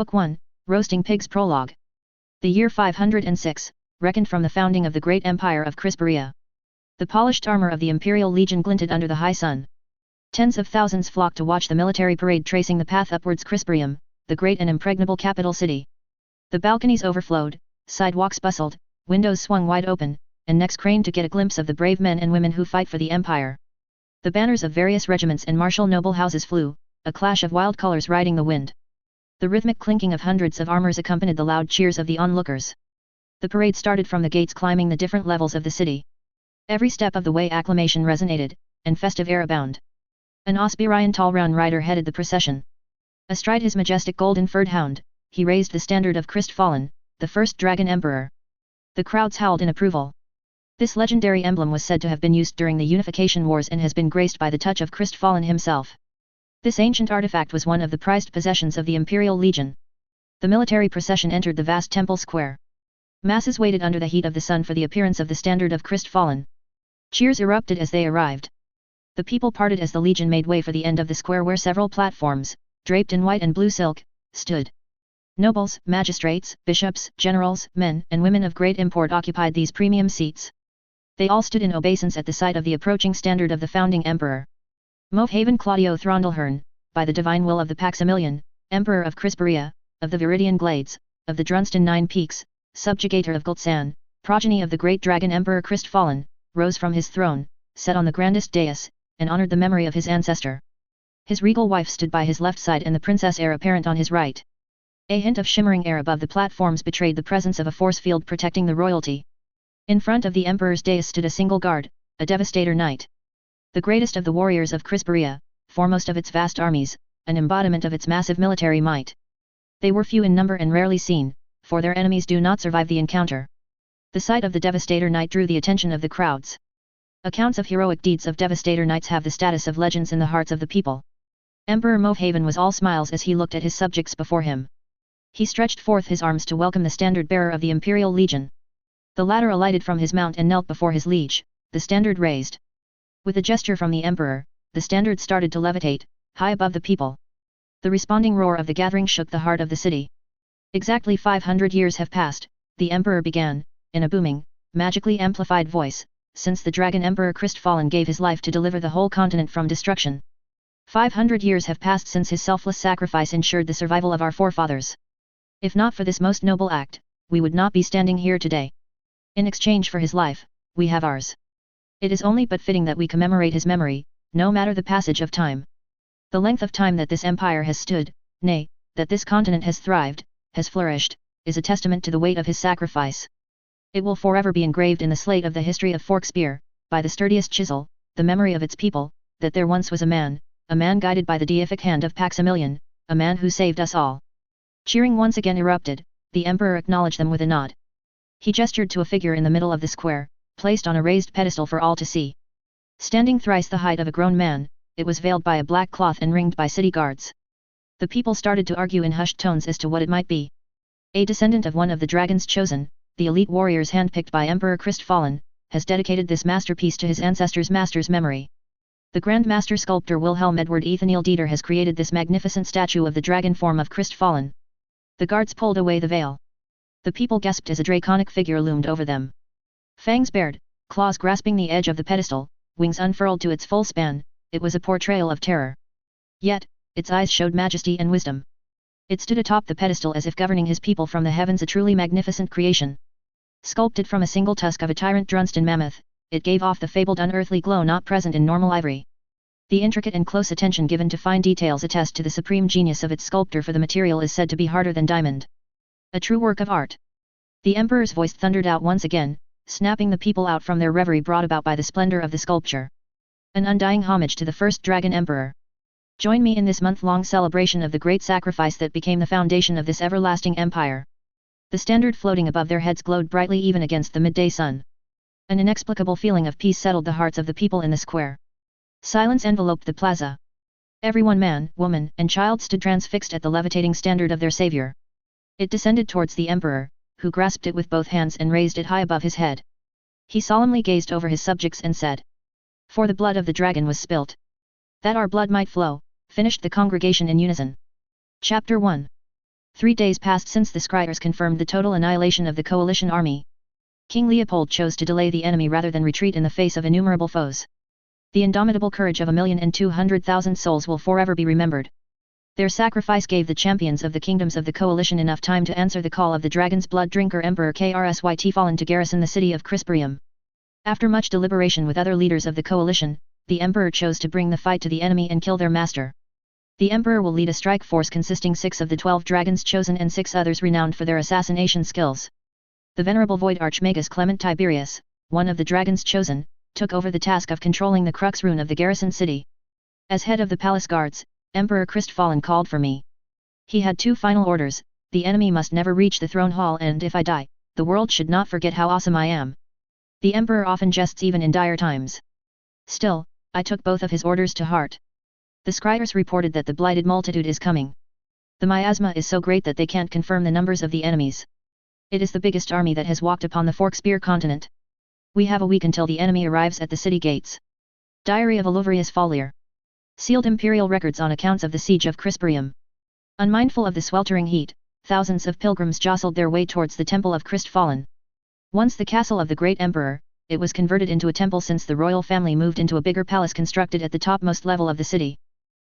Book 1, Roasting Pigs Prologue. The year 506, reckoned from the founding of the great empire of Krystfallen. The polished armor of the Imperial Legion glinted under the high sun. Tens of thousands flocked to watch the military parade tracing the path upwards Krystfallen, the great and impregnable capital city. The balconies overflowed, sidewalks bustled, windows swung wide open, and necks craned to get a glimpse of the brave men and women who fight for the empire. The banners of various regiments and martial noble houses flew, a clash of wild colors riding the wind. The rhythmic clinking of hundreds of armors accompanied the loud cheers of the onlookers. The parade started from the gates climbing the different levels of the city. Every step of the way acclamation resonated, and festive air abound. An Ospirian tall round rider headed the procession. Astride his majestic golden furred hound, he raised the standard of Krystfallen, the first dragon emperor. The crowds howled in approval. This legendary emblem was said to have been used during the Unification Wars and has been graced by the touch of Krystfallen himself. This ancient artifact was one of the prized possessions of the Imperial Legion. The military procession entered the vast temple square. Masses waited under the heat of the sun for the appearance of the standard of Krystfallen. Cheers erupted as they arrived. The people parted as the Legion made way for the end of the square where several platforms, draped in white and blue silk, stood. Nobles, magistrates, bishops, generals, men and women of great import occupied these premium seats. They all stood in obeisance at the sight of the approaching standard of the founding emperor. Mohhaven Claudio Throndelhern, by the divine will of the Paximilian, Emperor of Krystfallen, of the Viridian Glades, of the Drunston Nine Peaks, subjugator of Gultsan, progeny of the great dragon Emperor Krystfallen, rose from his throne, sat on the grandest dais, and honored the memory of his ancestor. His regal wife stood by his left side and the princess heir apparent on his right. A hint of shimmering air above the platforms betrayed the presence of a force field protecting the royalty. In front of the emperor's dais stood a single guard, a devastator knight. The greatest of the warriors of Krystfallen, foremost of its vast armies, an embodiment of its massive military might. They were few in number and rarely seen, for their enemies do not survive the encounter. The sight of the devastator knight drew the attention of the crowds. Accounts of heroic deeds of devastator knights have the status of legends in the hearts of the people. Emperor Mohhaven was all smiles as he looked at his subjects before him. He stretched forth his arms to welcome the standard-bearer of the Imperial Legion. The latter alighted from his mount and knelt before his liege, the standard raised. With a gesture from the emperor, the standard started to levitate, high above the people. The responding roar of the gathering shook the heart of the city. Exactly 500 years have passed, the emperor began, in a booming, magically amplified voice, since the dragon emperor Krystfallen gave his life to deliver the whole continent from destruction. 500 years have passed since his selfless sacrifice ensured the survival of our forefathers. If not for this most noble act, we would not be standing here today. In exchange for his life, we have ours. It is only but fitting that we commemorate his memory, no matter the passage of time. The length of time that this empire has stood, nay, that this continent has thrived, has flourished, is a testament to the weight of his sacrifice. It will forever be engraved in the slate of the history of Forkspear, by the sturdiest chisel, the memory of its people, that there once was a man guided by the deific hand of Paximilian, a man who saved us all. Cheering once again erupted, the emperor acknowledged them with a nod. He gestured to a figure in the middle of the square, placed on a raised pedestal for all to see. Standing thrice the height of a grown man, it was veiled by a black cloth and ringed by city guards. The people started to argue in hushed tones as to what it might be. A descendant of one of the dragons chosen, the elite warriors handpicked by Emperor Krystfallen, has dedicated this masterpiece to his ancestor's master's memory. The Grand Master Sculptor Wilhelm Edward Ethaniel Dieter has created this magnificent statue of the dragon form of Krystfallen. The guards pulled away the veil. The people gasped as a draconic figure loomed over them. Fangs bared, claws grasping the edge of the pedestal, wings unfurled to its full span, it was a portrayal of terror. Yet, its eyes showed majesty and wisdom. It stood atop the pedestal as if governing his people from the heavens, a truly magnificent creation. Sculpted from a single tusk of a tyrant Drunston mammoth, it gave off the fabled unearthly glow not present in normal ivory. The intricate and close attention given to fine details attest to the supreme genius of its sculptor, for the material is said to be harder than diamond. A true work of art. The emperor's voice thundered out once again, snapping the people out from their reverie brought about by the splendor of the sculpture. An undying homage to the first dragon emperor. Join me in this month-long celebration of the great sacrifice that became the foundation of this everlasting empire. The standard floating above their heads glowed brightly even against the midday sun. An inexplicable feeling of peace settled the hearts of the people in the square. Silence enveloped the plaza. Everyone, man, woman, and child, stood transfixed at the levitating standard of their savior. It descended towards the emperor, who grasped it with both hands and raised it high above his head. He solemnly gazed over his subjects and said, "For the blood of the dragon was spilt, that our blood might flow," finished the congregation in unison. Chapter 1. 3 days passed since the scryers confirmed the total annihilation of the coalition army. King Leopold chose to delay the enemy rather than retreat in the face of innumerable foes. The indomitable courage of 1,200,000 souls will forever be remembered. Their sacrifice gave the champions of the kingdoms of the coalition enough time to answer the call of the dragon's blood drinker Emperor Krystfallen to garrison the city of Krystfallen. After much deliberation with other leaders of the coalition, the emperor chose to bring the fight to the enemy and kill their master. The emperor will lead a strike force consisting 6 of the 12 dragons chosen and 6 others renowned for their assassination skills. The venerable Void Archmagus Clement Tiberius, one of the dragons chosen, took over the task of controlling the crux rune of the garrison city. As head of the palace guards, Emperor Krystfallen called for me. He had 2 final orders: the enemy must never reach the throne hall, and if I die, the world should not forget how awesome I am. The emperor often jests even in dire times. Still, I took both of his orders to heart. The scryers reported that the Blighted Multitude is coming. The miasma is so great that they can't confirm the numbers of the enemies. It is the biggest army that has walked upon the Forkspear continent. We have a week until the enemy arrives at the city gates. Diary of Alovarius Folier. Sealed imperial records on accounts of the siege of Krystfallen. Unmindful of the sweltering heat, thousands of pilgrims jostled their way towards the temple of Krystfallen. Once the castle of the great emperor, it was converted into a temple since the royal family moved into a bigger palace constructed at the topmost level of the city.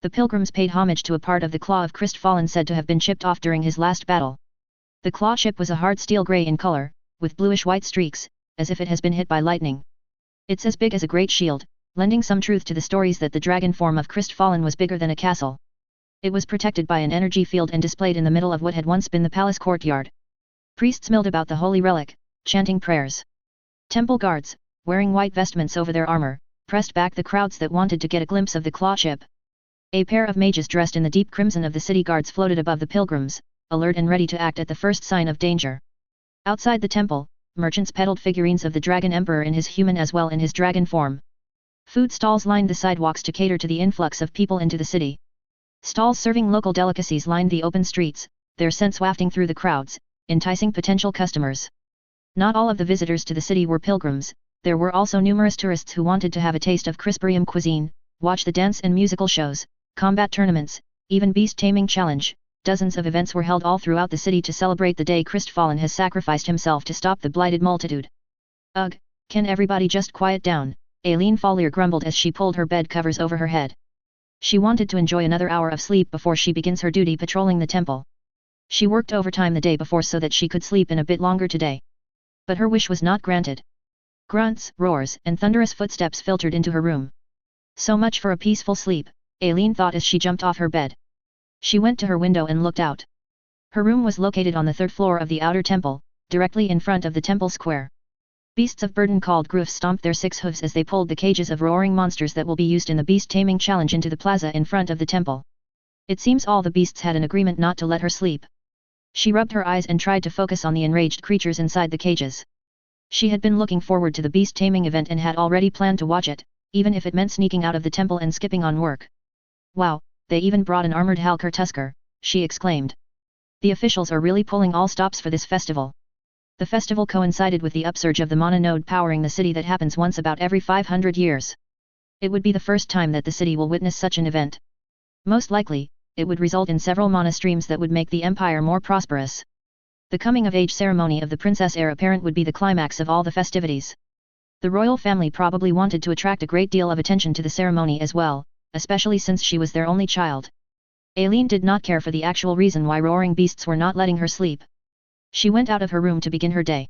The pilgrims paid homage to a part of the claw of Krystfallen said to have been chipped off during his last battle. The claw chip was a hard steel grey in color, with bluish-white streaks, as if it has been hit by lightning. It's as big as a great shield, lending some truth to the stories that the dragon form of Krystfallen was bigger than a castle. It was protected by an energy field and displayed in the middle of what had once been the palace courtyard. Priests milled about the holy relic, chanting prayers. Temple guards, wearing white vestments over their armor, pressed back the crowds that wanted to get a glimpse of the claw chip. A pair of mages dressed in the deep crimson of the city guards floated above the pilgrims, alert and ready to act at the first sign of danger. Outside the temple, merchants peddled figurines of the dragon emperor in his human as well in his dragon form. Food stalls lined the sidewalks to cater to the influx of people into the city. Stalls serving local delicacies lined the open streets, their scents wafting through the crowds, enticing potential customers. Not all of the visitors to the city were pilgrims, there were also numerous tourists who wanted to have a taste of Krystfallen cuisine, watch the dance and musical shows, combat tournaments, even beast taming challenge. Dozens of events were held all throughout the city to celebrate the day Krystfallen has sacrificed himself to stop the Blighted Multitude. Ugh, can everybody just quiet down? Aileen Folier grumbled as she pulled her bed covers over her head. She wanted to enjoy another hour of sleep before she begins her duty patrolling the temple. She worked overtime the day before so that she could sleep in a bit longer today. But her wish was not granted. Grunts, roars, and thunderous footsteps filtered into her room. So much for a peaceful sleep, Aileen thought as she jumped off her bed. She went to her window and looked out. Her room was located on the 3rd floor of the outer temple, directly in front of the temple square. Beasts of burden called Groofs stomped their 6 hooves as they pulled the cages of roaring monsters that will be used in the beast taming challenge into the plaza in front of the temple. It seems all the beasts had an agreement not to let her sleep. She rubbed her eyes and tried to focus on the enraged creatures inside the cages. She had been looking forward to the beast taming event and had already planned to watch it, even if it meant sneaking out of the temple and skipping on work. Wow, they even brought an armored Halker Tusker, she exclaimed. The officials are really pulling all stops for this festival. The festival coincided with the upsurge of the mana node powering the city that happens once about every 500 years. It would be the first time that the city will witness such an event. Most likely, it would result in several mana streams that would make the empire more prosperous. The coming-of-age ceremony of the princess heir apparent would be the climax of all the festivities. The royal family probably wanted to attract a great deal of attention to the ceremony as well, especially since she was their only child. Aileen did not care for the actual reason why roaring beasts were not letting her sleep. She went out of her room to begin her day.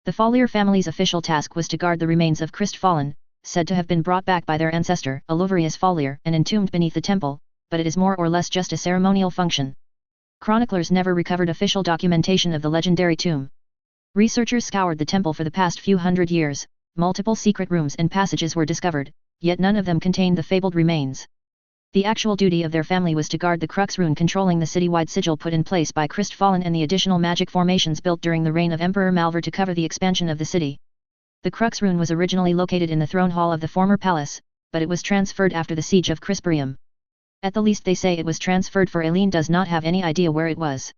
The Folier family's official task was to guard the remains of Krystfallen, said to have been brought back by their ancestor, Alovarius Folier, and entombed beneath the temple, but it is more or less just a ceremonial function. Chroniclers never recovered official documentation of the legendary tomb. Researchers scoured the temple for the past few hundred years, multiple secret rooms and passages were discovered, yet none of them contained the fabled remains. The actual duty of their family was to guard the crux rune controlling the citywide sigil put in place by Krystfallen and the additional magic formations built during the reign of Emperor Malvar to cover the expansion of the city. The crux rune was originally located in the throne hall of the former palace, but it was transferred after the siege of Krystfallen. At the least they say it was transferred, for Aileen does not have any idea where it was.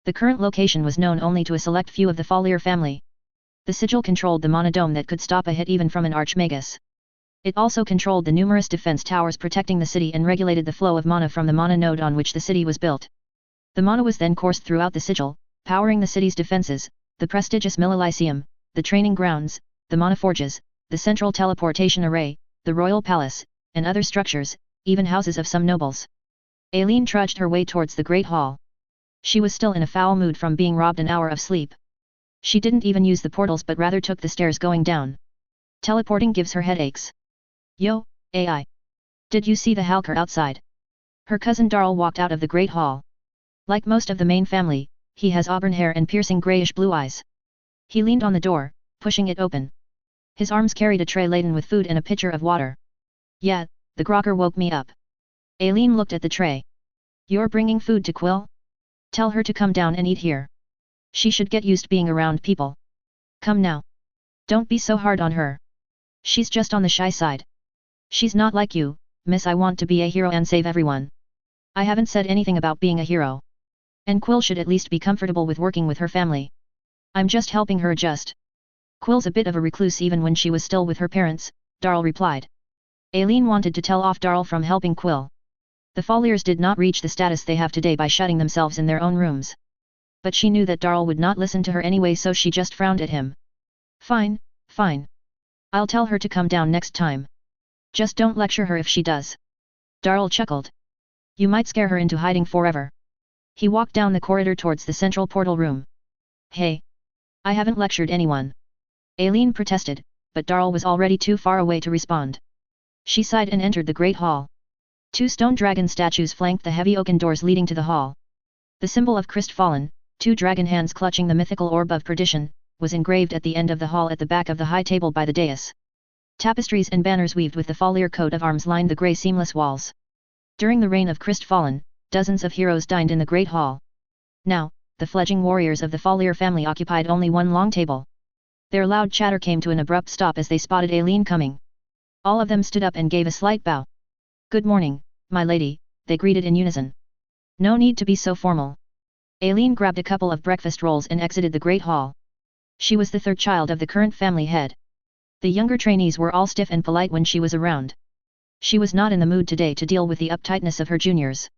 The current location was known only to a select few of the Folier family. The sigil controlled the mana dome that could stop a hit even from an archmagus. It also controlled the numerous defense towers protecting the city and regulated the flow of mana from the mana node on which the city was built. The mana was then coursed throughout the sigil, powering the city's defenses, the prestigious Millysium, the training grounds, the mana forges, the central teleportation array, the royal palace, and other structures, even houses of some nobles. Aileen trudged her way towards the great hall. She was still in a foul mood from being robbed an hour of sleep. She didn't even use the portals but rather took the stairs going down. Teleporting gives her headaches. Yo, AI. Did you see the Halker outside? Her cousin Darl walked out of the great hall. Like most of the main family, he has auburn hair and piercing grayish-blue eyes. He leaned on the door, pushing it open. His arms carried a tray laden with food and a pitcher of water. Yeah, the grogger woke me up. Aileen looked at the tray. You're bringing food to Quill? Tell her to come down and eat here. She should get used being around people. Come now. Don't be so hard on her. She's just on the shy side. She's not like you, miss. I want to be a hero and save everyone. I haven't said anything about being a hero. And Quill should at least be comfortable with working with her family. I'm just helping her adjust. Quill's a bit of a recluse even when she was still with her parents, Darl replied. Aileen wanted to tell off Darl from helping Quill. The Folliers did not reach the status they have today by shutting themselves in their own rooms. But she knew that Darl would not listen to her anyway, so she just frowned at him. Fine, fine. I'll tell her to come down next time. Just don't lecture her if she does. Darl chuckled. You might scare her into hiding forever. He walked down the corridor towards the central portal room. Hey! I haven't lectured anyone. Aileen protested, but Darl was already too far away to respond. She sighed and entered the great hall. 2 stone dragon statues flanked the heavy oaken doors leading to the hall. The symbol of Krystfallen, 2 dragon hands clutching the mythical orb of perdition, was engraved at the end of the hall at the back of the high table by the dais. Tapestries and banners weaved with the Follier coat of arms lined the grey seamless walls. During the reign of Krystfallen, dozens of heroes dined in the great hall. Now, the fledgling warriors of the Follier family occupied only one long table. Their loud chatter came to an abrupt stop as they spotted Aileen coming. All of them stood up and gave a slight bow. Good morning, my lady, they greeted in unison. No need to be so formal. Aileen grabbed a couple of breakfast rolls and exited the great hall. She was the 3rd child of the current family head. The younger trainees were all stiff and polite when she was around. She was not in the mood today to deal with the uptightness of her juniors.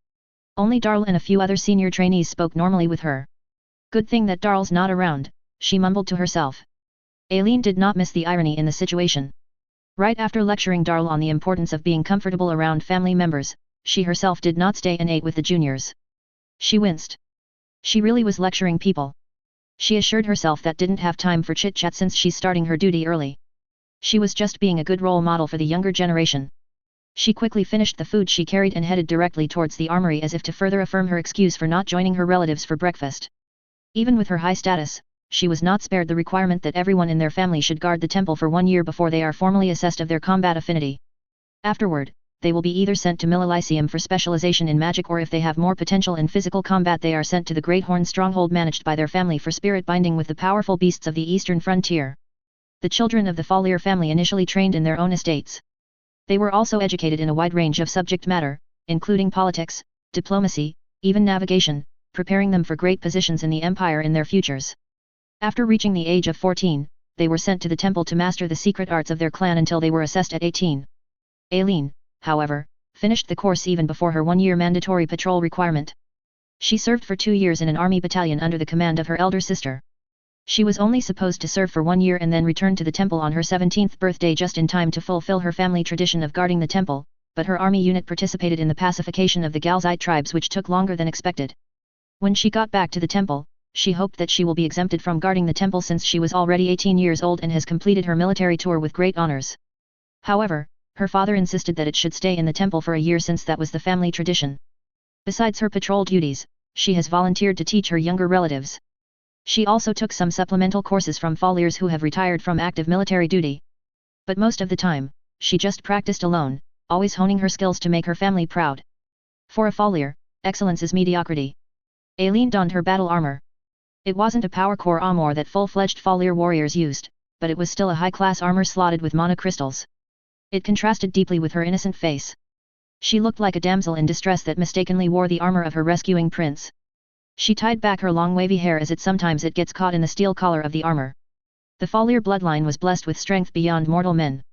Only Darl and a few other senior trainees spoke normally with her. Good thing that Darl's not around, she mumbled to herself. Aileen did not miss the irony in the situation. Right after lecturing Darl on the importance of being comfortable around family members, she herself did not stay and ate with the juniors. She winced. She really was lecturing people. She assured herself that didn't have time for chit-chat since she's starting her duty early. She was just being a good role model for the younger generation. She quickly finished the food she carried and headed directly towards the armory as if to further affirm her excuse for not joining her relatives for breakfast. Even with her high status, she was not spared the requirement that everyone in their family should guard the temple for 1 year before they are formally assessed of their combat affinity. Afterward, they will be either sent to Millysium for specialization in magic, or if they have more potential in physical combat they are sent to the Great Horn stronghold managed by their family for spirit binding with the powerful beasts of the eastern frontier. The children of the Follier family initially trained in their own estates. They were also educated in a wide range of subject matter, including politics, diplomacy, even navigation, preparing them for great positions in the empire in their futures. After reaching the age of 14, they were sent to the temple to master the secret arts of their clan until they were assessed at 18. Aileen, however, finished the course even before her 1-year mandatory patrol requirement. She served for 2 years in an army battalion under the command of her elder sister. She was only supposed to serve for 1 year and then return to the temple on her 17th birthday just in time to fulfill her family tradition of guarding the temple, but her army unit participated in the pacification of the Galzite tribes, which took longer than expected. When she got back to the temple, she hoped that she will be exempted from guarding the temple since she was already 18 years old and has completed her military tour with great honors. However, her father insisted that it should stay in the temple for a year since that was the family tradition. Besides her patrol duties, she has volunteered to teach her younger relatives. She also took some supplemental courses from Folliers who have retired from active military duty. But most of the time, she just practiced alone, always honing her skills to make her family proud. For a Follier, excellence is mediocrity. Aileen donned her battle armor. It wasn't a power core armor that full-fledged Follier warriors used, but it was still a high-class armor slotted with mana crystals. It contrasted deeply with her innocent face. She looked like a damsel in distress that mistakenly wore the armor of her rescuing prince. She tied back her long wavy hair as it sometimes gets caught in the steel collar of the armor. The Follier bloodline was blessed with strength beyond mortal men.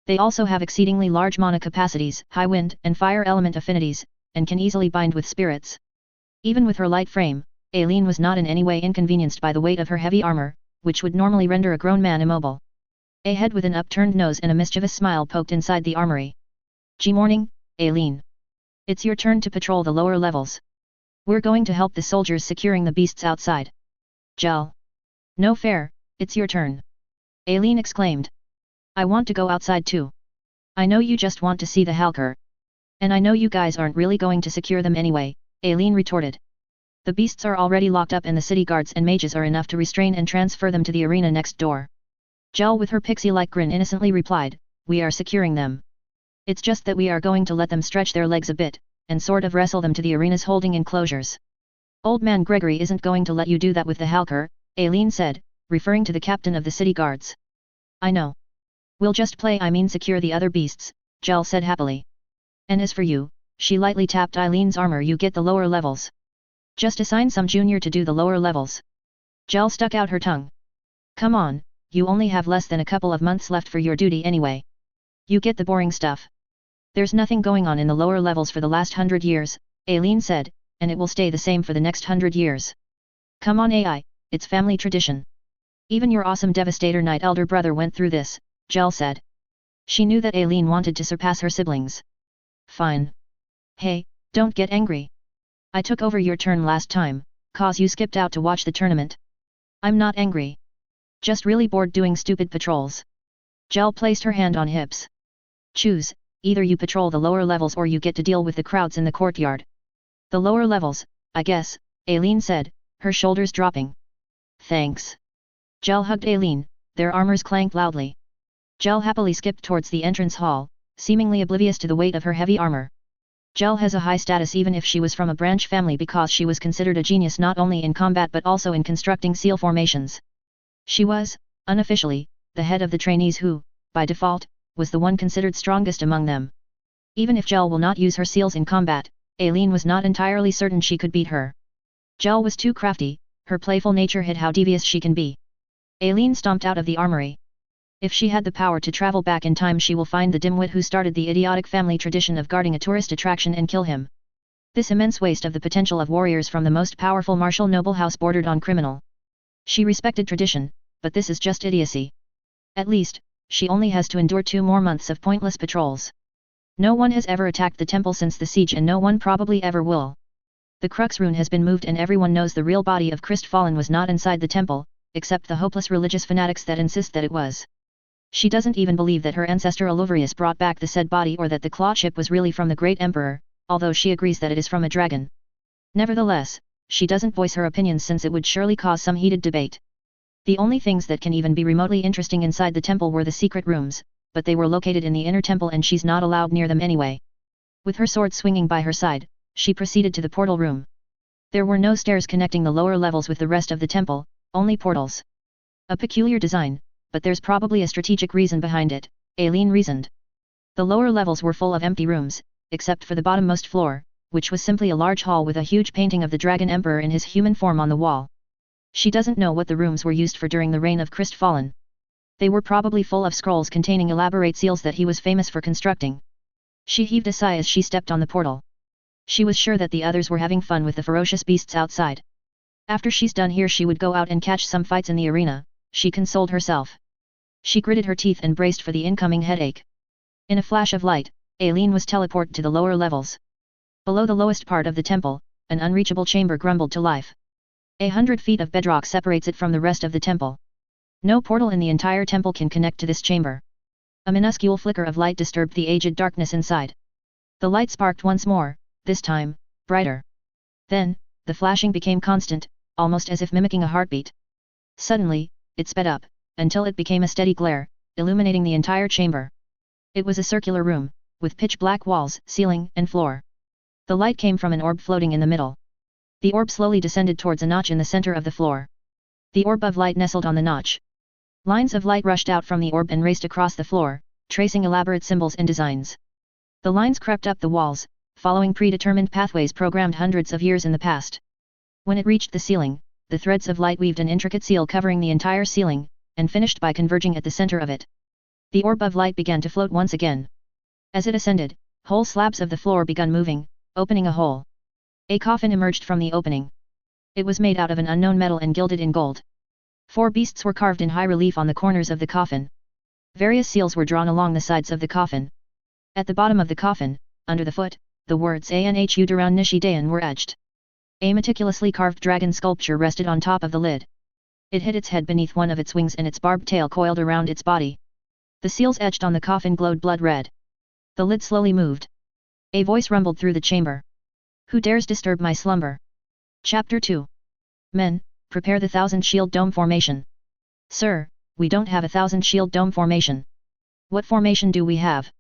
They also have exceedingly large mana capacities, high wind and fire element affinities, and can easily bind with spirits. Even with her light frame, Aileen was not in any way inconvenienced by the weight of her heavy armor, which would normally render a grown man immobile. A head with an upturned nose and a mischievous smile poked inside the armory. Morning, Aileen. It's your turn to patrol the lower levels. We're going to help the soldiers securing the beasts outside. Gel. No fair, it's your turn. Aileen exclaimed. I want to go outside too. I know you just want to see the Halker. And I know you guys aren't really going to secure them anyway, Aileen retorted. The beasts are already locked up and the city guards and mages are enough to restrain and transfer them to the arena next door. Gel with her pixie-like grin innocently replied, we are securing them. It's just that we are going to let them stretch their legs a bit, and sort of wrestle them to the arena's holding enclosures. Old man Gregory isn't going to let you do that with the Halker, Aileen said, referring to the captain of the city guards. I know. We'll just secure the other beasts, Gel said happily. And as for you, she lightly tapped Eileen's armor, you get the lower levels. Just assign some junior to do the lower levels. Gel stuck out her tongue. Come on, you only have less than a couple of months left for your duty anyway. You get the boring stuff. There's nothing going on in the lower levels for the last 100 years, Aileen said, and it will stay the same for the next 100 years. Come on AI, it's family tradition. Even your awesome Devastator Knight elder brother went through this, Gel said. She knew that Aileen wanted to surpass her siblings. Fine. Hey, don't get angry. I took over your turn last time, cause you skipped out to watch the tournament. I'm not angry. Just really bored doing stupid patrols. Gel placed her hand on hips. Choose, either you patrol the lower levels or you get to deal with the crowds in the courtyard. The lower levels, I guess, Aileen said, her shoulders dropping. Thanks. Gel hugged Aileen, their armors clanked loudly. Gel happily skipped towards the entrance hall, seemingly oblivious to the weight of her heavy armor. Gel has a high status even if she was from a branch family because she was considered a genius not only in combat but also in constructing seal formations. She was, unofficially, the head of the trainees who, by default, was the one considered strongest among them. Even if Gel will not use her seals in combat, Aileen was not entirely certain she could beat her. Gel was too crafty, her playful nature hid how devious she can be. Aileen stomped out of the armory. If she had the power to travel back in time, she will find the dimwit who started the idiotic family tradition of guarding a tourist attraction and kill him. This immense waste of the potential of warriors from the most powerful martial noble house bordered on criminal. She respected tradition, but this is just idiocy. At least, she only has to endure 2 more months of pointless patrols. No one has ever attacked the temple since the siege and no one probably ever will. The crux rune has been moved and everyone knows the real body of Krystfallen was not inside the temple, except the hopeless religious fanatics that insist that it was. She doesn't even believe that her ancestor Oluvrius brought back the said body or that the claw chip was really from the great emperor, although she agrees that it is from a dragon. Nevertheless, she doesn't voice her opinions since it would surely cause some heated debate. The only things that can even be remotely interesting inside the temple were the secret rooms, but they were located in the inner temple and she's not allowed near them anyway. With her sword swinging by her side, she proceeded to the portal room. There were no stairs connecting the lower levels with the rest of the temple, only portals. A peculiar design, but there's probably a strategic reason behind it, Aileen reasoned. The lower levels were full of empty rooms, except for the bottommost floor, which was simply a large hall with a huge painting of the Dragon Emperor in his human form on the wall. She doesn't know what the rooms were used for during the reign of Krystfallen. They were probably full of scrolls containing elaborate seals that he was famous for constructing. She heaved a sigh as she stepped on the portal. She was sure that the others were having fun with the ferocious beasts outside. After she's done here she would go out and catch some fights in the arena, she consoled herself. She gritted her teeth and braced for the incoming headache. In a flash of light, Aileen was teleported to the lower levels. Below the lowest part of the temple, an unreachable chamber grumbled to life. 100 feet of bedrock separates it from the rest of the temple. No portal in the entire temple can connect to this chamber. A minuscule flicker of light disturbed the aged darkness inside. The light sparked once more, this time, brighter. Then, the flashing became constant, almost as if mimicking a heartbeat. Suddenly, it sped up, until it became a steady glare, illuminating the entire chamber. It was a circular room, with pitch-black walls, ceiling, and floor. The light came from an orb floating in the middle. The orb slowly descended towards a notch in the center of the floor. The orb of light nestled on the notch. Lines of light rushed out from the orb and raced across the floor, tracing elaborate symbols and designs. The lines crept up the walls, following predetermined pathways programmed hundreds of years in the past. When it reached the ceiling, the threads of light weaved an intricate seal covering the entire ceiling, and finished by converging at the center of it. The orb of light began to float once again. As it ascended, whole slabs of the floor began moving, opening a hole. A coffin emerged from the opening. It was made out of an unknown metal and gilded in gold. 4 beasts were carved in high relief on the corners of the coffin. Various seals were drawn along the sides of the coffin. At the bottom of the coffin, under the foot, the words Anhu Duran Nishi Dayan were etched. A meticulously carved dragon sculpture rested on top of the lid. It hid its head beneath one of its wings and its barbed tail coiled around its body. The seals etched on the coffin glowed blood red. The lid slowly moved. A voice rumbled through the chamber. Who dares disturb my slumber? Chapter 2. Men, prepare the 1,000 shield dome formation. Sir, we don't have 1,000 shield dome formation. What formation do we have?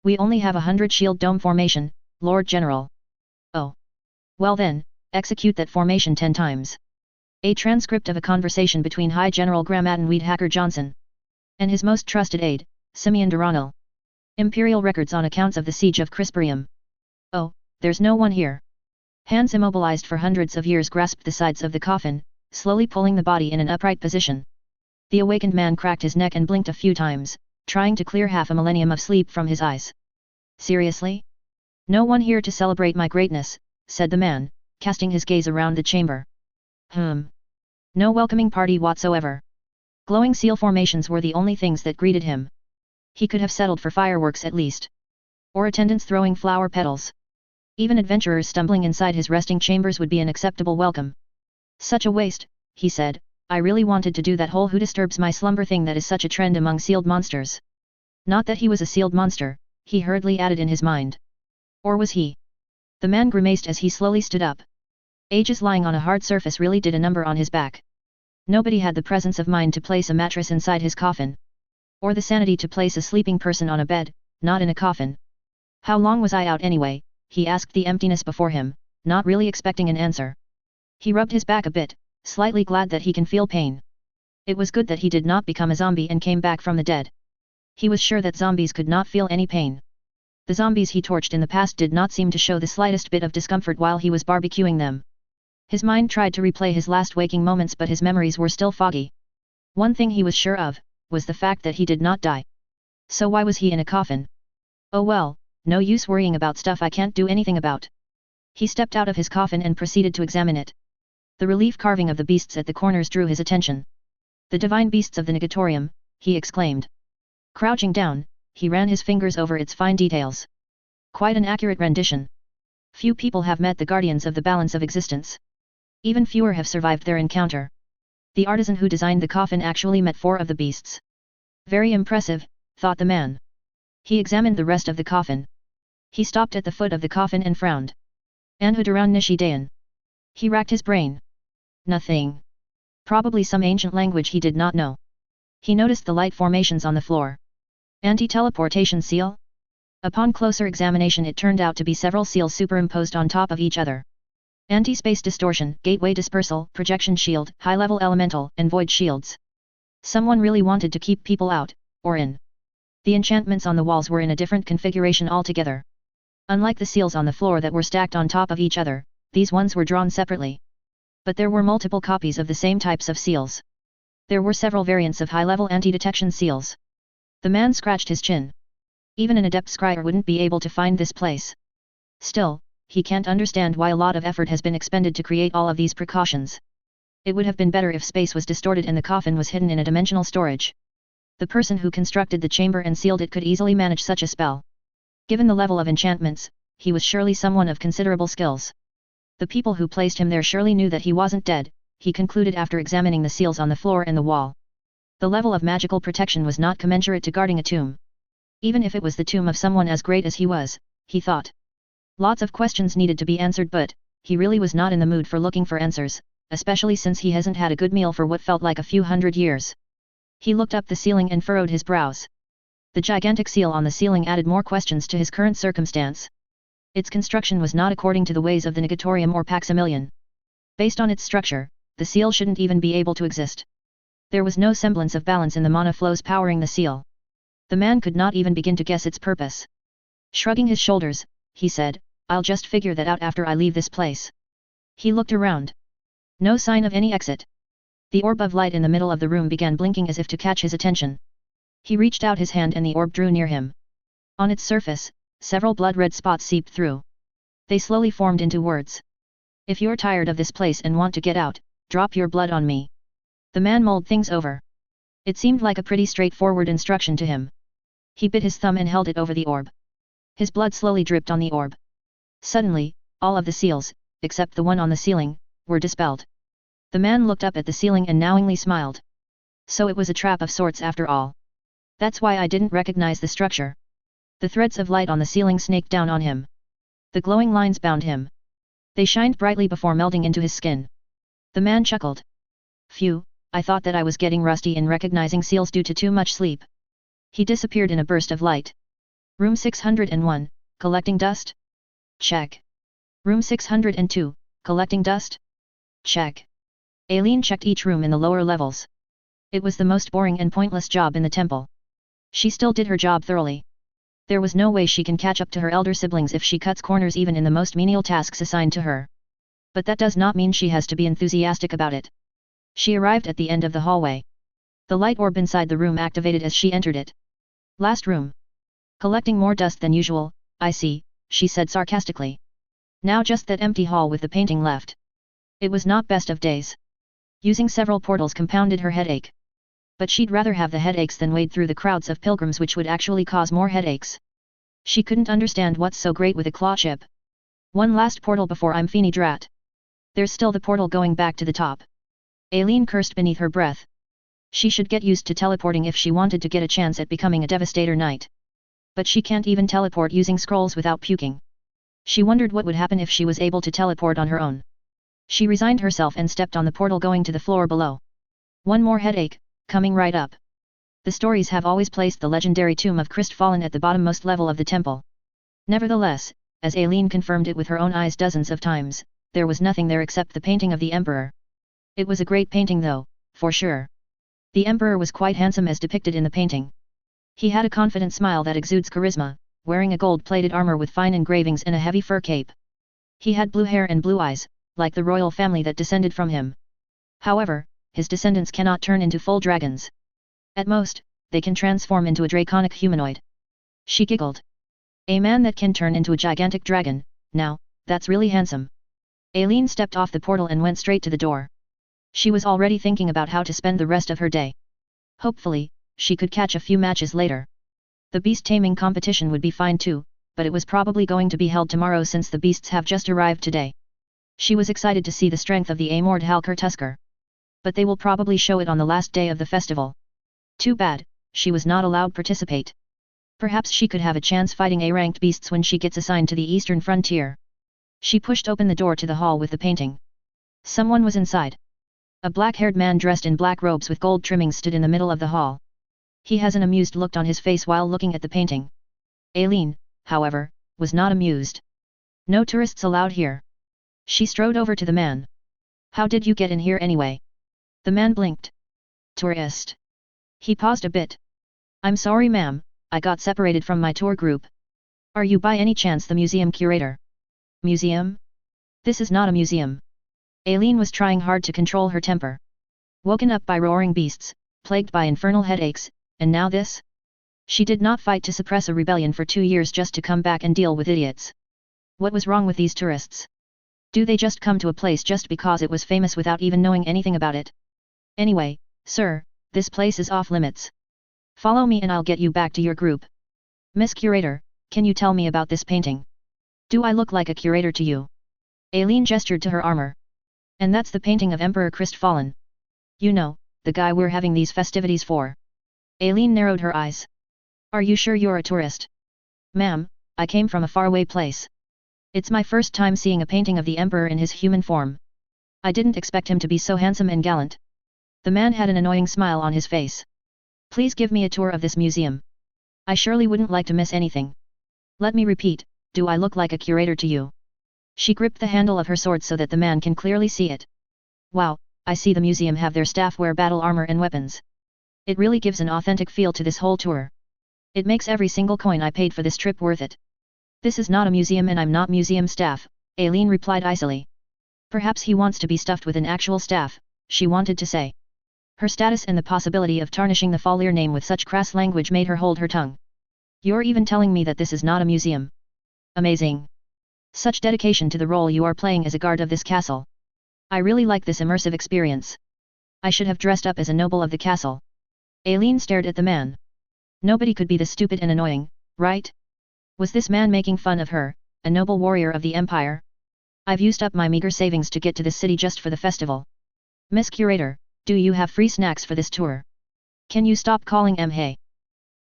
We only have 100 shield dome formation, Lord General. Oh. Well then, execute that formation 10 times. A transcript of a conversation between High General Gramatin Weed Hacker Johnson and his most trusted aide, Simeon Duranel. Imperial records on accounts of the siege of Krystfallen. Oh, there's no one here. Hands immobilized for hundreds of years grasped the sides of the coffin, slowly pulling the body in an upright position. The awakened man cracked his neck and blinked a few times, trying to clear half a millennium of sleep from his eyes. Seriously? No one here to celebrate my greatness, said the man, casting his gaze around the chamber. No welcoming party whatsoever. Glowing seal formations were the only things that greeted him. He could have settled for fireworks at least. Or attendants throwing flower petals. Even adventurers stumbling inside his resting chambers would be an acceptable welcome. Such a waste, he said, I really wanted to do that whole who disturbs my slumber thing that is such a trend among sealed monsters. Not that he was a sealed monster, he hurriedly added in his mind. Or was he? The man grimaced as he slowly stood up. Ages lying on a hard surface really did a number on his back. Nobody had the presence of mind to place a mattress inside his coffin. Or the sanity to place a sleeping person on a bed, not in a coffin. How long was I out anyway? He asked the emptiness before him, not really expecting an answer. He rubbed his back a bit, slightly glad that he can feel pain. It was good that he did not become a zombie and came back from the dead. He was sure that zombies could not feel any pain. The zombies he torched in the past did not seem to show the slightest bit of discomfort while he was barbecuing them. His mind tried to replay his last waking moments but his memories were still foggy. One thing he was sure of, was the fact that he did not die. So why was he in a coffin? Oh well, no use worrying about stuff I can't do anything about. He stepped out of his coffin and proceeded to examine it. The relief carving of the beasts at the corners drew his attention. The divine beasts of the Negatorium, he exclaimed. Crouching down, he ran his fingers over its fine details. Quite an accurate rendition. Few people have met the guardians of the balance of existence. Even fewer have survived their encounter. The artisan who designed the coffin actually met 4 of the beasts. Very impressive, thought the man. He examined the rest of the coffin. He stopped at the foot of the coffin and frowned. Anhu Duran Nishi Dayan. He racked his brain. Nothing. Probably some ancient language he did not know. He noticed the light formations on the floor. Anti-teleportation seal? Upon closer examination it turned out to be several seals superimposed on top of each other. Anti-space distortion, gateway dispersal, projection shield, high-level elemental, and void shields. Someone really wanted to keep people out, or in. The enchantments on the walls were in a different configuration altogether. Unlike the seals on the floor that were stacked on top of each other, these ones were drawn separately. But there were multiple copies of the same types of seals. There were several variants of high-level anti-detection seals. The man scratched his chin. Even an adept scryer wouldn't be able to find this place. Still, he can't understand why a lot of effort has been expended to create all of these precautions. It would have been better if space was distorted and the coffin was hidden in a dimensional storage. The person who constructed the chamber and sealed it could easily manage such a spell. Given the level of enchantments, he was surely someone of considerable skills. The people who placed him there surely knew that he wasn't dead, he concluded after examining the seals on the floor and the wall. The level of magical protection was not commensurate to guarding a tomb. Even if it was the tomb of someone as great as he was, he thought. Lots of questions needed to be answered but, he really was not in the mood for looking for answers, especially since he hasn't had a good meal for what felt like a few hundred years. He looked up the ceiling and furrowed his brows. The gigantic seal on the ceiling added more questions to his current circumstance. Its construction was not according to the ways of the Negatorium or Paximilian. Based on its structure, the seal shouldn't even be able to exist. There was no semblance of balance in the mana flows powering the seal. The man could not even begin to guess its purpose. Shrugging his shoulders, he said, I'll just figure that out after I leave this place. He looked around. No sign of any exit. The orb of light in the middle of the room began blinking as if to catch his attention. He reached out his hand and the orb drew near him. On its surface, several blood-red spots seeped through. They slowly formed into words. If you're tired of this place and want to get out, drop your blood on me. The man mulled things over. It seemed like a pretty straightforward instruction to him. He bit his thumb and held it over the orb. His blood slowly dripped on the orb. Suddenly, all of the seals, except the one on the ceiling, were dispelled. The man looked up at the ceiling and knowingly smiled. So it was a trap of sorts after all. That's why I didn't recognize the structure. The threads of light on the ceiling snaked down on him. The glowing lines bound him. They shined brightly before melting into his skin. The man chuckled. Phew, I thought that I was getting rusty in recognizing seals due to too much sleep. He disappeared in a burst of light. Room 601, collecting dust? Check. Room 602, collecting dust? Check. Aileen checked each room in the lower levels. It was the most boring and pointless job in the temple. She still did her job thoroughly. There was no way she can catch up to her elder siblings if she cuts corners even in the most menial tasks assigned to her. But that does not mean she has to be enthusiastic about it. She arrived at the end of the hallway. The light orb inside the room activated as she entered it. Last room. Collecting more dust than usual, I see, she said sarcastically. Now just that empty hall with the painting left. It was not best of days. Using several portals compounded her headache. But she'd rather have the headaches than wade through the crowds of pilgrims which would actually cause more headaches. She couldn't understand what's so great with a claw chip. One last portal before I'm Feeny Drat. There's still the portal going back to the top. Aileen cursed beneath her breath. She should get used to teleporting if she wanted to get a chance at becoming a Devastator Knight. But she can't even teleport using scrolls without puking. She wondered what would happen if she was able to teleport on her own. She resigned herself and stepped on the portal going to the floor below. One more headache, coming right up. The stories have always placed the legendary tomb of Krystfallen at the bottommost level of the temple. Nevertheless, as Aileen confirmed it with her own eyes dozens of times, there was nothing there except the painting of the Emperor. It was a great painting though, for sure. The Emperor was quite handsome as depicted in the painting. He had a confident smile that exudes charisma, wearing a gold-plated armor with fine engravings and a heavy fur cape. He had blue hair and blue eyes, like the royal family that descended from him. However, his descendants cannot turn into full dragons. At most, they can transform into a draconic humanoid. She giggled. A man that can turn into a gigantic dragon, now, that's really handsome. Aileen stepped off the portal and went straight to the door. She was already thinking about how to spend the rest of her day. Hopefully, she could catch a few matches later. The beast taming competition would be fine too, but it was probably going to be held tomorrow since the beasts have just arrived today. She was excited to see the strength of the Amord Halker Tusker. But they will probably show it on the last day of the festival. Too bad, she was not allowed participate. Perhaps she could have a chance fighting A-ranked beasts when she gets assigned to the eastern frontier. She pushed open the door to the hall with the painting. Someone was inside. A black-haired man dressed in black robes with gold trimmings stood in the middle of the hall. He has an amused look on his face while looking at the painting. Aileen, however, was not amused. No tourists allowed here. She strode over to the man. How did you get in here anyway? The man blinked. Tourist. He paused a bit. I'm sorry ma'am, I got separated from my tour group. Are you by any chance the museum curator? Museum? This is not a museum. Aileen was trying hard to control her temper. Woken up by roaring beasts, plagued by infernal headaches, and now this? She did not fight to suppress a rebellion for 2 years just to come back and deal with idiots. What was wrong with these tourists? Do they just come to a place just because it was famous without even knowing anything about it? Anyway, sir, this place is off limits. Follow me and I'll get you back to your group. Miss Curator, can you tell me about this painting? Do I look like a curator to you? Aileen gestured to her armor. And that's the painting of Emperor Krystfallen. You know, the guy we're having these festivities for. Aileen narrowed her eyes. Are you sure you're a tourist? Ma'am, I came from a faraway place. It's my first time seeing a painting of the Emperor in his human form. I didn't expect him to be so handsome and gallant. The man had an annoying smile on his face. Please give me a tour of this museum. I surely wouldn't like to miss anything. Let me repeat, do I look like a curator to you? She gripped the handle of her sword so that the man can clearly see it. Wow, I see the museum have their staff wear battle armor and weapons. It really gives an authentic feel to this whole tour. It makes every single coin I paid for this trip worth it. This is not a museum and I'm not museum staff, Aileen replied icily. Perhaps he wants to be stuffed with an actual staff, she wanted to say. Her status and the possibility of tarnishing the Fallier name with such crass language made her hold her tongue. You're even telling me that this is not a museum. Amazing. Such dedication to the role you are playing as a guard of this castle. I really like this immersive experience. I should have dressed up as a noble of the castle. Aileen stared at the man. Nobody could be this stupid and annoying, right? Was this man making fun of her, a noble warrior of the Empire? I've used up my meager savings to get to this city just for the festival. Miss Curator, do you have free snacks for this tour? Can you stop calling hey?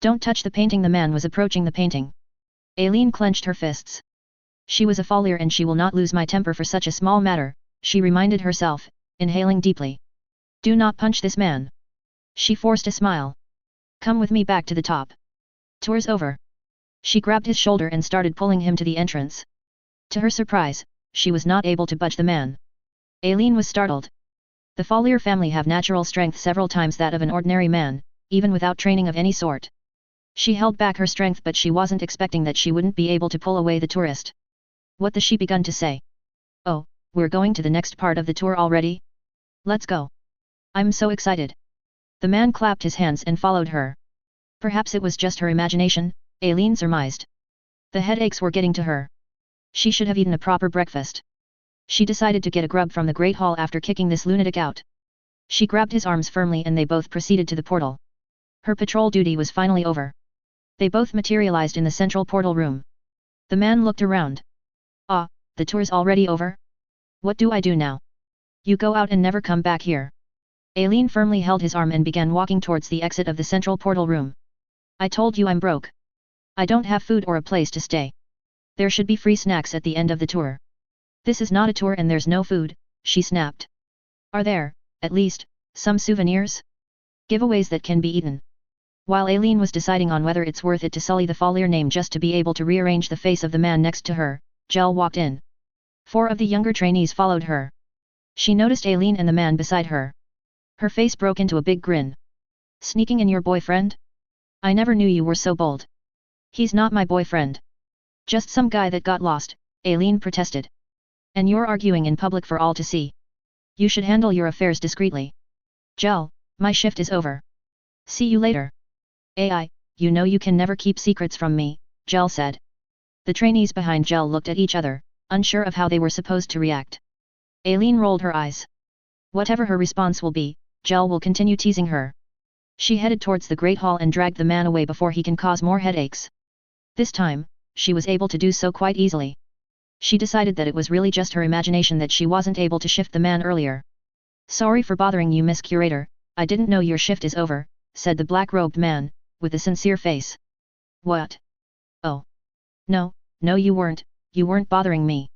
Don't touch the painting. The man was approaching the painting. Aileen clenched her fists. She was a follier and she will not lose my temper for such a small matter, she reminded herself, inhaling deeply. Do not punch this man. She forced a smile. Come with me back to the top. Tour's over. She grabbed his shoulder and started pulling him to the entrance. To her surprise, she was not able to budge the man. Aileen was startled. The Follier family have natural strength several times that of an ordinary man, even without training of any sort. She held back her strength but she wasn't expecting that she wouldn't be able to pull away the tourist. What the she begun to say? Oh, we're going to the next part of the tour already? Let's go. I'm so excited. The man clapped his hands and followed her. Perhaps it was just her imagination, Aileen surmised. The headaches were getting to her. She should have eaten a proper breakfast. She decided to get a grub from the Great Hall after kicking this lunatic out. She grabbed his arms firmly and they both proceeded to the portal. Her patrol duty was finally over. They both materialized in the central portal room. The man looked around. Ah, the tour's already over? What do I do now? You go out and never come back here. Aileen firmly held his arm and began walking towards the exit of the central portal room. I told you I'm broke. I don't have food or a place to stay. There should be free snacks at the end of the tour. This is not a tour and there's no food, she snapped. Are there, at least, some souvenirs? Giveaways that can be eaten. While Aileen was deciding on whether it's worth it to sully the Follier name just to be able to rearrange the face of the man next to her, Jel walked in. 4 of the younger trainees followed her. She noticed Aileen and the man beside her. Her face broke into a big grin. Sneaking in your boyfriend? I never knew you were so bold. He's not my boyfriend. Just some guy that got lost, Aileen protested. And you're arguing in public for all to see. You should handle your affairs discreetly. Jel, my shift is over. See you later. AI, you know you can never keep secrets from me, Jel said. The trainees behind Jel looked at each other, unsure of how they were supposed to react. Aileen rolled her eyes. Whatever her response will be, Jel will continue teasing her. She headed towards the Great Hall and dragged the man away before he can cause more headaches. This time, she was able to do so quite easily. She decided that it was really just her imagination that she wasn't able to shift the man earlier. Sorry for bothering you, Miss Curator, I didn't know your shift is over, said the black-robed man, with a sincere face. What? Oh. No, you weren't bothering me.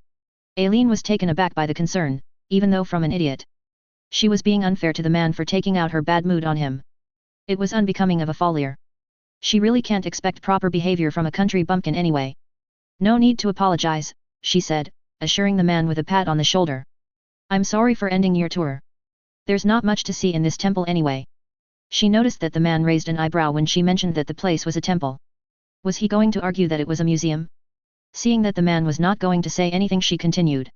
Aileen was taken aback by the concern, even though from an idiot. She was being unfair to the man for taking out her bad mood on him. It was unbecoming of a Follier. She really can't expect proper behavior from a country bumpkin anyway. No need to apologize, she said, assuring the man with a pat on the shoulder. I'm sorry for ending your tour. There's not much to see in this temple anyway. She noticed that the man raised an eyebrow when she mentioned that the place was a temple. Was he going to argue that it was a museum? Seeing that the man was not going to say anything, she continued.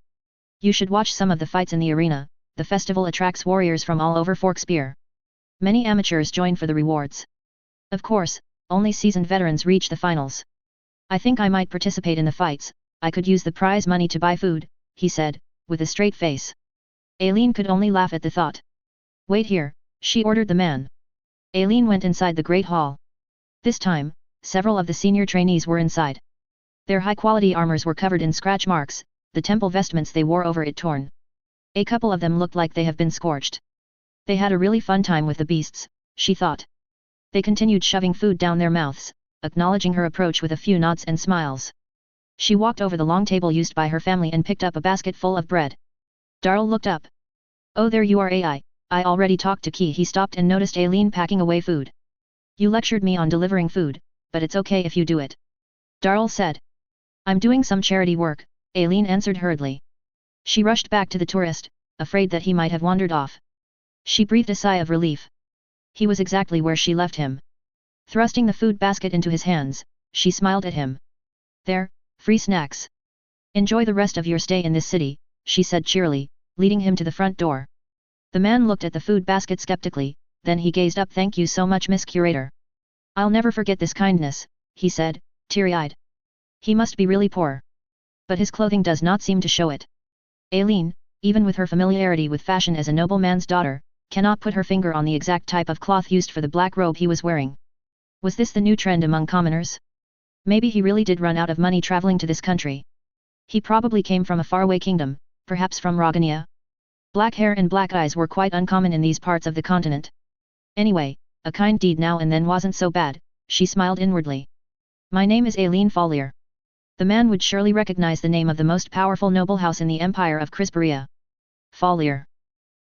You should watch some of the fights in the arena, the festival attracts warriors from all over Forkspear. Many amateurs join for the rewards. Of course, only seasoned veterans reach the finals. I think I might participate in the fights, I could use the prize money to buy food, he said, with a straight face. Aileen could only laugh at the thought. Wait here, she ordered the man. Aileen went inside the Great Hall. This time, several of the senior trainees were inside. Their high-quality armors were covered in scratch marks, the temple vestments they wore over it torn. A couple of them looked like they have been scorched. They had a really fun time with the beasts, she thought. They continued shoving food down their mouths, acknowledging her approach with a few nods and smiles. She walked over the long table used by her family and picked up a basket full of bread. Darl looked up. Oh, there you are, AI, I already talked to Key. He stopped and noticed Aileen packing away food. You lectured me on delivering food, but it's okay if you do it. Darl said. I'm doing some charity work, Aileen answered hurriedly. She rushed back to the tourist, afraid that he might have wandered off. She breathed a sigh of relief. He was exactly where she left him. Thrusting the food basket into his hands, she smiled at him. There, free snacks. Enjoy the rest of your stay in this city, she said cheerily, leading him to the front door. The man looked at the food basket skeptically, then he gazed up. Thank you so much, Miss Curator. I'll never forget this kindness, he said, teary-eyed. He must be really poor. But his clothing does not seem to show it. Aileen, even with her familiarity with fashion as a nobleman's daughter, cannot put her finger on the exact type of cloth used for the black robe he was wearing. Was this the new trend among commoners? Maybe he really did run out of money traveling to this country. He probably came from a faraway kingdom, perhaps from Rogania. Black hair and black eyes were quite uncommon in these parts of the continent. Anyway, a kind deed now and then wasn't so bad, she smiled inwardly. My name is Aileen Follier. The man would surely recognize the name of the most powerful noble house in the empire of Krystfallen. Follier.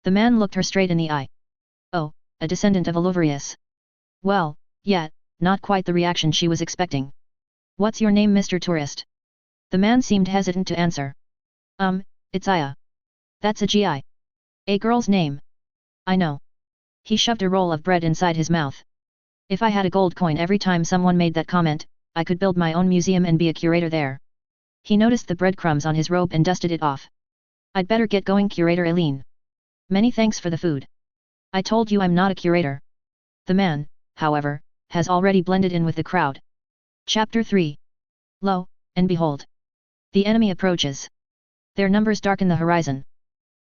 The man looked her straight in the eye. Oh, a descendant of Iluvrius. Well, yet, not quite the reaction she was expecting. What's your name, Mr. Tourist? The man seemed hesitant to answer. It's Aya. That's a GI. A girl's name. I know. He shoved a roll of bread inside his mouth. If I had a gold coin every time someone made that comment, I could build my own museum and be a curator there. He noticed the breadcrumbs on his robe and dusted it off. I'd better get going, Curator Aileen. Many thanks for the food. I told you I'm not a curator. The man, however, has already blended in with the crowd. Chapter 3. Lo, and behold. The enemy approaches. Their numbers darken the horizon.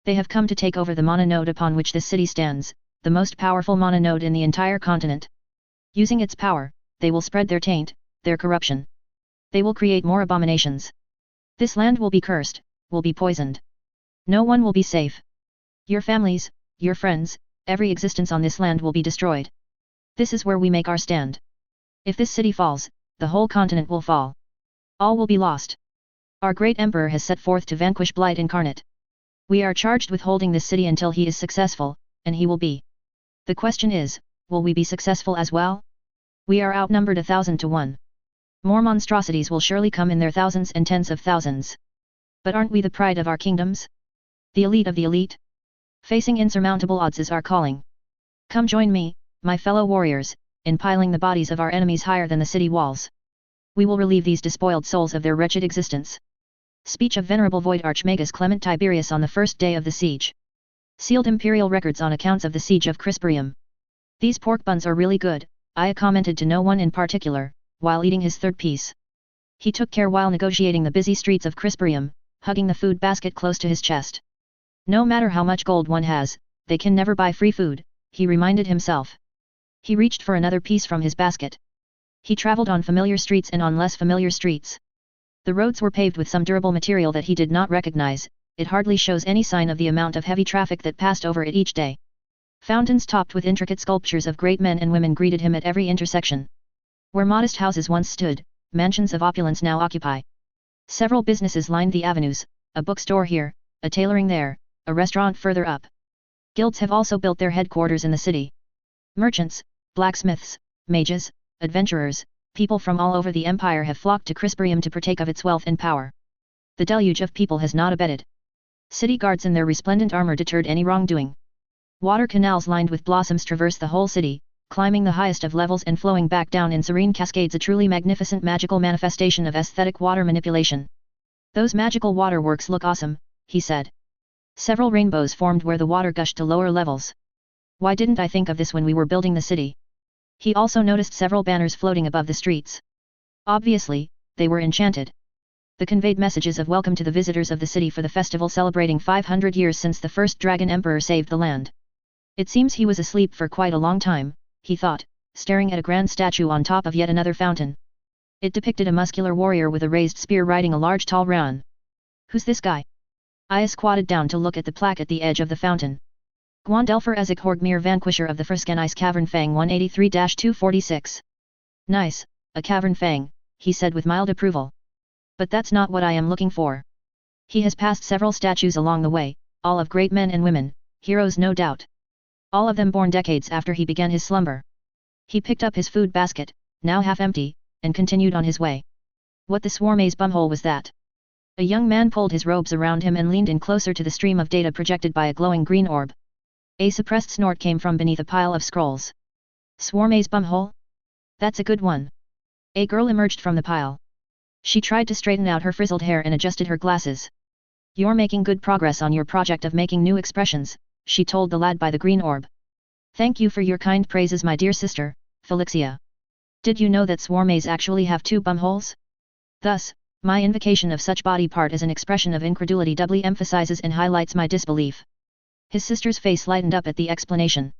They have come to take over the mana node upon which this city stands, the most powerful mana node in the entire continent. Using its power, they will spread their taint, their corruption. They will create more abominations. This land will be cursed, will be poisoned. No one will be safe. Your families, your friends, every existence on this land will be destroyed. This is where we make our stand. If this city falls, the whole continent will fall. All will be lost. Our great emperor has set forth to vanquish Blight Incarnate. We are charged with holding this city until he is successful, and he will be. The question is, will we be successful as well? We are outnumbered 1,000 to 1. More monstrosities will surely come in their thousands and tens of thousands. But aren't we the pride of our kingdoms? The elite of the elite? Facing insurmountable odds is our calling. Come join me, my fellow warriors, in piling the bodies of our enemies higher than the city walls. We will relieve these despoiled souls of their wretched existence. Speech of Venerable Void Archmagus Clement Tiberius on the first day of the siege. Sealed imperial records on accounts of the siege of Krystfallen. These pork buns are really good, Aya commented to no one in particular, while eating his third piece. He took care while negotiating the busy streets of Krystfallen, hugging the food basket close to his chest. No matter how much gold one has, they can never buy free food, he reminded himself. He reached for another piece from his basket. He traveled on familiar streets and on less familiar streets. The roads were paved with some durable material that he did not recognize, it hardly shows any sign of the amount of heavy traffic that passed over it each day. Fountains topped with intricate sculptures of great men and women greeted him at every intersection. Where modest houses once stood, mansions of opulence now occupy. Several businesses lined the avenues, a bookstore here, a tailoring there, a restaurant further up. Guilds have also built their headquarters in the city. Merchants, blacksmiths, mages, adventurers, people from all over the empire have flocked to Krystfallen to partake of its wealth and power. The deluge of people has not abated. City guards in their resplendent armor deterred any wrongdoing. Water canals lined with blossoms traverse the whole city, climbing the highest of levels and flowing back down in serene cascades, a truly magnificent magical manifestation of aesthetic water manipulation. Those magical waterworks look awesome, he said. Several rainbows formed where the water gushed to lower levels. Why didn't I think of this when we were building the city? He also noticed several banners floating above the streets. Obviously, they were enchanted. They conveyed messages of welcome to the visitors of the city for the festival celebrating 500 years since the first dragon emperor saved the land. It seems he was asleep for quite a long time, he thought, staring at a grand statue on top of yet another fountain. It depicted a muscular warrior with a raised spear riding a large tall ran. Who's this guy? Aya squatted down to look at the plaque at the edge of the fountain. Gwandelfer Ezek Horgmir, Vanquisher of the Friskenis Cavern Fang 183-246. Nice, a Cavern Fang, he said with mild approval. But that's not what I am looking for. He has passed several statues along the way, all of great men and women, heroes no doubt. All of them born decades after he began his slumber. He picked up his food basket, now half empty, and continued on his way. What the swarmaze bumhole was that? A young man pulled his robes around him and leaned in closer to the stream of data projected by a glowing green orb. A suppressed snort came from beneath a pile of scrolls. Swarmaze bumhole? That's a good one. A girl emerged from the pile. She tried to straighten out her frizzled hair and adjusted her glasses. You're making good progress on your project of making new expressions, she told the lad by the green orb. Thank you for your kind praises, my dear sister, Felixia. Did you know that swarmaze actually have two bumholes? Thus, My invocation of such body part as an expression of incredulity doubly emphasizes and highlights my disbelief. His sister's face lightened up at the explanation.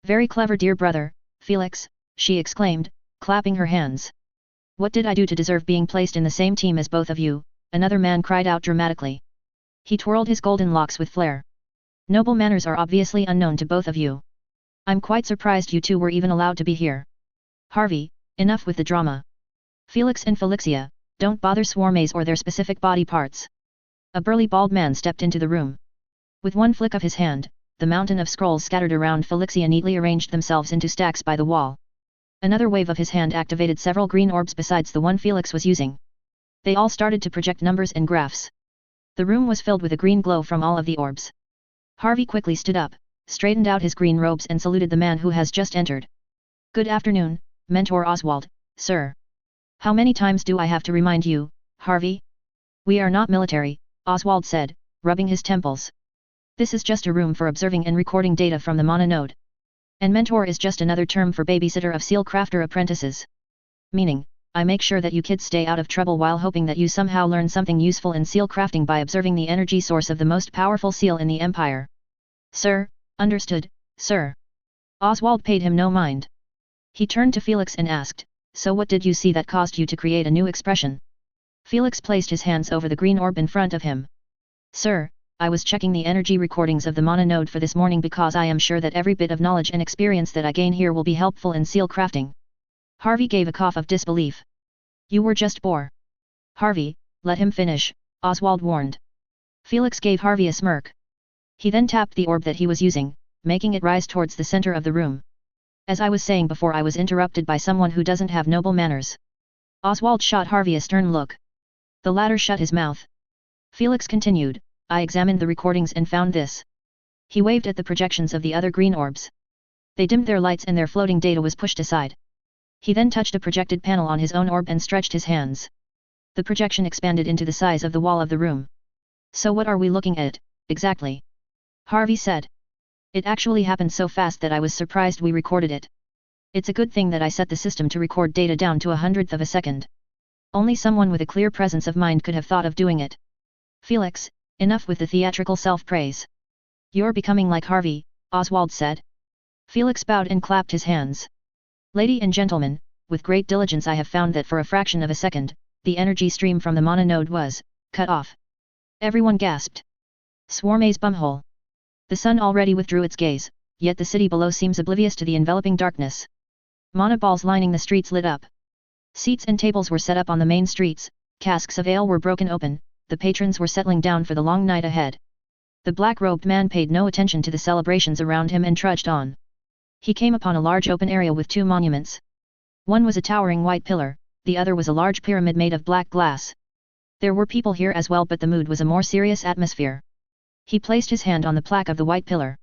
Very clever, dear brother, Felix, she exclaimed, clapping her hands. What did I do to deserve being placed in the same team as both of you? Another man cried out dramatically. He twirled his golden locks with flair. Noble manners are obviously unknown to both of you. I'm quite surprised you two were even allowed to be here. Harvey, enough with the drama. Felix and Felixia, don't bother swarmays or their specific body parts. A burly bald man stepped into the room. With one flick of his hand, the mountain of scrolls scattered around Felixia neatly arranged themselves into stacks by the wall. Another wave of his hand activated several green orbs besides the one Felix was using. They all started to project numbers and graphs. The room was filled with a green glow from all of the orbs. Harvey quickly stood up, straightened out his green robes and saluted the man who has just entered. Good afternoon, Mentor Oswald, sir. How many times do I have to remind you, Harvey? We are not military, Oswald said, rubbing his temples. This is just a room for observing and recording data from the Mana node. And mentor is just another term for babysitter of seal crafter apprentices. Meaning, I make sure that you kids stay out of trouble while hoping that you somehow learn something useful in seal crafting by observing the energy source of the most powerful seal in the Empire. Sir, understood, sir. Oswald paid him no mind. He turned to Felix and asked, so what did you see that caused you to create a new expression? Felix placed his hands over the green orb in front of him. Sir, I was checking the energy recordings of the Mana node for this morning because I am sure that every bit of knowledge and experience that I gain here will be helpful in seal crafting. Harvey gave a cough of disbelief. You were just bore. Harvey, let him finish, Oswald warned. Felix gave Harvey a smirk. He then tapped the orb that he was using, making it rise towards the center of the room. As I was saying before, I was interrupted by someone who doesn't have noble manners. Oswald shot Harvey a stern look. The latter shut his mouth. Felix continued, I examined the recordings and found this. He waved at the projections of the other green orbs. They dimmed their lights and their floating data was pushed aside. He then touched a projected panel on his own orb and stretched his hands. The projection expanded into the size of the wall of the room. So what are we looking at, exactly? Harvey said. It actually happened so fast that I was surprised we recorded it. It's a good thing that I set the system to record data down to 1/100th of a second. Only someone with a clear presence of mind could have thought of doing it. Felix, enough with the theatrical self-praise. You're becoming like Harvey, Oswald said. Felix bowed and clapped his hands. Lady and gentlemen, with great diligence I have found that for a fraction of a second, the energy stream from the Mana node was cut off. Everyone gasped. Swarmay's bumhole. The sun already withdrew its gaze, yet the city below seems oblivious to the enveloping darkness. Mana balls lining the streets lit up. Seats and tables were set up on the main streets, casks of ale were broken open, the patrons were settling down for the long night ahead. The black-robed man paid no attention to the celebrations around him and trudged on. He came upon a large open area with two monuments. One was a towering white pillar, the other was a large pyramid made of black glass. There were people here as well, but the mood was a more serious atmosphere. He placed his hand on the plaque of the white pillar.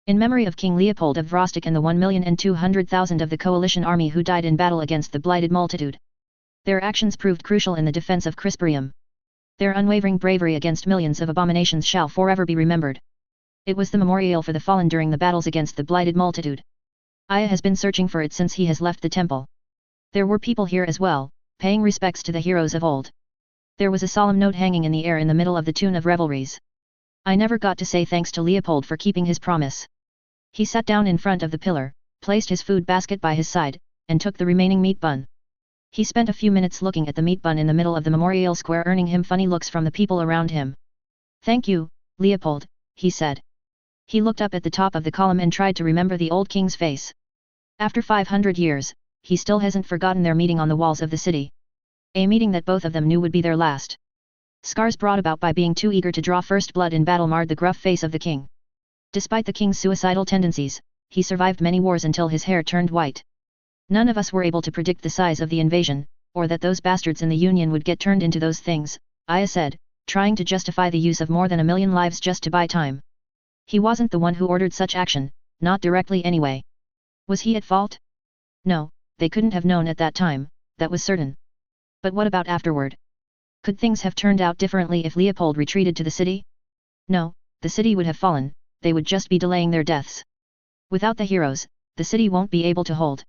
In memory of King Leopold of Vrostok and the 1,200,000 of the coalition army who died in battle against the Blighted Multitude. Their actions proved crucial in the defense of Krystfallen. Their unwavering bravery against millions of abominations shall forever be remembered. It was the memorial for the fallen during the battles against the Blighted Multitude. Aya has been searching for it since he has left the temple. There were people here as well, paying respects to the heroes of old. There was a solemn note hanging in the air in the middle of the tune of revelries. I never got to say thanks to Leopold for keeping his promise. He sat down in front of the pillar, placed his food basket by his side, and took the remaining meat bun. He spent a few minutes looking at the meat bun in the middle of the memorial square, earning him funny looks from the people around him. Thank you, Leopold, he said. He looked up at the top of the column and tried to remember the old king's face. After 500 years, he still hasn't forgotten their meeting on the walls of the city. A meeting that both of them knew would be their last. Scars brought about by being too eager to draw first blood in battle marred the gruff face of the king. Despite the king's suicidal tendencies, he survived many wars until his hair turned white. None of us were able to predict the size of the invasion, or that those bastards in the Union would get turned into those things, Aya said, trying to justify the use of more than 1,000,000 lives just to buy time. He wasn't the one who ordered such action, not directly anyway. Was he at fault? No, they couldn't have known at that time, that was certain. But what about afterward? Could things have turned out differently if Leopold retreated to the city? No, the city would have fallen, they would just be delaying their deaths. Without the heroes, the city won't be able to hold.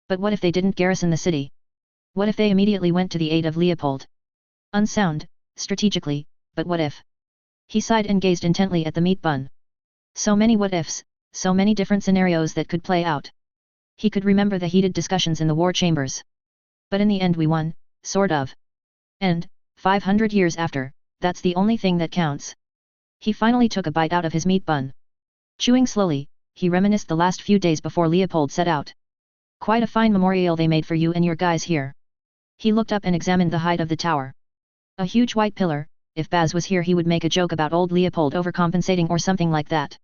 But what if they didn't garrison the city? What if they immediately went to the aid of Leopold? Unsound, strategically, but what if? He sighed and gazed intently at the meat bun. So many what ifs, so many different scenarios that could play out. He could remember the heated discussions in the war chambers. But in the end we won, sort of. And, 500 years after, that's the only thing that counts. He finally took a bite out of his meat bun. Chewing slowly, he reminisced the last few days before Leopold set out. Quite a fine memorial they made for you and your guys here. He looked up and examined the height of the tower. A huge white pillar. If Baz was here he would make a joke about old Leopold overcompensating or something like that.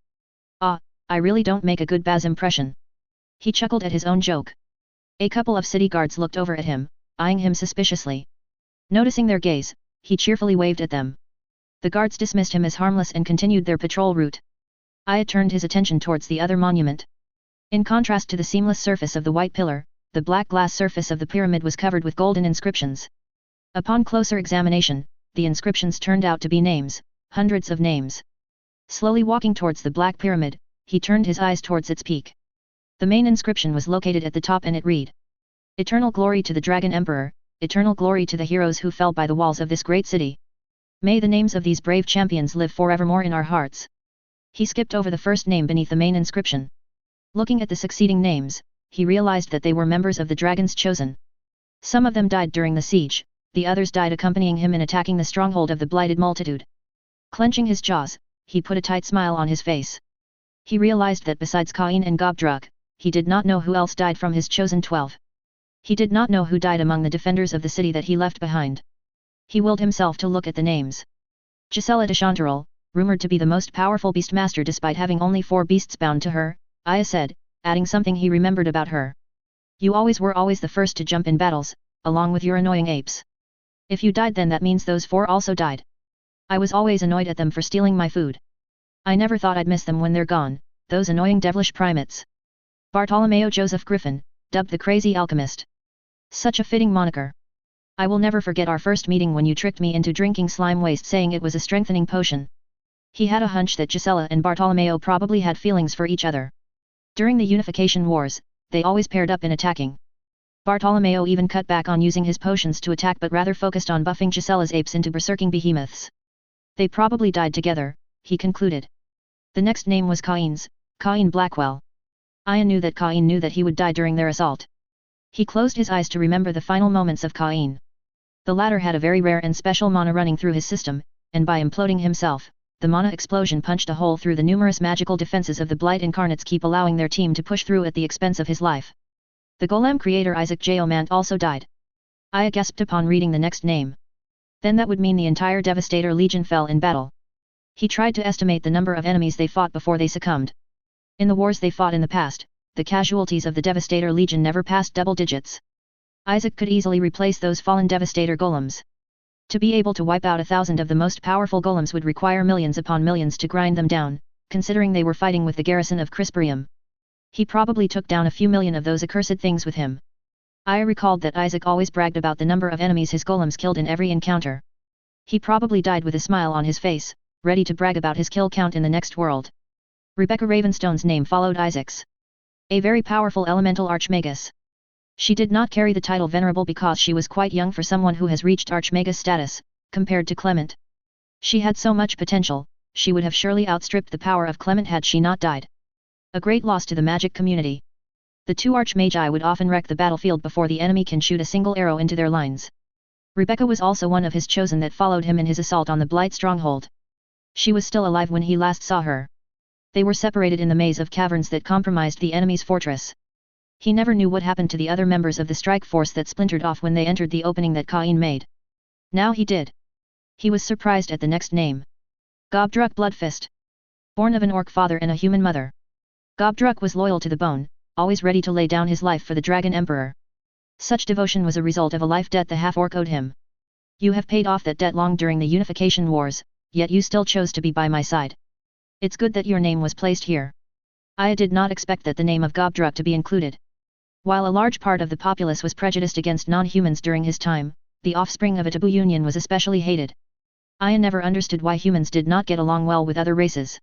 Ah, I really don't make a good Baz impression. He chuckled at his own joke. A couple of city guards looked over at him, eyeing him suspiciously. Noticing their gaze, he cheerfully waved at them. The guards dismissed him as harmless and continued their patrol route. Aya turned his attention towards the other monument. In contrast to the seamless surface of the white pillar, the black glass surface of the pyramid was covered with golden inscriptions. Upon closer examination, the inscriptions turned out to be names, hundreds of names. Slowly walking towards the black pyramid, he turned his eyes towards its peak. The main inscription was located at the top and it read: Eternal glory to the Dragon Emperor, eternal glory to the heroes who fell by the walls of this great city. May the names of these brave champions live forevermore in our hearts. He skipped over the first name beneath the main inscription. Looking at the succeeding names, he realized that they were members of the Dragon's Chosen. Some of them died during the siege, the others died accompanying him in attacking the stronghold of the Blighted Multitude. Clenching his jaws, he put a tight smile on his face. He realized that besides Cain and Gobdruk, he did not know who else died from his chosen 12. He did not know who died among the defenders of the city that he left behind. He willed himself to look at the names. Gisela de Chanterelle, rumored to be the most powerful beastmaster despite having only 4 beasts bound to her, Aya said, adding something he remembered about her. You were always the first to jump in battles, along with your annoying apes. If you died then that means those 4 also died. I was always annoyed at them for stealing my food. I never thought I'd miss them when they're gone, those annoying devilish primates. Bartolomeo Joseph Griffin, dubbed the Crazy Alchemist. Such a fitting moniker. I will never forget our first meeting when you tricked me into drinking slime waste saying it was a strengthening potion. He had a hunch that Gisela and Bartolomeo probably had feelings for each other. During the Unification Wars, they always paired up in attacking. Bartolomeo even cut back on using his potions to attack but rather focused on buffing Gisela's apes into berserking behemoths. They probably died together, he concluded. The next name was Cain's, Cain Blackwell. Aya knew that Cain knew that he would die during their assault. He closed his eyes to remember the final moments of Cain. The latter had a very rare and special mana running through his system, and by imploding himself, the mana explosion punched a hole through the numerous magical defenses of the Blight Incarnates, keep allowing their team to push through at the expense of his life. The golem creator Isaac Geomant also died. Aya gasped upon reading the next name. Then that would mean the entire Devastator Legion fell in battle. He tried to estimate the number of enemies they fought before they succumbed. In the wars they fought in the past, the casualties of the Devastator Legion never passed double digits. Isaac could easily replace those fallen Devastator golems. To be able to wipe out 1,000 of the most powerful golems would require millions upon millions to grind them down, considering they were fighting with the garrison of Krystfallen. He probably took down a few million of those accursed things with him. Aya recalled that Isaac always bragged about the number of enemies his golems killed in every encounter. He probably died with a smile on his face, ready to brag about his kill count in the next world. Rebecca Ravenstone's name followed Isaac's. A very powerful elemental archmagus. She did not carry the title venerable because she was quite young for someone who has reached archmagus status, compared to Clement. She had so much potential, she would have surely outstripped the power of Clement had she not died. A great loss to the magic community. The 2 archmagi would often wreck the battlefield before the enemy can shoot a single arrow into their lines. Rebecca was also one of his chosen that followed him in his assault on the Blight stronghold. She was still alive when he last saw her. They were separated in the maze of caverns that compromised the enemy's fortress. He never knew what happened to the other members of the strike force that splintered off when they entered the opening that Cain made. Now he did. He was surprised at the next name. Gobdruk Bloodfist. Born of an orc father and a human mother. Gobdruk was loyal to the bone, always ready to lay down his life for the Dragon Emperor. Such devotion was a result of a life debt the half-orc owed him. You have paid off that debt long during the Unification Wars, yet you still chose to be by my side. It's good that your name was placed here. Aya did not expect that the name of Gobdruk to be included. While a large part of the populace was prejudiced against non-humans during his time, the offspring of a taboo union was especially hated. Aya never understood why humans did not get along well with other races.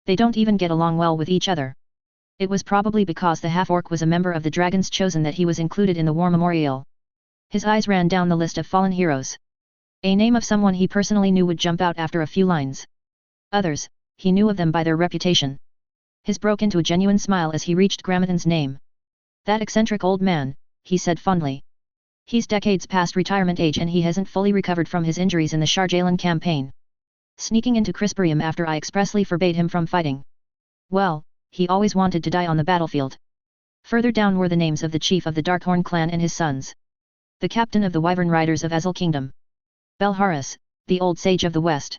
They don't even get along well with each other. It was probably because the half-orc was a member of the Dragon's Chosen that he was included in the war memorial. His eyes ran down the list of fallen heroes. A name of someone he personally knew would jump out after a few lines. Others, he knew of them by their reputation. His broke into a genuine smile as he reached Grammaton's name. That eccentric old man, he said fondly. He's decades past retirement age and he hasn't fully recovered from his injuries in the Sharjailan campaign. Sneaking into Krystfallen after I expressly forbade him from fighting. Well, he always wanted to die on the battlefield. Further down were the names of the chief of the Darkhorn clan and his sons. The captain of the Wyvern Riders of Azul Kingdom. Belharis, the old sage of the West.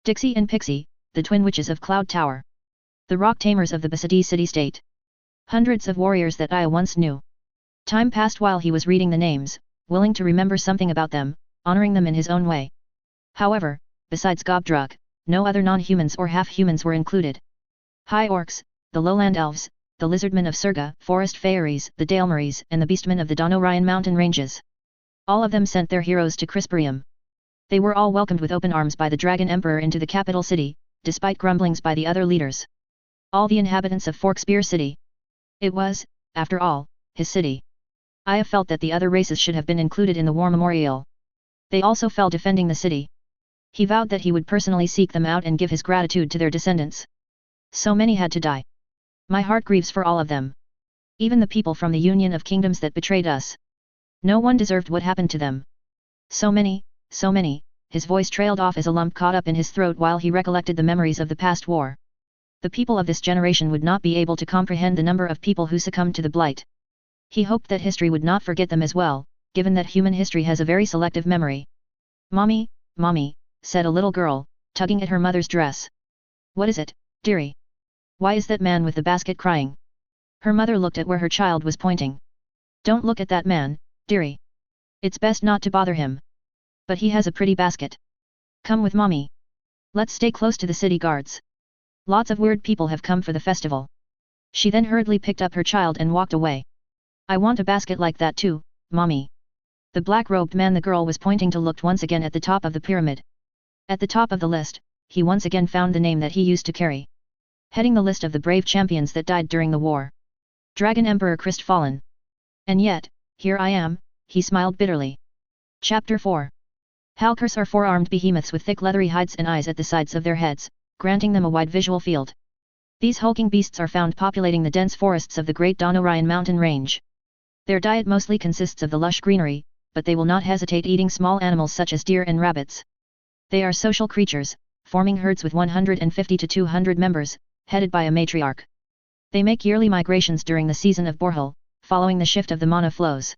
Dixie and Pixie, the twin witches of Cloud Tower. The rock tamers of the Basadi city-state. Hundreds of warriors that I once knew. Time passed while he was reading the names, willing to remember something about them, honoring them in his own way. However, besides Gobdruk, no other non-humans or half-humans were included. High Orcs, the Lowland Elves, the Lizardmen of Surga, Forest Fairies, the Dalemaries, and the Beastmen of the Donorian mountain ranges. All of them sent their heroes to Krystfallen. They were all welcomed with open arms by the Dragon Emperor into the capital city, despite grumblings by the other leaders. All the inhabitants of Forkspear city. It was, after all, his city. I have felt that the other races should have been included in the war memorial. They also fell defending the city. He vowed that he would personally seek them out and give his gratitude to their descendants. So many had to die. My heart grieves for all of them. Even the people from the Union of Kingdoms that betrayed us. No one deserved what happened to them. So many, his voice trailed off as a lump caught up in his throat while he recollected the memories of the past war. The people of this generation would not be able to comprehend the number of people who succumbed to the blight. He hoped that history would not forget them as well, given that human history has a very selective memory. "Mommy, Mommy," said a little girl, tugging at her mother's dress. "What is it, dearie? Why is that man with the basket crying?" Her mother looked at where her child was pointing. "Don't look at that man, dearie. It's best not to bother him. But he has a pretty basket. Come with Mommy. Let's stay close to the city guards. Lots of weird people have come for the festival." She then hurriedly picked up her child and walked away. "I want a basket like that too, Mommy." The black-robed man the girl was pointing to looked once again at the top of the pyramid. At the top of the list, he once again found the name that he used to carry. Heading the list of the brave champions that died during the war. Dragon Emperor Krystfallen. And yet, here I am, he smiled bitterly. Chapter 4. Halkers are four-armed behemoths with thick leathery hides and eyes at the sides of their heads, granting them a wide visual field. These hulking beasts are found populating the dense forests of the Great Donorian mountain range. Their diet mostly consists of the lush greenery, but they will not hesitate eating small animals such as deer and rabbits. They are social creatures, forming herds with 150 to 200 members, headed by a matriarch. They make yearly migrations during the season of Borhul, following the shift of the mana flows.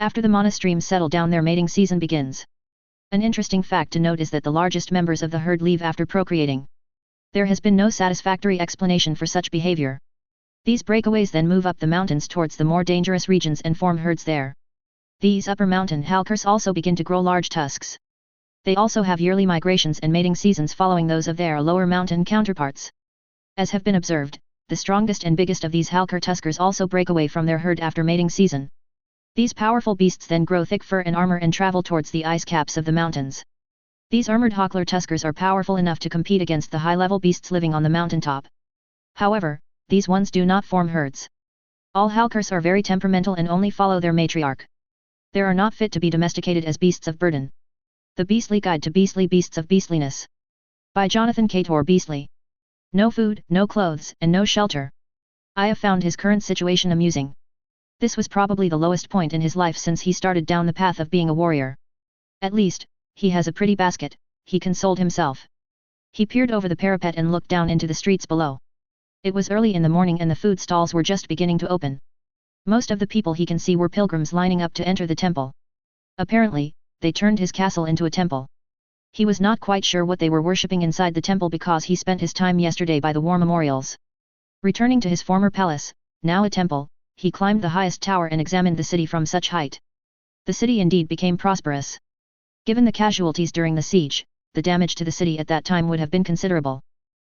After the mana streams settle down, their mating season begins. An interesting fact to note is that the largest members of the herd leave after procreating. There has been no satisfactory explanation for such behavior. These breakaways then move up the mountains towards the more dangerous regions and form herds there. These upper mountain halkers also begin to grow large tusks. They also have yearly migrations and mating seasons following those of their lower mountain counterparts. As have been observed, the strongest and biggest of these halker tuskers also break away from their herd after mating season. These powerful beasts then grow thick fur and armor and travel towards the ice caps of the mountains. These armored Hawkler tuskers are powerful enough to compete against the high-level beasts living on the mountaintop. However, these ones do not form herds. All halkers are very temperamental and only follow their matriarch. They are not fit to be domesticated as beasts of burden. The Beastly Guide to Beastly Beasts of Beastliness. By Jonathan Cator Beastly. No food, no clothes, and no shelter. I have found his current situation amusing. This was probably the lowest point in his life since he started down the path of being a warrior. At least, he has a pretty basket, he consoled himself. He peered over the parapet and looked down into the streets below. It was early in the morning and the food stalls were just beginning to open. Most of the people he can see were pilgrims lining up to enter the temple. Apparently, they turned his castle into a temple. He was not quite sure what they were worshipping inside the temple because he spent his time yesterday by the war memorials. Returning to his former palace, now a temple, he climbed the highest tower and examined the city from such height. The city indeed became prosperous. Given the casualties during the siege, the damage to the city at that time would have been considerable.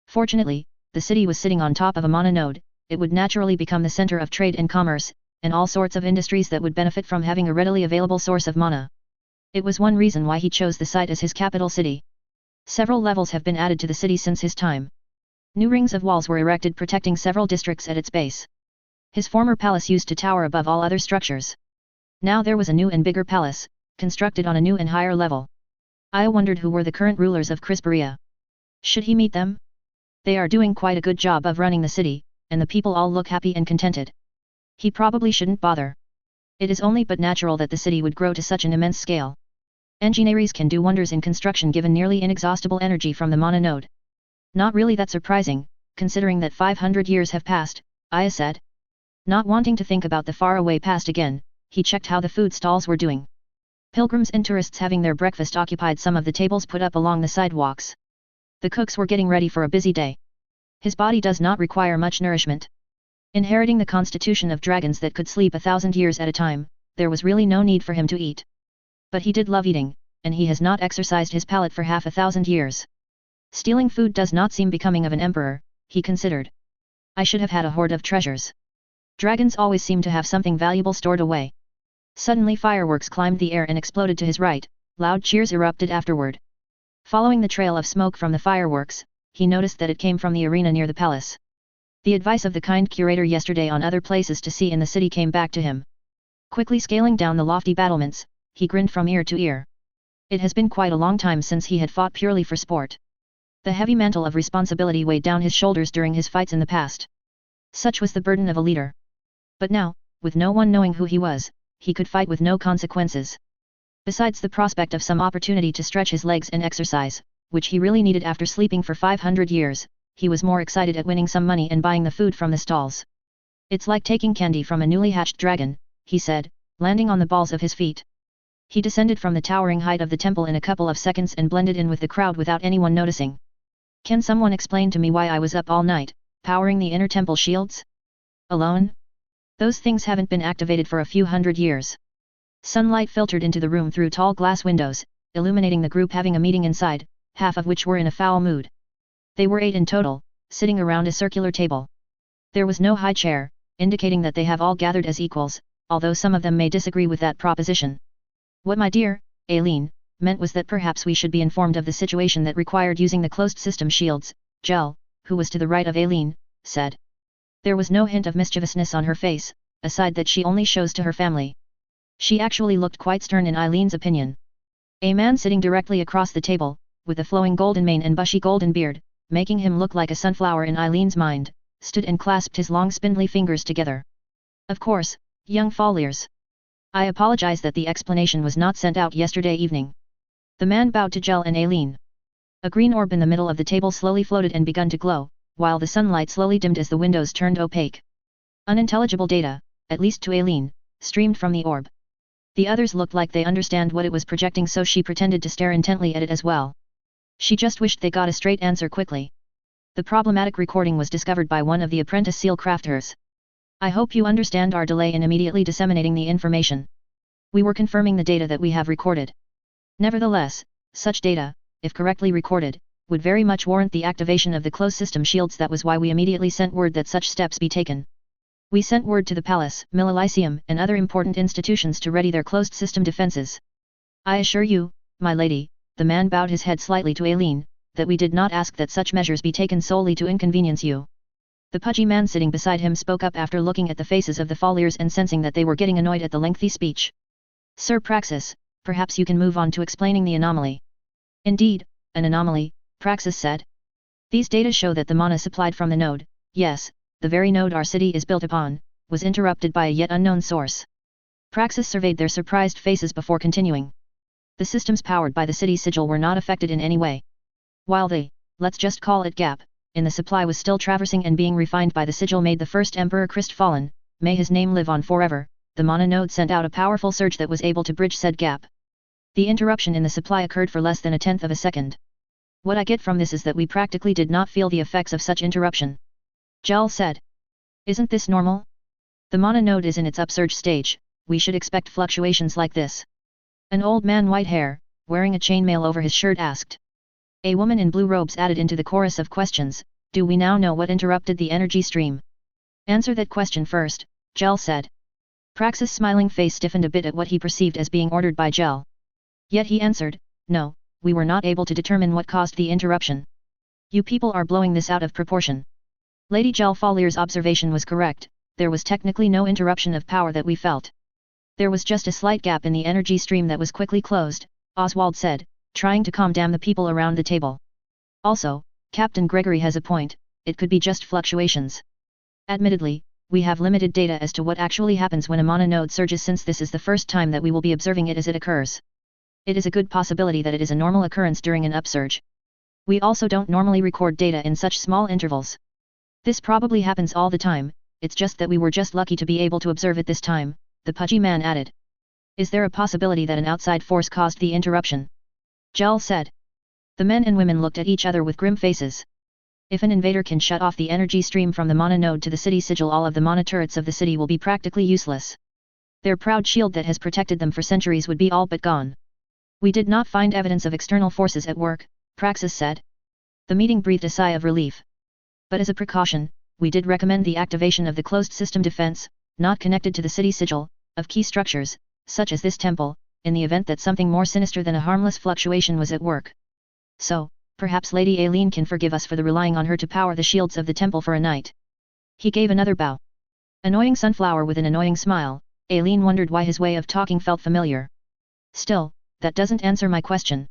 Fortunately, the city was sitting on top of a mana node. It would naturally become the center of trade and commerce, and all sorts of industries that would benefit from having a readily available source of mana. It was one reason why he chose the site as his capital city. Several levels have been added to the city since his time. New rings of walls were erected protecting several districts at its base. His former palace used to tower above all other structures. Now there was a new and bigger palace, constructed on a new and higher level. I wondered who were the current rulers of Krystfallen. Should he meet them? They are doing quite a good job of running the city, and the people all look happy and contented. He probably shouldn't bother. It is only but natural that the city would grow to such an immense scale. Engineers can do wonders in construction given nearly inexhaustible energy from the mana node. Not really that surprising, considering that 500 years have passed, Aya said. Not wanting to think about the faraway past again, he checked how the food stalls were doing. Pilgrims and tourists having their breakfast occupied some of the tables put up along the sidewalks. The cooks were getting ready for a busy day. His body does not require much nourishment. Inheriting the constitution of dragons that could sleep 1,000 years at a time, there was really no need for him to eat. But he did love eating, and he has not exercised his palate for half 1,000 years. Stealing food does not seem becoming of an emperor, he considered. I should have had a hoard of treasures. Dragons always seem to have something valuable stored away. Suddenly fireworks climbed the air and exploded to his right, loud cheers erupted afterward. Following the trail of smoke from the fireworks, he noticed that it came from the arena near the palace. The advice of the kind curator yesterday on other places to see in the city came back to him. Quickly scaling down the lofty battlements, he grinned from ear to ear. It has been quite a long time since he had fought purely for sport. The heavy mantle of responsibility weighed down his shoulders during his fights in the past. Such was the burden of a leader. But now, with no one knowing who he was, he could fight with no consequences. Besides the prospect of some opportunity to stretch his legs and exercise, which he really needed after sleeping for 500 years, he was more excited at winning some money and buying the food from the stalls. It's like taking candy from a newly hatched dragon, he said, landing on the balls of his feet. He descended from the towering height of the temple in a couple of seconds and blended in with the crowd without anyone noticing. Can someone explain to me why I was up all night, powering the inner temple shields? Alone? Those things haven't been activated for a few hundred years. Sunlight filtered into the room through tall glass windows, illuminating the group having a meeting inside, half of which were in a foul mood. They were 8 in total, sitting around a circular table. There was no high chair, indicating that they have all gathered as equals, although some of them may disagree with that proposition. What my dear, Aileen, meant was that perhaps we should be informed of the situation that required using the closed system shields, Jel, who was to the right of Aileen, said. There was no hint of mischievousness on her face, a side that she only shows to her family. She actually looked quite stern in Eileen's opinion. A man sitting directly across the table, with a flowing golden mane and bushy golden beard, making him look like a sunflower in Eileen's mind, stood and clasped his long spindly fingers together. Of course, young Folliers. I apologize that the explanation was not sent out yesterday evening. The man bowed to Jel and Aileen. A green orb in the middle of the table slowly floated and begun to glow, while the sunlight slowly dimmed as the windows turned opaque. Unintelligible data, at least to Aileen, streamed from the orb. The others looked like they understand what it was projecting, so she pretended to stare intently at it as well. She just wished they got a straight answer quickly. The problematic recording was discovered by one of the apprentice seal crafters. I hope you understand our delay in immediately disseminating the information. We were confirming the data that we have recorded. Nevertheless, such data, if correctly recorded, would very much warrant the activation of the closed system shields. That was why we immediately sent word that such steps be taken. We sent word to the palace, Millelysium, and other important institutions to ready their closed system defenses. I assure you, my lady, the man bowed his head slightly to Aileen, that we did not ask that such measures be taken solely to inconvenience you. The pudgy man sitting beside him spoke up after looking at the faces of the Folliers and sensing that they were getting annoyed at the lengthy speech. Sir Praxis, perhaps you can move on to explaining the anomaly. Indeed, an anomaly, Praxis said. These data show that the mana supplied from the node, yes, the very node our city is built upon, was interrupted by a yet unknown source. Praxis surveyed their surprised faces before continuing. The systems powered by the city sigil were not affected in any way. While the, let's just call it gap, in the supply was still traversing and being refined by the sigil made the first emperor Krystfallen, may his name live on forever, the mana node sent out a powerful surge that was able to bridge said gap. The interruption in the supply occurred for less than a tenth of a second. What I get from this is that we practically did not feel the effects of such interruption. Jel said. Isn't this normal? The mana node is in its upsurge stage, we should expect fluctuations like this. An old man white hair, wearing a chainmail over his shirt asked. A woman in blue robes added into the chorus of questions, do we now know what interrupted the energy stream? Answer that question first, Jel said. Praxis' smiling face stiffened a bit at what he perceived as being ordered by Jel. Yet he answered, no, we were not able to determine what caused the interruption. You people are blowing this out of proportion. Lady Jel Follier's observation was correct, there was technically no interruption of power that we felt. There was just a slight gap in the energy stream that was quickly closed, Oswald said, trying to calm down the people around the table. Also, Captain Gregory has a point, it could be just fluctuations. Admittedly, we have limited data as to what actually happens when a mana node surges, since this is the first time that we will be observing it as it occurs. It is a good possibility that it is a normal occurrence during an upsurge. We also don't normally record data in such small intervals. This probably happens all the time, it's just that we were just lucky to be able to observe it this time, the pudgy man added. Is there a possibility that an outside force caused the interruption? Jel said. The men and women looked at each other with grim faces. If an invader can shut off the energy stream from the mana node to the city sigil, all of the mana turrets of the city will be practically useless. Their proud shield that has protected them for centuries would be all but gone. We did not find evidence of external forces at work, Praxis said. The meeting breathed a sigh of relief. But as a precaution, we did recommend the activation of the closed system defense, not connected to the city sigil, of key structures, such as this temple, in the event that something more sinister than a harmless fluctuation was at work. So, perhaps Lady Aileen can forgive us for the relying on her to power the shields of the temple for a night. He gave another bow. Annoying Sunflower with an annoying smile, Aileen wondered why his way of talking felt familiar. Still, that doesn't answer my question.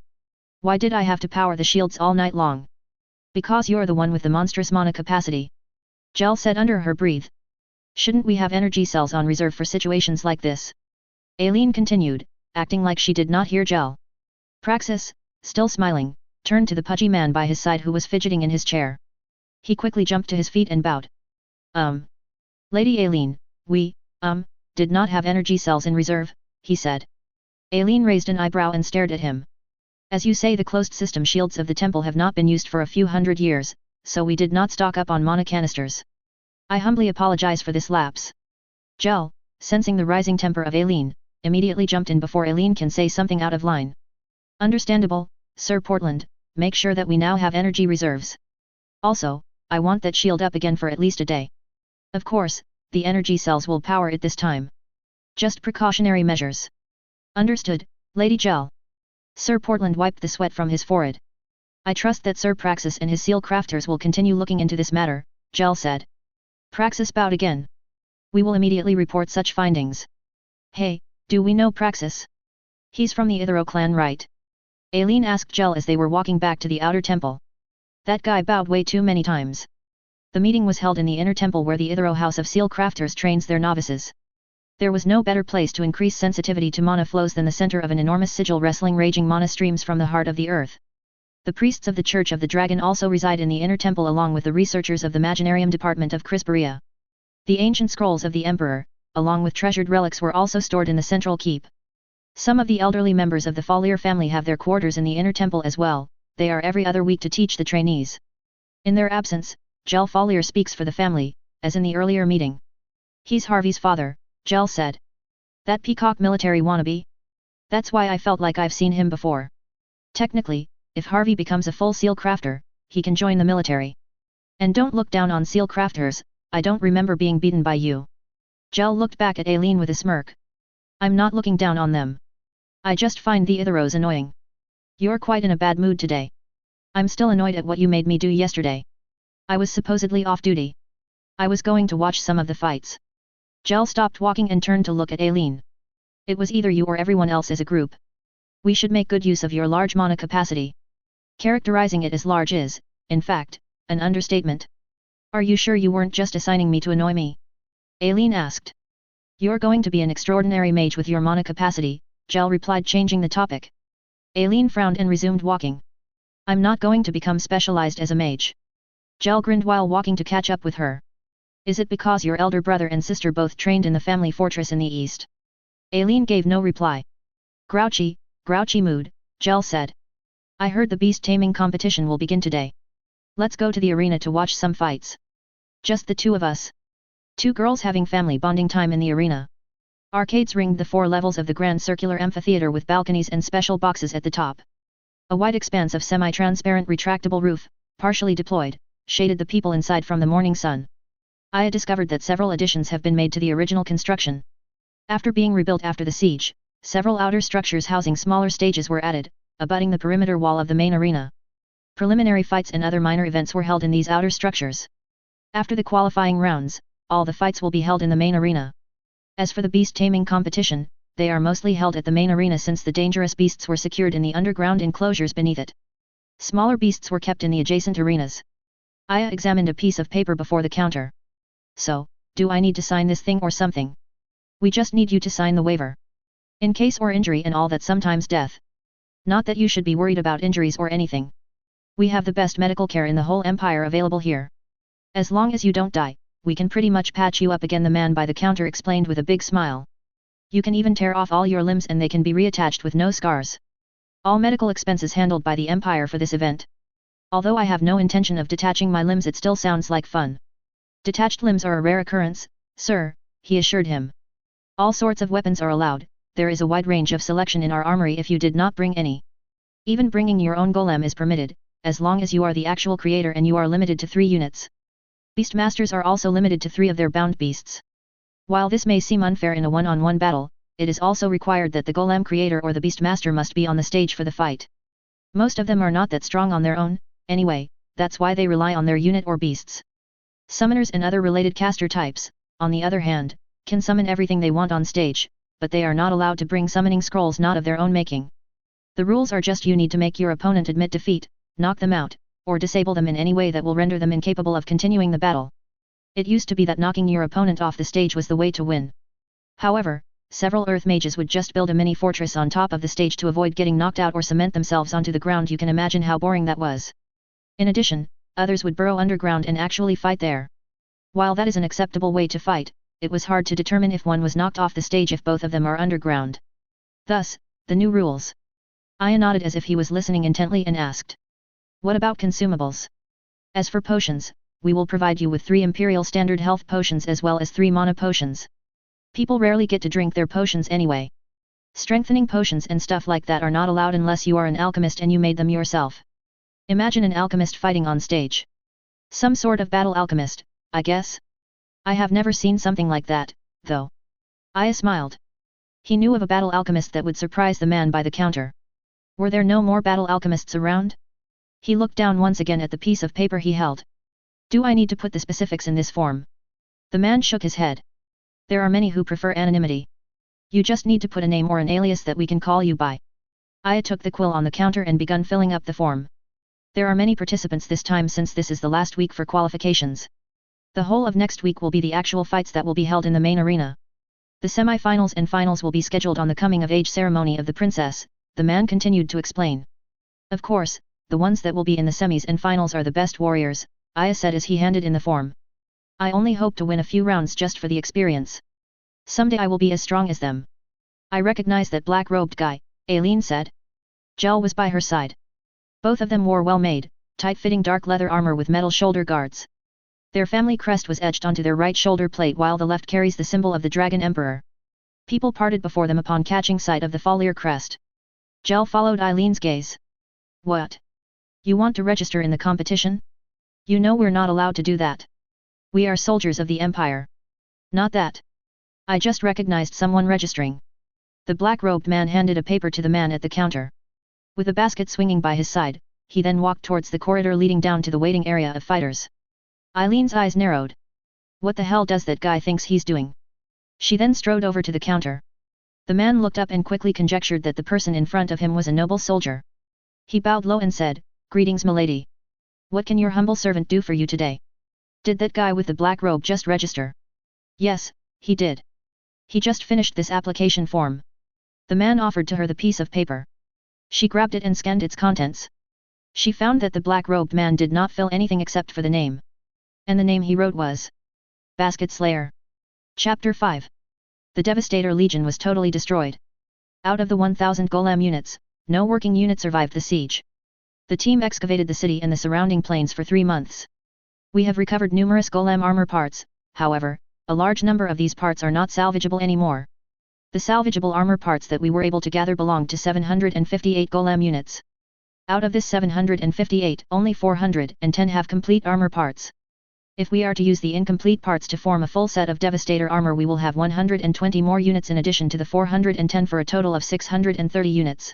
Why did I have to power the shields all night long? Because you're the one with the monstrous mana capacity. Jel said under her breath. Shouldn't we have energy cells on reserve for situations like this? Aileen continued, acting like she did not hear Jel. Praxis, still smiling, turned to the pudgy man by his side who was fidgeting in his chair. He quickly jumped to his feet and bowed. Lady Aileen, we, did not have energy cells in reserve, he said. Aileen raised an eyebrow and stared at him. As you say, the closed system shields of the temple have not been used for a few hundred years, so we did not stock up on mana canisters. I humbly apologize for this lapse. Jel, sensing the rising temper of Aileen, immediately jumped in before Aileen can say something out of line. Understandable, Sir Portland, make sure that we now have energy reserves. Also, I want that shield up again for at least a day. Of course, the energy cells will power it this time. Just precautionary measures. Understood, Lady Jel. Sir Portland wiped the sweat from his forehead. I trust that Sir Praxis and his seal crafters will continue looking into this matter, Jel said. Praxis bowed again. We will immediately report such findings. Hey, do we know Praxis? He's from the Ithero clan, right? Aileen asked Jel as they were walking back to the outer temple. That guy bowed way too many times. The meeting was held in the inner temple where the Ithero House of Seal Crafters trains their novices. There was no better place to increase sensitivity to mana flows than the center of an enormous sigil wrestling raging mana streams from the heart of the earth. The priests of the Church of the Dragon also reside in the inner temple along with the researchers of the Maginarium department of Krystfallen. The ancient scrolls of the Emperor, along with treasured relics, were also stored in the central keep. Some of the elderly members of the Fallier family have their quarters in the inner temple as well. They are every other week to teach the trainees. In their absence, Jel Fallier speaks for the family, as in the earlier meeting. He's Harvey's father, Jel said. That peacock military wannabe? That's why I felt like I've seen him before. Technically, if Harvey becomes a full seal crafter, he can join the military. And don't look down on seal crafters, I don't remember being beaten by you. Jel looked back at Aileen with a smirk. I'm not looking down on them. I just find the Itheros annoying. You're quite in a bad mood today. I'm still annoyed at what you made me do yesterday. I was supposedly off duty. I was going to watch some of the fights. Jel stopped walking and turned to look at Aileen. It was either you or everyone else as a group. We should make good use of your large mana capacity. Characterizing it as large is, in fact, an understatement. Are you sure you weren't just assigning me to annoy me? Aileen asked. You're going to be an extraordinary mage with your mana capacity, Jel replied, changing the topic. Aileen frowned and resumed walking. I'm not going to become specialized as a mage. Jel grinned while walking to catch up with her. Is it because your elder brother and sister both trained in the family fortress in the east? Aileen gave no reply. Grouchy mood, Jel said. I heard the beast taming competition will begin today. Let's go to the arena to watch some fights. Just the two of us. Two girls having family bonding time in the arena. Arcades ringed the 4 levels of the grand circular amphitheater with balconies and special boxes at the top. A wide expanse of semi-transparent retractable roof, partially deployed, shaded the people inside from the morning sun. I had discovered that several additions have been made to the original construction. After being rebuilt after the siege, several outer structures housing smaller stages were added, abutting the perimeter wall of the main arena. Preliminary fights and other minor events were held in these outer structures. After the qualifying rounds, all the fights will be held in the main arena. As for the beast taming competition, they are mostly held at the main arena since the dangerous beasts were secured in the underground enclosures beneath it. Smaller beasts were kept in the adjacent arenas. Aya examined a piece of paper before the counter. So, do I need to sign this thing or something? We just need you to sign the waiver. In case or injury and all that, sometimes death. Not that you should be worried about injuries or anything. We have the best medical care in the whole empire available here. As long as you don't die, we can pretty much patch you up again, the man by the counter explained with a big smile. You can even tear off all your limbs and they can be reattached with no scars. All medical expenses handled by the empire for this event. Although I have no intention of detaching my limbs, it still sounds like fun. Detached limbs are a rare occurrence, sir, he assured him. All sorts of weapons are allowed, there is a wide range of selection in our armory if you did not bring any. Even bringing your own golem is permitted, as long as you are the actual creator, and you are limited to 3 units. Beastmasters are also limited to 3 of their bound beasts. While this may seem unfair in a one-on-one battle, it is also required that the golem creator or the beastmaster must be on the stage for the fight. Most of them are not that strong on their own, anyway, that's why they rely on their unit or beasts. Summoners and other related caster types, on the other hand, can summon everything they want on stage, but they are not allowed to bring summoning scrolls not of their own making. The rules are just you need to make your opponent admit defeat, knock them out, or disable them in any way that will render them incapable of continuing the battle. It used to be that knocking your opponent off the stage was the way to win. However, several earth mages would just build a mini fortress on top of the stage to avoid getting knocked out or cement themselves onto the ground. You can imagine how boring that was. In addition, others would burrow underground and actually fight there. While that is an acceptable way to fight, it was hard to determine if one was knocked off the stage if both of them are underground. Thus, the new rules. Aya nodded as if he was listening intently and asked. What about consumables? As for potions, we will provide you with 3 Imperial Standard Health Potions as well as 3 Mana Potions. People rarely get to drink their potions anyway. Strengthening potions and stuff like that are not allowed unless you are an alchemist and you made them yourself. Imagine an alchemist fighting on stage. Some sort of battle alchemist, I guess? I have never seen something like that, though. Aya smiled. He knew of a battle alchemist that would surprise the man by the counter. Were there no more battle alchemists around? He looked down once again at the piece of paper he held. Do I need to put the specifics in this form? The man shook his head. There are many who prefer anonymity. You just need to put a name or an alias that we can call you by. Aya took the quill on the counter and began filling up the form. There are many participants this time since this is the last week for qualifications. The whole of next week will be the actual fights that will be held in the main arena. The semi-finals and finals will be scheduled on the coming-of-age ceremony of the princess, the man continued to explain. Of course, the ones that will be in the semis and finals are the best warriors, Aya said as he handed in the form. I only hope to win a few rounds just for the experience. Someday I will be as strong as them. I recognize that black-robed guy, Aileen said. Jel was by her side. Both of them wore well-made, tight-fitting dark leather armor with metal shoulder guards. Their family crest was etched onto their right shoulder plate while the left carries the symbol of the Dragon Emperor. People parted before them upon catching sight of the Falier crest. Jel followed Eileen's gaze. What? You want to register in the competition? You know we're not allowed to do that. We are soldiers of the Empire. Not that. I just recognized someone registering. The black-robed man handed a paper to the man at the counter. With a basket swinging by his side, he then walked towards the corridor leading down to the waiting area of fighters. Eileen's eyes narrowed. What the hell does that guy thinks he's doing? She then strode over to the counter. The man looked up and quickly conjectured that the person in front of him was a noble soldier. He bowed low and said, "Greetings, milady. What can your humble servant do for you today?" Did that guy with the black robe just register? Yes, he did. He just finished this application form. The man offered to her the piece of paper. She grabbed it and scanned its contents. She found that the black-robed man did not fill anything except for the name. And the name he wrote was Basket Slayer. Chapter 5. The Devastator Legion was totally destroyed. Out of the 1,000 golem units, no working unit survived the siege. The team excavated the city and the surrounding plains for 3 months. We have recovered numerous golem armor parts, however, a large number of these parts are not salvageable anymore. The salvageable armor parts that we were able to gather belonged to 758 golem units. Out of this 758, only 410 have complete armor parts. If we are to use the incomplete parts to form a full set of Devastator armor, we will have 120 more units in addition to the 410 for a total of 630 units.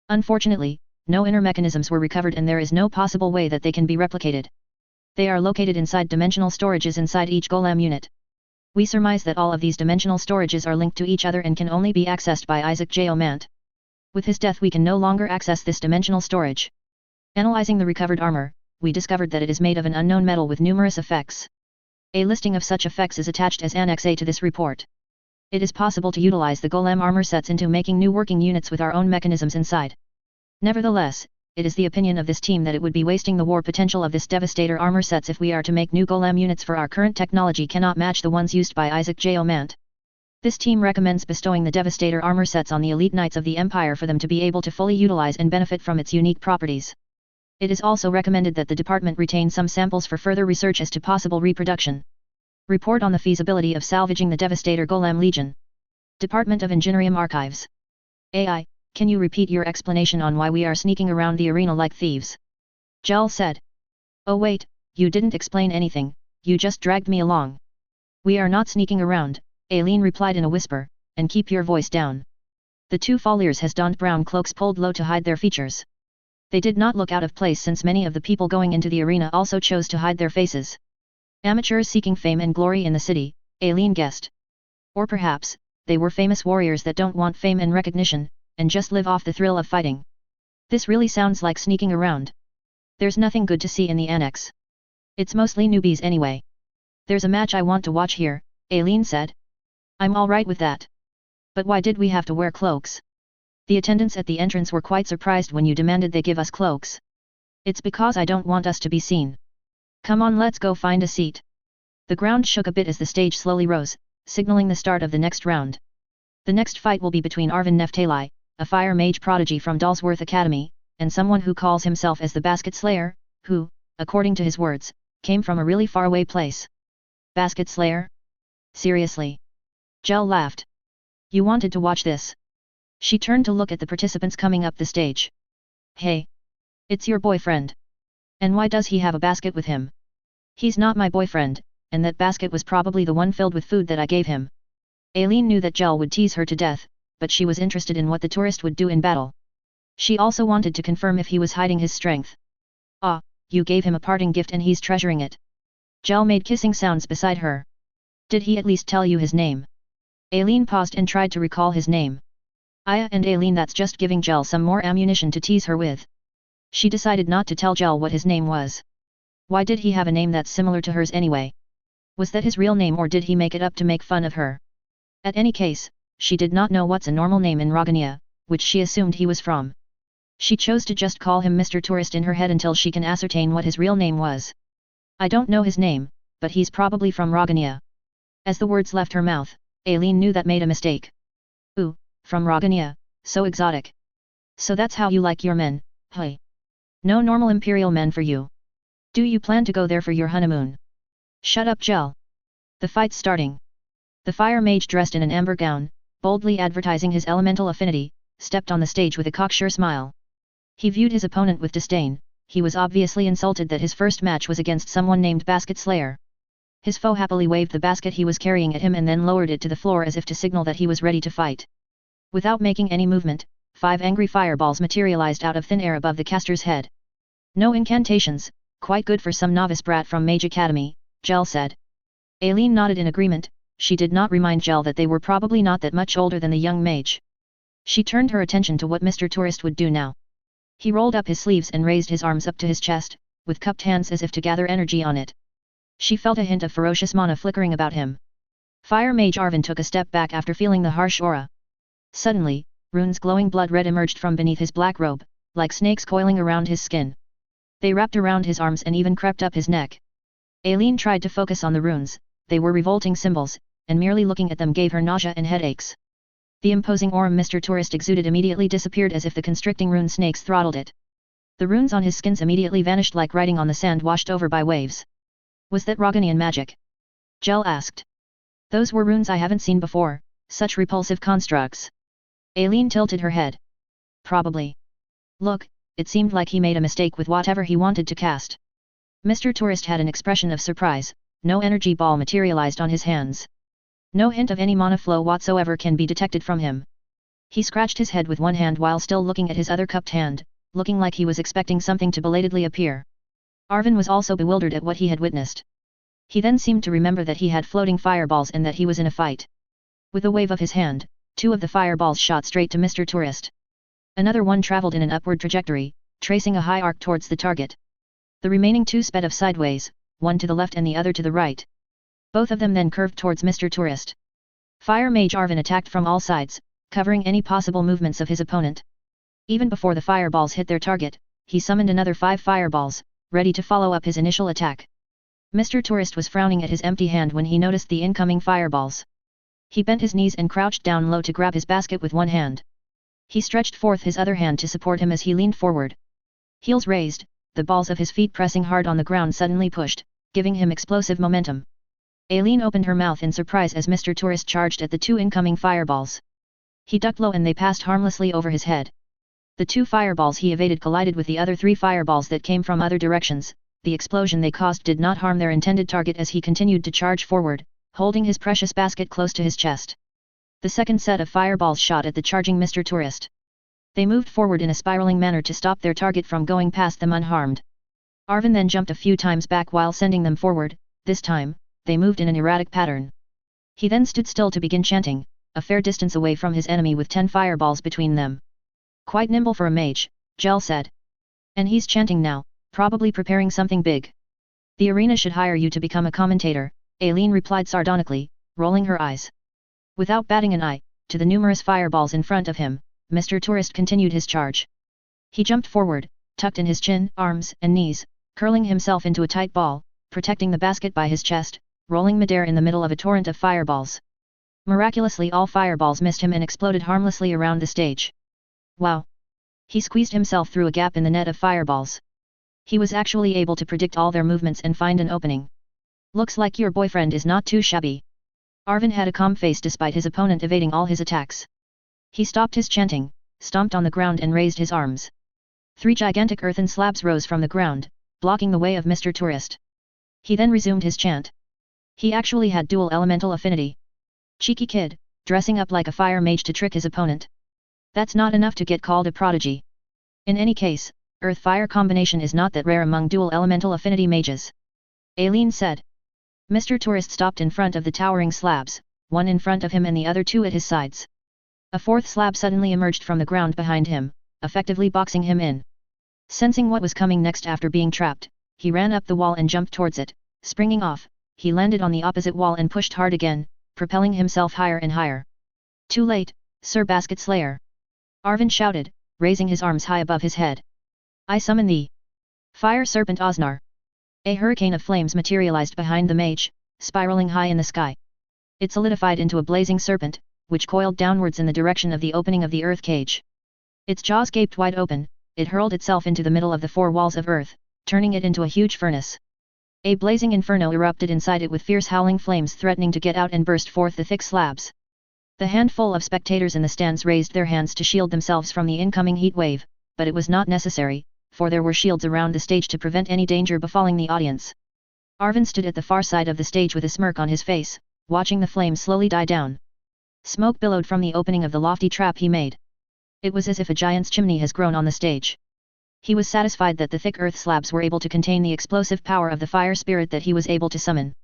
Unfortunately, no inner mechanisms were recovered and there is no possible way that they can be replicated. They are located inside dimensional storages inside each golem unit. We surmise that all of these dimensional storages are linked to each other and can only be accessed by Isaac J. Omant. With his death we can no longer access this dimensional storage. Analyzing the recovered armor, we discovered that it is made of an unknown metal with numerous effects. A listing of such effects is attached as Annex A to this report. It is possible to utilize the golem armor sets into making new working units with our own mechanisms inside. Nevertheless, it is the opinion of this team that it would be wasting the war potential of this Devastator armor sets if we are to make new golem units, for our current technology cannot match the ones used by Isaac J. Omant. This team recommends bestowing the Devastator armor sets on the elite knights of the Empire for them to be able to fully utilize and benefit from its unique properties. It is also recommended that the department retain some samples for further research as to possible reproduction. Report on the feasibility of salvaging the Devastator Golem Legion. Department of Engineering Archives. AI, can you repeat your explanation on why we are sneaking around the arena like thieves? Jel said. Oh wait, you didn't explain anything, you just dragged me along. We are not sneaking around, Aileen replied in a whisper, and keep your voice down. The two Folliers has donned brown cloaks pulled low to hide their features. They did not look out of place since many of the people going into the arena also chose to hide their faces. Amateurs seeking fame and glory in the city, Aileen guessed. Or perhaps, they were famous warriors that don't want fame and recognition, and just live off the thrill of fighting. This really sounds like sneaking around. There's nothing good to see in the annex. It's mostly newbies anyway. There's a match I want to watch here, Aileen said. I'm alright with that. But why did we have to wear cloaks? The attendants at the entrance were quite surprised when you demanded they give us cloaks. It's because I don't want us to be seen. Come on, let's go find a seat. The ground shook a bit as the stage slowly rose, signaling the start of the next round. The next fight will be between Arvin Neftali, a fire mage prodigy from Dalsworth Academy, and someone who calls himself as the Basket Slayer, who, according to his words, came from a really faraway place. Basket Slayer? Seriously? Jel laughed. You wanted to watch this? She turned to look at the participants coming up the stage. Hey! It's your boyfriend. And why does he have a basket with him? He's not my boyfriend, and that basket was probably the one filled with food that I gave him. Aileen knew that Jel would tease her to death, but she was interested in what the tourist would do in battle. She also wanted to confirm if he was hiding his strength. Ah, you gave him a parting gift and he's treasuring it. Jel made kissing sounds beside her. Did he at least tell you his name? Aileen paused and tried to recall his name. Aya and Aileen, that's just giving Jel some more ammunition to tease her with. She decided not to tell Jel what his name was. Why did he have a name that's similar to hers anyway? Was that his real name or did he make it up to make fun of her? At any case, she did not know what's a normal name in Rogania, which she assumed he was from. She chose to just call him Mr. Tourist in her head until she can ascertain what his real name was. I don't know his name, but he's probably from Rogania. As the words left her mouth, Aileen knew that made a mistake. Ooh, from Rogania, so exotic. So that's how you like your men, hey? No normal imperial men for you. Do you plan to go there for your honeymoon? Shut up, Jel. The fight's starting. The fire mage, dressed in an amber gown, boldly advertising his elemental affinity, stepped on the stage with a cocksure smile. He viewed his opponent with disdain. He was obviously insulted that his first match was against someone named Basket Slayer. His foe happily waved the basket he was carrying at him and then lowered it to the floor as if to signal that he was ready to fight. Without making any movement, 5 angry fireballs materialized out of thin air above the caster's head. No incantations, quite good for some novice brat from Mage Academy, Jel said. Aileen nodded in agreement. She did not remind Jel that they were probably not that much older than the young mage. She turned her attention to what Mr. Tourist would do now. He rolled up his sleeves and raised his arms up to his chest, with cupped hands as if to gather energy on it. She felt a hint of ferocious mana flickering about him. Fire Mage Arvin took a step back after feeling the harsh aura. Suddenly, runes glowing blood red emerged from beneath his black robe, like snakes coiling around his skin. They wrapped around his arms and even crept up his neck. Aileen tried to focus on the runes. They were revolting symbols, and merely looking at them gave her nausea and headaches. The imposing aura Mr. Tourist exuded immediately disappeared as if the constricting rune snakes throttled it. The runes on his skins immediately vanished like writing on the sand washed over by waves. Was that Roganian magic? Jel asked. Those were runes I haven't seen before, such repulsive constructs. Aileen tilted her head. Probably. Look, it seemed like he made a mistake with whatever he wanted to cast. Mr. Tourist had an expression of surprise. No energy ball materialized on his hands. No hint of any mana flow whatsoever can be detected from him. He scratched his head with one hand while still looking at his other cupped hand, looking like he was expecting something to belatedly appear. Arvin was also bewildered at what he had witnessed. He then seemed to remember that he had floating fireballs and that he was in a fight. With a wave of his hand, 2 of the fireballs shot straight to Mr. Tourist. Another one traveled in an upward trajectory, tracing a high arc towards the target. The remaining 2 sped off sideways, one to the left and the other to the right. Both of them then curved towards Mr. Tourist. Fire Mage Arvin attacked from all sides, covering any possible movements of his opponent. Even before the fireballs hit their target, he summoned another 5 fireballs, ready to follow up his initial attack. Mr. Tourist was frowning at his empty hand when he noticed the incoming fireballs. He bent his knees and crouched down low to grab his basket with one hand. He stretched forth his other hand to support him as he leaned forward. Heels raised, the balls of his feet pressing hard on the ground suddenly pushed, giving him explosive momentum. Aileen opened her mouth in surprise as Mr. Tourist charged at the 2 incoming fireballs. He ducked low and they passed harmlessly over his head. The 2 fireballs he evaded collided with the other 3 fireballs that came from other directions. The explosion they caused did not harm their intended target as he continued to charge forward, holding his precious basket close to his chest. The second set of fireballs shot at the charging Mr. Tourist. They moved forward in a spiraling manner to stop their target from going past them unharmed. Arvin then jumped a few times back while sending them forward. This time, they moved in an erratic pattern. He then stood still to begin chanting, a fair distance away from his enemy with 10 fireballs between them. Quite nimble for a mage, Gel said. And he's chanting now, probably preparing something big. The arena should hire you to become a commentator, Aileen replied sardonically, rolling her eyes. Without batting an eye, to the numerous fireballs in front of him, Mr. Tourist continued his charge. He jumped forward, tucked in his chin, arms, and knees, curling himself into a tight ball, protecting the basket by his chest, rolling midair in the middle of a torrent of fireballs. Miraculously all fireballs missed him and exploded harmlessly around the stage. Wow! He squeezed himself through a gap in the net of fireballs. He was actually able to predict all their movements and find an opening. Looks like your boyfriend is not too shabby. Arvin had a calm face despite his opponent evading all his attacks. He stopped his chanting, stomped on the ground and raised his arms. 3 gigantic earthen slabs rose from the ground, blocking the way of Mr. Tourist. He then resumed his chant. He actually had dual elemental affinity. Cheeky kid, dressing up like a fire mage to trick his opponent. That's not enough to get called a prodigy. In any case, Earth-Fire combination is not that rare among dual elemental affinity mages. Aileen said. Mr. Tourist stopped in front of the towering slabs, one in front of him and the other 2 at his sides. A 4th slab suddenly emerged from the ground behind him, effectively boxing him in. Sensing what was coming next after being trapped, he ran up the wall and jumped towards it. Springing off, he landed on the opposite wall and pushed hard again, propelling himself higher and higher. Too late, Sir Basket Slayer! Arvin shouted, raising his arms high above his head. I summon thee! Fire Serpent Osnar! A hurricane of flames materialized behind the mage, spiraling high in the sky. It solidified into a blazing serpent, which coiled downwards in the direction of the opening of the earth cage. Its jaws gaped wide open, it hurled itself into the middle of the 4 walls of earth, turning it into a huge furnace. A blazing inferno erupted inside it with fierce howling flames threatening to get out and burst forth the thick slabs. The handful of spectators in the stands raised their hands to shield themselves from the incoming heat wave, but it was not necessary, for there were shields around the stage to prevent any danger befalling the audience. Arvin stood at the far side of the stage with a smirk on his face, watching the flames slowly die down. Smoke billowed from the opening of the lofty trap he made. It was as if a giant's chimney has grown on the stage. He was satisfied that the thick earth slabs were able to contain the explosive power of the fire spirit that he was able to summon.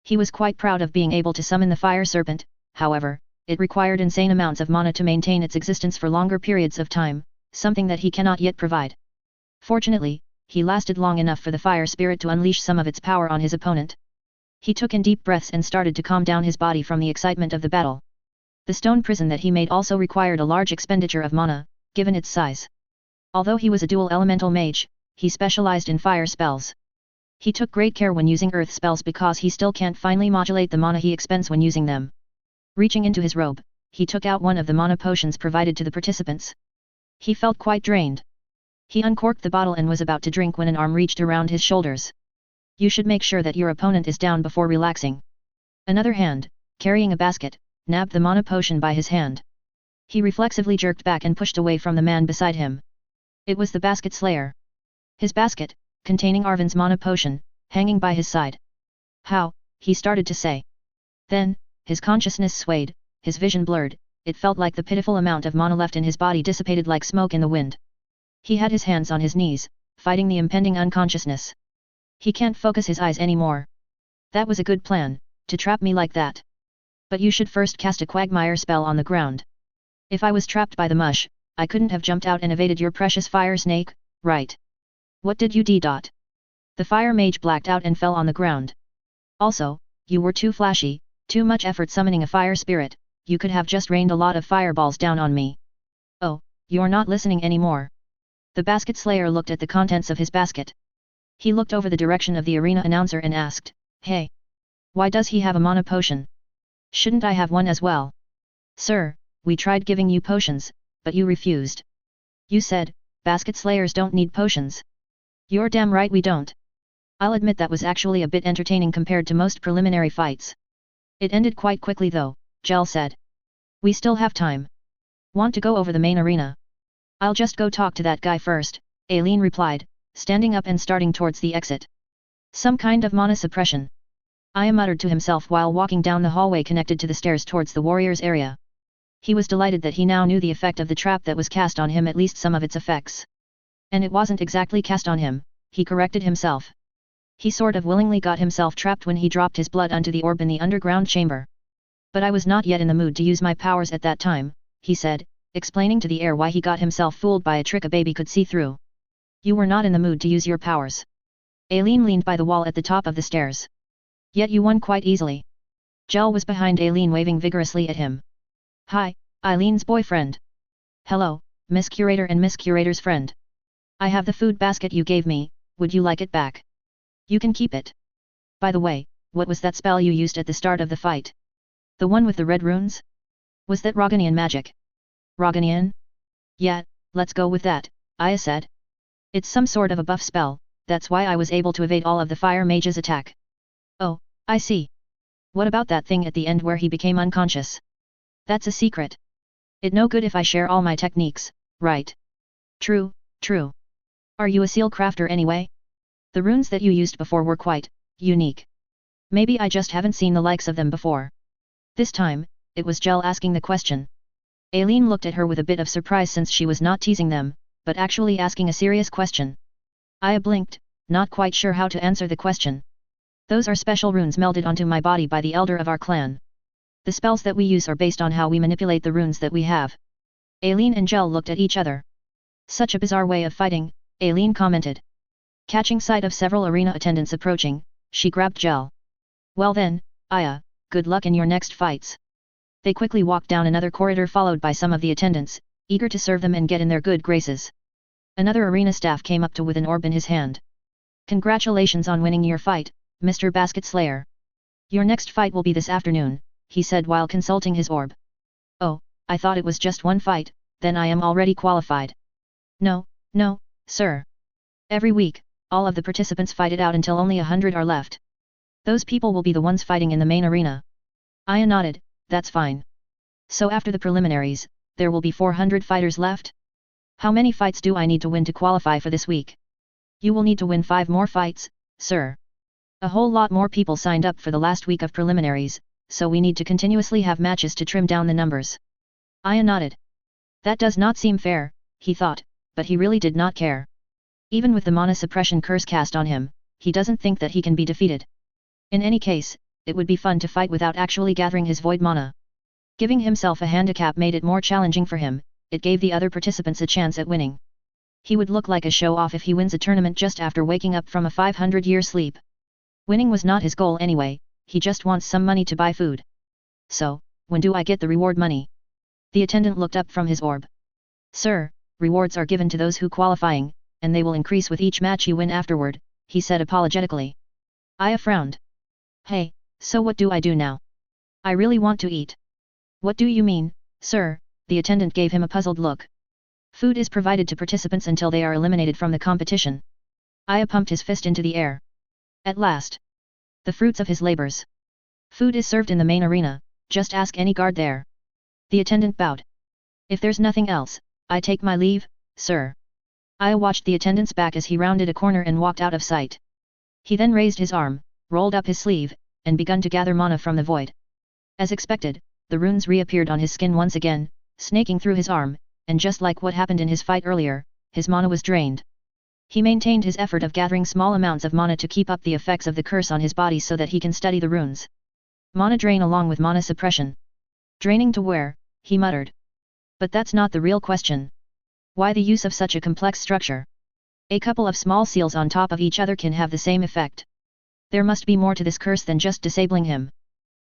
He was quite proud of being able to summon the fire serpent, however, it required insane amounts of mana to maintain its existence for longer periods of time, something that he cannot yet provide. Fortunately, he lasted long enough for the fire spirit to unleash some of its power on his opponent. He took in deep breaths and started to calm down his body from the excitement of the battle. The stone prison that he made also required a large expenditure of mana, given its size. Although he was a dual elemental mage, he specialized in fire spells. He took great care when using earth spells because he still can't finely modulate the mana he expends when using them. Reaching into his robe, he took out one of the mana potions provided to the participants. He felt quite drained. He uncorked the bottle and was about to drink when an arm reached around his shoulders. You should make sure that your opponent is down before relaxing. Another hand, carrying a basket, nabbed the mana potion by his hand. He reflexively jerked back and pushed away from the man beside him. It was the basket slayer. His basket, containing Arvin's mana potion, hanging by his side. How, he started to say. Then, his consciousness swayed, his vision blurred, it felt like the pitiful amount of mana left in his body dissipated like smoke in the wind. He had his hands on his knees, fighting the impending unconsciousness. He can't focus his eyes anymore. That was a good plan, to trap me like that. But you should first cast a quagmire spell on the ground. If I was trapped by the mush, I couldn't have jumped out and evaded your precious fire snake, right? What did you do? The fire mage blacked out and fell on the ground. Also, you were too flashy, too much effort summoning a fire spirit, you could have just rained a lot of fireballs down on me. Oh, you're not listening anymore. The basket slayer looked at the contents of his basket. He looked over the direction of the arena announcer and asked, "Hey! Why does he have a mana potion? Shouldn't I have one as well?" "Sir, we tried giving you potions, but you refused. You said, basket slayers don't need potions." "You're damn right we don't." I'll admit that was actually a bit entertaining compared to most preliminary fights. It ended quite quickly though, Gel said. "We still have time. Want to go over the main arena?" "I'll just go talk to that guy first," Aileen replied, standing up and starting towards the exit. "Some kind of mana suppression." Aya muttered to himself while walking down the hallway connected to the stairs towards the warriors' area. He was delighted that he now knew the effect of the trap that was cast on him, at least some of its effects. And it wasn't exactly cast on him, he corrected himself. He sort of willingly got himself trapped when he dropped his blood onto the orb in the underground chamber. "But I was not yet in the mood to use my powers at that time," he said, explaining to the air why he got himself fooled by a trick a baby could see through. "You were not in the mood to use your powers." Aileen leaned by the wall at the top of the stairs. "Yet you won quite easily." Gel was behind Aileen waving vigorously at him. "Hi, Eileen's boyfriend." "Hello, Miss Curator and Miss Curator's friend. I have the food basket you gave me, would you like it back?" "You can keep it. By the way, what was that spell you used at the start of the fight? The one with the red runes? Was that Roganian magic?" "Roganian? Yeah, let's go with that," Aya said. "It's some sort of a buff spell, that's why I was able to evade all of the fire mage's attack." "Oh, I see. What about that thing at the end where he became unconscious?" "That's a secret. It no good if I share all my techniques, right?" "True, true. Are you a seal crafter anyway? The runes that you used before were quite unique. Maybe I just haven't seen the likes of them before." This time, it was Gel asking the question. Aileen looked at her with a bit of surprise since she was not teasing them, but actually asking a serious question. Aya blinked, not quite sure how to answer the question. "Those are special runes melded onto my body by the elder of our clan. The spells that we use are based on how we manipulate the runes that we have." Aileen and Gel looked at each other. "Such a bizarre way of fighting," Aileen commented. Catching sight of several arena attendants approaching, she grabbed Gel. "Well then, Aya, good luck in your next fights." They quickly walked down another corridor followed by some of the attendants, eager to serve them and get in their good graces. Another arena staff came up to with an orb in his hand. "Congratulations on winning your fight, Mr. Basket Slayer. Your next fight will be this afternoon," he said while consulting his orb. "Oh, I thought it was just one fight, then I am already qualified." No, sir. Every week, all of the participants fight it out until only 100 are left. Those people will be the ones fighting in the main arena." Aya nodded, "That's fine. So after the preliminaries, there will be 400 fighters left? How many fights do I need to win to qualify for this week?" "You will need to win 5 more fights, sir. A whole lot more people signed up for the last week of preliminaries, so we need to continuously have matches to trim down the numbers." Aya nodded. That does not seem fair, he thought, but he really did not care. Even with the mana suppression curse cast on him, he doesn't think that he can be defeated. In any case, it would be fun to fight without actually gathering his void mana. Giving himself a handicap made it more challenging for him, it gave the other participants a chance at winning. He would look like a show-off if he wins a tournament just after waking up from a 500-year sleep. Winning was not his goal anyway, he just wants some money to buy food. "So, when do I get the reward money?" The attendant looked up from his orb. "Sir, rewards are given to those who qualifying, and they will increase with each match you win afterward," he said apologetically. Aya frowned. "Hey, so what do I do now? I really want to eat." "What do you mean, sir?" The attendant gave him a puzzled look. "Food is provided to participants until they are eliminated from the competition." Aya pumped his fist into the air. At last. The fruits of his labors. "Food is served in the main arena, just ask any guard there." The attendant bowed. "If there's nothing else, I take my leave, sir." Aya watched the attendant's back as he rounded a corner and walked out of sight. He then raised his arm, rolled up his sleeve, and begun to gather mana from the void. As expected, the runes reappeared on his skin once again, snaking through his arm, and just like what happened in his fight earlier, his mana was drained. He maintained his effort of gathering small amounts of mana to keep up the effects of the curse on his body so that he can study the runes. Mana drain along with mana suppression. Draining to where? He muttered. But that's not the real question. Why the use of such a complex structure? A couple of small seals on top of each other can have the same effect. There must be more to this curse than just disabling him.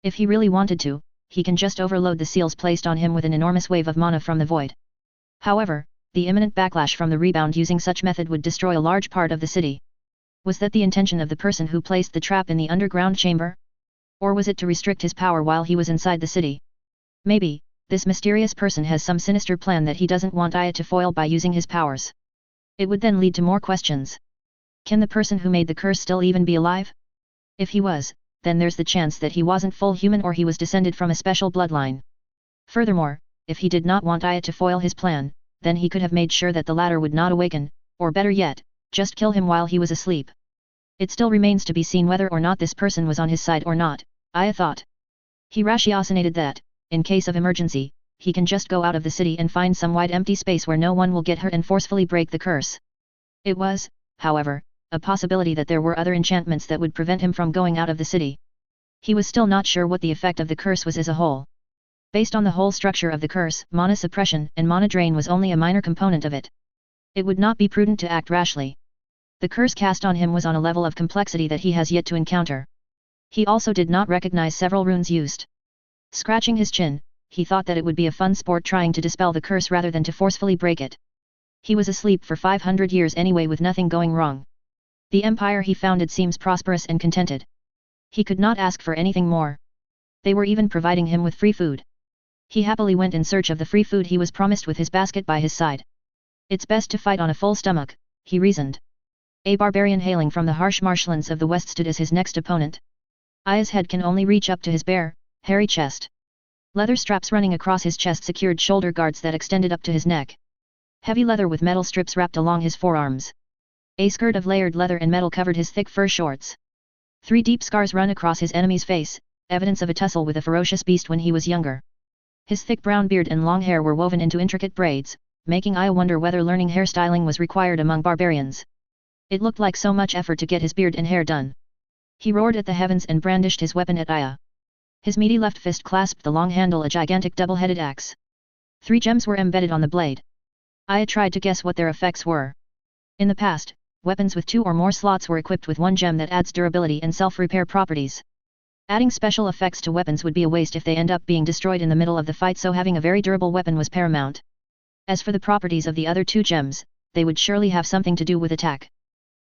If he really wanted to, he can just overload the seals placed on him with an enormous wave of mana from the void. However, the imminent backlash from the rebound using such method would destroy a large part of the city. Was that the intention of the person who placed the trap in the underground chamber? Or was it to restrict his power while he was inside the city? Maybe, this mysterious person has some sinister plan that he doesn't want Aya to foil by using his powers. It would then lead to more questions. Can the person who made the curse still even be alive? If he was, then there's the chance that he wasn't full human or he was descended from a special bloodline. Furthermore, if he did not want Aya to foil his plan, then he could have made sure that the latter would not awaken, or better yet, just kill him while he was asleep. It still remains to be seen whether or not this person was on his side or not, Aya thought. He ratiocinated that, in case of emergency, he can just go out of the city and find some wide empty space where no one will get hurt and forcefully break the curse. It was, however, a possibility that there were other enchantments that would prevent him from going out of the city. He was still not sure what the effect of the curse was as a whole. Based on the whole structure of the curse, mana suppression and mana drain was only a minor component of it. It would not be prudent to act rashly. The curse cast on him was on a level of complexity that he has yet to encounter. He also did not recognize several runes used. Scratching his chin, he thought that it would be a fun sport trying to dispel the curse rather than to forcefully break it. He was asleep for 500 years anyway with nothing going wrong. The empire he founded seems prosperous and contented. He could not ask for anything more. They were even providing him with free food. He happily went in search of the free food he was promised with his basket by his side. It's best to fight on a full stomach, he reasoned. A barbarian hailing from the harsh marshlands of the west stood as his next opponent. Aya's head can only reach up to his bare, hairy chest. Leather straps running across his chest secured shoulder guards that extended up to his neck. Heavy leather with metal strips wrapped along his forearms. A skirt of layered leather and metal covered his thick fur shorts. 3 deep scars run across his enemy's face, evidence of a tussle with a ferocious beast when he was younger. His thick brown beard and long hair were woven into intricate braids, making Aya wonder whether learning hairstyling was required among barbarians. It looked like so much effort to get his beard and hair done. He roared at the heavens and brandished his weapon at Aya. His meaty left fist clasped the long handle, a gigantic double-headed axe. 3 gems were embedded on the blade. Aya tried to guess what their effects were. In the past, weapons with 2 or more slots were equipped with 1 gem that adds durability and self-repair properties. Adding special effects to weapons would be a waste if they end up being destroyed in the middle of the fight, so having a very durable weapon was paramount. As for the properties of the other 2 gems, they would surely have something to do with attack.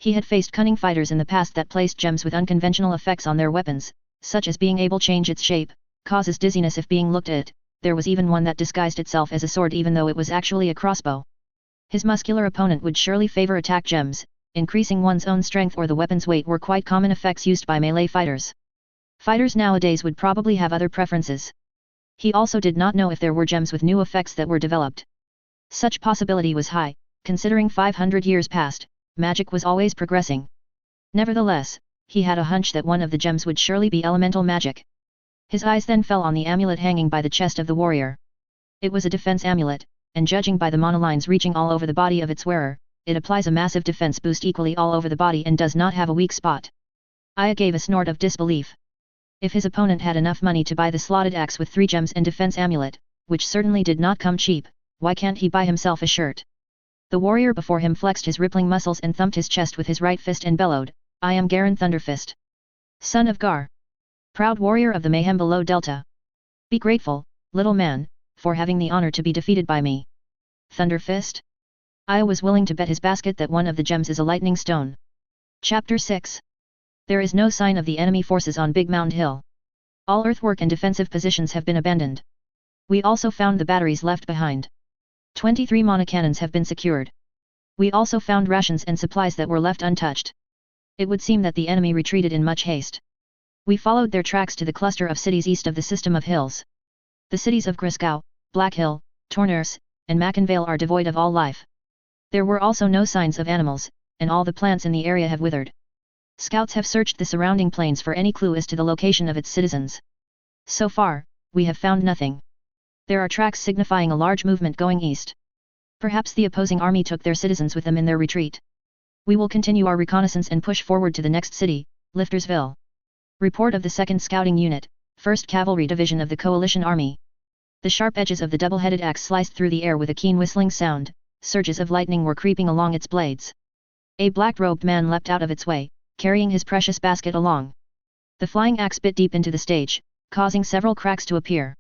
He had faced cunning fighters in the past that placed gems with unconventional effects on their weapons, such as being able to change its shape, causes dizziness if being looked at. There was even one that disguised itself as a sword even though it was actually a crossbow. His muscular opponent would surely favor attack gems. Increasing one's own strength or the weapon's weight were quite common effects used by melee fighters. Fighters nowadays would probably have other preferences. He also did not know if there were gems with new effects that were developed. Such possibility was high, considering 500 years past, magic was always progressing. Nevertheless, he had a hunch that one of the gems would surely be elemental magic. His eyes then fell on the amulet hanging by the chest of the warrior. It was a defense amulet, and judging by the monolines reaching all over the body of its wearer, it applies a massive defense boost equally all over the body and does not have a weak spot. Aya gave a snort of disbelief. If his opponent had enough money to buy the slotted axe with 3 gems and defense amulet, which certainly did not come cheap, why can't he buy himself a shirt? The warrior before him flexed his rippling muscles and thumped his chest with his right fist and bellowed, "I am Garen Thunderfist, son of Gar, proud warrior of the mayhem below Delta. Be grateful, little man, for having the honor to be defeated by me." Thunderfist? Aya was willing to bet his basket that one of the gems is a lightning stone. Chapter 6. There is no sign of the enemy forces on Big Mound Hill. All earthwork and defensive positions have been abandoned. We also found the batteries left behind. 23 mana cannons have been secured. We also found rations and supplies that were left untouched. It would seem that the enemy retreated in much haste. We followed their tracks to the cluster of cities east of the system of hills. The cities of Griscow, Black Hill, Torners, and Macanvale are devoid of all life. There were also no signs of animals, and all the plants in the area have withered. Scouts have searched the surrounding plains for any clue as to the location of its citizens. So far, we have found nothing. There are tracks signifying a large movement going east. Perhaps the opposing army took their citizens with them in their retreat. We will continue our reconnaissance and push forward to the next city, Liftersville. Report of the 2nd Scouting Unit, 1st Cavalry Division of the Coalition Army. The sharp edges of the double-headed axe sliced through the air with a keen whistling sound, surges of lightning were creeping along its blades. A black-robed man leapt out of its way, carrying his precious basket along. The flying axe bit deep into the stage, causing several cracks to appear.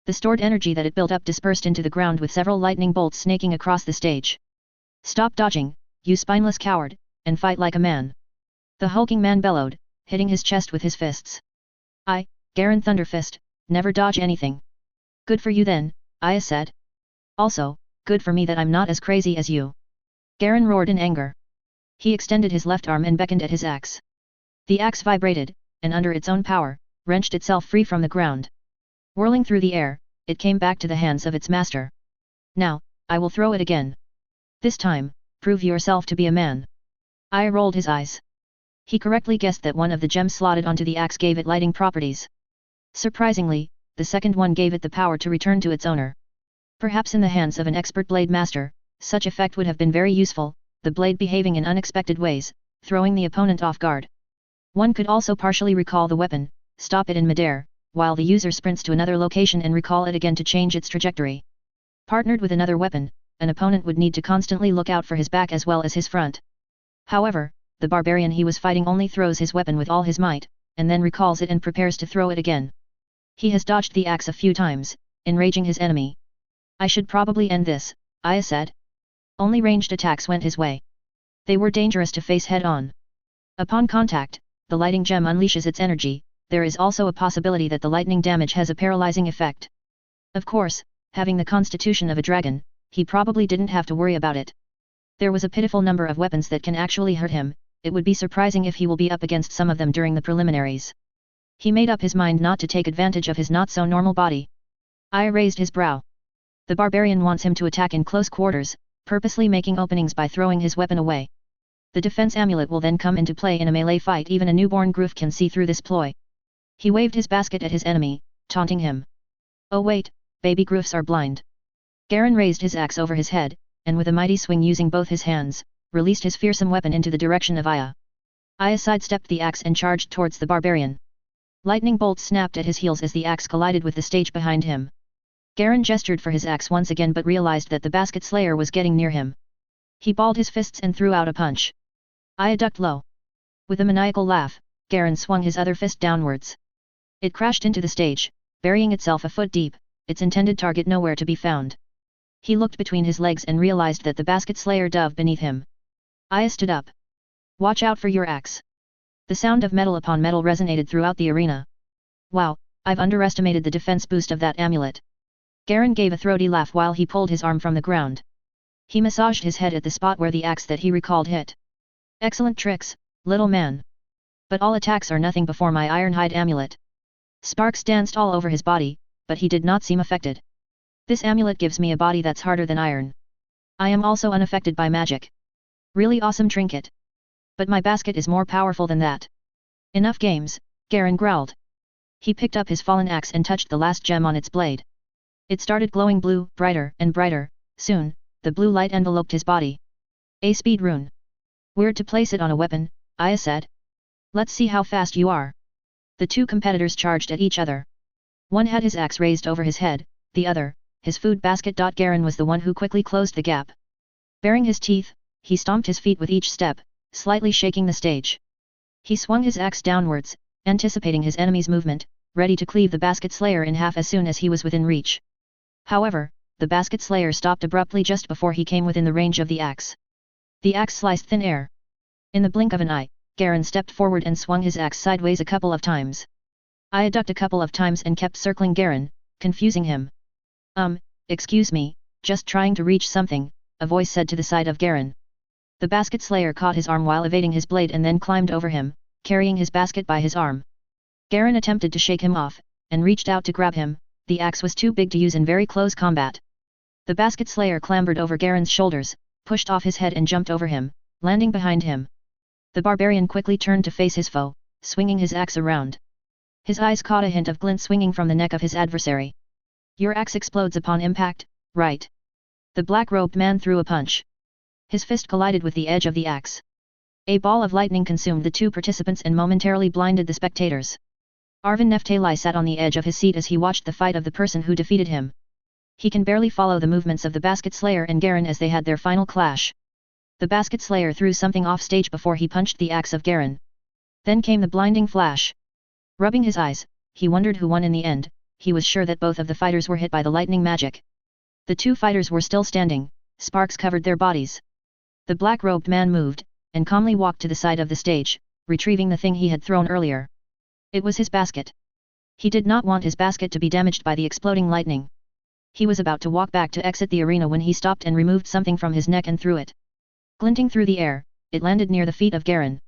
The stored energy that it built up dispersed into the ground with several lightning bolts snaking across the stage. Stop dodging, you spineless coward, and fight like a man. The hulking man bellowed, hitting his chest with his fists. I, Garen Thunderfist, never dodge anything. Good for you then, Aya said. Also, good for me that I'm not as crazy as you. Garen roared in anger. He extended his left arm and beckoned at his axe. The axe vibrated, and under its own power, wrenched itself free from the ground. Whirling through the air, it came back to the hands of its master. Now, I will throw it again. This time, prove yourself to be a man. Aya rolled his eyes. He correctly guessed that one of the gems slotted onto the axe gave it lighting properties. Surprisingly, the second one gave it the power to return to its owner. Perhaps in the hands of an expert blade master, such effect would have been very useful, the blade behaving in unexpected ways, throwing the opponent off guard. One could also partially recall the weapon, stop it in midair, while the user sprints to another location and recall it again to change its trajectory. Partnered with another weapon, an opponent would need to constantly look out for his back as well as his front. However, the barbarian he was fighting only throws his weapon with all his might, and then recalls it and prepares to throw it again. He has dodged the axe a few times, enraging his enemy. I should probably end this, Aya said. Only ranged attacks went his way. They were dangerous to face head-on. Upon contact, the lighting gem unleashes its energy. There is also a possibility that the lightning damage has a paralyzing effect. Of course, having the constitution of a dragon, he probably didn't have to worry about it. There was a pitiful number of weapons that can actually hurt him. It would be surprising if he will be up against some of them during the preliminaries. He made up his mind not to take advantage of his not-so-normal body. Aya raised his brow. The barbarian wants him to attack in close quarters, purposely making openings by throwing his weapon away. The defense amulet will then come into play in a melee fight. Even a newborn Groof can see through this ploy. He waved his basket at his enemy, taunting him. Oh wait, baby Groofs are blind. Garen raised his axe over his head, and with a mighty swing using both his hands, released his fearsome weapon into the direction of Aya. Aya sidestepped the axe and charged towards the barbarian. Lightning bolts snapped at his heels as the axe collided with the stage behind him. Garen gestured for his axe once again but realized that the basket slayer was getting near him. He balled his fists and threw out a punch. Aya ducked low. With a maniacal laugh, Garen swung his other fist downwards. It crashed into the stage, burying itself a foot deep, its intended target nowhere to be found. He looked between his legs and realized that the basket slayer dove beneath him. Aya stood up. Watch out for your axe. The sound of metal upon metal resonated throughout the arena. Wow, I've underestimated the defense boost of that amulet. Garen gave a throaty laugh while he pulled his arm from the ground. He massaged his head at the spot where the axe that he recalled hit. Excellent tricks, little man. But all attacks are nothing before my Ironhide amulet. Sparks danced all over his body, but he did not seem affected. This amulet gives me a body that's harder than iron. I am also unaffected by magic. Really awesome trinket. But my basket is more powerful than that. Enough games, Garen growled. He picked up his fallen axe and touched the last gem on its blade. It started glowing blue, brighter and brighter. Soon, the blue light enveloped his body. A speed rune. Weird to place it on a weapon, Aya said. Let's see how fast you are. The two competitors charged at each other. One had his axe raised over his head, the other, his food basket. Garen was the one who quickly closed the gap. Baring his teeth, he stomped his feet with each step, slightly shaking the stage. He swung his axe downwards, anticipating his enemy's movement, ready to cleave the basket slayer in half as soon as he was within reach. However, the basket slayer stopped abruptly just before he came within the range of the axe. The axe sliced thin air. In the blink of an eye, Garen stepped forward and swung his axe sideways a couple of times. Aya ducked a couple of times and kept circling Garen, confusing him. Excuse me, just trying to reach something, a voice said to the side of Garen. The basket slayer caught his arm while evading his blade and then climbed over him, carrying his basket by his arm. Garen attempted to shake him off, and reached out to grab him. The axe was too big to use in very close combat. The basket slayer clambered over Garen's shoulders, pushed off his head and jumped over him, landing behind him. The barbarian quickly turned to face his foe, swinging his axe around. His eyes caught a hint of glint swinging from the neck of his adversary. Your axe explodes upon impact, right? The black-robed man threw a punch. His fist collided with the edge of the axe. A ball of lightning consumed the two participants and momentarily blinded the spectators. Arvin Neftali sat on the edge of his seat as he watched the fight of the person who defeated him. He can barely follow the movements of the Basket Slayer and Garen as they had their final clash. The Basket Slayer threw something off stage before he punched the axe of Garen. Then came the blinding flash. Rubbing his eyes, he wondered who won in the end. He was sure that both of the fighters were hit by the lightning magic. The two fighters were still standing, sparks covered their bodies. The black-robed man moved, and calmly walked to the side of the stage, retrieving the thing he had thrown earlier. It was his basket. He did not want his basket to be damaged by the exploding lightning. He was about to walk back to exit the arena when he stopped and removed something from his neck and threw it. Glinting through the air, it landed near the feet of Garen.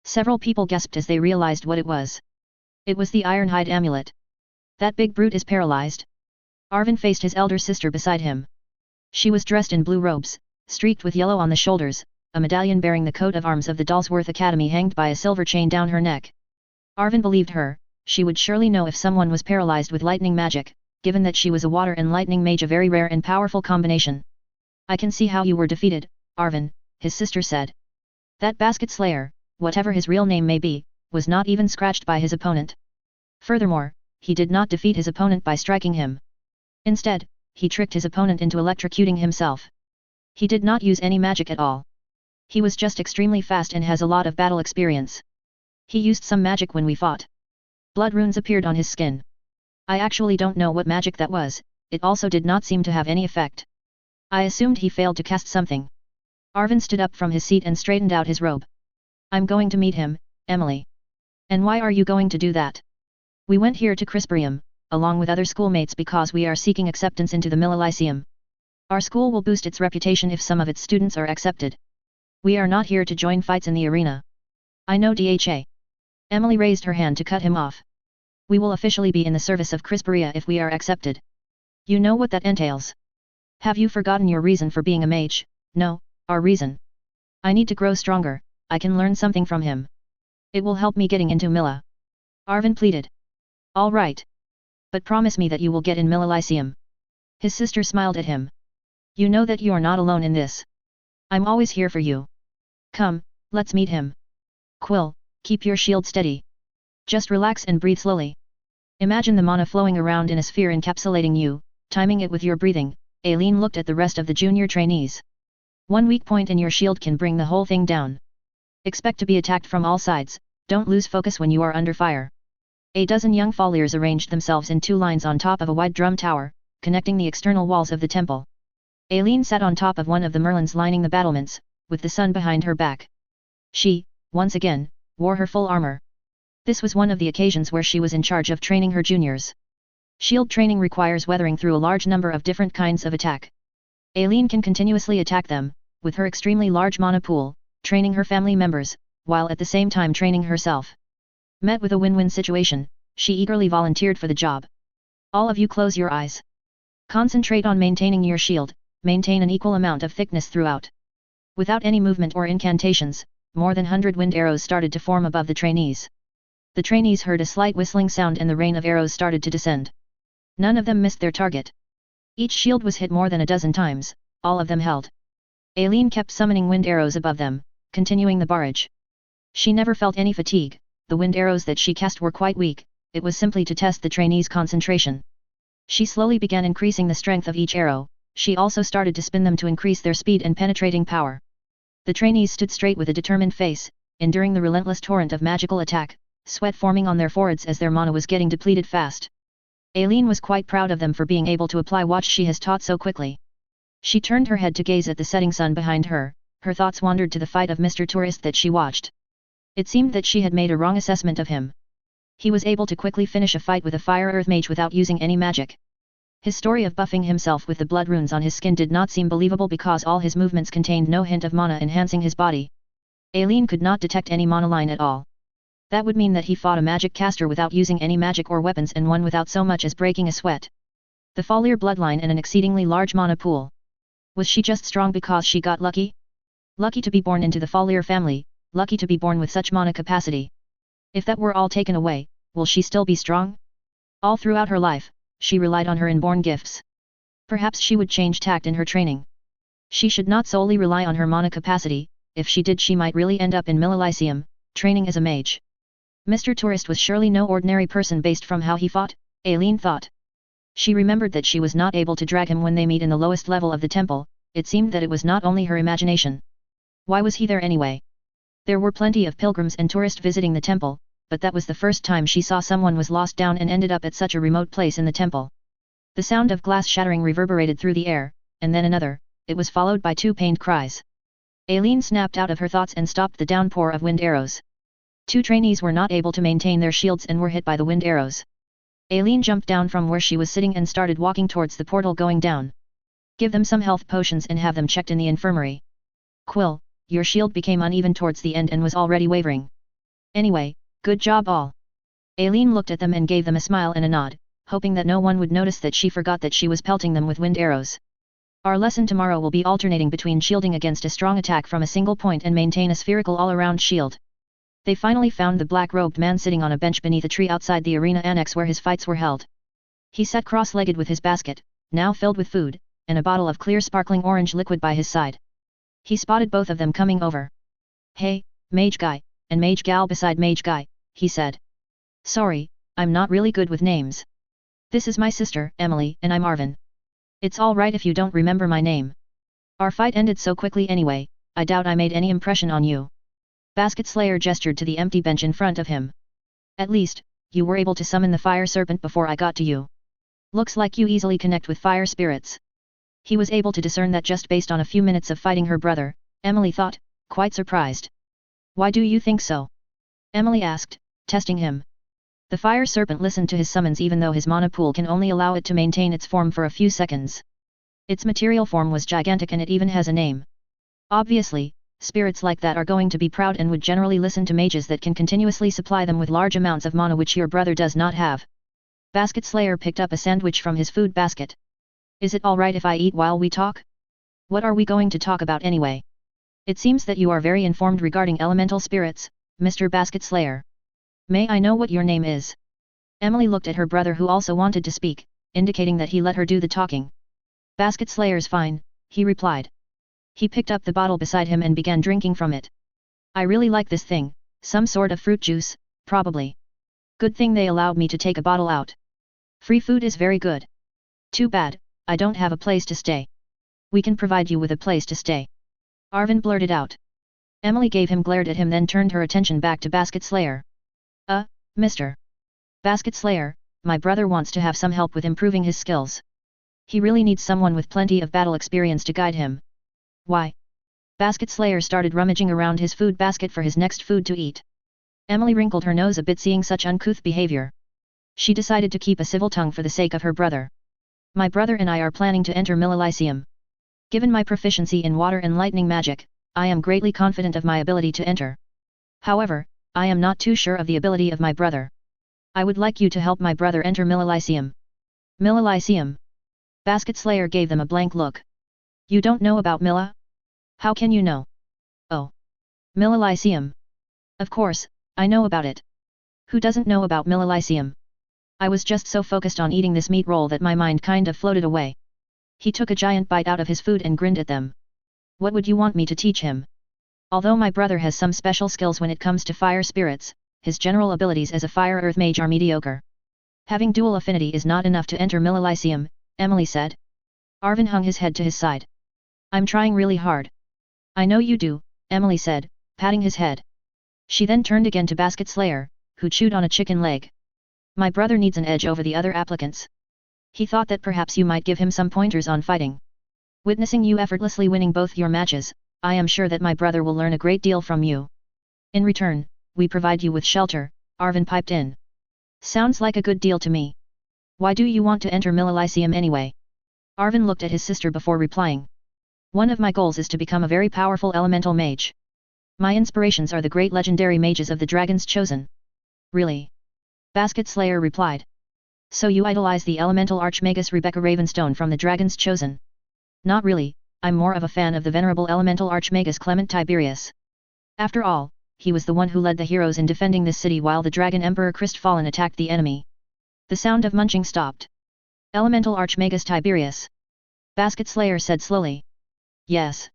Several people gasped as they realized what it was. It was the Ironhide amulet. That big brute is paralyzed. Arvin faced his elder sister beside him. She was dressed in blue robes, streaked with yellow on the shoulders, a medallion bearing the coat of arms of the Dalsworth Academy hanged by a silver chain down her neck. Arvin believed her. She would surely know if someone was paralyzed with lightning magic, given that she was a water and lightning mage, a very rare and powerful combination. I can see how you were defeated, Arvin, his sister said. That Basket Slayer, whatever his real name may be, was not even scratched by his opponent. Furthermore, he did not defeat his opponent by striking him. Instead, he tricked his opponent into electrocuting himself. He did not use any magic at all. He was just extremely fast and has a lot of battle experience. He used some magic when we fought. Blood runes appeared on his skin. I actually don't know what magic that was, it also did not seem to have any effect. I assumed he failed to cast something. Arvin stood up from his seat and straightened out his robe. I'm going to meet him, Emily. And why are you going to do that? We went here to Krystfallen, along with other schoolmates because we are seeking acceptance into the Lyceum. Our school will boost its reputation if some of its students are accepted. We are not here to join fights in the arena. I know DHA. Emily raised her hand to cut him off. We will officially be in the service of Krystfallen if we are accepted. You know what that entails. Have you forgotten your reason for being a mage? No, our reason. I need to grow stronger, I can learn something from him. It will help me getting into Mila. Arvin pleaded. All right. But promise me that you will get in Lyceum. His sister smiled at him. You know that you are not alone in this. I'm always here for you. Come, let's meet him. Quill, keep your shield steady. Just relax and breathe slowly. Imagine the mana flowing around in a sphere encapsulating you, timing it with your breathing. Aileen looked at the rest of the junior trainees. One weak point in your shield can bring the whole thing down. Expect to be attacked from all sides, don't lose focus when you are under fire. A dozen young Falliers arranged themselves in two lines on top of a wide drum tower, connecting the external walls of the temple. Aileen sat on top of one of the merlins lining the battlements, with the sun behind her back. She, once again, wore her full armor. This was one of the occasions where she was in charge of training her juniors. Shield training requires weathering through a large number of different kinds of attack. Aileen can continuously attack them, with her extremely large mana pool, training her family members, while at the same time training herself. Met with a win-win situation, she eagerly volunteered for the job. All of you close your eyes. Concentrate on maintaining your shield, maintain an equal amount of thickness throughout. Without any movement or incantations, more than 100 wind arrows started to form above the trainees. The trainees heard a slight whistling sound and the rain of arrows started to descend. None of them missed their target. Each shield was hit more than a dozen times, all of them held. Aileen kept summoning wind arrows above them, continuing the barrage. She never felt any fatigue. The wind arrows that she cast were quite weak, it was simply to test the trainees' concentration. She slowly began increasing the strength of each arrow, she also started to spin them to increase their speed and penetrating power. The trainees stood straight with a determined face, enduring the relentless torrent of magical attack, sweat forming on their foreheads as their mana was getting depleted fast. Aileen was quite proud of them for being able to apply what she has taught so quickly. She turned her head to gaze at the setting sun behind her, her thoughts wandered to the fight of Mr. Tourist that she watched. It seemed that she had made a wrong assessment of him. He was able to quickly finish a fight with a fire earth mage without using any magic. His story of buffing himself with the blood runes on his skin did not seem believable because all his movements contained no hint of mana enhancing his body. Aileen could not detect any mana line at all. That would mean that he fought a magic caster without using any magic or weapons and won without so much as breaking a sweat. The Fallier bloodline and an exceedingly large mana pool. Was she just strong because she got lucky? Lucky to be born into the Fallier family, lucky to be born with such mana capacity. If that were all taken away, will she still be strong? All throughout her life, she relied on her inborn gifts. Perhaps she would change tact in her training. She should not solely rely on her mana capacity, if she did she might really end up in Millelysium, training as a mage. Mr. Tourist was surely no ordinary person based from how he fought, Aileen thought. She remembered that she was not able to drag him when they meet in the lowest level of the temple. It seemed that it was not only her imagination. Why was he there anyway? There were plenty of pilgrims and tourists visiting the temple, but that was the first time she saw someone was lost down and ended up at such a remote place in the temple. The sound of glass shattering reverberated through the air, and then another. It was followed by two pained cries. Aileen snapped out of her thoughts and stopped the downpour of wind arrows. Two trainees were not able to maintain their shields and were hit by the wind arrows. Aileen jumped down from where she was sitting and started walking towards the portal going down. Give them some health potions and have them checked in the infirmary. Quill, your shield became uneven towards the end and was already wavering. Anyway, good job all. Aileen looked at them and gave them a smile and a nod, hoping that no one would notice that she forgot that she was pelting them with wind arrows. Our lesson tomorrow will be alternating between shielding against a strong attack from a single point and maintain a spherical all-around shield. They finally found the black-robed man sitting on a bench beneath a tree outside the arena annex where his fights were held. He sat cross-legged with his basket, now filled with food, and a bottle of clear sparkling orange liquid by his side. He spotted both of them coming over. Hey, mage guy, and mage gal beside mage guy, he said. Sorry, I'm not really good with names. This is my sister, Emily, and I'm Arvin. It's all right if you don't remember my name. Our fight ended so quickly anyway, I doubt I made any impression on you. Basket Slayer gestured to the empty bench in front of him. At least, you were able to summon the fire serpent before I got to you. Looks like you easily connect with fire spirits. He was able to discern that just based on a few minutes of fighting her brother, Emily thought, quite surprised. Why do you think so? Emily asked, testing him. The fire serpent listened to his summons even though his mana pool can only allow it to maintain its form for a few seconds. Its material form was gigantic and it even has a name. Obviously, spirits like that are going to be proud and would generally listen to mages that can continuously supply them with large amounts of mana which your brother does not have. Basket Slayer picked up a sandwich from his food basket. Is it alright if I eat while we talk? What are we going to talk about anyway? It seems that you are very informed regarding elemental spirits, Mr. Basket Slayer. May I know what your name is? Emily looked at her brother who also wanted to speak, indicating that he let her do the talking. Basket Slayer's fine, he replied. He picked up the bottle beside him and began drinking from it. I really like this thing, some sort of fruit juice, probably. Good thing they allowed me to take a bottle out. Free food is very good. Too bad, I don't have a place to stay. We can provide you with a place to stay. Arvin blurted out. Emily gave him glared at him then turned her attention back to Basket Slayer. Mr. Basket Slayer, my brother wants to have some help with improving his skills. He really needs someone with plenty of battle experience to guide him. Why? Basket Slayer started rummaging around his food basket for his next food to eat. Emily wrinkled her nose a bit seeing such uncouth behavior. She decided to keep a civil tongue for the sake of her brother. My brother and I are planning to enter Millelysium. Given my proficiency in water and lightning magic, I am greatly confident of my ability to enter. However, I am not too sure of the ability of my brother. I would like you to help my brother enter Millelysium. Millelysium? Basket Slayer gave them a blank look. You don't know about Milla? How can you know? Oh. Millelysium. Of course, I know about it. Who doesn't know about Millelysium? I was just so focused on eating this meat roll that my mind kind of floated away. He took a giant bite out of his food and grinned at them. What would you want me to teach him? Although my brother has some special skills when it comes to fire spirits, his general abilities as a fire-earth mage are mediocre. Having dual affinity is not enough to enter Millelysium, Emily said. Arvin hung his head to his side. I'm trying really hard. I know you do, Emily said, patting his head. She then turned again to Basket Slayer, who chewed on a chicken leg. My brother needs an edge over the other applicants. He thought that perhaps you might give him some pointers on fighting. Witnessing you effortlessly winning both your matches, I am sure that my brother will learn a great deal from you. In return, we provide you with shelter, Arvin piped in. Sounds like a good deal to me. Why do you want to enter Millelysium anyway? Arvin looked at his sister before replying. One of my goals is to become a very powerful elemental mage. My inspirations are the great legendary mages of the Dragon's Chosen. Really? Basket Slayer replied. So you idolize the elemental archmagus Rebecca Ravenstone from the Dragon's Chosen? Not really, I'm more of a fan of the venerable elemental archmagus Clement Tiberius. After all, he was the one who led the heroes in defending this city while the Dragon Emperor Krystfallen attacked the enemy. The sound of munching stopped. Elemental archmagus Tiberius. Basket Slayer said slowly. Yes.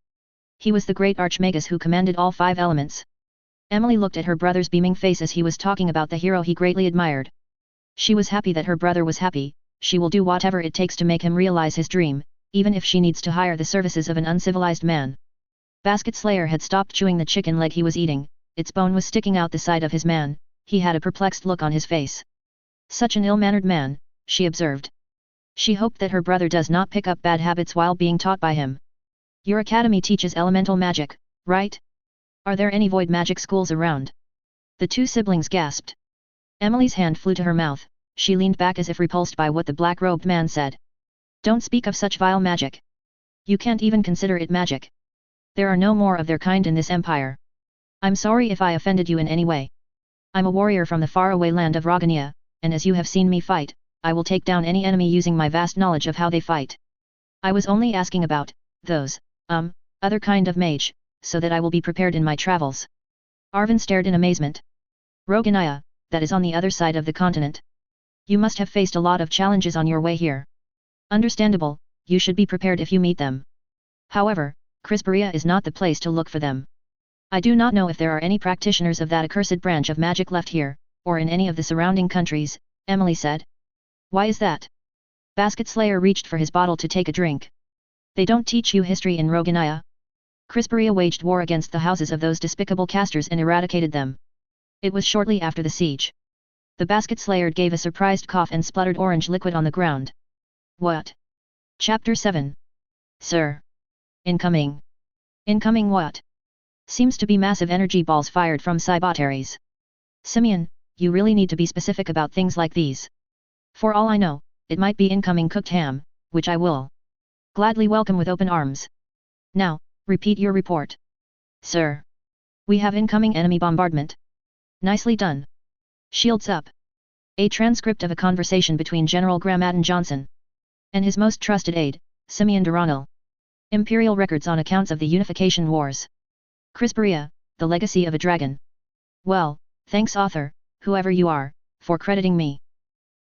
He was the great Archmagus who commanded all 5 elements. Emily looked at her brother's beaming face as he was talking about the hero he greatly admired. She was happy that her brother was happy. She will do whatever it takes to make him realize his dream, even if she needs to hire the services of an uncivilized man. Basket Slayer had stopped chewing the chicken leg he was eating, its bone was sticking out the side of his man, he had a perplexed look on his face. Such an ill-mannered man, she observed. She hoped that her brother does not pick up bad habits while being taught by him. Your academy teaches elemental magic, right? Are there any void magic schools around? The 2 siblings gasped. Emily's hand flew to her mouth, she leaned back as if repulsed by what the black-robed man said. Don't speak of such vile magic. You can't even consider it magic. There are no more of their kind in this empire. I'm sorry if I offended you in any way. I'm a warrior from the faraway land of Rogania, and as you have seen me fight, I will take down any enemy using my vast knowledge of how they fight. I was only asking about, those, other kind of mage, so that I will be prepared in my travels. Arvin stared in amazement. Rogania, that is on the other side of the continent. You must have faced a lot of challenges on your way here. Understandable, you should be prepared if you meet them. However, Krystfallen is not the place to look for them. I do not know if there are any practitioners of that accursed branch of magic left here, or in any of the surrounding countries, Emily said. Why is that? Basket Slayer reached for his bottle to take a drink. They don't teach you history in Rogania? Krystfallen waged war against the houses of those despicable casters and eradicated them. It was shortly after the siege. The Basket Slayer gave a surprised cough and spluttered orange liquid on the ground. What? Chapter 7. Sir. Incoming. Incoming what? Seems to be massive energy balls fired from Cybotaries. Simeon, you really need to be specific about things like these. For all I know, it might be incoming cooked ham, which I will gladly welcome with open arms. Now, repeat your report. Sir. We have incoming enemy bombardment. Nicely done. Shields up. A transcript of a conversation between General Gramaton Johnson and his most trusted aide, Simeon Duranel. Imperial records on accounts of the Unification Wars. Krystfallen, the legacy of a dragon. Well, thanks author, whoever you are, for crediting me.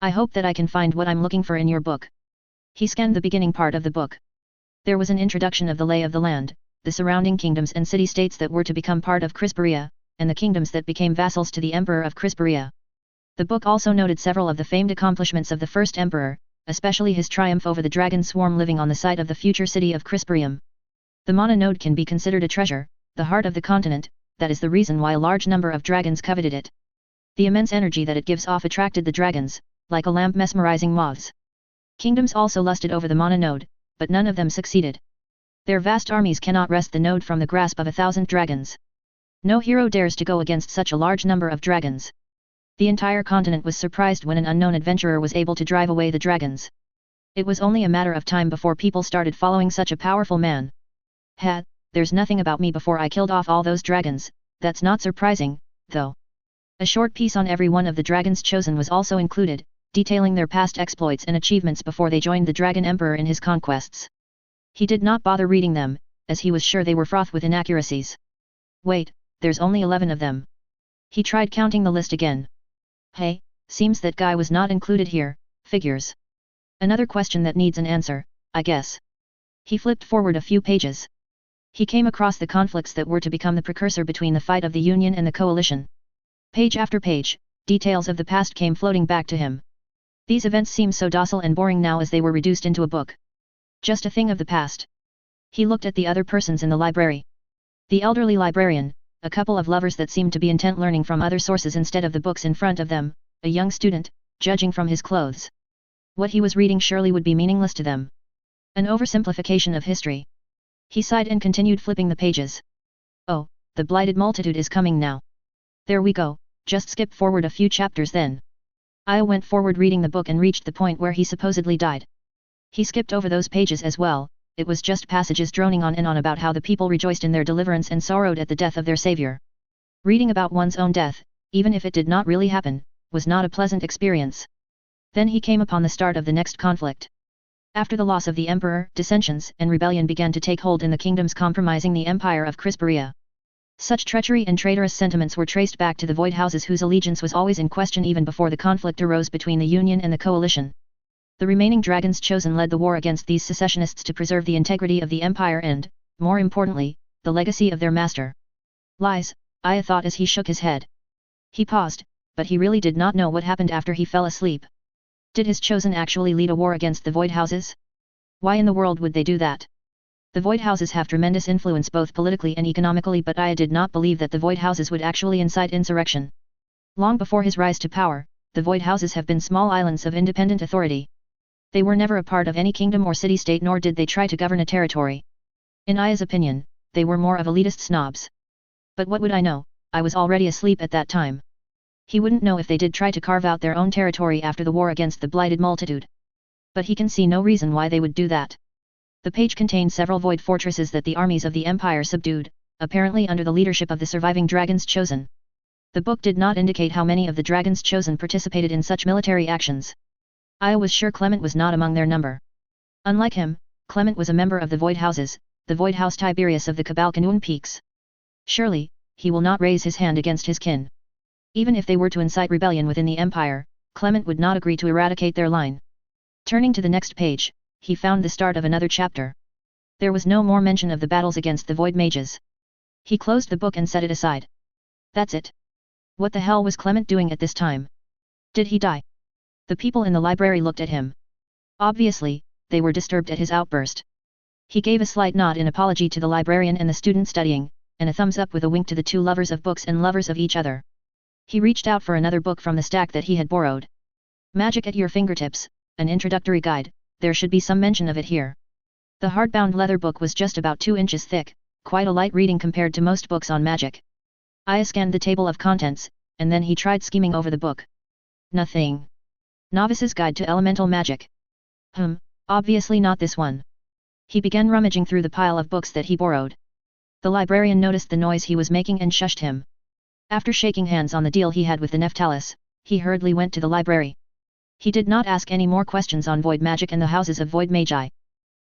I hope that I can find what I'm looking for in your book. He scanned the beginning part of the book. There was an introduction of the lay of the land, the surrounding kingdoms and city-states that were to become part of Krystfallen, and the kingdoms that became vassals to the Emperor of Krystfallen. The book also noted several of the famed accomplishments of the first emperor, especially his triumph over the dragon swarm living on the site of the future city of Krystfallen. The Mana node can be considered a treasure, the heart of the continent, that is the reason why a large number of dragons coveted it. The immense energy that it gives off attracted the dragons, like a lamp mesmerizing moths. Kingdoms also lusted over the Mana node, but none of them succeeded. Their vast armies cannot wrest the node from the grasp of 1,000 dragons. No hero dares to go against such a large number of dragons. The entire continent was surprised when an unknown adventurer was able to drive away the dragons. It was only a matter of time before people started following such a powerful man. There's nothing about me before I killed off all those dragons, that's not surprising, though. A short piece on every one of the dragons chosen was also included, detailing their past exploits and achievements before they joined the Dragon Emperor in his conquests. He did not bother reading them, as he was sure they were fraught with inaccuracies. Wait, there's only 11 of them. He tried counting the list again. Hey, seems that guy was not included here, figures. Another question that needs an answer, I guess. He flipped forward a few pages. He came across the conflicts that were to become the precursor between the fight of the Union and the Coalition. Page after page, details of the past came floating back to him. These events seemed so docile and boring now as they were reduced into a book. Just a thing of the past. He looked at the other persons in the library. The elderly librarian, a couple of lovers that seemed to be intent learning from other sources instead of the books in front of them, a young student, judging from his clothes. What he was reading surely would be meaningless to them. An oversimplification of history. He sighed and continued flipping the pages. Oh, the Blighted Multitude is coming now. There we go, just skip forward a few chapters then. I went forward reading the book and reached the point where he supposedly died. He skipped over those pages as well. It was just passages droning on and on about how the people rejoiced in their deliverance and sorrowed at the death of their savior. Reading about one's own death, even if it did not really happen, was not a pleasant experience. Then he came upon the start of the next conflict. After the loss of the emperor, dissensions and rebellion began to take hold in the kingdoms compromising the empire of Krystfallen. Such treachery and traitorous sentiments were traced back to the void houses whose allegiance was always in question even before the conflict arose between the Union and the Coalition. The remaining dragons chosen led the war against these secessionists to preserve the integrity of the empire and, more importantly, the legacy of their master. Lies, Aya thought as he shook his head. He paused, but he really did not know what happened after he fell asleep. Did his chosen actually lead a war against the Void Houses? Why in the world would they do that? The Void Houses have tremendous influence both politically and economically, but Aya did not believe that the Void Houses would actually incite insurrection. Long before his rise to power, the Void Houses have been small islands of independent authority. They were never a part of any kingdom or city-state, nor did they try to govern a territory. In Aya's opinion, they were more of elitist snobs. But what would I know? I was already asleep at that time. He wouldn't know if they did try to carve out their own territory after the war against the Blighted Multitude. But he can see no reason why they would do that. The page contained several void fortresses that the armies of the Empire subdued, apparently under the leadership of the surviving Dragons Chosen. The book did not indicate how many of the Dragons Chosen participated in such military actions. Aya was sure Clement was not among their number. Unlike him, Clement was a member of the Void Houses, the Void House Tiberius of the Cabalcanun Peaks. Surely, he will not raise his hand against his kin. Even if they were to incite rebellion within the Empire, Clement would not agree to eradicate their line. Turning to the next page, he found the start of another chapter. There was no more mention of the battles against the Void Mages. He closed the book and set it aside. That's it. What the hell was Clement doing at this time? Did he die? The people in the library looked at him. Obviously, they were disturbed at his outburst. He gave a slight nod in apology to the librarian and the student studying, and a thumbs up with a wink to the two lovers of books and lovers of each other. He reached out for another book from the stack that he had borrowed. Magic at Your Fingertips, an introductory guide, there should be some mention of it here. The hardbound leather book was just about 2 inches thick, quite a light reading compared to most books on magic. Aya scanned the table of contents, and then he tried skimming over the book. Nothing. Novice's Guide to Elemental Magic. Obviously not this one. He began rummaging through the pile of books that he borrowed. The librarian noticed the noise he was making and shushed him. After shaking hands on the deal he had with the Nephtalis, he hurriedly went to the library. He did not ask any more questions on void magic and the houses of void magi.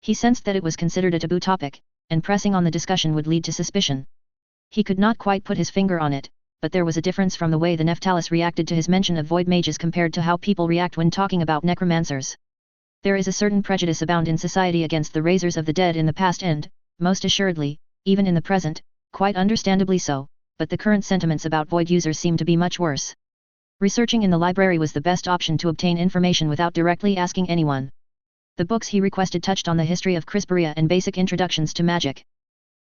He sensed that it was considered a taboo topic, and pressing on the discussion would lead to suspicion. He could not quite put his finger on it, but there was a difference from the way the Nephtalis reacted to his mention of void mages compared to how people react when talking about necromancers. There is a certain prejudice abound in society against the raisers of the dead in the past and, most assuredly, even in the present, quite understandably so, but the current sentiments about void users seem to be much worse. Researching in the library was the best option to obtain information without directly asking anyone. The books he requested touched on the history of Krystfallen and basic introductions to magic.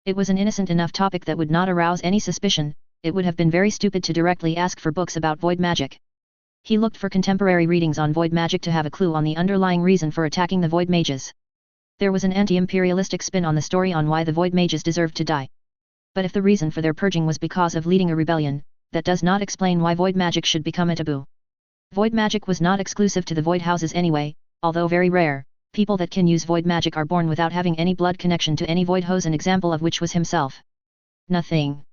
It was an innocent enough topic that would not arouse any suspicion. It would have been very stupid to directly ask for books about void magic. He looked for contemporary readings on void magic to have a clue on the underlying reason for attacking the void mages. There was an anti-imperialistic spin on the story on why the void mages deserved to die. But if the reason for their purging was because of leading a rebellion, that does not explain why void magic should become a taboo. Void magic was not exclusive to the void houses anyway, although very rare. People that can use void magic are born without having any blood connection to any void house, an example of which was himself. Nothing.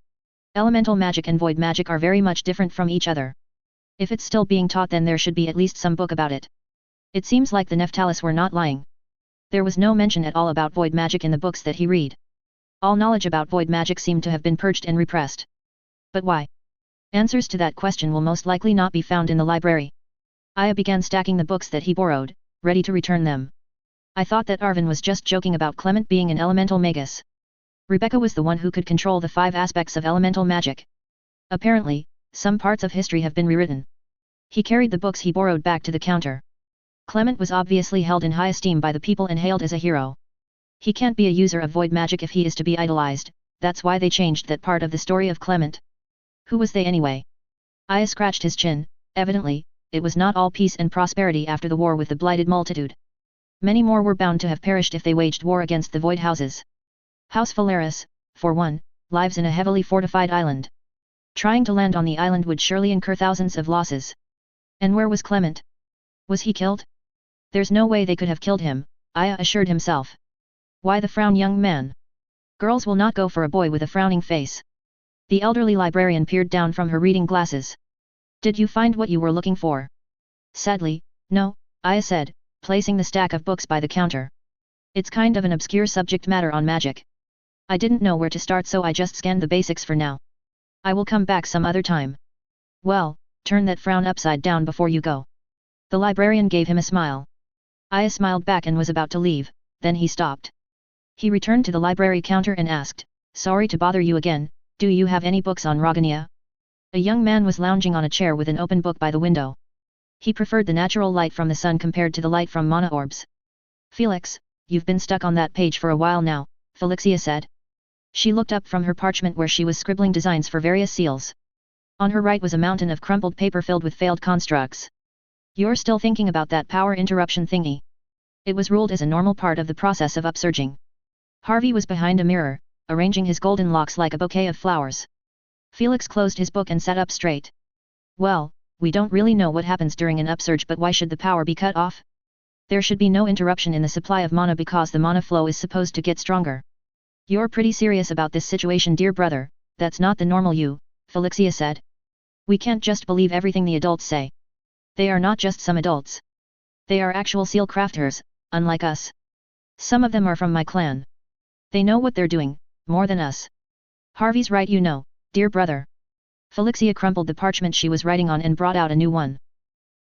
Elemental magic and void magic are very much different from each other. If it's still being taught, then there should be at least some book about it. It seems like the Nephtalis were not lying. There was no mention at all about void magic in the books that he read. All knowledge about void magic seemed to have been purged and repressed. But why? Answers to that question will most likely not be found in the library. Aya began stacking the books that he borrowed, ready to return them. I thought that Arvin was just joking about Clement being an elemental magus. Rebecca was the one who could control the 5 aspects of elemental magic. Apparently, some parts of history have been rewritten. He carried the books he borrowed back to the counter. Clement was obviously held in high esteem by the people and hailed as a hero. He can't be a user of void magic if he is to be idolized, that's why they changed that part of the story of Clement. Who was they anyway? Aya scratched his chin. Evidently, it was not all peace and prosperity after the war with the Blighted Multitude. Many more were bound to have perished if they waged war against the void houses. House Phalaris, for one, lives in a heavily fortified island. Trying to land on the island would surely incur thousands of losses. And where was Clement? Was he killed? There's no way they could have killed him, Aya assured himself. Why the frown, young man? Girls will not go for a boy with a frowning face. The elderly librarian peered down from her reading glasses. Did you find what you were looking for? Sadly, no, Aya said, placing the stack of books by the counter. It's kind of an obscure subject matter on magic. I didn't know where to start, so I just scanned the basics for now. I will come back some other time. Well, turn that frown upside down before you go. The librarian gave him a smile. Aya smiled back and was about to leave, then he stopped. He returned to the library counter and asked, sorry to bother you again, do you have any books on Rogania? A young man was lounging on a chair with an open book by the window. He preferred the natural light from the sun compared to the light from mana orbs. Felix, you've been stuck on that page for a while now, Felixia said. She looked up from her parchment where she was scribbling designs for various seals. On her right was a mountain of crumpled paper filled with failed constructs. You're still thinking about that power interruption thingy? It was ruled as a normal part of the process of upsurging. Harvey was behind a mirror, arranging his golden locks like a bouquet of flowers. Felix closed his book and sat up straight. Well, we don't really know what happens during an upsurge, but why should the power be cut off? There should be no interruption in the supply of mana because the mana flow is supposed to get stronger. You're pretty serious about this situation, dear brother. That's not the normal you, Felixia said. We can't just believe everything the adults say. They are not just some adults. They are actual seal crafters, unlike us. Some of them are from my clan. They know what they're doing, more than us. Harvey's right, you know, dear brother. Felixia crumpled the parchment she was writing on and brought out a new one.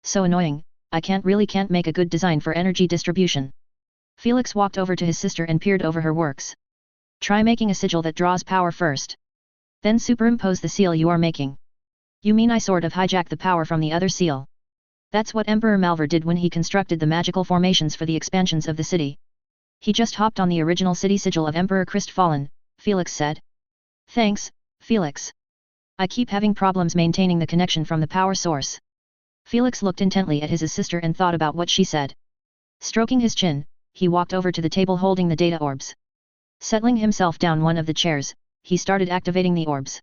So annoying, I can't make a good design for energy distribution. Felix walked over to his sister and peered over her works. Try making a sigil that draws power first. Then superimpose the seal you are making. You mean I sort of hijacked the power from the other seal? That's what Emperor Malvar did when he constructed the magical formations for the expansions of the city. He just hopped on the original city sigil of Emperor Krystfallen, Felix said. Thanks, Felix. I keep having problems maintaining the connection from the power source. Felix looked intently at his sister and thought about what she said. Stroking his chin, he walked over to the table holding the data orbs. Settling himself down one of the chairs, he started activating the orbs.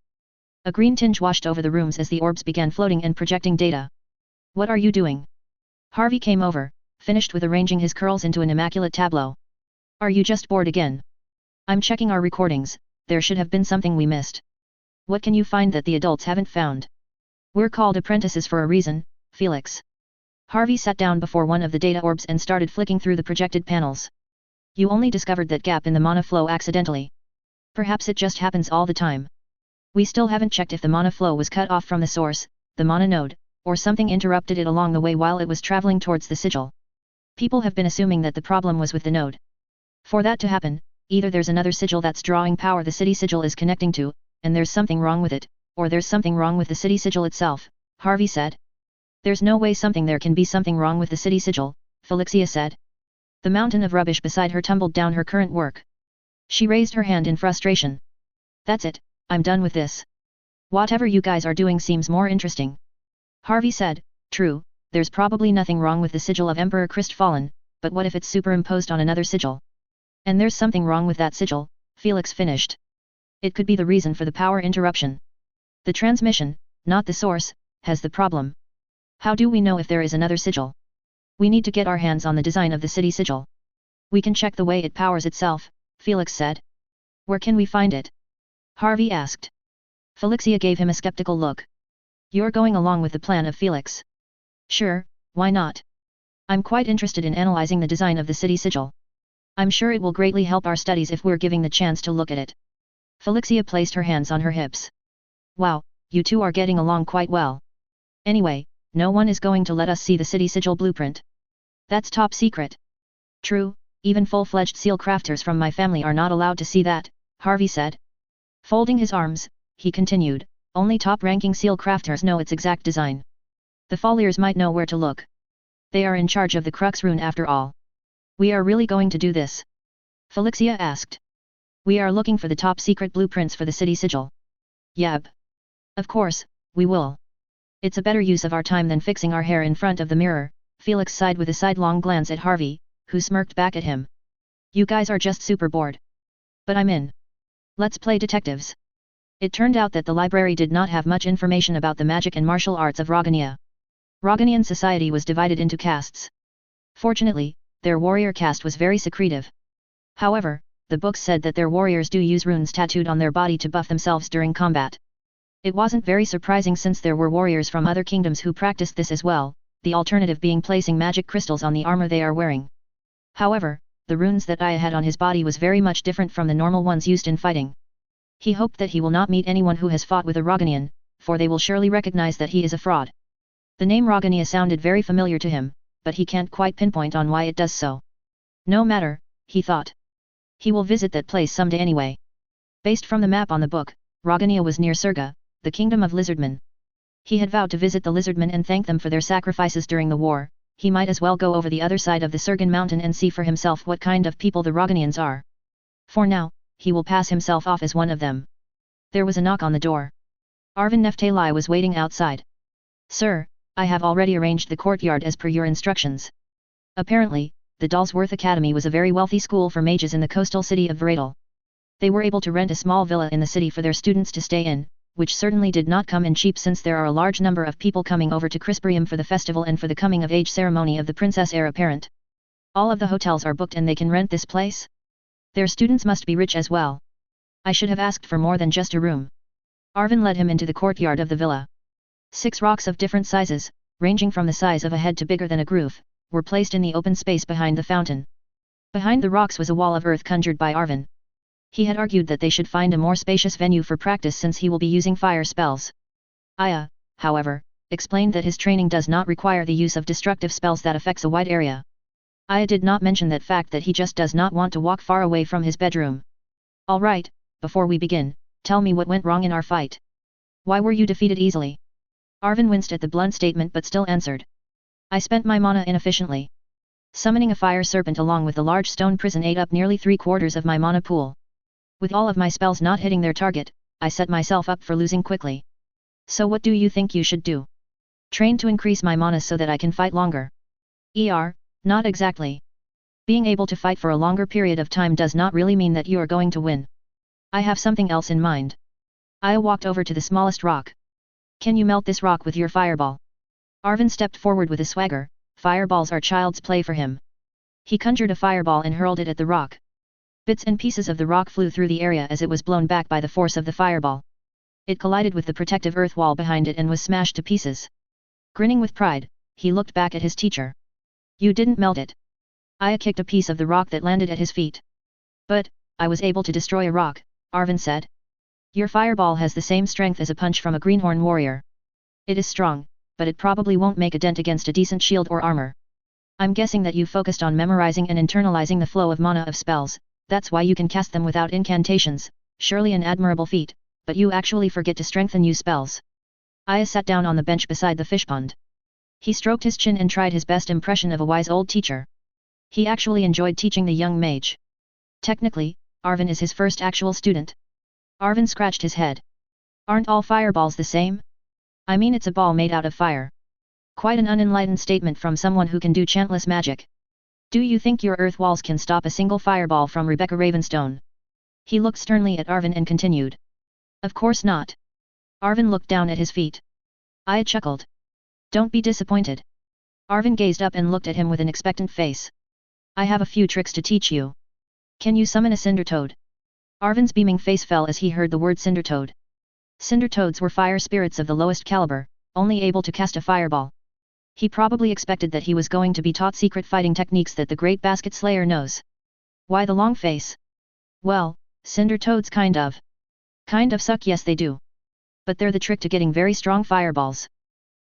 A green tinge washed over the rooms as the orbs began floating and projecting data. What are you doing? Harvey came over, finished with arranging his curls into an immaculate tableau. Are you just bored again? I'm checking our recordings, there should have been something we missed. What can you find that the adults haven't found? We're called apprentices for a reason, Felix. Harvey sat down before one of the data orbs and started flicking through the projected panels. You only discovered that gap in the mana flow accidentally. Perhaps it just happens all the time. We still haven't checked if the mana flow was cut off from the source, the mana node, or something interrupted it along the way while it was traveling towards the sigil. People have been assuming that the problem was with the node. For that to happen, either there's another sigil that's drawing power the city sigil is connecting to, and there's something wrong with it, or there's something wrong with the city sigil itself, Harvey said. There's no way there can be something wrong with the city sigil, Felixia said. The mountain of rubbish beside her tumbled down her current work. She raised her hand in frustration. That's it, I'm done with this. Whatever you guys are doing seems more interesting. Harvey said, true, there's probably nothing wrong with the sigil of Emperor Krystfallen, but what if it's superimposed on another sigil? And there's something wrong with that sigil, Felix finished. It could be the reason for the power interruption. The transmission, not the source, has the problem. How do we know if there is another sigil? We need to get our hands on the design of the city sigil. We can check the way it powers itself, Felix said. Where can we find it? Harvey asked. Felixia gave him a skeptical look. You're going along with the plan of Felix. Sure, why not? I'm quite interested in analyzing the design of the city sigil. I'm sure it will greatly help our studies if we're given the chance to look at it. Felixia placed her hands on her hips. Wow, you two are getting along quite well. Anyway, no one is going to let us see the city sigil blueprint. That's top secret. True, even full-fledged seal crafters from my family are not allowed to see that, Harvey said. Folding his arms, he continued, only top-ranking seal crafters know its exact design. The Folliers might know where to look. They are in charge of the Crux rune after all. We are really going to do this? Felixia asked. We are looking for the top-secret blueprints for the city sigil. Yep. Of course, we will. It's a better use of our time than fixing our hair in front of the mirror, Felix sighed with a sidelong glance at Harvey, who smirked back at him. You guys are just super bored. But I'm in. Let's play detectives. It turned out that the library did not have much information about the magic and martial arts of Rogania. Roganian society was divided into castes. Fortunately, their warrior caste was very secretive. However, the books said that their warriors do use runes tattooed on their body to buff themselves during combat. It wasn't very surprising since there were warriors from other kingdoms who practiced this as well, the alternative being placing magic crystals on the armor they are wearing. However, the runes that Aya had on his body was very much different from the normal ones used in fighting. He hoped that he will not meet anyone who has fought with a Roganian, for they will surely recognize that he is a fraud. The name Rogania sounded very familiar to him, but he can't quite pinpoint on why it does so. No matter, he thought. He will visit that place someday anyway. Based from the map on the book, Rogania was near Surga, the kingdom of lizardmen. He had vowed to visit the lizardmen and thank them for their sacrifices during the war. He might as well go over the other side of the Surgan mountain and see for himself what kind of people the Roganians are. For now, he will pass himself off as one of them. There was a knock on the door. Arvin Neftali was waiting outside. Sir, I have already arranged the courtyard as per your instructions. Apparently, the Dalsworth Academy was a very wealthy school for mages in the coastal city of Varadal. They were able to rent a small villa in the city for their students to stay in, which certainly did not come in cheap since there are a large number of people coming over to Krystfallen for the festival and for the coming of age ceremony of the princess heir apparent. All of the hotels are booked and they can rent this place? Their students must be rich as well. I should have asked for more than just a room. Arvin led him into the courtyard of the villa. 6 rocks of different sizes, ranging from the size of a head to bigger than a groove, were placed in the open space behind the fountain. Behind the rocks was a wall of earth conjured by Arvin. He had argued that they should find a more spacious venue for practice since he will be using fire spells. Aya, however, explained that his training does not require the use of destructive spells that affects a wide area. Aya did not mention that fact that he just does not want to walk far away from his bedroom. Alright, before we begin, tell me what went wrong in our fight. Why were you defeated easily? Arvin winced at the blunt statement but still answered. I spent my mana inefficiently. Summoning a fire serpent along with the large stone prison ate up nearly 3/4 of my mana pool. With all of my spells not hitting their target, I set myself up for losing quickly. So what do you think you should do? Train to increase my mana so that I can fight longer. Not exactly. Being able to fight for a longer period of time does not really mean that you are going to win. I have something else in mind. Aya walked over to the smallest rock. Can you melt this rock with your fireball? Arvin stepped forward with a swagger. Fireballs are child's play for him. He conjured a fireball and hurled it at the rock. Bits and pieces of the rock flew through the area as it was blown back by the force of the fireball. It collided with the protective earth wall behind it and was smashed to pieces. Grinning with pride, he looked back at his teacher. You didn't melt it. Aya kicked a piece of the rock that landed at his feet. But, I was able to destroy a rock, Arvin said. Your fireball has the same strength as a punch from a greenhorn warrior. It is strong, but it probably won't make a dent against a decent shield or armor. I'm guessing that you focused on memorizing and internalizing the flow of mana of spells, that's why you can cast them without incantations, surely an admirable feat, but you actually forget to strengthen your spells. Aya sat down on the bench beside the fish pond. He stroked his chin and tried his best impression of a wise old teacher. He actually enjoyed teaching the young mage. Technically, Arvin is his first actual student. Arvin scratched his head. Aren't all fireballs the same? I mean, it's a ball made out of fire. Quite an unenlightened statement from someone who can do chantless magic. Do you think your earth walls can stop a single fireball from Rebecca Ravenstone? He looked sternly at Arvin and continued. Of course not. Arvin looked down at his feet. Aya chuckled. Don't be disappointed. Arvin gazed up and looked at him with an expectant face. I have a few tricks to teach you. Can you summon a cinder toad? Arvin's beaming face fell as he heard the word cinder toad. Cinder toads were fire spirits of the lowest caliber, only able to cast a fireball. He probably expected that he was going to be taught secret fighting techniques that the great basket slayer knows. Why the long face? Well, cinder toads kind of suck. Yes they do. But they're the trick to getting very strong fireballs.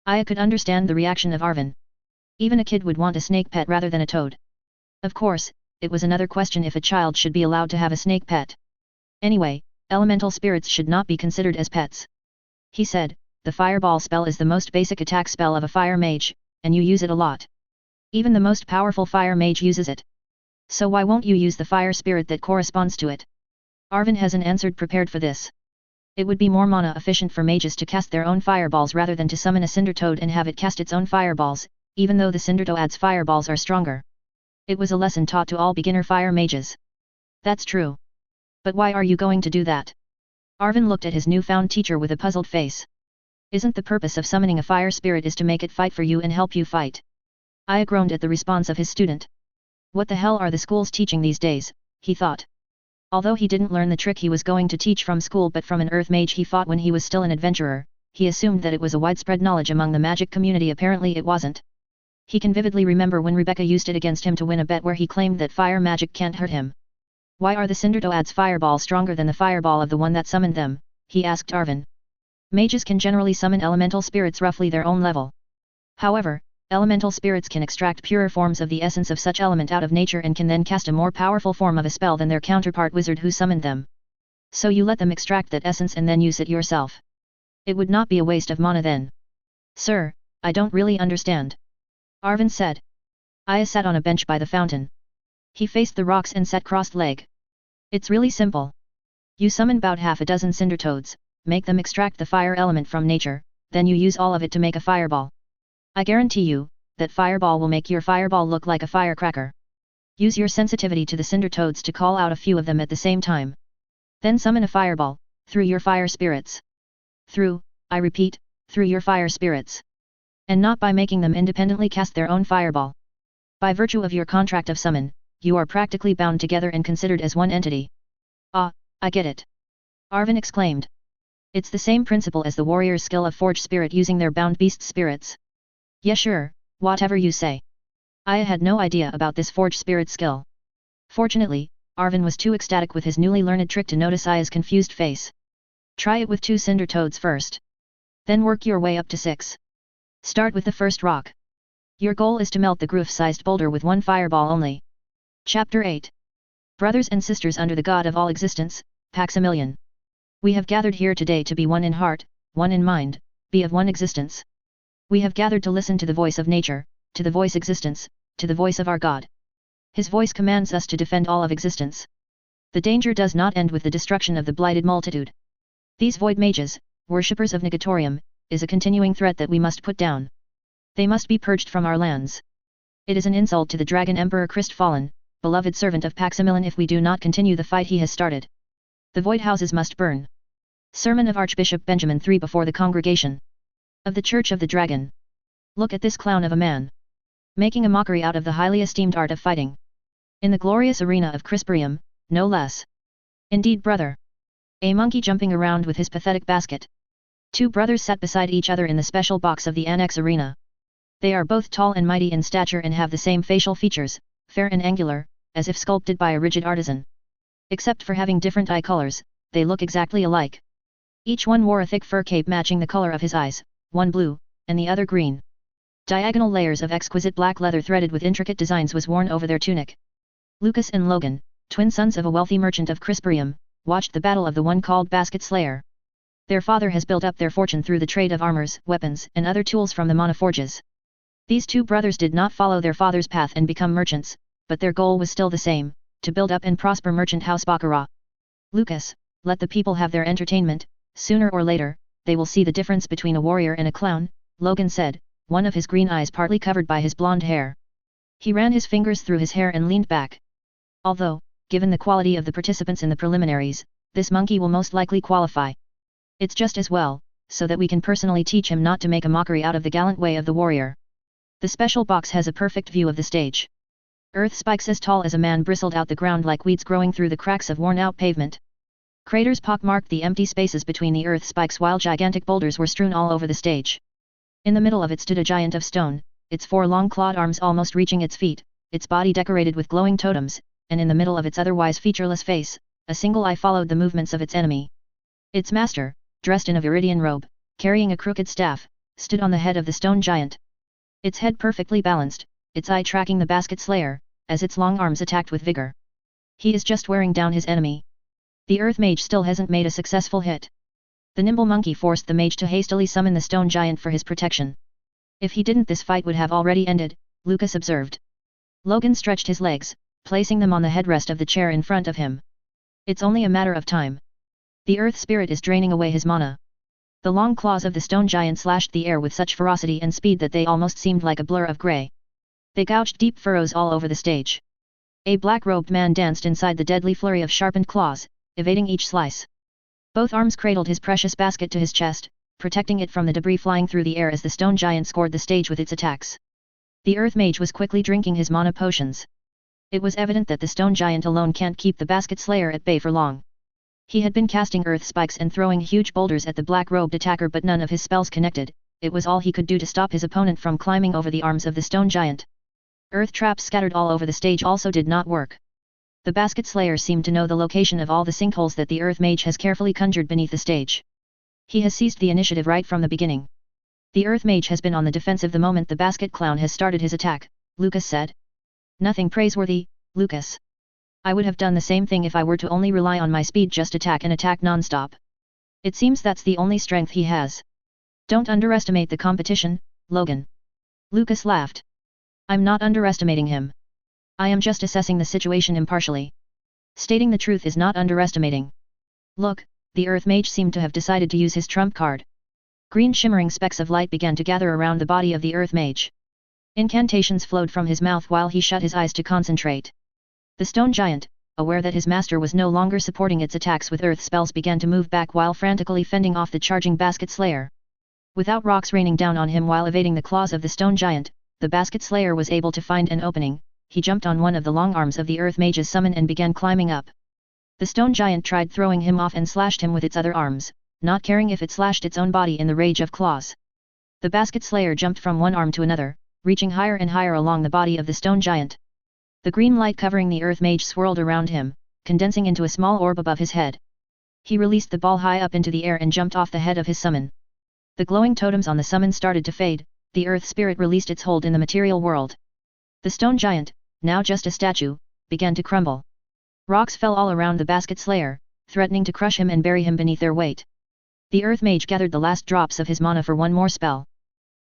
Aya could understand the reaction of Arvin. Even a kid would want a snake pet rather than a toad. Of course, it was another question if a child should be allowed to have a snake pet. Anyway, elemental spirits should not be considered as pets. He said, the fireball spell is the most basic attack spell of a fire mage, and you use it a lot. Even the most powerful fire mage uses it. So why won't you use the fire spirit that corresponds to it? Arvin hasn't answered prepared for this. It would be more mana efficient for mages to cast their own fireballs rather than to summon a cinder toad and have it cast its own fireballs, even though the cinder toad's fireballs are stronger. It was a lesson taught to all beginner fire mages. That's true. But why are you going to do that? Arvin looked at his newfound teacher with a puzzled face. Isn't the purpose of summoning a fire spirit is to make it fight for you and help you fight? Aya groaned at the response of his student. What the hell are the schools teaching these days, he thought. Although he didn't learn the trick he was going to teach from school but from an earth mage he fought when he was still an adventurer, he assumed that it was a widespread knowledge among the magic community. Apparently it wasn't. He can vividly remember when Rebecca used it against him to win a bet where he claimed that fire magic can't hurt him. Why are the cinder toad's fireball stronger than the fireball of the one that summoned them? He asked Arvin. Mages can generally summon elemental spirits roughly their own level. However, elemental spirits can extract purer forms of the essence of such element out of nature and can then cast a more powerful form of a spell than their counterpart wizard who summoned them. So you let them extract that essence and then use it yourself. It would not be a waste of mana then. Sir, I don't really understand. Arvin said. Aya sat on a bench by the fountain. He faced the rocks and sat crossed-legged. It's really simple. You summon about half a dozen cinder toads, make them extract the fire element from nature, then you use all of it to make a fireball. I guarantee you, that fireball will make your fireball look like a firecracker. Use your sensitivity to the cinder toads to call out a few of them at the same time. Then summon a fireball, through your fire spirits. Through, I repeat, through your fire spirits. And not by making them independently cast their own fireball. By virtue of your contract of summon, you are practically bound together and considered as one entity. Ah, I get it. Arvin exclaimed. It's the same principle as the warrior's skill of forge spirit using their bound beast spirits. Yeah sure, whatever you say. Aya had no idea about this forge spirit skill. Fortunately, Arvin was too ecstatic with his newly learned trick to notice Aya's confused face. Try it with 2 cinder toads first. Then work your way up to 6. Start with the first rock. Your goal is to melt the groove-sized boulder with 1 fireball only. Chapter 8. Brothers and sisters under the God of all existence, Paximilian. We have gathered here today to be one in heart, one in mind, be of one existence. We have gathered to listen to the voice of nature, to the voice existence, to the voice of our God. His voice commands us to defend all of existence. The danger does not end with the destruction of the blighted multitude. These void mages, worshippers of Negatorium, is a continuing threat that we must put down. They must be purged from our lands. It is an insult to the Dragon Emperor Krystfallen, beloved servant of Paximilian, if we do not continue the fight he has started. The void houses must burn. Sermon of Archbishop Benjamin III before the congregation of the Church of the Dragon. Look at this clown of a man. Making a mockery out of the highly esteemed art of fighting. In the glorious arena of Krystfallen, no less. Indeed, brother. A monkey jumping around with his pathetic basket. 2 brothers sat beside each other in the special box of the annex arena. They are both tall and mighty in stature and have the same facial features, fair and angular, as if sculpted by a rigid artisan. Except for having different eye colors, they look exactly alike. Each one wore a thick fur cape matching the color of his eyes, one blue, and the other green. Diagonal layers of exquisite black leather threaded with intricate designs was worn over their tunic. Lucas and Logan, twin sons of a wealthy merchant of Krystfallen, watched the battle of the one called Basket Slayer. Their father has built up their fortune through the trade of armors, weapons, and other tools from the mana forges. These 2 brothers did not follow their father's path and become merchants, but their goal was still the same, to build up and prosper merchant house Baccarat. Lucas, let the people have their entertainment, sooner or later, they will see the difference between a warrior and a clown, Logan said, one of his green eyes partly covered by his blonde hair. He ran his fingers through his hair and leaned back. Although, given the quality of the participants in the preliminaries, this monkey will most likely qualify. It's just as well, so that we can personally teach him not to make a mockery out of the gallant way of the warrior. The special box has a perfect view of the stage. Earth spikes as tall as a man bristled out the ground like weeds growing through the cracks of worn-out pavement. Craters pockmarked the empty spaces between the earth spikes while gigantic boulders were strewn all over the stage. In the middle of it stood a giant of stone, its 4 long clawed arms almost reaching its feet, its body decorated with glowing totems, and in the middle of its otherwise featureless face, a single eye followed the movements of its enemy. Its master, dressed in a viridian robe, carrying a crooked staff, stood on the head of the stone giant. Its head perfectly balanced, its eye tracking the basket slayer, as its long arms attacked with vigor. He is just wearing down his enemy. The earth mage still hasn't made a successful hit. The nimble monkey forced the mage to hastily summon the stone giant for his protection. If he didn't, this fight would have already ended, Lucas observed. Logan stretched his legs, placing them on the headrest of the chair in front of him. It's only a matter of time. The earth spirit is draining away his mana. The long claws of the stone giant slashed the air with such ferocity and speed that they almost seemed like a blur of grey. They gouged deep furrows all over the stage. A black-robed man danced inside the deadly flurry of sharpened claws, evading each slice. Both arms cradled his precious basket to his chest, protecting it from the debris flying through the air as the stone giant scored the stage with its attacks. The earth mage was quickly drinking his mana potions. It was evident that the stone giant alone can't keep the basket slayer at bay for long. He had been casting earth spikes and throwing huge boulders at the black-robed attacker, but none of his spells connected. It was all he could do to stop his opponent from climbing over the arms of the stone giant. Earth traps scattered all over the stage also did not work. The basket slayer seemed to know the location of all the sinkholes that the earth mage has carefully conjured beneath the stage. He has seized the initiative right from the beginning. The earth mage has been on the defensive the moment the basket clown has started his attack, Lucas said. Nothing praiseworthy, Lucas. I would have done the same thing if I were to only rely on my speed, just attack and attack non-stop. It seems that's the only strength he has. Don't underestimate the competition, Logan. Lucas laughed. I'm not underestimating him. I am just assessing the situation impartially. Stating the truth is not underestimating. Look, the Earth Mage seemed to have decided to use his trump card. Green shimmering specks of light began to gather around the body of the Earth Mage. Incantations flowed from his mouth while he shut his eyes to concentrate. The stone giant, aware that his master was no longer supporting its attacks with earth spells, began to move back while frantically fending off the charging basket slayer. Without rocks raining down on him while evading the claws of the stone giant, the basket slayer was able to find an opening. He jumped on one of the long arms of the Earth Mage's summon and began climbing up. The stone giant tried throwing him off and slashed him with its other arms, not caring if it slashed its own body in the rage of claws. The basket slayer jumped from one arm to another, reaching higher and higher along the body of the stone giant. The green light covering the Earth Mage swirled around him, condensing into a small orb above his head. He released the ball high up into the air and jumped off the head of his summon. The glowing totems on the summon started to fade. The Earth Spirit released its hold in the material world. The stone giant, now just a statue, began to crumble. Rocks fell all around the basket slayer, threatening to crush him and bury him beneath their weight. The Earth Mage gathered the last drops of his mana for one more spell.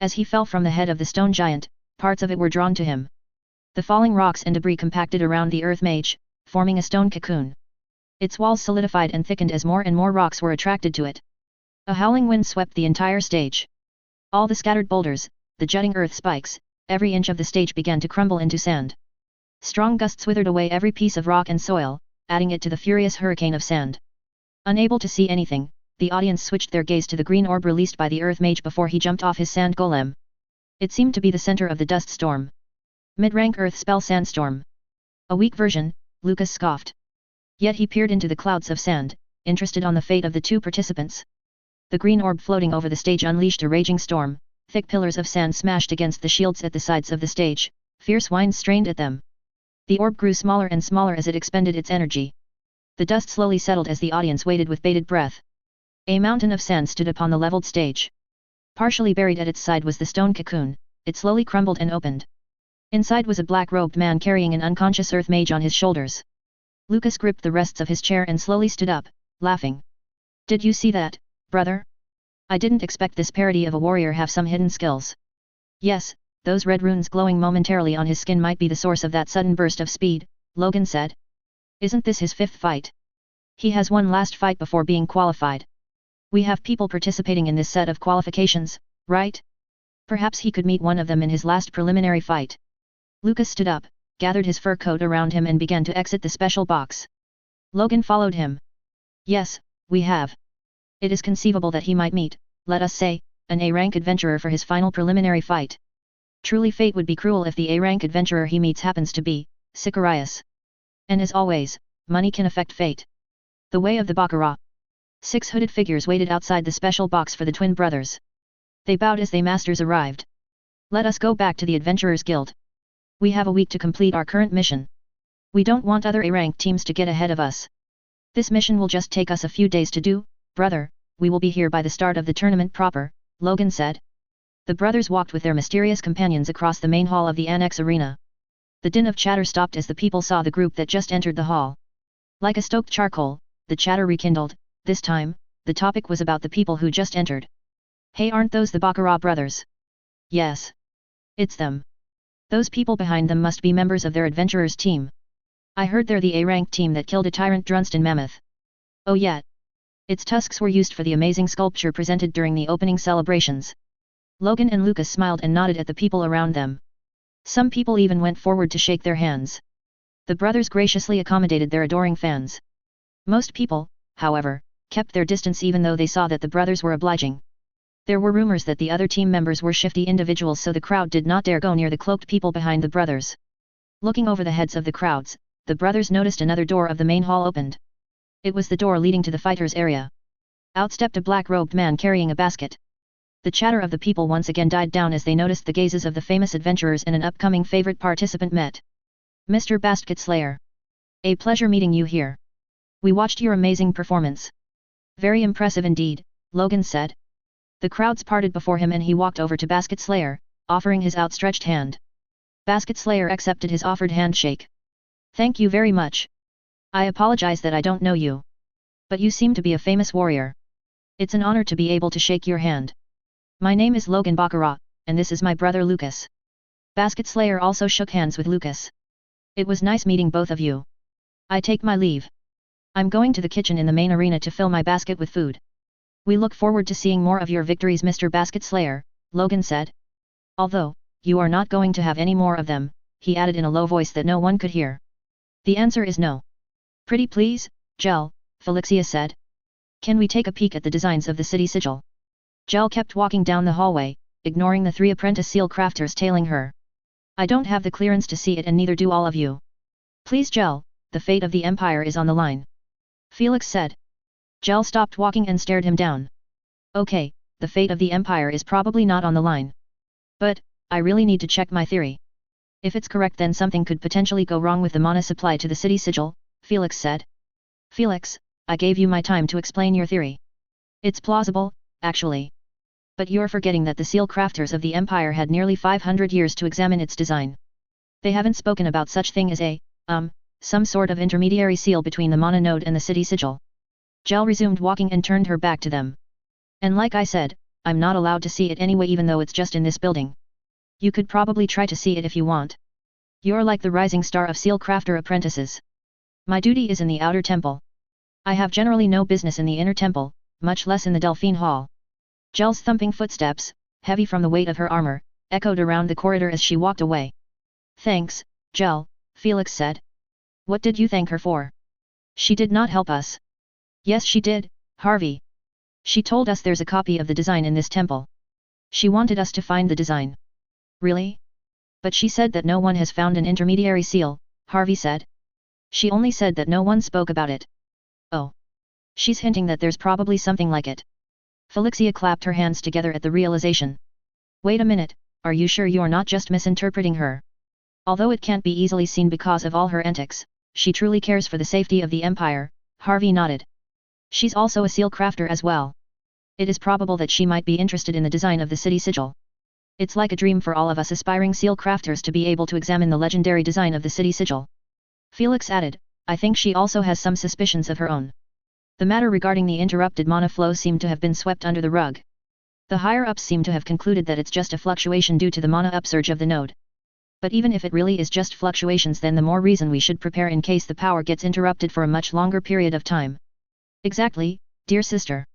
As he fell from the head of the stone giant, parts of it were drawn to him. The falling rocks and debris compacted around the Earth Mage, forming a stone cocoon. Its walls solidified and thickened as more and more rocks were attracted to it. A howling wind swept the entire stage. All the scattered boulders, the jutting earth spikes, every inch of the stage began to crumble into sand. Strong gusts withered away every piece of rock and soil, adding it to the furious hurricane of sand. Unable to see anything, the audience switched their gaze to the green orb released by the Earth Mage before he jumped off his sand golem. It seemed to be the center of the dust storm. Mid-rank earth spell sandstorm. A weak version, Lucas scoffed. Yet he peered into the clouds of sand, interested on the fate of the two participants. The green orb floating over the stage unleashed a raging storm. Thick pillars of sand smashed against the shields at the sides of the stage, fierce winds strained at them. The orb grew smaller and smaller as it expended its energy. The dust slowly settled as the audience waited with bated breath. A mountain of sand stood upon the leveled stage. Partially buried at its side was the stone cocoon. It slowly crumbled and opened. Inside was a black-robed man carrying an unconscious Earth Mage on his shoulders. Lucas gripped the rests of his chair and slowly stood up, laughing. Did you see that, brother? I didn't expect this parody of a warrior have some hidden skills. Yes, those red runes glowing momentarily on his skin might be the source of that sudden burst of speed, Logan said. Isn't this his 5th fight? He has one last fight before being qualified. We have people participating in this set of qualifications, right? Perhaps he could meet one of them in his last preliminary fight. Lucas stood up, gathered his fur coat around him and began to exit the special box. Logan followed him. Yes, we have. It is conceivable that he might meet, let us say, an A-rank adventurer for his final preliminary fight. Truly fate would be cruel if the A-rank adventurer he meets happens to be Sicarius. And as always, money can affect fate. The way of the Baccarat. 6 hooded figures waited outside the special box for the twin brothers. They bowed as they masters arrived. Let us go back to the Adventurers Guild. We have a week to complete our current mission. We don't want other A-rank teams to get ahead of us. This mission will just take us a few days to do, brother. We will be here by the start of the tournament proper, Logan said. The brothers walked with their mysterious companions across the main hall of the Annex Arena. The din of chatter stopped as the people saw the group that just entered the hall. Like a stoked charcoal, the chatter rekindled. This time, the topic was about the people who just entered. Hey, aren't those the Baccarat brothers? Yes. It's them. Those people behind them must be members of their adventurers team. I heard they're the A-rank team that killed a tyrant Drunston Mammoth. Oh yeah. Its tusks were used for the amazing sculpture presented during the opening celebrations. Logan and Lucas smiled and nodded at the people around them. Some people even went forward to shake their hands. The brothers graciously accommodated their adoring fans. Most people, however, kept their distance even though they saw that the brothers were obliging. There were rumors that the other team members were shifty individuals, so the crowd did not dare go near the cloaked people behind the brothers. Looking over the heads of the crowds, the brothers noticed another door of the main hall opened. It was the door leading to the fighters' area. Out stepped a black-robed man carrying a basket. The chatter of the people once again died down as they noticed the gazes of the famous adventurers and an upcoming favorite participant met. Mr. Basket Slayer. A pleasure meeting you here. We watched your amazing performance. Very impressive indeed, Logan said. The crowds parted before him and he walked over to Basket Slayer, offering his outstretched hand. Basket Slayer accepted his offered handshake. Thank you very much, I apologize that I don't know you. But you seem to be a famous warrior. It's an honor to be able to shake your hand. My name is Logan Baccarat, and this is my brother Lucas. Basket Slayer also shook hands with Lucas. It was nice meeting both of you. I take my leave. I'm going to the kitchen in the main arena to fill my basket with food. We look forward to seeing more of your victories, Mr. Basket Slayer, Logan said. Although, you are not going to have any more of them, he added in a low voice that no one could hear. The answer is no. Pretty please, Gel, Felixia said. Can we take a peek at the designs of the city sigil? Gel kept walking down the hallway, ignoring the 3 apprentice seal crafters tailing her. I don't have the clearance to see it and neither do all of you. Please Gel, the fate of the Empire is on the line. Felix said. Gel stopped walking and stared him down. Okay, the fate of the Empire is probably not on the line. But, I really need to check my theory. If it's correct then something could potentially go wrong with the mana supply to the city sigil, Felix said. Felix, I gave you my time to explain your theory. It's plausible, actually. But you're forgetting that the seal crafters of the Empire had nearly 500 years to examine its design. They haven't spoken about such thing as some sort of intermediary seal between the mana node and the city sigil. Gel resumed walking and turned her back to them. And like I said, I'm not allowed to see it anyway even though it's just in this building. You could probably try to see it if you want. You're like the rising star of seal crafter apprentices. My duty is in the outer temple. I have generally no business in the inner temple, much less in the Delphine Hall. Gel's thumping footsteps, heavy from the weight of her armor, echoed around the corridor as she walked away. Thanks, Gel, Felix said. What did you thank her for? She did not help us. Yes she did, Harvey. She told us there's a copy of the design in this temple. She wanted us to find the design. Really? But she said that no one has found an intermediary seal, Harvey said. She only said that no one spoke about it. Oh. She's hinting that there's probably something like it. Felixia clapped her hands together at the realization. Wait a minute, are you sure you're not just misinterpreting her? Although it can't be easily seen because of all her antics, she truly cares for the safety of the Empire, Harvey nodded. She's also a seal crafter as well. It is probable that she might be interested in the design of the city sigil. It's like a dream for all of us aspiring seal crafters to be able to examine the legendary design of the city sigil. Felix added, I think she also has some suspicions of her own. The matter regarding the interrupted mana flow seemed to have been swept under the rug. The higher-ups seem to have concluded that it's just a fluctuation due to the mana upsurge of the node. But even if it really is just fluctuations then the more reason we should prepare in case the power gets interrupted for a much longer period of time. Exactly, dear sister.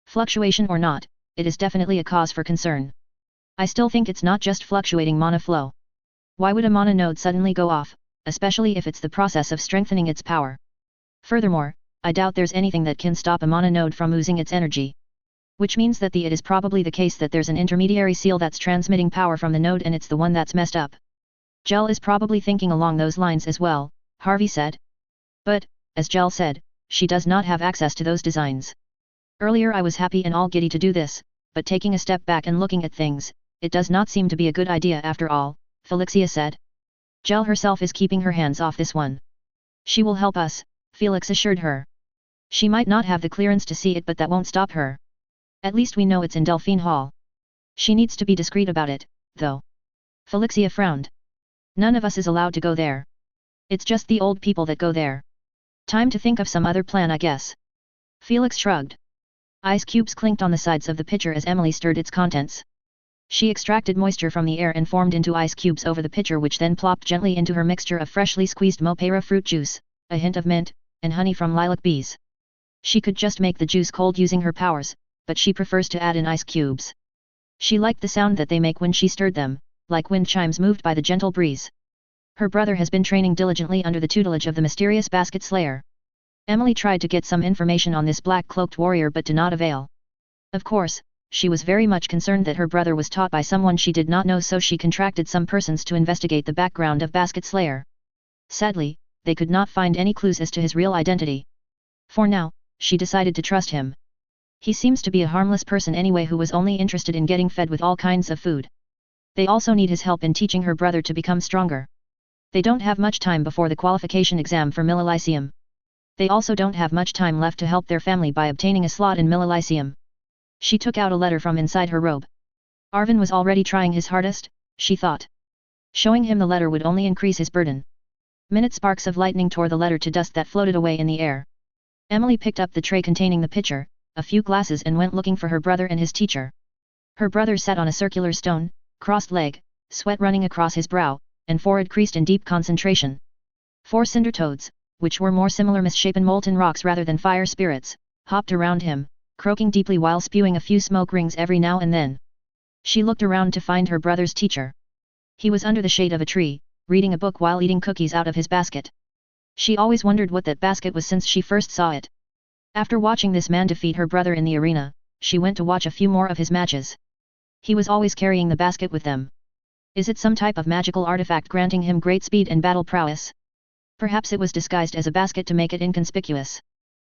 Fluctuation or not, it is definitely a cause for concern. I still think it's not just fluctuating mana flow. Why would a mana node suddenly go off, especially if it's the process of strengthening its power? Furthermore, I doubt there's anything that can stop a mana node from losing its energy. Which means that it is probably the case that there's an intermediary seal that's transmitting power from the node and it's the one that's messed up. Gel is probably thinking along those lines as well, Harvey said. But, as Gel said, she does not have access to those designs. Earlier I was happy and all giddy to do this, but taking a step back and looking at things, it does not seem to be a good idea after all, Felixia said. Gel herself is keeping her hands off this one. She will help us, Felix assured her. She might not have the clearance to see it but that won't stop her. At least we know it's in Delphine Hall. She needs to be discreet about it, though. Felixia frowned. None of us is allowed to go there. It's just the old people that go there. Time to think of some other plan I guess. Felix shrugged. Ice cubes clinked on the sides of the pitcher as Emily stirred its contents. She extracted moisture from the air and formed into ice cubes over the pitcher which then plopped gently into her mixture of freshly squeezed Mopera fruit juice, a hint of mint, and honey from lilac bees. She could just make the juice cold using her powers, but she prefers to add in ice cubes. She liked the sound that they make when she stirred them, like wind chimes moved by the gentle breeze. Her brother has been training diligently under the tutelage of the mysterious Basket Slayer. Emily tried to get some information on this black-cloaked warrior but to not avail. Of course, she was very much concerned that her brother was taught by someone she did not know so she contracted some persons to investigate the background of Basket Slayer. Sadly, they could not find any clues as to his real identity. For now, she decided to trust him. He seems to be a harmless person anyway who was only interested in getting fed with all kinds of food. They also need his help in teaching her brother to become stronger. They don't have much time before the qualification exam for Millilyceum. They also don't have much time left to help their family by obtaining a slot in Millilyceum. She took out a letter from inside her robe. Arvin was already trying his hardest, she thought. Showing him the letter would only increase his burden. Minute sparks of lightning tore the letter to dust that floated away in the air. Emily picked up the tray containing the pitcher, a few glasses and went looking for her brother and his teacher. Her brother sat on a circular stone, crossed leg, sweat running across his brow, and forehead creased in deep concentration. 4 cinder toads, which were more similar misshapen molten rocks rather than fire spirits, hopped around him, croaking deeply while spewing a few smoke rings every now and then. She looked around to find her brother's teacher. He was under the shade of a tree, reading a book while eating cookies out of his basket. She always wondered what that basket was since she first saw it. After watching this man defeat her brother in the arena, she went to watch a few more of his matches. He was always carrying the basket with them. Is it some type of magical artifact granting him great speed and battle prowess? Perhaps it was disguised as a basket to make it inconspicuous.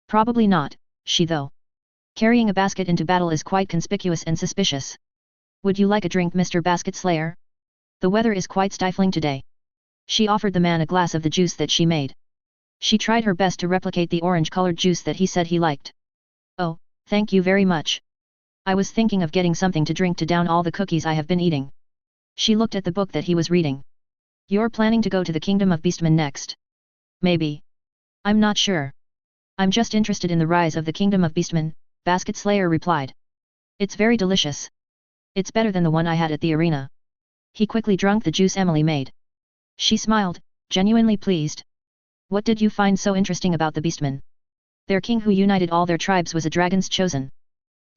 Probably not, though. Carrying a basket into battle is quite conspicuous and suspicious. Would you like a drink, Mr. Basket Slayer? The weather is quite stifling today. She offered the man a glass of the juice that she made. She tried her best to replicate the orange-colored juice that he said he liked. Oh, thank you very much. I was thinking of getting something to drink to down all the cookies I have been eating. She looked at the book that he was reading. You're planning to go to the Kingdom of Beastmen next? Maybe. I'm not sure. I'm just interested in the rise of the Kingdom of Beastmen, Basket Slayer replied. It's very delicious. It's better than the one I had at the arena. He quickly drank the juice Emily made. She smiled, genuinely pleased. What did you find so interesting about the Beastmen? Their king who united all their tribes was a dragon's chosen.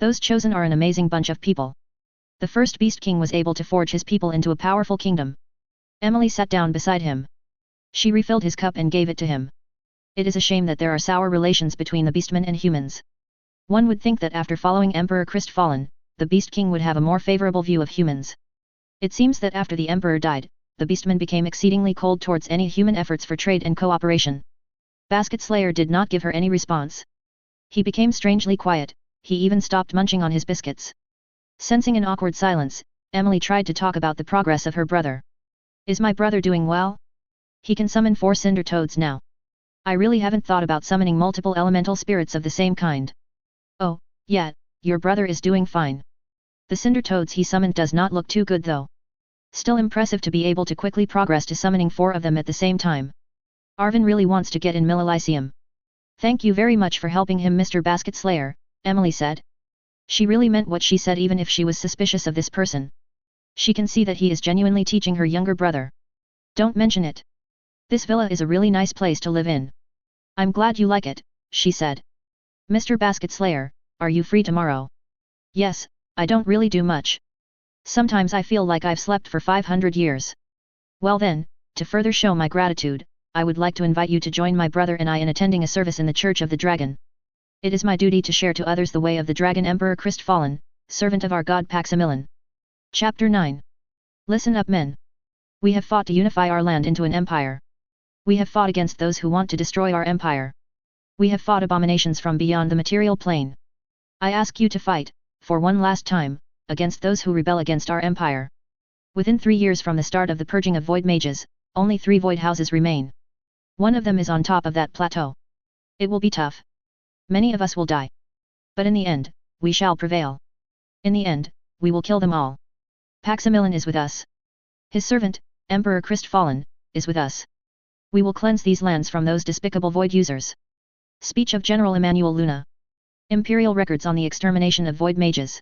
Those chosen are an amazing bunch of people. The first Beast King was able to forge his people into a powerful kingdom. Emily sat down beside him. She refilled his cup and gave it to him. It is a shame that there are sour relations between the Beastmen and humans. One would think that after following Emperor Krystfallen, the Beast King would have a more favorable view of humans. It seems that after the Emperor died, the Beastmen became exceedingly cold towards any human efforts for trade and cooperation. Basket Slayer did not give her any response. He became strangely quiet, he even stopped munching on his biscuits. Sensing an awkward silence, Emily tried to talk about the progress of her brother. Is my brother doing well? He can summon 4 cinder toads now. I really haven't thought about summoning multiple elemental spirits of the same kind. Oh, yeah, your brother is doing fine. The cinder toads he summoned does not look too good though. Still impressive to be able to quickly progress to summoning 4 of them at the same time. Arvin really wants to get in Millelysium. Thank you very much for helping him, Mr. Basket Slayer, Emily said. She really meant what she said even if she was suspicious of this person. She can see that he is genuinely teaching her younger brother. Don't mention it. This villa is a really nice place to live in. I'm glad you like it, she said. Mr. Basket Slayer, are you free tomorrow? Yes, I don't really do much. Sometimes I feel like I've slept for 500 years. Well then, to further show my gratitude, I would like to invite you to join my brother and I in attending a service in the Church of the Dragon. It is my duty to share to others the way of the Dragon Emperor Krystfallen, servant of our god Paximilon. Chapter 9. Listen up, men. We have fought to unify our land into an empire. We have fought against those who want to destroy our empire. We have fought abominations from beyond the material plane. I ask you to fight, for one last time, against those who rebel against our empire. Within 3 years from the start of the purging of void mages, only 3 void houses remain. One of them is on top of that plateau. It will be tough. Many of us will die. But in the end, we shall prevail. In the end, we will kill them all. Paximilon is with us. His servant, Emperor Krystfallen, is with us. We will cleanse these lands from those despicable void users. Speech of General Emmanuel Luna. Imperial records on the extermination of void mages.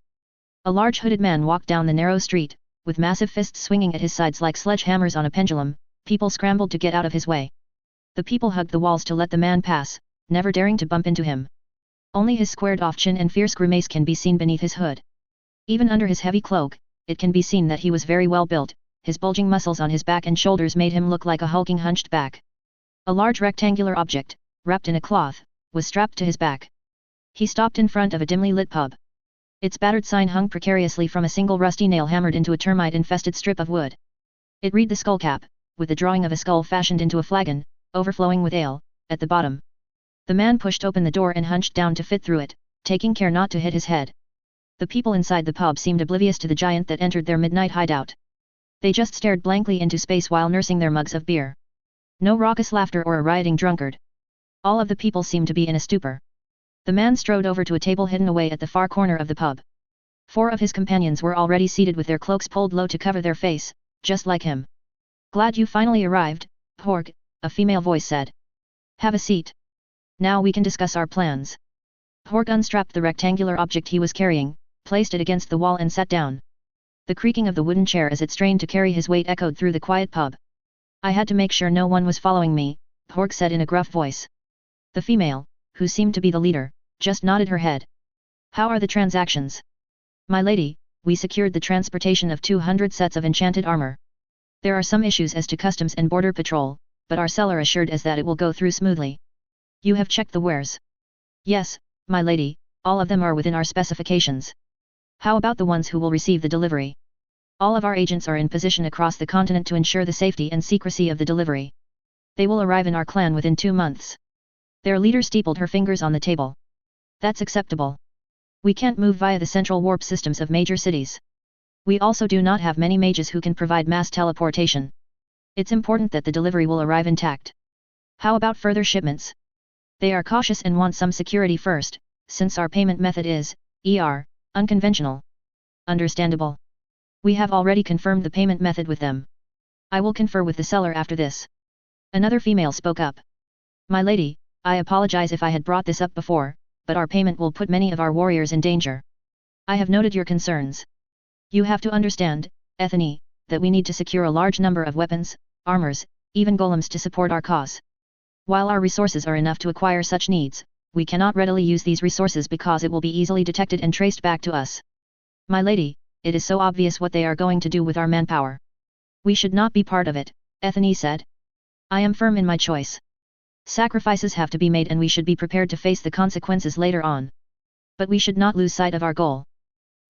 A large hooded man walked down the narrow street, with massive fists swinging at his sides like sledgehammers on a pendulum. People scrambled to get out of his way. The people hugged the walls to let the man pass, never daring to bump into him. Only his squared-off chin and fierce grimace can be seen beneath his hood. Even under his heavy cloak, it can be seen that he was very well built. His bulging muscles on his back and shoulders made him look like a hulking hunched back. A large rectangular object, wrapped in a cloth, was strapped to his back. He stopped in front of a dimly lit pub. Its battered sign hung precariously from a single rusty nail hammered into a termite-infested strip of wood. It read the skullcap, with the drawing of a skull fashioned into a flagon, overflowing with ale, at the bottom. The man pushed open the door and hunched down to fit through it, taking care not to hit his head. The people inside the pub seemed oblivious to the giant that entered their midnight hideout. They just stared blankly into space while nursing their mugs of beer. No raucous laughter or a rioting drunkard. All of the people seemed to be in a stupor. The man strode over to a table hidden away at the far corner of the pub. 4 of his companions were already seated with their cloaks pulled low to cover their face, just like him. Glad you finally arrived, Porg, a female voice said. Have a seat. Now we can discuss our plans. Porg unstrapped the rectangular object he was carrying, placed it against the wall and sat down. The creaking of the wooden chair as it strained to carry his weight echoed through the quiet pub. I had to make sure no one was following me, Porg said in a gruff voice. The female, who seemed to be the leader, just nodded her head. How are the transactions? My lady, we secured the transportation of 200 sets of enchanted armor. There are some issues as to customs and border patrol, but our seller assured us that it will go through smoothly. You have checked the wares? Yes, my lady, all of them are within our specifications. How about the ones who will receive the delivery? All of our agents are in position across the continent to ensure the safety and secrecy of the delivery. They will arrive in our clan within 2 months. Their leader steepled her fingers on the table. That's acceptable. We can't move via the central warp systems of major cities. We also do not have many mages who can provide mass teleportation. It's important that the delivery will arrive intact. How about further shipments? They are cautious and want some security first, since our payment method is, unconventional. Understandable. We have already confirmed the payment method with them. I will confer with the seller after this. Another female spoke up. My lady, I apologize if I had brought this up before, but our payment will put many of our warriors in danger. I have noted your concerns. You have to understand, Ethany, that we need to secure a large number of weapons, armors, even golems to support our cause. While our resources are enough to acquire such needs, we cannot readily use these resources because it will be easily detected and traced back to us. My lady, it is so obvious what they are going to do with our manpower. We should not be part of it, Ethany said. I am firm in my choice. Sacrifices have to be made and we should be prepared to face the consequences later on. But we should not lose sight of our goal.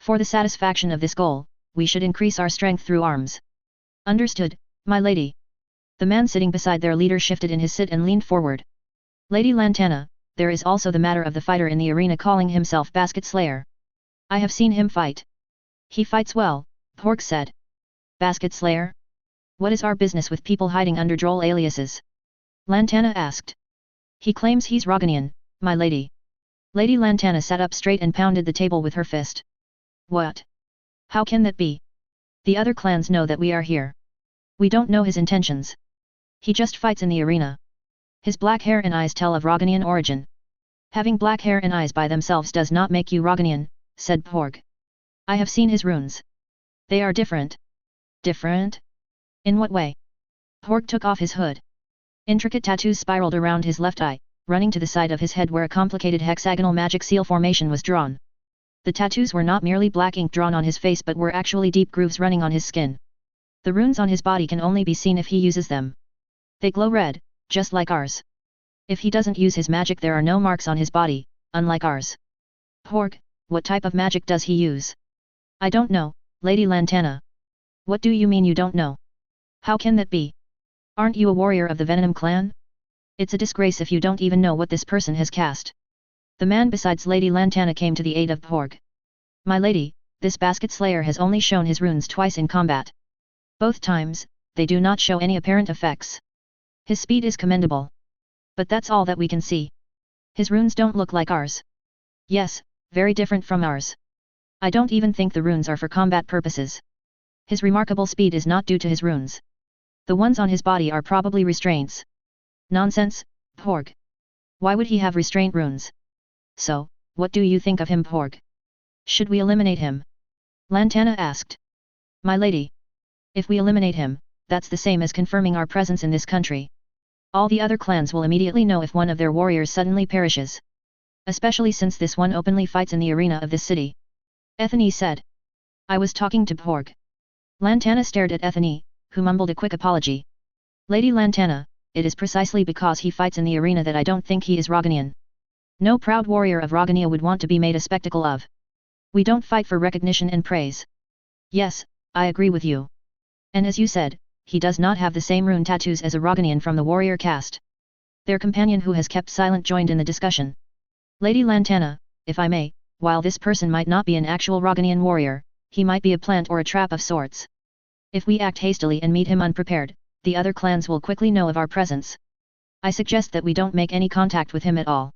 For the satisfaction of this goal, we should increase our strength through arms. Understood, my lady. The man sitting beside their leader shifted in his sit and leaned forward. Lady Lantana, there is also the matter of the fighter in the arena calling himself Basket Slayer. I have seen him fight. He fights well, Porg said. Basket Slayer? What is our business with people hiding under droll aliases? Lantana asked. He claims he's Roganian, my lady. Lady Lantana sat up straight and pounded the table with her fist. What? How can that be? The other clans know that we are here. We don't know his intentions. He just fights in the arena. His black hair and eyes tell of Roganian origin. Having black hair and eyes by themselves does not make you Roganian, said Porg. I have seen his runes. They are different. Different? In what way? Porg took off his hood. Intricate tattoos spiraled around his left eye, running to the side of his head where a complicated hexagonal magic seal formation was drawn. The tattoos were not merely black ink drawn on his face but were actually deep grooves running on his skin. The runes on his body can only be seen if he uses them. They glow red, just like ours. If he doesn't use his magic there are no marks on his body, unlike ours. Porg, what type of magic does he use? I don't know, Lady Lantana. What do you mean you don't know? How can that be? Aren't you a warrior of the Venom clan? It's a disgrace if you don't even know what this person has cast. The man besides Lady Lantana came to the aid of Porg. My lady, this Basket Slayer has only shown his runes twice in combat. Both times, they do not show any apparent effects. His speed is commendable. But that's all that we can see. His runes don't look like ours. Yes, very different from ours. I don't even think the runes are for combat purposes. His remarkable speed is not due to his runes. The ones on his body are probably restraints. Nonsense, Porg. Why would he have restraint runes? So, what do you think of him, Porg? Should we eliminate him? Lantana asked. My lady. If we eliminate him, that's the same as confirming our presence in this country. All the other clans will immediately know if one of their warriors suddenly perishes. Especially since this one openly fights in the arena of this city. Ethany said. I was talking to Porg. Lantana stared at Ethany, who mumbled a quick apology. Lady Lantana, it is precisely because he fights in the arena that I don't think he is Roganian. No proud warrior of Rogania would want to be made a spectacle of. We don't fight for recognition and praise. Yes, I agree with you. And as you said, he does not have the same rune tattoos as a Roganian from the warrior caste. Their companion who has kept silent joined in the discussion. Lady Lantana, if I may, while this person might not be an actual Roganian warrior, he might be a plant or a trap of sorts. If we act hastily and meet him unprepared, the other clans will quickly know of our presence. I suggest that we don't make any contact with him at all.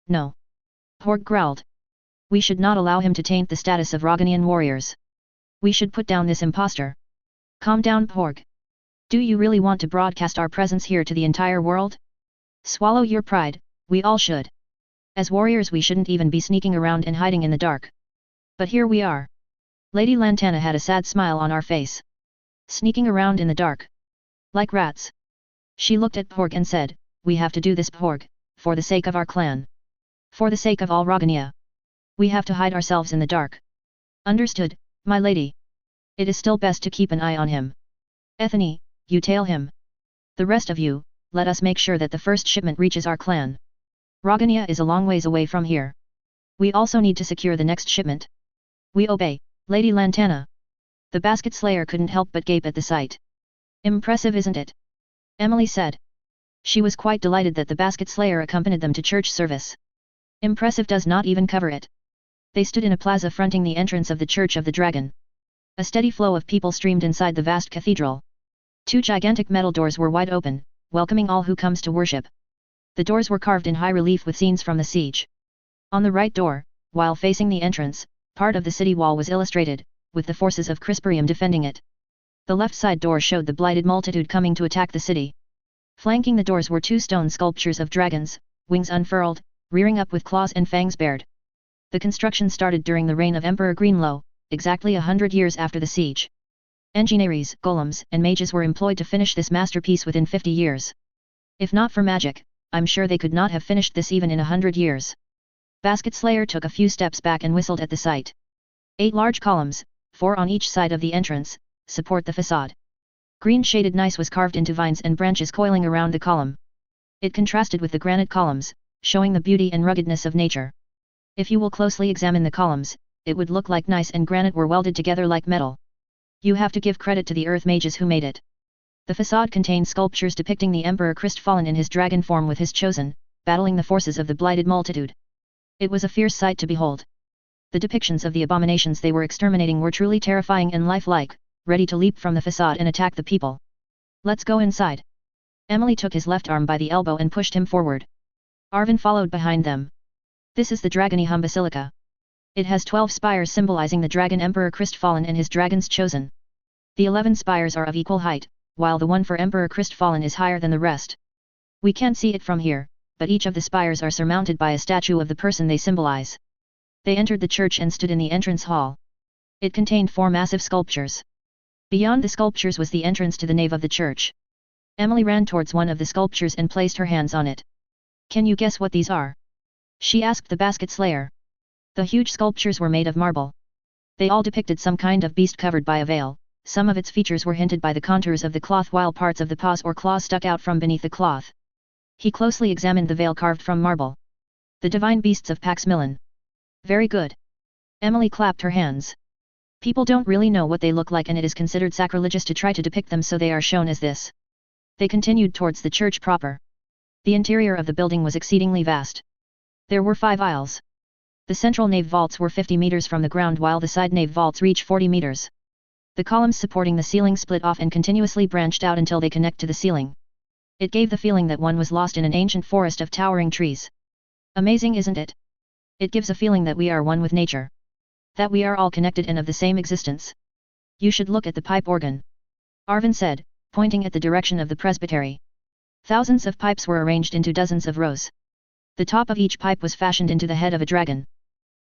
No. Porg growled. We should not allow him to taint the status of Roganian warriors. We should put down this impostor. Calm down, Porg. Do you really want to broadcast our presence here to the entire world? Swallow your pride, we all should. As warriors we shouldn't even be sneaking around and hiding in the dark. But here we are. Lady Lantana had a sad smile on her face. Sneaking around in the dark. Like rats. She looked at Porg and said, we have to do this, Porg, for the sake of our clan. For the sake of all Rogania. We have to hide ourselves in the dark. Understood, my lady. It is still best to keep an eye on him. Ethany, you tail him. The rest of you, let us make sure that the first shipment reaches our clan. Rogania is a long ways away from here. We also need to secure the next shipment. We obey, Lady Lantana. The basket slayer couldn't help but gape at the sight. Impressive, isn't it? Emily said. She was quite delighted that the basket slayer accompanied them to church service. Impressive does not even cover it. They stood in a plaza fronting the entrance of the Church of the Dragon. A steady flow of people streamed inside the vast cathedral. 2 gigantic metal doors were wide open, welcoming all who comes to worship. The doors were carved in high relief with scenes from the siege. On the right door, while facing the entrance, part of the city wall was illustrated, with the forces of Krystfallen defending it. The left side door showed the Blighted Multitude coming to attack the city. Flanking the doors were 2 stone sculptures of dragons, wings unfurled, rearing up with claws and fangs bared. The construction started during the reign of Emperor Greenlow, exactly 100 years after the siege. Engineers, golems, and mages were employed to finish this masterpiece within 50 years. If not for magic, I'm sure they could not have finished this even in 100 years. Basket Slayer took a few steps back and whistled at the sight. 8 large columns, 4 on each side of the entrance, support the facade. Green shaded gneiss was carved into vines and branches coiling around the column. It contrasted with the granite columns, showing the beauty and ruggedness of nature. If you will closely examine the columns, it would look like gneiss and granite were welded together like metal. You have to give credit to the earth mages who made it. The facade contained sculptures depicting the Emperor Krystfallen in his dragon form with his chosen, battling the forces of the Blighted Multitude. It was a fierce sight to behold. The depictions of the abominations they were exterminating were truly terrifying and lifelike, ready to leap from the facade and attack the people. Let's go inside. Emily took his left arm by the elbow and pushed him forward. Arvin followed behind them. This is the Dragonihum Basilica. It has 12 spires symbolizing the dragon Emperor Krystfallen and his dragons chosen. The 11 spires are of equal height, while the one for Emperor Krystfallen is higher than the rest. We can't see it from here, but each of the spires are surmounted by a statue of the person they symbolize. They entered the church and stood in the entrance hall. It contained 4 massive sculptures. Beyond the sculptures was the entrance to the nave of the church. Emily ran towards one of the sculptures and placed her hands on it. Can you guess what these are? She asked the basket slayer. The huge sculptures were made of marble. They all depicted some kind of beast covered by a veil. Some of its features were hinted by the contours of the cloth while parts of the paws or claws stuck out from beneath the cloth. He closely examined the veil carved from marble. The divine beasts of Pax Millen. Very good. Emily clapped her hands. People don't really know what they look like and it is considered sacrilegious to try to depict them, so they are shown as this. They continued towards the church proper. The interior of the building was exceedingly vast. There were 5 aisles. The central nave vaults were 50 meters from the ground while the side nave vaults reach 40 meters. The columns supporting the ceiling split off and continuously branched out until they connect to the ceiling. It gave the feeling that one was lost in an ancient forest of towering trees. Amazing, isn't it? It gives a feeling that we are one with nature. That we are all connected and of the same existence. You should look at the pipe organ. Arvin said, pointing at the direction of the presbytery. Thousands of pipes were arranged into dozens of rows. The top of each pipe was fashioned into the head of a dragon.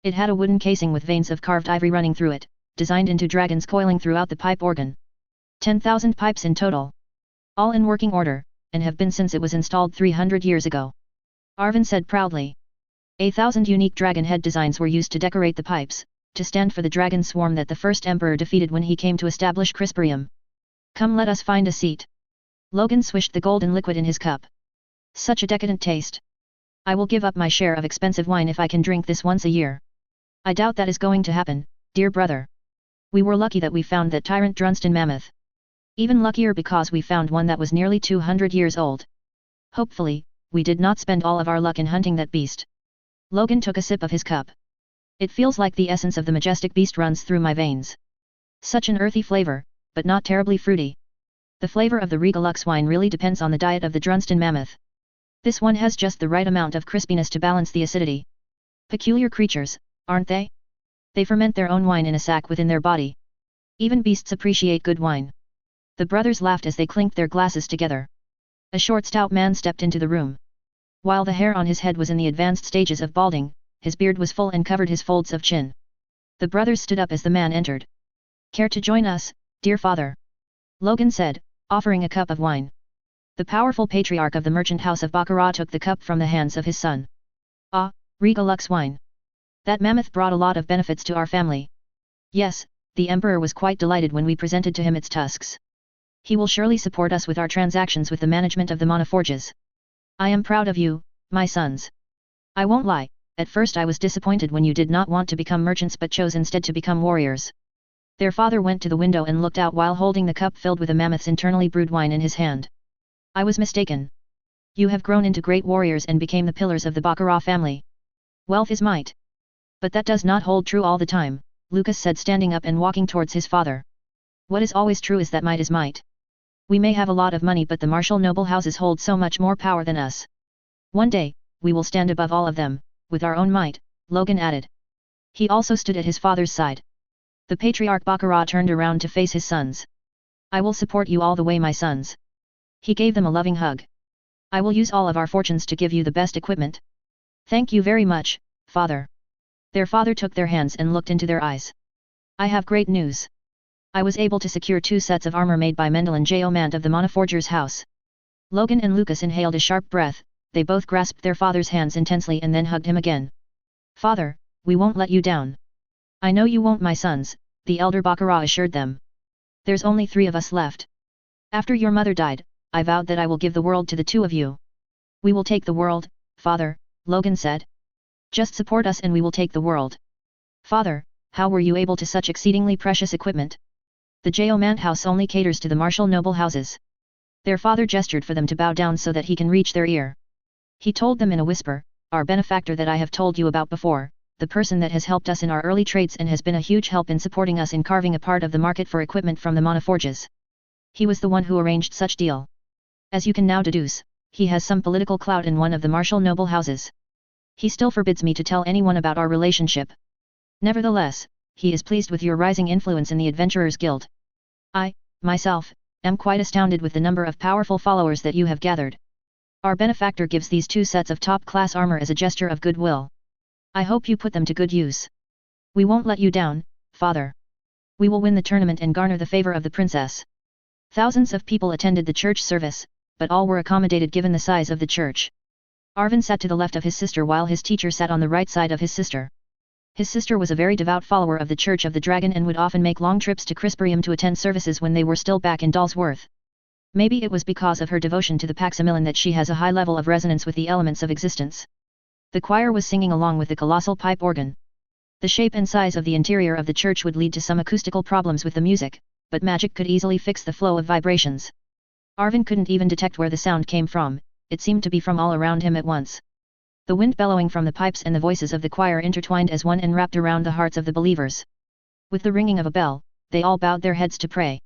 It had a wooden casing with veins of carved ivory running through it, designed into dragons coiling throughout the pipe organ. 10,000 pipes in total. All in working order, and have been since it was installed 300 years ago. Arvin said proudly. 1,000 unique dragon head designs were used to decorate the pipes, to stand for the dragon swarm that the first emperor defeated when he came to establish Krystfallen. Come, let us find a seat. Logan swished the golden liquid in his cup. Such a decadent taste. I will give up my share of expensive wine if I can drink this once a year. I doubt that is going to happen, dear brother. We were lucky that we found that tyrant Drunston mammoth. Even luckier because we found one that was nearly 200 years old. Hopefully, we did not spend all of our luck in hunting that beast. Logan took a sip of his cup. It feels like the essence of the majestic beast runs through my veins. Such an earthy flavor, but not terribly fruity. The flavor of the Regalux wine really depends on the diet of the Drunston mammoth. This one has just the right amount of crispiness to balance the acidity. Peculiar creatures, aren't they? They ferment their own wine in a sac within their body. Even beasts appreciate good wine. The brothers laughed as they clinked their glasses together. A short stout man stepped into the room. While the hair on his head was in the advanced stages of balding, his beard was full and covered his folds of chin. The brothers stood up as the man entered. "Care to join us, dear father?" Logan said, offering a cup of wine. The powerful patriarch of the merchant house of Baccarat took the cup from the hands of his son. "Ah, Riga Lux wine. That mammoth brought a lot of benefits to our family." "Yes, the emperor was quite delighted when we presented to him its tusks. He will surely support us with our transactions with the management of the Monoforges. I am proud of you, my sons. I won't lie, at first I was disappointed when you did not want to become merchants but chose instead to become warriors." Their father went to the window and looked out while holding the cup filled with a mammoth's internally brewed wine in his hand. "I was mistaken. You have grown into great warriors and became the pillars of the Baccarat family. Wealth is might. But that does not hold true all the time," Lucas said, standing up and walking towards his father. "What is always true is that might is might. We may have a lot of money but the martial noble houses hold so much more power than us. One day, we will stand above all of them, with our own might," Logan added. He also stood at his father's side. The patriarch Baccarat turned around to face his sons. "I will support you all the way, my sons." He gave them a loving hug. "I will use all of our fortunes to give you the best equipment." "Thank you very much, father." Their father took their hands and looked into their eyes. "I have great news. I was able to secure 2 sets of armor made by Mendel and Geomant of the Monoforger's house." Logan and Lucas inhaled a sharp breath, they both grasped their father's hands intensely and then hugged him again. "Father, we won't let you down." "I know you won't, my sons," the elder Baccarat assured them. "There's only 3 of us left. After your mother died, I vowed that I will give the world to the 2 of you." "We will take the world, father," Logan said. "Just support us and we will take the world." "Father, how were you able to such exceedingly precious equipment?" "The Geomant house only caters to the martial noble houses." Their father gestured for them to bow down so that he can reach their ear. He told them in a whisper, "Our benefactor that I have told you about before, the person that has helped us in our early trades and has been a huge help in supporting us in carving a part of the market for equipment from the Monoforges. He was the one who arranged such deal. As you can now deduce, he has some political clout in one of the martial noble houses. He still forbids me to tell anyone about our relationship. Nevertheless, he is pleased with your rising influence in the Adventurers Guild. I, myself, am quite astounded with the number of powerful followers that you have gathered. Our benefactor gives these 2 sets of top-class armor as a gesture of goodwill. I hope you put them to good use. We won't let you down, father. We will win the tournament and garner the favor of the princess." Thousands of people attended the church service, but all were accommodated given the size of the church. Arvin sat to the left of his sister while his teacher sat on the right side of his sister. His sister was a very devout follower of the Church of the Dragon and would often make long trips to Krystfallen to attend services when they were still back in Dalsworth. Maybe it was because of her devotion to the Paximilian that she has a high level of resonance with the elements of existence. The choir was singing along with the colossal pipe organ. The shape and size of the interior of the church would lead to some acoustical problems with the music, but magic could easily fix the flow of vibrations. Arvin couldn't even detect where the sound came from, it seemed to be from all around him at once. The wind bellowing from the pipes and the voices of the choir intertwined as one and wrapped around the hearts of the believers. With the ringing of a bell, they all bowed their heads to pray.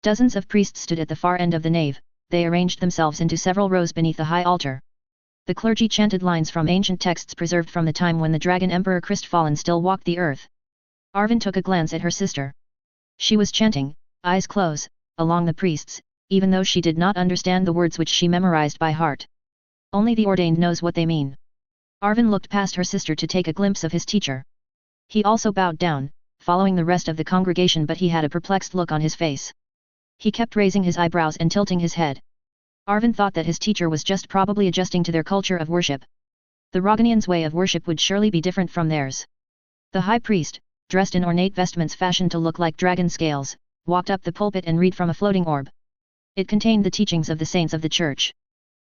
Dozens of priests stood at the far end of the nave, they arranged themselves into several rows beneath the high altar. The clergy chanted lines from ancient texts preserved from the time when the Dragon Emperor Krystfallen still walked the earth. Arvin took a glance at her sister. She was chanting, eyes closed, along the priests, even though she did not understand the words which she memorized by heart. Only the ordained knows what they mean. Arvin looked past her sister to take a glimpse of his teacher. He also bowed down, following the rest of the congregation, but he had a perplexed look on his face. He kept raising his eyebrows and tilting his head. Arvin thought that his teacher was just probably adjusting to their culture of worship. The Roganians' way of worship would surely be different from theirs. The high priest, dressed in ornate vestments fashioned to look like dragon scales, walked up the pulpit and read from a floating orb. It contained the teachings of the saints of the church.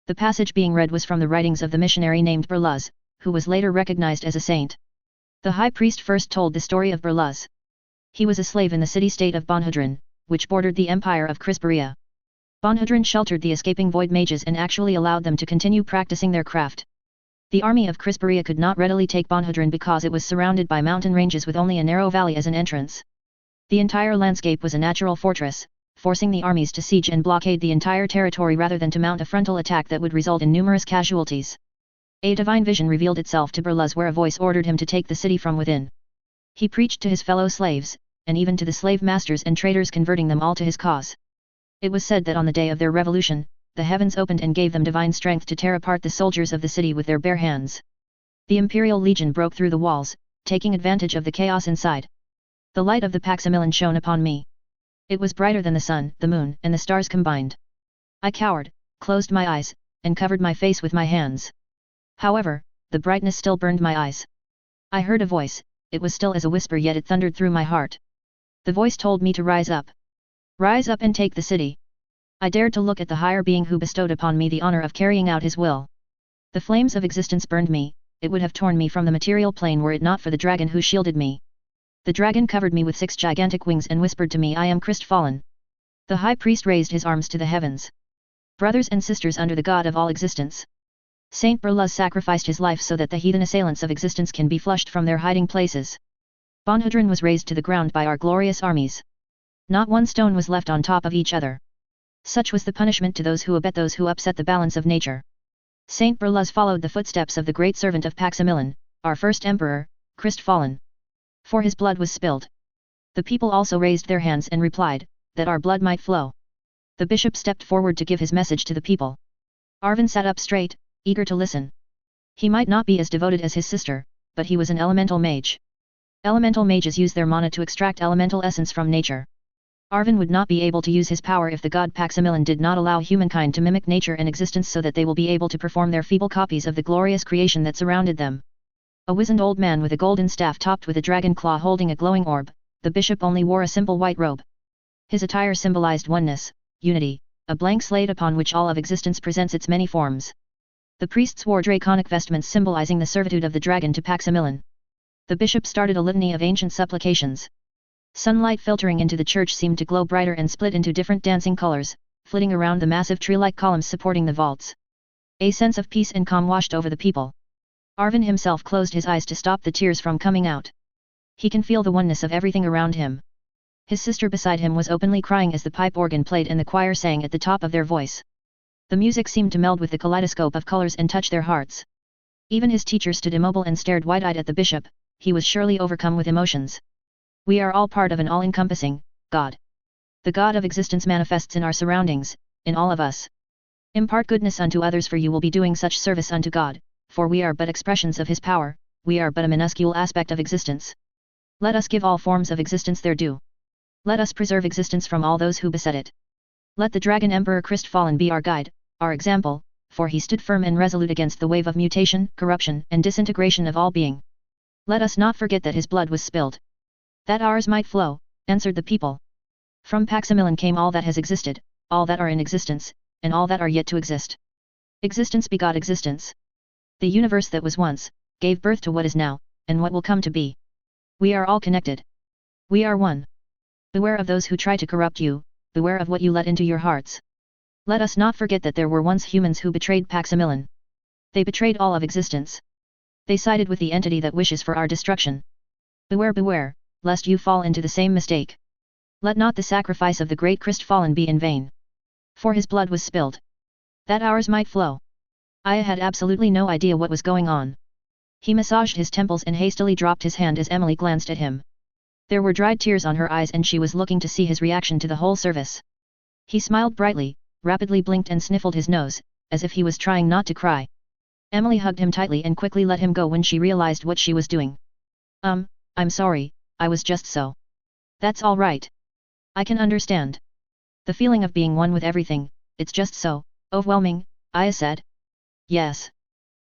The passage being read was from the writings of the missionary named Berluz, who was later recognized as a saint. The high priest first told the story of Berluz. He was a slave in the city-state of Bonhudrin, which bordered the empire of Krystfallen. Bonhudrin sheltered the escaping void mages and actually allowed them to continue practicing their craft. The army of Krystfallen could not readily take Bonhudrin because it was surrounded by mountain ranges with only a narrow valley as an entrance. The entire landscape was a natural fortress, forcing the armies to siege and blockade the entire territory rather than to mount a frontal attack that would result in numerous casualties. A divine vision revealed itself to Berluz where a voice ordered him to take the city from within. He preached to his fellow slaves, and even to the slave masters and traders, converting them all to his cause. It was said that on the day of their revolution, the heavens opened and gave them divine strength to tear apart the soldiers of the city with their bare hands. The Imperial Legion broke through the walls, taking advantage of the chaos inside. The light of the Paximillan shone upon me. It was brighter than the sun, the moon, and the stars combined. I cowered, closed my eyes, and covered my face with my hands. However, the brightness still burned my eyes. I heard a voice, it was still as a whisper yet it thundered through my heart. The voice told me to rise up. Rise up and take the city. I dared to look at the higher being who bestowed upon me the honor of carrying out his will. The flames of existence burned me, it would have torn me from the material plane were it not for the dragon who shielded me. The dragon covered me with 6 gigantic wings and whispered to me, I am Krystfallen. The high priest raised his arms to the heavens. Brothers and sisters under the God of all existence. Saint Berluz sacrificed his life so that the heathen assailants of existence can be flushed from their hiding places. Bonhudran was razed to the ground by our glorious armies. Not one stone was left on top of each other. Such was the punishment to those who abet those who upset the balance of nature. Saint Berluz followed the footsteps of the great servant of Paximillan, our first emperor, Krystfallen. For his blood was spilled. The people also raised their hands and replied, that our blood might flow. The bishop stepped forward to give his message to the people. Arvin sat up straight, eager to listen. He might not be as devoted as his sister, but he was an elemental mage. Elemental mages use their mana to extract elemental essence from nature. Arvin would not be able to use his power if the god Paximillan did not allow humankind to mimic nature and existence so that they will be able to perform their feeble copies of the glorious creation that surrounded them. A wizened old man with a golden staff topped with a dragon claw holding a glowing orb, the bishop only wore a simple white robe. His attire symbolized oneness, unity, a blank slate upon which all of existence presents its many forms. The priests wore draconic vestments symbolizing the servitude of the dragon to Paximillan. The bishop started a litany of ancient supplications. Sunlight filtering into the church seemed to glow brighter and split into different dancing colors, flitting around the massive tree-like columns supporting the vaults. A sense of peace and calm washed over the people. Arvin himself closed his eyes to stop the tears from coming out. He can feel the oneness of everything around him. His sister beside him was openly crying as the pipe organ played and the choir sang at the top of their voice. The music seemed to meld with the kaleidoscope of colors and touch their hearts. Even his teacher stood immobile and stared wide-eyed at the bishop, he was surely overcome with emotions. We are all part of an all-encompassing God. The God of existence manifests in our surroundings, in all of us. Impart goodness unto others, for you will be doing such service unto God, for we are but expressions of his power, we are but a minuscule aspect of existence. Let us give all forms of existence their due. Let us preserve existence from all those who beset it. Let the Dragon Emperor Krystfallen be our guide, our example, for he stood firm and resolute against the wave of mutation, corruption, and disintegration of all being. Let us not forget that his blood was spilled. That ours might flow, answered the people. From Paximillan came all that has existed, all that are in existence, and all that are yet to exist. Existence begot existence. The universe that was once, gave birth to what is now, and what will come to be. We are all connected. We are one. Beware of those who try to corrupt you, beware of what you let into your hearts. Let us not forget that there were once humans who betrayed Paximillan. They betrayed all of existence. They sided with the entity that wishes for our destruction. Beware, beware, lest you fall into the same mistake. Let not the sacrifice of the great Krystfallen be in vain. For his blood was spilled. That ours might flow. Aya had absolutely no idea what was going on. He massaged his temples and hastily dropped his hand as Emily glanced at him. There were dried tears on her eyes and she was looking to see his reaction to the whole service. He smiled brightly, rapidly blinked and sniffled his nose, as if he was trying not to cry. Emily hugged him tightly and quickly let him go when she realized what she was doing. I'm sorry, I was just so. That's all right. I can understand. The feeling of being one with everything, it's just so overwhelming, Aya said. Yes.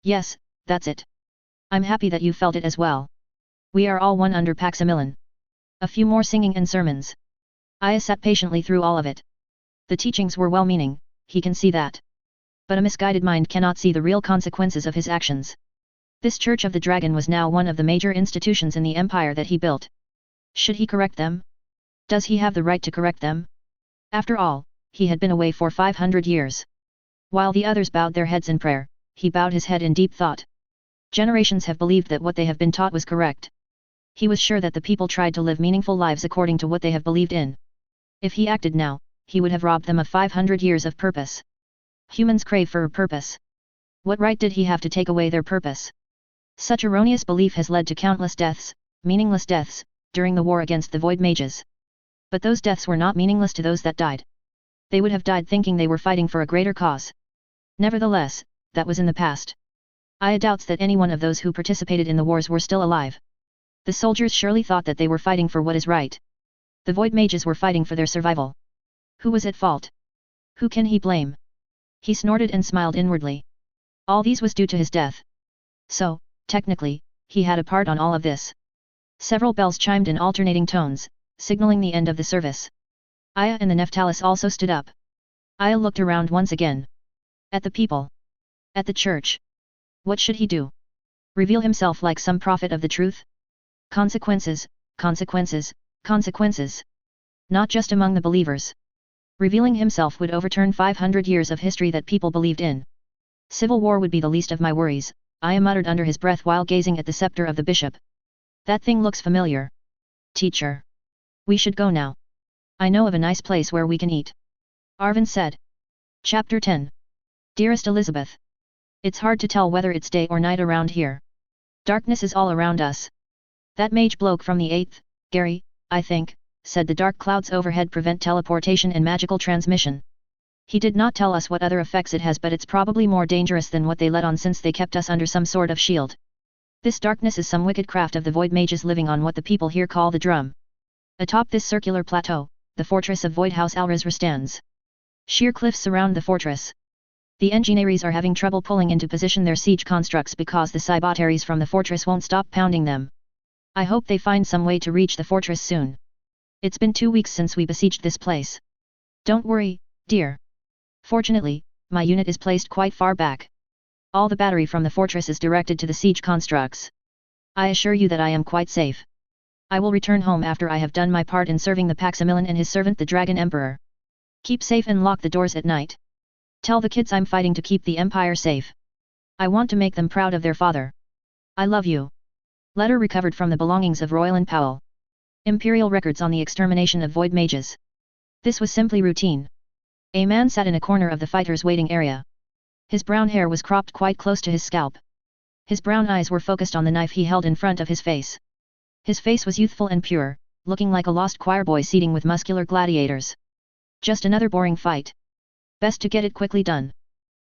Yes, that's it. I'm happy that you felt it as well. We are all one under Paximillan. A few more singing and sermons. Aya sat patiently through all of it. The teachings were well-meaning, he can see that. But a misguided mind cannot see the real consequences of his actions. This Church of the Dragon was now one of the major institutions in the empire that he built. Should he correct them? Does he have the right to correct them? After all, he had been away for 500 years. While the others bowed their heads in prayer, he bowed his head in deep thought. Generations have believed that what they have been taught was correct. He was sure that the people tried to live meaningful lives according to what they have believed in. If he acted now, he would have robbed them of 500 years of purpose. Humans crave for a purpose. What right did he have to take away their purpose? Such erroneous belief has led to countless deaths, meaningless deaths, during the war against the Void Mages. But those deaths were not meaningless to those that died. They would have died thinking they were fighting for a greater cause. Nevertheless, that was in the past. Aya doubts that any one of those who participated in the wars were still alive. The soldiers surely thought that they were fighting for what is right. The void mages were fighting for their survival. Who was at fault? Who can he blame? He snorted and smiled inwardly. All these was due to his death. So, technically, he had a part on all of this. Several bells chimed in alternating tones, signaling the end of the service. Aya and the Nephtalis also stood up. Aya looked around once again. At the people. At the church. What should he do? Reveal himself like some prophet of the truth? Consequences, consequences, consequences. Not just among the believers. Revealing himself would overturn 500 years of history that people believed in. Civil war would be the least of my worries, Aya muttered under his breath while gazing at the scepter of the bishop. That thing looks familiar. Teacher. We should go now. I know of a nice place where we can eat. Arvin said. Chapter 10. Dearest Elizabeth. It's hard to tell whether it's day or night around here. Darkness is all around us. That mage bloke from the 8th, Gary, I think, said the dark clouds overhead prevent teleportation and magical transmission. He did not tell us what other effects it has, but it's probably more dangerous than what they let on since they kept us under some sort of shield. This darkness is some wicked craft of the void mages living on what the people here call the drum. Atop this circular plateau, the fortress of Void House Alrazra stands. Sheer cliffs surround the fortress. The engineers are having trouble pulling into position their siege constructs because the cybotaries from the fortress won't stop pounding them. I hope they find some way to reach the fortress soon. It's been 2 weeks since we besieged this place. Don't worry, dear. Fortunately, my unit is placed quite far back. All the battery from the fortress is directed to the siege constructs. I assure you that I am quite safe. I will return home after I have done my part in serving the Paximilian and his servant the Dragon Emperor. Keep safe and lock the doors at night. Tell the kids I'm fighting to keep the Empire safe. I want to make them proud of their father. I love you. Letter recovered from the belongings of Royland Powell. Imperial records on the extermination of void mages. This was simply routine. A man sat in a corner of the fighters' waiting area. His brown hair was cropped quite close to his scalp. His brown eyes were focused on the knife he held in front of his face. His face was youthful and pure, looking like a lost choirboy seating with muscular gladiators. Just another boring fight. Best to get it quickly done.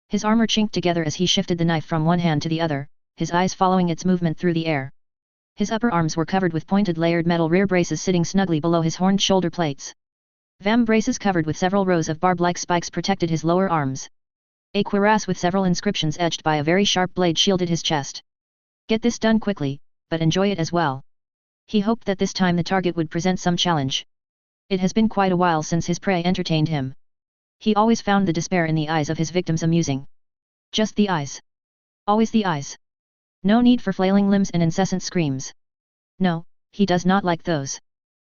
His armor chinked together as he shifted the knife from one hand to the other, his eyes following its movement through the air. His upper arms were covered with pointed layered metal rear braces sitting snugly below his horned shoulder plates. Vam braces covered with several rows of barb-like spikes protected his lower arms. A cuirass with several inscriptions etched by a very sharp blade shielded his chest. Get this done quickly, but enjoy it as well. He hoped that this time the target would present some challenge. It has been quite a while since his prey entertained him. He always found the despair in the eyes of his victims amusing. Just the eyes. Always the eyes. No need for flailing limbs and incessant screams. No, he does not like those.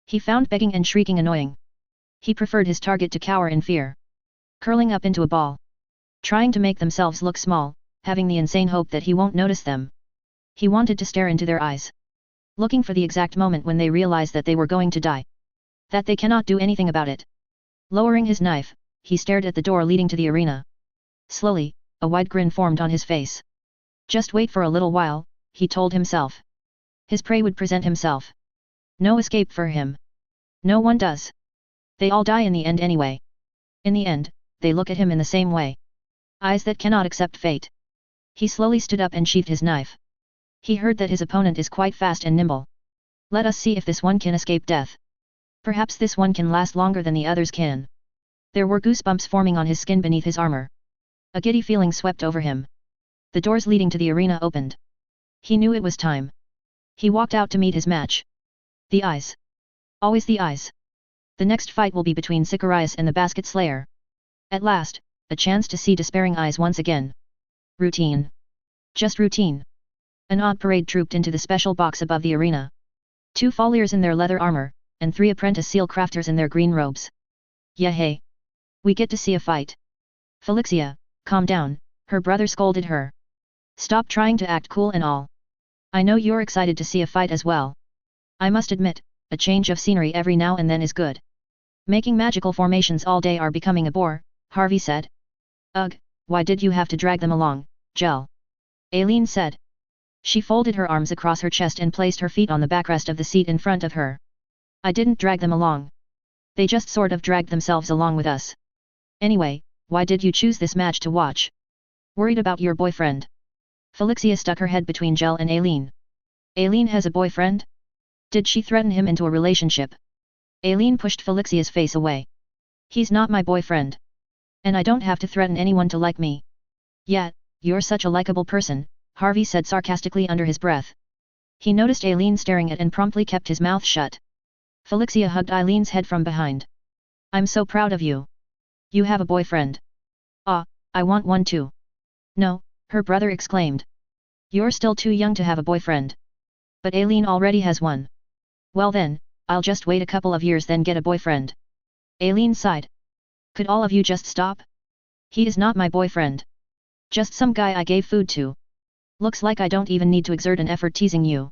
He found begging and shrieking annoying. He preferred his target to cower in fear. Curling up into a ball. Trying to make themselves look small, having the insane hope that he won't notice them. He wanted to stare into their eyes. Looking for the exact moment when they realize that they were going to die. That they cannot do anything about it. Lowering his knife, he stared at the door leading to the arena. Slowly, a wide grin formed on his face. Just wait for a little while, he told himself. His prey would present himself. No escape for him. No one does. They all die in the end anyway. In the end, they look at him in the same way. Eyes that cannot accept fate. He slowly stood up and sheathed his knife. He heard that his opponent is quite fast and nimble. Let us see if this one can escape death. Perhaps this one can last longer than the others can. There were goosebumps forming on his skin beneath his armor. A giddy feeling swept over him. The doors leading to the arena opened. He knew it was time. He walked out to meet his match. The eyes. Always the eyes. The next fight will be between Sicarius and the Basket Slayer. At last, a chance to see despairing eyes once again. Routine. Just routine. An odd parade trooped into the special box above the arena. 2 folliers in their leather armor, and 3 apprentice seal crafters in their green robes. Yay! We get to see a fight. Felixia, calm down, her brother scolded her. Stop trying to act cool and all. I know you're excited to see a fight as well. I must admit, a change of scenery every now and then is good. Making magical formations all day are becoming a bore, Harvey said. Ugh, why did you have to drag them along, Gel? Aileen said. She folded her arms across her chest and placed her feet on the backrest of the seat in front of her. I didn't drag them along. They just sort of dragged themselves along with us. Anyway, why did you choose this match to watch? Worried about your boyfriend? Felixia stuck her head between Gel and Aileen. Aileen has a boyfriend? Did she threaten him into a relationship? Aileen pushed Felixia's face away. He's not my boyfriend. And I don't have to threaten anyone to like me. Yet, you're such a likable person, Harvey said sarcastically under his breath. He noticed Aileen staring at and promptly kept his mouth shut. Felixia hugged Aileen's head from behind. I'm so proud of you. You have a boyfriend. Ah, I want one too. No, her brother exclaimed. You're still too young to have a boyfriend. But Aileen already has one. Well then, I'll just wait a couple of years then get a boyfriend. Aileen sighed. Could all of you just stop? He is not my boyfriend. Just some guy I gave food to. Looks like I don't even need to exert an effort teasing you.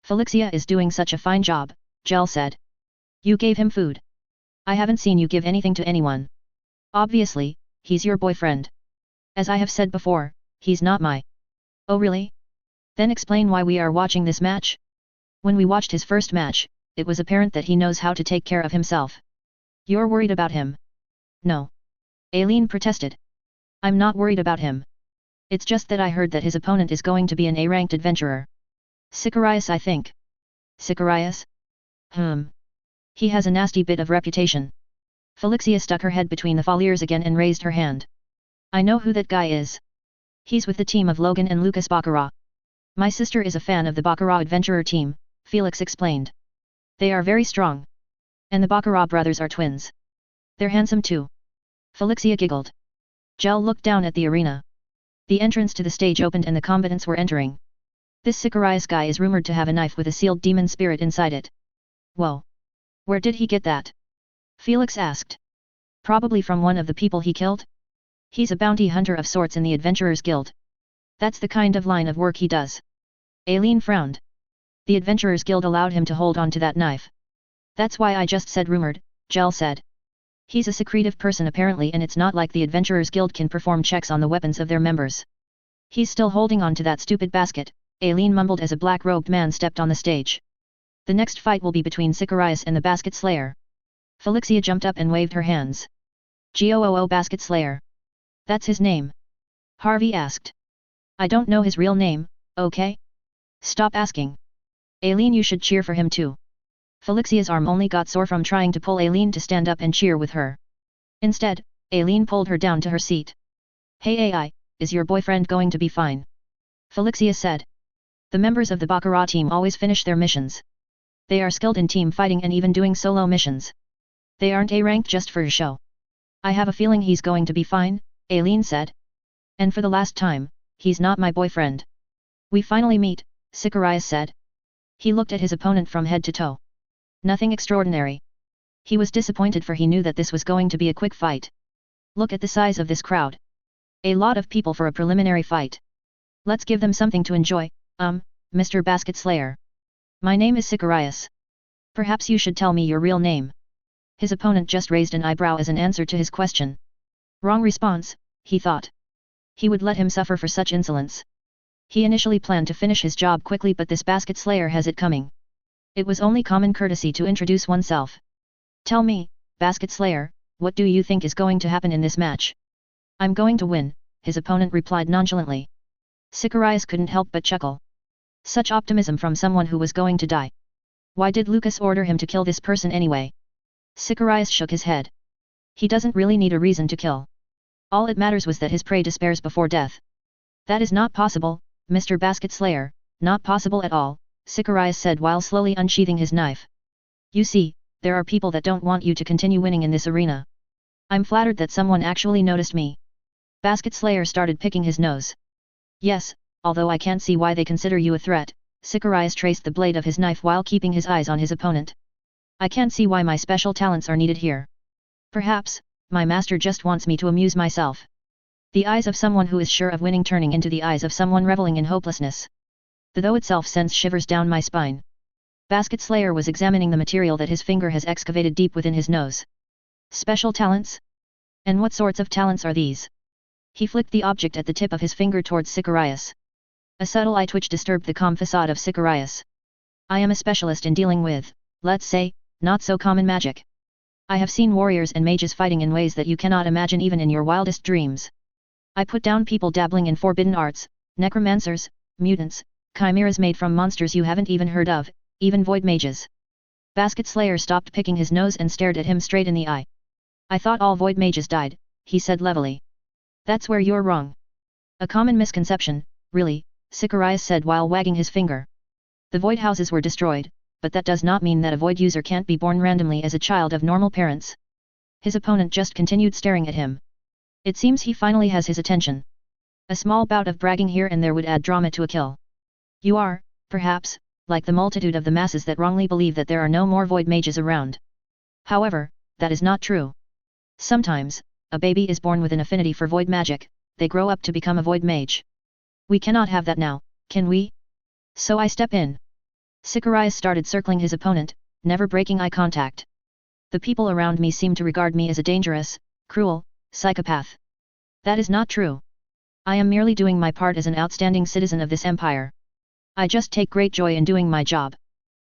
Felixia is doing such a fine job, Gel said. You gave him food. I haven't seen you give anything to anyone. Obviously, he's your boyfriend. As I have said before, he's not my. Oh really? Then explain why we are watching this match? When we watched his first match, it was apparent that he knows how to take care of himself. You're worried about him? No. Aileen protested. I'm not worried about him. It's just that I heard that his opponent is going to be an A-ranked adventurer. Sicarius I think. Sicarius? He has a nasty bit of reputation. Felixia stuck her head between the foliers again and raised her hand. I know who that guy is. He's with the team of Logan and Lucas Baccarat. My sister is a fan of the Baccarat adventurer team, Felix explained. They are very strong. And the Baccarat brothers are twins. They're handsome too. Felixia giggled. Gel looked down at the arena. The entrance to the stage opened and the combatants were entering. This Sicarius guy is rumored to have a knife with a sealed demon spirit inside it. Whoa! Where did he get that? Felix asked. Probably from one of the people he killed? He's a bounty hunter of sorts in the Adventurers Guild. That's the kind of line of work he does. Aileen frowned. The Adventurers Guild allowed him to hold on to that knife. That's why I just said rumored, Gel said. He's a secretive person apparently, and it's not like the Adventurers Guild can perform checks on the weapons of their members. He's still holding on to that stupid basket, Aileen mumbled as a black-robed man stepped on the stage. The next fight will be between Sicarius and the Basket Slayer. Felixia jumped up and waved her hands. Goo Basket Slayer. That's his name? Harvey asked. I don't know his real name, okay? Stop asking. Aileen, you should cheer for him too. Felixia's arm only got sore from trying to pull Aileen to stand up and cheer with her. Instead, Aileen pulled her down to her seat. Hey AI, is your boyfriend going to be fine? Felixia said. The members of the Baccarat team always finish their missions. They are skilled in team fighting and even doing solo missions. They aren't A-ranked just for a show. I have a feeling he's going to be fine, Aileen said. And for the last time, he's not my boyfriend. We finally meet, Sicarius said. He looked at his opponent from head to toe. Nothing extraordinary. He was disappointed for he knew that this was going to be a quick fight. Look at the size of this crowd. A lot of people for a preliminary fight. Let's give them something to enjoy, Mr. Basket Slayer. My name is Sicarius. Perhaps you should tell me your real name. His opponent just raised an eyebrow as an answer to his question. Wrong response, he thought. He would let him suffer for such insolence. He initially planned to finish his job quickly, but this Basket Slayer has it coming. It was only common courtesy to introduce oneself. Tell me, Basket Slayer, what do you think is going to happen in this match? I'm going to win, his opponent replied nonchalantly. Sicarius couldn't help but chuckle. Such optimism from someone who was going to die. Why did Lucas order him to kill this person anyway? Sicarius shook his head. He doesn't really need a reason to kill. All it matters was that his prey despairs before death. That is not possible, Mr. Basket Slayer, not possible at all, Sicarius said while slowly unsheathing his knife. You see, there are people that don't want you to continue winning in this arena. I'm flattered that someone actually noticed me. Basket Slayer started picking his nose. Yes, although I can't see why they consider you a threat, Sicarius traced the blade of his knife while keeping his eyes on his opponent. I can't see why my special talents are needed here. Perhaps, my master just wants me to amuse myself. The eyes of someone who is sure of winning turning into the eyes of someone reveling in hopelessness. The though itself sends shivers down my spine. Basket Slayer was examining the material that his finger has excavated deep within his nose. Special talents? And what sorts of talents are these? He flicked the object at the tip of his finger towards Sicarius. A subtle eye twitch disturbed the calm facade of Sicarius. I am a specialist in dealing with, let's say, not so common magic. I have seen warriors and mages fighting in ways that you cannot imagine even in your wildest dreams. I put down people dabbling in forbidden arts, necromancers, mutants, chimeras made from monsters you haven't even heard of, even void mages. Basket Slayer stopped picking his nose and stared at him straight in the eye. I thought all void mages died, he said levelly. That's where you're wrong. A common misconception, really, Sicarius said while wagging his finger. The void houses were destroyed, but that does not mean that a void user can't be born randomly as a child of normal parents. His opponent just continued staring at him. It seems he finally has his attention. A small bout of bragging here and there would add drama to a kill. You are, perhaps, like the multitude of the masses that wrongly believe that there are no more void mages around. However, that is not true. Sometimes, a baby is born with an affinity for void magic, they grow up to become a void mage. We cannot have that now, can we? So I step in. Sicarius started circling his opponent, never breaking eye contact. The people around me seem to regard me as a dangerous, cruel, psychopath. That is not true. I am merely doing my part as an outstanding citizen of this empire. I just take great joy in doing my job.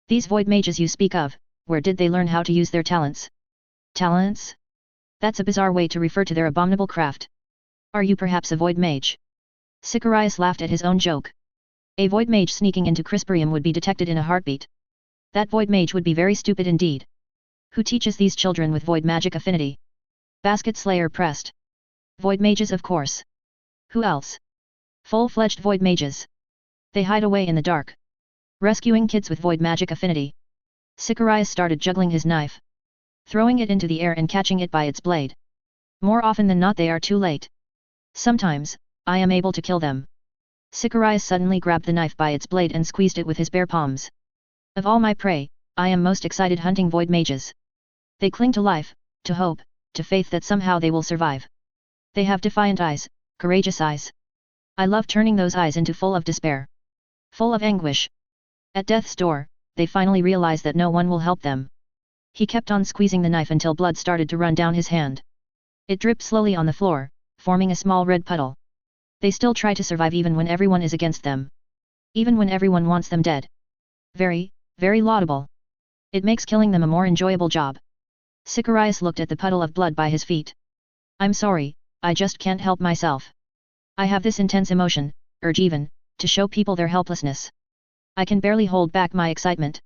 These void mages you speak of, where did they learn how to use their talents? Talents? That's a bizarre way to refer to their abominable craft. Are you perhaps a void mage? Sicarius laughed at his own joke. A void mage sneaking into Krystfallen would be detected in a heartbeat. That void mage would be very stupid indeed. Who teaches these children with void magic affinity? Basket Slayer pressed. Void mages of course. Who else? Full-fledged void mages. They hide away in the dark. Rescuing kids with void magic affinity. Sicarius started juggling his knife. Throwing it into the air and catching it by its blade. More often than not they are too late. Sometimes, I am able to kill them. Sicarius suddenly grabbed the knife by its blade and squeezed it with his bare palms. Of all my prey, I am most excited hunting void mages. They cling to life, to hope, to faith that somehow they will survive. They have defiant eyes, courageous eyes. I love turning those eyes into full of despair. Full of anguish. At death's door, they finally realize that no one will help them. He kept on squeezing the knife until blood started to run down his hand. It dripped slowly on the floor, forming a small red puddle. They still try to survive even when everyone is against them. Even when everyone wants them dead. Very, very laudable. It makes killing them a more enjoyable job. Sicarius looked at the puddle of blood by his feet. I'm sorry, I just can't help myself. I have this intense emotion, urge even, to show people their helplessness. I can barely hold back my excitement.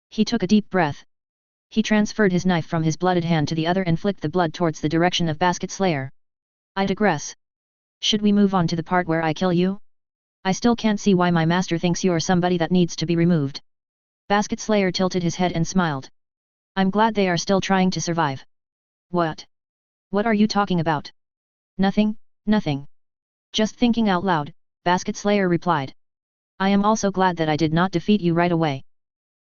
He took a deep breath. He transferred his knife from his blooded hand to the other and flicked the blood towards the direction of Basket Slayer. I digress. Should we move on to the part where I kill you? I still can't see why my master thinks you're somebody that needs to be removed. Basket Slayer tilted his head and smiled. I'm glad they are still trying to survive. What? What are you talking about? Nothing, nothing. Just thinking out loud, Basket Slayer replied. I am also glad that I did not defeat you right away.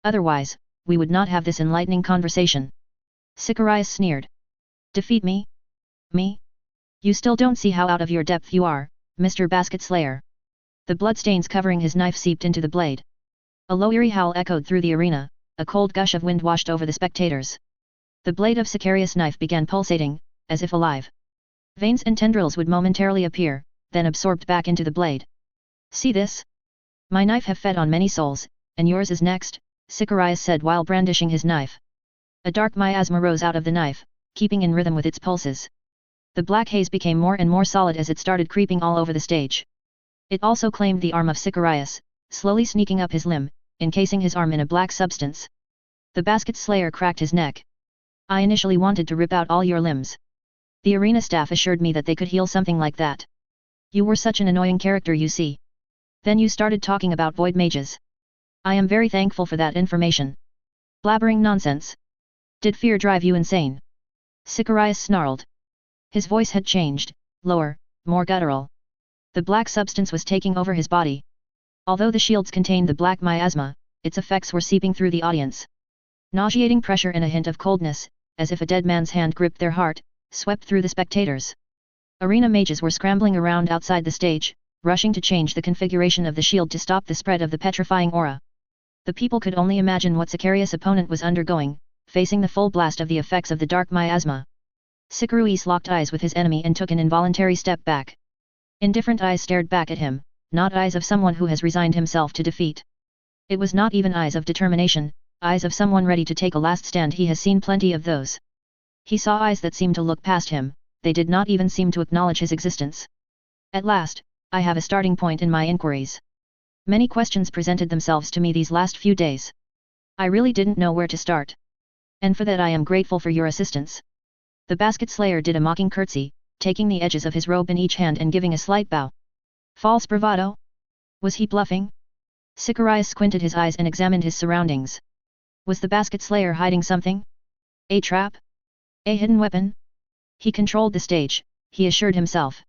Otherwise, we would not have this enlightening conversation. Sicarius sneered. Defeat me? Me? You still don't see how out of your depth you are, Mr. Basket Slayer. The bloodstains covering his knife seeped into the blade. A low eerie howl echoed through the arena, a cold gush of wind washed over the spectators. The blade of Sicarius' knife began pulsating, as if alive. Veins and tendrils would momentarily appear, then absorbed back into the blade. See this? My knife have fed on many souls, and yours is next, Sicarius said while brandishing his knife. A dark miasma rose out of the knife, keeping in rhythm with its pulses. The black haze became more and more solid as it started creeping all over the stage. It also claimed the arm of Sicarius, slowly sneaking up his limb, encasing his arm in a black substance. The Basket Slayer cracked his neck. I initially wanted to rip out all your limbs. The arena staff assured me that they could heal something like that. You were such an annoying character, you see. Then you started talking about void mages. I am very thankful for that information. Blabbering nonsense. Did fear drive you insane? Sicarius snarled. His voice had changed, lower, more guttural. The black substance was taking over his body. Although the shields contained the black miasma, its effects were seeping through the audience. Nauseating pressure and a hint of coldness, as if a dead man's hand gripped their heart, swept through the spectators. Arena mages were scrambling around outside the stage, rushing to change the configuration of the shield to stop the spread of the petrifying aura. The people could only imagine what Sicarius' opponent was undergoing, facing the full blast of the effects of the dark miasma. Sicarius locked eyes with his enemy and took an involuntary step back. Indifferent eyes stared back at him, not eyes of someone who has resigned himself to defeat. It was not even eyes of determination, eyes of someone ready to take a last stand. He has seen plenty of those. He saw eyes that seemed to look past him, they did not even seem to acknowledge his existence. At last, I have a starting point in my inquiries. Many questions presented themselves to me these last few days. I really didn't know where to start. And for that I am grateful for your assistance. The basket slayer did a mocking curtsy, taking the edges of his robe in each hand and giving a slight bow. False bravado? Was he bluffing? Sicarius squinted his eyes and examined his surroundings. Was the basket slayer hiding something? A trap? A hidden weapon? He controlled the stage, he assured himself.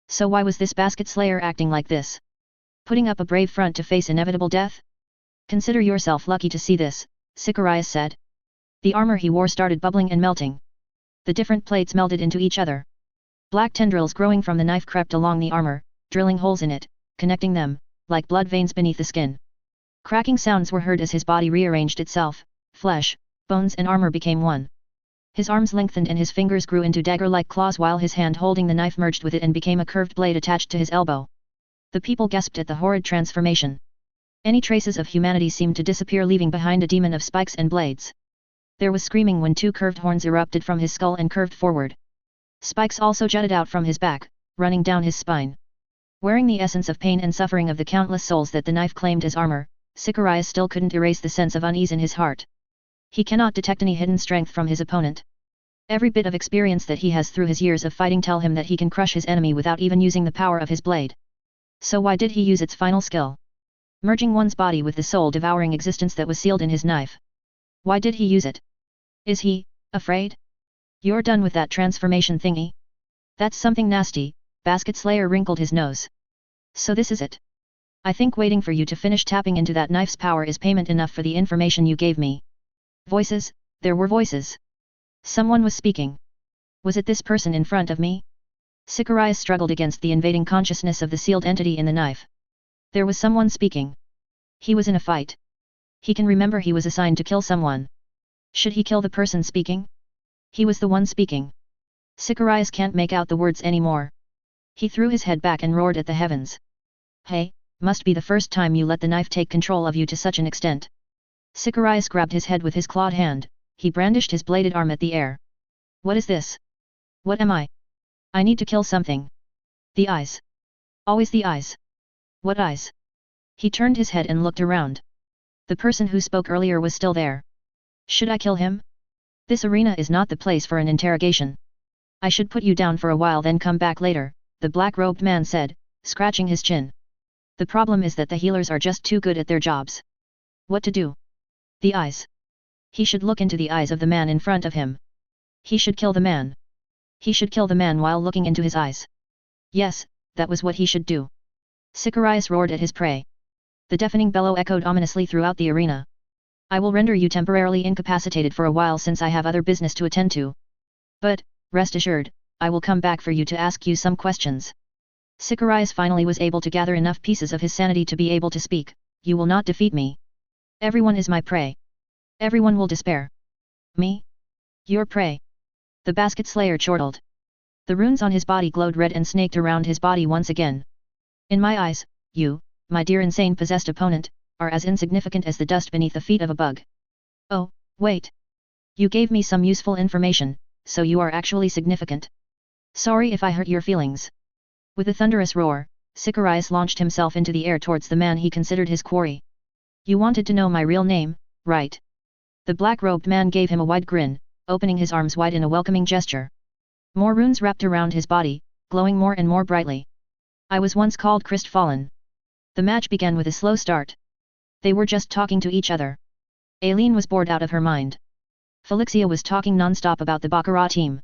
So why was this basket slayer acting like this? Putting up a brave front to face inevitable death? Consider yourself lucky to see this, Sicarius said. The armor he wore started bubbling and melting. The different plates melded into each other. Black tendrils growing from the knife crept along the armor, drilling holes in it, connecting them, like blood veins beneath the skin. Cracking sounds were heard as his body rearranged itself, flesh, bones and armor became one. His arms lengthened and his fingers grew into dagger-like claws while his hand holding the knife merged with it and became a curved blade attached to his elbow. The people gasped at the horrid transformation. Any traces of humanity seemed to disappear, leaving behind a demon of spikes and blades. There was screaming when two curved horns erupted from his skull and curved forward. Spikes also jutted out from his back, running down his spine. Wearing the essence of pain and suffering of the countless souls that the knife claimed as armor, Sicarius still couldn't erase the sense of unease in his heart. He cannot detect any hidden strength from his opponent. Every bit of experience that he has through his years of fighting tell him that he can crush his enemy without even using the power of his blade. So why did he use its final skill? Merging one's body with the soul-devouring existence that was sealed in his knife. Why did he use it? Is he afraid? You're done with that transformation thingy? That's something nasty, Basket Slayer wrinkled his nose. So this is it. I think waiting for you to finish tapping into that knife's power is payment enough for the information you gave me. Voices, there were voices. Someone was speaking. Was it this person in front of me? Sicarius struggled against the invading consciousness of the sealed entity in the knife. There was someone speaking. He was in a fight. He can remember he was assigned to kill someone. Should he kill the person speaking? He was the one speaking. Sicarius can't make out the words anymore. He threw his head back and roared at the heavens. Hey, must be the first time you let the knife take control of you to such an extent. Sicarius grabbed his head with his clawed hand, he brandished his bladed arm at the air. What is this? What am I? I need to kill something. The eyes. Always the eyes. What eyes? He turned his head and looked around. The person who spoke earlier was still there. Should I kill him? This arena is not the place for an interrogation. I should put you down for a while then come back later, the black-robed man said, scratching his chin. The problem is that the healers are just too good at their jobs. What to do? The eyes. He should look into the eyes of the man in front of him. He should kill the man. He should kill the man while looking into his eyes. Yes, that was what he should do. Sicarius roared at his prey. The deafening bellow echoed ominously throughout the arena. I will render you temporarily incapacitated for a while since I have other business to attend to. But, rest assured, I will come back for you to ask you some questions. Sicarius finally was able to gather enough pieces of his sanity to be able to speak. You will not defeat me. Everyone is my prey. Everyone will despair. Me? Your prey. The basket slayer chortled. The runes on his body glowed red and snaked around his body once again. In my eyes, you, my dear insane possessed opponent, are as insignificant as the dust beneath the feet of a bug. Oh, wait. You gave me some useful information, so you are actually significant. Sorry if I hurt your feelings. With a thunderous roar, Sicarius launched himself into the air towards the man he considered his quarry. You wanted to know my real name, right? The black-robed man gave him a wide grin, opening his arms wide in a welcoming gesture. More runes wrapped around his body, glowing more and more brightly. I was once called Krystfallen. The match began with a slow start. They were just talking to each other. Aileen was bored out of her mind. Felixia was talking non-stop about the Baccarat team.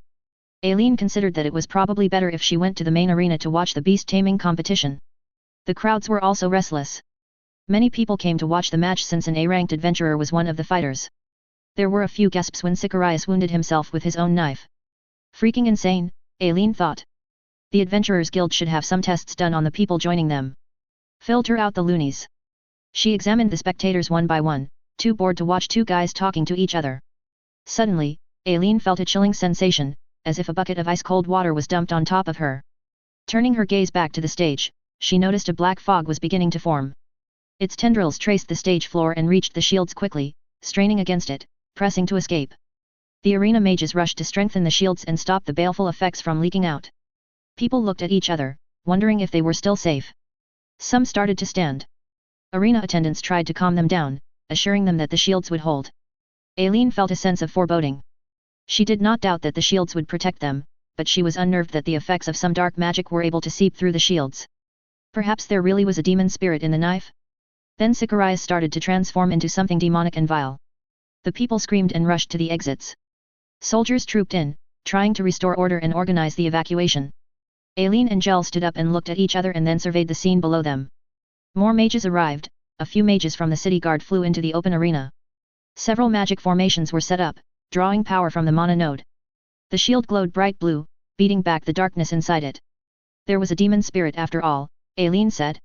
Aileen considered that it was probably better if she went to the main arena to watch the beast-taming competition. The crowds were also restless. Many people came to watch the match since an A-ranked adventurer was one of the fighters. There were a few gasps when Sicarius wounded himself with his own knife. Freaking insane, Aileen thought. The Adventurers Guild should have some tests done on the people joining them. Filter out the loonies. She examined the spectators one by one, too bored to watch two guys talking to each other. Suddenly, Aileen felt a chilling sensation, as if a bucket of ice-cold water was dumped on top of her. Turning her gaze back to the stage, she noticed a black fog was beginning to form. Its tendrils traced the stage floor and reached the shields quickly, straining against it, pressing to escape. The arena mages rushed to strengthen the shields and stop the baleful effects from leaking out. People looked at each other, wondering if they were still safe. Some started to stand. Arena attendants tried to calm them down, assuring them that the shields would hold. Aileen felt a sense of foreboding. She did not doubt that the shields would protect them, but she was unnerved that the effects of some dark magic were able to seep through the shields. Perhaps there really was a demon spirit in the knife? Then Sicarius started to transform into something demonic and vile. The people screamed and rushed to the exits. Soldiers trooped in, trying to restore order and organize the evacuation. Aileen and Jel stood up and looked at each other and then surveyed the scene below them. More mages arrived, a few mages from the city guard flew into the open arena. Several magic formations were set up, drawing power from the mana node. The shield glowed bright blue, beating back the darkness inside it. There was a demon spirit after all, Aileen said.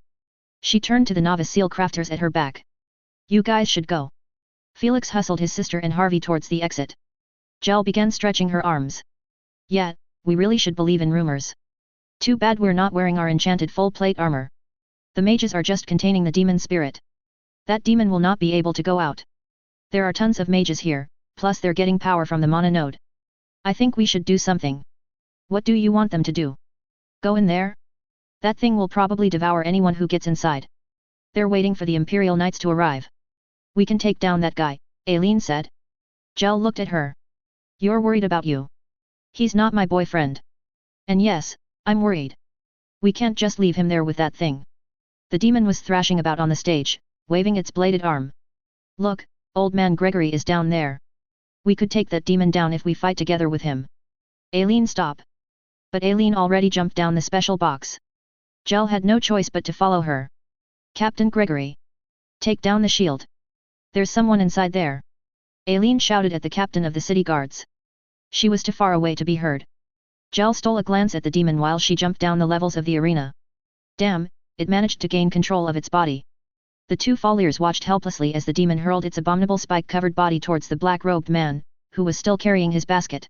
She turned to the novice seal crafters at her back. You guys should go. Felix hustled his sister and Harvey towards the exit. Jel began stretching her arms. Yeah, we really should believe in rumors. Too bad we're not wearing our enchanted full plate armor. The mages are just containing the demon spirit. That demon will not be able to go out. There are tons of mages here, plus they're getting power from the mana node. I think we should do something. What do you want them to do? Go in there? That thing will probably devour anyone who gets inside. They're waiting for the Imperial Knights to arrive. We can take down that guy, Aileen said. Jel looked at her. You're worried about you. He's not my boyfriend. And yes, I'm worried. We can't just leave him there with that thing. The demon was thrashing about on the stage, waving its bladed arm. Look, old man Gregory is down there. We could take that demon down if we fight together with him. Aileen, stop. But Aileen already jumped down the special box. Jel had no choice but to follow her. Captain Gregory. Take down the shield. There's someone inside there. Aileen shouted at the captain of the city guards. She was too far away to be heard. Jel stole a glance at the demon while she jumped down the levels of the arena. Damn, it managed to gain control of its body. The two Falliers watched helplessly as the demon hurled its abominable spike-covered body towards the black-robed man, who was still carrying his basket.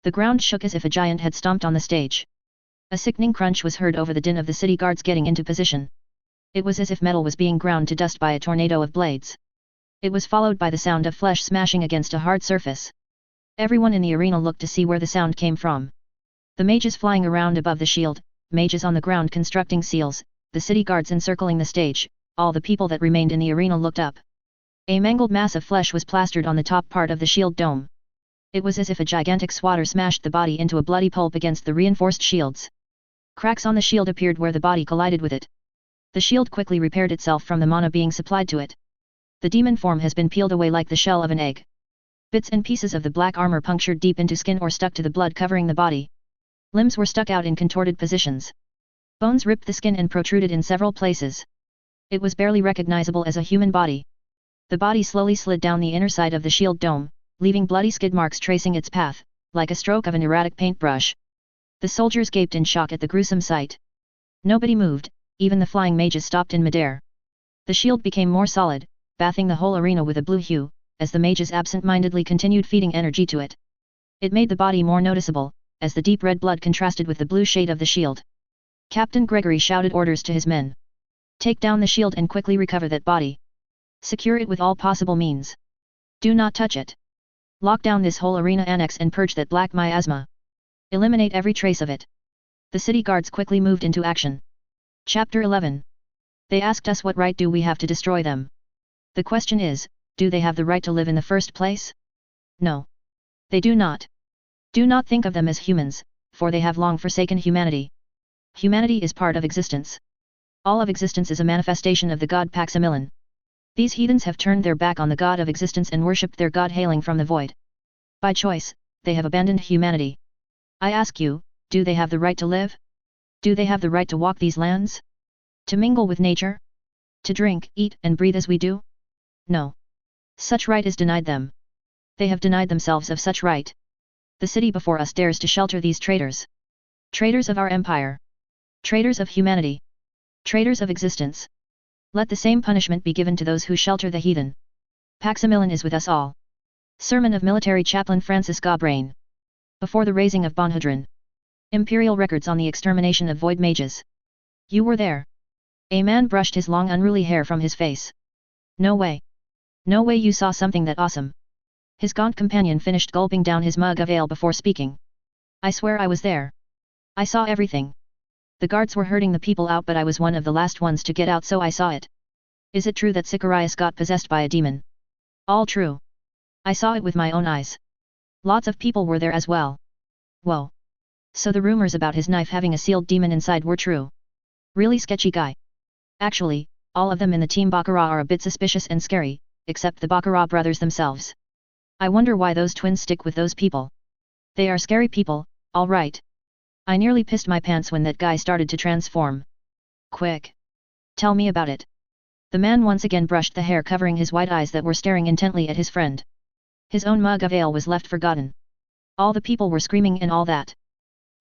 The ground shook as if a giant had stomped on the stage. A sickening crunch was heard over the din of the city guards getting into position. It was as if metal was being ground to dust by a tornado of blades. It was followed by the sound of flesh smashing against a hard surface. Everyone in the arena looked to see where the sound came from. The mages flying around above the shield, mages on the ground constructing seals, the city guards encircling the stage, all the people that remained in the arena looked up. A mangled mass of flesh was plastered on the top part of the shield dome. It was as if a gigantic swatter smashed the body into a bloody pulp against the reinforced shields. Cracks on the shield appeared where the body collided with it. The shield quickly repaired itself from the mana being supplied to it. The demon form has been peeled away like the shell of an egg. Bits and pieces of the black armor punctured deep into skin or stuck to the blood covering the body. Limbs were stuck out in contorted positions. Bones ripped the skin and protruded in several places. It was barely recognizable as a human body. The body slowly slid down the inner side of the shield dome, leaving bloody skid marks tracing its path, like a stroke of an erratic paintbrush. The soldiers gaped in shock at the gruesome sight. Nobody moved, even the flying mages stopped in midair. The shield became more solid, bathing the whole arena with a blue hue, as the mages absent-mindedly continued feeding energy to it. It made the body more noticeable, as the deep red blood contrasted with the blue shade of the shield. Captain Gregory shouted orders to his men. Take down the shield and quickly recover that body. Secure it with all possible means. Do not touch it. Lock down this whole arena annex and purge that black miasma. Eliminate every trace of it. The city guards quickly moved into action. Chapter 11. They asked us what right do we have to destroy them. The question is, do they have the right to live in the first place? No. They do not. Do not think of them as humans, for they have long forsaken humanity. Humanity is part of existence. All of existence is a manifestation of the god Paximilon. These heathens have turned their back on the god of existence and worshipped their god hailing from the void. By choice, they have abandoned humanity. I ask you, do they have the right to live? Do they have the right to walk these lands? To mingle with nature? To drink, eat, and breathe as we do? No. Such right is denied them. They have denied themselves of such right. The city before us dares to shelter these traitors. Traitors of our empire. Traitors of humanity. Traitors of existence. Let the same punishment be given to those who shelter the heathen. Paximilon is with us all. Sermon of Military Chaplain Francis Gaubrain. Before the raising of Bonhadron. Imperial records on the extermination of void mages. You were there. A man brushed his long unruly hair from his face. No way. No way you saw something that awesome. His gaunt companion finished gulping down his mug of ale before speaking. I swear I was there. I saw everything. The guards were herding the people out, but I was one of the last ones to get out, so I saw it. Is it true that Sicarius got possessed by a demon? All true. I saw it with my own eyes. Lots of people were there as well. Whoa. So the rumors about his knife having a sealed demon inside were true. Really sketchy guy. Actually, all of them in the team Baccarat are a bit suspicious and scary, except the Baccarat brothers themselves. I wonder why those twins stick with those people. They are scary people, all right. I nearly pissed my pants when that guy started to transform. Quick. Tell me about it. The man once again brushed the hair covering his white eyes that were staring intently at his friend. His own mug of ale was left forgotten. All the people were screaming and all that.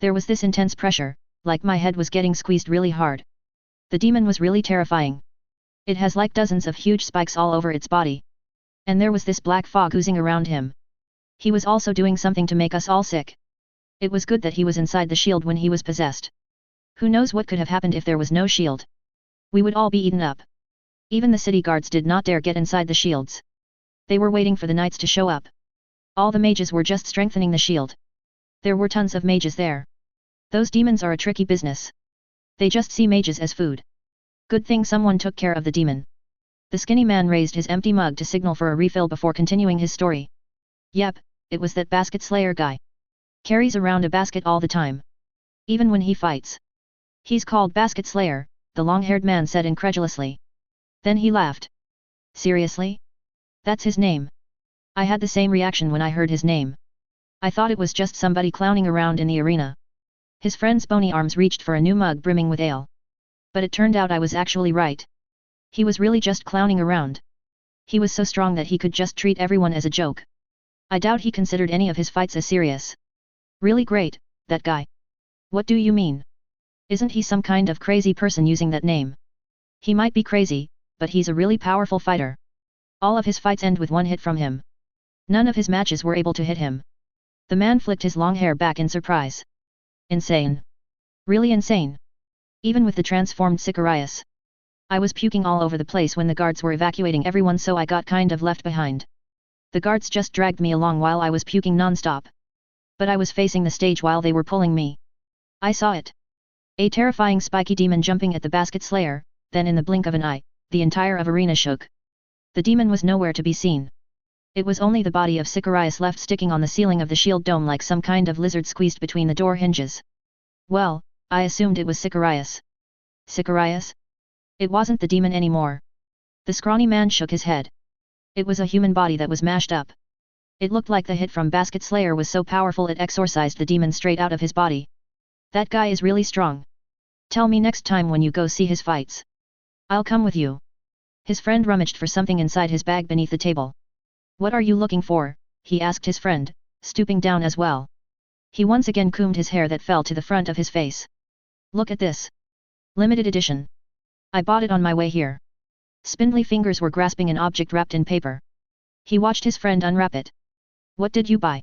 There was this intense pressure, like my head was getting squeezed really hard. The demon was really terrifying. It has like dozens of huge spikes all over its body. And there was this black fog oozing around him. He was also doing something to make us all sick. It was good that he was inside the shield when he was possessed. Who knows what could have happened if there was no shield? We would all be eaten up. Even the city guards did not dare get inside the shields. They were waiting for the knights to show up. All the mages were just strengthening the shield. There were tons of mages there. Those demons are a tricky business. They just see mages as food. Good thing someone took care of the demon. The skinny man raised his empty mug to signal for a refill before continuing his story. Yep, it was that basket slayer guy. Carries around a basket all the time. Even when he fights. He's called Basket Slayer, the long-haired man said incredulously. Then he laughed. Seriously? That's his name. I had the same reaction when I heard his name. I thought it was just somebody clowning around in the arena. His friend's bony arms reached for a new mug brimming with ale. But it turned out I was actually right. He was really just clowning around. He was so strong that he could just treat everyone as a joke. I doubt he considered any of his fights as serious. Really great, that guy. What do you mean? Isn't he some kind of crazy person using that name? He might be crazy, but he's a really powerful fighter. All of his fights end with one hit from him. None of his matches were able to hit him. The man flicked his long hair back in surprise. Insane. Really insane. Even with the transformed Sicarius. I was puking all over the place when the guards were evacuating everyone, so I got kind of left behind. The guards just dragged me along while I was puking non-stop. But I was facing the stage while they were pulling me. I saw it. A terrifying spiky demon jumping at the basket slayer, then in the blink of an eye, the entire arena shook. The demon was nowhere to be seen. It was only the body of Sicarius left sticking on the ceiling of the shield dome like some kind of lizard squeezed between the door hinges. Well, I assumed it was Sicarius. Sicarius? It wasn't the demon anymore. The scrawny man shook his head. It was a human body that was mashed up. It looked like the hit from Basket Slayer was so powerful it exorcised the demon straight out of his body. That guy is really strong. Tell me next time when you go see his fights. I'll come with you. His friend rummaged for something inside his bag beneath the table. What are you looking for? He asked his friend, stooping down as well. He once again combed his hair that fell to the front of his face. Look at this. Limited edition. I bought it on my way here. Spindly fingers were grasping an object wrapped in paper. He watched his friend unwrap it. What did you buy?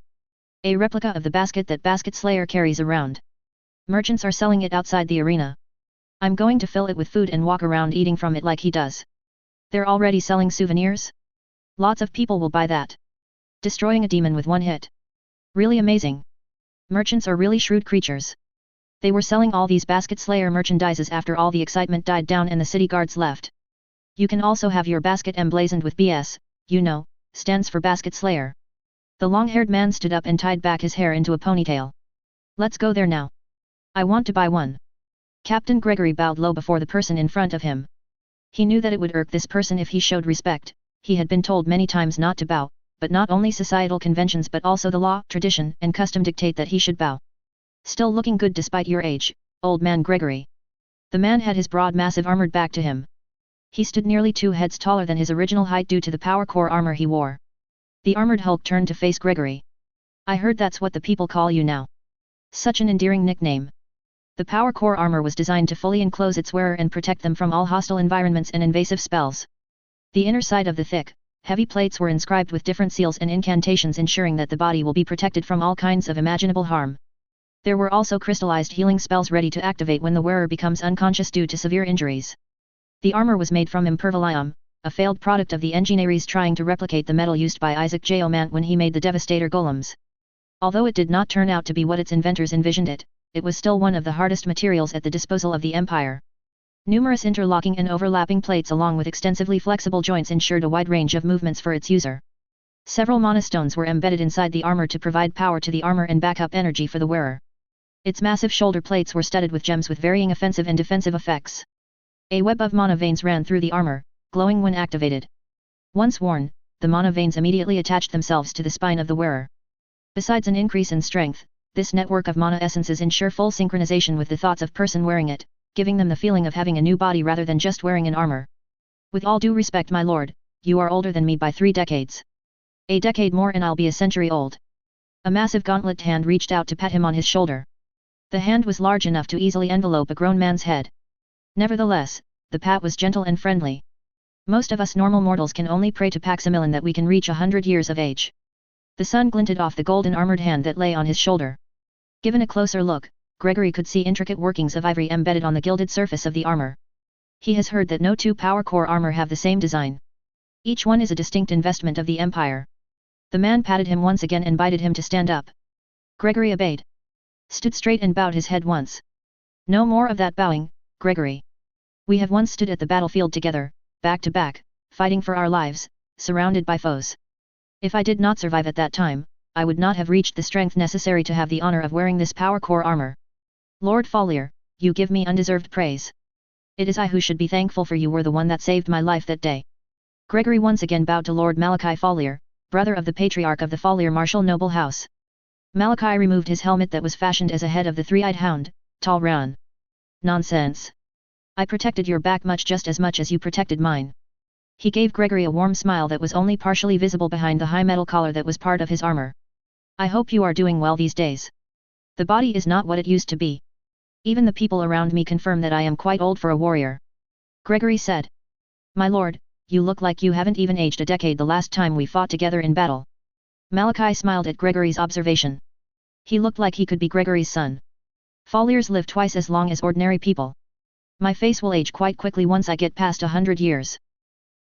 A replica of the basket that Basket Slayer carries around. Merchants are selling it outside the arena. I'm going to fill it with food and walk around eating from it like he does. They're already selling souvenirs? Lots of people will buy that. Destroying a demon with one hit. Really amazing. Merchants are really shrewd creatures. They were selling all these Basket Slayer merchandises after all the excitement died down and the city guards left. You can also have your basket emblazoned with BS, you know, stands for Basket Slayer. The long-haired man stood up and tied back his hair into a ponytail. Let's go there now. I want to buy one. Captain Gregory bowed low before the person in front of him. He knew that it would irk this person if he showed respect. He had been told many times not to bow, but not only societal conventions but also the law, tradition, and custom dictate that he should bow. Still looking good despite your age, old man Gregory. The man had his broad massive armored back to him. He stood nearly 2 heads taller than his original height due to the power core armor he wore. The armored Hulk turned to face Gregory. I heard that's what the people call you now. Such an endearing nickname. The power core armor was designed to fully enclose its wearer and protect them from all hostile environments and invasive spells. The inner side of the thick, heavy plates were inscribed with different seals and incantations ensuring that the body will be protected from all kinds of imaginable harm. There were also crystallized healing spells ready to activate when the wearer becomes unconscious due to severe injuries. The armor was made from impervium, a failed product of the engineers trying to replicate the metal used by Isaac J. Omant when he made the Devastator golems. Although it did not turn out to be what its inventors envisioned it, it was still one of the hardest materials at the disposal of the Empire. Numerous interlocking and overlapping plates along with extensively flexible joints ensured a wide range of movements for its user. Several mana stones were embedded inside the armor to provide power to the armor and backup energy for the wearer. Its massive shoulder plates were studded with gems with varying offensive and defensive effects. A web of mana veins ran through the armor, glowing when activated. Once worn, the mana veins immediately attached themselves to the spine of the wearer. Besides an increase in strength, this network of mana essences ensure full synchronization with the thoughts of person wearing it, giving them the feeling of having a new body rather than just wearing an armor. With all due respect, my lord, you are older than me by 3 decades. A decade more and I'll be a century old. A massive gauntlet hand reached out to pat him on his shoulder. The hand was large enough to easily envelope a grown man's head. Nevertheless, the pat was gentle and friendly. Most of us normal mortals can only pray to Paximilin that we can reach 100 years of age. The sun glinted off the golden armored hand that lay on his shoulder. Given a closer look, Gregory could see intricate workings of ivory embedded on the gilded surface of the armor. He has heard that no 2 power core armor have the same design. Each one is a distinct investment of the Empire. The man patted him once again and invited him to stand up. Gregory obeyed. Stood straight and bowed his head once. No more of that bowing, Gregory. We have once stood at the battlefield together, back to back, fighting for our lives, surrounded by foes. If I did not survive at that time, I would not have reached the strength necessary to have the honor of wearing this power core armor. Lord Follier, you give me undeserved praise. It is I who should be thankful, for you were the one that saved my life that day. Gregory once again bowed to Lord Malachi Follier, brother of the patriarch of the Follier martial noble house. Malachi removed his helmet that was fashioned as a head of the 3-eyed hound, Tal Ran. Nonsense. I protected your back just as much as you protected mine. He gave Gregory a warm smile that was only partially visible behind the high metal collar that was part of his armor. I hope you are doing well these days. The body is not what it used to be. Even the people around me confirm that I am quite old for a warrior. Gregory said. My lord, you look like you haven't even aged a decade the last time we fought together in battle. Malachi smiled at Gregory's observation. He looked like he could be Gregory's son. Folliers live twice as long as ordinary people. My face will age quite quickly once I get past 100 years.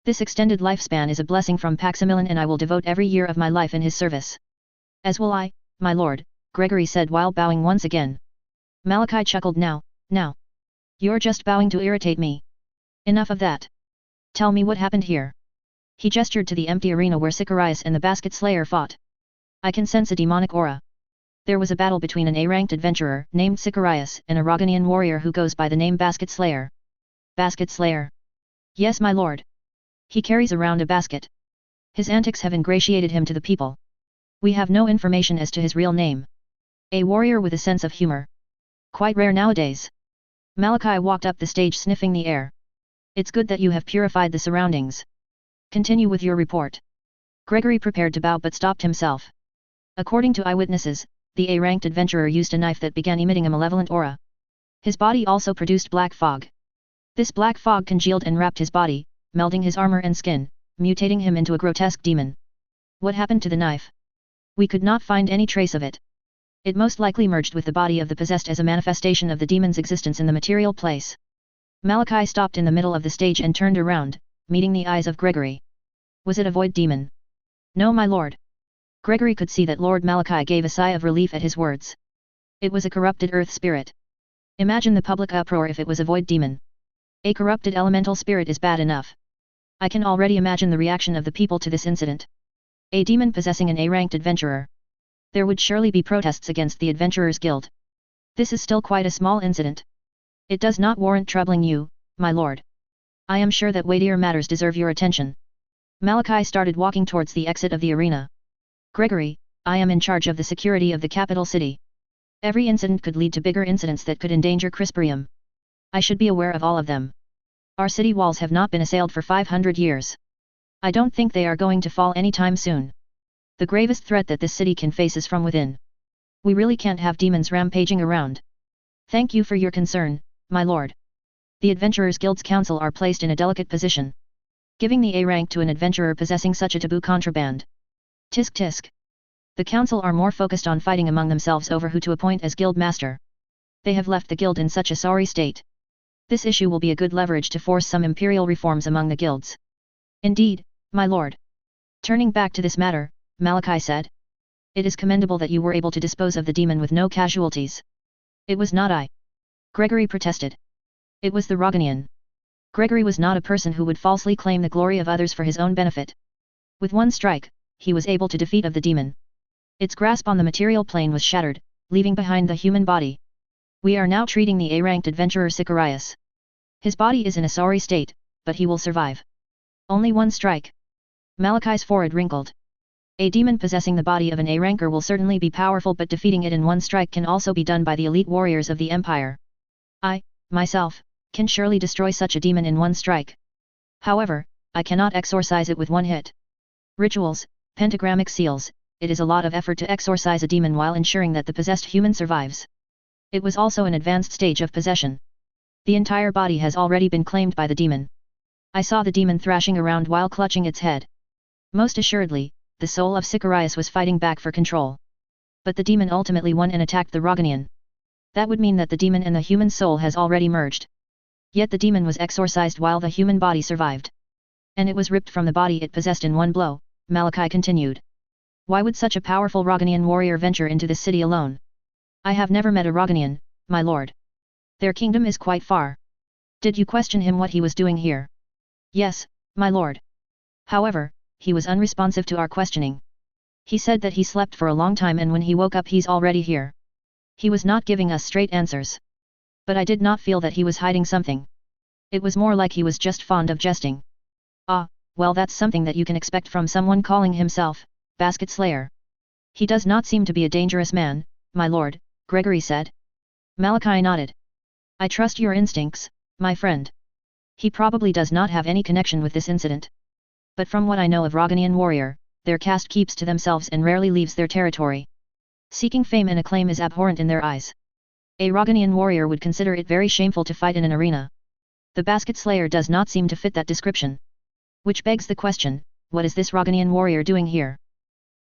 This extended lifespan is a blessing from Paximilin, and I will devote every year of my life in his service. As will I, my lord, Gregory said while bowing once again. Malachi chuckled. Now. You're just bowing to irritate me. Enough of that. Tell me what happened here. He gestured to the empty arena where Sicarius and the Basket Slayer fought. I can sense a demonic aura. There was a battle between an A-ranked adventurer named Sicarius and a Roganian warrior who goes by the name Basket Slayer. Basket Slayer? Yes, my lord. He carries around a basket. His antics have ingratiated him to the people. We have no information as to his real name. A warrior with a sense of humor. Quite rare nowadays. Malachi walked up the stage sniffing the air. It's good that you have purified the surroundings. Continue with your report. Gregory prepared to bow but stopped himself. According to eyewitnesses, the A-ranked adventurer used a knife that began emitting a malevolent aura. His body also produced black fog. This black fog congealed and wrapped his body, melding his armor and skin, mutating him into a grotesque demon. What happened to the knife? We could not find any trace of it. It most likely merged with the body of the possessed as a manifestation of the demon's existence in the material place. Malachi stopped in the middle of the stage and turned around, meeting the eyes of Gregory. Was it a void demon? No, my lord. Gregory could see that Lord Malachi gave a sigh of relief at his words. It was a corrupted earth spirit. Imagine the public uproar if it was a void demon. A corrupted elemental spirit is bad enough. I can already imagine the reaction of the people to this incident. A demon possessing an A-ranked adventurer. There would surely be protests against the Adventurers Guild. This is still quite a small incident. It does not warrant troubling you, my lord. I am sure that weightier matters deserve your attention. Malachi started walking towards the exit of the arena. Gregory, I am in charge of the security of the capital city. Every incident could lead to bigger incidents that could endanger Crisparium. I should be aware of all of them. Our city walls have not been assailed for 500 years. I don't think they are going to fall anytime soon. The gravest threat that this city can face is from within. We really can't have demons rampaging around. Thank you for your concern, my lord. The Adventurers Guild's council are placed in a delicate position. Giving the A rank to an adventurer possessing such a taboo contraband. Tisk tisk. The council are more focused on fighting among themselves over who to appoint as guild master. They have left the guild in such a sorry state. This issue will be a good leverage to force some imperial reforms among the guilds. Indeed, my lord. Turning back to this matter, Malachi said. It is commendable that you were able to dispose of the demon with no casualties. It was not I. Gregory protested. It was the Roganian. Gregory was not a person who would falsely claim the glory of others for his own benefit. With one strike, he was able to defeat of the demon. Its grasp on the material plane was shattered, leaving behind the human body. We are now treating the A-ranked adventurer Sicarius. His body is in a sorry state, but he will survive. Only one strike. Malachi's forehead wrinkled. A demon possessing the body of an A-ranker will certainly be powerful, but defeating it in one strike can also be done by the elite warriors of the Empire. I, myself, can surely destroy such a demon in one strike. However, I cannot exorcise it with one hit. Rituals, pentagrammic seals, it is a lot of effort to exorcise a demon while ensuring that the possessed human survives. It was also an advanced stage of possession. The entire body has already been claimed by the demon. I saw the demon thrashing around while clutching its head. Most assuredly, the soul of Sicarius was fighting back for control. But the demon ultimately won and attacked the Roganian. That would mean that the demon and the human soul has already merged. Yet the demon was exorcised while the human body survived. And it was ripped from the body it possessed in one blow, Malachi continued. Why would such a powerful Roganian warrior venture into this city alone? I have never met a Roganian, my lord. Their kingdom is quite far. Did you question him what he was doing here? Yes, my lord. However, he was unresponsive to our questioning. He said that he slept for a long time and when he woke up he's already here. He was not giving us straight answers. But I did not feel that he was hiding something. It was more like he was just fond of jesting. Ah, well, that's something that you can expect from someone calling himself Basket Slayer. He does not seem to be a dangerous man, my lord, Gregory said. Malachi nodded. I trust your instincts, my friend. He probably does not have any connection with this incident. But from what I know of Roganian warrior, their caste keeps to themselves and rarely leaves their territory. Seeking fame and acclaim is abhorrent in their eyes. A Roganian warrior would consider it very shameful to fight in an arena. The Basket Slayer does not seem to fit that description. Which begs the question, what is this Roganian warrior doing here?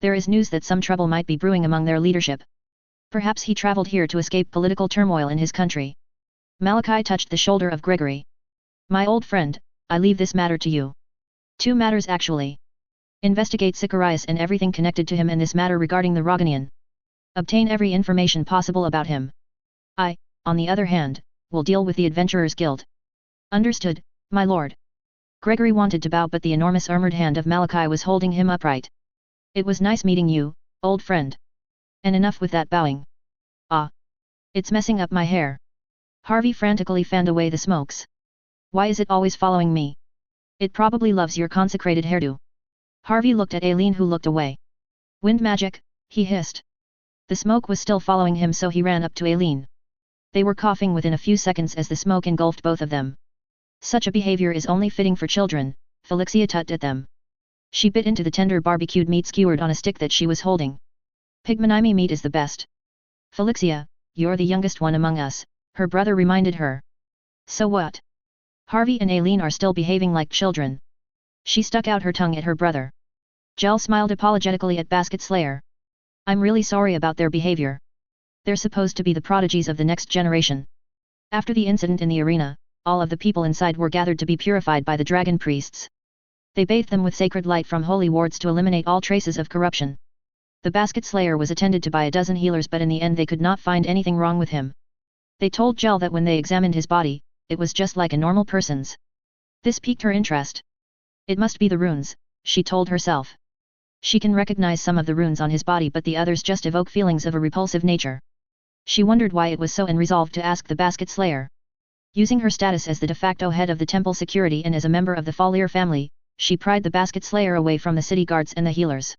There is news that some trouble might be brewing among their leadership. Perhaps he traveled here to escape political turmoil in his country. Malachi touched the shoulder of Gregory. My old friend, I leave this matter to you. Two matters actually. Investigate Sicarius and everything connected to him and this matter regarding the Roganian. Obtain every information possible about him. I, on the other hand, will deal with the Adventurers Guild. Understood, my lord. Gregory wanted to bow but the enormous armored hand of Malachi was holding him upright. It was nice meeting you, old friend. And enough with that bowing. Ah. It's messing up my hair. Harvey frantically fanned away the smokes. Why is it always following me? It probably loves your consecrated hairdo. Harvey looked at Aileen who looked away. Wind magic, he hissed. The smoke was still following him so he ran up to Aileen. They were coughing within a few seconds as the smoke engulfed both of them. Such a behavior is only fitting for children, Felixia tutted at them. She bit into the tender barbecued meat skewered on a stick that she was holding. Pigmanimi meat is the best. Felixia, you're the youngest one among us, her brother reminded her. So what? Harvey and Aileen are still behaving like children. She stuck out her tongue at her brother. Jel smiled apologetically at Basket Slayer. I'm really sorry about their behavior. They're supposed to be the prodigies of the next generation. After the incident in the arena, all of the people inside were gathered to be purified by the dragon priests. They bathed them with sacred light from holy wards to eliminate all traces of corruption. The Basket Slayer was attended to by a dozen healers but in the end they could not find anything wrong with him. They told Jel that when they examined his body, it was just like a normal person's. This piqued her interest. It must be the runes, she told herself. She can recognize some of the runes on his body but the others just evoke feelings of a repulsive nature. She wondered why it was so and resolved to ask the Basket Slayer. Using her status as the de facto head of the temple security and as a member of the Fallier family, she pried the Basket Slayer away from the city guards and the healers.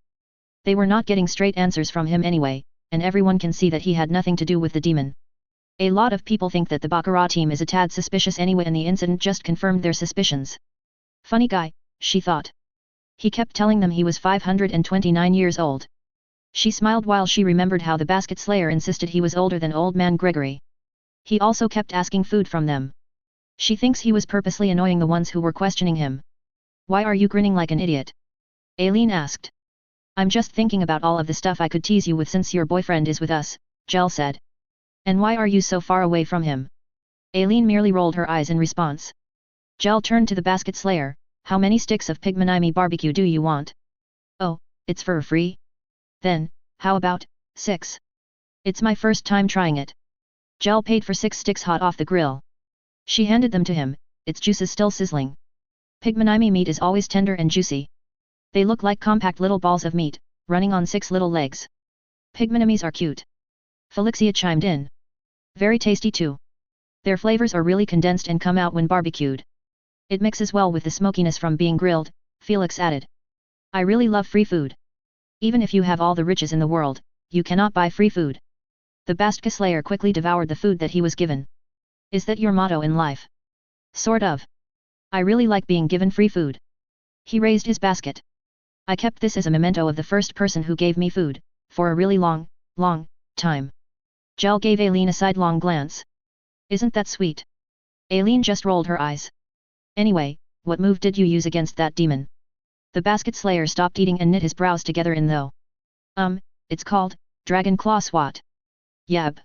They were not getting straight answers from him anyway, and everyone can see that he had nothing to do with the demon. A lot of people think that the Baccarat team is a tad suspicious anyway and the incident just confirmed their suspicions. Funny guy, she thought. He kept telling them he was 529 years old. She smiled while she remembered how the Basket Slayer insisted he was older than old man Gregory. He also kept asking food from them. She thinks he was purposely annoying the ones who were questioning him. Why are you grinning like an idiot? Aileen asked. I'm just thinking about all of the stuff I could tease you with since your boyfriend is with us, Jel said. And why are you so far away from him? Aileen merely rolled her eyes in response. Jel turned to the Basket Slayer, How many sticks of pigmanime barbecue do you want? Oh, it's for free? Then, how about 6? It's my first time trying it. Gel paid for 6 sticks hot off the grill. She handed them to him, its juices still sizzling. Pigmanime meat is always tender and juicy. They look like compact little balls of meat, running on 6 little legs. Pigmanimes are cute. Felixia chimed in. Very tasty too. Their flavors are really condensed and come out when barbecued. It mixes well with the smokiness from being grilled, Felix added. I really love free food. Even if you have all the riches in the world, you cannot buy free food. The Basket Slayer quickly devoured the food that he was given. Is that your motto in life? Sort of. I really like being given free food. He raised his basket. I kept this as a memento of the first person who gave me food, for a really long time. Gel gave Aileen a sidelong glance. Isn't that sweet? Aileen just rolled her eyes. Anyway, what move did you use against that demon? The Basket Slayer stopped eating and knit his brows together in though. It's called Dragon Claw Swat. Yab.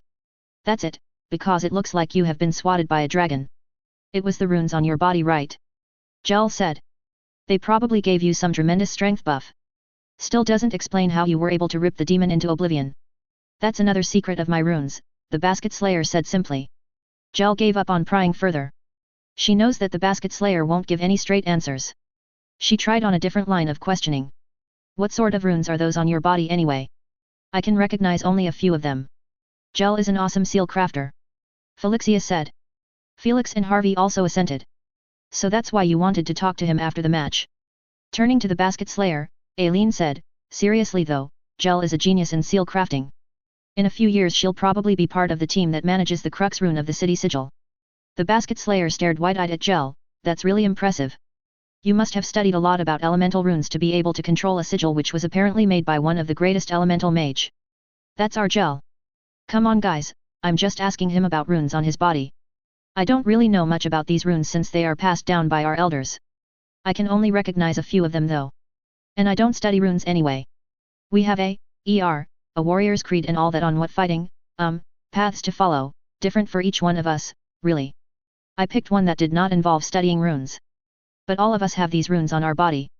That's it, because it looks like you have been swatted by a dragon. It was the runes on your body, right? Gel said. They probably gave you some tremendous strength buff. Still doesn't explain how you were able to rip the demon into oblivion. That's another secret of my runes, the Basket Slayer said simply. Gel gave up on prying further. She knows that the Basket Slayer won't give any straight answers. She tried on a different line of questioning. What sort of runes are those on your body anyway? I can recognize only a few of them. Gel is an awesome seal crafter. Felixia said. Felix and Harvey also assented. So that's why you wanted to talk to him after the match. Turning to the Basket Slayer, Aileen said, seriously though, Gel is a genius in seal crafting. In a few years she'll probably be part of the team that manages the crux rune of the city sigil. The Basket Slayer stared wide-eyed at Gel. That's really impressive. You must have studied a lot about elemental runes to be able to control a sigil which was apparently made by one of the greatest elemental mage. That's our Gel. Come on guys, I'm just asking him about runes on his body. I don't really know much about these runes since they are passed down by our elders. I can only recognize a few of them though. And I don't study runes anyway. We have a warrior's creed and all that on what fighting, paths to follow, different for each one of us, really. I picked one that did not involve studying runes. But all of us have these runes on our body.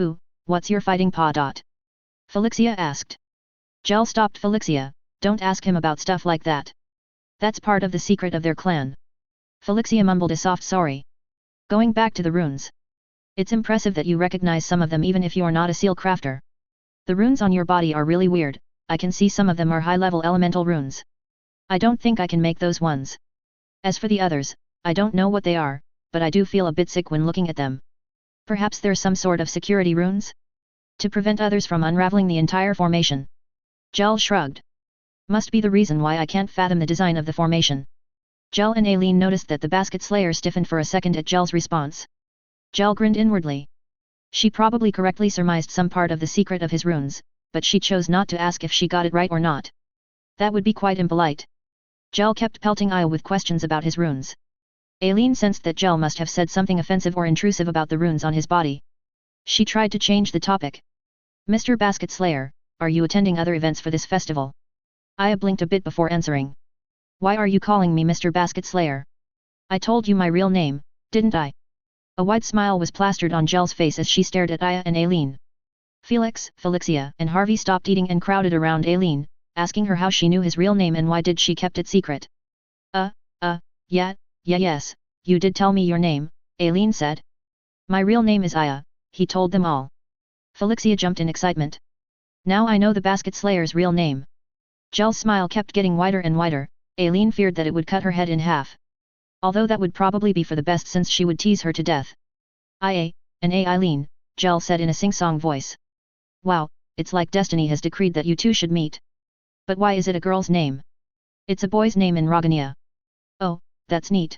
Ooh, what's your fighting paw? Felixia asked. Gel stopped Felixia, don't ask him about stuff like that. That's part of the secret of their clan. Felixia mumbled a soft sorry. Going back to the runes. It's impressive that you recognize some of them even if you're not a seal crafter. The runes on your body are really weird, I can see some of them are high-level elemental runes. I don't think I can make those ones. As for the others, I don't know what they are, but I do feel a bit sick when looking at them. Perhaps they're some sort of security runes? To prevent others from unraveling the entire formation. Gel shrugged. Must be the reason why I can't fathom the design of the formation. Gel and Aileen noticed that the Basket Slayer stiffened for a second at Gel's response. Gel grinned inwardly. She probably correctly surmised some part of the secret of his runes, but she chose not to ask if she got it right or not. That would be quite impolite. Gel kept pelting Aya with questions about his runes. Aileen sensed that Gel must have said something offensive or intrusive about the runes on his body. She tried to change the topic. Mr. Basket Slayer, are you attending other events for this festival? Aya blinked a bit before answering. Why are you calling me Mr. Basket Slayer? I told you my real name, didn't I? A wide smile was plastered on Gel's face as she stared at Aya and Aileen. Felix, Felixia, and Harvey stopped eating and crowded around Aileen, asking her how she knew his real name and why did she kept it secret. Yes, you did tell me your name, Aileen said. My real name is Aya, he told them all. Felixia jumped in excitement. Now I know the Basket Slayer's real name. Gel's smile kept getting wider and wider, Aileen feared that it would cut her head in half. Although that would probably be for the best since she would tease her to death. Aileen, Gel said in a sing-song voice. Wow, it's like destiny has decreed that you two should meet. But why is it a girl's name? It's a boy's name in Rogania. Oh, that's neat.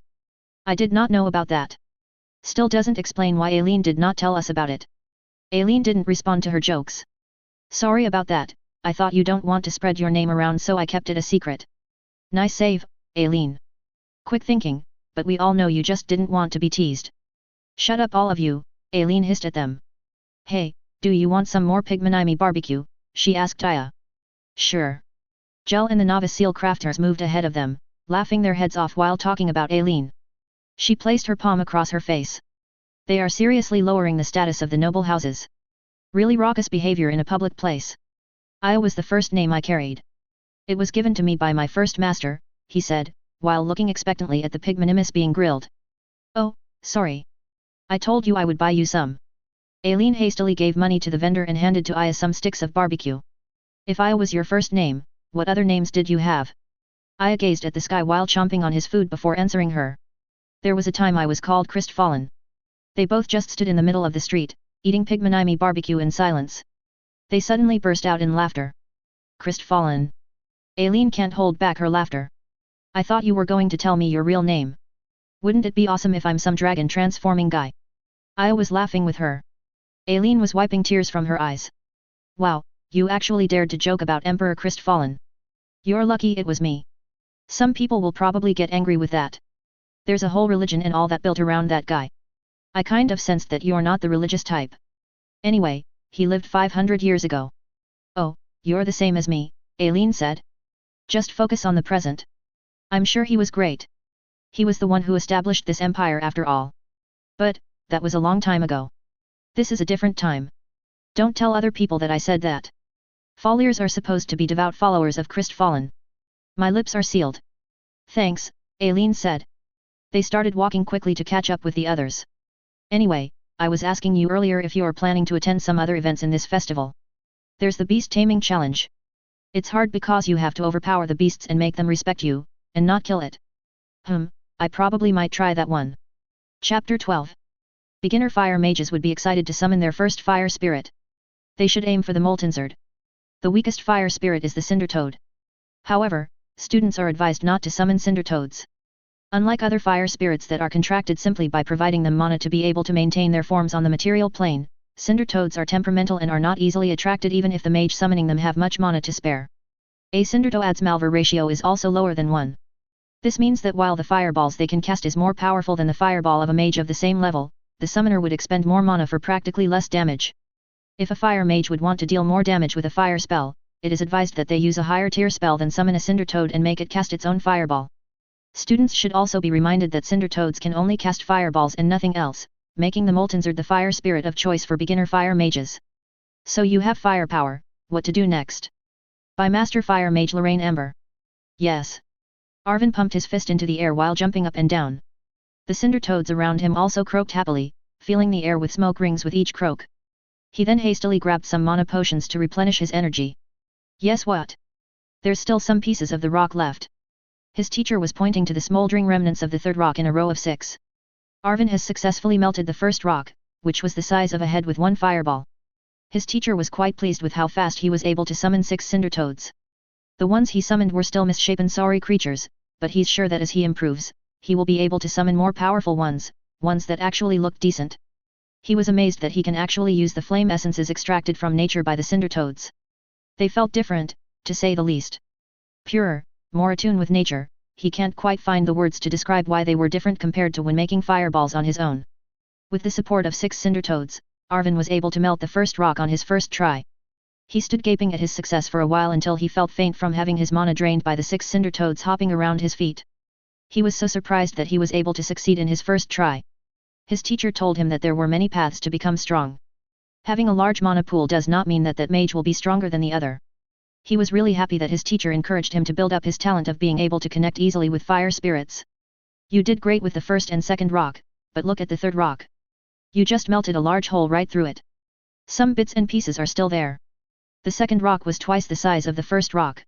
I did not know about that. Still doesn't explain why Aileen did not tell us about it. Aileen didn't respond to her jokes. Sorry about that, I thought you don't want to spread your name around so I kept it a secret. Nice save, Aileen. Quick thinking, but we all know you just didn't want to be teased. Shut up all of you, Aileen hissed at them. Hey, do you want some more pigmanime barbecue, she asked Aya. Sure. Gel and the novice seal crafters moved ahead of them, laughing their heads off while talking about Aileen. She placed her palm across her face. They are seriously lowering the status of the noble houses. Really raucous behavior in a public place. I was the first name I carried. It was given to me by my first master, he said, while looking expectantly at the pygmanimus being grilled. Oh, sorry. I told you I would buy you some. Aileen hastily gave money to the vendor and handed to Aya some sticks of barbecue. If Aya was your first name, what other names did you have? Aya gazed at the sky while chomping on his food before answering her. There was a time I was called Krystfallen. They both just stood in the middle of the street, eating pygmanime barbecue in silence. They suddenly burst out in laughter. Krystfallen. Aileen can't hold back her laughter. I thought you were going to tell me your real name. Wouldn't it be awesome if I'm some dragon transforming guy? Aya was laughing with her. Aileen was wiping tears from her eyes. Wow, you actually dared to joke about Emperor Krystfallen. You're lucky it was me. Some people will probably get angry with that. There's a whole religion and all that built around that guy. I kind of sensed that you're not the religious type. Anyway, he lived 500 years ago. Oh, you're the same as me, Aileen said. Just focus on the present. I'm sure he was great. He was the one who established this empire after all. But, that was a long time ago. This is a different time. Don't tell other people that I said that. Folliers are supposed to be devout followers of Krystfallen. My lips are sealed. Thanks, Aileen said. They started walking quickly to catch up with the others. Anyway, I was asking you earlier if you are planning to attend some other events in this festival. There's the beast taming challenge. It's hard because you have to overpower the beasts and make them respect you, and not kill it. I probably might try that one. Chapter 12. Beginner fire mages would be excited to summon their first fire spirit. They should aim for the Moltenzard. The weakest fire spirit is the Cinder Toad. However, students are advised not to summon Cinder Toads. Unlike other fire spirits that are contracted simply by providing them mana to be able to maintain their forms on the material plane, Cinder Toads are temperamental and are not easily attracted even if the mage summoning them have much mana to spare. A Cinder Toad's Malvar ratio is also lower than 1. This means that while the fireballs they can cast is more powerful than the fireball of a mage of the same level, the summoner would expend more mana for practically less damage. If a fire mage would want to deal more damage with a fire spell, it is advised that they use a higher tier spell than summon a Cinder Toad and make it cast its own fireball. Students should also be reminded that Cinder Toads can only cast fireballs and nothing else, making the Moltenzard the fire spirit of choice for beginner fire mages. So you have firepower, what to do next? By Master Fire Mage Lorraine Amber. Yes. Arvin pumped his fist into the air while jumping up and down. The Cinder Toads around him also croaked happily, filling the air with smoke rings with each croak. He then hastily grabbed some mana potions to replenish his energy. Yes, what? There's still some pieces of the rock left. His teacher was pointing to the smoldering remnants of the third rock in a row of 6. Arvin has successfully melted the first rock, which was the size of a head with one fireball. His teacher was quite pleased with how fast he was able to summon 6 Cinder Toads. The ones he summoned were still misshapen sorry creatures, but he's sure that as he improves, he will be able to summon more powerful ones that actually looked decent. He was amazed that he can actually use the flame essences extracted from nature by the Cinder Toads. They felt different, to say the least. Purer, more attuned with nature, he can't quite find the words to describe why they were different compared to when making fireballs on his own. With the support of 6 Cinder Toads, Arvin was able to melt the first rock on his first try. He stood gaping at his success for a while until he felt faint from having his mana drained by the 6 Cinder Toads hopping around his feet. He was so surprised that he was able to succeed in his first try. His teacher told him that there were many paths to become strong. Having a large mana pool does not mean that mage will be stronger than the other. He was really happy that his teacher encouraged him to build up his talent of being able to connect easily with fire spirits. You did great with the first and second rock, but look at the third rock. You just melted a large hole right through it. Some bits and pieces are still there. The second rock was twice the size of the first rock.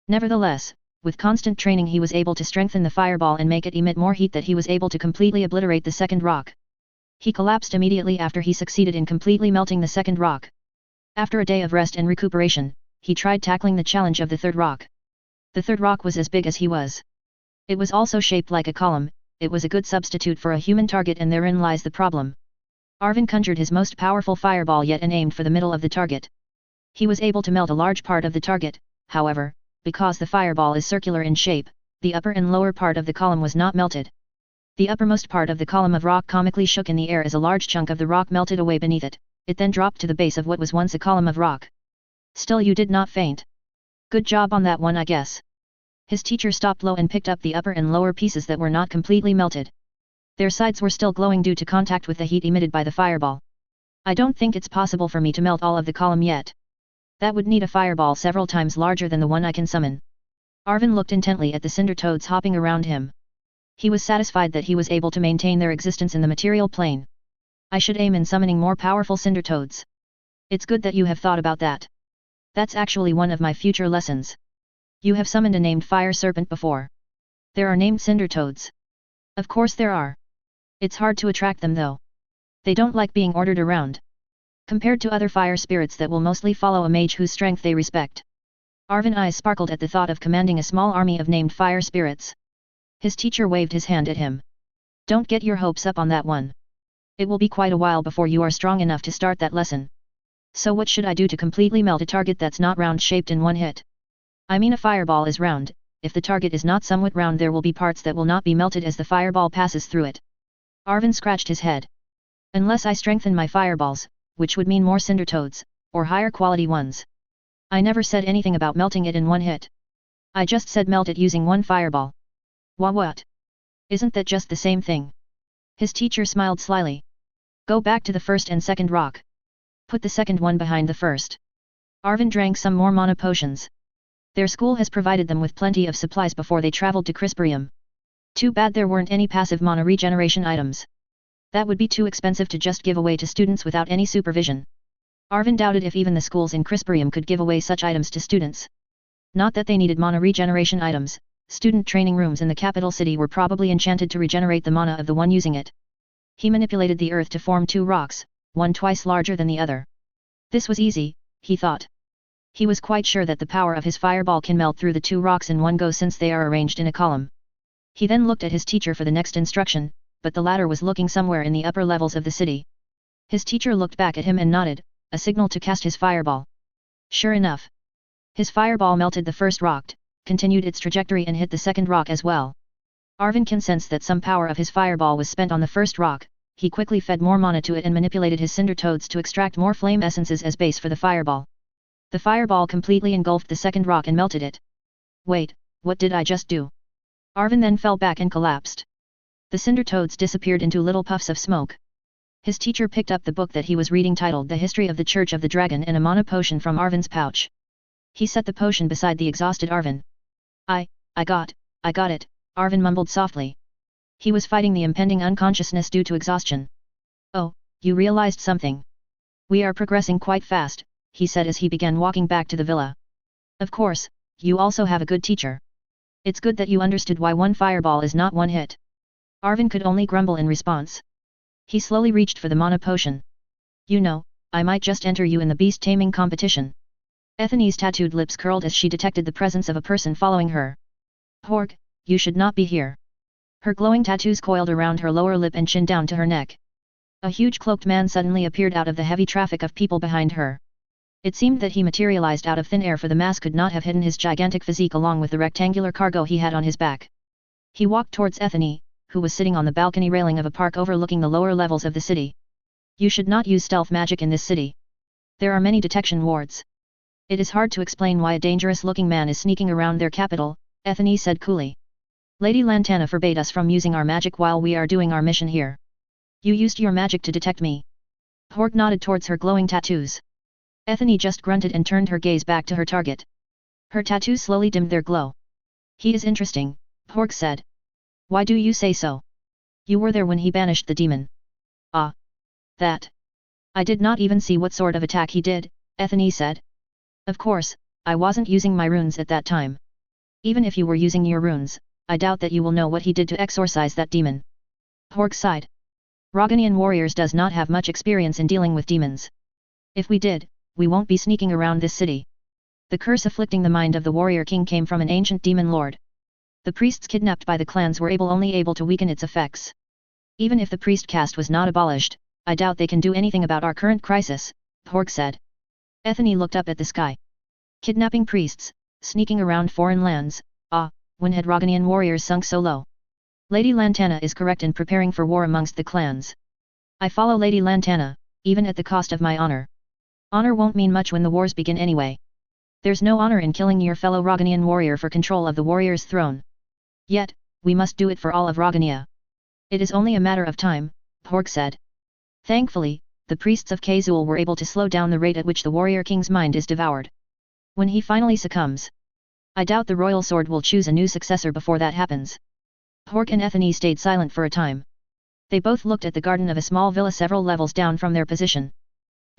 Nevertheless, with constant training he was able to strengthen the fireball and make it emit more heat that he was able to completely obliterate the second rock. He collapsed immediately after he succeeded in completely melting the second rock. After a day of rest and recuperation, he tried tackling the challenge of the third rock. The third rock was as big as he was. It was also shaped like a column. It was a good substitute for a human target, and therein lies the problem. Arvin conjured his most powerful fireball yet and aimed for the middle of the target. He was able to melt a large part of the target, however, because the fireball is circular in shape, the upper and lower part of the column was not melted. The uppermost part of the column of rock comically shook in the air as a large chunk of the rock melted away beneath it. It then dropped to the base of what was once a column of rock. Still, you did not faint. Good job on that one, I guess. His teacher stopped low and picked up the upper and lower pieces that were not completely melted. Their sides were still glowing due to contact with the heat emitted by the fireball. I don't think it's possible for me to melt all of the column yet. That would need a fireball several times larger than the one I can summon. Arvin looked intently at the cinder toads hopping around him. He was satisfied that he was able to maintain their existence in the material plane. I should aim in summoning more powerful cinder toads. It's good that you have thought about that. That's actually one of my future lessons. You have summoned a named fire serpent before. There are named cinder toads. Of course there are. It's hard to attract them though. They don't like being ordered around. Compared to other fire spirits that will mostly follow a mage whose strength they respect. Arvin's eyes sparkled at the thought of commanding a small army of named fire spirits. His teacher waved his hand at him. Don't get your hopes up on that one. It will be quite a while before you are strong enough to start that lesson. So what should I do to completely melt a target that's not round-shaped in one hit? I mean a fireball is round, if the target is not somewhat round there will be parts that will not be melted as the fireball passes through it. Arvin scratched his head. Unless I strengthen my fireballs, which would mean more cinder toads, or higher quality ones. I never said anything about melting it in one hit. I just said melt it using one fireball. What? Isn't that just the same thing? His teacher smiled slyly. Go back to the first and second rock. Put the second one behind the first. Arvin drank some more mana potions. Their school has provided them with plenty of supplies before they traveled to Krystfallen. Too bad there weren't any passive mana regeneration items. That would be too expensive to just give away to students without any supervision. Arvin doubted if even the schools in Krystfallen could give away such items to students. Not that they needed mana regeneration items, student training rooms in the capital city were probably enchanted to regenerate the mana of the one using it. He manipulated the earth to form two rocks, one twice larger than the other. This was easy, he thought. He was quite sure that the power of his fireball can melt through the two rocks in one go since they are arranged in a column. He then looked at his teacher for the next instruction, but the latter was looking somewhere in the upper levels of the city. His teacher looked back at him and nodded, a signal to cast his fireball. Sure enough. His fireball melted the first rock, continued its trajectory and hit the second rock as well. Arvin can sense that some power of his fireball was spent on the first rock, he quickly fed more mana to it and manipulated his cinder toads to extract more flame essences as base for the fireball. The fireball completely engulfed the second rock and melted it. Wait, what did I just do? Arvin then fell back and collapsed. The cinder toads disappeared into little puffs of smoke. His teacher picked up the book that he was reading titled The History of the Church of the Dragon and a mana potion from Arvin's pouch. He set the potion beside the exhausted Arvin. I got it, Arvin mumbled softly. He was fighting the impending unconsciousness due to exhaustion. Oh, you realized something. We are progressing quite fast, he said as he began walking back to the villa. Of course, you also have a good teacher. It's good that you understood why one fireball is not one hit. Arvin could only grumble in response. He slowly reached for the mana potion. You know, I might just enter you in the beast taming competition. Ethany's tattooed lips curled as she detected the presence of a person following her. Hork, you should not be here. Her glowing tattoos coiled around her lower lip and chin down to her neck. A huge cloaked man suddenly appeared out of the heavy traffic of people behind her. It seemed that he materialized out of thin air, for the mask could not have hidden his gigantic physique along with the rectangular cargo he had on his back. He walked towards Ethany, who was sitting on the balcony railing of a park overlooking the lower levels of the city. You should not use stealth magic in this city. There are many detection wards. It is hard to explain why a dangerous-looking man is sneaking around their capital, Ethany said coolly. Lady Lantana forbade us from using our magic while we are doing our mission here. You used your magic to detect me. Hork nodded towards her glowing tattoos. Ethany just grunted and turned her gaze back to her target. Her tattoos slowly dimmed their glow. He is interesting, Hork said. Why do you say so? You were there when he banished the demon. Ah. That. I did not even see what sort of attack he did, Ethany said. Of course, I wasn't using my runes at that time. Even if you were using your runes, I doubt that you will know what he did to exorcise that demon. Hork sighed. Roganian warriors does not have much experience in dealing with demons. If we did, we won't be sneaking around this city. The curse afflicting the mind of the warrior king came from an ancient demon lord. The priests kidnapped by the clans were only able to weaken its effects. Even if the priest caste was not abolished, I doubt they can do anything about our current crisis, Hork said. Ethany looked up at the sky. Kidnapping priests, sneaking around foreign lands, when had Roganian warriors sunk so low? Lady Lantana is correct in preparing for war amongst the clans. I follow Lady Lantana, even at the cost of my honor. Honor won't mean much when the wars begin anyway. There's no honor in killing your fellow Roganian warrior for control of the warrior's throne. Yet, we must do it for all of Rogania. It is only a matter of time, Pork said. Thankfully, the priests of Kazul were able to slow down the rate at which the warrior king's mind is devoured. When he finally succumbs, I doubt the royal sword will choose a new successor before that happens. Pork and Ethany stayed silent for a time. They both looked at the garden of a small villa several levels down from their position.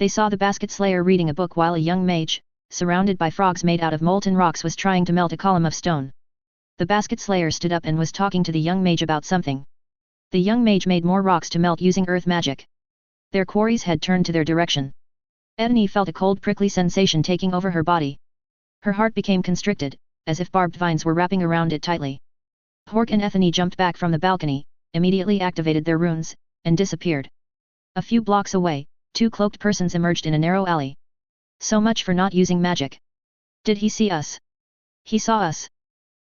They saw the basket slayer reading a book while a young mage, surrounded by frogs made out of molten rocks, was trying to melt a column of stone. The basket slayer stood up and was talking to the young mage about something. The young mage made more rocks to melt using earth magic. Their quarries had turned to their direction. Ethany felt a cold prickly sensation taking over her body. Her heart became constricted, as if barbed vines were wrapping around it tightly. Pork and Ethany jumped back from the balcony, immediately activated their runes, and disappeared. A few blocks away, two cloaked persons emerged in a narrow alley. So much for not using magic. Did he see us? He saw us.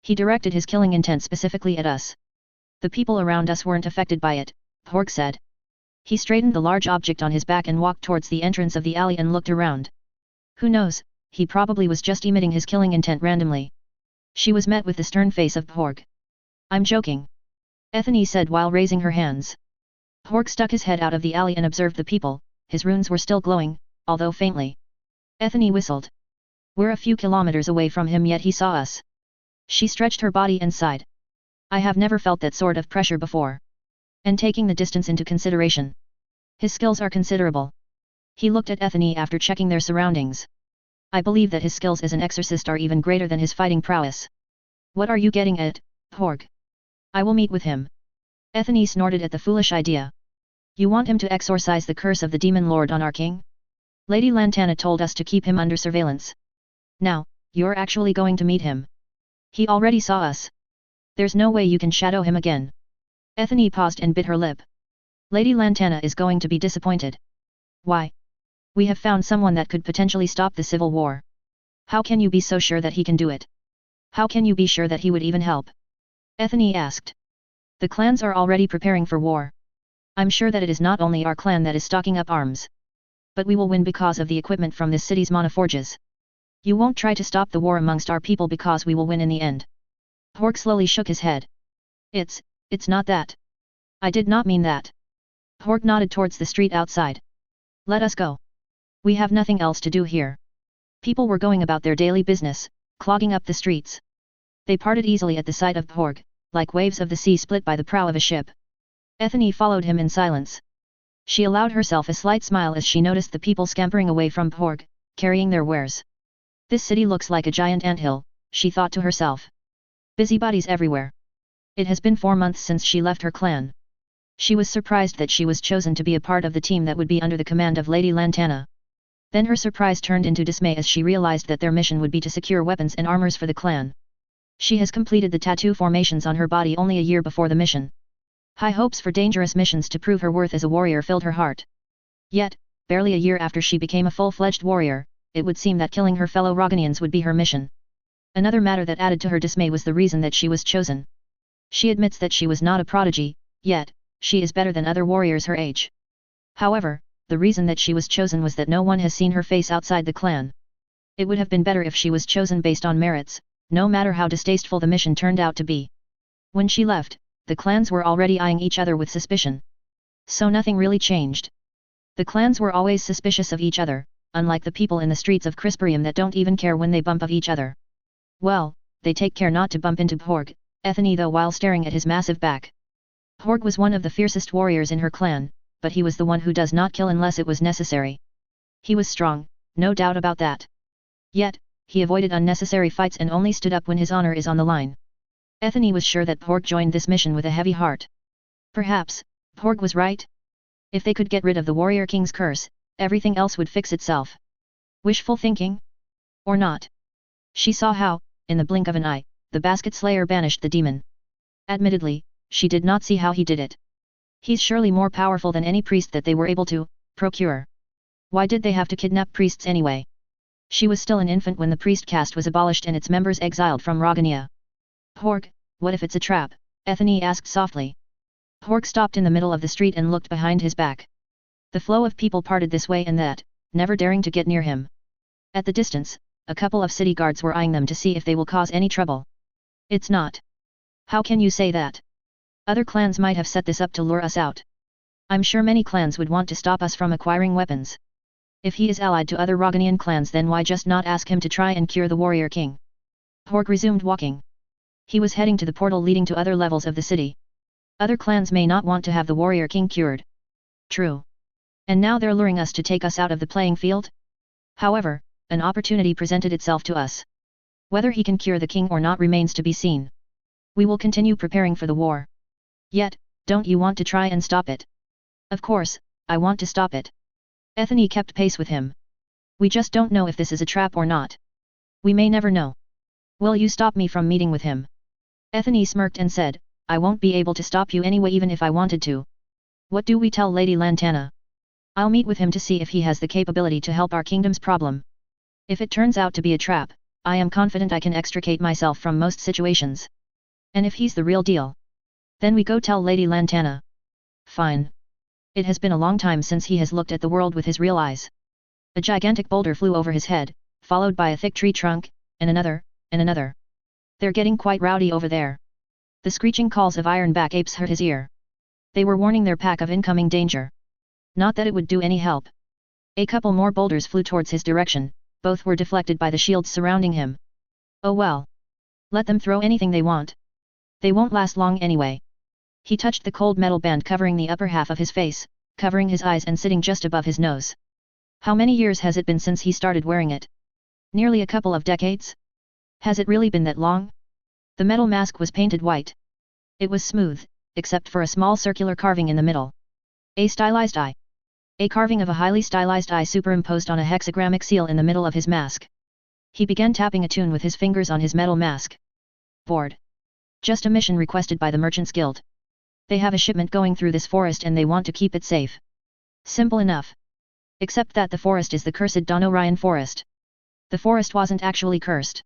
He directed his killing intent specifically at us. The people around us weren't affected by it, Pork said. He straightened the large object on his back and walked towards the entrance of the alley and looked around. Who knows, he probably was just emitting his killing intent randomly. She was met with the stern face of Pork. I'm joking. Ethany said while raising her hands. Pork stuck his head out of the alley and observed the people. His runes were still glowing, although faintly. Ethany whistled. We're a few kilometers away from him yet he saw us. She stretched her body and sighed. I have never felt that sort of pressure before. And taking the distance into consideration, his skills are considerable. He looked at Ethany after checking their surroundings. I believe that his skills as an exorcist are even greater than his fighting prowess. What are you getting at, Pork? I will meet with him. Ethany snorted at the foolish idea. You want him to exorcise the curse of the demon lord on our king? Lady Lantana told us to keep him under surveillance. Now, you're actually going to meet him. He already saw us. There's no way you can shadow him again. Ethany paused and bit her lip. Lady Lantana is going to be disappointed. Why? We have found someone that could potentially stop the civil war. How can you be so sure that he can do it? How can you be sure that he would even help? Ethany asked. The clans are already preparing for war. I'm sure that it is not only our clan that is stocking up arms. But we will win because of the equipment from this city's monoforges. You won't try to stop the war amongst our people because we will win in the end. Pork slowly shook his head. It's not that. I did not mean that. Pork nodded towards the street outside. Let us go. We have nothing else to do here. People were going about their daily business, clogging up the streets. They parted easily at the sight of Pork, like waves of the sea split by the prow of a ship. Ethany followed him in silence. She allowed herself a slight smile as she noticed the people scampering away from Pork, carrying their wares. This city looks like a giant anthill, she thought to herself. Busybodies everywhere. It has been 4 months since she left her clan. She was surprised that she was chosen to be a part of the team that would be under the command of Lady Lantana. Then her surprise turned into dismay as she realized that their mission would be to secure weapons and armors for the clan. She has completed the tattoo formations on her body only a year before the mission. High hopes for dangerous missions to prove her worth as a warrior filled her heart. Yet, barely a year after she became a full-fledged warrior, it would seem that killing her fellow Roganians would be her mission. Another matter that added to her dismay was the reason that she was chosen. She admits that she was not a prodigy, yet, she is better than other warriors her age. However, the reason that she was chosen was that no one has seen her face outside the clan. It would have been better if she was chosen based on merits, no matter how distasteful the mission turned out to be. When she left, the clans were already eyeing each other with suspicion. So nothing really changed. The clans were always suspicious of each other, unlike the people in the streets of Krystfallen that don't even care when they bump of each other. Well, they take care not to bump into Pork, Ethany though while staring at his massive back. Pork was one of the fiercest warriors in her clan, but he was the one who does not kill unless it was necessary. He was strong, no doubt about that. Yet, he avoided unnecessary fights and only stood up when his honor is on the line. Ethany was sure that Pork joined this mission with a heavy heart. Perhaps, Pork was right? If they could get rid of the warrior king's curse, everything else would fix itself. Wishful thinking? Or not? She saw how, in the blink of an eye, the basket slayer banished the demon. Admittedly, she did not see how he did it. He's surely more powerful than any priest that they were able to procure. Why did they have to kidnap priests anyway? She was still an infant when the priest caste was abolished and its members exiled from Rogania. Pork, what if it's a trap? Ethany asked softly. Pork stopped in the middle of the street and looked behind his back. The flow of people parted this way and that, never daring to get near him. At the distance, a couple of city guards were eyeing them to see if they will cause any trouble. It's not. How can you say that? Other clans might have set this up to lure us out. I'm sure many clans would want to stop us from acquiring weapons. If he is allied to other Rogonian clans, then why just not ask him to try and cure the warrior king? Porg resumed walking. He was heading to the portal leading to other levels of the city. Other clans may not want to have the warrior king cured. True. And now they're luring us to take us out of the playing field? However, an opportunity presented itself to us. Whether he can cure the king or not remains to be seen. We will continue preparing for the war. Yet, don't you want to try and stop it? Of course, I want to stop it. Ethne kept pace with him. We just don't know if this is a trap or not. We may never know. Will you stop me from meeting with him? Ethne smirked and said, I won't be able to stop you anyway even if I wanted to. What do we tell Lady Lantana? I'll meet with him to see if he has the capability to help our kingdom's problem. If it turns out to be a trap, I am confident I can extricate myself from most situations. And if he's the real deal, then we go tell Lady Lantana. Fine. It has been a long time since he has looked at the world with his real eyes. A gigantic boulder flew over his head, followed by a thick tree trunk, and another, and another. They're getting quite rowdy over there. The screeching calls of ironback apes hurt his ear. They were warning their pack of incoming danger. Not that it would do any help. A couple more boulders flew towards his direction, both were deflected by the shields surrounding him. Oh well. Let them throw anything they want. They won't last long anyway. He touched the cold metal band covering the upper half of his face, covering his eyes and sitting just above his nose. How many years has it been since he started wearing it? Nearly a couple of decades? Has it really been that long? The metal mask was painted white. It was smooth, except for a small circular carving in the middle. A stylized eye. A carving of a highly stylized eye superimposed on a hexagrammic seal in the middle of his mask. He began tapping a tune with his fingers on his metal mask. Bored. Just a mission requested by the Merchants Guild. They have a shipment going through this forest and they want to keep it safe. Simple enough. Except that the forest is the cursed Donorian forest. The forest wasn't actually cursed.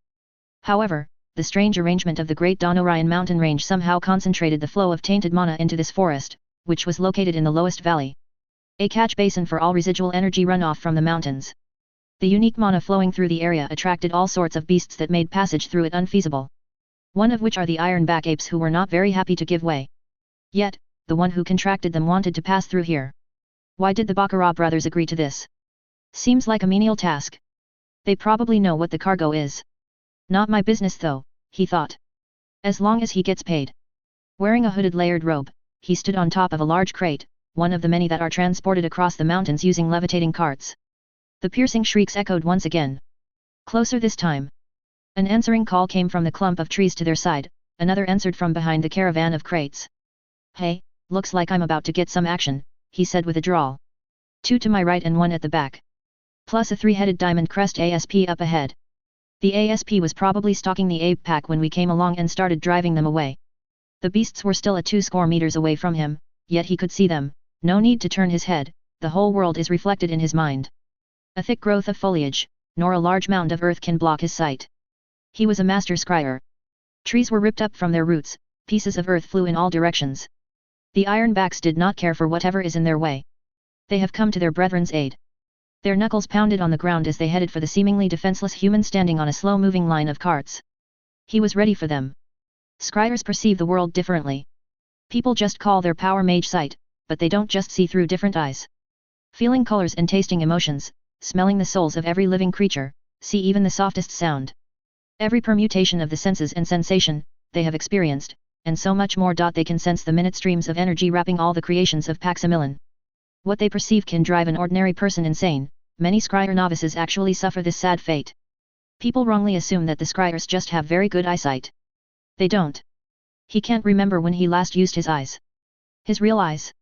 However, the strange arrangement of the Great Donorian mountain range somehow concentrated the flow of tainted mana into this forest, which was located in the lowest valley. A catch basin for all residual energy runoff from the mountains. The unique mana flowing through the area attracted all sorts of beasts that made passage through it unfeasible. One of which are the ironback apes who were not very happy to give way. Yet, the one who contracted them wanted to pass through here. Why did the Baccarat brothers agree to this? Seems like a menial task. They probably know what the cargo is. Not my business though, he thought. As long as he gets paid. Wearing a hooded layered robe, he stood on top of a large crate, one of the many that are transported across the mountains using levitating carts. The piercing shrieks echoed once again. Closer this time. An answering call came from the clump of trees to their side, another answered from behind the caravan of crates. Hey, looks like I'm about to get some action, he said with a drawl. Two to my right and one at the back. Plus a three-headed diamond crest ASP up ahead. The ASP was probably stalking the ape pack when we came along and started driving them away. The beasts were still a 2 meters away from him, yet he could see them, no need to turn his head, the whole world is reflected in his mind. A thick growth of foliage, nor a large mound of earth can block his sight. He was a master scryer. Trees were ripped up from their roots, pieces of earth flew in all directions. The ironbacks did not care for whatever is in their way. They have come to their brethren's aid. Their knuckles pounded on the ground as they headed for the seemingly defenseless human standing on a slow-moving line of carts. He was ready for them. Scryers perceive the world differently. People just call their power mage sight, but they don't just see through different eyes. Feeling colors and tasting emotions, smelling the souls of every living creature, see even the softest sound. Every permutation of the senses and sensation, they have experienced, and so much more. They can sense the minute streams of energy wrapping all the creations of Paximillan. What they perceive can drive an ordinary person insane. Many scryer novices actually suffer this sad fate. People wrongly assume that the scryers just have very good eyesight. They don't. He can't remember when he last used his eyes. His real eyes.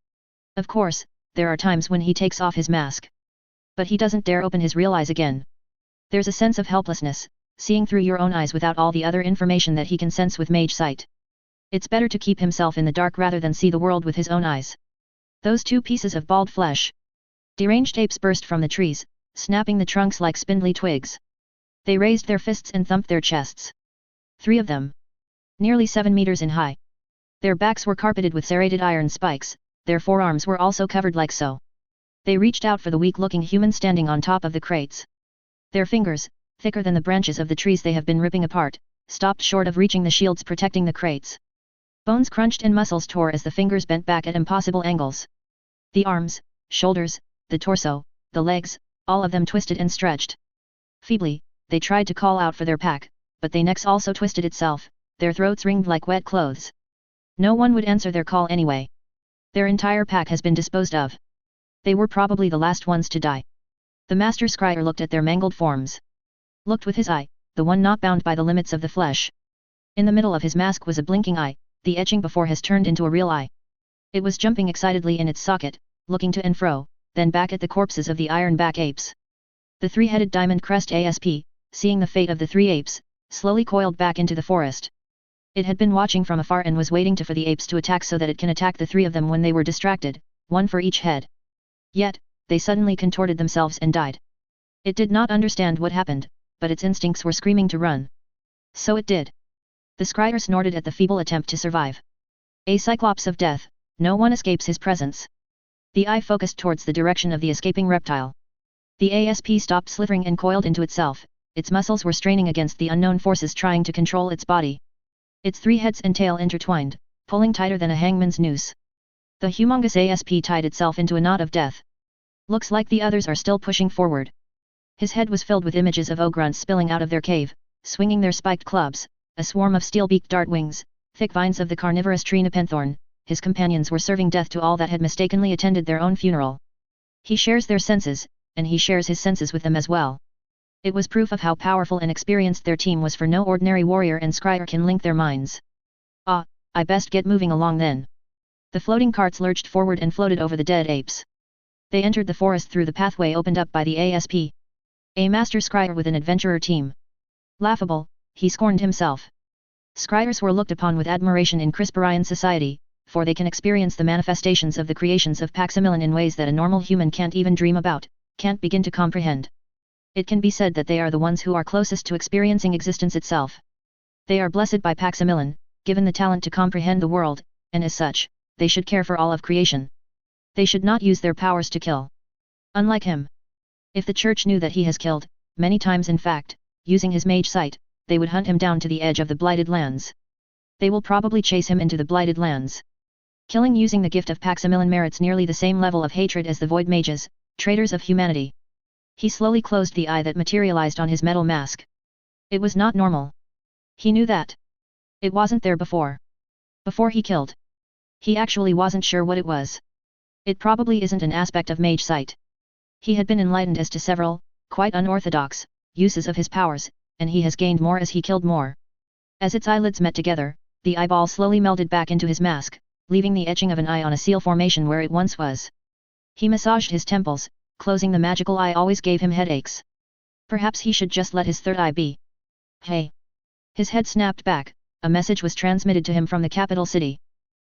Of course, there are times when he takes off his mask. But he doesn't dare open his real eyes again. There's a sense of helplessness, seeing through your own eyes without all the other information that he can sense with mage sight. It's better to keep himself in the dark rather than see the world with his own eyes. Those two pieces of bald flesh. Deranged apes burst from the trees, snapping the trunks like spindly twigs. They raised their fists and thumped their chests. 3 of them. Nearly 7 meters in high. Their backs were carpeted with serrated iron spikes, their forearms were also covered like so. They reached out for the weak-looking human standing on top of the crates. Their fingers, thicker than the branches of the trees they have been ripping apart, stopped short of reaching the shields protecting the crates. Bones crunched and muscles tore as the fingers bent back at impossible angles. The arms, shoulders, the torso, the legs, all of them twisted and stretched. Feebly, they tried to call out for their pack, but their necks also twisted itself, their throats wringed like wet clothes. No one would answer their call anyway. Their entire pack has been disposed of. They were probably the last ones to die. The master scryer looked at their mangled forms. Looked with his eye, the one not bound by the limits of the flesh. In the middle of his mask was a blinking eye, the etching before has turned into a real eye. It was jumping excitedly in its socket, looking to and fro, then back at the corpses of the ironback apes. The three-headed diamond crest asp, seeing the fate of the three apes, slowly coiled back into the forest. It had been watching from afar and was waiting for the apes to attack so that it can attack the three of them when they were distracted, one for each head. Yet, they suddenly contorted themselves and died. It did not understand what happened, but its instincts were screaming to run. So it did. The scryer snorted at the feeble attempt to survive. A cyclops of death, no one escapes his presence. The eye focused towards the direction of the escaping reptile. The ASP stopped slithering and coiled into itself, its muscles were straining against the unknown forces trying to control its body. Its three heads and tail intertwined, pulling tighter than a hangman's noose. The humongous ASP tied itself into a knot of death. Looks like the others are still pushing forward. His head was filled with images of ogrunts spilling out of their cave, swinging their spiked clubs, a swarm of steel-beaked dart wings, thick vines of the carnivorous tree Nepenthorn. His companions were serving death to all that had mistakenly attended their own funeral. He shares their senses, and he shares his senses with them as well. It was proof of how powerful and experienced their team was, for no ordinary warrior and scryer can link their minds. Ah, I best get moving along then. The floating carts lurched forward and floated over the dead apes. They entered the forest through the pathway opened up by the ASP. A master scryer with an adventurer team. Laughable, he scorned himself. Scryers were looked upon with admiration in Krystfallen society, for they can experience the manifestations of the creations of Paximilon in ways that a normal human can't even dream about, can't begin to comprehend. It can be said that they are the ones who are closest to experiencing existence itself. They are blessed by Paximilon, given the talent to comprehend the world, and as such, they should care for all of creation. They should not use their powers to kill. Unlike him. If the church knew that he has killed, many times in fact, using his mage sight, they would hunt him down to the edge of the Blighted Lands. They will probably chase him into the Blighted Lands. Killing using the gift of Paximilon merits nearly the same level of hatred as the Void Mages, traitors of humanity. He slowly closed the eye that materialized on his metal mask. It was not normal. He knew that. It wasn't there before. Before he killed. He actually wasn't sure what it was. It probably isn't an aspect of mage sight. He had been enlightened as to several, quite unorthodox, uses of his powers, and he has gained more as he killed more. As its eyelids met together, the eyeball slowly melded back into his mask, leaving the etching of an eye on a seal formation where it once was. He massaged his temples, closing the magical eye always gave him headaches. Perhaps he should just let his third eye be. Hey! His head snapped back, a message was transmitted to him from the capital city.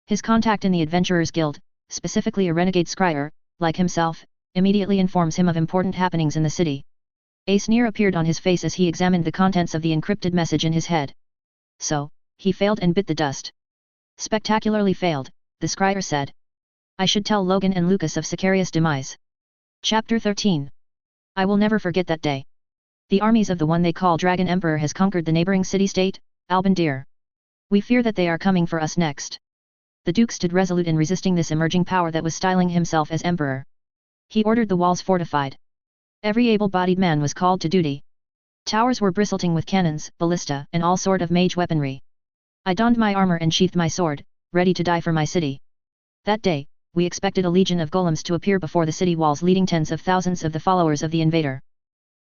His contact in the Adventurers Guild, specifically a renegade scryer, like himself, immediately informs him of important happenings in the city. A sneer appeared on his face as he examined the contents of the encrypted message in his head. So, he failed and bit the dust. Spectacularly failed, the scryer said. I should tell Logan and Lucas of Sicarius' demise. Chapter 13. I will never forget that day. The armies of the one they call Dragon Emperor has conquered the neighboring city-state, Albandir. We fear that they are coming for us next. The Duke stood resolute in resisting this emerging power that was styling himself as Emperor. He ordered the walls fortified. Every able-bodied man was called to duty. Towers were bristling with cannons, ballista, and all sort of mage weaponry. I donned my armor and sheathed my sword, ready to die for my city. That day, we expected a legion of golems to appear before the city walls, leading tens of thousands of the followers of the invader.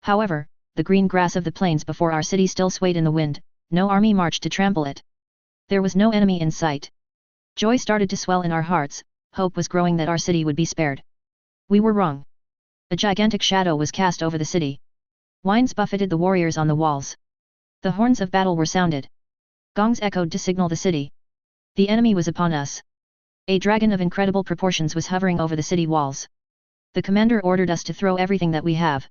However, the green grass of the plains before our city still swayed in the wind, no army marched to trample it. There was no enemy in sight. Joy started to swell in our hearts, hope was growing that our city would be spared. We were wrong. A gigantic shadow was cast over the city. Winds buffeted the warriors on the walls. The horns of battle were sounded. Gongs echoed to signal the city. The enemy was upon us. A dragon of incredible proportions was hovering over the city walls. The commander ordered us to throw everything that we have.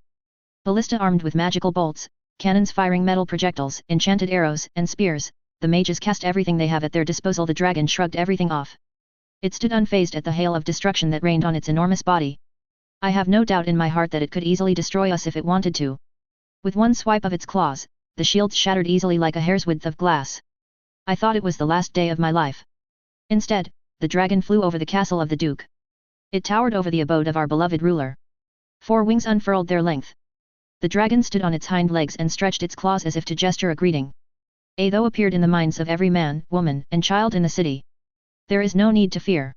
Ballista armed with magical bolts, cannons firing metal projectiles, enchanted arrows, and spears, the mages cast everything they have at their disposal. The dragon shrugged everything off. It stood unfazed at the hail of destruction that rained on its enormous body. I have no doubt in my heart that it could easily destroy us if it wanted to. With one swipe of its claws, the shields shattered easily like a hair's width of glass. I thought it was the last day of my life. Instead, the dragon flew over the castle of the Duke. It towered over the abode of our beloved ruler. 4 wings unfurled their length. The dragon stood on its hind legs and stretched its claws as if to gesture a greeting. A though appeared in the minds of every man, woman, and child in the city. There is no need to fear.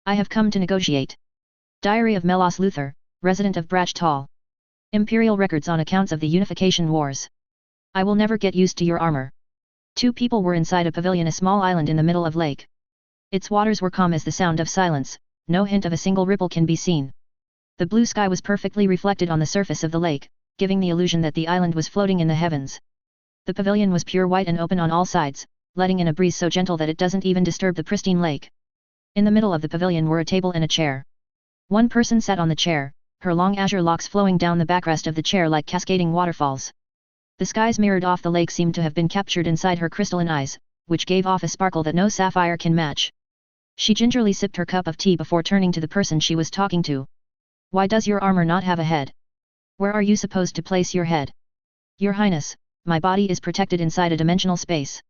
I have come to negotiate. Diary of Melos Luther, resident of Brachtal. Imperial records on accounts of the Unification Wars. I will never get used to your armor. 2 people were inside a pavilion, a small island in the middle of lake. Its waters were calm as the sound of silence, no hint of a single ripple can be seen. The blue sky was perfectly reflected on the surface of the lake, giving the illusion that the island was floating in the heavens. The pavilion was pure white and open on all sides, letting in a breeze so gentle that it doesn't even disturb the pristine lake. In the middle of the pavilion were a table and a chair. 1 person sat on the chair, her long azure locks flowing down the backrest of the chair like cascading waterfalls. The skies mirrored off the lake seemed to have been captured inside her crystalline eyes, which gave off a sparkle that no sapphire can match. She gingerly sipped her cup of tea before turning to the person she was talking to. Why does your armor not have a head? Where are you supposed to place your head? Your Highness, my body is protected inside a dimensional space.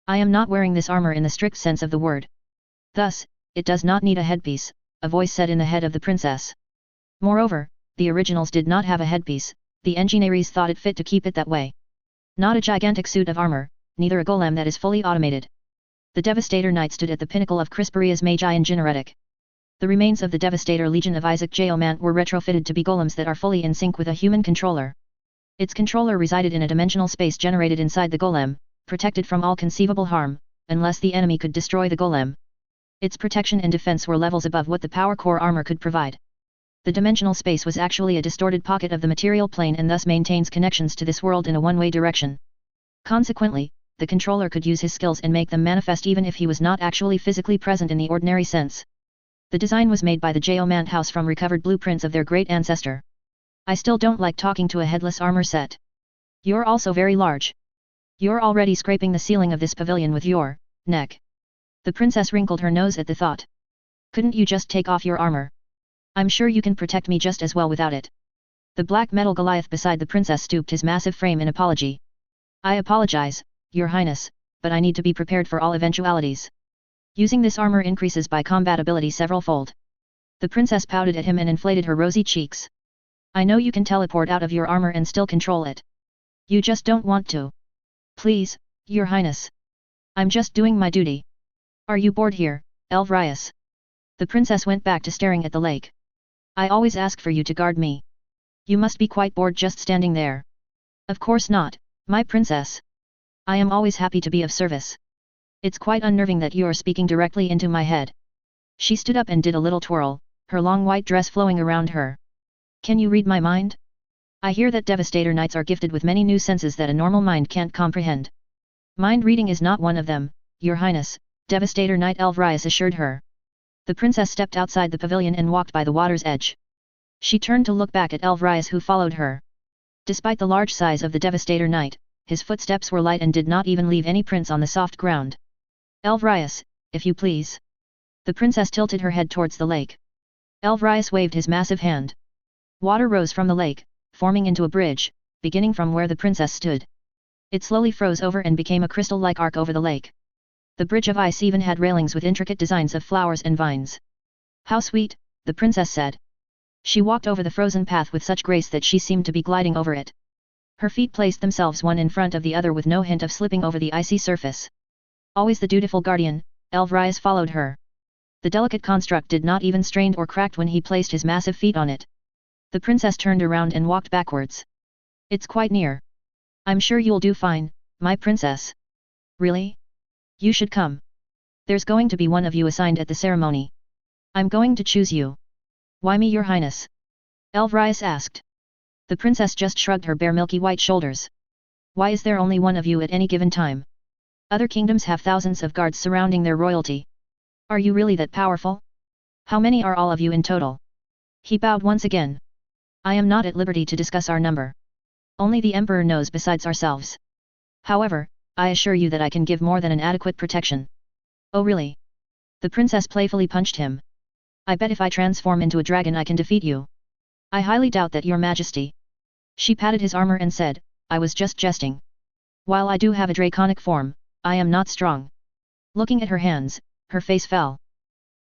I am not wearing this armor in the strict sense of the word. Thus, it does not need a headpiece, a voice said in the head of the princess. Moreover, the originals did not have a headpiece, the engineers thought it fit to keep it that way. Not a gigantic suit of armor, neither a golem that is fully automated. The Devastator Knight stood at the pinnacle of Krysparia's Magi and Generatic. The remains of the Devastator Legion of Isaac Geomant were retrofitted to be golems that are fully in sync with a human controller. Its controller resided in a dimensional space generated inside the golem, protected from all conceivable harm, unless the enemy could destroy the golem. Its protection and defense were levels above what the power core armor could provide. The dimensional space was actually a distorted pocket of the material plane and thus maintains connections to this world in a one-way direction. Consequently, the controller could use his skills and make them manifest even if he was not actually physically present in the ordinary sense. The design was made by the Geomant house from recovered blueprints of their great ancestor. I still don't like talking to a headless armor set. You're also very large. You're already scraping the ceiling of this pavilion with your neck. The princess wrinkled her nose at the thought. Couldn't you just take off your armor? I'm sure you can protect me just as well without it. The black metal Goliath beside the princess stooped his massive frame in apology. I apologize, Your Highness, but I need to be prepared for all eventualities. Using this armor increases by combat ability several-fold. The princess pouted at him and inflated her rosy cheeks. I know you can teleport out of your armor and still control it. You just don't want to. Please, Your Highness. I'm just doing my duty. Are you bored here, Elvrius? The princess went back to staring at the lake. I always ask for you to guard me. You must be quite bored just standing there. Of course not, my princess. I am always happy to be of service. It's quite unnerving that you are speaking directly into my head. She stood up and did a little twirl, her long white dress flowing around her. Can you read my mind? I hear that Devastator Knights are gifted with many new senses that a normal mind can't comprehend. Mind reading is not one of them, Your Highness, Devastator Knight Elvrius assured her. The princess stepped outside the pavilion and walked by the water's edge. She turned to look back at Elvrius who followed her. Despite the large size of the Devastator Knight, his footsteps were light and did not even leave any prints on the soft ground. Elvrius, if you please. The princess tilted her head towards the lake. Elvrius waved his massive hand. Water rose from the lake, forming into a bridge, beginning from where the princess stood. It slowly froze over and became a crystal-like arc over the lake. The bridge of ice even had railings with intricate designs of flowers and vines. How sweet, the princess said. She walked over the frozen path with such grace that she seemed to be gliding over it. Her feet placed themselves one in front of the other with no hint of slipping over the icy surface. Always the dutiful guardian, Elvrius followed her. The delicate construct did not even strain or cracked when he placed his massive feet on it. The princess turned around and walked backwards. It's quite near. I'm sure you'll do fine, my princess. Really? You should come. There's going to be one of you assigned at the ceremony. I'm going to choose you. Why me, Your Highness? Elvrius asked. The princess just shrugged her bare milky white shoulders. Why is there only one of you at any given time? Other kingdoms have thousands of guards surrounding their royalty. Are you really that powerful? How many are all of you in total? He bowed once again. I am not at liberty to discuss our number. Only the Emperor knows besides ourselves. However, I assure you that I can give more than an adequate protection. Oh really? The princess playfully punched him. I bet if I transform into a dragon I can defeat you. I highly doubt that, Your Majesty. She patted his armor and said, I was just jesting. While I do have a draconic form, I am not strong. Looking at her hands, Her face fell.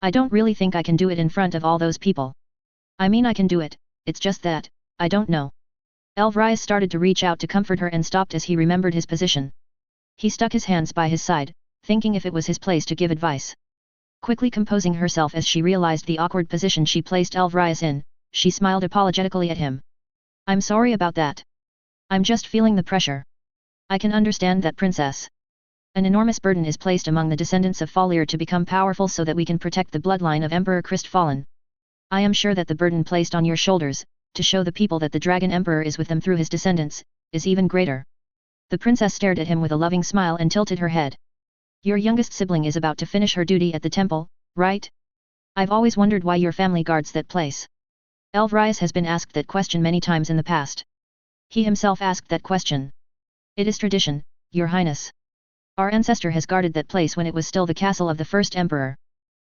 I don't really think I can do it in front of all those people. I mean I can do it, it's just that, I don't know. Elvrius started to reach out to comfort her and stopped as he remembered his position. He stuck his hands by his side, thinking if it was his place to give advice. Quickly composing herself as she realized the awkward position she placed Elvrius in, she smiled apologetically at him. I'm sorry about that. I'm just feeling the pressure. I can understand that, princess. An enormous burden is placed among the descendants of Fallier to become powerful so that we can protect the bloodline of Emperor Krystfallen. I am sure that the burden placed on your shoulders, to show the people that the Dragon Emperor is with them through his descendants, is even greater. The princess stared at him with a loving smile and tilted her head. Your youngest sibling is about to finish her duty at the temple, right? I've always wondered why your family guards that place. Elvrius has been asked that question many times in the past. He himself asked that question. It is tradition, your highness. Our ancestor has guarded that place when it was still the castle of the first emperor.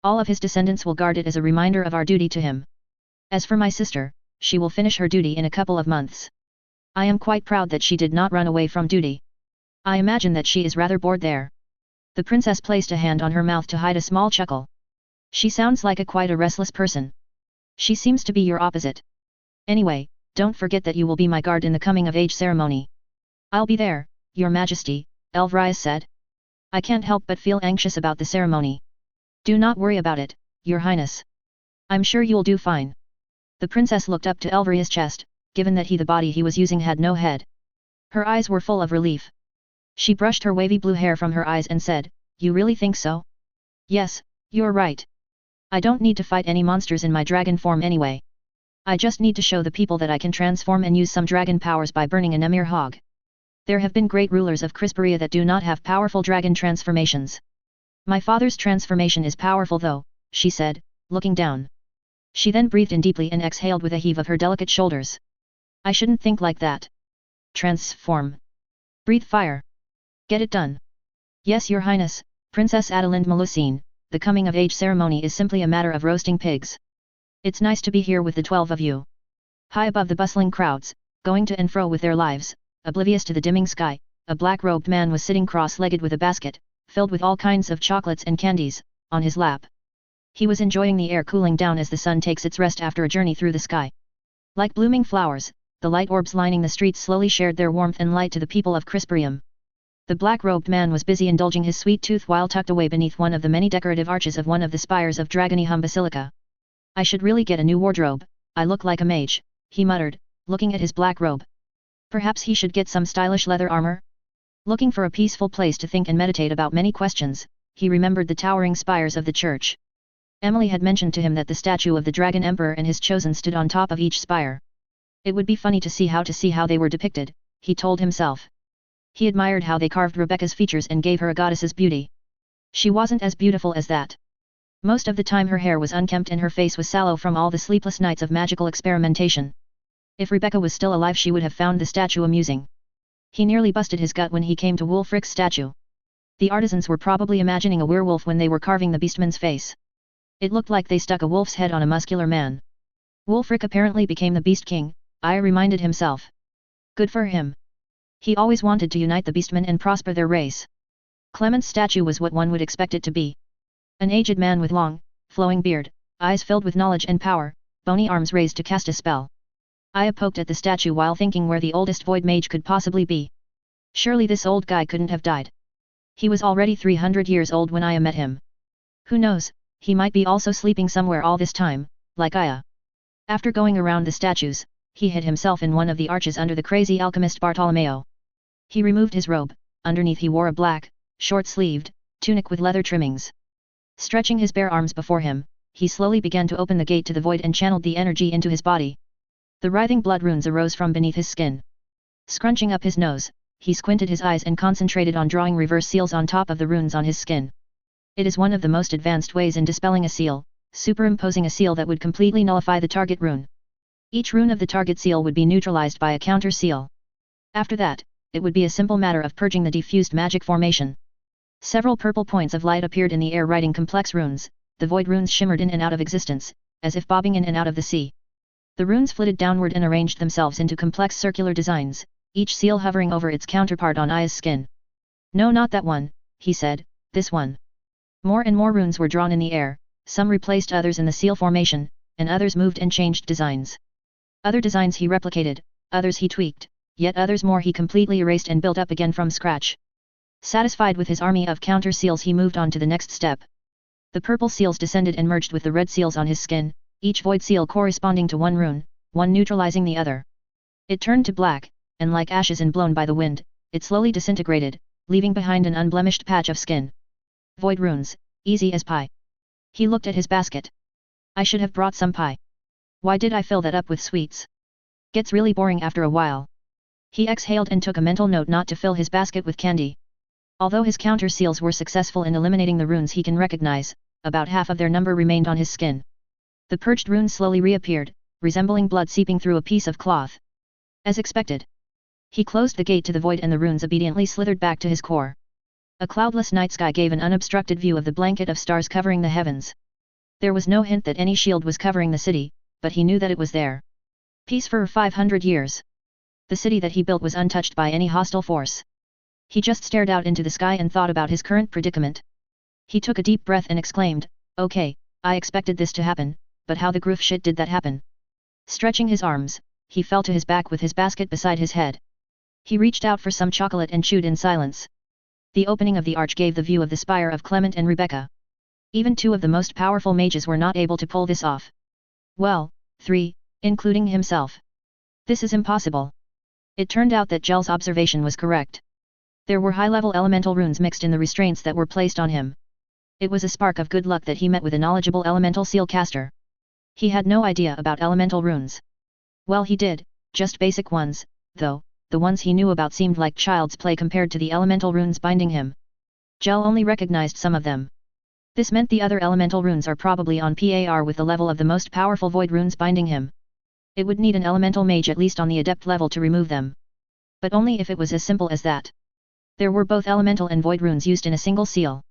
All of his descendants will guard it as a reminder of our duty to him. As for my sister, she will finish her duty in a couple of months. I am quite proud that she did not run away from duty. I imagine that she is rather bored there. The princess placed a hand on her mouth to hide a small chuckle. She sounds like quite a restless person. She seems to be your opposite. Anyway, don't forget that you will be my guard in the coming-of-age ceremony. I'll be there, your majesty, Elvrius said. I can't help but feel anxious about the ceremony. Do not worry about it, your highness. I'm sure you'll do fine. The princess looked up to Elvrius' chest, given that the body he was using had no head. Her eyes were full of relief. She brushed her wavy blue hair from her eyes and said, You really think so? Yes, you're right. I don't need to fight any monsters in my dragon form anyway. I just need to show the people that I can transform and use some dragon powers by burning an emir hog. There have been great rulers of Krystfallen that do not have powerful dragon transformations. My father's transformation is powerful though, she said, looking down. She then breathed in deeply and exhaled with a heave of her delicate shoulders. I shouldn't think like that. Transform. Breathe fire. Get it done. Yes, your highness, Princess Adelind Melusine, the coming-of-age ceremony is simply a matter of roasting pigs. It's nice to be here with the 12 of you. High above the bustling crowds, going to and fro with their lives, oblivious to the dimming sky, a black-robed man was sitting cross-legged with a basket, filled with all kinds of chocolates and candies, on his lap. He was enjoying the air cooling down as the sun takes its rest after a journey through the sky. Like blooming flowers, the light orbs lining the streets slowly shared their warmth and light to the people of Krystfallen. The black-robed man was busy indulging his sweet tooth while tucked away beneath one of the many decorative arches of one of the spires of Dragonihum Basilica. I should really get a new wardrobe, I look like a mage, he muttered, looking at his black robe. Perhaps he should get some stylish leather armor? Looking for a peaceful place to think and meditate about many questions, he remembered the towering spires of the church. Emily had mentioned to him that the statue of the Dragon Emperor and his chosen stood on top of each spire. It would be funny to see how they were depicted, he told himself. He admired how they carved Rebecca's features and gave her a goddess's beauty. She wasn't as beautiful as that. Most of the time her hair was unkempt and her face was sallow from all the sleepless nights of magical experimentation. If Rebecca was still alive she would have found the statue amusing. He nearly busted his gut when he came to Wulfric's statue. The artisans were probably imagining a werewolf when they were carving the beastman's face. It looked like they stuck a wolf's head on a muscular man. Wulfric apparently became the Beast King, I reminded himself. Good for him. He always wanted to unite the beastmen and prosper their race. Clement's statue was what one would expect it to be. An aged man with long, flowing beard, eyes filled with knowledge and power, bony arms raised to cast a spell. Aya poked at the statue while thinking where the oldest void mage could possibly be. Surely this old guy couldn't have died. He was already 300 years old when Aya met him. Who knows, he might be also sleeping somewhere all this time, like Aya. After going around the statues, he hid himself in one of the arches under the crazy alchemist Bartolomeo. He removed his robe, underneath he wore a black, short-sleeved, tunic with leather trimmings. Stretching his bare arms before him, he slowly began to open the gate to the void and channeled the energy into his body. The writhing blood runes arose from beneath his skin. Scrunching up his nose, he squinted his eyes and concentrated on drawing reverse seals on top of the runes on his skin. It is one of the most advanced ways in dispelling a seal, superimposing a seal that would completely nullify the target rune. Each rune of the target seal would be neutralized by a counter seal. After that, it would be a simple matter of purging the diffused magic formation. Several purple points of light appeared in the air writing complex runes, the void runes shimmered in and out of existence, as if bobbing in and out of the sea. The runes flitted downward and arranged themselves into complex circular designs, each seal hovering over its counterpart on Aya's skin. No, not that one, he said, this one. More and more runes were drawn in the air, some replaced others in the seal formation, and others moved and changed designs. Other designs he replicated, others he tweaked, yet others more he completely erased and built up again from scratch. Satisfied with his army of counter seals, he moved on to the next step. The purple seals descended and merged with the red seals on his skin, each void seal corresponding to one rune, one neutralizing the other. It turned to black, and like ashes and blown by the wind, it slowly disintegrated, leaving behind an unblemished patch of skin. Void runes, easy as pie. He looked at his basket. I should have brought some pie. Why did I fill that up with sweets? Gets really boring after a while. He exhaled and took a mental note not to fill his basket with candy. Although his counter seals were successful in eliminating the runes he can recognize, about half of their number remained on his skin. The purged runes slowly reappeared, resembling blood seeping through a piece of cloth. As expected. He closed the gate to the void and the runes obediently slithered back to his core. A cloudless night sky gave an unobstructed view of the blanket of stars covering the heavens. There was no hint that any shield was covering the city, but he knew that it was there. Peace for 500 years. The city that he built was untouched by any hostile force. He just stared out into the sky and thought about his current predicament. He took a deep breath and exclaimed, "Okay, I expected this to happen, but how the groove shit did that happen?" Stretching his arms, he fell to his back with his basket beside his head. He reached out for some chocolate and chewed in silence. The opening of the arch gave the view of the spire of Clement and Rebecca. Even two of the most powerful mages were not able to pull this off. Well, three, including himself. This is impossible. It turned out that Gel's observation was correct. There were high-level elemental runes mixed in the restraints that were placed on him. It was a spark of good luck that he met with a knowledgeable elemental seal caster. He had no idea about elemental runes. Well, he did, just basic ones, though. The ones he knew about seemed like child's play compared to the elemental runes binding him. Gel only recognized some of them. This meant the other elemental runes are probably on par with the level of the most powerful void runes binding him. It would need an elemental mage at least on the adept level to remove them. But only if it was as simple as that. There were both elemental and void runes used in a single seal.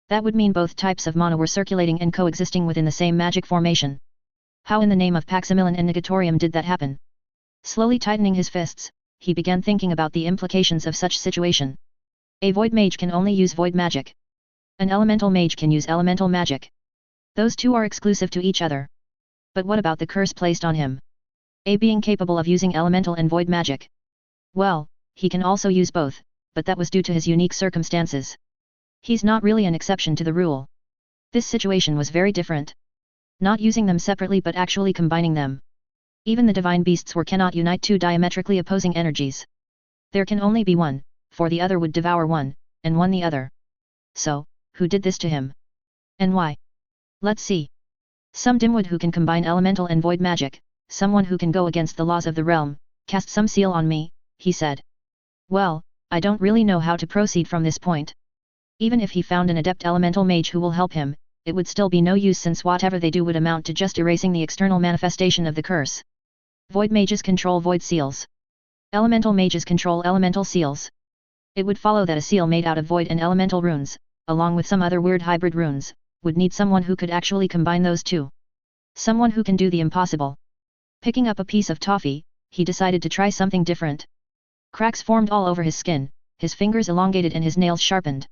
That would mean both types of mana were circulating and coexisting within the same magic formation. How in the name of Paximilon and Negatorium did that happen? Slowly tightening his fists, he began thinking about the implications of such situation. A void mage can only use void magic. An elemental mage can use elemental magic. Those two are exclusive to each other. But what about the curse placed on him? A being capable of using elemental and void magic. Well, he can also use both, but that was due to his unique circumstances. He's not really an exception to the rule. This situation was very different. Not using them separately but actually combining them. Even the divine beasts cannot unite two diametrically opposing energies. There can only be one, for the other would devour one, and one the other. So, who did this to him? And why? Let's see. Some dimwit who can combine elemental and void magic, someone who can go against the laws of the realm, cast some seal on me, he said. Well, I don't really know how to proceed from this point. Even if he found an adept elemental mage who will help him, it would still be no use since whatever they do would amount to just erasing the external manifestation of the curse. Void mages control void seals. Elemental mages control elemental seals. It would follow that a seal made out of void and elemental runes, along with some other weird hybrid runes, would need someone who could actually combine those two. Someone who can do the impossible. Picking up a piece of toffee, he decided to try something different. Cracks formed all over his skin, his fingers elongated and his nails sharpened.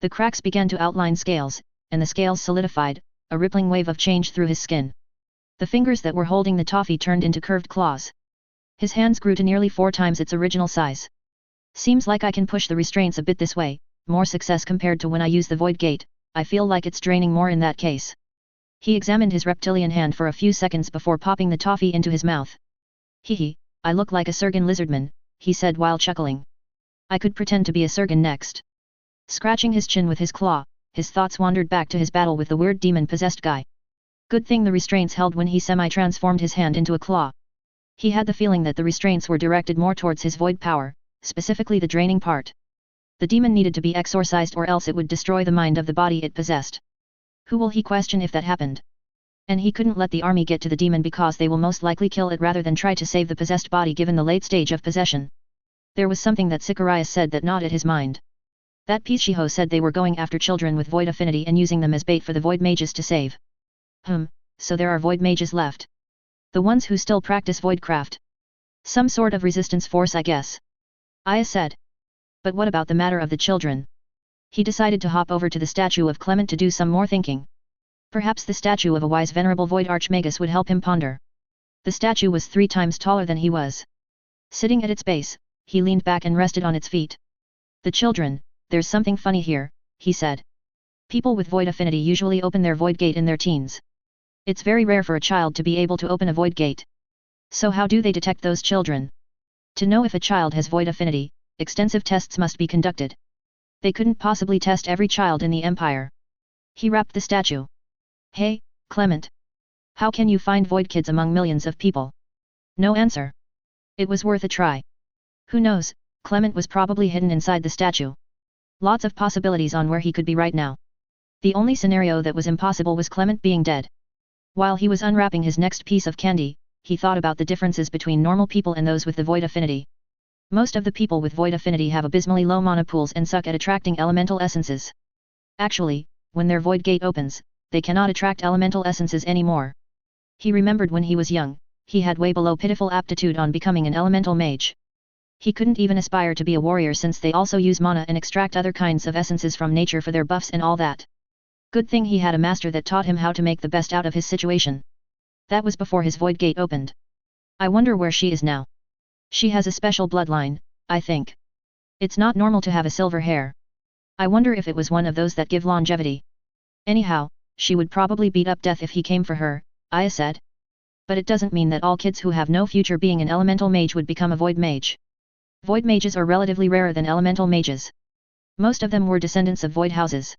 The cracks began to outline scales, and the scales solidified, a rippling wave of change through his skin. The fingers that were holding the toffee turned into curved claws. His hands grew to nearly 4 times its original size. Seems like I can push the restraints a bit this way, more success compared to when I use the void gate, I feel like it's draining more in that case. He examined his reptilian hand for a few seconds before popping the toffee into his mouth. Hehe, I look like a Surgan lizardman, he said while chuckling. I could pretend to be a Surgan next. Scratching his chin with his claw, his thoughts wandered back to his battle with the weird demon-possessed guy. Good thing the restraints held when he semi-transformed his hand into a claw. He had the feeling that the restraints were directed more towards his void power, specifically the draining part. The demon needed to be exorcised or else it would destroy the mind of the body it possessed. Who will he question if that happened? And he couldn't let the army get to the demon because they will most likely kill it rather than try to save the possessed body given the late stage of possession. There was something that Sicarius said that gnawed at his mind. That Pishiho said they were going after children with void affinity and using them as bait for the void mages to save. So there are void mages left. The ones who still practice voidcraft. Some sort of resistance force I guess. Aya said. But what about the matter of the children? He decided to hop over to the statue of Clement to do some more thinking. Perhaps the statue of a wise venerable void archmagus would help him ponder. The statue was 3 times taller than he was. Sitting at its base, he leaned back and rested on its feet. The children, there's something funny here, he said. People with void affinity usually open their void gate in their teens. It's very rare for a child to be able to open a void gate. So how do they detect those children? To know if a child has void affinity, extensive tests must be conducted. They couldn't possibly test every child in the Empire. He rapped the statue. Hey, Clement. How can you find void kids among millions of people? No answer. It was worth a try. Who knows, Clement was probably hidden inside the statue. Lots of possibilities on where he could be right now. The only scenario that was impossible was Clement being dead. While he was unwrapping his next piece of candy, he thought about the differences between normal people and those with the void affinity. Most of the people with void affinity have abysmally low mana pools and suck at attracting elemental essences. Actually, when their void gate opens, they cannot attract elemental essences anymore. He remembered when he was young, he had way below pitiful aptitude on becoming an elemental mage. He couldn't even aspire to be a warrior since they also use mana and extract other kinds of essences from nature for their buffs and all that. Good thing he had a master that taught him how to make the best out of his situation. That was before his void gate opened. I wonder where she is now. She has a special bloodline, I think. It's not normal to have a silver hair. I wonder if it was one of those that give longevity. Anyhow, she would probably beat up death if he came for her, Aya said. But it doesn't mean that all kids who have no future being an elemental mage would become a void mage. Void mages are relatively rarer than elemental mages. Most of them were descendants of void houses.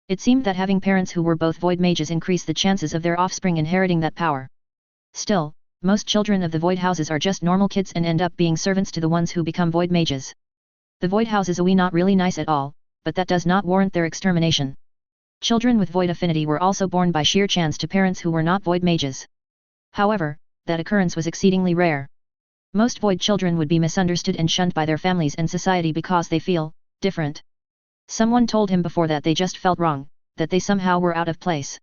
It seemed that having parents who were both void mages increased the chances of their offspring inheriting that power. Still, most children of the void houses are just normal kids and end up being servants to the ones who become void mages. The void houses are not really nice at all, but that does not warrant their extermination. Children with void affinity were also born by sheer chance to parents who were not void mages. However, that occurrence was exceedingly rare. Most void children would be misunderstood and shunned by their families and society because they feel different. Someone told him before that they just felt wrong, that they somehow were out of place.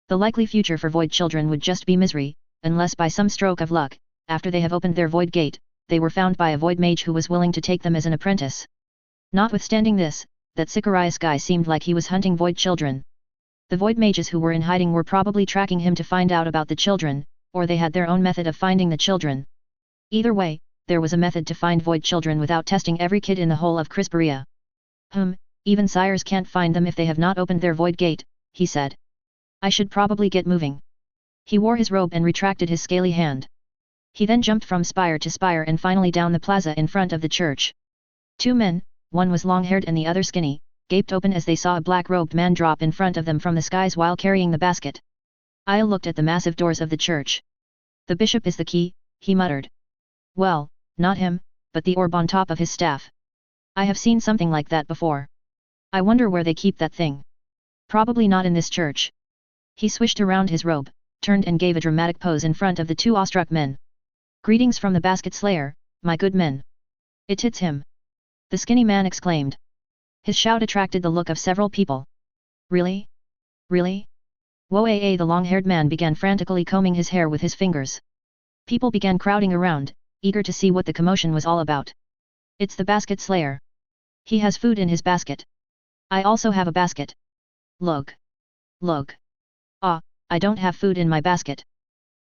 The likely future for void children would just be misery, unless by some stroke of luck, after they have opened their void gate, they were found by a void mage who was willing to take them as an apprentice. Notwithstanding this, that Sicarius guy seemed like he was hunting void children. The void mages who were in hiding were probably tracking him to find out about the children, or they had their own method of finding the children. Either way, there was a method to find void children without testing every kid in the whole of Krystfallen. Even sires can't find them if they have not opened their void gate, he said. I should probably get moving. He wore his robe and retracted his scaly hand. He then jumped from spire to spire and finally down the plaza in front of the church. 2 men, one was long-haired and the other skinny, gaped open as they saw a black-robed man drop in front of them from the skies while carrying the basket. I looked at the massive doors of the church. The bishop is the key, he muttered. Well, not him, but the orb on top of his staff. I have seen something like that before. I wonder where they keep that thing. Probably not in this church. He swished around his robe, turned and gave a dramatic pose in front of the 2 awestruck men. Greetings from the basket slayer, my good men. It hits him. The skinny man exclaimed. His shout attracted the look of several people. Really? Really? Woah! The long-haired man began frantically combing his hair with his fingers. People began crowding around, eager to see what the commotion was all about. It's the basket slayer. He has food in his basket. I also have a basket. Look. Look. Ah, I don't have food in my basket.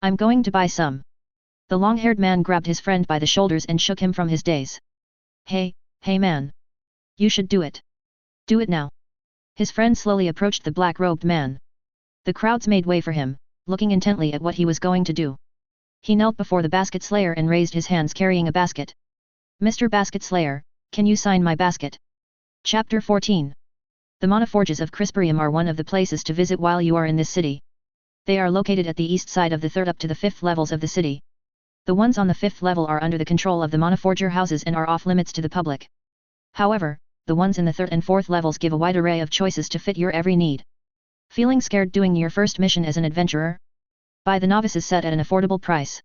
I'm going to buy some. The long-haired man grabbed his friend by the shoulders and shook him from his daze. Hey man. You should do it. Do it now. His friend slowly approached the black-robed man. The crowds made way for him, looking intently at what he was going to do. He knelt before the basket slayer and raised his hands carrying a basket. Mr. Basket Slayer, can you sign my basket? Chapter 14. The Mana Forges of Krystfallen are one of the places to visit while you are in this city. They are located at the east side of the 3rd up to the 5th levels of the city. The ones on the 5th level are under the control of the Mana Forger houses and are off limits to the public. However, the ones in the 3rd and 4th levels give a wide array of choices to fit your every need. Feeling scared doing your first mission as an adventurer? Buy the novices set at an affordable price.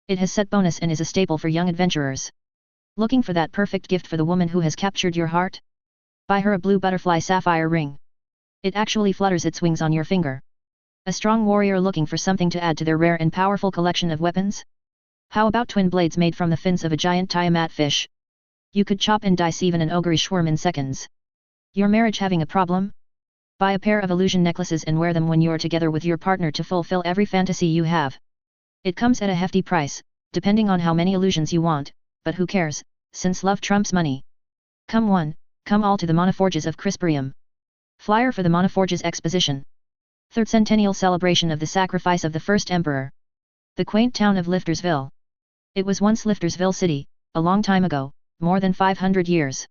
It has set bonus and is a staple for young adventurers. Looking for that perfect gift for the woman who has captured your heart? Buy her a blue butterfly sapphire ring. It actually flutters its wings on your finger. A strong warrior looking for something to add to their rare and powerful collection of weapons? How about twin blades made from the fins of a giant Tiamat fish? You could chop and dice even an ogreish worm in seconds. Your marriage having a problem? Buy a pair of illusion necklaces and wear them when you're together with your partner to fulfill every fantasy you have. It comes at a hefty price, depending on how many illusions you want, but who cares, since love trumps money. Come one, come all to the Monoforges of Krystfallen. Flyer for the Monoforges Exposition. 3rd Centennial Celebration of the Sacrifice of the First Emperor. The quaint town of Liftersville. It was once Liftersville City, a long time ago, more than 500 years.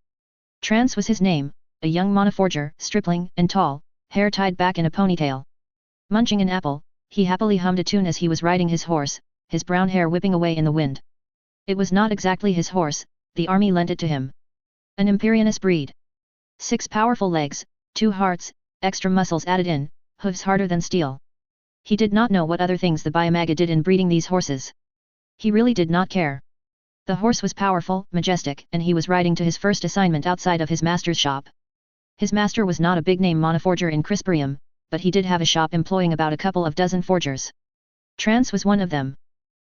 Trance was his name, a young monoforger, stripling and tall, hair tied back in a ponytail. Munching an apple, he happily hummed a tune as he was riding his horse, his brown hair whipping away in the wind. It was not exactly his horse, the army lent it to him. An Imperianus breed. 6 powerful legs, 2 hearts, extra muscles added in, hooves harder than steel. He did not know what other things the Biomaga did in breeding these horses. He really did not care. The horse was powerful, majestic, and he was riding to his first assignment outside of his master's shop. His master was not a big-name monoforger in Krystfallen, but he did have a shop employing about a couple of dozen forgers. Trance was one of them.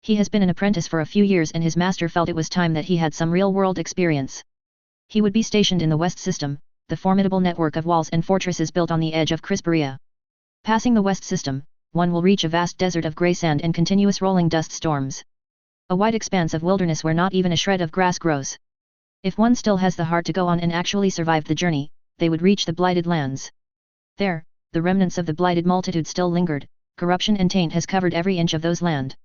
He has been an apprentice for a few years and his master felt it was time that he had some real-world experience. He would be stationed in the West System, the formidable network of walls and fortresses built on the edge of Krystfallen. Passing the West System, one will reach a vast desert of grey sand and continuous rolling dust storms. A wide expanse of wilderness where not even a shred of grass grows. If one still has the heart to go on and actually survive the journey, they would reach the Blighted Lands. There, the remnants of the Blighted Multitude still lingered, corruption and taint has covered every inch of those land.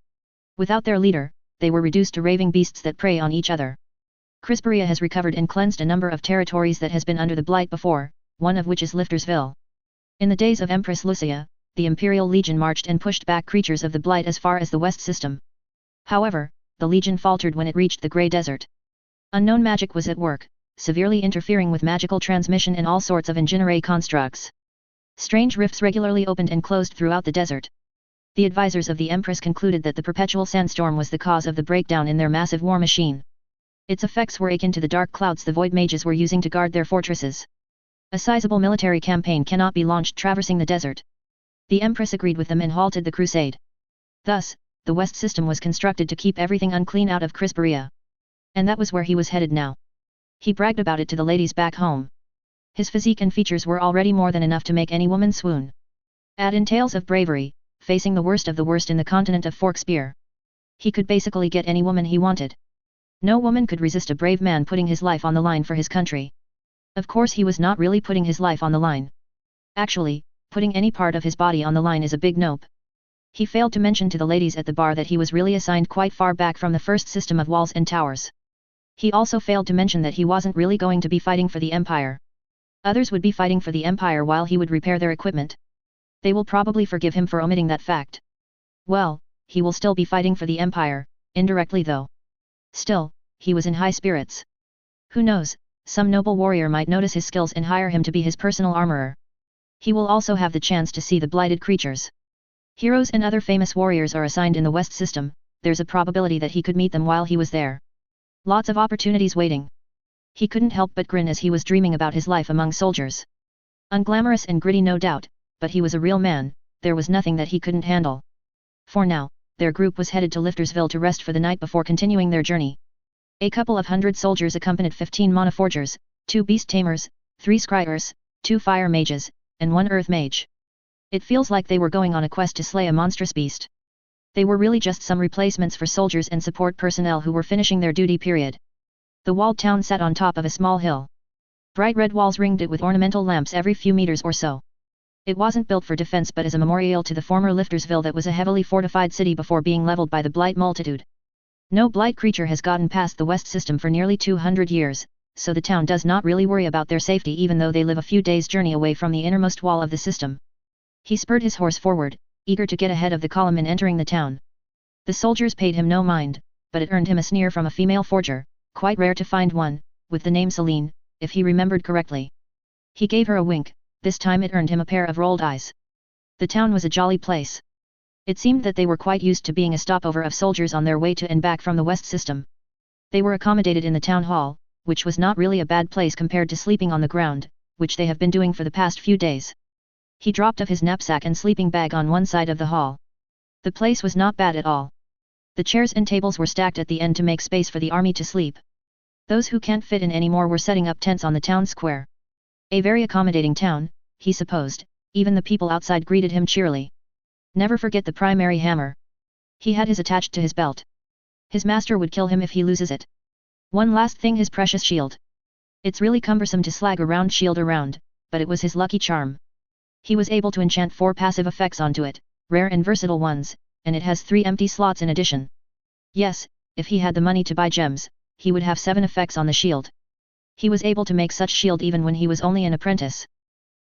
Without their leader, they were reduced to raving beasts that prey on each other. Krystfallen has recovered and cleansed a number of territories that has been under the Blight before, one of which is Liftersville. In the days of Empress Lucia, the Imperial Legion marched and pushed back creatures of the Blight as far as the West System. However, the Legion faltered when it reached the Grey Desert. Unknown magic was at work, severely interfering with magical transmission and all sorts of engineering constructs. Strange rifts regularly opened and closed throughout the desert. The advisors of the Empress concluded that the perpetual sandstorm was the cause of the breakdown in their massive war machine. Its effects were akin to the dark clouds the Void Mages were using to guard their fortresses. A sizable military campaign cannot be launched traversing the desert. The Empress agreed with them and halted the crusade. Thus, the West System was constructed to keep everything unclean out of Krystfallen. And that was where he was headed now. He bragged about it to the ladies back home. His physique and features were already more than enough to make any woman swoon. Add in tales of bravery, facing the worst of the worst in the continent of Forkspear. He could basically get any woman he wanted. No woman could resist a brave man putting his life on the line for his country. Of course he was not really putting his life on the line. Actually, putting any part of his body on the line is a big nope. He failed to mention to the ladies at the bar that he was really assigned quite far back from the first system of walls and towers. He also failed to mention that he wasn't really going to be fighting for the Empire. Others would be fighting for the Empire while he would repair their equipment. They will probably forgive him for omitting that fact. Well, he will still be fighting for the Empire, indirectly though. Still, he was in high spirits. Who knows, some noble warrior might notice his skills and hire him to be his personal armorer. He will also have the chance to see the blighted creatures. Heroes and other famous warriors are assigned in the West System, there's a probability that he could meet them while he was there. Lots of opportunities waiting. He couldn't help but grin as he was dreaming about his life among soldiers. Unglamorous and gritty no doubt, but he was a real man, there was nothing that he couldn't handle. For now, their group was headed to Liftersville to rest for the night before continuing their journey. A couple of hundred soldiers accompanied 15 monoforgers, 2 beast tamers, 3 scryers, 2 fire mages, and 1 earth mage. It feels like they were going on a quest to slay a monstrous beast. They were really just some replacements for soldiers and support personnel who were finishing their duty period. The walled town sat on top of a small hill. Bright red walls ringed it with ornamental lamps every few meters or so. It wasn't built for defense but as a memorial to the former Liftersville that was a heavily fortified city before being leveled by the Blight Multitude. No blight creature has gotten past the West System for nearly 200 years, so the town does not really worry about their safety even though they live a few days' journey away from the innermost wall of the system. He spurred his horse forward, eager to get ahead of the column in entering the town. The soldiers paid him no mind, but it earned him a sneer from a female forger, quite rare to find one, with the name Celine, if he remembered correctly. He gave her a wink, this time it earned him a pair of rolled eyes. The town was a jolly place. It seemed that they were quite used to being a stopover of soldiers on their way to and back from the West System. They were accommodated in the town hall, which was not really a bad place compared to sleeping on the ground, which they have been doing for the past few days. He dropped off his knapsack and sleeping bag on one side of the hall. The place was not bad at all. The chairs and tables were stacked at the end to make space for the army to sleep. Those who can't fit in anymore were setting up tents on the town square. A very accommodating town, he supposed, even the people outside greeted him cheerily. Never forget the primary hammer. He had his attached to his belt. His master would kill him if he loses it. One last thing, his precious shield. It's really cumbersome to slag a round shield around, but it was his lucky charm. He was able to enchant 4 passive effects onto it, rare and versatile ones, and it has 3 empty slots in addition. Yes, if he had the money to buy gems, he would have 7 effects on the shield. He was able to make such shield even when he was only an apprentice.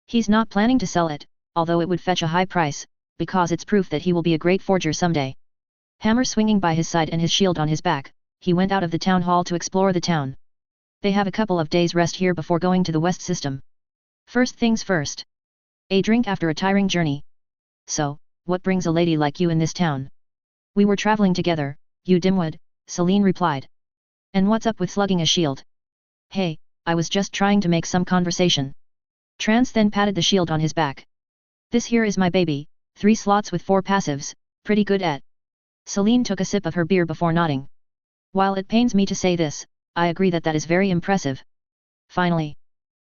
He's not planning to sell it, although it would fetch a high price, because it's proof that he will be a great forger someday. Hammer swinging by his side and his shield on his back, he went out of the town hall to explore the town. They have a couple of days rest here before going to the west system. First things first. A drink after a tiring journey. So, what brings a lady like you in this town? We were traveling together, you dimwit, Celine replied. And what's up with slugging a shield? Hey, I was just trying to make some conversation. Trance then patted the shield on his back. This here is my baby, 3 slots with 4 passives, pretty good at. Celine took a sip of her beer before nodding. While it pains me to say this, I agree that is very impressive. Finally.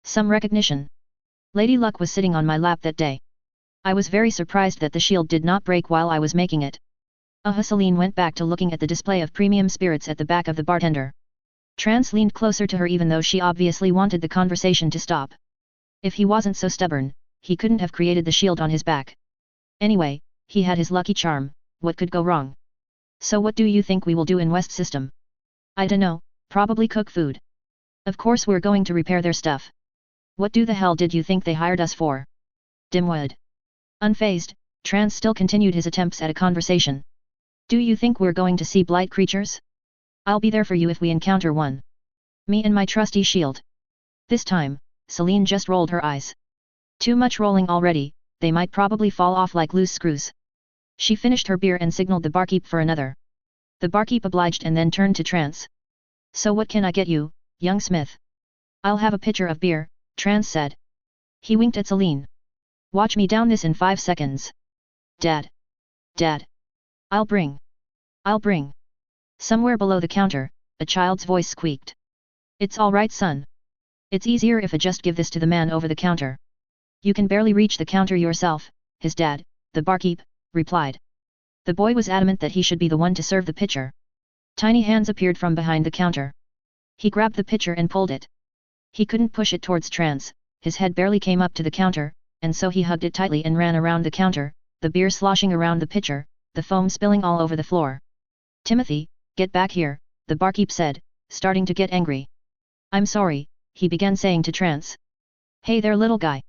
Some recognition. Lady Luck was sitting on my lap that day. I was very surprised that the shield did not break while I was making it. Celine went back to looking at the display of premium spirits at the back of the bartender. Trance leaned closer to her even though she obviously wanted the conversation to stop. If he wasn't so stubborn, he couldn't have created the shield on his back. Anyway, he had his lucky charm, what could go wrong? So what do you think we will do in West System? I dunno, probably cook food. Of course we're going to repair their stuff. What the hell did you think they hired us for? Dimwit. Unfazed, Trance still continued his attempts at a conversation. Do you think we're going to see blight creatures? I'll be there for you if we encounter one. Me and my trusty shield. This time, Celine just rolled her eyes. Too much rolling already, they might probably fall off like loose screws. She finished her beer and signaled the barkeep for another. The barkeep obliged and then turned to Trance. So what can I get you, young smith? I'll have a pitcher of beer, Trance said. He winked at Celine. Watch me down this in 5 seconds. Dad. Dad. I'll bring. Somewhere below the counter, a child's voice squeaked. It's all right, son. It's easier if I just give this to the man over the counter. You can barely reach the counter yourself, his dad, the barkeep, replied. The boy was adamant that he should be the one to serve the pitcher. Tiny hands appeared from behind the counter. He grabbed the pitcher and pulled it. He couldn't push it towards Trance, his head barely came up to the counter, and so he hugged it tightly and ran around the counter, the beer sloshing around the pitcher, the foam spilling all over the floor. Timothy, get back here, the barkeep said, starting to get angry. I'm sorry, he began saying to Trance. Hey there, little guy.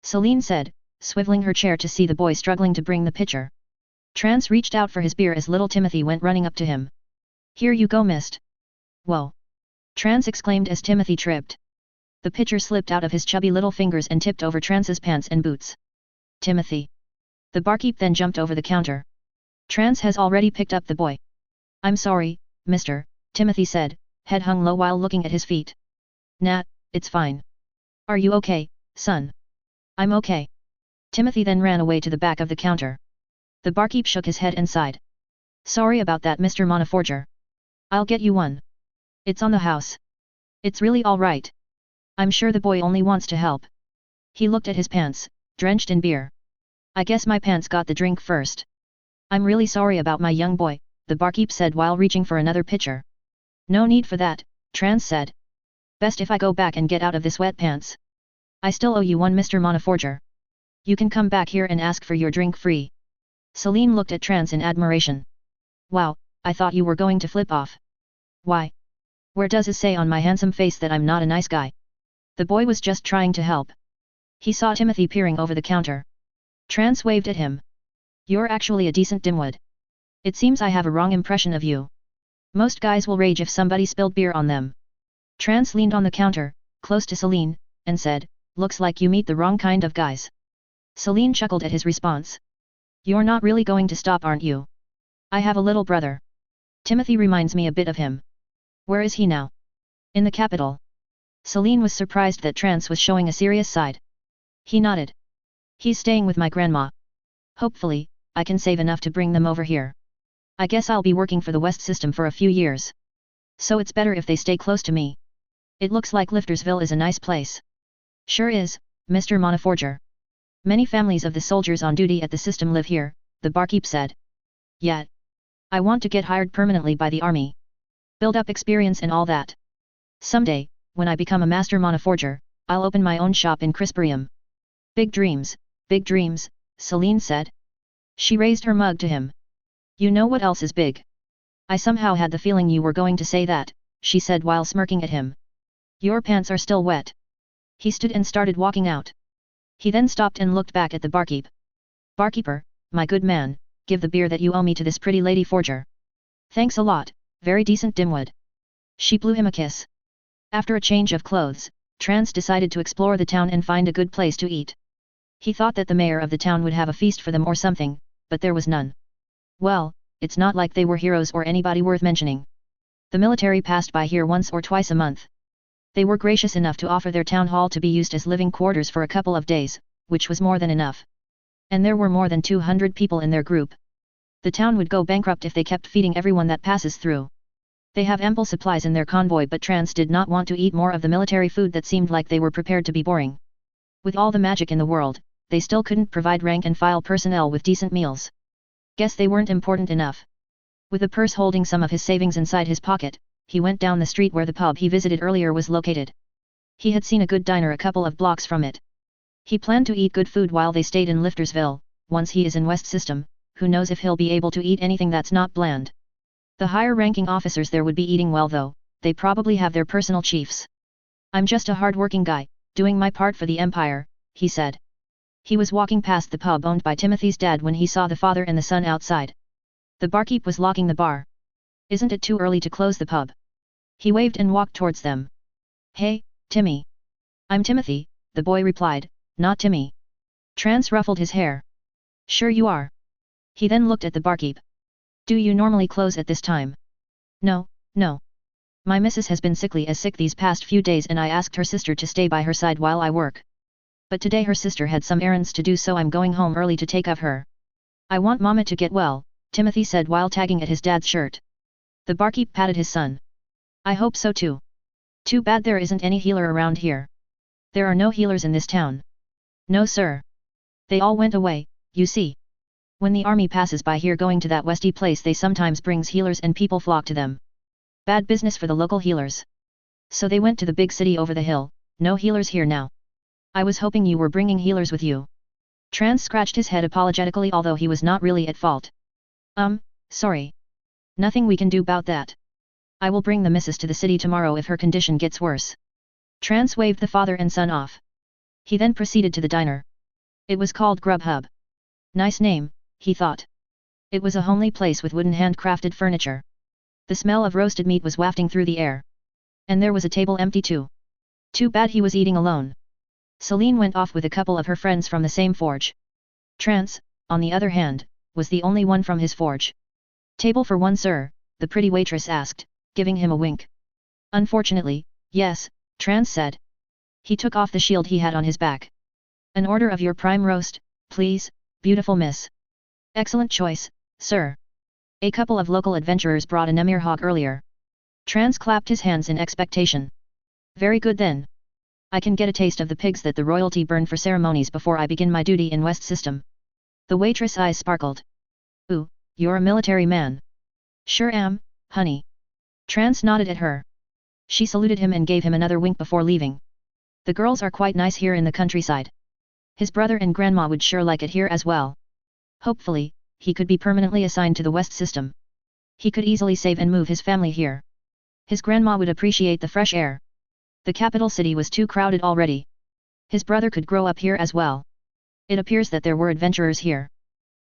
Celine said, swiveling her chair to see the boy struggling to bring the pitcher. Trance reached out for his beer as little Timothy went running up to him. Here you go, mist. Whoa. Trance exclaimed as Timothy tripped. The pitcher slipped out of his chubby little fingers and tipped over Trance's pants and boots. Timothy. The barkeep then jumped over the counter. Trance has already picked up the boy. I'm sorry, mister, Timothy said, head hung low while looking at his feet. Nah, it's fine. Are you okay, son? I'm okay. Timothy then ran away to the back of the counter. The barkeep shook his head and sighed. Sorry about that, Mr. Monoforger. I'll get you one. It's on the house. It's really all right. I'm sure the boy only wants to help. He looked at his pants, drenched in beer. I guess my pants got the drink first. I'm really sorry about my young boy, the barkeep said while reaching for another pitcher. No need for that, Trance said. Best if I go back and get out of this wet pants. I still owe you one, Mr. Monoforger. You can come back here and ask for your drink free. Celine looked at Trance in admiration. Wow, I thought you were going to flip off. Why? Where does it say on my handsome face that I'm not a nice guy? The boy was just trying to help. He saw Timothy peering over the counter. Trance waved at him. You're actually a decent dimwit. It seems I have a wrong impression of you. Most guys will rage if somebody spilled beer on them. Trance leaned on the counter, close to Celine, and said, looks like you meet the wrong kind of guys. Celine chuckled at his response. You're not really going to stop, aren't you? I have a little brother. Timothy reminds me a bit of him. Where is he now? In the capital. Celine was surprised that Trance was showing a serious side. He nodded. He's staying with my grandma. Hopefully, I can save enough to bring them over here. I guess I'll be working for the West System for a few years. So it's better if they stay close to me. It looks like Liftersville is a nice place. Sure is, Mr. Monoforger. Many families of the soldiers on duty at the system live here, the barkeep said. Yet, I want to get hired permanently by the army. Build up experience and all that. Someday, when I become a master monoforger, I'll open my own shop in Krystfallen. Big dreams, Celine said. She raised her mug to him. You know what else is big? I somehow had the feeling you were going to say that, she said while smirking at him. Your pants are still wet. He stood and started walking out. He then stopped and looked back at the barkeep. Barkeeper, my good man, give the beer that you owe me to this pretty lady forger. Thanks a lot, very decent dimwit. She blew him a kiss. After a change of clothes, Trance decided to explore the town and find a good place to eat. He thought that the mayor of the town would have a feast for them or something, but there was none. Well, it's not like they were heroes or anybody worth mentioning. The military passed by here once or twice a month. They were gracious enough to offer their town hall to be used as living quarters for a couple of days, which was more than enough. And there were more than 200 people in their group. The town would go bankrupt if they kept feeding everyone that passes through. They have ample supplies in their convoy, but Trance did not want to eat more of the military food that seemed like they were prepared to be boring. With all the magic in the world, they still couldn't provide rank and file personnel with decent meals. Guess they weren't important enough. With a purse holding some of his savings inside his pocket, he went down the street where the pub he visited earlier was located. He had seen a good diner a couple of blocks from it. He planned to eat good food while they stayed in Liftersville. Once he is in West System, who knows if he'll be able to eat anything that's not bland. The higher-ranking officers there would be eating well though, they probably have their personal chiefs. I'm just a hard-working guy, doing my part for the Empire, he said. He was walking past the pub owned by Timothy's dad when he saw the father and the son outside. The barkeep was locking the bar. Isn't it too early to close the pub? He waved and walked towards them. Hey, Timmy. I'm Timothy, the boy replied, not Timmy. Trance ruffled his hair. Sure you are. He then looked at the barkeep. Do you normally close at this time? No. My missus has been sick these past few days and I asked her sister to stay by her side while I work. But today her sister had some errands to do, so I'm going home early to take of her. I want Mama to get well, Timothy said while tagging at his dad's shirt. The barkeep patted his son. I hope so too. Too bad there isn't any healer around here. There are no healers in this town. No sir. They all went away, you see. When the army passes by here going to that westy place, they sometimes brings healers and people flock to them. Bad business for the local healers. So they went to the big city over the hill. No healers here now. I was hoping you were bringing healers with you. Trance scratched his head apologetically, although he was not really at fault. Sorry. Nothing we can do about that. I will bring the missus to the city tomorrow if her condition gets worse. Trance waved the father and son off. He then proceeded to the diner. It was called Grubhub. Nice name, he thought. It was a homely place with wooden handcrafted furniture. The smell of roasted meat was wafting through the air. And there was a table empty too. Too bad he was eating alone. Celine went off with a couple of her friends from the same forge. Trance, on the other hand, was the only one from his forge. Table for one sir, the pretty waitress asked, giving him a wink. Unfortunately, yes, Trance said. He took off the shield he had on his back. An order of your prime roast, please, beautiful miss. Excellent choice, sir. A couple of local adventurers brought a Nemir hog earlier. Trance clapped his hands in expectation. Very good then. I can get a taste of the pigs that the royalty burn for ceremonies before I begin my duty in West System. The waitress' eyes sparkled. Ooh, you're a military man. Sure am, honey. Trance nodded at her. She saluted him and gave him another wink before leaving. The girls are quite nice here in the countryside. His brother and grandma would sure like it here as well. Hopefully, he could be permanently assigned to the West System. He could easily save and move his family here. His grandma would appreciate the fresh air. The capital city was too crowded already. His brother could grow up here as well. It appears that there were adventurers here.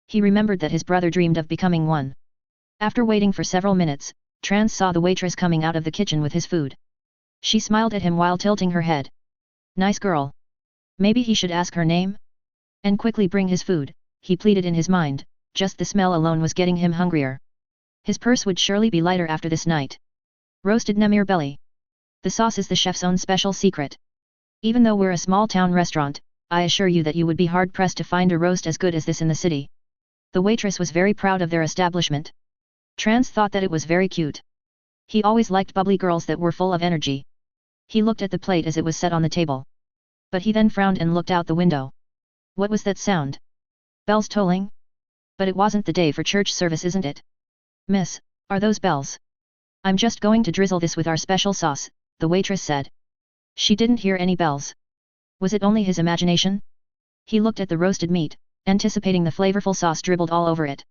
He remembered that his brother dreamed of becoming one. After waiting for several minutes, Trance saw the waitress coming out of the kitchen with his food. She smiled at him while tilting her head. Nice girl. Maybe he should ask her name? And quickly bring his food, he pleaded in his mind, just the smell alone was getting him hungrier. His purse would surely be lighter after this night. Roasted Nemir belly. The sauce is the chef's own special secret. Even though we're a small town restaurant, I assure you that you would be hard-pressed to find a roast as good as this in the city. The waitress was very proud of their establishment. Trance thought that it was very cute. He always liked bubbly girls that were full of energy. He looked at the plate as it was set on the table. But he then frowned and looked out the window. What was that sound? Bells tolling? But it wasn't the day for church service, isn't it? Miss, are those bells? I'm just going to drizzle this with our special sauce, the waitress said. She didn't hear any bells. Was it only his imagination? He looked at the roasted meat, anticipating the flavorful sauce dribbled all over it.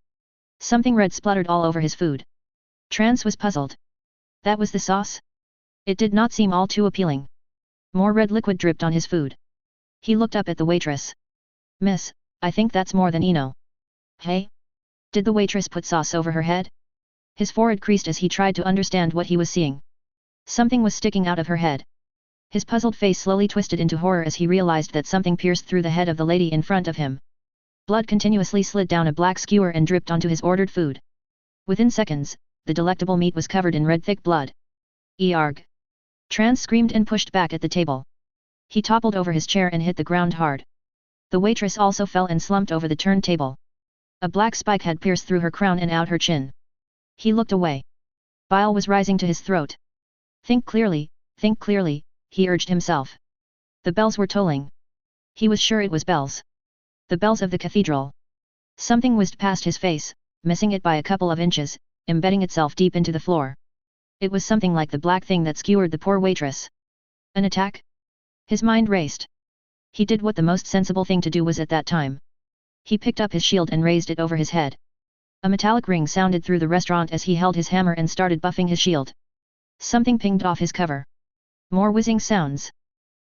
Something red spluttered all over his food. Trance was puzzled. That was the sauce? It did not seem all too appealing. More red liquid dripped on his food. He looked up at the waitress. Miss, I think that's more than eno. Hey? Did the waitress put sauce over her head? His forehead creased as he tried to understand what he was seeing. Something was sticking out of her head. His puzzled face slowly twisted into horror as he realized that something pierced through the head of the lady in front of him. Blood continuously slid down a black skewer and dripped onto his ordered food. Within seconds, the delectable meat was covered in red thick blood. Earg! Trance screamed and pushed back at the table. He toppled over his chair and hit the ground hard. The waitress also fell and slumped over the turntable. A black spike had pierced through her crown and out her chin. He looked away. Bile was rising to his throat. Think clearly, he urged himself. The bells were tolling. He was sure it was bells. The bells of the cathedral. Something whizzed past his face, missing it by a couple of inches, embedding itself deep into the floor. It was something like the black thing that skewered the poor waitress. An attack? His mind raced. He did what the most sensible thing to do was at that time. He picked up his shield and raised it over his head. A metallic ring sounded through the restaurant as he held his hammer and started buffing his shield. Something pinged off his cover. More whizzing sounds.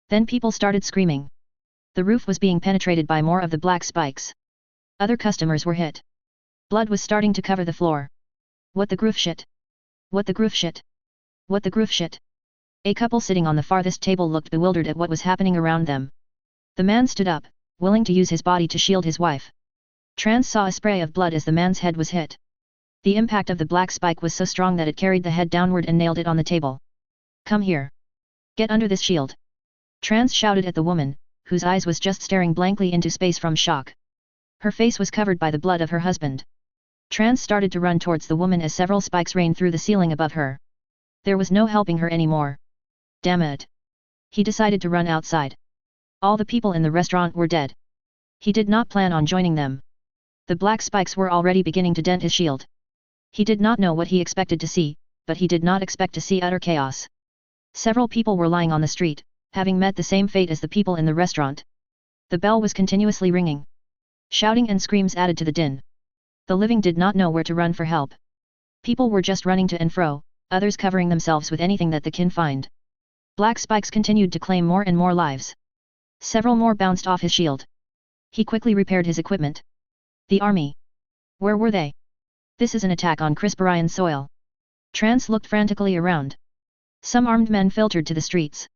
Then people started screaming. The roof was being penetrated by more of the black spikes. Other customers were hit. Blood was starting to cover the floor. What the groove shit? What the groove shit? What the groove shit? A couple sitting on the farthest table looked bewildered at what was happening around them. The man stood up, willing to use his body to shield his wife. Trance saw a spray of blood as the man's head was hit. The impact of the black spike was so strong that it carried the head downward and nailed it on the table. Come here. Get under this shield. Trance shouted at the woman, whose eyes was just staring blankly into space from shock. Her face was covered by the blood of her husband. Trance started to run towards the woman as several spikes rained through the ceiling above her. There was no helping her anymore. Damn it. He decided to run outside. All the people in the restaurant were dead. He did not plan on joining them. The black spikes were already beginning to dent his shield. He did not know what he expected to see, but he did not expect to see utter chaos. Several people were lying on the street, having met the same fate as the people in the restaurant. The bell was continuously ringing. Shouting and screams added to the din. The living did not know where to run for help. People were just running to and fro, others covering themselves with anything that they can find. Black spikes continued to claim more and more lives. Several more bounced off his shield. He quickly repaired his equipment. The army. Where were they? This is an attack on Krystfallen soil. Trance looked frantically around. Some armed men filtered to the streets.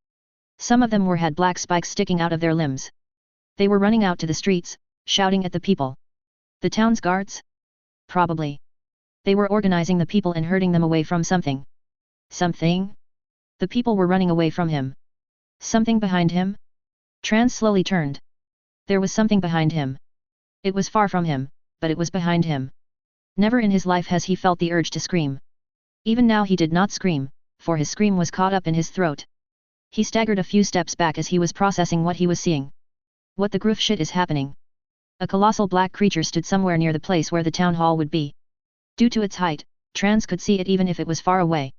Some of them had black spikes sticking out of their limbs. They were running out to the streets, shouting at the people. The town's guards? Probably. They were organizing the people and herding them away from something. Something? The people were running away from him. Something behind him? Trance slowly turned. There was something behind him. It was far from him, but it was behind him. Never in his life has he felt the urge to scream. Even now he did not scream, for his scream was caught up in his throat. He staggered a few steps back as he was processing what he was seeing. What the groove shit is happening? A colossal black creature stood somewhere near the place where the town hall would be. Due to its height, Trance could see it even if it was far away.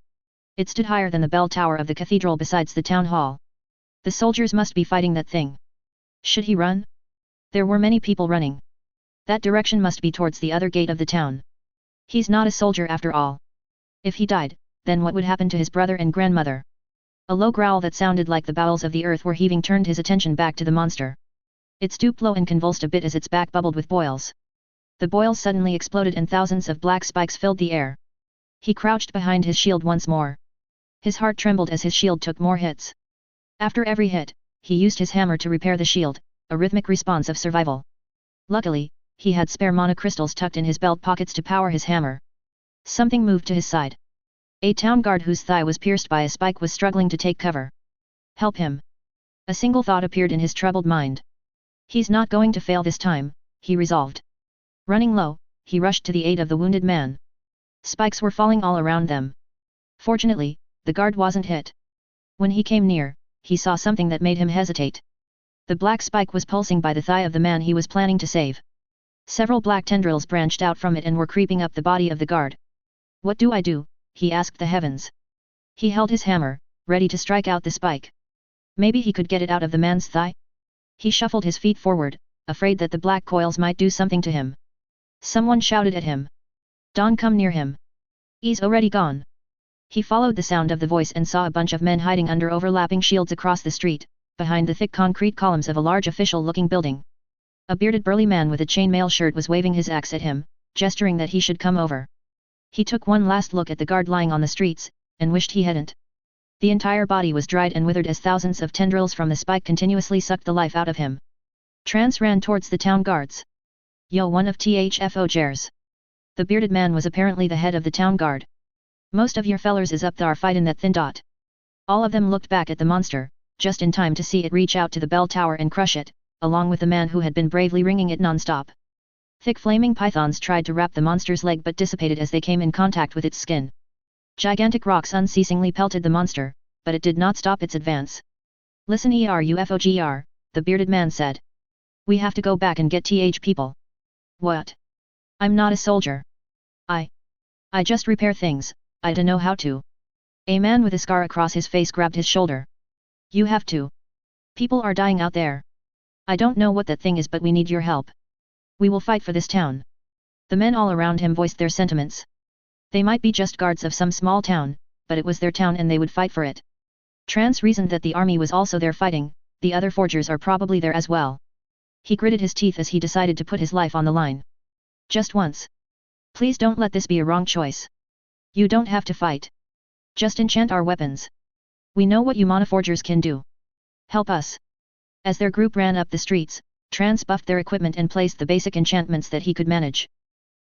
It stood higher than the bell tower of the cathedral besides the town hall. The soldiers must be fighting that thing. Should he run? There were many people running. That direction must be towards the other gate of the town. He's not a soldier after all. If he died, then what would happen to his brother and grandmother? A low growl that sounded like the bowels of the earth were heaving turned his attention back to the monster. It stooped low and convulsed a bit as its back bubbled with boils. The boils suddenly exploded and thousands of black spikes filled the air. He crouched behind his shield once more. His heart trembled as his shield took more hits. After every hit, he used his hammer to repair the shield, a rhythmic response of survival. Luckily, he had spare mana crystals tucked in his belt pockets to power his hammer. Something moved to his side. A town guard whose thigh was pierced by a spike was struggling to take cover. Help him. A single thought appeared in his troubled mind. He's not going to fail this time, he resolved. Running low, he rushed to the aid of the wounded man. Spikes were falling all around them. Fortunately, the guard wasn't hit. When he came near, he saw something that made him hesitate. The black spike was pulsing by the thigh of the man he was planning to save. Several black tendrils branched out from it and were creeping up the body of the guard. "What do I do?" he asked the heavens. He held his hammer, ready to strike out the spike. Maybe he could get it out of the man's thigh? He shuffled his feet forward, afraid that the black coils might do something to him. Someone shouted at him. "Don't come near him. He's already gone." He followed the sound of the voice and saw a bunch of men hiding under overlapping shields across the street, behind the thick concrete columns of a large official-looking building. A bearded burly man with a chainmail shirt was waving his axe at him, gesturing that he should come over. He took one last look at the guard lying on the streets, and wished he hadn't. The entire body was dried and withered as thousands of tendrils from the spike continuously sucked the life out of him. Trance ran towards the town guards. "Yo, one of THFO Jers." The bearded man was apparently the head of the town guard. "Most of your fellers is up thar fighting that thin dot." All of them looked back at the monster, just in time to see it reach out to the bell tower and crush it, along with the man who had been bravely ringing it non-stop. Thick flaming pythons tried to wrap the monster's leg but dissipated as they came in contact with its skin. Gigantic rocks unceasingly pelted the monster, but it did not stop its advance. "Listen UFOGR, the bearded man said. "We have to go back and get TH people." "What? I'm not a soldier. I just repair things, I don't know how to." A man with a scar across his face grabbed his shoulder. "You have to. People are dying out there. I don't know what that thing is but we need your help. We will fight for this town." The men all around him voiced their sentiments. They might be just guards of some small town, but it was their town and they would fight for it. Trance reasoned that the army was also there fighting, the other forgers are probably there as well. He gritted his teeth as he decided to put his life on the line. "Just once. Please don't let this be a wrong choice. You don't have to fight. Just enchant our weapons. We know what you monoforgers can do. Help us." As their group ran up the streets, Trance buffed their equipment and placed the basic enchantments that he could manage.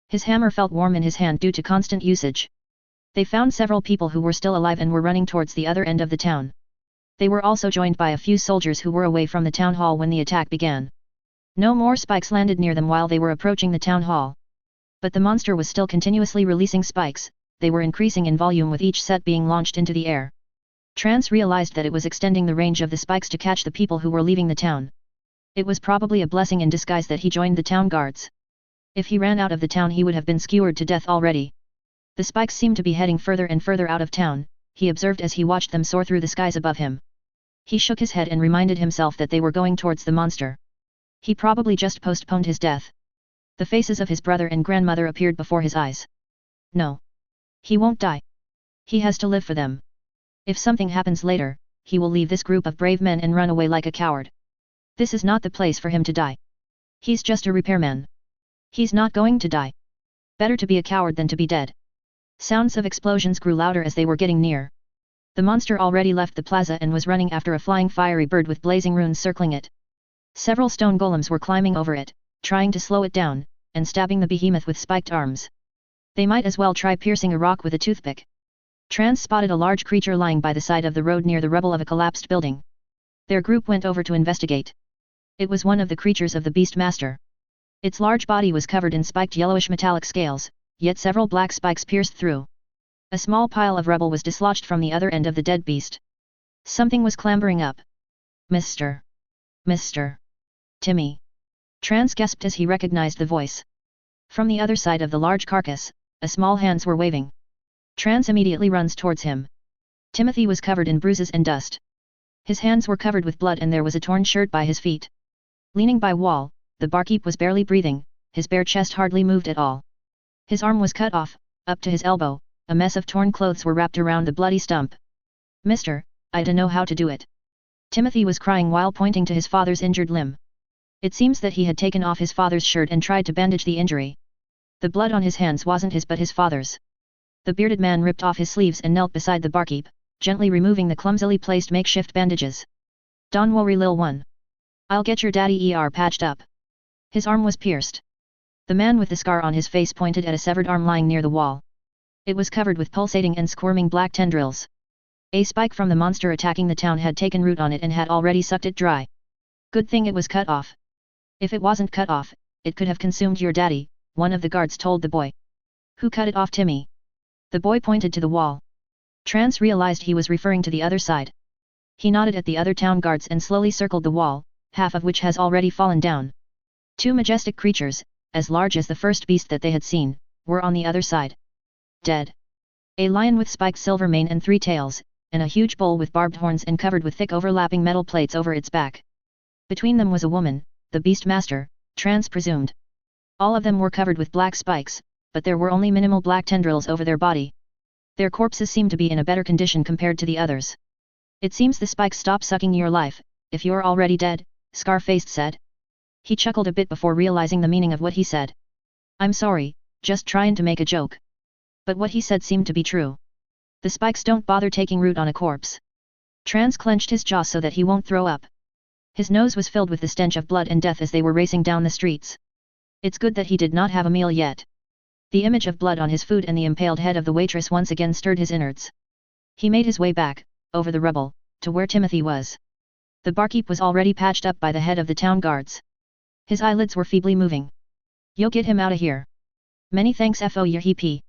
His hammer felt warm in his hand due to constant usage. They found several people who were still alive and were running towards the other end of the town. They were also joined by a few soldiers who were away from the town hall when the attack began. No more spikes landed near them while they were approaching the town hall. But the monster was still continuously releasing spikes, they were increasing in volume with each set being launched into the air. Trance realized that it was extending the range of the spikes to catch the people who were leaving the town. It was probably a blessing in disguise that he joined the town guards. If he ran out of the town he would have been skewered to death already. The spikes seemed to be heading further and further out of town, he observed as he watched them soar through the skies above him. He shook his head and reminded himself that they were going towards the monster. He probably just postponed his death. The faces of his brother and grandmother appeared before his eyes. No. He won't die. He has to live for them. If something happens later, he will leave this group of brave men and run away like a coward. This is not the place for him to die. He's just a repairman. He's not going to die. Better to be a coward than to be dead. Sounds of explosions grew louder as they were getting near. The monster already left the plaza and was running after a flying fiery bird with blazing runes circling it. Several stone golems were climbing over it, trying to slow it down, and stabbing the behemoth with spiked arms. They might as well try piercing a rock with a toothpick. Trance spotted a large creature lying by the side of the road near the rubble of a collapsed building. Their group went over to investigate. It was one of the creatures of the Beast Master. Its large body was covered in spiked yellowish metallic scales, yet several black spikes pierced through. A small pile of rubble was dislodged from the other end of the dead beast. Something was clambering up. Mr. Timmy. Trance gasped as he recognized the voice. From the other side of the large carcass, a small hands were waving. Trance immediately runs towards him. Timothy was covered in bruises and dust. His hands were covered with blood and there was a torn shirt by his feet. Leaning by wall, the barkeep was barely breathing, his bare chest hardly moved at all. His arm was cut off, up to his elbow, a mess of torn clothes were wrapped around the bloody stump. "Mister, I don't know how to do it." Timothy was crying while pointing to his father's injured limb. It seems that he had taken off his father's shirt and tried to bandage the injury. The blood on his hands wasn't his but his father's. The bearded man ripped off his sleeves and knelt beside the barkeep, gently removing the clumsily placed makeshift bandages. "Don't worry lil one. I'll get your daddy patched up." His arm was pierced. The man with the scar on his face pointed at a severed arm lying near the wall. It was covered with pulsating and squirming black tendrils. A spike from the monster attacking the town had taken root on it and had already sucked it dry. Good thing it was cut off. If it wasn't cut off, it could have consumed your daddy, one of the guards told the boy. Who cut it off, Timmy? The boy pointed to the wall. Trance realized he was referring to the other side. He nodded at the other town guards and slowly circled the wall, half of which has already fallen down. Two majestic creatures, as large as the first beast that they had seen, were on the other side. Dead. A lion with spiked silver mane and 3 tails, and a huge bull with barbed horns and covered with thick overlapping metal plates over its back. Between them was a woman, the beast master, Trans presumed. All of them were covered with black spikes, but there were only minimal black tendrils over their body. Their corpses seemed to be in a better condition compared to the others. It seems the spikes stop sucking your life, if you're already dead, Scar-Faced said. He chuckled a bit before realizing the meaning of what he said. I'm sorry, just trying to make a joke. But what he said seemed to be true. The spikes don't bother taking root on a corpse. Trans clenched his jaw so that he won't throw up. His nose was filled with the stench of blood and death as they were racing down the streets. It's good that he did not have a meal yet. The image of blood on his food and the impaled head of the waitress once again stirred his innards. He made his way back, over the rubble, to where Timothy was. The barkeep was already patched up by the head of the town guards. His eyelids were feebly moving. You'll get him out of here. Many thanks FO Yahp.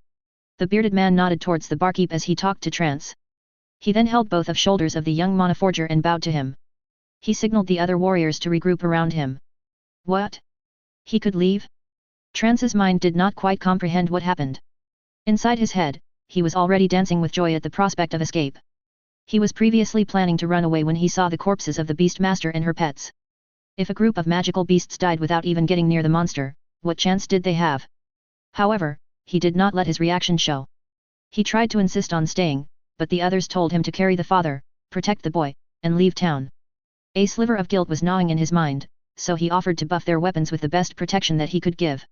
The bearded man nodded towards the barkeep as he talked to Trance. He then held both of shoulders of the young Monaforger and bowed to him. He signaled the other warriors to regroup around him. What? He could leave? Trance's mind did not quite comprehend what happened. Inside his head, he was already dancing with joy at the prospect of escape. He was previously planning to run away when he saw the corpses of the Beastmaster and her pets. If a group of magical beasts died without even getting near the monster, what chance did they have? However, he did not let his reaction show. He tried to insist on staying, but the others told him to carry the father, protect the boy, and leave town. A sliver of guilt was gnawing in his mind, so he offered to buff their weapons with the best protection that he could give.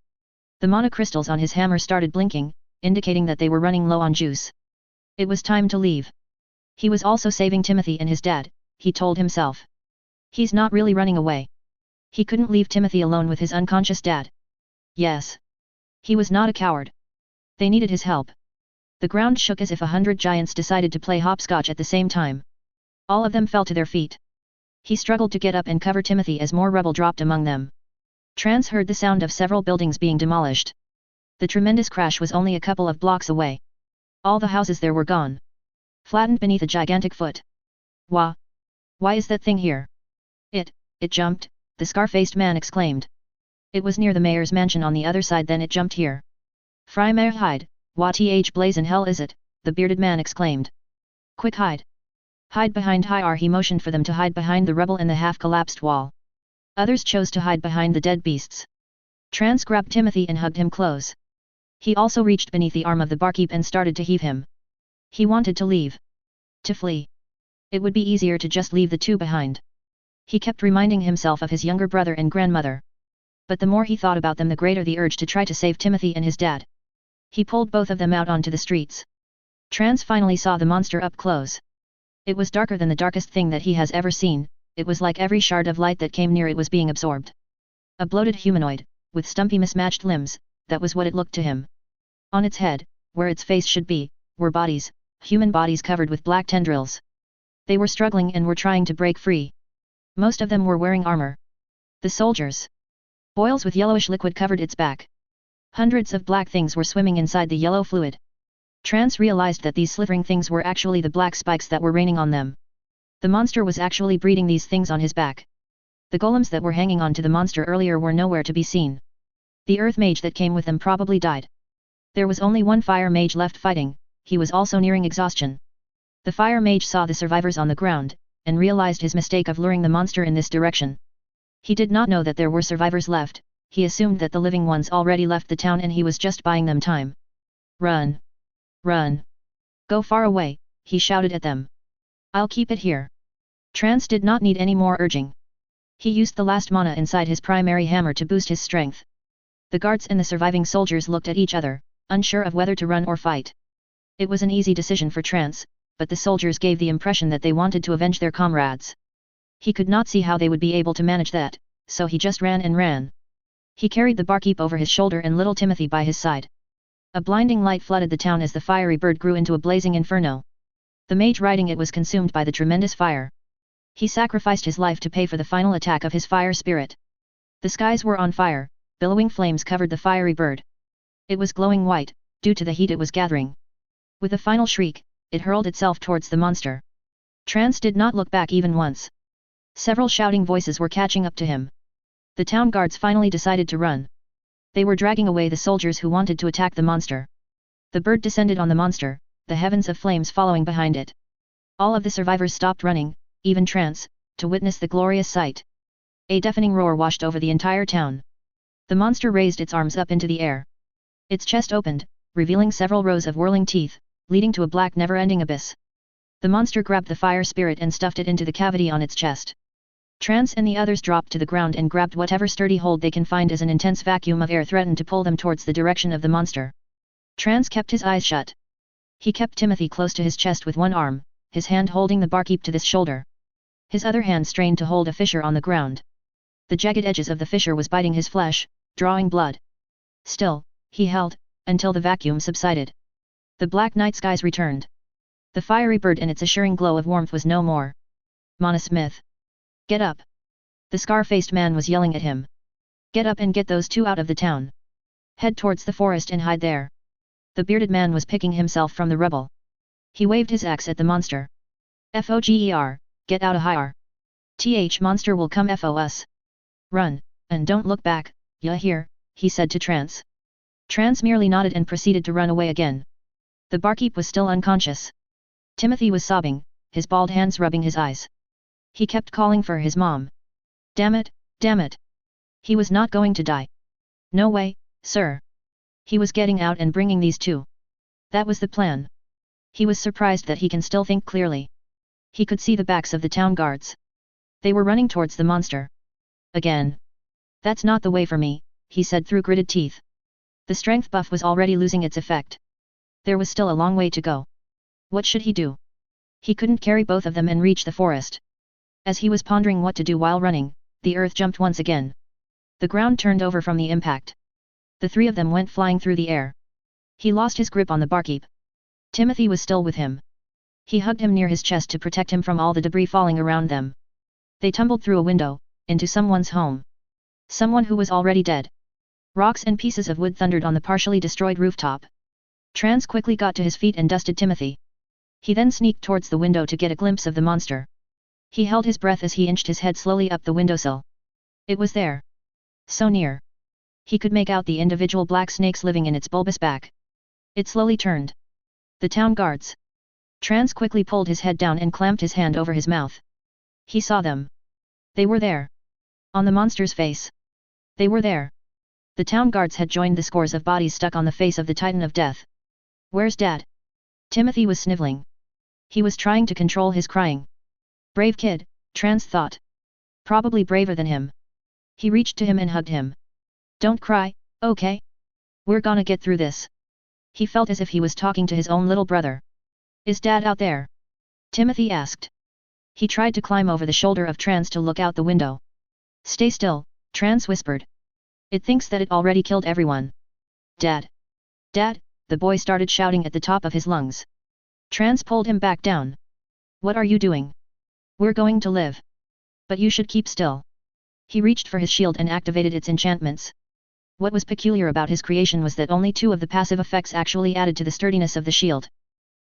The mana crystals on his hammer started blinking, indicating that they were running low on juice. It was time to leave. He was also saving Timothy and his dad, he told himself. He's not really running away. He couldn't leave Timothy alone with his unconscious dad. Yes. He was not a coward. They needed his help. The ground shook as if 100 giants decided to play hopscotch at the same time. All of them fell to their feet. He struggled to get up and cover Timothy as more rubble dropped among them. Trance heard the sound of several buildings being demolished. The tremendous crash was only a couple of blocks away. All the houses there were gone. Flattened beneath a gigantic foot. Wah! Why is that thing here? It jumped, the scar-faced man exclaimed. It was near the mayor's mansion on the other side, then it jumped here. Fry mayor hide, what th blaze in hell is it, the bearded man exclaimed. Quick hide. Hide behind Hyar. He motioned for them to hide behind the rubble and the half-collapsed wall. Others chose to hide behind the dead beasts. Trance grabbed Timothy and hugged him close. He also reached beneath the arm of the barkeep and started to heave him. He wanted to leave. To flee. It would be easier to just leave the two behind. He kept reminding himself of his younger brother and grandmother. But the more he thought about them, the greater the urge to try to save Timothy and his dad. He pulled both of them out onto the streets. Trance finally saw the monster up close. It was darker than the darkest thing that he has ever seen. It was like every shard of light that came near it was being absorbed. A bloated humanoid, with stumpy mismatched limbs, that was what it looked to him. On its head, where its face should be, were bodies, human bodies covered with black tendrils. They were struggling and were trying to break free. Most of them were wearing armor. The soldiers. Boils with yellowish liquid covered its back. Hundreds of black things were swimming inside the yellow fluid. Trance realized that these slithering things were actually the black spikes that were raining on them. The monster was actually breeding these things on his back. The golems that were hanging on to the monster earlier were nowhere to be seen. The earth mage that came with them probably died. There was only one fire mage left fighting, he was also nearing exhaustion. The fire mage saw the survivors on the ground, and realized his mistake of luring the monster in this direction. He did not know that there were survivors left, he assumed that the living ones already left the town and he was just buying them time. Run! Run! Go far away, he shouted at them. I'll keep it here. Trance did not need any more urging. He used the last mana inside his primary hammer to boost his strength. The guards and the surviving soldiers looked at each other, unsure of whether to run or fight. It was an easy decision for Trance, but the soldiers gave the impression that they wanted to avenge their comrades. He could not see how they would be able to manage that, so he just ran and ran. He carried the barkeep over his shoulder and little Timothy by his side. A blinding light flooded the town as the fiery bird grew into a blazing inferno. The mage riding it was consumed by the tremendous fire. He sacrificed his life to pay for the final attack of his fire spirit. The skies were on fire, billowing flames covered the fiery bird. It was glowing white, due to the heat it was gathering. With a final shriek, it hurled itself towards the monster. Trance did not look back even once. Several shouting voices were catching up to him. The town guards finally decided to run. They were dragging away the soldiers who wanted to attack the monster. The bird descended on the monster, the heavens of flames following behind it. All of the survivors stopped running, even Trance, to witness the glorious sight. A deafening roar washed over the entire town. The monster raised its arms up into the air. Its chest opened, revealing several rows of whirling teeth, leading to a black never-ending abyss. The monster grabbed the fire spirit and stuffed it into the cavity on its chest. Trance and the others dropped to the ground and grabbed whatever sturdy hold they can find as an intense vacuum of air threatened to pull them towards the direction of the monster. Trance kept his eyes shut. He kept Timothy close to his chest with one arm, his hand holding the barkeep to this shoulder. His other hand strained to hold a fissure on the ground. The jagged edges of the fissure was biting his flesh, drawing blood. Still, he held, until the vacuum subsided. The black night skies returned. The fiery bird and its assuring glow of warmth was no more. Mana Smith. Get up! The scar-faced man was yelling at him. Get up and get those two out of the town. Head towards the forest and hide there. The bearded man was picking himself from the rubble. He waved his axe at the monster. Fogger, get out of here. Monster will come fo us. Run, and don't look back, ya hear, he said to Trance. Trance merely nodded and proceeded to run away again. The barkeep was still unconscious. Timothy was sobbing, his bald hands rubbing his eyes. He kept calling for his mom. Damn it, damn it. He was not going to die. No way, sir. He was getting out and bringing these two. That was the plan. He was surprised that he can still think clearly. He could see the backs of the town guards. They were running towards the monster. Again. That's not the way for me, he said through gritted teeth. The strength buff was already losing its effect. There was still a long way to go. What should he do? He couldn't carry both of them and reach the forest. As he was pondering what to do while running, the earth jumped once again. The ground turned over from the impact. The three of them went flying through the air. He lost his grip on the barkeep. Timothy was still with him. He hugged him near his chest to protect him from all the debris falling around them. They tumbled through a window, into someone's home. Someone who was already dead. Rocks and pieces of wood thundered on the partially destroyed rooftop. Trance quickly got to his feet and dusted Timothy. He then sneaked towards the window to get a glimpse of the monster. He held his breath as he inched his head slowly up the windowsill. It was there. So near. He could make out the individual black snakes living in its bulbous back. It slowly turned. The town guards. Trance quickly pulled his head down and clamped his hand over his mouth. He saw them. They were there. On the monster's face. They were there. The town guards had joined the scores of bodies stuck on the face of the Titan of Death. Where's Dad? Timothy was sniveling. He was trying to control his crying. Brave kid, Trance thought. Probably braver than him. He reached to him and hugged him. Don't cry, okay? We're gonna get through this. He felt as if he was talking to his own little brother. Is Dad out there? Timothy asked. He tried to climb over the shoulder of Trance to look out the window. Stay still, Trance whispered. It thinks that it already killed everyone. Dad! Dad! The boy started shouting at the top of his lungs. Trance pulled him back down. What are you doing? We're going to live. But you should keep still. He reached for his shield and activated its enchantments. What was peculiar about his creation was that only two of the passive effects actually added to the sturdiness of the shield.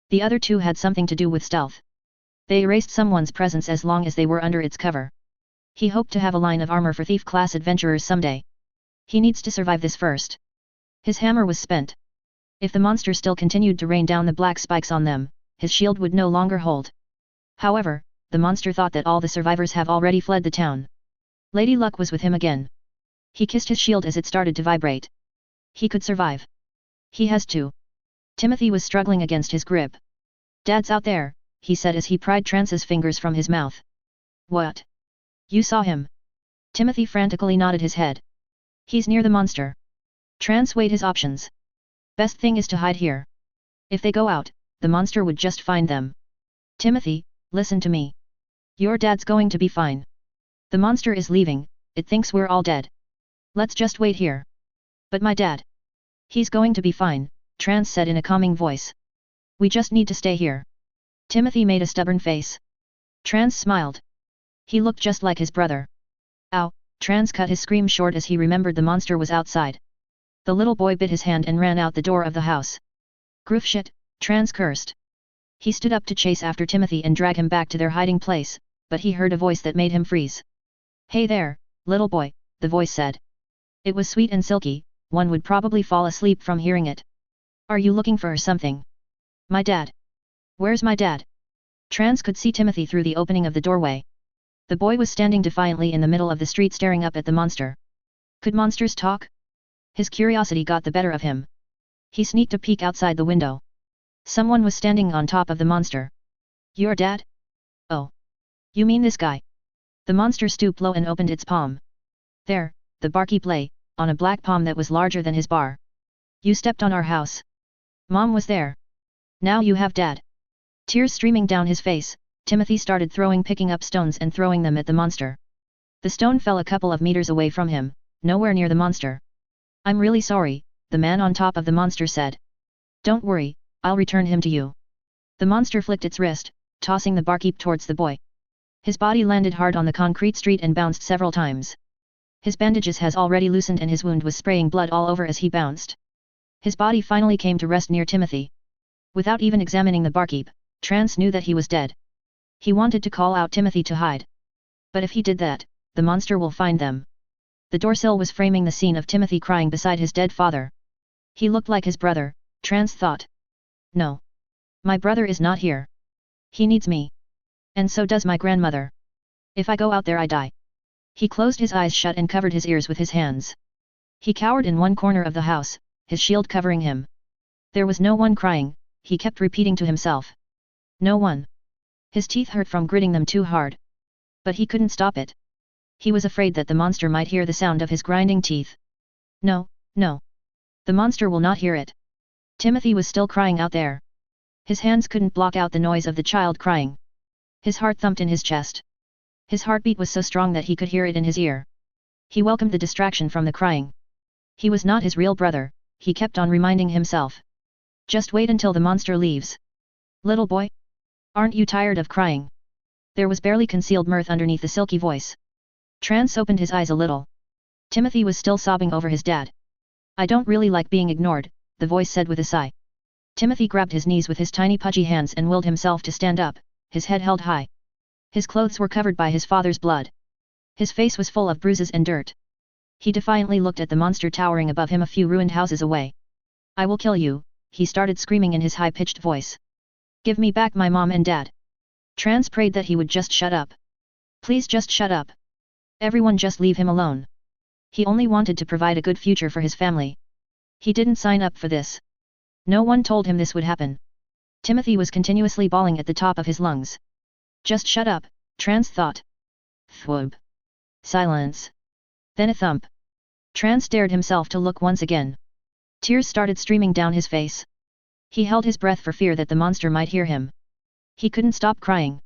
The other two had something to do with stealth. They erased someone's presence as long as they were under its cover. He hoped to have a line of armor for thief-class adventurers someday. He needs to survive this first. His hammer was spent. If the monster still continued to rain down the black spikes on them, his shield would no longer hold. However, the monster thought that all the survivors have already fled the town. Lady Luck was with him again. He kissed his shield as it started to vibrate. He could survive. He has to. Timothy was struggling against his grip. Dad's out there, he said as he pried Trance's fingers from his mouth. What? You saw him? Timothy frantically nodded his head. He's near the monster. Trance weighed his options. Best thing is to hide here. If they go out, the monster would just find them. Timothy, listen to me. Your dad's going to be fine. The monster is leaving, it thinks we're all dead. Let's just wait here. But my dad. He's going to be fine, Trance said in a calming voice. We just need to stay here. Timothy made a stubborn face. Trance smiled. He looked just like his brother. Ow, Trance cut his scream short as he remembered the monster was outside. The little boy bit his hand and ran out the door of the house. Groof shit, Trance cursed. He stood up to chase after Timothy and drag him back to their hiding place, but he heard a voice that made him freeze. "Hey there, little boy," the voice said. It was sweet and silky, one would probably fall asleep from hearing it. "Are you looking for something?" "My dad." "Where's my dad?" Trans could see Timothy through the opening of the doorway. The boy was standing defiantly in the middle of the street staring up at the monster. Could monsters talk? His curiosity got the better of him. He sneaked a peek outside the window. Someone was standing on top of the monster. "Your dad? Oh. You mean this guy?" The monster stooped low and opened its palm. There, the barkeep lay, on a black palm that was larger than his bar. "You stepped on our house. Mom was there. Now you have dad." Tears streaming down his face, Timothy started picking up stones and throwing them at the monster. The stone fell a couple of meters away from him, nowhere near the monster. "I'm really sorry," the man on top of the monster said. "Don't worry, I'll return him to you." The monster flicked its wrist, tossing the barkeep towards the boy. His body landed hard on the concrete street and bounced several times. His bandages has already loosened and his wound was spraying blood all over as he bounced. His body finally came to rest near Timothy. Without even examining the barkeep, Trans knew that he was dead. He wanted to call out Timothy to hide. But if he did that, the monster will find them. The doorsill was framing the scene of Timothy crying beside his dead father. He looked like his brother, Trans thought. "No. My brother is not here. He needs me. And so does my grandmother. If I go out there I die." He closed his eyes shut and covered his ears with his hands. He cowered in one corner of the house, his shield covering him. There was no one crying, he kept repeating to himself. No one. His teeth hurt from gritting them too hard. But he couldn't stop it. He was afraid that the monster might hear the sound of his grinding teeth. No, no. The monster will not hear it. Timothy was still crying out there. His hands couldn't block out the noise of the child crying. His heart thumped in his chest. His heartbeat was so strong that he could hear it in his ear. He welcomed the distraction from the crying. He was not his real brother, he kept on reminding himself. Just wait until the monster leaves. Little boy? Aren't you tired of crying? There was barely concealed mirth underneath the silky voice. Trans opened his eyes a little. Timothy was still sobbing over his dad. I don't really like being ignored, the voice said with a sigh. Timothy grabbed his knees with his tiny pudgy hands and willed himself to stand up, his head held high. His clothes were covered by his father's blood. His face was full of bruises and dirt. He defiantly looked at the monster towering above him a few ruined houses away. I will kill you, he started screaming in his high-pitched voice. Give me back my mom and dad. Trans prayed that he would just shut up. Please just shut up. Everyone just leave him alone. He only wanted to provide a good future for his family. He didn't sign up for this. No one told him this would happen. Timothy was continuously bawling at the top of his lungs. Just shut up, Trans thought. Thwoob. Silence. Then a thump. Trans dared himself to look once again. Tears started streaming down his face. He held his breath for fear that the monster might hear him. He couldn't stop crying.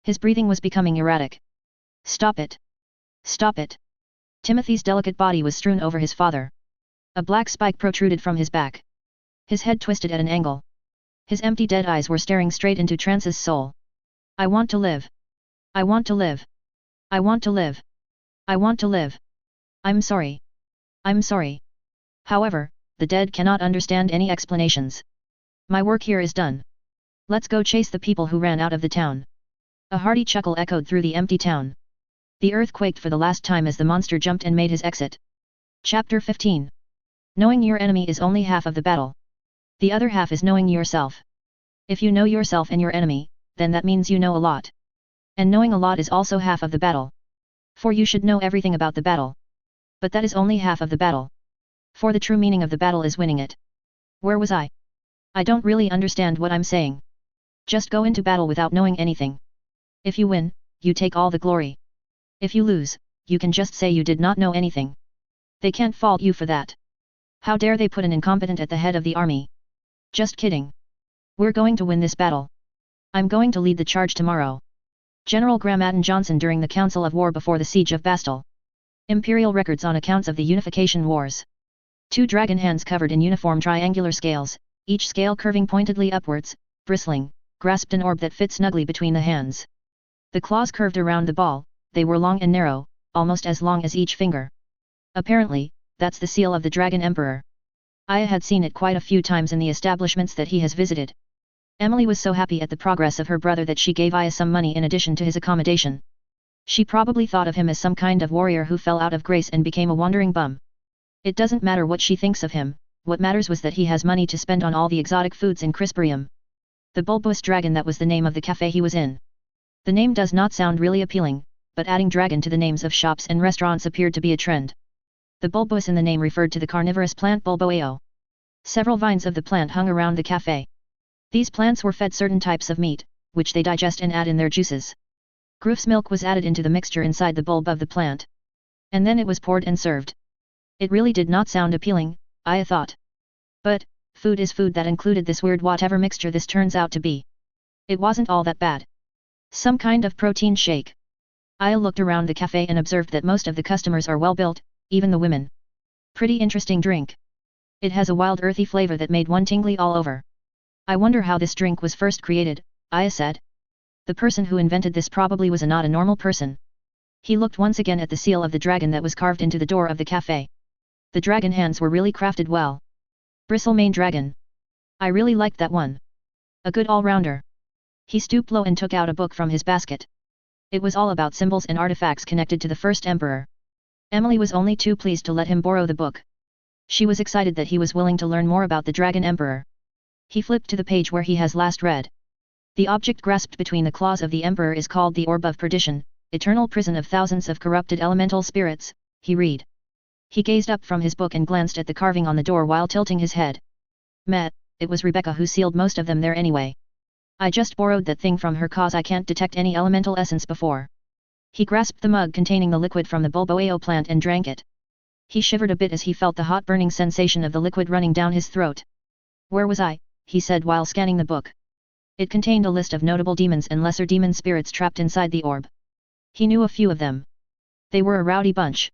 His breathing was becoming erratic. Stop it. Stop it. Timothy's delicate body was strewn over his father. A black spike protruded from his back. His head twisted at an angle. His empty dead eyes were staring straight into Trans's soul. I want to live. I want to live. I want to live. I want to live. I'm sorry. I'm sorry. However, the dead cannot understand any explanations. My work here is done. Let's go chase the people who ran out of the town. A hearty chuckle echoed through the empty town. The earth quaked for the last time as the monster jumped and made his exit. Chapter 15. Knowing your enemy is only half of the battle. The other half is knowing yourself. If you know yourself and your enemy, then that means you know a lot. And knowing a lot is also half of the battle. For you should know everything about the battle. But that is only half of the battle. For the true meaning of the battle is winning it. Where was I? I don't really understand what I'm saying. Just go into battle without knowing anything. If you win, you take all the glory. If you lose, you can just say you did not know anything. They can't fault you for that. How dare they put an incompetent at the head of the army? Just kidding. We're going to win this battle. I'm going to lead the charge tomorrow. General Graham Johnson during the Council of War before the Siege of Bastille. Imperial records on accounts of the Unification Wars. 2 dragon hands covered in uniform triangular scales, each scale curving pointedly upwards, bristling, grasped an orb that fit snugly between the hands. The claws curved around the ball, they were long and narrow, almost as long as each finger. Apparently, that's the seal of the Dragon Emperor. I had seen it quite a few times in the establishments that he has visited. Emily was so happy at the progress of her brother that she gave Aya some money in addition to his accommodation. She probably thought of him as some kind of warrior who fell out of grace and became a wandering bum. It doesn't matter what she thinks of him, what matters was that he has money to spend on all the exotic foods in Krystfallen. The bulbous dragon, that was the name of the cafe he was in. The name does not sound really appealing, but adding dragon to the names of shops and restaurants appeared to be a trend. The bulbous in the name referred to the carnivorous plant bulboeo. Several vines of the plant hung around the cafe. These plants were fed certain types of meat, which they digest and add in their juices. Groof's milk was added into the mixture inside the bulb of the plant. And then it was poured and served. It really did not sound appealing, Aya thought. But, food is food that included this weird whatever mixture this turns out to be. It wasn't all that bad. Some kind of protein shake. Aya looked around the cafe and observed that most of the customers are well built, even the women. Pretty interesting drink. It has a wild earthy flavor that made one tingly all over. I wonder how this drink was first created, Aya said. The person who invented this probably was not a normal person. He looked once again at the seal of the dragon that was carved into the door of the cafe. The dragon hands were really crafted well. Bristlemane dragon. I really liked that one. A good all-rounder. He stooped low and took out a book from his basket. It was all about symbols and artifacts connected to the first emperor. Emily was only too pleased to let him borrow the book. She was excited that he was willing to learn more about the dragon emperor. He flipped to the page where he has last read. The object grasped between the claws of the emperor is called the Orb of Perdition, eternal prison of thousands of corrupted elemental spirits, he read. He gazed up from his book and glanced at the carving on the door while tilting his head. Meh, it was Rebecca who sealed most of them there anyway. I just borrowed that thing from her cause I can't detect any elemental essence before. He grasped the mug containing the liquid from the bulboeo plant and drank it. He shivered a bit as he felt the hot burning sensation of the liquid running down his throat. Where was I? He said while scanning the book. It contained a list of notable demons and lesser demon spirits trapped inside the orb. He knew a few of them. They were a rowdy bunch.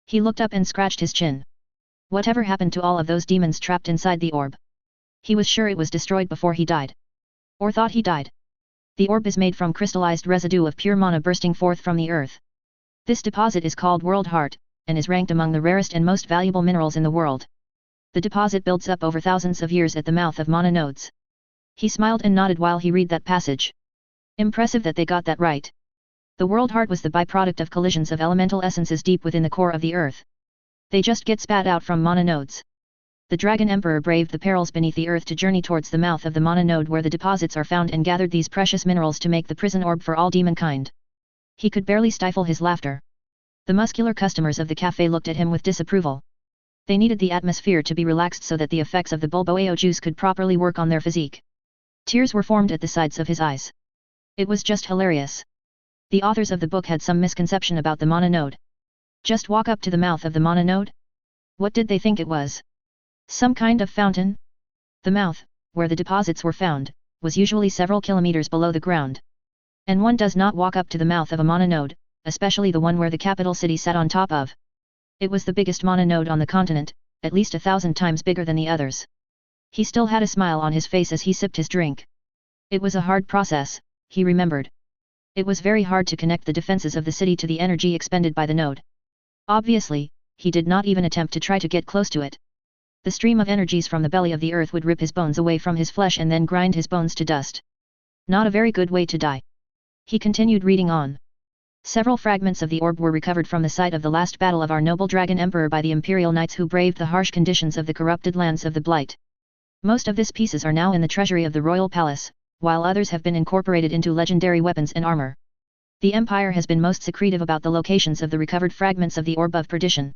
He looked up and scratched his chin. Whatever happened to all of those demons trapped inside the orb? He was sure it was destroyed before he died. Or thought he died. The orb is made from crystallized residue of pure mana bursting forth from the earth. This deposit is called World Heart, and is ranked among the rarest and most valuable minerals in the world. The deposit builds up over thousands of years at the mouth of mana nodes. He smiled and nodded while he read that passage. Impressive that they got that right. The World Heart was the byproduct of collisions of elemental essences deep within the core of the earth. They just get spat out from mana nodes. The Dragon Emperor braved the perils beneath the earth to journey towards the mouth of the mana node where the deposits are found and gathered these precious minerals to make the prison orb for all demonkind. He could barely stifle his laughter. The muscular customers of the cafe looked at him with disapproval. They needed the atmosphere to be relaxed so that the effects of the bulboeo juice could properly work on their physique. Tears were formed at the sides of his eyes. It was just hilarious. The authors of the book had some misconception about the mana node. Just walk up to the mouth of the mana node? What did they think it was? Some kind of fountain? The mouth, where the deposits were found, was usually several kilometers below the ground. And one does not walk up to the mouth of a mana node, especially the one where the capital city sat on top of. It was the biggest mana node on the continent, at least 1,000 times bigger than the others. He still had a smile on his face as he sipped his drink. It was a hard process, he remembered. It was very hard to connect the defenses of the city to the energy expended by the node. Obviously, he did not even attempt to try to get close to it. The stream of energies from the belly of the earth would rip his bones away from his flesh and then grind his bones to dust. Not a very good way to die. He continued reading on. Several fragments of the orb were recovered from the site of the last battle of our noble Dragon Emperor by the Imperial Knights who braved the harsh conditions of the corrupted lands of the Blight. Most of these pieces are now in the treasury of the royal palace, while others have been incorporated into legendary weapons and armor. The Empire has been most secretive about the locations of the recovered fragments of the Orb of Perdition.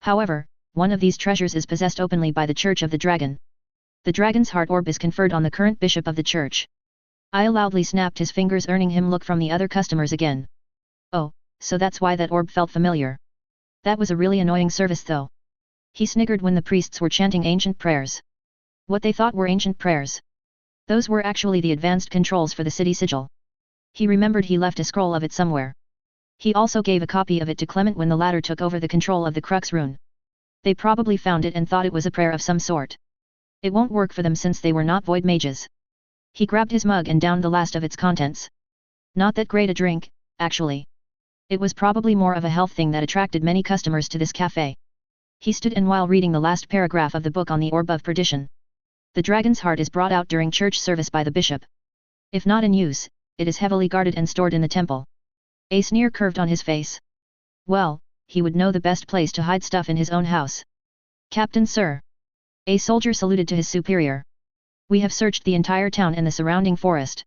However, one of these treasures is possessed openly by the Church of the Dragon. The Dragon's Heart Orb is conferred on the current bishop of the church. Aya loudly snapped his fingers, earning him look from the other customers again. Oh, so that's why that orb felt familiar. That was a really annoying service though. He sniggered when the priests were chanting ancient prayers. What they thought were ancient prayers. Those were actually the advanced controls for the city sigil. He remembered he left a scroll of it somewhere. He also gave a copy of it to Clement when the latter took over the control of the Crux rune. They probably found it and thought it was a prayer of some sort. It won't work for them since they were not void mages. He grabbed his mug and downed the last of its contents. Not that great a drink, actually. It was probably more of a health thing that attracted many customers to this cafe. He stood and while reading the last paragraph of the book on the Orb of Perdition. The dragon's heart is brought out during church service by the bishop. If not in use, it is heavily guarded and stored in the temple. A sneer curved on his face. Well, he would know the best place to hide stuff in his own house. Captain, sir. A soldier saluted to his superior. We have searched the entire town and the surrounding forest.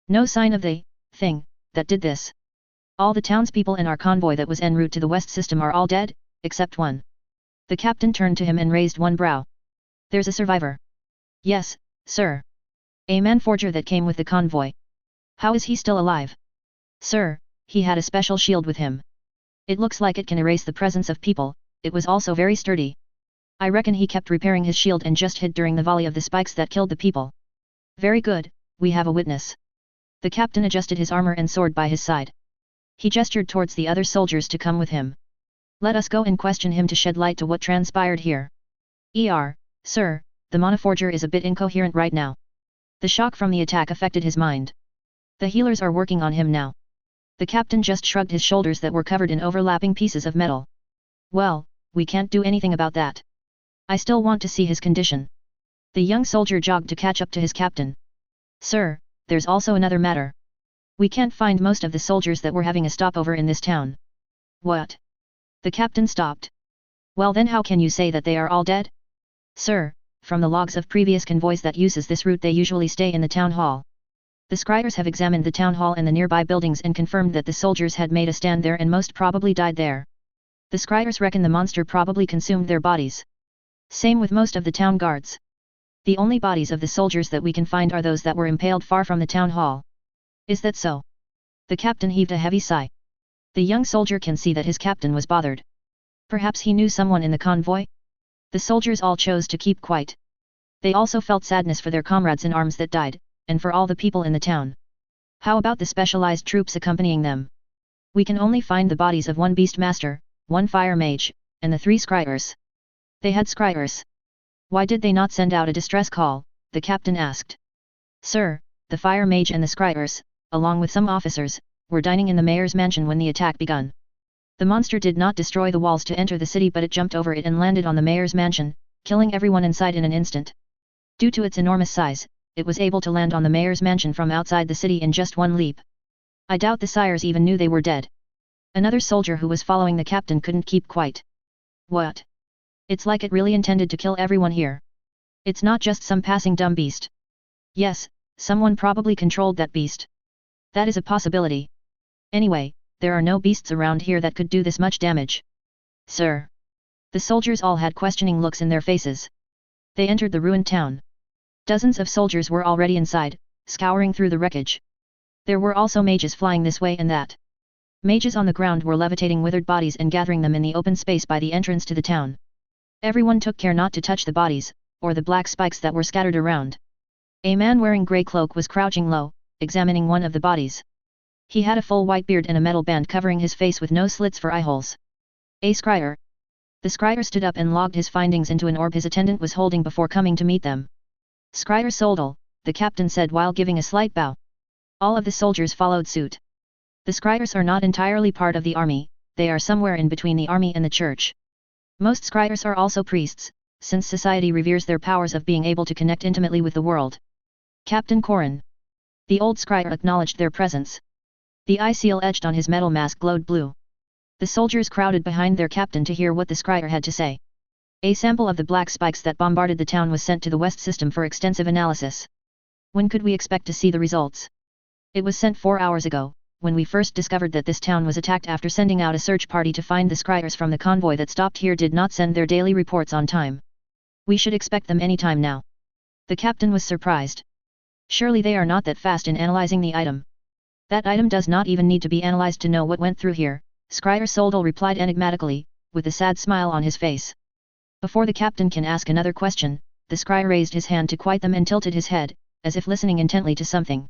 No sign of the thing that did this. All the townspeople in our convoy that was en route to the west system are all dead, except one. The captain turned to him and raised one brow. There's a survivor. Yes, sir. A man forger that came with the convoy. How is he still alive? Sir, he had a special shield with him. It looks like it can erase the presence of people, it was also very sturdy. I reckon he kept repairing his shield and just hid during the volley of the spikes that killed the people. Very good, we have a witness. The captain adjusted his armor and sword by his side. He gestured towards the other soldiers to come with him. Let us go and question him to shed light to what transpired here. Sir, the monoforger is a bit incoherent right now. The shock from the attack affected his mind. The healers are working on him now. The captain just shrugged his shoulders that were covered in overlapping pieces of metal. Well, we can't do anything about that. I still want to see his condition. The young soldier jogged to catch up to his captain. Sir, there's also another matter. We can't find most of the soldiers that were having a stopover in this town. What? The captain stopped. Well then how can you say that they are all dead? Sir, from the logs of previous convoys that uses this route they usually stay in the town hall. The scryers have examined the town hall and the nearby buildings and confirmed that the soldiers had made a stand there and most probably died there. The scryers reckon the monster probably consumed their bodies. Same with most of the town guards. The only bodies of the soldiers that we can find are those that were impaled far from the town hall. Is that so? The captain heaved a heavy sigh. The young soldier can see that his captain was bothered. Perhaps he knew someone in the convoy? The soldiers all chose to keep quiet. They also felt sadness for their comrades in arms that died, and for all the people in the town. How about the specialized troops accompanying them? We can only find the bodies of one beast master, one fire mage, and the 3 scryers. They had scryers. Why did they not send out a distress call? The captain asked. Sir, the fire mage and the scryers, along with some officers, were dining in the mayor's mansion when the attack begun. The monster did not destroy the walls to enter the city but it jumped over it and landed on the mayor's mansion, killing everyone inside in an instant. Due to its enormous size, it was able to land on the mayor's mansion from outside the city in just one leap. I doubt the sires even knew they were dead. Another soldier who was following the captain couldn't keep quiet. What? It's like it really intended to kill everyone here. It's not just some passing dumb beast. Yes, someone probably controlled that beast. That is a possibility. Anyway, there are no beasts around here that could do this much damage. Sir. The soldiers all had questioning looks in their faces. They entered the ruined town. Dozens of soldiers were already inside, scouring through the wreckage. There were also mages flying this way and that. Mages on the ground were levitating withered bodies and gathering them in the open space by the entrance to the town. Everyone took care not to touch the bodies, or the black spikes that were scattered around. A man wearing grey cloak was crouching low, examining one of the bodies. He had a full white beard and a metal band covering his face with no slits for eyeholes. A scryer. The scryer stood up and logged his findings into an orb his attendant was holding before coming to meet them. Scryer Soldal, the captain said while giving a slight bow. All of the soldiers followed suit. The scryers are not entirely part of the army, they are somewhere in between the army and the church. Most scryers are also priests, since society reveres their powers of being able to connect intimately with the world. Captain Corin. The old scryer acknowledged their presence. The eye seal etched on his metal mask glowed blue. The soldiers crowded behind their captain to hear what the scryer had to say. A sample of the black spikes that bombarded the town was sent to the West system for extensive analysis. When could we expect to see the results? It was sent 4 hours ago, when we first discovered that this town was attacked after sending out a search party to find the scryers from the convoy that stopped here did not send their daily reports on time. We should expect them any time now. The captain was surprised. Surely they are not that fast in analyzing the item. That item does not even need to be analyzed to know what went through here, Scryer Soldal replied enigmatically, with a sad smile on his face. Before the captain can ask another question, the scryer raised his hand to quiet them and tilted his head, as if listening intently to something.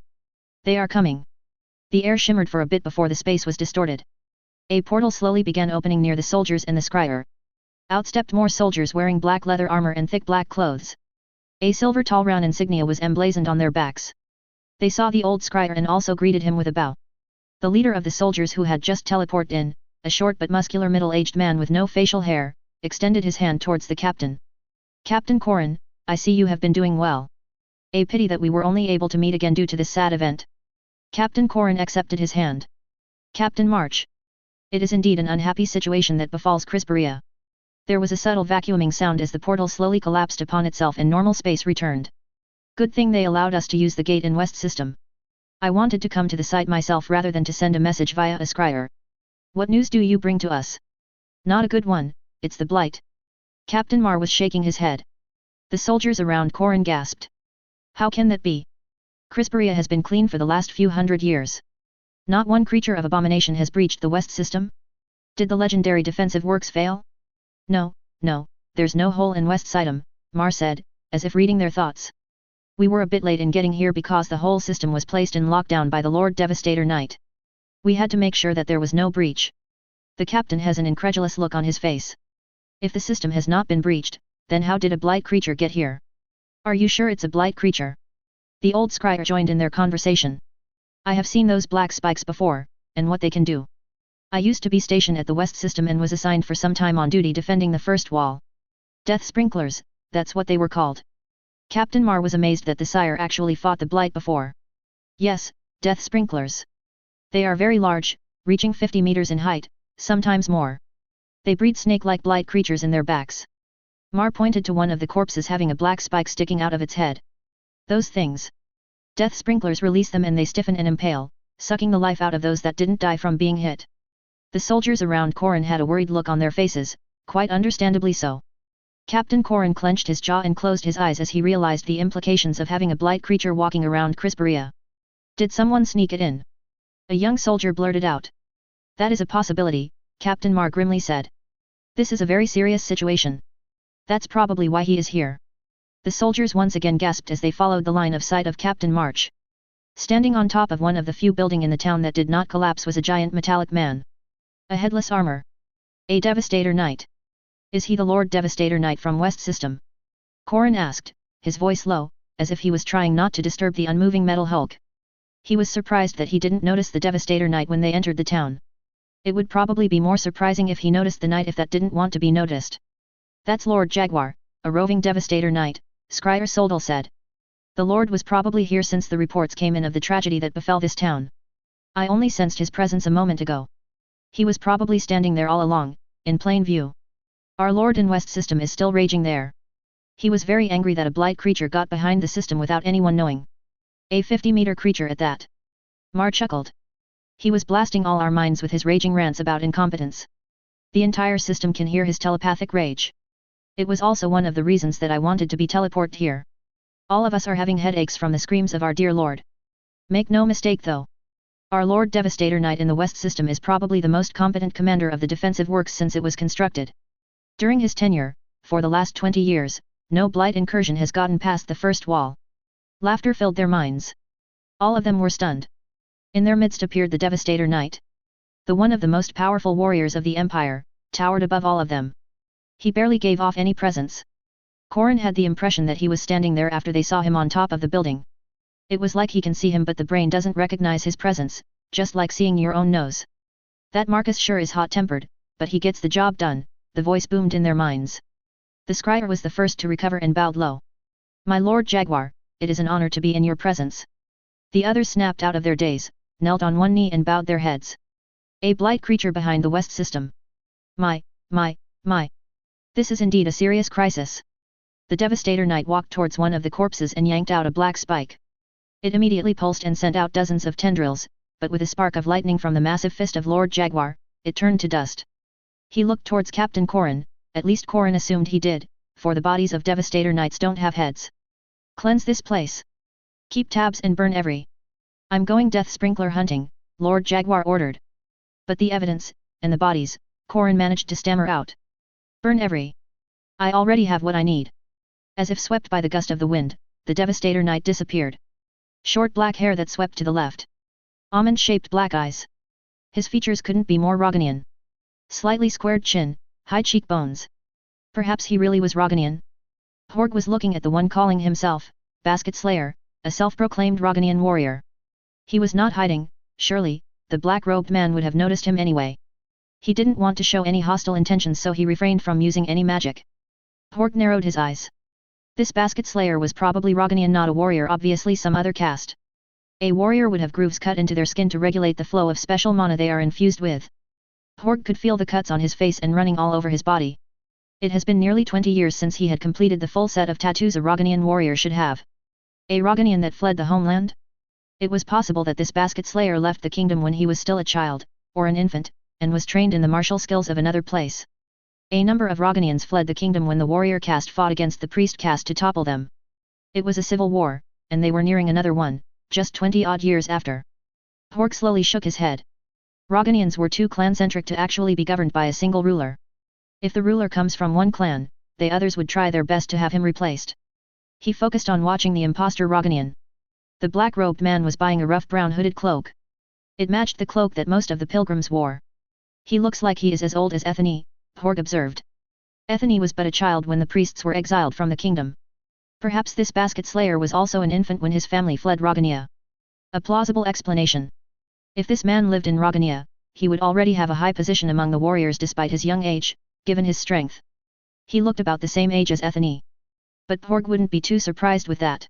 They are coming. The air shimmered for a bit before the space was distorted. A portal slowly began opening near the soldiers and the scryer. Out stepped more soldiers wearing black leather armor and thick black clothes. A silver Talround insignia was emblazoned on their backs. They saw the old scryer and also greeted him with a bow. The leader of the soldiers who had just teleported in, a short but muscular middle-aged man with no facial hair, extended his hand towards the captain. Captain Corin, I see you have been doing well. A pity that we were only able to meet again due to this sad event. Captain Corrin accepted his hand. Captain March. It is indeed an unhappy situation that befalls Krystfallen. There was a subtle vacuuming sound as the portal slowly collapsed upon itself and normal space returned. Good thing they allowed us to use the gate in West system. I wanted to come to the site myself rather than to send a message via a scryer. What news do you bring to us? Not a good one, it's the Blight. Captain Mar was shaking his head. The soldiers around Corrin gasped. How can that be? Krystfallen has been clean for the last few hundred years. Not one creature of abomination has breached the West system? Did the legendary defensive works fail? No, there's no hole in West Sitem, Mar said, as if reading their thoughts. We were a bit late in getting here because the whole system was placed in lockdown by the Lord Devastator Knight. We had to make sure that there was no breach. The captain has an incredulous look on his face. If the system has not been breached, then how did a blight creature get here? Are you sure it's a blight creature? The old scryer joined in their conversation. I have seen those black spikes before, and what they can do. I used to be stationed at the West system and was assigned for some time on duty defending the first wall. Death sprinklers, that's what they were called. Captain Mar was amazed that the sire actually fought the blight before. Yes, death sprinklers. They are very large, reaching 50 meters in height, sometimes more. They breed snake-like blight creatures in their backs. Mar pointed to one of the corpses having a black spike sticking out of its head. Those things. Death sprinklers release them and they stiffen and impale, sucking the life out of those that didn't die from being hit. The soldiers around Corrin had a worried look on their faces, quite understandably so. Captain Corrin clenched his jaw and closed his eyes as he realized the implications of having a blight creature walking around Krystfallen. Did someone sneak it in? A young soldier blurted out. That is a possibility, Captain Mar grimly said. This is a very serious situation. That's probably why he is here. The soldiers once again gasped as they followed the line of sight of Captain March. Standing on top of one of the few buildings in the town that did not collapse was a giant metallic man. A headless armor. A Devastator Knight. Is he the Lord Devastator Knight from West System? Corrin asked, his voice low, as if he was trying not to disturb the unmoving metal hulk. He was surprised that he didn't notice the Devastator Knight when they entered the town. It would probably be more surprising if he noticed the knight if that didn't want to be noticed. That's Lord Jaguar, a roving Devastator Knight, Scryer Soldal said. The Lord was probably here since the reports came in of the tragedy that befell this town. I only sensed his presence a moment ago. He was probably standing there all along, in plain view. Our Lord in West System is still raging there. He was very angry that a blight creature got behind the system without anyone knowing. A 50-meter creature at that. Mar chuckled. He was blasting all our minds with his raging rants about incompetence. The entire system can hear his telepathic rage. It was also one of the reasons that I wanted to be teleported here. All of us are having headaches from the screams of our dear Lord. Make no mistake though. Our Lord Devastator Knight in the West System is probably the most competent commander of the defensive works since it was constructed. During his tenure, for the last 20 years, no blight incursion has gotten past the first wall. Laughter filled their minds. All of them were stunned. In their midst appeared the Devastator Knight. The one of the most powerful warriors of the Empire, towered above all of them. He barely gave off any presence. Corrin had the impression that he was standing there after they saw him on top of the building. It was like he can see him but the brain doesn't recognize his presence, just like seeing your own nose. That Marcus sure is hot-tempered, but he gets the job done, the voice boomed in their minds. The scryer was the first to recover and bowed low. My Lord Jaguar, it is an honor to be in your presence. The others snapped out of their daze, knelt on one knee and bowed their heads. A blight creature behind the West System. My. This is indeed a serious crisis. The Devastator Knight walked towards one of the corpses and yanked out a black spike. It immediately pulsed and sent out dozens of tendrils, but with a spark of lightning from the massive fist of Lord Jaguar, it turned to dust. He looked towards Captain Corrin, at least Corrin assumed he did, for the bodies of Devastator Knights don't have heads. Cleanse this place. Keep tabs and burn every. I'm going death sprinkler hunting, Lord Jaguar ordered. But the evidence, and the bodies, Corrin managed to stammer out. Burn every. I already have what I need. As if swept by the gust of the wind, the Devastator Knight disappeared. Short black hair that swept to the left. Almond-shaped black eyes. His features couldn't be more Roganian. Slightly squared chin, high cheekbones. Perhaps he really was Roganian? Horg was looking at the one calling himself Basket Slayer, a self-proclaimed Roganian warrior. He was not hiding, surely, the black-robed man would have noticed him anyway. He didn't want to show any hostile intentions so he refrained from using any magic. Horg narrowed his eyes. This basket slayer was probably Rogonian, not a warrior, obviously some other caste. A warrior would have grooves cut into their skin to regulate the flow of special mana they are infused with. Porg could feel the cuts on his face and running all over his body. It has been nearly 20 years since he had completed the full set of tattoos a Rogonian warrior should have. A Rogonian that fled the homeland? It was possible that this basket slayer left the kingdom when he was still a child, or an infant, and was trained in the martial skills of another place. A number of Rogonians fled the kingdom when the warrior caste fought against the priest caste to topple them. It was a civil war, and they were nearing another one, just 20-odd years after. Porg slowly shook his head. Rogonians were too clan-centric to actually be governed by a single ruler. If the ruler comes from one clan, the others would try their best to have him replaced. He focused on watching the imposter Rogonian. The black-robed man was buying a rough brown hooded cloak. It matched the cloak that most of the pilgrims wore. He looks like he is as old as Ethne, Porg observed. Ethne was but a child when the priests were exiled from the kingdom. Perhaps this basket slayer was also an infant when his family fled Rogonia. A plausible explanation. If this man lived in Rogonia, he would already have a high position among the warriors despite his young age, given his strength. He looked about the same age as Ethne. But Porg wouldn't be too surprised with that.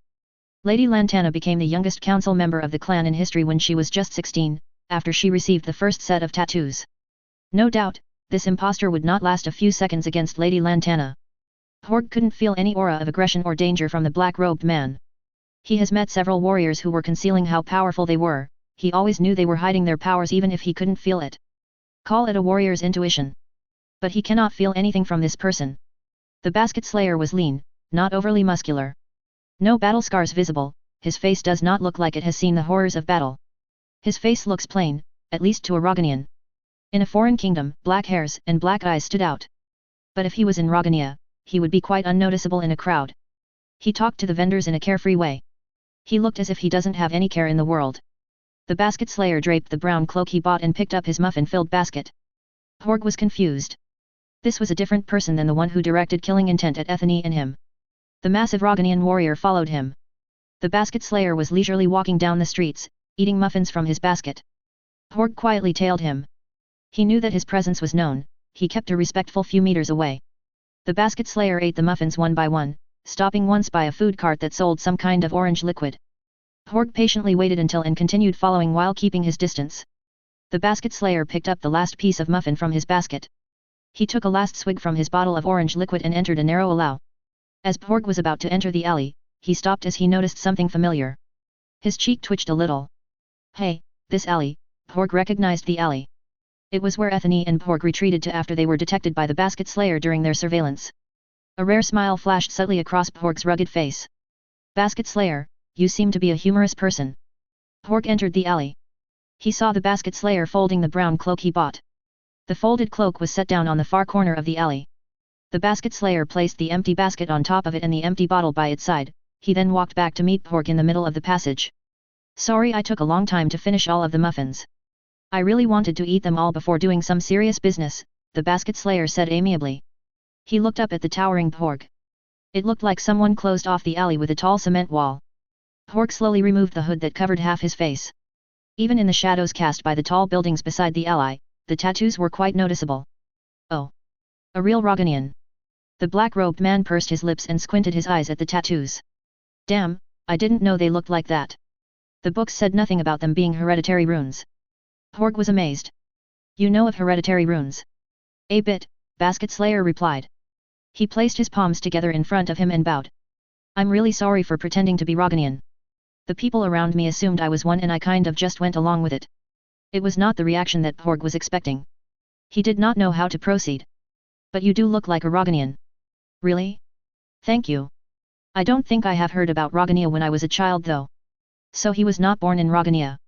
Lady Lantana became the youngest council member of the clan in history when she was just 16, after she received the first set of tattoos. No doubt, this impostor would not last a few seconds against Lady Lantana. Porg couldn't feel any aura of aggression or danger from the black-robed man. He has met several warriors who were concealing how powerful they were. He always knew they were hiding their powers even if he couldn't feel it. Call it a warrior's intuition. But he cannot feel anything from this person. The basket slayer was lean, not overly muscular. No battle scars visible, his face does not look like it has seen the horrors of battle. His face looks plain, at least to a Rogonian. In a foreign kingdom, black hairs and black eyes stood out. But if he was in Rogonia, he would be quite unnoticeable in a crowd. He talked to the vendors in a carefree way. He looked as if he doesn't have any care in the world. The basket slayer draped the brown cloak he bought and picked up his muffin-filled basket. Porg was confused. This was a different person than the one who directed killing intent at Ethne and him. The massive Rogonian warrior followed him. The basket slayer was leisurely walking down the streets, eating muffins from his basket. Porg quietly tailed him. He knew that his presence was known, he kept a respectful few meters away. The basket slayer ate the muffins one by one, stopping once by a food cart that sold some kind of orange liquid. Porg patiently waited until and continued following while keeping his distance. The basket slayer picked up the last piece of muffin from his basket. He took a last swig from his bottle of orange liquid and entered a narrow alley. As Porg was about to enter the alley, he stopped as he noticed something familiar. His cheek twitched a little. Hey, this alley. Porg recognized the alley. It was where Ethne and Porg retreated to after they were detected by the basket slayer during their surveillance. A rare smile flashed subtly across Porg's rugged face. Basket slayer, you seem to be a humorous person. Porg entered the alley. He saw the basket slayer folding the brown cloak he bought. The folded cloak was set down on the far corner of the alley. The basket slayer placed the empty basket on top of it and the empty bottle by its side. He then walked back to meet Porg in the middle of the passage. Sorry I took a long time to finish all of the muffins. I really wanted to eat them all before doing some serious business, the basket slayer said amiably. He looked up at the towering Porg. It looked like someone closed off the alley with a tall cement wall. Porg slowly removed the hood that covered half his face. Even in the shadows cast by the tall buildings beside the alley, the tattoos were quite noticeable. Oh. A real Rogonian. The black-robed man pursed his lips and squinted his eyes at the tattoos. Damn, I didn't know they looked like that. The books said nothing about them being hereditary runes. Porg was amazed. You know of hereditary runes? A bit, Basket Slayer replied. He placed his palms together in front of him and bowed. I'm really sorry for pretending to be Rogonian. The people around me assumed I was one and I kind of just went along with it. It was not the reaction that Porg was expecting. He did not know how to proceed. But you do look like a Rogonian. Really? Thank you. I don't think I have heard about Rogonia when I was a child though. So he was not born in Rogonia.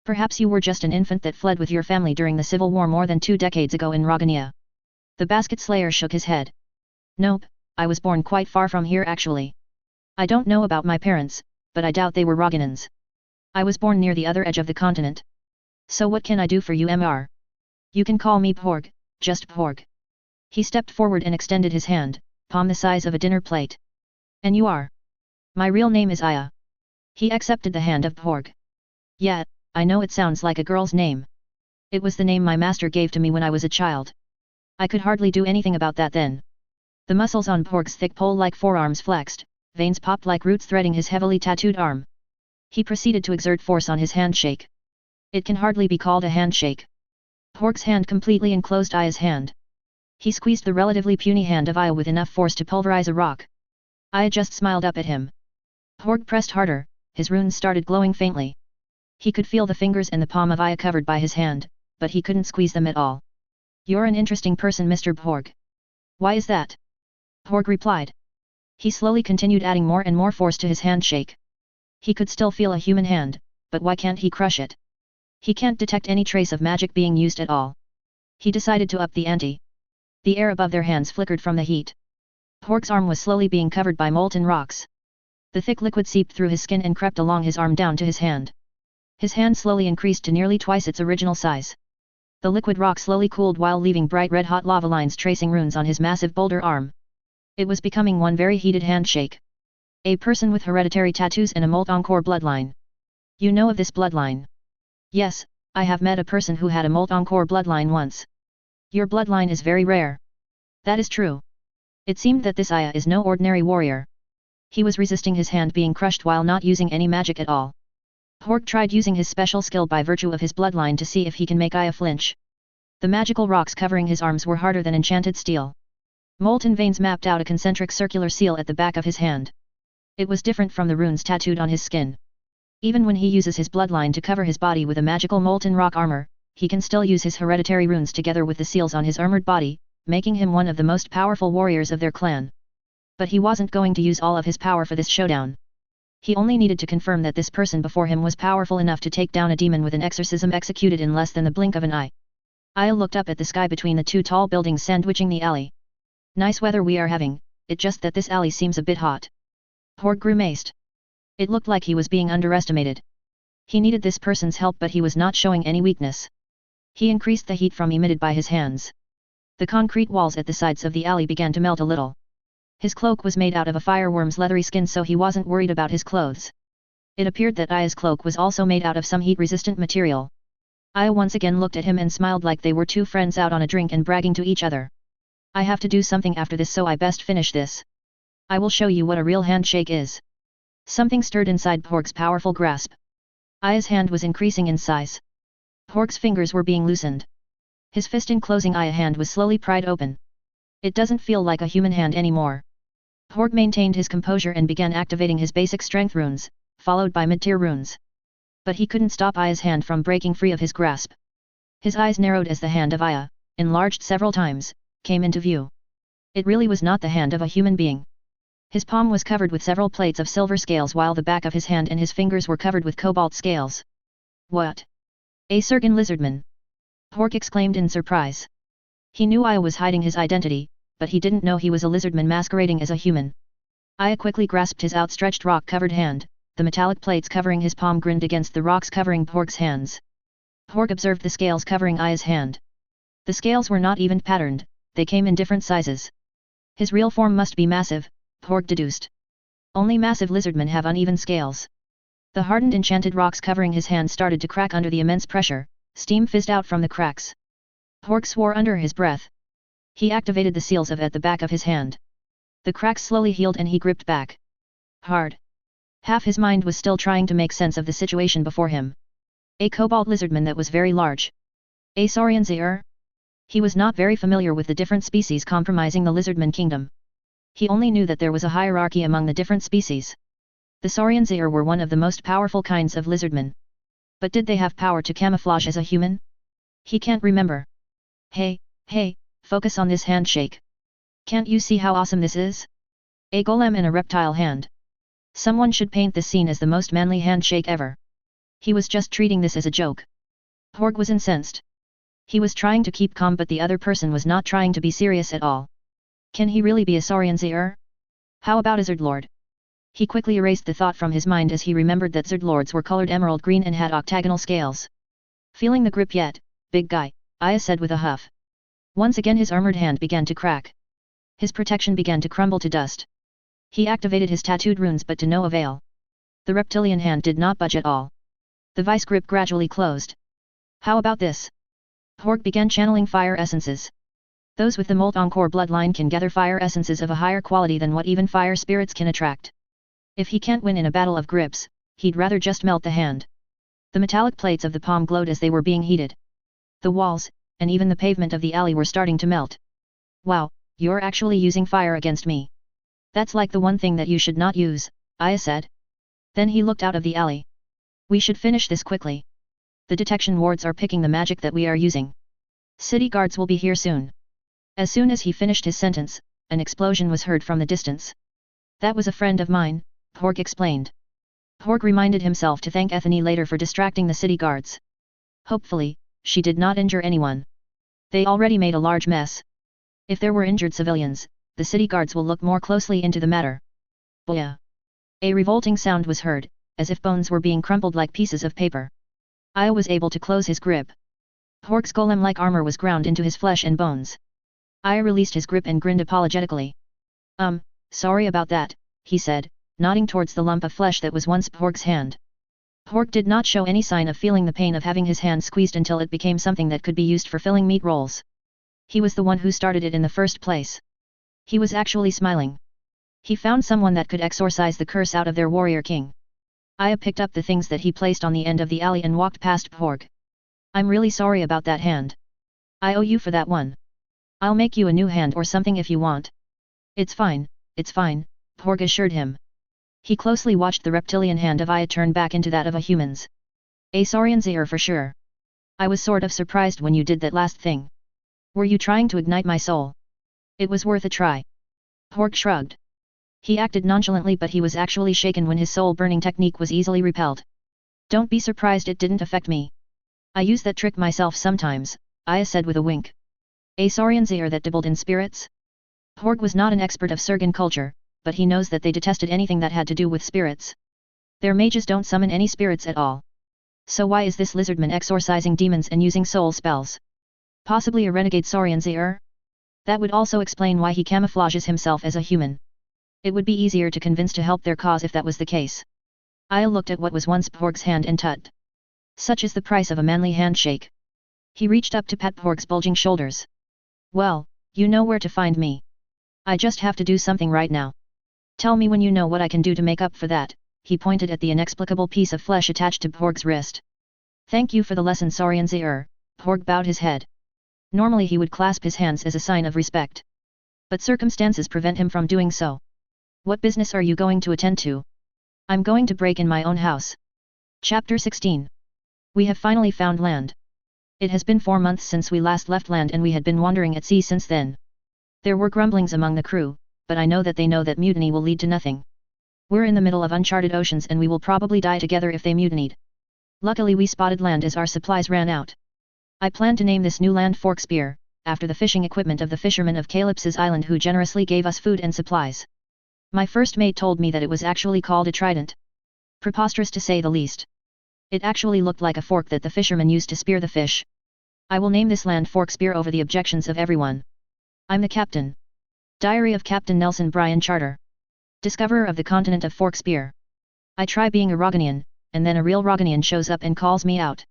Perhaps you were just an infant that fled with your family during the civil war more than 2 decades ago in Rogonia. The basket slayer shook his head. Nope, I was born quite far from here actually. I don't know about my parents, but I doubt they were Rogonians. I was born near the other edge of the continent. So what can I do for you Mr.? You can call me Porg, just Porg. He stepped forward and extended his hand, palm the size of a dinner plate. And you are? My real name is Aya. He accepted the hand of Porg. Yeah, I know it sounds like a girl's name. It was the name my master gave to me when I was a child. I could hardly do anything about that then. The muscles on Porg's thick pole-like forearms flexed, veins popped like roots threading his heavily tattooed arm. He proceeded to exert force on his handshake. It can hardly be called a handshake. Pork's hand completely enclosed Aya's hand. He squeezed the relatively puny hand of Aya with enough force to pulverize a rock. Aya just smiled up at him. Pork pressed harder, his runes started glowing faintly. He could feel the fingers and the palm of Aya covered by his hand, but he couldn't squeeze them at all. "You're an interesting person, Mr. Pork." "Why is that?" Pork replied. He slowly continued adding more and more force to his handshake. He could still feel a human hand, but why can't he crush it? He can't detect any trace of magic being used at all. He decided to up the ante. The air above their hands flickered from the heat. Pork's arm was slowly being covered by molten rocks. The thick liquid seeped through his skin and crept along his arm down to his hand. His hand slowly increased to nearly twice its original size. The liquid rock slowly cooled while leaving bright red-hot lava lines tracing runes on his massive boulder arm. It was becoming one very heated handshake. A person with hereditary tattoos and a Moltonkor bloodline. You know of this bloodline? Yes, I have met a person who had a Moltonkor bloodline once. Your bloodline is very rare. That is true. It seemed that this Aya is no ordinary warrior. He was resisting his hand being crushed while not using any magic at all. Pork tried using his special skill by virtue of his bloodline to see if he can make Aya flinch. The magical rocks covering his arms were harder than enchanted steel. Molten veins mapped out a concentric circular seal at the back of his hand. It was different from the runes tattooed on his skin. Even when he uses his bloodline to cover his body with a magical molten rock armor, he can still use his hereditary runes together with the seals on his armored body, making him one of the most powerful warriors of their clan. But he wasn't going to use all of his power for this showdown. He only needed to confirm that this person before him was powerful enough to take down a demon with an exorcism executed in less than the blink of an eye. Aya looked up at the sky between the two tall buildings sandwiching the alley. "Nice weather we are having, it's just that this alley seems a bit hot." Pork grimaced. It looked like he was being underestimated. He needed this person's help but he was not showing any weakness. He increased the heat from emitted by his hands. The concrete walls at the sides of the alley began to melt a little. His cloak was made out of a fireworm's leathery skin so he wasn't worried about his clothes. It appeared that Aya's cloak was also made out of some heat-resistant material. Aya once again looked at him and smiled like they were two friends out on a drink and bragging to each other. "I have to do something after this so I best finish this. I will show you what a real handshake is." Something stirred inside Pork's powerful grasp. Aya's hand was increasing in size. Pork's fingers were being loosened. His fist enclosing Aya's hand was slowly pried open. It doesn't feel like a human hand anymore. Pork maintained his composure and began activating his basic strength runes, followed by mid-tier runes. But he couldn't stop Aya's hand from breaking free of his grasp. His eyes narrowed as the hand of Aya, enlarged several times, came into view. It really was not the hand of a human being. His palm was covered with several plates of silver scales while the back of his hand and his fingers were covered with cobalt scales. "What? A Sergan lizardman!" Pork exclaimed in surprise. He knew Aya was hiding his identity, but he didn't know he was a lizardman masquerading as a human. Aya quickly grasped his outstretched rock-covered hand, the metallic plates covering his palm grinned against the rocks covering Pork's hands. Pork observed the scales covering Aya's hand. The scales were not even patterned, they came in different sizes. His real form must be massive, Pork deduced. Only massive lizardmen have uneven scales. The hardened enchanted rocks covering his hand started to crack under the immense pressure, steam fizzed out from the cracks. Pork swore under his breath. He activated the seals at the back of his hand. The cracks slowly healed and he gripped back hard. Half his mind was still trying to make sense of the situation before him. A cobalt lizardman that was very large. A saurian zir? He was not very familiar with the different species comprising the lizardman kingdom. He only knew that there was a hierarchy among the different species. The saurian zir were one of the most powerful kinds of lizardmen. But did they have power to camouflage as a human? He can't remember. Hey, focus on this handshake. Can't you see how awesome this is? A golem in a reptile hand. Someone should paint this scene as the most manly handshake ever. He was just treating this as a joke. Pork was incensed. He was trying to keep calm but the other person was not trying to be serious at all. Can he really be a saurian zir? How about a Zerdlord? He quickly erased the thought from his mind as he remembered that Zerdlords were colored emerald green and had octagonal scales. Feeling the grip yet, big guy, Aya said with a huff. Once again his armored hand began to crack. His protection began to crumble to dust. He activated his tattooed runes but to no avail. The reptilian hand did not budge at all. The vice grip gradually closed. How about this? Pork began channeling fire essences. Those with the Moltonkor bloodline can gather fire essences of a higher quality than what even fire spirits can attract. If he can't win in a battle of grips, he'd rather just melt the hand. The metallic plates of the palm glowed as they were being heated. The walls, and even the pavement of the alley were starting to melt. Wow, you're actually using fire against me. That's like the one thing that you should not use, Aya said. Then he looked out of the alley. We should finish this quickly. The detection wards are picking the magic that we are using. City guards will be here soon. As soon as he finished his sentence, an explosion was heard from the distance. That was a friend of mine, Porg explained. Porg reminded himself to thank Ethany later for distracting the city guards. Hopefully, she did not injure anyone. They already made a large mess. If there were injured civilians, the city guards will look more closely into the matter. Boya! A revolting sound was heard, as if bones were being crumpled like pieces of paper. Aya was able to close his grip. Porg's golem-like armor was ground into his flesh and bones. Aya released his grip and grinned apologetically. Sorry about that, he said, nodding towards the lump of flesh that was once Porg's hand. Porg did not show any sign of feeling the pain of having his hand squeezed until it became something that could be used for filling meat rolls. He was the one who started it in the first place. He was actually smiling. He found someone that could exorcise the curse out of their warrior king. Aya picked up the things that he placed on the end of the alley and walked past Porg. I'm really sorry about that hand. I owe you for that one. I'll make you a new hand or something if you want. It's fine, Porg assured him. He closely watched the reptilian hand of Aya turn back into that of a human's. A Saurian's ear for sure. I was sort of surprised when you did that last thing. Were you trying to ignite my soul? It was worth a try. Porg shrugged. He acted nonchalantly, but he was actually shaken when his soul-burning technique was easily repelled. Don't be surprised it didn't affect me. I use that trick myself sometimes, Aya said with a wink. A Saurian's ear that dabbled in spirits? Porg was not an expert of Surgan culture, but he knows that they detested anything that had to do with spirits. Their mages don't summon any spirits at all. So why is this lizardman exorcising demons and using soul spells? Possibly a renegade Saurian's ear? That would also explain why he camouflages himself as a human. It would be easier to convince to help their cause if that was the case. Aya looked at what was once Porg's hand and tut. Such is the price of a manly handshake. He reached up to pat Porg's bulging shoulders. Well, you know where to find me. I just have to do something right now. Tell me when you know what I can do to make up for that. He pointed at the inexplicable piece of flesh attached to Porg's wrist. Thank you for the lesson, Saurian's ear. Porg bowed his head. Normally he would clasp his hands as a sign of respect. But circumstances prevent him from doing so. What business are you going to attend to? I'm going to break in my own house. Chapter 16. We have finally found land. It has been 4 months since we last left land and we had been wandering at sea since then. There were grumblings among the crew, but I know that mutiny will lead to nothing. We're in the middle of uncharted oceans and we will probably die together if they mutinied. Luckily we spotted land as our supplies ran out. I plan to name this new land Forkspear, after the fishing equipment of the fishermen of Calypso's island who generously gave us food and supplies. My first mate told me that it was actually called a trident. Preposterous to say the least. It actually looked like a fork that the fishermen used to spear the fish. I will name this land Forkspear over the objections of everyone. I'm the captain. Diary of Captain Nelson Bryan Charter. Discoverer of the continent of Forkspear. I try being a Roganian, and then a real Roganian shows up and calls me out.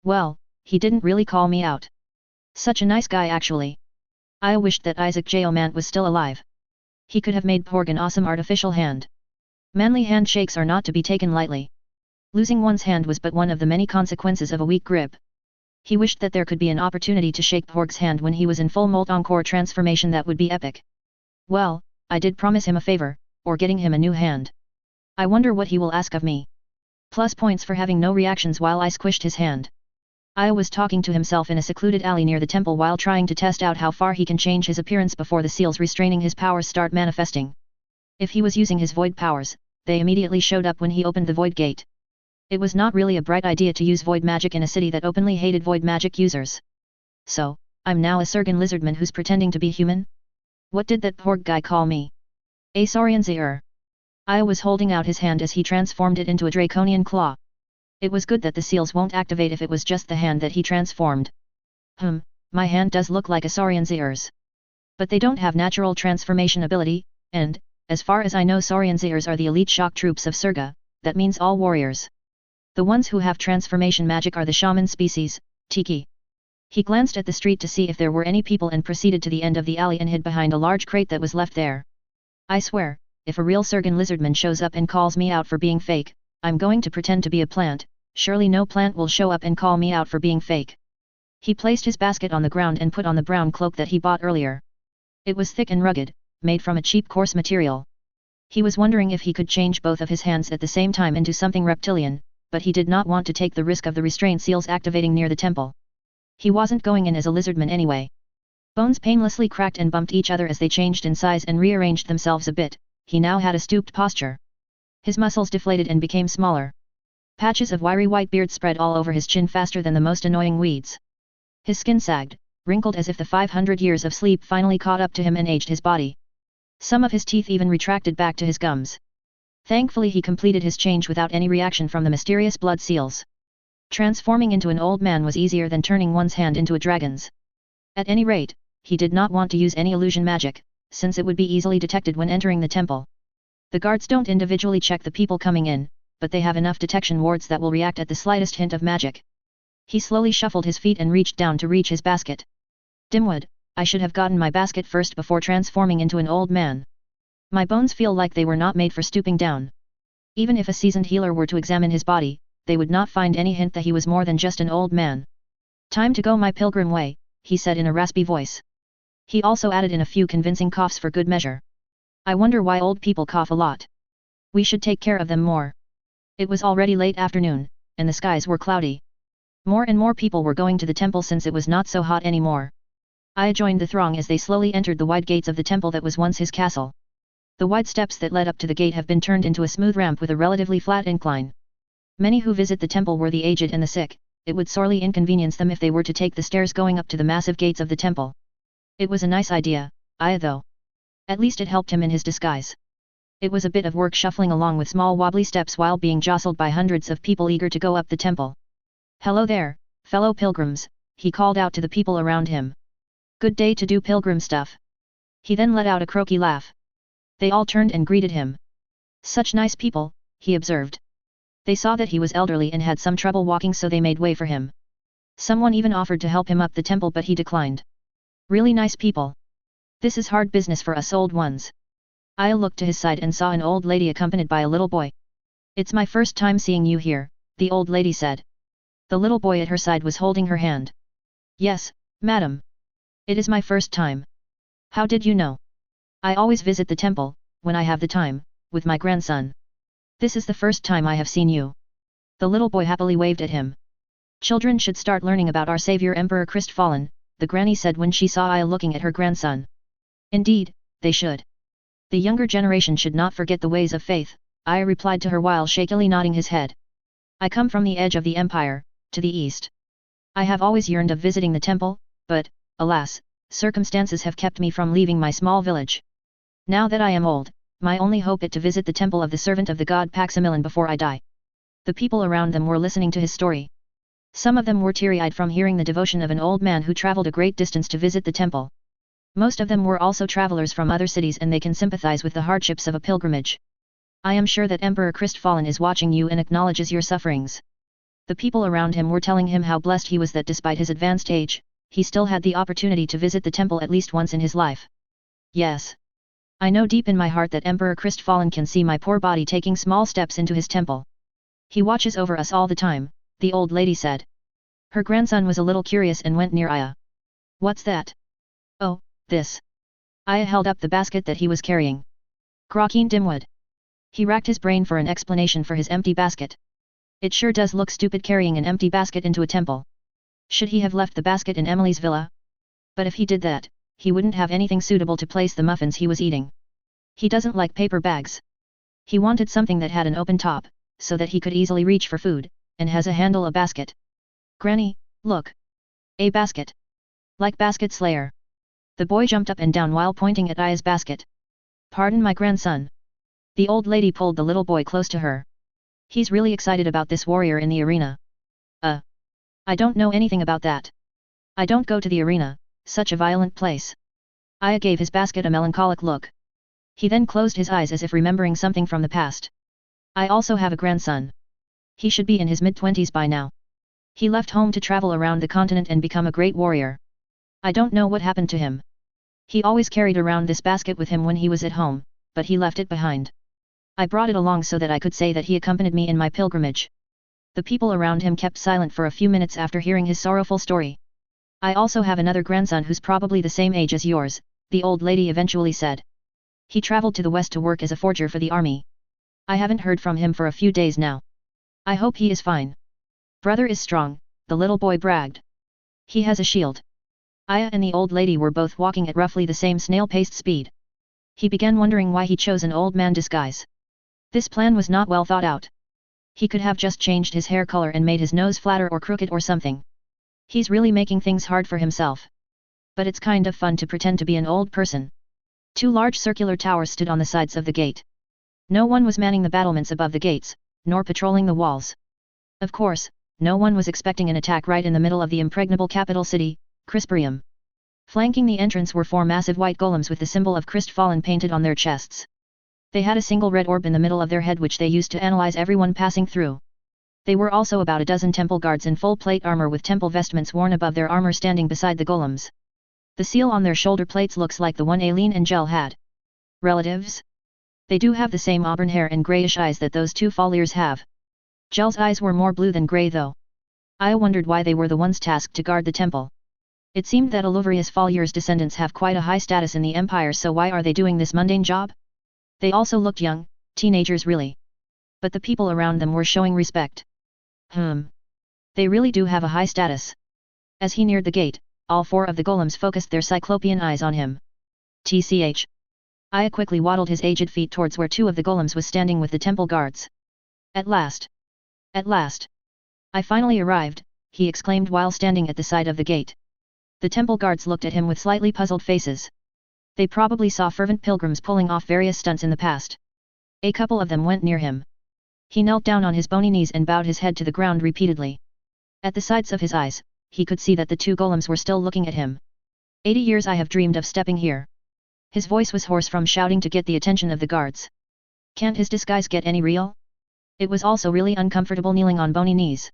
Well, he didn't really call me out. Such a nice guy actually. I wished that Isaac J. Omant was still alive. He could have made Porg an awesome artificial hand. Manly handshakes are not to be taken lightly. Losing one's hand was but one of the many consequences of a weak grip. He wished that there could be an opportunity to shake Porg's hand when he was in full Molt Encore transformation. That would be epic. Well, I did promise him a favor, or getting him a new hand. I wonder what he will ask of me. Plus points for having no reactions while I squished his hand. Aya was talking to himself in a secluded alley near the temple while trying to test out how far he can change his appearance before the seals restraining his powers start manifesting. If he was using his void powers, they immediately showed up when he opened the void gate. It was not really a bright idea to use void magic in a city that openly hated void magic users. So, I'm now a Surgan lizardman who's pretending to be human? What did that Porg guy call me? A Saurian's ear. Aya was holding out his hand as he transformed it into a draconian claw. It was good that the seals won't activate if it was just the hand that he transformed. My hand does look like a Saurian's ears. But they don't have natural transformation ability, and, as far as I know, Saurian's ears are the elite shock troops of Surga. That means all warriors. The ones who have transformation magic are the shaman species, Tiki. He glanced at the street to see if there were any people and proceeded to the end of the alley and hid behind a large crate that was left there. I swear, if a real Surgan lizardman shows up and calls me out for being fake, I'm going to pretend to be a plant, surely no plant will show up and call me out for being fake. He placed his basket on the ground and put on the brown cloak that he bought earlier. It was thick and rugged, made from a cheap coarse material. He was wondering if he could change both of his hands at the same time into something reptilian, but he did not want to take the risk of the restraint seals activating near the temple. He wasn't going in as a lizardman anyway. Bones painlessly cracked and bumped each other as they changed in size and rearranged themselves a bit. He now had a stooped posture. His muscles deflated and became smaller. Patches of wiry white beard spread all over his chin faster than the most annoying weeds. His skin sagged, wrinkled as if the 500 years of sleep finally caught up to him and aged his body. Some of his teeth even retracted back to his gums. Thankfully he completed his change without any reaction from the mysterious blood seals. Transforming into an old man was easier than turning one's hand into a dragon's. At any rate, he did not want to use any illusion magic, since it would be easily detected when entering the temple. The guards don't individually check the people coming in, but they have enough detection wards that will react at the slightest hint of magic. He slowly shuffled his feet and reached down to reach his basket. Dimwit, I should have gotten my basket first before transforming into an old man. My bones feel like they were not made for stooping down. Even if a seasoned healer were to examine his body, they would not find any hint that he was more than just an old man. Time to go my pilgrim way, he said in a raspy voice. He also added in a few convincing coughs for good measure. I wonder why old people cough a lot. We should take care of them more. It was already late afternoon, and the skies were cloudy. More and more people were going to the temple since it was not so hot anymore. I joined the throng as they slowly entered the wide gates of the temple that was once his castle. The wide steps that led up to the gate have been turned into a smooth ramp with a relatively flat incline. Many who visit the temple were the aged and the sick. It would sorely inconvenience them if they were to take the stairs going up to the massive gates of the temple. It was a nice idea, though. At least it helped him in his disguise. It was a bit of work shuffling along with small wobbly steps while being jostled by hundreds of people eager to go up the temple. Hello there, fellow pilgrims, he called out to the people around him. Good day to do pilgrim stuff. He then let out a croaky laugh. They all turned and greeted him. Such nice people, he observed. They saw that he was elderly and had some trouble walking, so they made way for him. Someone even offered to help him up the temple, but he declined. Really nice people. This is hard business for us old ones. I looked to his side and saw an old lady accompanied by a little boy. It's my first time seeing you here, the old lady said. The little boy at her side was holding her hand. Yes, madam. It is my first time. How did you know? I always visit the temple, when I have the time, with my grandson. This is the first time I have seen you. The little boy happily waved at him. Children should start learning about our savior Emperor Krystfallen, the granny said when she saw Aya looking at her grandson. Indeed, they should. The younger generation should not forget the ways of faith, Aya replied to her while shakily nodding his head. I come from the edge of the empire, to the east. I have always yearned of visiting the temple, but, alas, circumstances have kept me from leaving my small village. Now that I am old, my only hope is to visit the temple of the servant of the god Paximilian before I die. The people around them were listening to his story. Some of them were teary-eyed from hearing the devotion of an old man who traveled a great distance to visit the temple. Most of them were also travelers from other cities, and they can sympathize with the hardships of a pilgrimage. I am sure that Emperor Krystfallen is watching you and acknowledges your sufferings. The people around him were telling him how blessed he was that despite his advanced age, he still had the opportunity to visit the temple at least once in his life. Yes. I know deep in my heart that Emperor Krystfallen can see my poor body taking small steps into his temple. He watches over us all the time, the old lady said. Her grandson was a little curious and went near Aya. What's that? Oh, this. Aya held up the basket that he was carrying. Grokeen Dimwood. He racked his brain for an explanation for his empty basket. It sure does look stupid carrying an empty basket into a temple. Should he have left the basket in Emily's villa? But if he did that, he wouldn't have anything suitable to place the muffins he was eating. He doesn't like paper bags. He wanted something that had an open top, so that he could easily reach for food, and has a handle, a basket. Granny, look. A basket. Like Basket Slayer. The boy jumped up and down while pointing at Aya's basket. Pardon my grandson. The old lady pulled the little boy close to her. He's really excited about this warrior in the arena. I don't know anything about that. I don't go to the arena, such a violent place. Aya gave his basket a melancholic look. He then closed his eyes as if remembering something from the past. I also have a grandson. He should be in his mid-20s by now. He left home to travel around the continent and become a great warrior. I don't know what happened to him. He always carried around this basket with him when he was at home, but he left it behind. I brought it along so that I could say that he accompanied me in my pilgrimage. The people around him kept silent for a few minutes after hearing his sorrowful story. I also have another grandson who's probably the same age as yours, the old lady eventually said. He traveled to the west to work as a forger for the army. I haven't heard from him for a few days now. I hope he is fine. Brother is strong, the little boy bragged. He has a shield. Aya and the old lady were both walking at roughly the same snail-paced speed. He began wondering why he chose an old man disguise. This plan was not well thought out. He could have just changed his hair color and made his nose flatter or crooked or something. He's really making things hard for himself. But it's kind of fun to pretend to be an old person. Two large circular towers stood on the sides of the gate. No one was manning the battlements above the gates, nor patrolling the walls. Of course, no one was expecting an attack right in the middle of the impregnable capital city, Krystfallen. Flanking the entrance were four massive white golems with the symbol of Krystfallen painted on their chests. They had a single red orb in the middle of their head which they used to analyze everyone passing through. They were also about a dozen temple guards in full plate armor with temple vestments worn above their armor standing beside the golems. The seal on their shoulder plates looks like the one Aileen and Gel had. Relatives? They do have the same auburn hair and greyish eyes that those two Folliers have. Gel's eyes were more blue than grey though. I wondered why they were the ones tasked to guard the temple. It seemed that Oliverius Follier's descendants have quite a high status in the empire, so why are they doing this mundane job? They also looked young, teenagers really. But the people around them were showing respect. They really do have a high status. As he neared the gate, all four of the golems focused their cyclopean eyes on him. TCH. Aya quickly waddled his aged feet towards where two of the golems was standing with the temple guards. At last! At last! I finally arrived, he exclaimed while standing at the side of the gate. The temple guards looked at him with slightly puzzled faces. They probably saw fervent pilgrims pulling off various stunts in the past. A couple of them went near him. He knelt down on his bony knees and bowed his head to the ground repeatedly. At the sides of his eyes, he could see that the two golems were still looking at him. 80 years I have dreamed of stepping here. His voice was hoarse from shouting to get the attention of the guards. Can't his disguise get any real? It was also really uncomfortable kneeling on bony knees.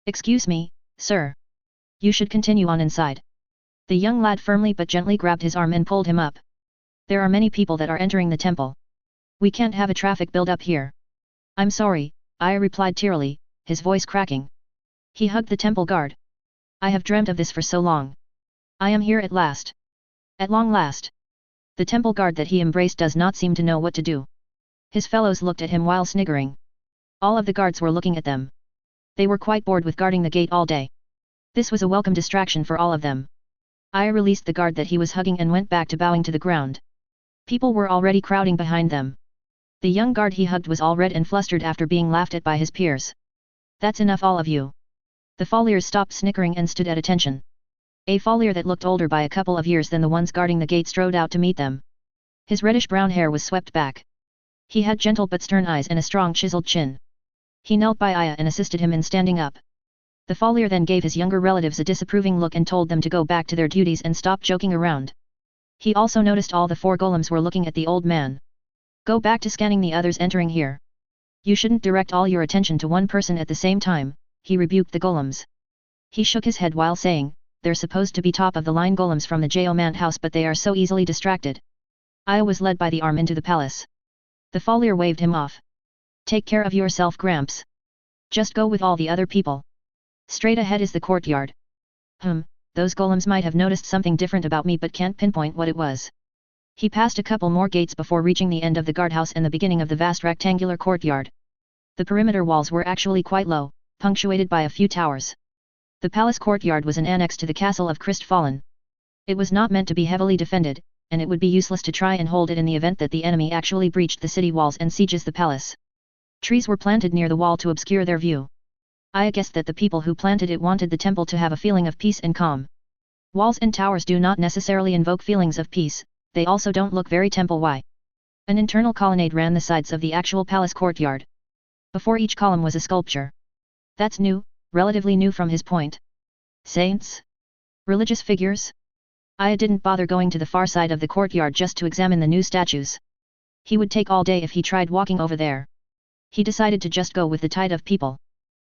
Excuse me, sir. You should continue on inside. The young lad firmly but gently grabbed his arm and pulled him up. There are many people that are entering the temple. We can't have a traffic build-up here. I'm sorry, Aya replied tearily, his voice cracking. He hugged the temple guard. I have dreamt of this for so long. I am here at last. At long last. The temple guard that he embraced does not seem to know what to do. His fellows looked at him while sniggering. All of the guards were looking at them. They were quite bored with guarding the gate all day. This was a welcome distraction for all of them. Aya released the guard that he was hugging and went back to bowing to the ground. People were already crowding behind them. The young guard he hugged was all red and flustered after being laughed at by his peers. That's enough all of you. The Folliers stopped snickering and stood at attention. A Follier that looked older by a couple of years than the ones guarding the gate strode out to meet them. His reddish-brown hair was swept back. He had gentle but stern eyes and a strong chiseled chin. He knelt by Aya and assisted him in standing up. The Follier then gave his younger relatives a disapproving look and told them to go back to their duties and stop joking around. He also noticed all the four golems were looking at the old man. Go back to scanning the others entering here. You shouldn't direct all your attention to one person at the same time, he rebuked the golems. He shook his head while saying, they're supposed to be top-of-the-line golems from the Geomant house but they are so easily distracted. Aya was led by the arm into the palace. The Follier waved him off. Take care of yourself, Gramps. Just go with all the other people. Straight ahead is the courtyard. Those golems might have noticed something different about me but can't pinpoint what it was. He passed a couple more gates before reaching the end of the guardhouse and the beginning of the vast rectangular courtyard. The perimeter walls were actually quite low, punctuated by a few towers. The palace courtyard was an annex to the castle of Krystfallen. It was not meant to be heavily defended, and it would be useless to try and hold it in the event that the enemy actually breached the city walls and sieges the palace. Trees were planted near the wall to obscure their view. I guessed that the people who planted it wanted the temple to have a feeling of peace and calm. Walls and towers do not necessarily invoke feelings of peace, they also don't look very temple-y. An internal colonnade ran the sides of the actual palace courtyard. Before each column was a sculpture. That's new, relatively new from his point. Saints? Religious figures? Aya didn't bother going to the far side of the courtyard just to examine the new statues. He would take all day if he tried walking over there. He decided to just go with the tide of people.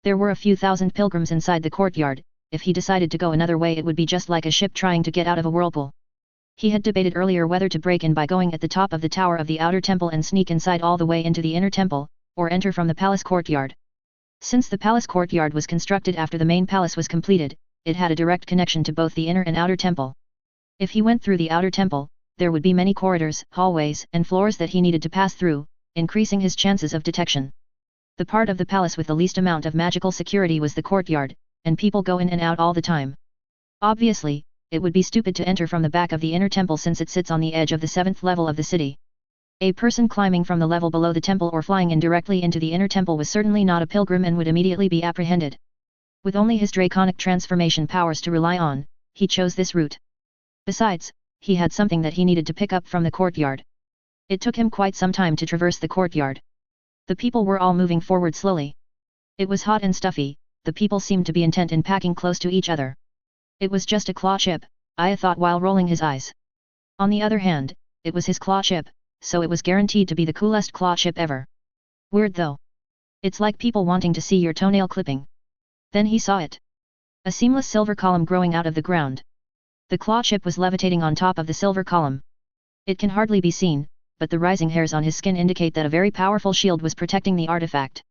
There were a few thousand pilgrims inside the courtyard. If he decided to go another way it would be just like a ship trying to get out of a whirlpool. He had debated earlier whether to break in by going at the top of the tower of the outer temple and sneak inside all the way into the inner temple, or enter from the palace courtyard. Since the palace courtyard was constructed after the main palace was completed, it had a direct connection to both the inner and outer temple. If he went through the outer temple, there would be many corridors, hallways, and floors that he needed to pass through, increasing his chances of detection. The part of the palace with the least amount of magical security was the courtyard, and people go in and out all the time. Obviously, it would be stupid to enter from the back of the inner temple since it sits on the edge of the 7th level of the city. A person climbing from the level below the temple or flying in directly into the inner temple was certainly not a pilgrim and would immediately be apprehended. With only his draconic transformation powers to rely on, he chose this route. Besides, he had something that he needed to pick up from the courtyard. It took him quite some time to traverse the courtyard. The people were all moving forward slowly. It was hot and stuffy, the people seemed to be intent in packing close to each other. It was just a claw chip, Aya thought while rolling his eyes. On the other hand, it was his claw chip, so it was guaranteed to be the coolest claw chip ever. Weird though. It's like people wanting to see your toenail clipping. Then he saw it. A seamless silver column growing out of the ground. The claw chip was levitating on top of the silver column. It can hardly be seen, but the rising hairs on his skin indicate that a very powerful shield was protecting the artifact.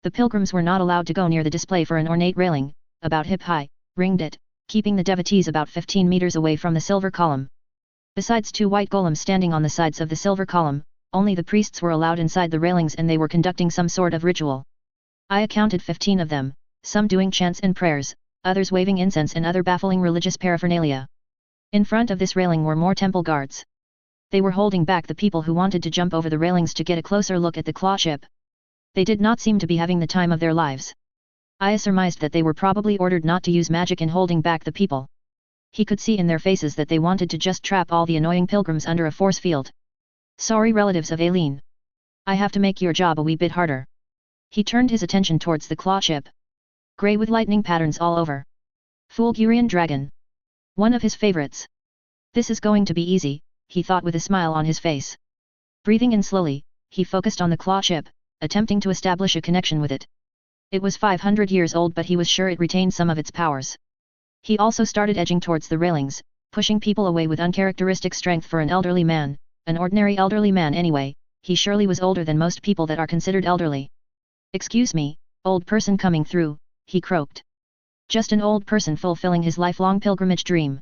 The pilgrims were not allowed to go near the display for an ornate railing, about hip-high, ringed it, keeping the devotees about 15 meters away from the silver column. Besides 2 white golems standing on the sides of the silver column, only the priests were allowed inside the railings and they were conducting some sort of ritual. I counted 15 of them, some doing chants and prayers, others waving incense and other baffling religious paraphernalia. In front of this railing were more temple guards. They were holding back the people who wanted to jump over the railings to get a closer look at the claw chip. They did not seem to be having the time of their lives. I surmised that they were probably ordered not to use magic in holding back the people. He could see in their faces that they wanted to just trap all the annoying pilgrims under a force field. Sorry relatives of Aileen. I have to make your job a wee bit harder. He turned his attention towards the claw chip. Grey with lightning patterns all over. Fulgurian dragon. One of his favorites. This is going to be easy, he thought with a smile on his face. Breathing in slowly, he focused on the claw chip, attempting to establish a connection with it. It was 500 years old but he was sure it retained some of its powers. He also started edging towards the railings, pushing people away with uncharacteristic strength for an elderly man, an ordinary elderly man anyway, he surely was older than most people that are considered elderly. Excuse me, old person coming through, he croaked. Just an old person fulfilling his lifelong pilgrimage dream.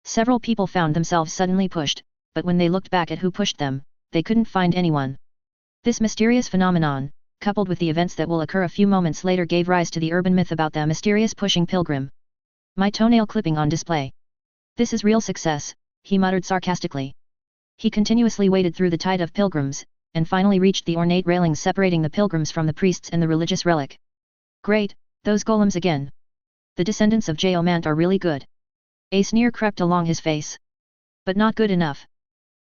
Several people found themselves suddenly pushed, but when they looked back at who pushed them, they couldn't find anyone. This mysterious phenomenon, coupled with the events that will occur a few moments later, gave rise to the urban myth about the mysterious pushing pilgrim. My toenail clipping on display. This is real success, he muttered sarcastically. He continuously waded through the tide of pilgrims, and finally reached the ornate railings separating the pilgrims from the priests and the religious relic. Great, those golems again. The descendants of Geomant are really good. A sneer crept along his face. But not good enough.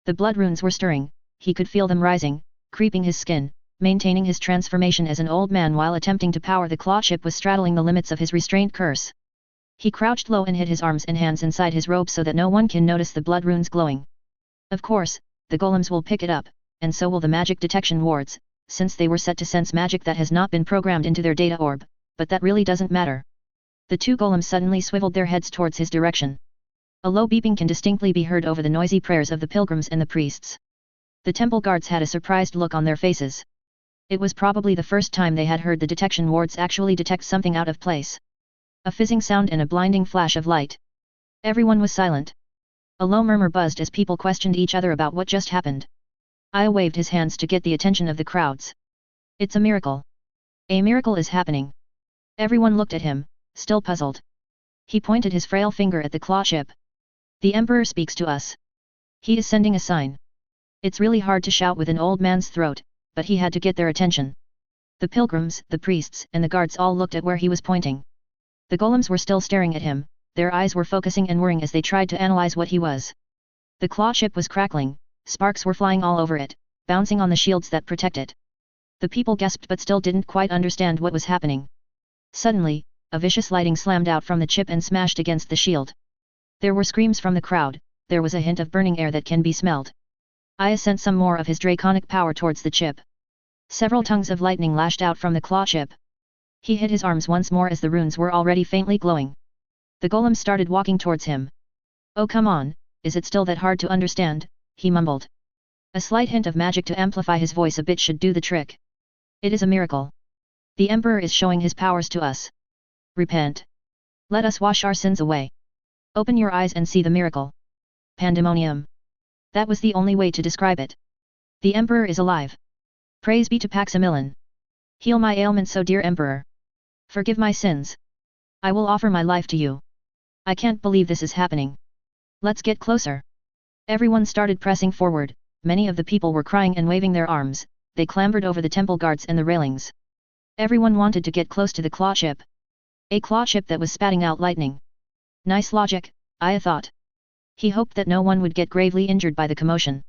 The blood runes were stirring, he could feel them rising, creeping his skin. Maintaining his transformation as an old man while attempting to power the claw chip was straddling the limits of his restraint curse. He crouched low and hid his arms and hands inside his robe so that no one can notice the blood runes glowing. Of course, the golems will pick it up, and so will the magic detection wards, since they were set to sense magic that has not been programmed into their data orb, but that really doesn't matter. The 2 golems suddenly swiveled their heads towards his direction. A low beeping can distinctly be heard over the noisy prayers of the pilgrims and the priests. The temple guards had a surprised look on their faces. It was probably the first time they had heard the detection wards actually detect something out of place. A fizzing sound and a blinding flash of light. Everyone was silent. A low murmur buzzed as people questioned each other about what just happened. Aya waved his hands to get the attention of the crowds. It's a miracle. A miracle is happening. Everyone looked at him, still puzzled. He pointed his frail finger at the claw chip. The Emperor speaks to us. He is sending a sign. It's really hard to shout with an old man's throat, but he had to get their attention. The pilgrims, the priests, and the guards all looked at where he was pointing. The golems were still staring at him, their eyes were focusing and whirring as they tried to analyze what he was. The claw chip was crackling, sparks were flying all over it, bouncing on the shields that protect it. The people gasped but still didn't quite understand what was happening. Suddenly, a vicious lightning slammed out from the chip and smashed against the shield. There were screams from the crowd, there was a hint of burning air that can be smelled. Aya sent some more of his draconic power towards the chip. Several tongues of lightning lashed out from the claw chip. He hit his arms once more as the runes were already faintly glowing. The golem started walking towards him. Oh come on, is it still that hard to understand?" he mumbled. A slight hint of magic to amplify his voice a bit should do the trick. "It is a miracle. The Emperor is showing his powers to us. Repent. Let us wash our sins away. Open your eyes and see the miracle." Pandemonium. That was the only way to describe it. The Emperor is alive. Praise be to Paximilian. Heal my ailment, so dear Emperor. Forgive my sins. I will offer my life to you. I can't believe this is happening. Let's get closer. Everyone started pressing forward. Many of the people were crying and waving their arms. They clambered over the temple guards and the railings. Everyone wanted to get close to the claw chip. A claw chip that was spatting out lightning. Nice logic, Aya thought. He hoped that no one would get gravely injured by the commotion.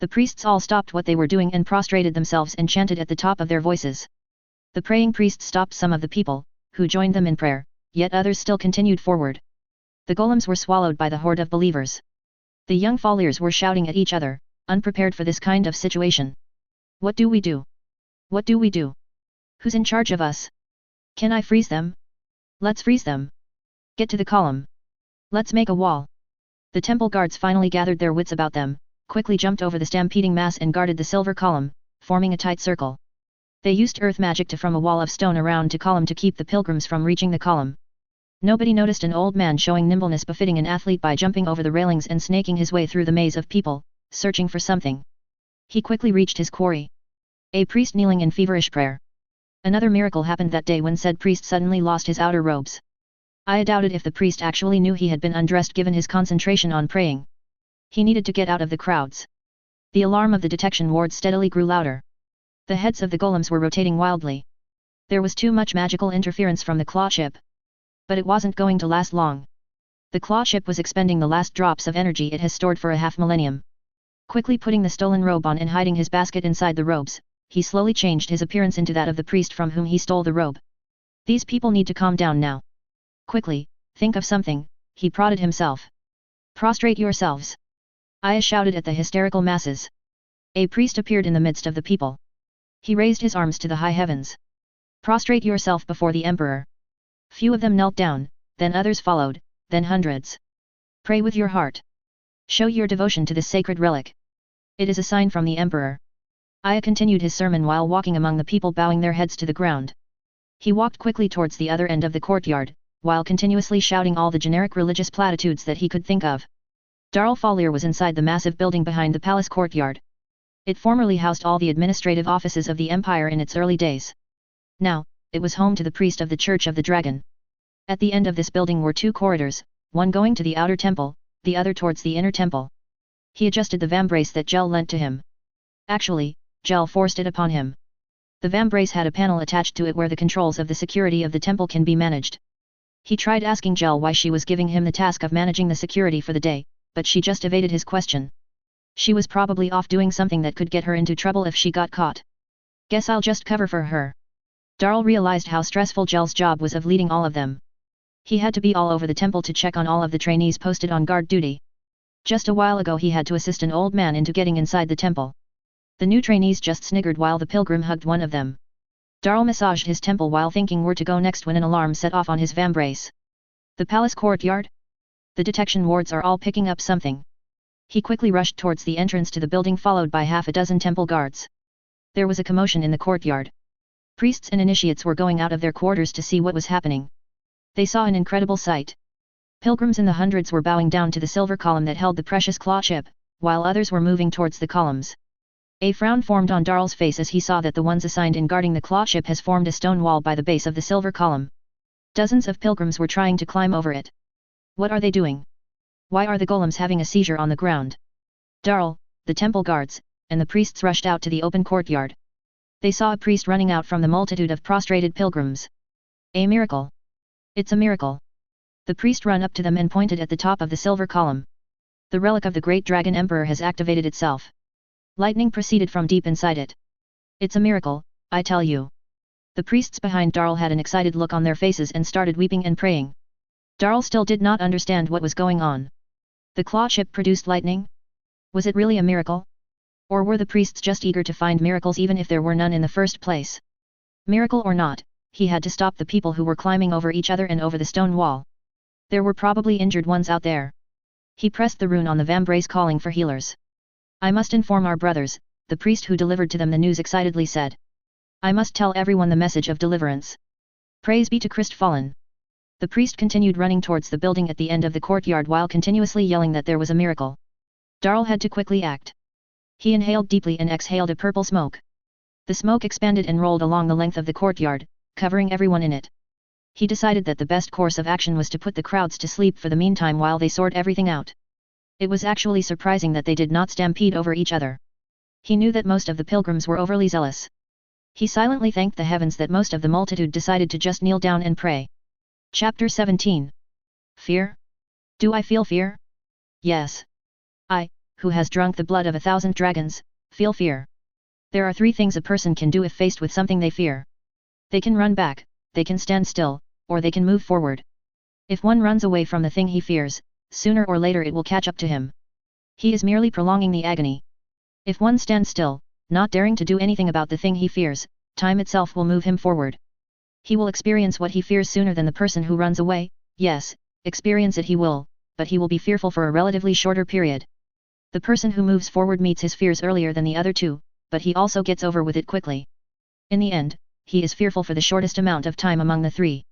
The priests all stopped what they were doing and prostrated themselves and chanted at the top of their voices. The praying priests stopped some of the people, who joined them in prayer, yet others still continued forward. The golems were swallowed by the horde of believers. The young folliers were shouting at each other, unprepared for this kind of situation. What do we do? What do we do? Who's in charge of us? Can I freeze them? Let's freeze them. Get to the column. Let's make a wall. The temple guards finally gathered their wits about them, quickly jumped over the stampeding mass and guarded the silver column, forming a tight circle. They used earth magic to form a wall of stone around the column to keep the pilgrims from reaching the column. Nobody noticed an old man showing nimbleness befitting an athlete by jumping over the railings and snaking his way through the maze of people, searching for something. He quickly reached his quarry. A priest kneeling in feverish prayer. Another miracle happened that day when said priest suddenly lost his outer robes. I doubted if the priest actually knew he had been undressed given his concentration on praying. He needed to get out of the crowds. The alarm of the detection ward steadily grew louder. The heads of the golems were rotating wildly. There was too much magical interference from the claw chip. But it wasn't going to last long. The claw chip was expending the last drops of energy it has stored for a half-millennium. Quickly putting the stolen robe on and hiding his basket inside the robes, he slowly changed his appearance into that of the priest from whom he stole the robe. These people need to calm down now. Quickly, think of something, he prodded himself. Prostrate yourselves. Aya shouted at the hysterical masses. A priest appeared in the midst of the people. He raised his arms to the high heavens. Prostrate yourself before the Emperor. Few of them knelt down, then others followed, then hundreds. Pray with your heart. Show your devotion to this sacred relic. It is a sign from the Emperor. Aya continued his sermon while walking among the people bowing their heads to the ground. He walked quickly towards the other end of the courtyard, while continuously shouting all the generic religious platitudes that he could think of. Darl Falier was inside the massive building behind the palace courtyard. It formerly housed all the administrative offices of the empire in its early days. Now, it was home to the priest of the Church of the Dragon. At the end of this building were two corridors, one going to the outer temple, the other towards the inner temple. He adjusted the vambrace that Gel lent to him. Actually, Gel forced it upon him. The vambrace had a panel attached to it where the controls of the security of the temple can be managed. He tried asking Gel why she was giving him the task of managing the security for the day, but she just evaded his question. She was probably off doing something that could get her into trouble if she got caught. Guess I'll just cover for her. Darl realized how stressful Gel's job was of leading all of them. He had to be all over the temple to check on all of the trainees posted on guard duty. Just a while ago he had to assist an old man into getting inside the temple. The new trainees just sniggered while the pilgrim hugged one of them. Darl massaged his temple while thinking where to go next when an alarm set off on his vambrace. The palace courtyard? The detection wards are all picking up something. He quickly rushed towards the entrance to the building followed by half a dozen temple guards. There was a commotion in the courtyard. Priests and initiates were going out of their quarters to see what was happening. They saw an incredible sight. Pilgrims in the hundreds were bowing down to the silver column that held the precious claw chip, while others were moving towards the columns. A frown formed on Darl's face as he saw that the ones assigned in guarding the claw chip has formed a stone wall by the base of the silver column. Dozens of pilgrims were trying to climb over it. What are they doing? Why are the golems having a seizure on the ground? Darl, the temple guards, and the priests rushed out to the open courtyard. They saw a priest running out from the multitude of prostrated pilgrims. A miracle. It's a miracle. The priest ran up to them and pointed at the top of the silver column. The relic of the great dragon emperor has activated itself. Lightning proceeded from deep inside it. It's a miracle, I tell you. The priests behind Darl had an excited look on their faces and started weeping and praying. Darl still did not understand what was going on. The claw chip produced lightning? Was it really a miracle? Or were the priests just eager to find miracles even if there were none in the first place? Miracle or not, he had to stop the people who were climbing over each other and over the stone wall. There were probably injured ones out there. He pressed the rune on the vambrace calling for healers. I must inform our brothers, the priest who delivered to them the news excitedly said. I must tell everyone the message of deliverance. Praise be to Krystfallen. The priest continued running towards the building at the end of the courtyard while continuously yelling that there was a miracle. Darl had to quickly act. He inhaled deeply and exhaled a purple smoke. The smoke expanded and rolled along the length of the courtyard, covering everyone in it. He decided that the best course of action was to put the crowds to sleep for the meantime while they sort everything out. It was actually surprising that they did not stampede over each other. He knew that most of the pilgrims were overly zealous. He silently thanked the heavens that most of the multitude decided to just kneel down and pray. Chapter 17. Fear? Do I feel fear? Yes. I, who has drunk the blood of 1,000 dragons, feel fear. There are 3 things a person can do if faced with something they fear. They can run back, they can stand still, or they can move forward. If one runs away from the thing he fears, sooner or later it will catch up to him. He is merely prolonging the agony. If one stands still, not daring to do anything about the thing he fears, time itself will move him forward. He will experience what he fears sooner than the person who runs away. Yes, experience it he will, but he will be fearful for a relatively shorter period. The person who moves forward meets his fears earlier than the other 2, but he also gets over with it quickly. In the end, he is fearful for the shortest amount of time among the 3.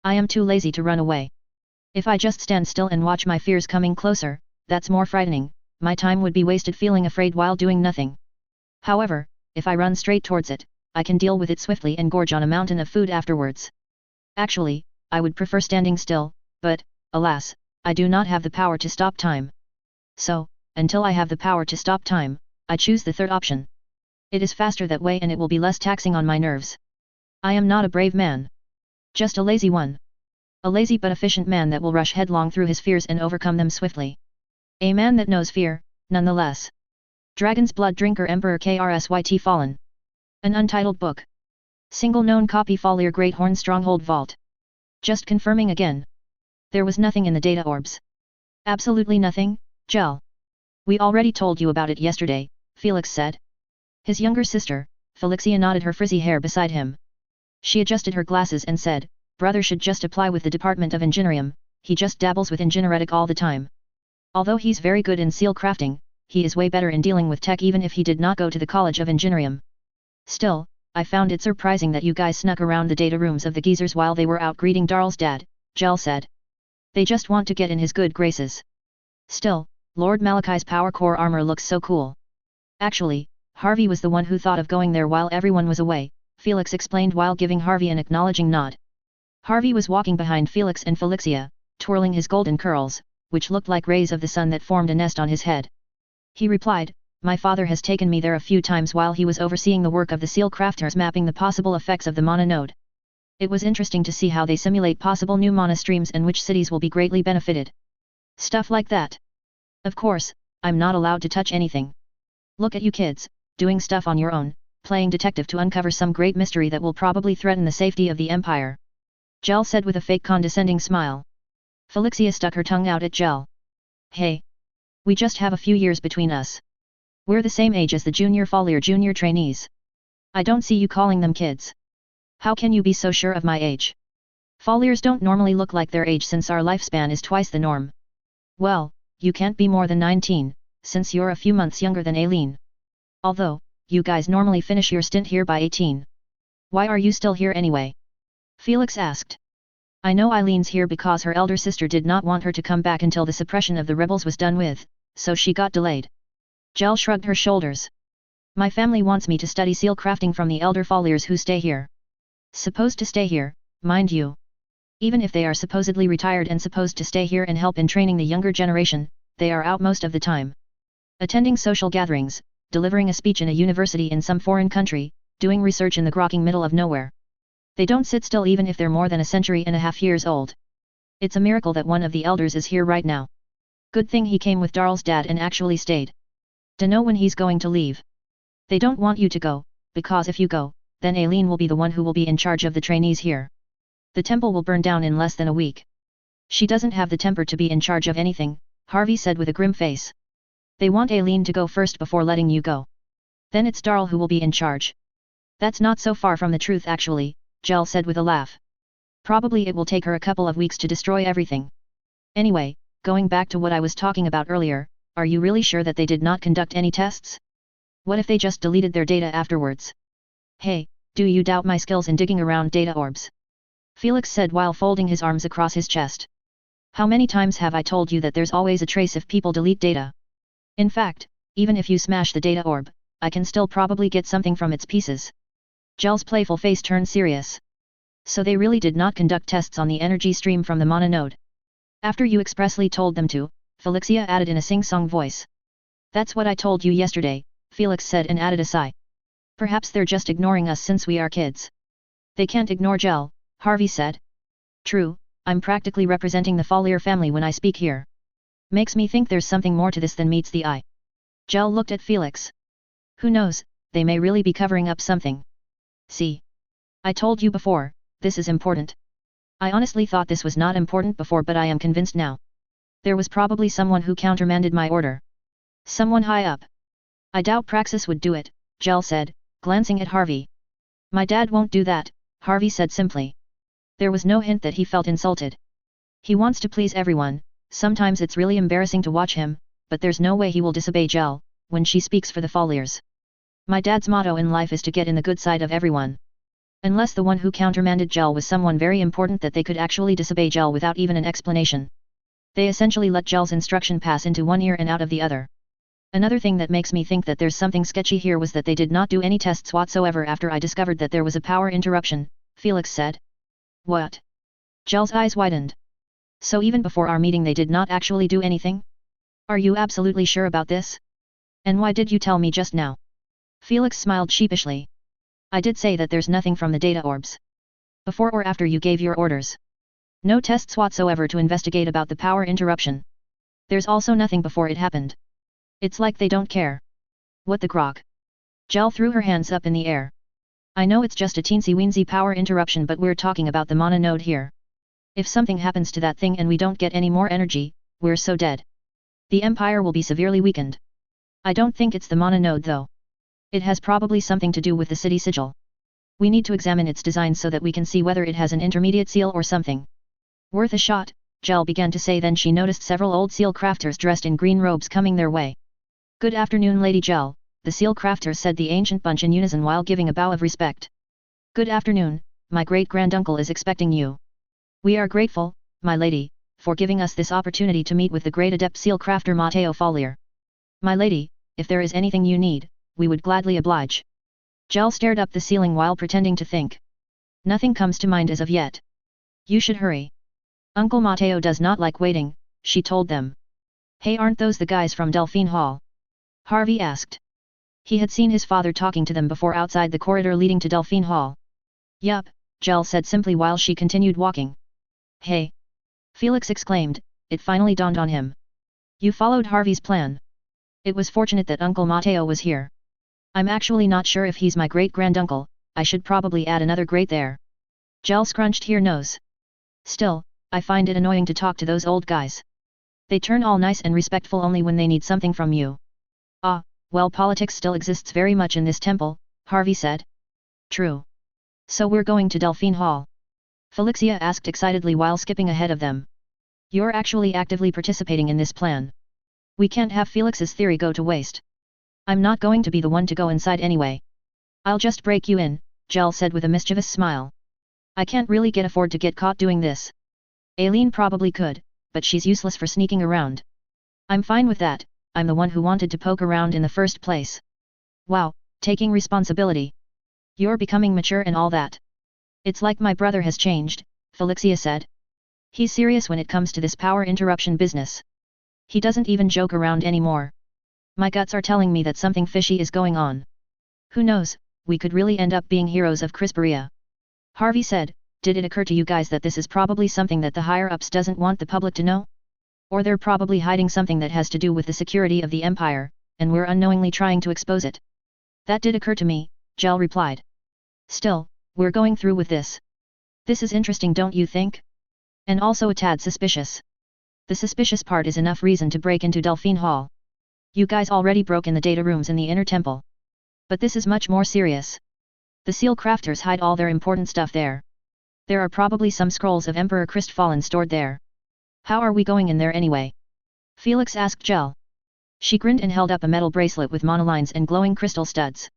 I am too lazy to run away. If I just stand still and watch my fears coming closer, that's more frightening. My time would be wasted feeling afraid while doing nothing. However, if I run straight towards it, I can deal with it swiftly and gorge on a mountain of food afterwards. Actually, I would prefer standing still, but, alas, I do not have the power to stop time. So, until I have the power to stop time, I choose the 3rd option. It is faster that way and it will be less taxing on my nerves. I am not a brave man. Just a lazy one. A lazy but efficient man that will rush headlong through his fears and overcome them swiftly. A man that knows fear, nonetheless. Dragon's Blood Drinker Emperor Krystfallen. An untitled book. Single known copy Fallier Great Horn Stronghold Vault. Just confirming again. There was nothing in the data orbs. Absolutely nothing, Gel. We already told you about it yesterday, Felix said. His younger sister, Felixia nodded her frizzy hair beside him. She adjusted her glasses and said, brother should just apply with the Department of Engineering, he just dabbles with engineeretic all the time. Although he's very good in seal crafting, he is way better in dealing with tech even if he did not go to the College of Engineering. Still, I found it surprising that you guys snuck around the data rooms of the geezers while they were out greeting Darl's dad, Gel said. They just want to get in his good graces. Still, Lord Malachi's power core armor looks so cool. Actually, Harvey was the one who thought of going there while everyone was away, Felix explained while giving Harvey an acknowledging nod. Harvey was walking behind Felix and Felixia, twirling his golden curls, which looked like rays of the sun that formed a nest on his head. He replied, my father has taken me there a few times while he was overseeing the work of the seal crafters mapping the possible effects of the mana node. It was interesting to see how they simulate possible new mana streams and which cities will be greatly benefited. Stuff like that. Of course, I'm not allowed to touch anything. Look at you kids, doing stuff on your own, playing detective to uncover some great mystery that will probably threaten the safety of the Empire. Gel said with a fake condescending smile. Felixia stuck her tongue out at Gel. Hey. We just have a few years between us. We're the same age as the junior Fallier junior trainees. I don't see you calling them kids. How can you be so sure of my age? Falliers don't normally look like their age since our lifespan is twice the norm. Well, you can't be more than 19, since you're a few months younger than Aileen. Although, you guys normally finish your stint here by 18. Why are you still here anyway? Felix asked. I know Eileen's here because her elder sister did not want her to come back until the suppression of the rebels was done with, so she got delayed. Gel shrugged her shoulders. My family wants me to study seal crafting from the elder Falliers who stay here. Supposed to stay here, mind you. Even if they are supposedly retired and supposed to stay here and help in training the younger generation, they are out most of the time. Attending social gatherings, delivering a speech in a university in some foreign country, doing research in the grokking middle of nowhere. They don't sit still even if they're more than a century and a half years old. It's a miracle that one of the elders is here right now. Good thing he came with Darl's dad and actually stayed. Dunno when he's going to leave. They don't want you to go, because if you go, then Aileen will be the one who will be in charge of the trainees here. The temple will burn down in less than a week. She doesn't have the temper to be in charge of anything, Harvey said with a grim face. They want Aileen to go first before letting you go. Then it's Darl who will be in charge. That's not so far from the truth actually, Gel said with a laugh. Probably it will take her a couple of weeks to destroy everything. Anyway, going back to what I was talking about earlier, are you really sure that they did not conduct any tests? What if they just deleted their data afterwards? Hey, do you doubt my skills in digging around data orbs? Felix said while folding his arms across his chest. How many times have I told you that there's always a trace if people delete data? In fact, even if you smash the data orb, I can still probably get something from its pieces. Gel's playful face turned serious. So they really did not conduct tests on the energy stream from the mana node. After you expressly told them to, Felixia added in a sing-song voice. That's what I told you yesterday, Felix said and added a sigh. Perhaps they're just ignoring us since we are kids. They can't ignore Gel, Harvey said. True, I'm practically representing the Follier family when I speak here. Makes me think there's something more to this than meets the eye. Gel looked at Felix. Who knows, they may really be covering up something. See. I told you before, this is important. I honestly thought this was not important before, but I am convinced now. There was probably someone who countermanded my order. Someone high up. I doubt Praxis would do it, Gel said, glancing at Harvey. My dad won't do that, Harvey said simply. There was no hint that he felt insulted. He wants to please everyone, sometimes it's really embarrassing to watch him, but there's no way he will disobey Gel, when she speaks for the Folliers. My dad's motto in life is to get in the good side of everyone. Unless the one who countermanded Gel was someone very important that they could actually disobey Gel without even an explanation. They essentially let Gel's instruction pass into one ear and out of the other. Another thing that makes me think that there's something sketchy here was that they did not do any tests whatsoever after I discovered that there was a power interruption, Felix said. What? Gel's eyes widened. So even before our meeting they did not actually do anything? Are you absolutely sure about this? And why did you tell me just now? Felix smiled sheepishly. I did say that there's nothing from the data orbs. Before or after you gave your orders. No tests whatsoever to investigate about the power interruption. There's also nothing before it happened. It's like they don't care. What the grok? Gel threw her hands up in the air. I know it's just a teensy-weensy power interruption, but we're talking about the mana node here. If something happens to that thing and we don't get any more energy, we're so dead. The Empire will be severely weakened. I don't think it's the mana node though. It has probably something to do with the city sigil. We need to examine its design so that we can see whether it has an intermediate seal or something. Worth a shot, Gel began to say, then she noticed several old seal crafters dressed in green robes coming their way. Good afternoon, Lady Gel, the seal crafters said the ancient bunch in unison while giving a bow of respect. Good afternoon, my great-granduncle is expecting you. We are grateful, my lady, for giving us this opportunity to meet with the great adept seal crafter Matteo Follier. My lady, if there is anything you need, we would gladly oblige. Gel stared up the ceiling while pretending to think. Nothing comes to mind as of yet. You should hurry. Uncle Matteo does not like waiting, she told them. Hey, aren't those the guys from Delphine Hall? Harvey asked. He had seen his father talking to them before outside the corridor leading to Delphine Hall. Yup, Gel said simply while she continued walking. Hey! Felix exclaimed, it finally dawned on him. You followed Harvey's plan. It was fortunate that Uncle Matteo was here. I'm actually not sure if he's my great-granduncle, I should probably add another great there. Gel scrunched her nose. Still, I find it annoying to talk to those old guys. They turn all nice and respectful only when they need something from you. Ah, well, politics still exists very much in this temple, Harvey said. True. So we're going to Delphine Hall? Felixia asked excitedly while skipping ahead of them. You're actually actively participating in this plan. We can't have Felix's theory go to waste. I'm not going to be the one to go inside anyway. I'll just break you in, Gel said with a mischievous smile. I can't really afford to get caught doing this. Aileen probably could, but she's useless for sneaking around. I'm fine with that, I'm the one who wanted to poke around in the first place. Wow, taking responsibility. You're becoming mature and all that. It's like my brother has changed, Felixia said. He's serious when it comes to this power interruption business. He doesn't even joke around anymore. My guts are telling me that something fishy is going on. Who knows, we could really end up being heroes of Krystfallen. Harvey said, did it occur to you guys that this is probably something that the higher-ups doesn't want the public to know? Or they're probably hiding something that has to do with the security of the Empire, and we're unknowingly trying to expose it? That did occur to me, Gel replied. Still, we're going through with this. This is interesting, don't you think? And also a tad suspicious. The suspicious part is enough reason to break into Delphine Hall. You guys already broke in the data rooms in the inner temple. But this is much more serious. The seal crafters hide all their important stuff there. There are probably some scrolls of Emperor Krystfallen stored there. How are we going in there anyway? Felix asked Jel. She grinned and held up a metal bracelet with monolines and glowing crystal studs.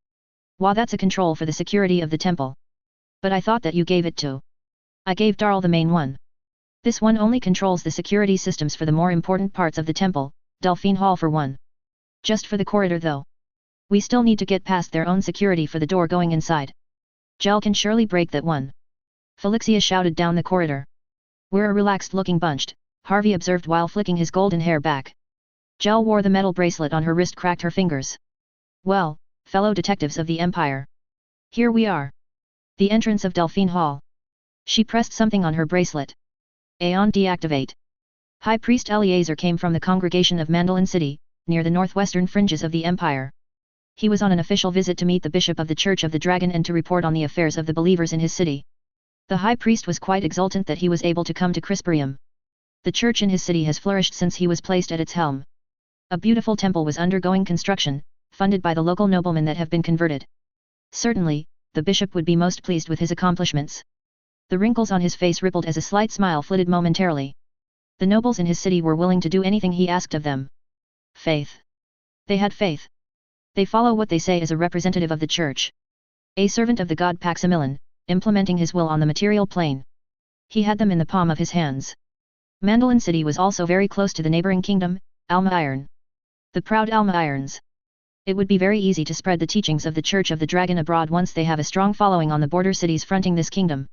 Wow, that's a control for the security of the temple. But I thought that you gave it to. I gave Darl the main one. This one only controls the security systems for the more important parts of the temple, Delphine Hall for one. Just for the corridor though. We still need to get past their own security for the door going inside. Jel can surely break that one. Felixia shouted down the corridor. We're a relaxed-looking bunch, Harvey observed while flicking his golden hair back. Jel wore the metal bracelet on her wrist, cracked her fingers. Well, fellow detectives of the Empire. Here we are. The entrance of Delphine Hall. She pressed something on her bracelet. Aeon deactivate. High Priest Eleazar came from the congregation of Mandolin City, near the northwestern fringes of the Empire. He was on an official visit to meet the Bishop of the Church of the Dragon and to report on the affairs of the believers in his city. The High Priest was quite exultant that he was able to come to Krystfallen. The church in his city has flourished since he was placed at its helm. A beautiful temple was undergoing construction, funded by the local noblemen that have been converted. Certainly, the bishop would be most pleased with his accomplishments. The wrinkles on his face rippled as a slight smile flitted momentarily. The nobles in his city were willing to do anything he asked of them. Faith. They had faith. They follow what they say as a representative of the church. A servant of the god Paximilon, implementing his will on the material plane. He had them in the palm of his hands. Mandolin City was also very close to the neighboring kingdom, Alma Iron. The proud Alma Irons. It would be very easy to spread the teachings of the Church of the Dragon abroad once they have a strong following on the border cities fronting this kingdom.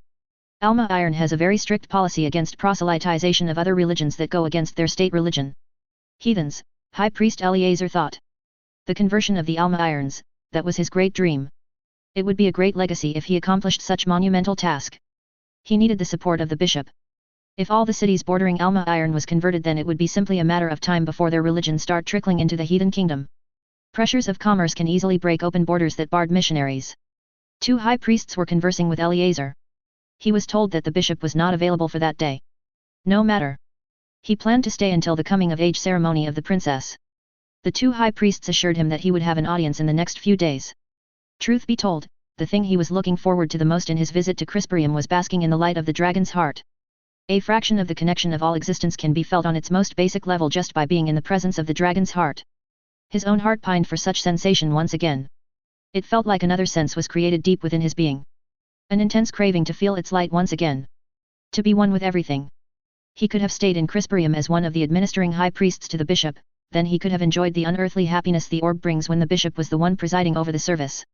Alma Iron has a very strict policy against proselytization of other religions that go against their state religion. Heathens, High Priest Eleazar thought. The conversion of the Alma Irons, that was his great dream. It would be a great legacy if he accomplished such monumental task. He needed the support of the bishop. If all the cities bordering Alma Iron was converted, then it would be simply a matter of time before their religion start trickling into the heathen kingdom. Pressures of commerce can easily break open borders that barred missionaries. Two high priests were conversing with Eleazar. He was told that the bishop was not available for that day. No matter. He planned to stay until the coming-of-age ceremony of the princess. The two high priests assured him that he would have an audience in the next few days. Truth be told, the thing he was looking forward to the most in his visit to Krystfallen was basking in the light of the dragon's heart. A fraction of the connection of all existence can be felt on its most basic level just by being in the presence of the dragon's heart. His own heart pined for such sensation once again. It felt like another sense was created deep within his being. An intense craving to feel its light once again. To be one with everything. He could have stayed in Krystfallen as one of the administering high priests to the bishop, then he could have enjoyed the unearthly happiness the orb brings when the bishop was the one presiding over the service.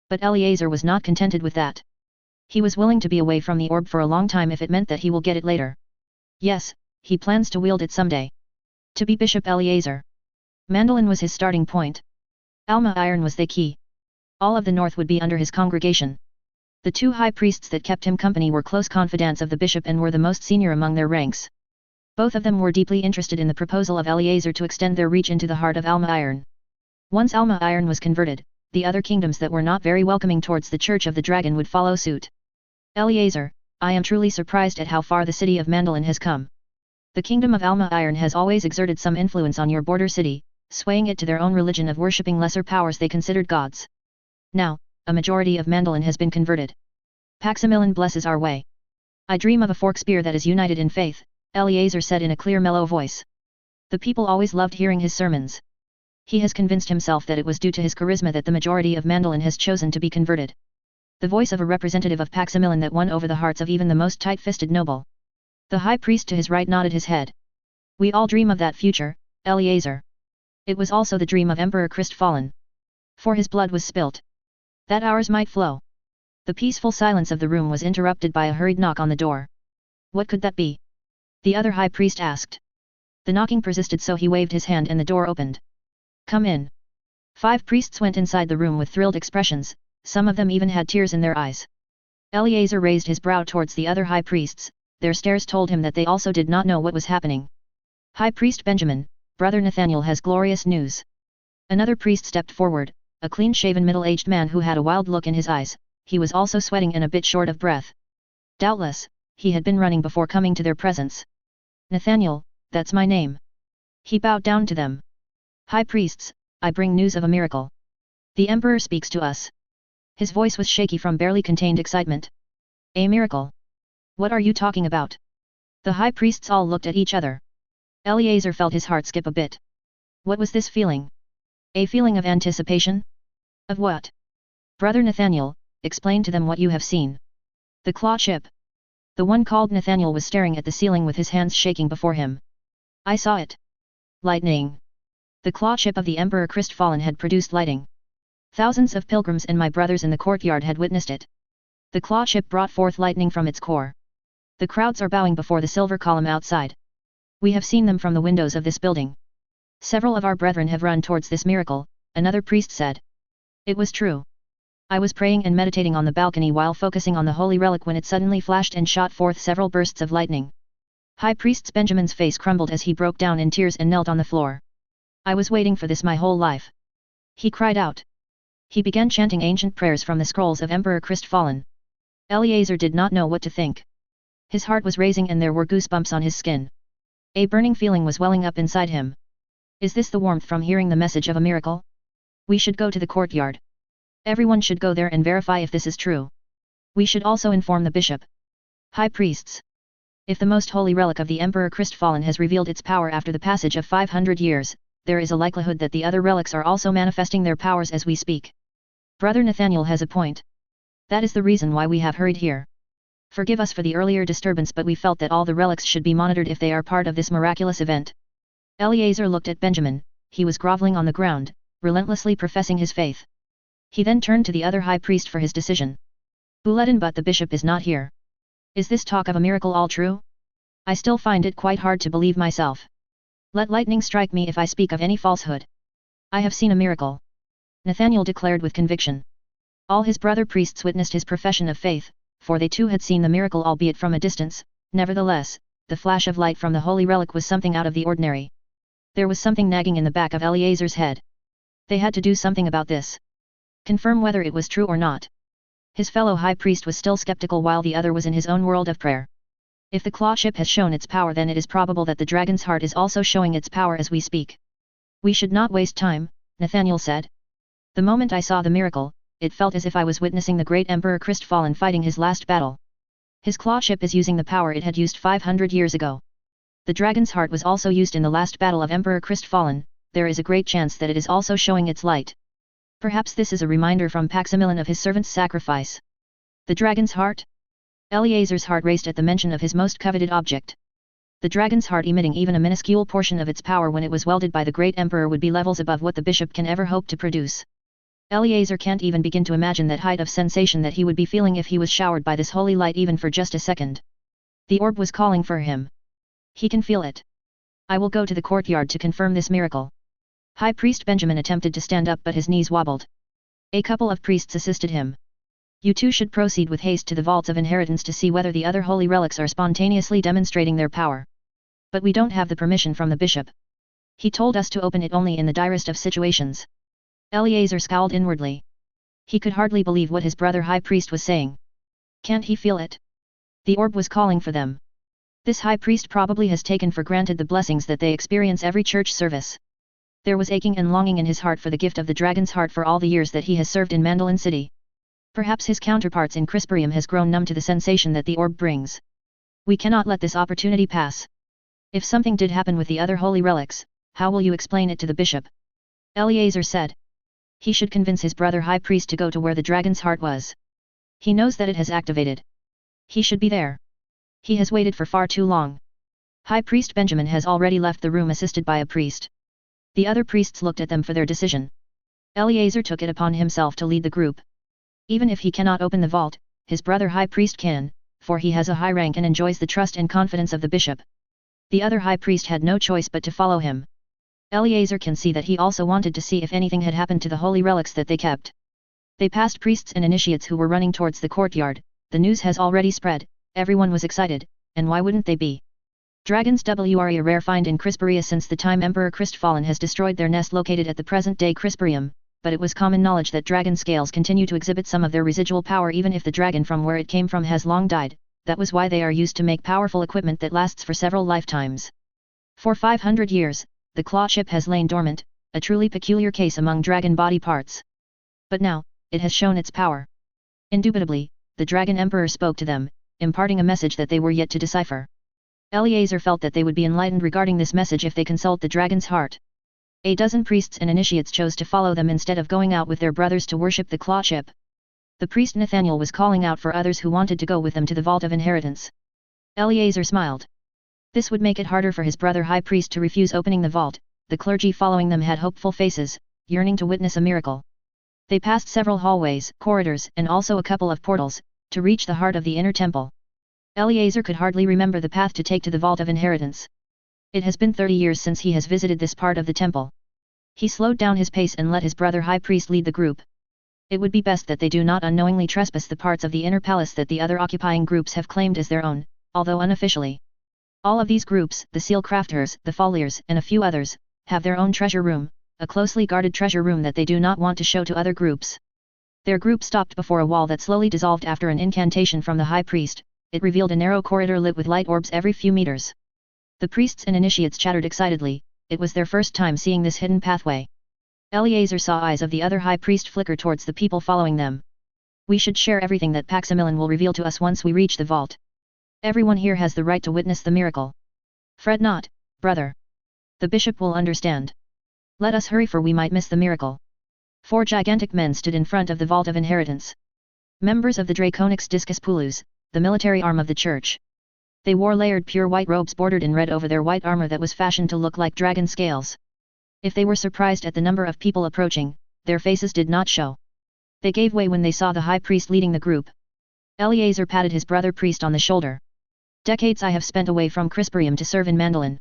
But Eleazar was not contented with that. He was willing to be away from the orb for a long time if it meant that he will get it later. Yes, he plans to wield it someday. To be Bishop Eleazar. Mandolin was his starting point. Alma Iron was the key. All of the north would be under his congregation. The two high priests that kept him company were close confidants of the bishop and were the most senior among their ranks. Both of them were deeply interested in the proposal of Eleazar to extend their reach into the heart of Alma Iron. Once Alma Iron was converted, the other kingdoms that were not very welcoming towards the Church of the Dragon would follow suit. Eleazar, I am truly surprised at how far the city of Mandolin has come. The kingdom of Alma Iron has always exerted some influence on your border city, swaying it to their own religion of worshipping lesser powers they considered gods. Now, a majority of Mandolin has been converted. Paximilon blesses our way. I dream of a Forkspear that is united in faith, Eleazar said in a clear mellow voice. The people always loved hearing his sermons. He has convinced himself that it was due to his charisma that the majority of Mandolin has chosen to be converted. The voice of a representative of Paximilon that won over the hearts of even the most tight-fisted noble. The high priest to his right nodded his head. We all dream of that future, Eleazar. It was also the dream of Emperor Krystfallen. For his blood was spilt. That ours might flow. The peaceful silence of the room was interrupted by a hurried knock on the door. What could that be? The other high priest asked. The knocking persisted, so he waved his hand and the door opened. Come in. 5 priests went inside the room with thrilled expressions. Some of them even had tears in their eyes. Eleazar raised his brow towards the other high priests, their stares told him that they also did not know what was happening. High Priest Benjamin, Brother Nathaniel has glorious news. Another priest stepped forward, a clean-shaven middle-aged man who had a wild look in his eyes. He was also sweating and a bit short of breath. Doubtless, he had been running before coming to their presence. Nathaniel, that's my name. He bowed down to them. High priests, I bring news of a miracle. The Emperor speaks to us. His voice was shaky from barely contained excitement. A miracle? What are you talking about? The high priests all looked at each other. Eleazar felt his heart skip a bit. What was this feeling? A feeling of anticipation? Of what? Brother Nathaniel, explain to them what you have seen. The claw chip. The one called Nathaniel was staring at the ceiling with his hands shaking before him. I saw it. Lightning. The claw chip of the Emperor Krystfallen had produced lighting. Thousands of pilgrims and my brothers in the courtyard had witnessed it. The claw chip brought forth lightning from its core. The crowds are bowing before the silver column outside. We have seen them from the windows of this building. Several of our brethren have run towards this miracle, another priest said. It was true. I was praying and meditating on the balcony while focusing on the holy relic when it suddenly flashed and shot forth several bursts of lightning. High Priest Benjamin's face crumbled as he broke down in tears and knelt on the floor. I was waiting for this my whole life. He cried out. He began chanting ancient prayers from the scrolls of Emperor Krystfallen. Eleazar did not know what to think. His heart was racing and there were goosebumps on his skin. A burning feeling was welling up inside him. Is this the warmth from hearing the message of a miracle? We should go to the courtyard. Everyone should go there and verify if this is true. We should also inform the bishop. High priests. If the most holy relic of the Emperor Krystfallen has revealed its power after the passage of 500 years, there is a likelihood that the other relics are also manifesting their powers as we speak. Brother Nathaniel has a point. That is the reason why we have hurried here. Forgive us for the earlier disturbance, but we felt that all the relics should be monitored if they are part of this miraculous event. Eleazar looked at Benjamin. He was groveling on the ground, relentlessly professing his faith. He then turned to the other high priest for his decision. Buledin, but the bishop is not here. Is this talk of a miracle all true? I still find it quite hard to believe myself. Let lightning strike me if I speak of any falsehood. I have seen a miracle. Nathaniel declared with conviction. All his brother priests witnessed his profession of faith, for they too had seen the miracle albeit from a distance. Nevertheless, the flash of light from the holy relic was something out of the ordinary. There was something nagging in the back of Eleazar's head. They had to do something about this. Confirm whether it was true or not. His fellow high priest was still skeptical while the other was in his own world of prayer. If the claw chip has shown its power, then it is probable that the dragon's heart is also showing its power as we speak. We should not waste time, Nathaniel said. The moment I saw the miracle, it felt as if I was witnessing the great Emperor Krystfallen fighting his last battle. His claw chip is using the power it had used 500 years ago. The dragon's heart was also used in the last battle of Emperor Krystfallen. There is a great chance that it is also showing its light. Perhaps this is a reminder from Paximilon of his servant's sacrifice. The dragon's heart? Eleazar's heart raced at the mention of his most coveted object. The dragon's heart emitting even a minuscule portion of its power when it was welded by the great emperor would be levels above what the bishop can ever hope to produce. Eleazar can't even begin to imagine that height of sensation that he would be feeling if he was showered by this holy light even for just a second. The orb was calling for him. He can feel it. I will go to the courtyard to confirm this miracle. High Priest Benjamin attempted to stand up but his knees wobbled. A couple of priests assisted him. You two should proceed with haste to the vaults of inheritance to see whether the other holy relics are spontaneously demonstrating their power. But we don't have the permission from the bishop. He told us to open it only in the direst of situations. Eleazar scowled inwardly. He could hardly believe what his brother high priest was saying. Can't he feel it? The orb was calling for them. This high priest probably has taken for granted the blessings that they experience every church service. There was aching and longing in his heart for the gift of the dragon's heart for all the years that he has served in Mandolin City. Perhaps his counterparts in Krystfallen has grown numb to the sensation that the orb brings. We cannot let this opportunity pass. If something did happen with the other holy relics, how will you explain it to the bishop? Eleazar said. He should convince his brother high priest to go to where the dragon's heart was. He knows that it has activated. He should be there. He has waited for far too long. High Priest Benjamin has already left the room assisted by a priest. The other priests looked at them for their decision. Eleazar took it upon himself to lead the group. Even if he cannot open the vault, his brother high priest can, for he has a high rank and enjoys the trust and confidence of the bishop. The other high priest had no choice but to follow him. Eleazar can see that he also wanted to see if anything had happened to the holy relics that they kept. They passed priests and initiates who were running towards the courtyard. The news has already spread, everyone was excited, and why wouldn't they be? Dragons were a rare find in Krystfallen since the time Emperor Krystfallen has destroyed their nest located at the present-day Krystfallen, but it was common knowledge that dragon scales continue to exhibit some of their residual power even if the dragon from where it came from has long died. That was why they are used to make powerful equipment that lasts for several lifetimes. For 500 years, the claw chip has lain dormant, a truly peculiar case among dragon body parts. But now, it has shown its power. Indubitably, the Dragon Emperor spoke to them, imparting a message that they were yet to decipher. Eleazar felt that they would be enlightened regarding this message if they consult the dragon's heart. A dozen priests and initiates chose to follow them instead of going out with their brothers to worship the claw chip. The priest Nathaniel was calling out for others who wanted to go with them to the Vault of Inheritance. Eleazar smiled. This would make it harder for his brother high priest to refuse opening the vault. The clergy following them had hopeful faces, yearning to witness a miracle. They passed several hallways, corridors, and also a couple of portals, to reach the heart of the inner temple. Eleazar could hardly remember the path to take to the Vault of Inheritance. It has been 30 years since he has visited this part of the temple. He slowed down his pace and let his brother high priest lead the group. It would be best that they do not unknowingly trespass the parts of the inner palace that the other occupying groups have claimed as their own, although unofficially. All of these groups, the seal crafters, the folliers, and a few others, have their own treasure room, a closely guarded treasure room that they do not want to show to other groups. Their group stopped before a wall that slowly dissolved after an incantation from the high priest. It revealed a narrow corridor lit with light orbs every few meters. The priests and initiates chattered excitedly. It was their first time seeing this hidden pathway. Eleazar saw eyes of the other high priest flicker towards the people following them. We should share everything that Paximilin will reveal to us once we reach the vault. Everyone here has the right to witness the miracle. Fret not, brother. The bishop will understand. Let us hurry, for we might miss the miracle. 4 gigantic men stood in front of the Vault of Inheritance. Members of the Draconix Discus Pulus, the military arm of the church. They wore layered pure white robes bordered in red over their white armor that was fashioned to look like dragon scales. If they were surprised at the number of people approaching, their faces did not show. They gave way when they saw the high priest leading the group. Eleazar patted his brother priest on the shoulder. Decades I have spent away from Krystfallen to serve in Mandolin.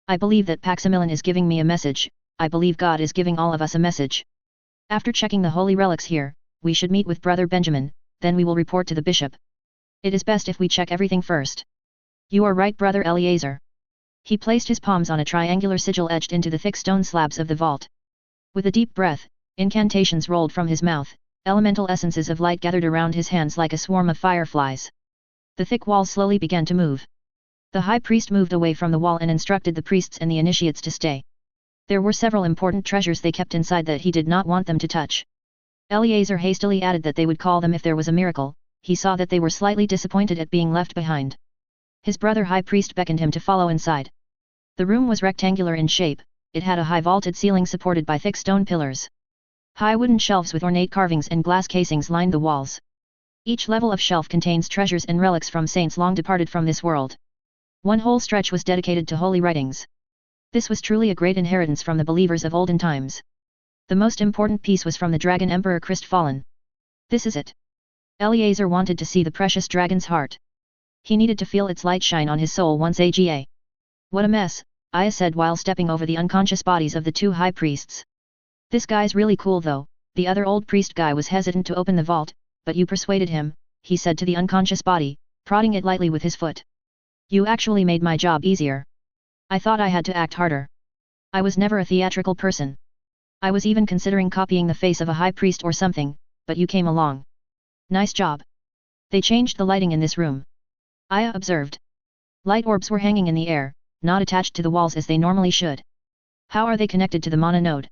I believe that Paximilin is giving me a message. I believe God is giving all of us a message. After checking the holy relics here, we should meet with Brother Benjamin, then we will report to the bishop. It is best if we check everything first. You are right, Brother Eleazar. He placed his palms on a triangular sigil etched into the thick stone slabs of the vault. With a deep breath, incantations rolled from his mouth, elemental essences of light gathered around his hands like a swarm of fireflies. The thick walls slowly began to move. The high priest moved away from the wall and instructed the priests and the initiates to stay. There were several important treasures they kept inside that he did not want them to touch. Eleazar hastily added that they would call them if there was a miracle. He saw that they were slightly disappointed at being left behind. His brother high priest beckoned him to follow inside. The room was rectangular in shape. It had a high vaulted ceiling supported by thick stone pillars. High wooden shelves with ornate carvings and glass casings lined the walls. Each level of shelf contains treasures and relics from saints long departed from this world. One whole stretch was dedicated to holy writings. This was truly a great inheritance from the believers of olden times. The most important piece was from the Dragon Emperor Krystfallen. This is it. Eleazar wanted to see the precious dragon's heart. He needed to feel its light shine on his soul once again. What a mess, Aya said while stepping over the unconscious bodies of the 2 high priests. This guy's really cool though. The other old priest guy was hesitant to open the vault, but you persuaded him, he said to the unconscious body, prodding it lightly with his foot. You actually made my job easier. I thought I had to act harder. I was never a theatrical person. I was even considering copying the face of a high priest or something, but you came along. Nice job. They changed the lighting in this room. Aya observed. Light orbs were hanging in the air, not attached to the walls as they normally should. How are they connected to the mana node?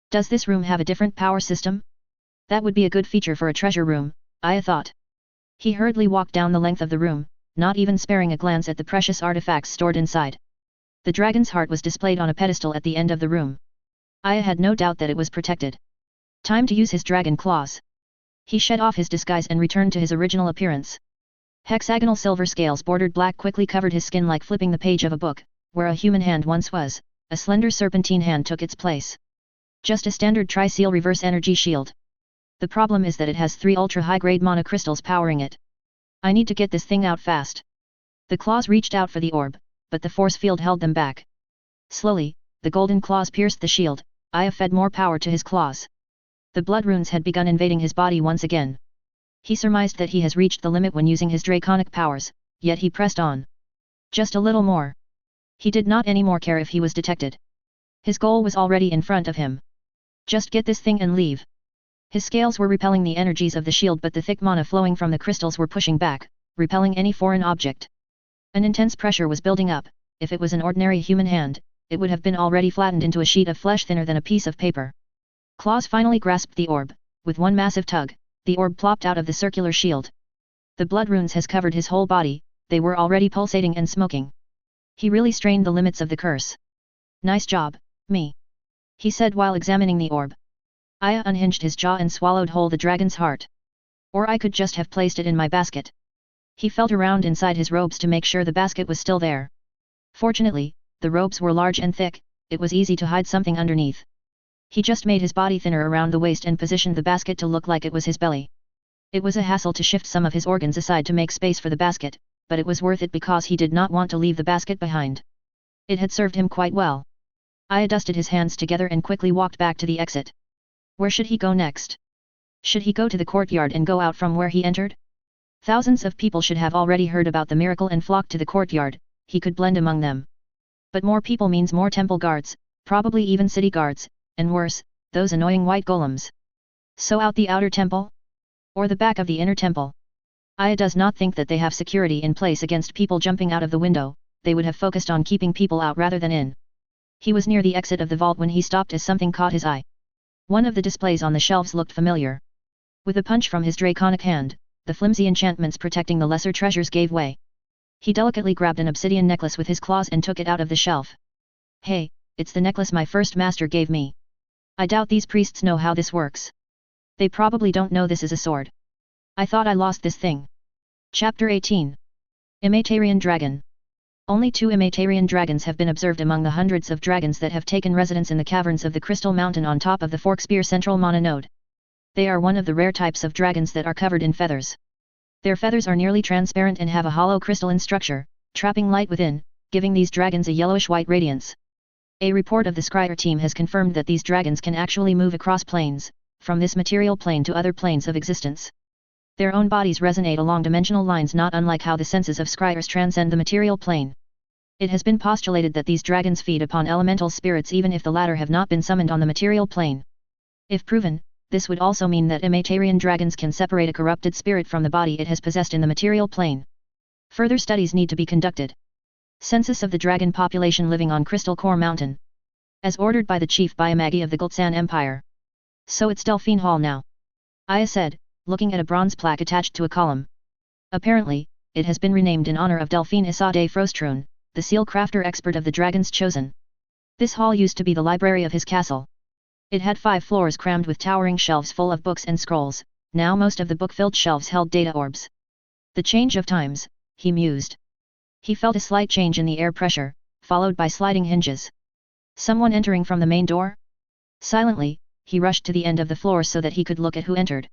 Does this room have a different power system? That would be a good feature for a treasure room, Aya thought. He hurriedly walked down the length of the room, not even sparing a glance at the precious artifacts stored inside. The dragon's heart was displayed on a pedestal at the end of the room. Aya had no doubt that it was protected. Time to use his dragon claws. He shed off his disguise and returned to his original appearance. Hexagonal silver scales bordered black quickly covered his skin like flipping the page of a book. Where a human hand once was, a slender serpentine hand took its place. Just a standard tri-seal reverse energy shield. The problem is that it has 3 ultra-high-grade mana crystals powering it. I need to get this thing out fast. The claws reached out for the orb, but the force field held them back. Slowly, the golden claws pierced the shield. Aya fed more power to his claws. The blood runes had begun invading his body once again. He surmised that he has reached the limit when using his draconic powers, yet he pressed on. Just a little more. He did not anymore care if he was detected. His goal was already in front of him. Just get this thing and leave. His scales were repelling the energies of the shield, but the thick mana flowing from the crystals were pushing back, repelling any foreign object. An intense pressure was building up. If it was an ordinary human hand, it would have been already flattened into a sheet of flesh thinner than a piece of paper. Claws finally grasped the orb. With one massive tug, the orb plopped out of the circular shield. The blood runes has covered his whole body. They were already pulsating and smoking. He really strained the limits of the curse. Nice job, me. He said while examining the orb. Aya unhinged his jaw and swallowed whole the dragon's heart. Or I could just have placed it in my basket. He felt around inside his robes to make sure the basket was still there. Fortunately, the robes were large and thick, it was easy to hide something underneath. He just made his body thinner around the waist and positioned the basket to look like it was his belly. It was a hassle to shift some of his organs aside to make space for the basket, but it was worth it because he did not want to leave the basket behind. It had served him quite well. Aya dusted his hands together and quickly walked back to the exit. Where should he go next? Should he go to the courtyard and go out from where he entered? Thousands of people should have already heard about the miracle and flocked to the courtyard, he could blend among them. But more people means more temple guards, probably even city guards, and worse, those annoying white golems. So out the outer temple? Or the back of the inner temple? Aya does not think that they have security in place against people jumping out of the window, they would have focused on keeping people out rather than in. He was near the exit of the vault when he stopped as something caught his eye. One of the displays on the shelves looked familiar. With a punch from his draconic hand, the flimsy enchantments protecting the lesser treasures gave way. He delicately grabbed an obsidian necklace with his claws and took it out of the shelf. Hey, it's the necklace my first master gave me. I doubt these priests know how this works. They probably don't know this is a sword. I thought I lost this thing. Chapter 18. Imatarian Dragon. Only 2 Imatarian dragons have been observed among the hundreds of dragons that have taken residence in the caverns of the Crystal Mountain on top of the Forkspear Central Mana Node. They are one of the rare types of dragons that are covered in feathers. Their feathers are nearly transparent and have a hollow crystalline structure, trapping light within, giving these dragons a yellowish-white radiance. A report of the Scryer team has confirmed that these dragons can actually move across planes, from this material plane to other planes of existence. Their own bodies resonate along dimensional lines not unlike how the senses of Scryers transcend the material plane. It has been postulated that these dragons feed upon elemental spirits even if the latter have not been summoned on the material plane. If proven, this would also mean that Imatarian dragons can separate a corrupted spirit from the body it has possessed in the material plane. Further studies need to be conducted. Census of the dragon population living on Crystal Core Mountain. As ordered by the chief Biomagi of the Gultsan Empire. So it's Delphine Hall now. Aya said, looking at a bronze plaque attached to a column. Apparently, it has been renamed in honor of Delphine Isade Frostrun, the seal crafter expert of the Dragon's Chosen. This hall used to be the library of his castle. It had 5 floors crammed with towering shelves full of books and scrolls, now most of the book-filled shelves held data orbs. The change of times, he mused. He felt a slight change in the air pressure, followed by sliding hinges. Someone entering from the main door? Silently, he rushed to the end of the floor so that he could look at who entered.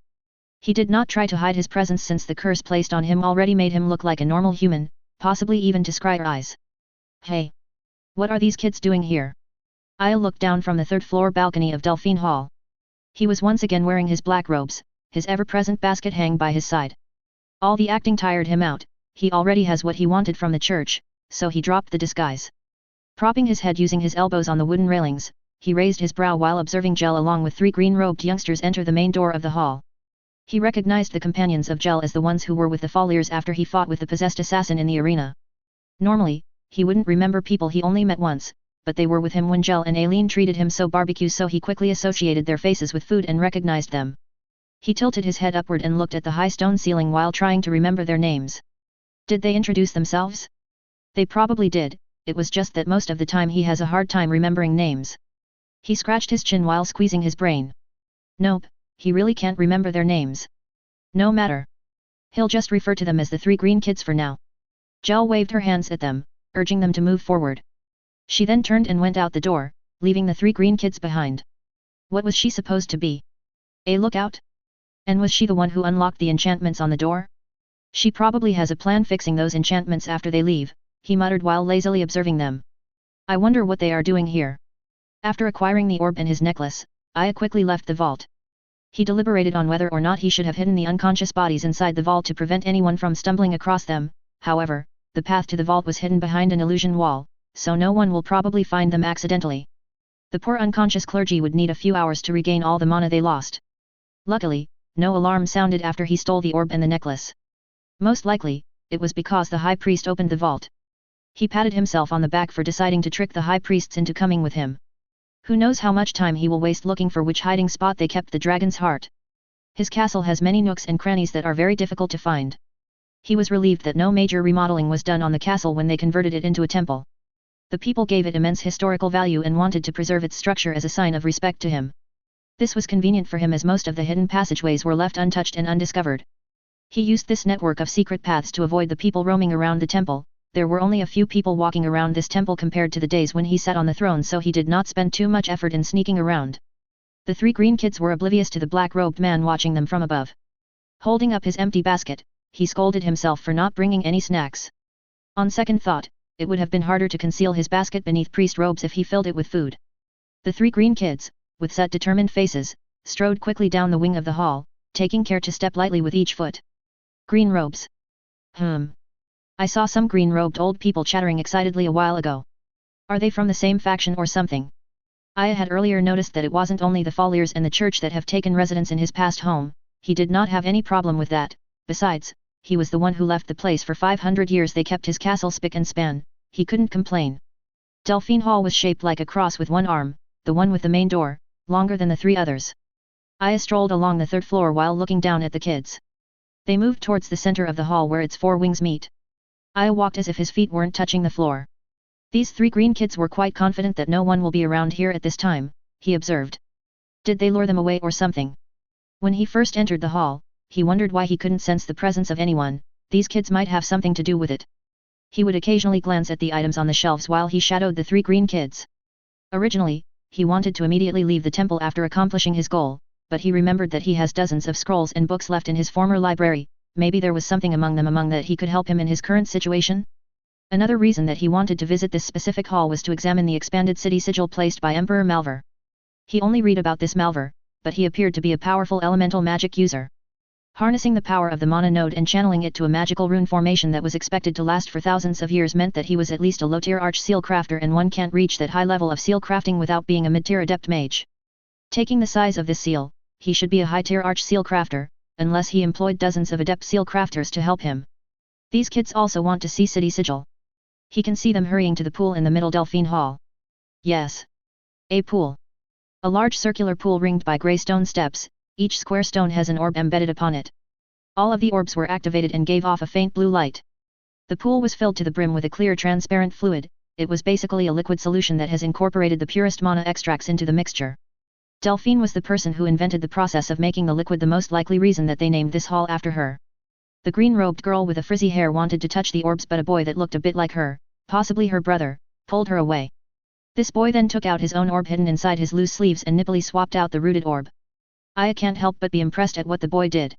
He did not try to hide his presence since the curse placed on him already made him look like a normal human, possibly even to Scryer eyes. Hey! What are these kids doing here? Aya looked down from the 3rd floor balcony of Delphine Hall. He was once again wearing his black robes, his ever-present basket hang by his side. All the acting tired him out, he already has what he wanted from the church, so he dropped the disguise. Propping his head using his elbows on the wooden railings, he raised his brow while observing Gel along with 3 green-robed youngsters enter the main door of the hall. He recognized the companions of Gel as the ones who were with the Falliers after he fought with the possessed assassin in the arena. Normally, he wouldn't remember people he only met once, but they were with him when Gel and Aileen treated him so barbecue, so he quickly associated their faces with food and recognized them. He tilted his head upward and looked at the high stone ceiling while trying to remember their names. Did they introduce themselves? They probably did, it was just that most of the time he has a hard time remembering names. He scratched his chin while squeezing his brain. Nope, he really can't remember their names. No matter. He'll just refer to them as the 3 green kids for now. Gel waved her hands at them, urging them to move forward. She then turned and went out the door, leaving the 3 green kids behind. What was she supposed to be? A lookout? And was she the one who unlocked the enchantments on the door? She probably has a plan fixing those enchantments after they leave, he muttered while lazily observing them. I wonder what they are doing here. After acquiring the orb and his necklace, Aya quickly left the vault. He deliberated on whether or not he should have hidden the unconscious bodies inside the vault to prevent anyone from stumbling across them. However, the path to the vault was hidden behind an illusion wall, so no one will probably find them accidentally. The poor unconscious clergy would need a few hours to regain all the mana they lost. Luckily, no alarm sounded after he stole the orb and the necklace. Most likely, it was because the high priest opened the vault. He patted himself on the back for deciding to trick the high priests into coming with him. Who knows how much time he will waste looking for which hiding spot they kept the dragon's heart. His castle has many nooks and crannies that are very difficult to find. He was relieved that no major remodeling was done on the castle when they converted it into a temple. The people gave it immense historical value and wanted to preserve its structure as a sign of respect to him. This was convenient for him as most of the hidden passageways were left untouched and undiscovered. He used this network of secret paths to avoid the people roaming around the temple. There were only a few people walking around this temple compared to the days when he sat on the throne, so he did not spend too much effort in sneaking around. The three green kids were oblivious to the black-robed man watching them from above. Holding up his empty basket, he scolded himself for not bringing any snacks. On second thought, it would have been harder to conceal his basket beneath priest robes if he filled it with food. The three green kids, with set determined faces, strode quickly down the wing of the hall, taking care to step lightly with each foot. Green robes. I saw some green-robed old people chattering excitedly a while ago. Are they from the same faction or something? I had earlier noticed that it wasn't only the Falliers and the church that have taken residence in his past home. He did not have any problem with that. Besides, he was the one who left the place for 500 years. They kept his castle spick and span. He couldn't complain. Delphine Hall was shaped like a cross with one arm, the one with the main door, longer than the three others. I strolled along the third floor while looking down at the kids. They moved towards the center of the hall where its four wings meet. I walked as if his feet weren't touching the floor. These three green kids were quite confident that no one will be around here at this time, he observed. Did they lure them away or something? When he first entered the hall, he wondered why he couldn't sense the presence of anyone. These kids might have something to do with it. He would occasionally glance at the items on the shelves while he shadowed the three green kids. Originally, he wanted to immediately leave the temple after accomplishing his goal, but he remembered that he has dozens of scrolls and books left in his former library. Maybe there was something among them that he could help him in his current situation? Another reason that he wanted to visit this specific hall was to examine the expanded city sigil placed by Emperor Malvar. He only read about this Malvar, but he appeared to be a powerful elemental magic user. Harnessing the power of the mana node and channeling it to a magical rune formation that was expected to last for thousands of years meant that he was at least a low-tier arch seal crafter, and one can't reach that high level of seal crafting without being a mid-tier adept mage. Taking the size of this seal, he should be a high-tier arch seal crafter, unless he employed dozens of adept seal crafters to help him. These kids also want to see city sigil. He can see them hurrying to the pool in the middle Delphine Hall. Yes. A pool. A large circular pool ringed by grey stone steps. Each square stone has an orb embedded upon it. All of the orbs were activated and gave off a faint blue light. The pool was filled to the brim with a clear transparent fluid. It was basically a liquid solution that has incorporated the purest mana extracts into the mixture. Delphine was the person who invented the process of making the liquid, the most likely reason that they named this hall after her. The green-robed girl with the frizzy hair wanted to touch the orbs, but a boy that looked a bit like her, possibly her brother, pulled her away. This boy then took out his own orb hidden inside his loose sleeves and nippily swapped out the rooted orb. I can't help but be impressed at what the boy did.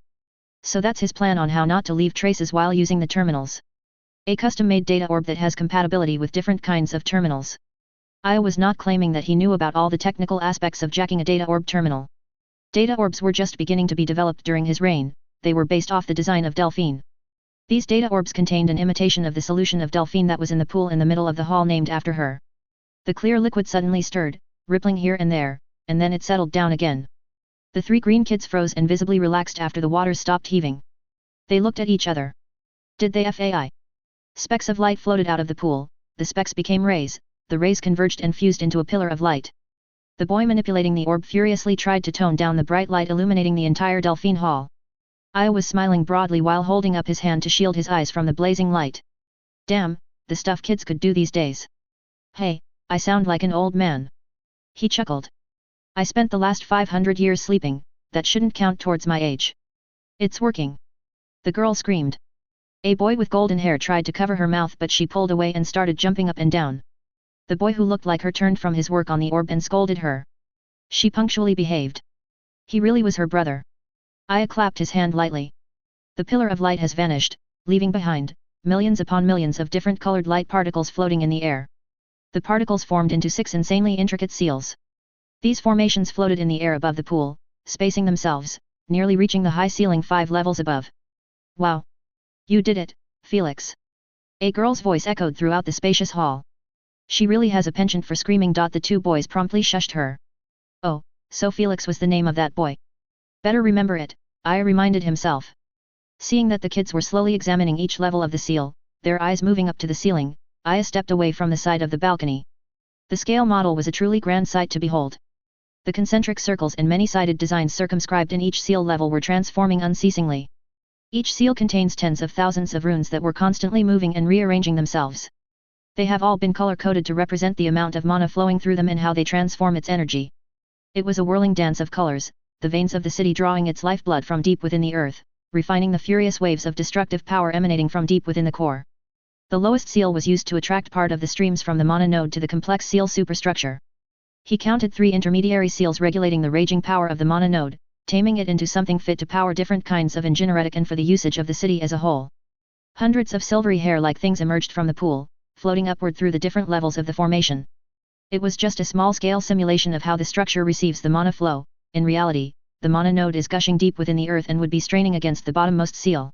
So that's his plan on how not to leave traces while using the terminals. A custom-made data orb that has compatibility with different kinds of terminals. I was not claiming that he knew about all the technical aspects of jacking a data orb terminal. Data orbs were just beginning to be developed during his reign. They were based off the design of Delphine. These data orbs contained an imitation of the solution of Delphine that was in the pool in the middle of the hall named after her. The clear liquid suddenly stirred, rippling here and there, and then it settled down again. The three green kids froze and visibly relaxed after the water stopped heaving. They looked at each other. Did they FAI? Specks of light floated out of the pool, the specks became rays, the rays converged and fused into a pillar of light. The boy manipulating the orb furiously tried to tone down the bright light illuminating the entire Delphine Hall. I was smiling broadly while holding up his hand to shield his eyes from the blazing light. Damn, the stuff kids could do these days. Hey, I sound like an old man. He chuckled. I spent the last 500 years sleeping, that shouldn't count towards my age. It's working. The girl screamed. A boy with golden hair tried to cover her mouth, but she pulled away and started jumping up and down. The boy who looked like her turned from his work on the orb and scolded her. She punctually behaved. He really was her brother. I clapped his hand lightly. The pillar of light has vanished, leaving behind millions upon millions of different colored light particles floating in the air. The particles formed into 6 insanely intricate seals. These formations floated in the air above the pool, spacing themselves, nearly reaching the high ceiling 5 levels above. Wow! You did it, Felix! A girl's voice echoed throughout the spacious hall. She really has a penchant for screaming. The 2 boys promptly shushed her. Oh, so Felix was the name of that boy. Better remember it, I reminded himself. Seeing that the kids were slowly examining each level of the seal, their eyes moving up to the ceiling, I stepped away from the side of the balcony. The scale model was a truly grand sight to behold. The concentric circles and many-sided designs circumscribed in each seal level were transforming unceasingly. Each seal contains tens of thousands of runes that were constantly moving and rearranging themselves. They have all been color-coded to represent the amount of mana flowing through them and how they transform its energy. It was a whirling dance of colors, the veins of the city drawing its lifeblood from deep within the earth, refining the furious waves of destructive power emanating from deep within the core. The lowest seal was used to attract part of the streams from the mana node to the complex seal superstructure. He counted 3 intermediary seals regulating the raging power of the mana node, taming it into something fit to power different kinds of engineeretic and for the usage of the city as a whole. Hundreds of silvery hair-like things emerged from the pool, floating upward through the different levels of the formation. It was just a small-scale simulation of how the structure receives the mana flow. In reality, the mana node is gushing deep within the earth and would be straining against the bottommost seal.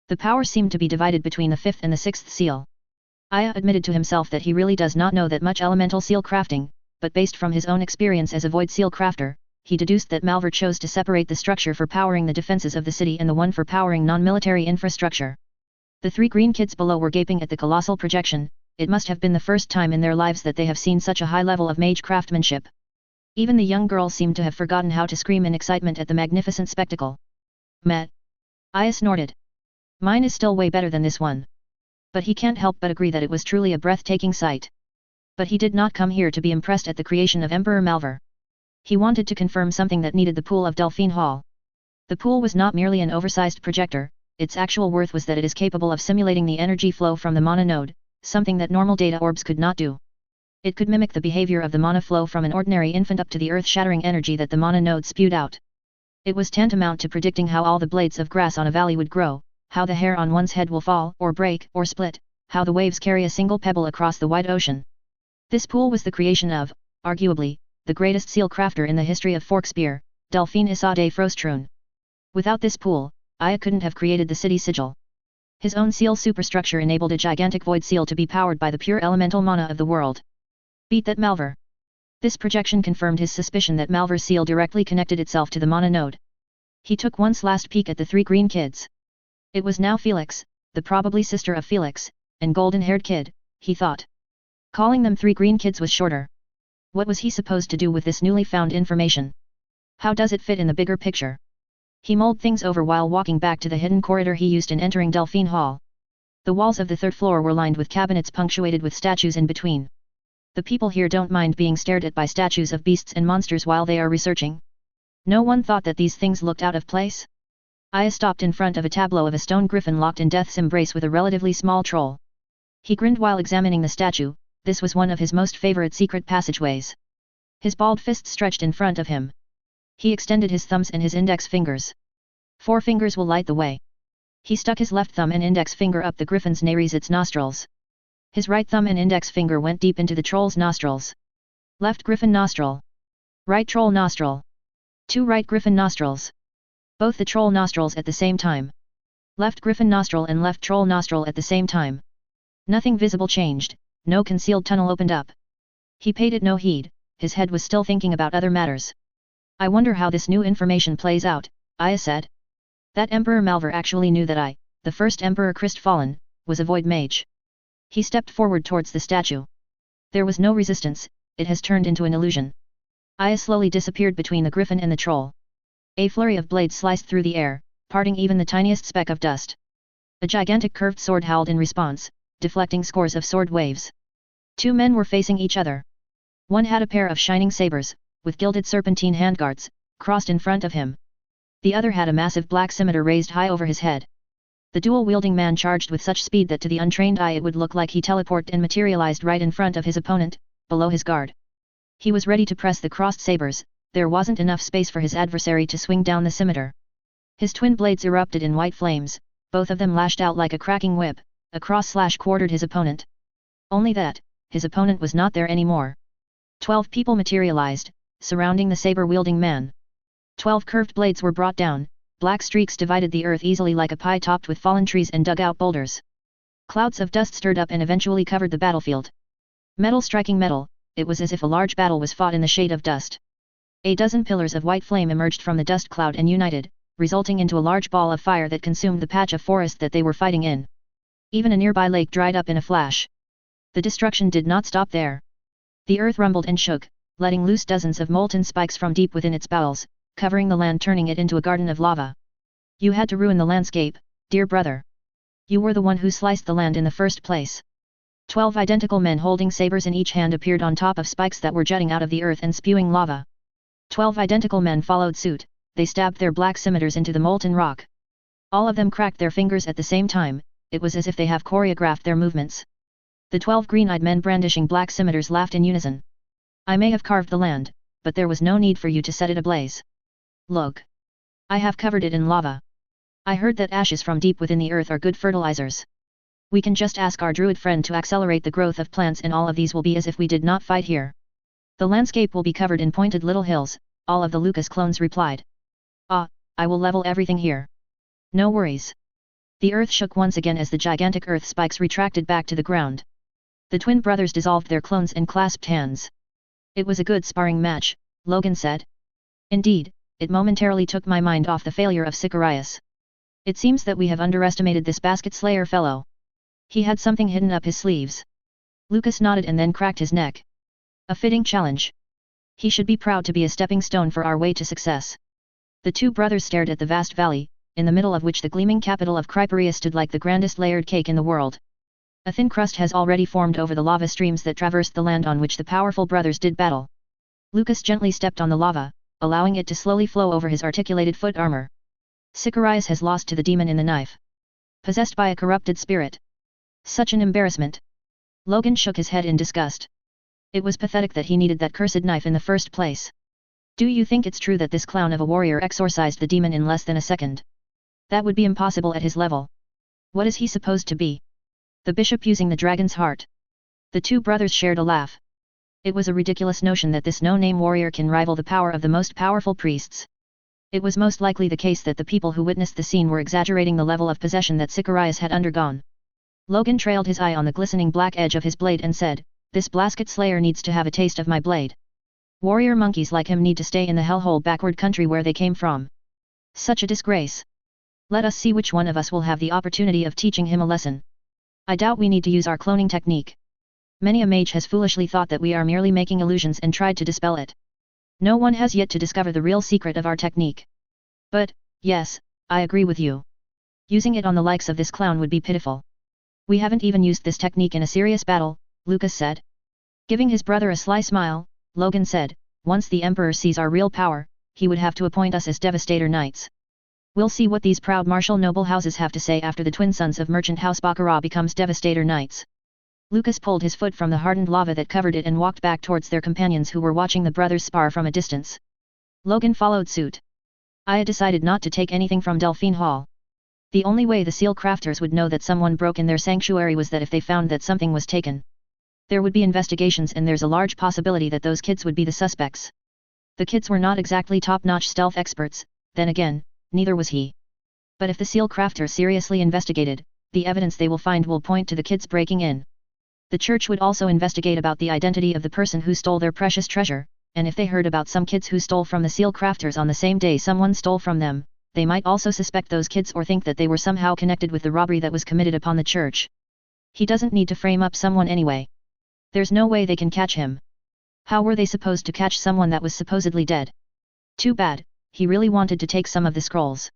The power seemed to be divided between the 5th and the 6th seal. Aya admitted to himself that he really does not know that much elemental seal crafting, but based from his own experience as a void seal crafter, he deduced that Malvar chose to separate the structure for powering the defenses of the city and the one for powering non-military infrastructure. The 3 green kids below were gaping at the colossal projection. It must have been the first time in their lives that they have seen such a high level of mage craftsmanship. Even the young girl seemed to have forgotten how to scream in excitement at the magnificent spectacle. Meh. Aya snorted. Mine is still way better than this one. But he can't help but agree that it was truly a breathtaking sight. But he did not come here to be impressed at the creation of Emperor Malvar. He wanted to confirm something that needed the pool of Delphine Hall. The pool was not merely an oversized projector, its actual worth was that it is capable of simulating the energy flow from the mana node, something that normal data orbs could not do. It could mimic the behavior of the mana flow from an ordinary infant up to the earth-shattering energy that the mana node spewed out. It was tantamount to predicting how all the blades of grass on a valley would grow, how the hair on one's head will fall or break or split, how the waves carry a single pebble across the wide ocean. This pool was the creation of, arguably, the greatest seal crafter in the history of Forkspear, Delphine Isade Frostrune. Without this pool, Aya couldn't have created the city sigil. His own seal superstructure enabled a gigantic void seal to be powered by the pure elemental mana of the world. Beat that Malvar. This projection confirmed his suspicion that Malvar's seal directly connected itself to the mana node. He took one last peek at the 3 green kids. It was now Felix, the probably sister of Felix, and golden-haired kid, he thought. Calling them 3 green kids was shorter. What was he supposed to do with this newly found information? How does it fit in the bigger picture? He mulled things over while walking back to the hidden corridor he used in entering Delphine Hall. The walls of the 3rd floor were lined with cabinets punctuated with statues in between. The people here don't mind being stared at by statues of beasts and monsters while they are researching. No one thought that these things looked out of place. Aya stopped in front of a tableau of a stone griffin locked in death's embrace with a relatively small troll. He grinned while examining the statue. This was one of his most favorite secret passageways. His bald fist stretched in front of him. He extended his thumbs and his index fingers. 4 fingers will light the way. He stuck his left thumb and index finger up the griffin's nares, its nostrils. His right thumb and index finger went deep into the troll's nostrils. Left griffin nostril. Right troll nostril. 2 right griffin nostrils. Both the troll nostrils at the same time. Left griffin nostril and left troll nostril at the same time. Nothing visible changed, no concealed tunnel opened up. He paid it no heed, his head was still thinking about other matters. I wonder how this new information plays out, Aya said. That Emperor Malvar actually knew that I, the first Emperor Krystfallen, was a void mage. He stepped forward towards the statue. There was no resistance, it has turned into an illusion. Aya slowly disappeared between the griffin and the troll. A flurry of blades sliced through the air, parting even the tiniest speck of dust. A gigantic curved sword howled in response, deflecting scores of sword waves. 2 men were facing each other. One had a pair of shining sabers, with gilded serpentine handguards, crossed in front of him. The other had a massive black scimitar raised high over his head. The dual-wielding man charged with such speed that to the untrained eye it would look like he teleported and materialized right in front of his opponent, below his guard. He was ready to press the crossed sabers, there wasn't enough space for his adversary to swing down the scimitar. His twin blades erupted in white flames, both of them lashed out like a cracking whip, a cross-slash quartered his opponent. Only that, his opponent was not there anymore. 12 people materialized, surrounding the saber-wielding man. 12 curved blades were brought down, black streaks divided the earth easily like a pie topped with fallen trees and dug out boulders. Clouds of dust stirred up and eventually covered the battlefield. Metal striking metal, it was as if a large battle was fought in the shade of dust. A dozen pillars of white flame emerged from the dust cloud and united, resulting into a large ball of fire that consumed the patch of forest that they were fighting in. Even a nearby lake dried up in a flash. The destruction did not stop there. The earth rumbled and shook, letting loose dozens of molten spikes from deep within its bowels, covering the land, turning it into a garden of lava. You had to ruin the landscape, dear brother. You were the one who sliced the land in the first place. 12 identical men holding sabers in each hand appeared on top of spikes that were jutting out of the earth and spewing lava. 12 identical men followed suit, they stabbed their black scimitars into the molten rock. All of them cracked their fingers at the same time, it was as if they have choreographed their movements. The 12 green-eyed men brandishing black scimitars laughed in unison. I may have carved the land, but there was no need for you to set it ablaze. Look. I have covered it in lava. I heard that ashes from deep within the earth are good fertilizers. We can just ask our druid friend to accelerate the growth of plants and all of these will be as if we did not fight here. The landscape will be covered in pointed little hills, all of the Lucas clones replied. Ah, I will level everything here. No worries. The earth shook once again as the gigantic earth spikes retracted back to the ground. The twin brothers dissolved their clones and clasped hands. It was a good sparring match, Logan said. Indeed, it momentarily took my mind off the failure of Sicarius. It seems that we have underestimated this basket slayer fellow. He had something hidden up his sleeves. Lucas nodded and then cracked his neck. A fitting challenge. He should be proud to be a stepping stone for our way to success. The two brothers stared at the vast valley, in the middle of which the gleaming capital of Krystfallen stood like the grandest layered cake in the world. A thin crust has already formed over the lava streams that traversed the land on which the powerful brothers did battle. Lucas gently stepped on the lava, allowing it to slowly flow over his articulated foot armor. Sicarius has lost to the demon in the knife. Possessed by a corrupted spirit. Such an embarrassment. Logan shook his head in disgust. It was pathetic that he needed that cursed knife in the first place. Do you think it's true that this clown of a warrior exorcised the demon in less than a second? That would be impossible at his level. What is he supposed to be? The bishop using the dragon's heart. The two brothers shared a laugh. It was a ridiculous notion that this no-name warrior can rival the power of the most powerful priests. It was most likely the case that the people who witnessed the scene were exaggerating the level of possession that Sicarius had undergone. Logan trailed his eye on the glistening black edge of his blade and said, "This basket slayer needs to have a taste of my blade. Warrior monkeys like him need to stay in the hellhole backward country where they came from. Such a disgrace. Let us see which one of us will have the opportunity of teaching him a lesson. I doubt we need to use our cloning technique. Many a mage has foolishly thought that we are merely making illusions and tried to dispel it. No one has yet to discover the real secret of our technique. But, yes, I agree with you. Using it on the likes of this clown would be pitiful. We haven't even used this technique in a serious battle," Lucas said. Giving his brother a sly smile, Logan said, "Once the Emperor sees our real power, he would have to appoint us as Devastator Knights. We'll see what these proud martial noble houses have to say after the twin sons of Merchant House Baccarat becomes Devastator Knights." Lucas pulled his foot from the hardened lava that covered it and walked back towards their companions who were watching the brothers spar from a distance. Logan followed suit. I had decided not to take anything from Delphine Hall. The only way the seal crafters would know that someone broke in their sanctuary was that if they found that something was taken. There would be investigations and there's a large possibility that those kids would be the suspects. The kids were not exactly top-notch stealth experts, then again, neither was he. But if the seal crafters seriously investigated, the evidence they will find will point to the kids breaking in. The church would also investigate about the identity of the person who stole their precious treasure, and if they heard about some kids who stole from the seal crafters on the same day someone stole from them, they might also suspect those kids or think that they were somehow connected with the robbery that was committed upon the church. He doesn't need to frame up someone anyway. There's no way they can catch him. How were they supposed to catch someone that was supposedly dead? Too bad, he really wanted to take some of the scrolls.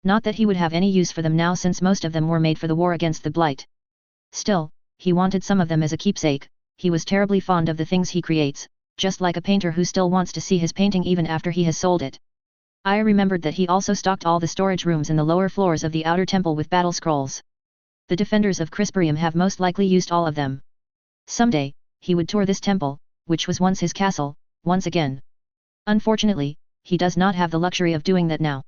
Not that he would have any use for them now since most of them were made for the war against the Blight. Still, he wanted some of them as a keepsake. He was terribly fond of the things he creates, just like a painter who still wants to see his painting even after he has sold it. I remembered that he also stocked all the storage rooms in the lower floors of the outer temple with battle scrolls. The defenders of Krystfallen have most likely used all of them. Someday, he would tour this temple, which was once his castle, once again. Unfortunately, he does not have the luxury of doing that now.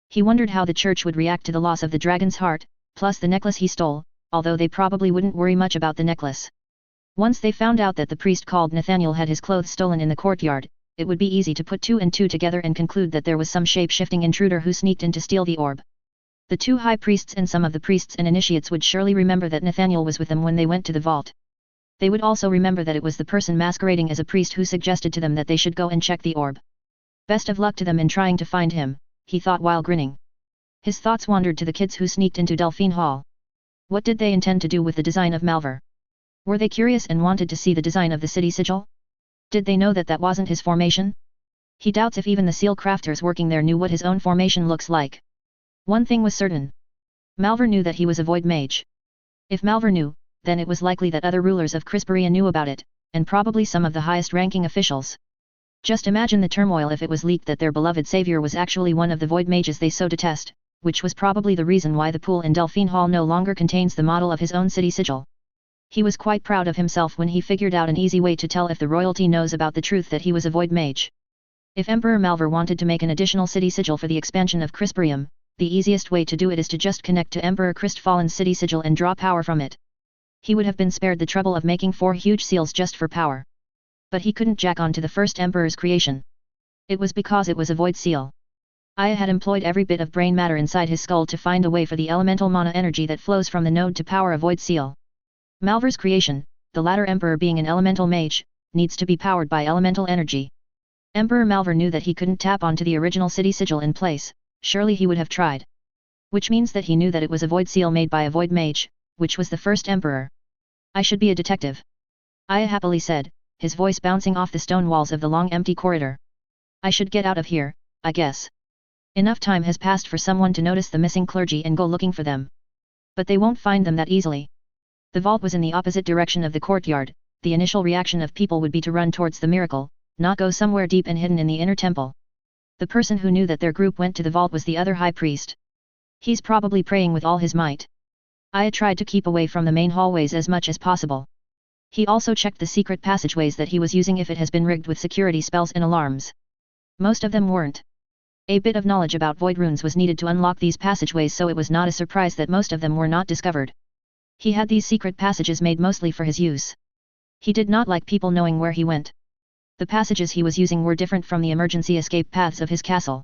He wondered how the church would react to the loss of the dragon's heart, plus the necklace he stole, although they probably wouldn't worry much about the necklace. Once they found out that the priest called Nathaniel had his clothes stolen in the courtyard, it would be easy to put two and two together and conclude that there was some shape-shifting intruder who sneaked in to steal the orb. The two high priests and some of the priests and initiates would surely remember that Nathaniel was with them when they went to the vault. They would also remember that it was the person masquerading as a priest who suggested to them that they should go and check the orb. Best of luck to them in trying to find him, he thought while grinning. His thoughts wandered to the kids who sneaked into Delphine Hall. What did they intend to do with the design of Malvar? Were they curious and wanted to see the design of the city sigil? Did they know that that wasn't his formation? He doubts if even the seal crafters working there knew what his own formation looks like. One thing was certain. Malvar knew that he was a void mage. If Malvar knew, then it was likely that other rulers of Krystfallen knew about it, and probably some of the highest-ranking officials. Just imagine the turmoil if it was leaked that their beloved savior was actually one of the void mages they so detest, which was probably the reason why the pool in Delphine Hall no longer contains the model of his own city sigil. He was quite proud of himself when he figured out an easy way to tell if the royalty knows about the truth that he was a void mage. If Emperor Malvar wanted to make an additional city sigil for the expansion of Krystfallen, the easiest way to do it is to just connect to Emperor Krystfallen's city sigil and draw power from it. He would have been spared the trouble of making 4 huge seals just for power. But he couldn't jack on to the first Emperor's creation. It was because it was a void seal. Aya had employed every bit of brain matter inside his skull to find a way for the elemental mana energy that flows from the node to power a void seal. Malvar's creation, the latter Emperor being an elemental mage, needs to be powered by elemental energy. Emperor Malvar knew that he couldn't tap onto the original city sigil in place, surely he would have tried. Which means that he knew that it was a void seal made by a void mage, which was the first Emperor. I should be a detective. Aya happily said, his voice bouncing off the stone walls of the long empty corridor. I should get out of here, I guess. Enough time has passed for someone to notice the missing clergy and go looking for them. But they won't find them that easily. The vault was in the opposite direction of the courtyard. The initial reaction of people would be to run towards the miracle, not go somewhere deep and hidden in the inner temple. The person who knew that their group went to the vault was the other high priest. He's probably praying with all his might. Aya tried to keep away from the main hallways as much as possible. He also checked the secret passageways that he was using if it has been rigged with security spells and alarms. Most of them weren't. A bit of knowledge about void runes was needed to unlock these passageways, so it was not a surprise that most of them were not discovered. He had these secret passages made mostly for his use. He did not like people knowing where he went. The passages he was using were different from the emergency escape paths of his castle.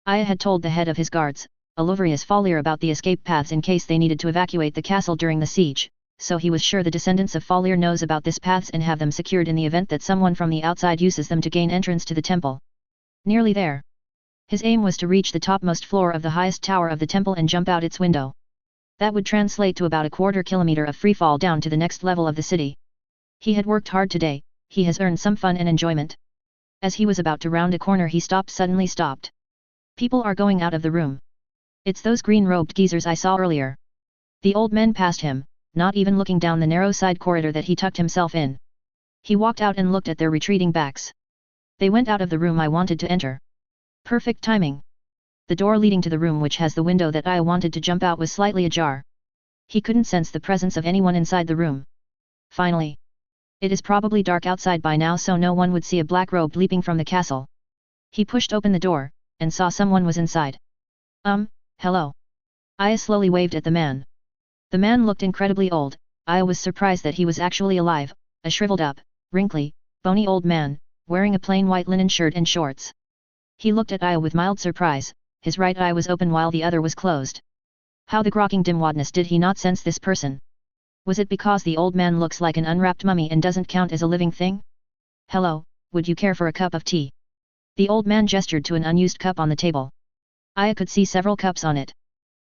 Aya had told the head of his guards, Alovarius Falier, about the escape paths in case they needed to evacuate the castle during the siege, so he was sure the descendants of Falier knows about this paths and have them secured in the event that someone from the outside uses them to gain entrance to the temple. Nearly there. His aim was to reach the topmost floor of the highest tower of the temple and jump out its window. That would translate to about a quarter-kilometer of free fall down to the next level of the city. He had worked hard today, he has earned some fun and enjoyment. As he was about to round a corner, he suddenly stopped. People are going out of the room. It's those green-robed geezers I saw earlier. The old men passed him, not even looking down the narrow side corridor that he tucked himself in. He walked out and looked at their retreating backs. They went out of the room I wanted to enter. Perfect timing. The door leading to the room which has the window that I wanted to jump out was slightly ajar. He couldn't sense the presence of anyone inside the room. Finally. It is probably dark outside by now, so no one would see a black robe leaping from the castle. He pushed open the door, and saw someone was inside. Hello. Aya slowly waved at the man. The man looked incredibly old. Aya was surprised that he was actually alive, a shriveled up, wrinkly, bony old man, wearing a plain white linen shirt and shorts. He looked at Aya with mild surprise, his right eye was open while the other was closed. How the grokking dimwadness did he not sense this person? Was it because the old man looks like an unwrapped mummy and doesn't count as a living thing? Hello, would you care for a cup of tea? The old man gestured to an unused cup on the table. Aya could see several cups on it.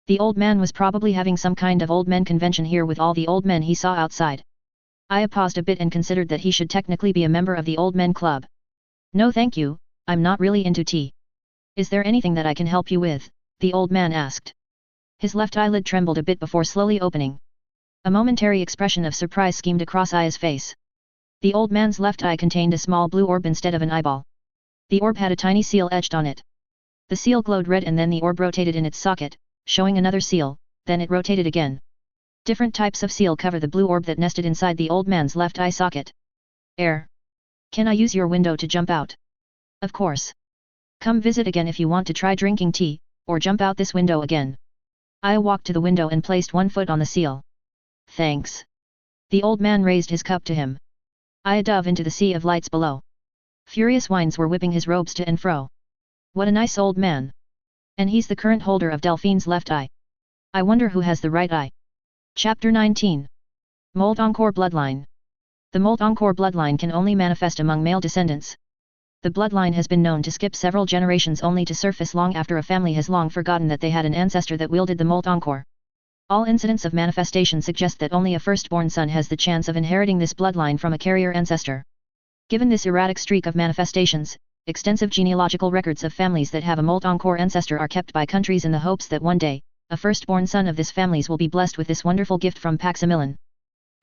The old man was probably having some kind of old men convention here with all the old men he saw outside. Aya paused a bit and considered that he should technically be a member of the old men club. No thank you, I'm not really into tea. Is there anything that I can help you with? The old man asked. His left eyelid trembled a bit before slowly opening. A momentary expression of surprise schemed across Aya's face. The old man's left eye contained a small blue orb instead of an eyeball. The orb had a tiny seal etched on it. The seal glowed red and then the orb rotated in its socket, showing another seal, then it rotated again. Different types of seal cover the blue orb that nested inside the old man's left eye socket. Air. Can I use your window to jump out? Of course. Come visit again if you want to try drinking tea, or jump out this window again. Aya walked to the window and placed one foot on the seal. Thanks. The old man raised his cup to him. Aya dove into the sea of lights below. Furious winds were whipping his robes to and fro. What a nice old man. And he's the current holder of Delphine's left eye. I wonder who has the right eye. Chapter 19. Moldankor Bloodline. The Moldankor bloodline can only manifest among male descendants. The bloodline has been known to skip several generations only to surface long after a family has long forgotten that they had an ancestor that wielded the Moldankor. All incidents of manifestation suggest that only a firstborn son has the chance of inheriting this bloodline from a carrier ancestor. Given this erratic streak of manifestations, extensive genealogical records of families that have a Moldankor ancestor are kept by countries in the hopes that one day, a firstborn son of this families will be blessed with this wonderful gift from Paximilian.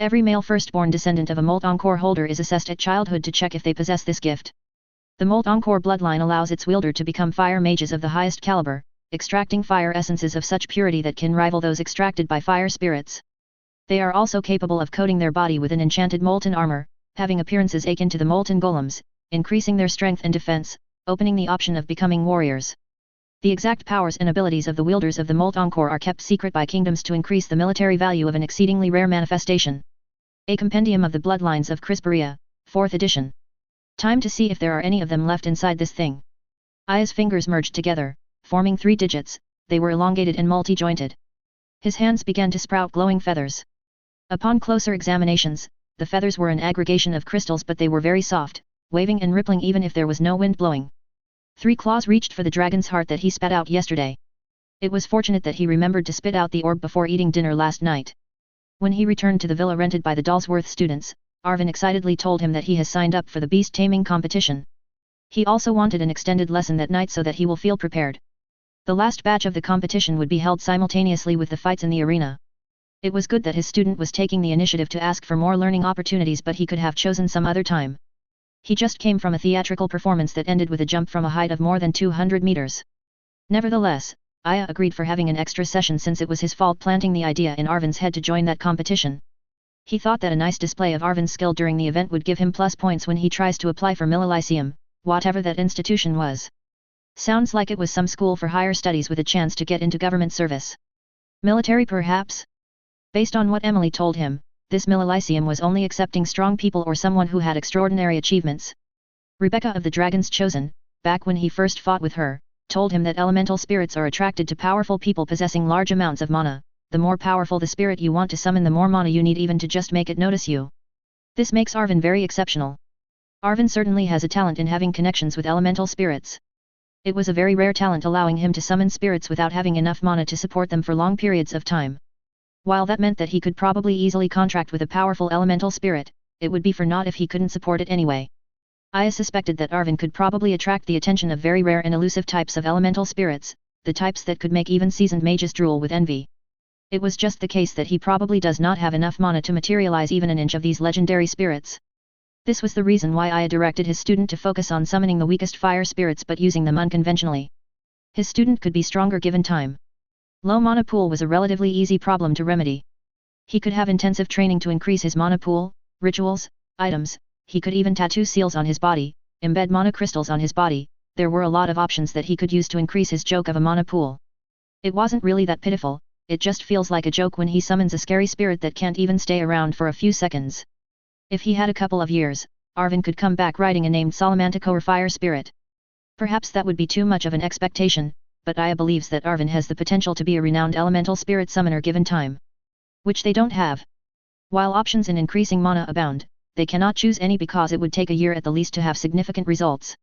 Every male firstborn descendant of a Molt Encore holder is assessed at childhood to check if they possess this gift. The Molt Encore bloodline allows its wielder to become fire mages of the highest caliber, extracting fire essences of such purity that can rival those extracted by fire spirits. They are also capable of coating their body with an enchanted molten armor, having appearances akin to the molten golems, increasing their strength and defense, opening the option of becoming warriors. The exact powers and abilities of the wielders of the Molt Encore are kept secret by kingdoms to increase the military value of an exceedingly rare manifestation. A Compendium of the Bloodlines of Krystfallen, 4th edition. Time to see if there are any of them left inside this thing. Aya's fingers merged together, forming 3 digits, they were elongated and multi-jointed. His hands began to sprout glowing feathers. Upon closer examinations, the feathers were an aggregation of crystals, but they were very soft, waving and rippling even if there was no wind blowing. 3 claws reached for the dragon's heart that he spat out yesterday. It was fortunate that he remembered to spit out the orb before eating dinner last night. When he returned to the villa rented by the Dalsworth students, Arvin excitedly told him that he has signed up for the beast taming competition. He also wanted an extended lesson that night so that he will feel prepared. The last batch of the competition would be held simultaneously with the fights in the arena. It was good that his student was taking the initiative to ask for more learning opportunities, but he could have chosen some other time. He just came from a theatrical performance that ended with a jump from a height of more than 200 meters. Nevertheless, Aya agreed for having an extra session since it was his fault planting the idea in Arvin's head to join that competition. He thought that a nice display of Arvin's skill during the event would give him plus points when he tries to apply for Millilyceum, whatever that institution was. Sounds like it was some school for higher studies with a chance to get into government service. Military perhaps? Based on what Emily told him, this Millilyceum was only accepting strong people or someone who had extraordinary achievements. Rebecca of the Dragon's Chosen, back when he first fought with her, told him that elemental spirits are attracted to powerful people possessing large amounts of mana. The more powerful the spirit you want to summon, the more mana you need even to just make it notice you. This makes Arvin very exceptional. Arvin certainly has a talent in having connections with elemental spirits. It was a very rare talent, allowing him to summon spirits without having enough mana to support them for long periods of time. While that meant that he could probably easily contract with a powerful elemental spirit, it would be for naught if he couldn't support it anyway. Aya suspected that Arvin could probably attract the attention of very rare and elusive types of elemental spirits, the types that could make even seasoned mages drool with envy. It was just the case that he probably does not have enough mana to materialize even an inch of these legendary spirits. This was the reason why Aya directed his student to focus on summoning the weakest fire spirits but using them unconventionally. His student could be stronger given time. Low mana pool was a relatively easy problem to remedy. He could have intensive training to increase his mana pool, rituals, items, he could even tattoo seals on his body, embed mana crystals on his body. There were a lot of options that he could use to increase his joke of a mana pool. It wasn't really that pitiful, it just feels like a joke when he summons a scary spirit that can't even stay around for a few seconds. If he had a couple of years, Arvin could come back riding a named Salamantico or fire spirit. Perhaps that would be too much of an expectation, but Aya believes that Arvin has the potential to be a renowned elemental spirit summoner given time. Which they don't have. While options in increasing mana abound, they cannot choose any because it would take a year at the least to have significant results.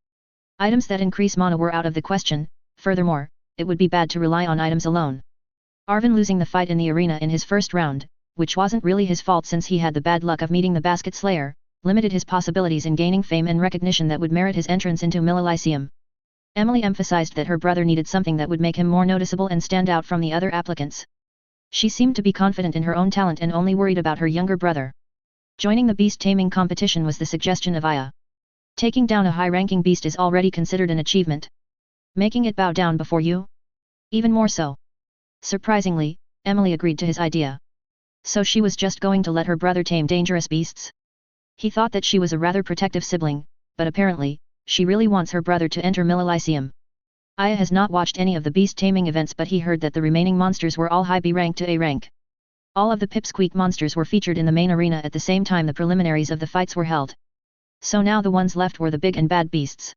Items that increase mana were out of the question. Furthermore, it would be bad to rely on items alone. Arvin losing the fight in the arena in his first round, which wasn't really his fault since he had the bad luck of meeting the Basket Slayer, limited his possibilities in gaining fame and recognition that would merit his entrance into Millilyceum. Emily emphasized that her brother needed something that would make him more noticeable and stand out from the other applicants. She seemed to be confident in her own talent and only worried about her younger brother. Joining the beast taming competition was the suggestion of Aya. Taking down a high-ranking beast is already considered an achievement. Making it bow down before you? Even more so. Surprisingly, Emily agreed to his idea. So she was just going to let her brother tame dangerous beasts? He thought that she was a rather protective sibling, but apparently, she really wants her brother to enter Millilyceum. Aya has not watched any of the beast taming events, but he heard that the remaining monsters were all high B rank to A rank. All of the pipsqueak monsters were featured in the main arena at the same time the preliminaries of the fights were held. So now the ones left were the big and bad beasts.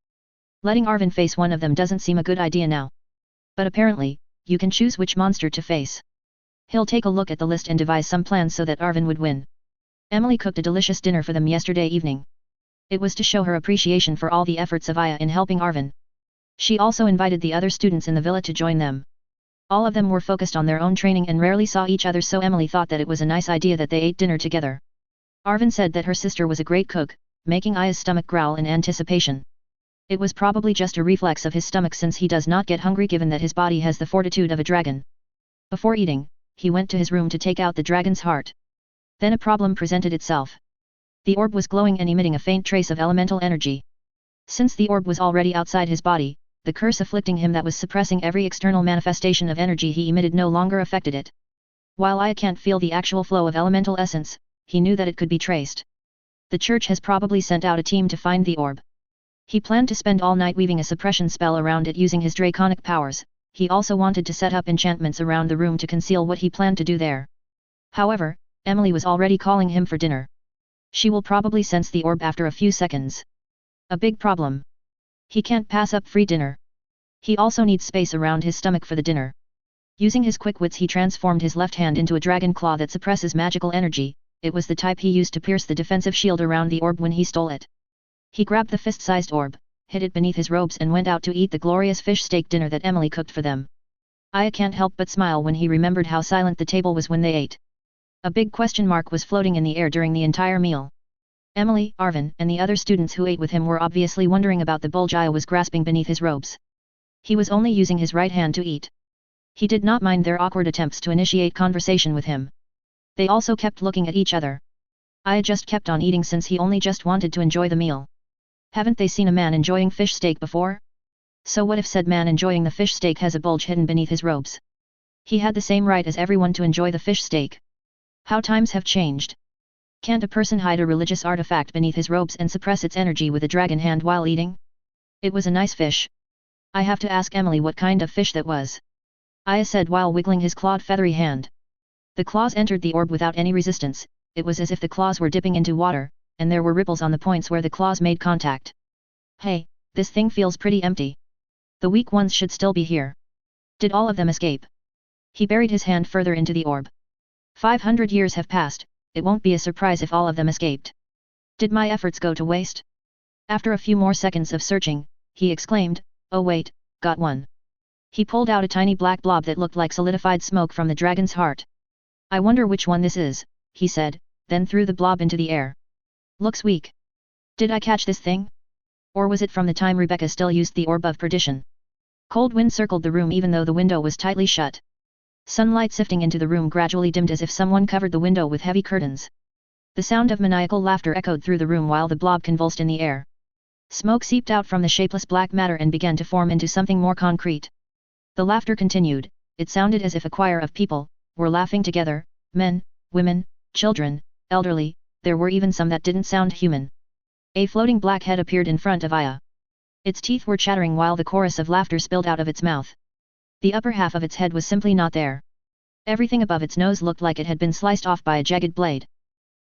Letting Arvin face one of them doesn't seem a good idea now. But apparently, you can choose which monster to face. He'll take a look at the list and devise some plans so that Arvin would win. Emily cooked a delicious dinner for them yesterday evening. It was to show her appreciation for all the efforts of Aya in helping Arvin. She also invited the other students in the villa to join them. All of them were focused on their own training and rarely saw each other, so Emily thought that it was a nice idea that they ate dinner together. Arvin said that her sister was a great cook, making Aya's stomach growl in anticipation. It was probably just a reflex of his stomach since he does not get hungry given that his body has the fortitude of a dragon. Before eating, he went to his room to take out the dragon's heart. Then a problem presented itself. The orb was glowing and emitting a faint trace of elemental energy. Since the orb was already outside his body, the curse afflicting him that was suppressing every external manifestation of energy he emitted no longer affected it. While I can't feel the actual flow of elemental essence, he knew that it could be traced. The church has probably sent out a team to find the orb. He planned to spend all night weaving a suppression spell around it using his draconic powers. He also wanted to set up enchantments around the room to conceal what he planned to do there. However, Emily was already calling him for dinner. She will probably sense the orb after a few seconds. A big problem. He can't pass up free dinner. He also needs space around his stomach for the dinner. Using his quick wits he transformed his left hand into a dragon claw that suppresses magical energy. It was the type he used to pierce the defensive shield around the orb when he stole it. He grabbed the fist-sized orb, hid it beneath his robes and went out to eat the glorious fish steak dinner that Emily cooked for them. Aya can't help but smile when he remembered how silent the table was when they ate. A big question mark was floating in the air during the entire meal. Emily, Arvin, and the other students who ate with him were obviously wondering about the bulge Aya was grasping beneath his robes. He was only using his right hand to eat. He did not mind their awkward attempts to initiate conversation with him. They also kept looking at each other. Aya just kept on eating since he only just wanted to enjoy the meal. Haven't they seen a man enjoying fish steak before? So what if said man enjoying the fish steak has a bulge hidden beneath his robes? He had the same right as everyone to enjoy the fish steak. How times have changed. Can't a person hide a religious artifact beneath his robes and suppress its energy with a dragon hand while eating? It was a nice fish. I have to ask Emily what kind of fish that was. Aya said while wiggling his clawed feathery hand. The claws entered the orb without any resistance. It was as if the claws were dipping into water, and there were ripples on the points where the claws made contact. Hey, this thing feels pretty empty. The weak ones should still be here. Did all of them escape? He buried his hand further into the orb. 500 years have passed, it won't be a surprise if all of them escaped. Did my efforts go to waste? After a few more seconds of searching, he exclaimed, oh wait, got one. He pulled out a tiny black blob that looked like solidified smoke from the dragon's heart. I wonder which one this is, he said, then threw the blob into the air. Looks weak. Did I catch this thing? Or was it from the time Rebecca still used the orb of perdition? Cold wind circled the room even though the window was tightly shut. Sunlight sifting into the room gradually dimmed as if someone covered the window with heavy curtains. The sound of maniacal laughter echoed through the room while the blob convulsed in the air. Smoke seeped out from the shapeless black matter and began to form into something more concrete. The laughter continued. It sounded as if a choir of people were laughing together, men, women, children, elderly, there were even some that didn't sound human. A floating black head appeared in front of Aya. Its teeth were chattering while the chorus of laughter spilled out of its mouth. The upper half of its head was simply not there. Everything above its nose looked like it had been sliced off by a jagged blade.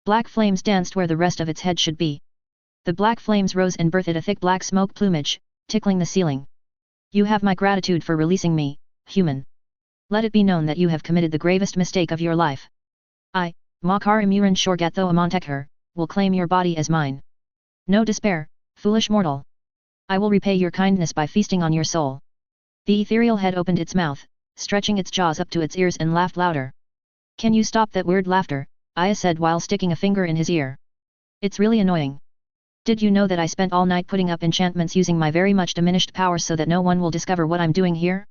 Black flames danced where the rest of its head should be. The black flames rose and birthed a thick black smoke plumage, tickling the ceiling. You have my gratitude for releasing me, human. Let it be known that you have committed the gravest mistake of your life. I, Makar Imuran Shorgatho Amontekher, will claim your body as mine. No despair, foolish mortal. I will repay your kindness by feasting on your soul. The ethereal head opened its mouth, stretching its jaws up to its ears and laughed louder. Can you stop that weird laughter? Aya said while sticking a finger in his ear. It's really annoying. Did you know that I spent all night putting up enchantments using my very much diminished powers so that no one will discover what I'm doing here?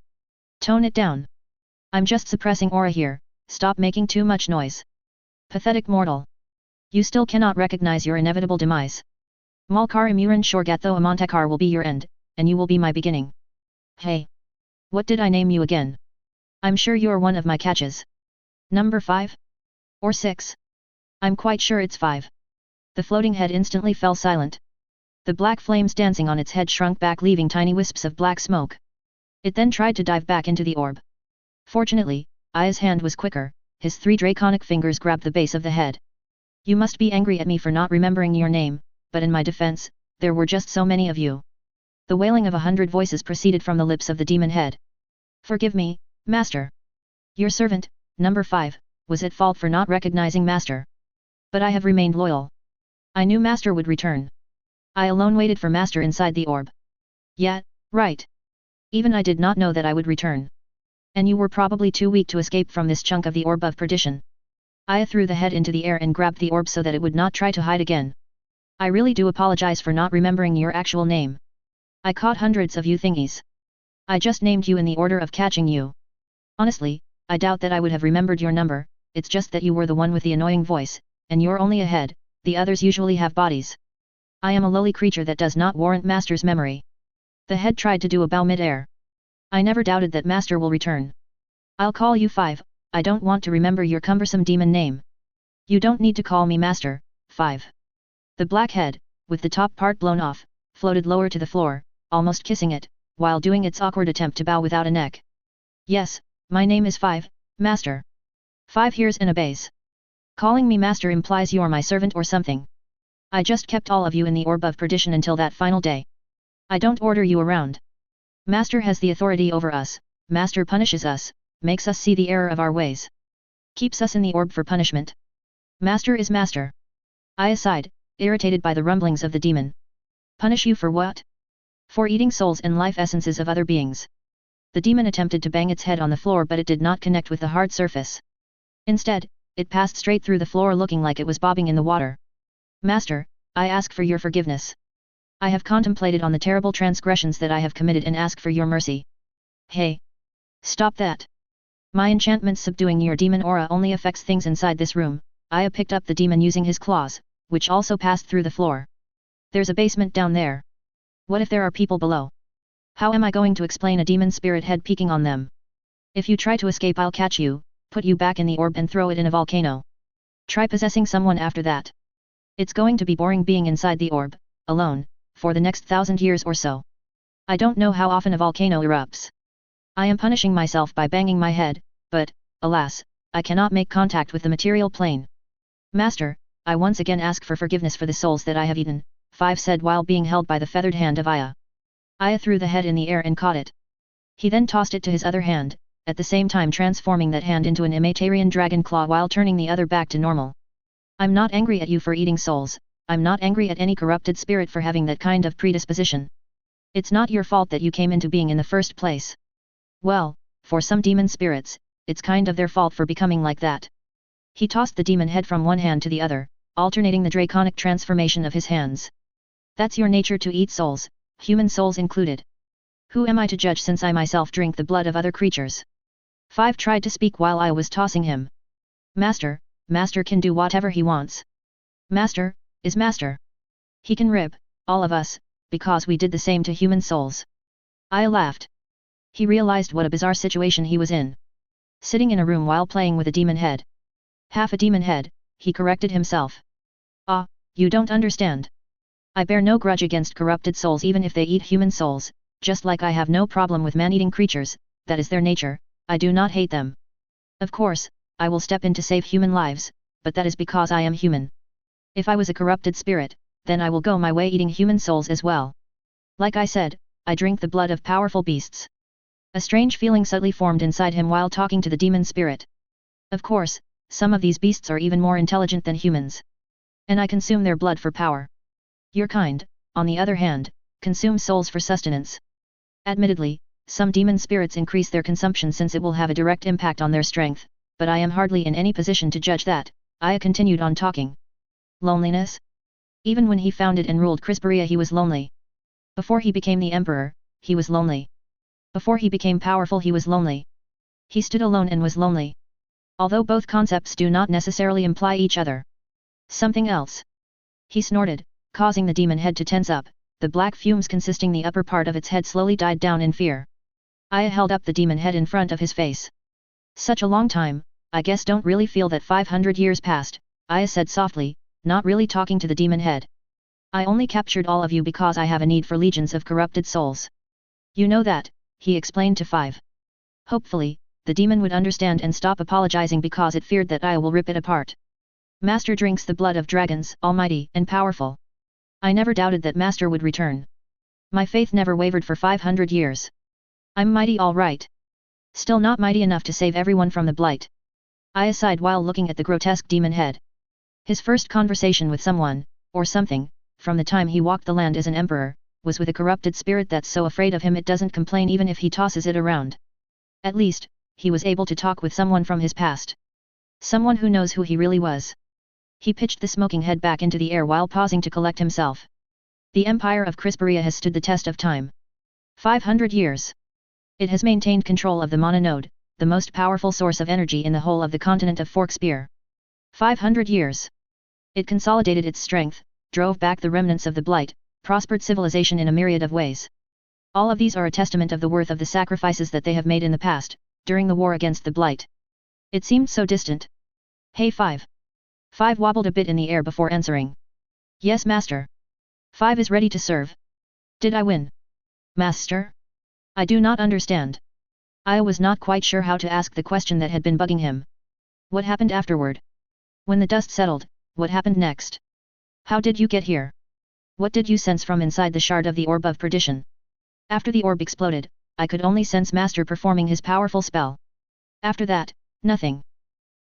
Tone it down. I'm just suppressing aura here, stop making too much noise. Pathetic mortal. You still cannot recognize your inevitable demise. Malkar Imuran Shorgatho Amontekar will be your end, and you will be my beginning. Hey. What did I name you again? I'm sure you're one of my catches. Number 5? Or 6? I'm quite sure it's 5. The floating head instantly fell silent. The black flames dancing on its head shrunk back leaving tiny wisps of black smoke. It then tried to dive back into the orb. Fortunately, Aya's hand was quicker, his 3 draconic fingers grabbed the base of the head. You must be angry at me for not remembering your name, but in my defense, there were just so many of you. The wailing of 100 voices proceeded from the lips of the demon head. Forgive me, Master. Your servant, number 5, was at fault for not recognizing Master. But I have remained loyal. I knew Master would return. I alone waited for Master inside the orb. Yeah, right. Even I did not know that I would return. And you were probably too weak to escape from this chunk of the orb of perdition. Aya threw the head into the air and grabbed the orb so that it would not try to hide again. I really do apologize for not remembering your actual name. I caught hundreds of you thingies. I just named you in the order of catching you. Honestly, I doubt that I would have remembered your number, it's just that you were the one with the annoying voice, and you're only a head, the others usually have bodies. I am a lowly creature that does not warrant Master's memory. The head tried to do a bow mid-air. I never doubted that Master will return. I'll call you 5, I don't want to remember your cumbersome demon name. You don't need to call me Master, 5. The black head, with the top part blown off, floated lower to the floor, almost kissing it, while doing its awkward attempt to bow without a neck. Yes, my name is 5, Master. 5 hears and obeys. Calling me Master implies you're my servant or something. I just kept all of you in the orb of perdition until that final day. I don't order you around. Master has the authority over us, Master punishes us, makes us see the error of our ways. Keeps us in the orb for punishment. Master is Master. I aside, irritated by the rumblings of the demon. Punish you for what? For eating souls and life essences of other beings. The demon attempted to bang its head on the floor, but it did not connect with the hard surface. Instead, it passed straight through the floor looking like it was bobbing in the water. Master, I ask for your forgiveness. I have contemplated on the terrible transgressions that I have committed and ask for your mercy. Hey! Stop that! My enchantment subduing your demon aura only affects things inside this room. I picked up the demon using his claws, which also passed through the floor. There's a basement down there. What if there are people below? How am I going to explain a demon spirit head peeking on them? If you try to escape, I'll catch you, put you back in the orb and throw it in a volcano. Try possessing someone after that. It's going to be boring being inside the orb, alone, for the next 1,000 years or so. I don't know how often a volcano erupts. I am punishing myself by banging my head, but, alas, I cannot make contact with the material plane. Master, I once again ask for forgiveness for the souls that I have eaten, 5 said while being held by the feathered hand of Aya. Aya threw the head in the air and caught it. He then tossed it to his other hand, at the same time transforming that hand into an Imatarian dragon claw while turning the other back to normal. I'm not angry at you for eating souls, I'm not angry at any corrupted spirit for having that kind of predisposition. It's not your fault that you came into being in the first place. Well, for some demon spirits, it's kind of their fault for becoming like that. He tossed the demon head from one hand to the other, alternating the draconic transformation of his hands. That's your nature to eat souls, human souls included. Who am I to judge since I myself drink the blood of other creatures? 5 tried to speak while I was tossing him. Master, Master can do whatever he wants. Master, is Master. He can rip, all of us, because we did the same to human souls. I laughed. He realized what a bizarre situation he was in. Sitting in a room while playing with a demon head. Half a demon head, he corrected himself. Ah, you don't understand. I bear no grudge against corrupted souls even if they eat human souls, just like I have no problem with man-eating creatures, that is their nature, I do not hate them. Of course, I will step in to save human lives, but that is because I am human. If I was a corrupted spirit, then I will go my way eating human souls as well. Like I said, I drink the blood of powerful beasts. A strange feeling subtly formed inside him while talking to the demon spirit. Of course, some of these beasts are even more intelligent than humans. And I consume their blood for power. Your kind, on the other hand, consume souls for sustenance. Admittedly, some demon spirits increase their consumption since it will have a direct impact on their strength, but I am hardly in any position to judge that. Aya continued on talking. Loneliness? Even when he founded and ruled Krystfallen he was lonely. Before he became the emperor, he was lonely. Before he became powerful he was lonely. He stood alone and was lonely. Although both concepts do not necessarily imply each other. Something else. He snorted, causing the demon head to tense up. The black fumes consisting the upper part of its head slowly died down in fear. Aya held up the demon head in front of his face. Such a long time, I guess don't really feel that 500 years passed, Aya said softly, not really talking to the demon head. I only captured all of you because I have a need for legions of corrupted souls. You know that, he explained to 5. Hopefully, the demon would understand and stop apologizing because it feared that Aya will rip it apart. Master drinks the blood of dragons, almighty and powerful. I never doubted that Master would return. My faith never wavered for 500 years. I'm mighty all right. Still not mighty enough to save everyone from the blight. Aya sighed while looking at the grotesque demon head. His first conversation with someone, or something, from the time he walked the land as an emperor, was with a corrupted spirit that's so afraid of him it doesn't complain even if he tosses it around. At least, he was able to talk with someone from his past. Someone who knows who he really was. He pitched the smoking head back into the air while pausing to collect himself. The empire of Krystfallen has stood the test of time. 500 years. It has maintained control of the Mana node, the most powerful source of energy in the whole of the continent of Forkspear. 500 years. It consolidated its strength, drove back the remnants of the Blight, prospered civilization in a myriad of ways. All of these are a testament of the worth of the sacrifices that they have made in the past, during the war against the Blight. It seemed so distant. Hey 5. 5 wobbled a bit in the air before answering. Yes master. 5 is ready to serve. Did I win? Master? I do not understand. I was not quite sure how to ask the question that had been bugging him. What happened afterward? When the dust settled, what happened next? How did you get here? What did you sense from inside the shard of the Orb of Perdition? After the orb exploded, I could only sense Master performing his powerful spell. After that, nothing.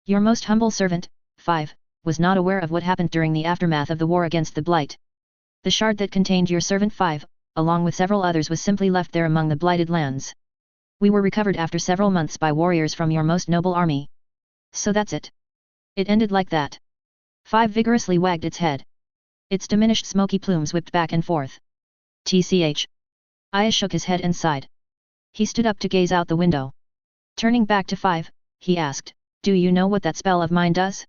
Your most humble servant, 5, was not aware of what happened during the aftermath of the war against the Blight. The shard that contained your servant 5, along with several others, was simply left there among the blighted lands. We were recovered after several months by warriors from your most noble army. So that's it. It ended like that. 5 vigorously wagged its head. Its diminished smoky plumes whipped back and forth. TCH. Aya shook his head and sighed. He stood up to gaze out the window. Turning back to 5, he asked, do you know what that spell of mine does?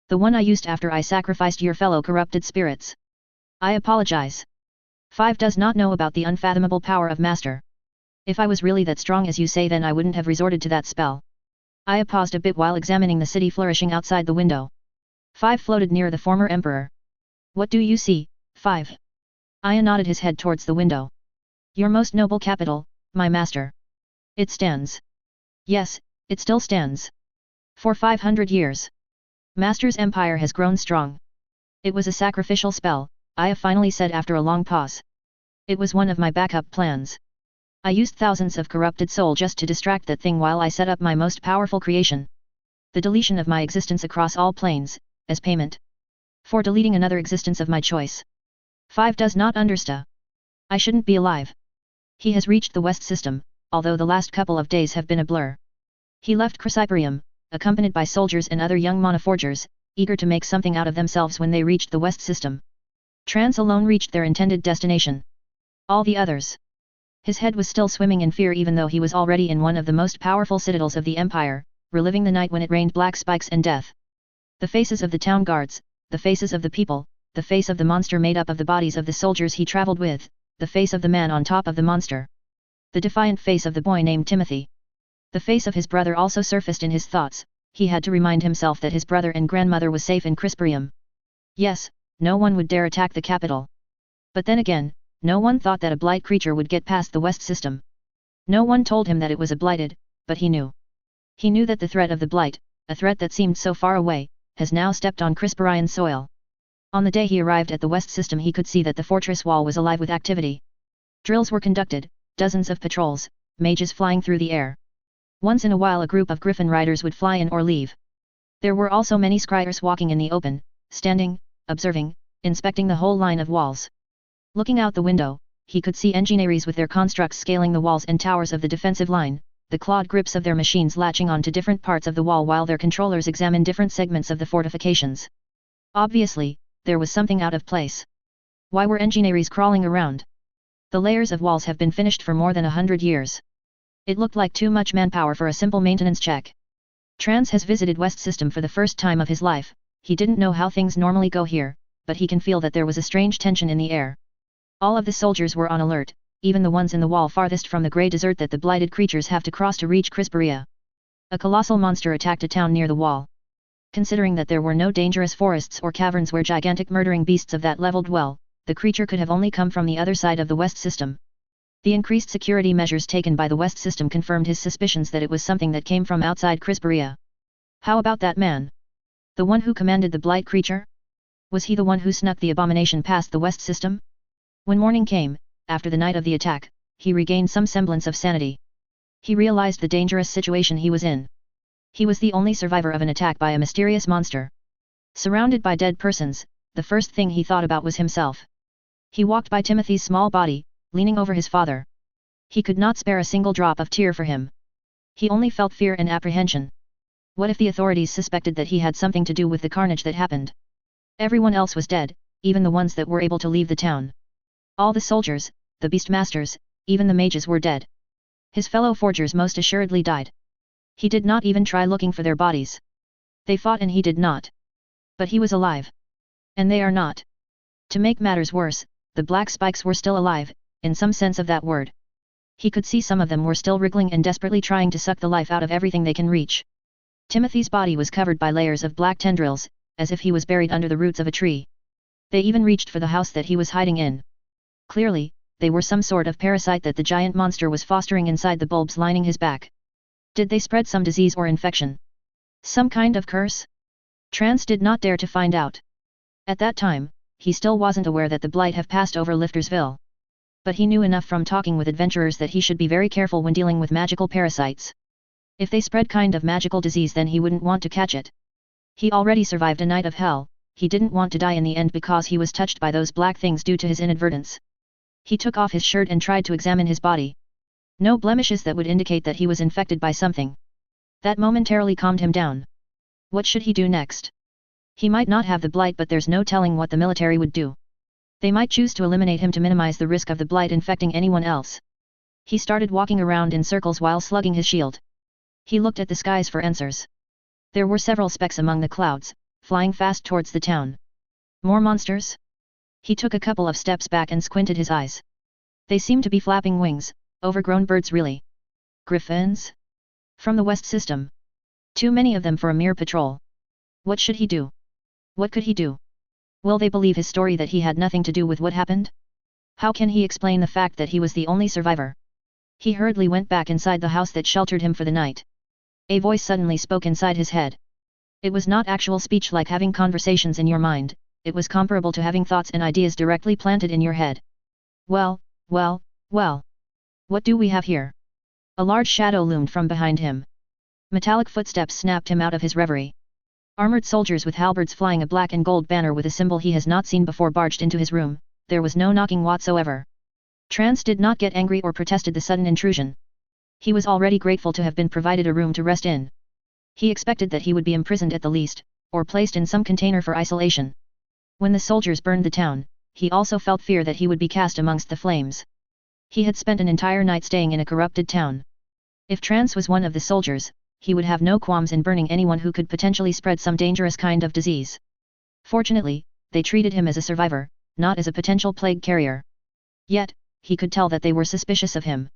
The one I used after I sacrificed your fellow corrupted spirits. I apologize. 5 does not know about the unfathomable power of Master. If I was really that strong as you say, then I wouldn't have resorted to that spell. Aya paused a bit while examining the city flourishing outside the window. 5 floated near the former emperor. What do you see, 5? Aya nodded his head towards the window. Your most noble capital, my master. It stands. Yes, it still stands. For 500 years. Master's empire has grown strong. It was a sacrificial spell, Aya finally said after a long pause. It was one of my backup plans. I used thousands of corrupted soul just to distract that thing while I set up my most powerful creation. The deletion of my existence across all planes, as payment. For deleting another existence of my choice. 5 does not understand. I shouldn't be alive. He has reached the West System, although the last couple of days have been a blur. He left Krystfallen, accompanied by soldiers and other young monoforgers, eager to make something out of themselves when they reached the West System. Trans alone reached their intended destination. All the others. His head was still swimming in fear even though he was already in one of the most powerful citadels of the Empire, reliving the night when it rained black spikes and death. The faces of the town guards, the faces of the people, the face of the monster made up of the bodies of the soldiers he traveled with, the face of the man on top of the monster. The defiant face of the boy named Timothy. The face of his brother also surfaced in his thoughts. He had to remind himself that his brother and grandmother was safe in Krystfallen. Yes, no one would dare attack the capital. But then again, no one thought that a blight creature would get past the West System. No one told him that it was a blighted, but he knew. He knew that the threat of the blight, a threat that seemed so far away, has now stepped on Krystfallen soil. On the day he arrived at the West System, he could see that the fortress wall was alive with activity. Drills were conducted, dozens of patrols, mages flying through the air. Once in a while a group of griffin riders would fly in or leave. There were also many scryers walking in the open, standing, observing, inspecting the whole line of walls. Looking out the window, he could see engineers with their constructs scaling the walls and towers of the defensive line, the clawed grips of their machines latching on to different parts of the wall while their controllers examined different segments of the fortifications. Obviously, there was something out of place. Why were engineers crawling around? The layers of walls have been finished for more than 100 years. It looked like too much manpower for a simple maintenance check. Trans has visited West System for the first time of his life. He didn't know how things normally go here, but he can feel that there was a strange tension in the air. All of the soldiers were on alert, even the ones in the wall farthest from the grey desert that the blighted creatures have to cross to reach Krystfallen. A colossal monster attacked a town near the wall. Considering that there were no dangerous forests or caverns where gigantic murdering beasts of that level dwell, the creature could have only come from the other side of the West System. The increased security measures taken by the West System confirmed his suspicions that it was something that came from outside Krystfallen. How about that man? The one who commanded the blight creature? Was he the one who snuck the abomination past the West System? When morning came, after the night of the attack, he regained some semblance of sanity. He realized the dangerous situation he was in. He was the only survivor of an attack by a mysterious monster. Surrounded by dead persons, the first thing he thought about was himself. He walked by Timothy's small body, leaning over his father. He could not spare a single drop of tear for him. He only felt fear and apprehension. What if the authorities suspected that he had something to do with the carnage that happened? Everyone else was dead, even the ones that were able to leave the town. All the soldiers, the beastmasters, even the mages were dead. His fellow forgers most assuredly died. He did not even try looking for their bodies. They fought and he did not. But he was alive. And they are not. To make matters worse, the black spikes were still alive, in some sense of that word. He could see some of them were still wriggling and desperately trying to suck the life out of everything they can reach. Timothy's body was covered by layers of black tendrils, as if he was buried under the roots of a tree. They even reached for the house that he was hiding in. Clearly, they were some sort of parasite that the giant monster was fostering inside the bulbs lining his back. Did they spread some disease or infection? Some kind of curse? Trance did not dare to find out. At that time, he still wasn't aware that the blight have passed over Liftersville. But he knew enough from talking with adventurers that he should be very careful when dealing with magical parasites. If they spread kind of magical disease, then he wouldn't want to catch it. He already survived a night of hell, he didn't want to die in the end because he was touched by those black things due to his inadvertence. He took off his shirt and tried to examine his body. No blemishes that would indicate that he was infected by something. That momentarily calmed him down. What should he do next? He might not have the blight, but there's no telling what the military would do. They might choose to eliminate him to minimize the risk of the blight infecting anyone else. He started walking around in circles while slugging his shield. He looked at the skies for answers. There were several specks among the clouds, flying fast towards the town. More monsters? He took a couple of steps back and squinted his eyes. They seemed to be flapping wings, overgrown birds really. Griffins? From the west system. Too many of them for a mere patrol. What should he do? What could he do? Will they believe his story that he had nothing to do with what happened? How can he explain the fact that he was the only survivor? He hurriedly went back inside the house that sheltered him for the night. A voice suddenly spoke inside his head. It was not actual speech like having conversations in your mind, it was comparable to having thoughts and ideas directly planted in your head. Well. What do we have here? A large shadow loomed from behind him. Metallic footsteps snapped him out of his reverie. Armored soldiers with halberds flying a black and gold banner with a symbol he has not seen before barged into his room. There was no knocking whatsoever. Trance did not get angry or protested the sudden intrusion. He was already grateful to have been provided a room to rest in. He expected that he would be imprisoned at the least, or placed in some container for isolation. When the soldiers burned the town, he also felt fear that he would be cast amongst the flames. He had spent an entire night staying in a corrupted town. If Trance was one of the soldiers, he would have no qualms in burning anyone who could potentially spread some dangerous kind of disease. Fortunately, they treated him as a survivor, not as a potential plague carrier. Yet, he could tell that they were suspicious of him.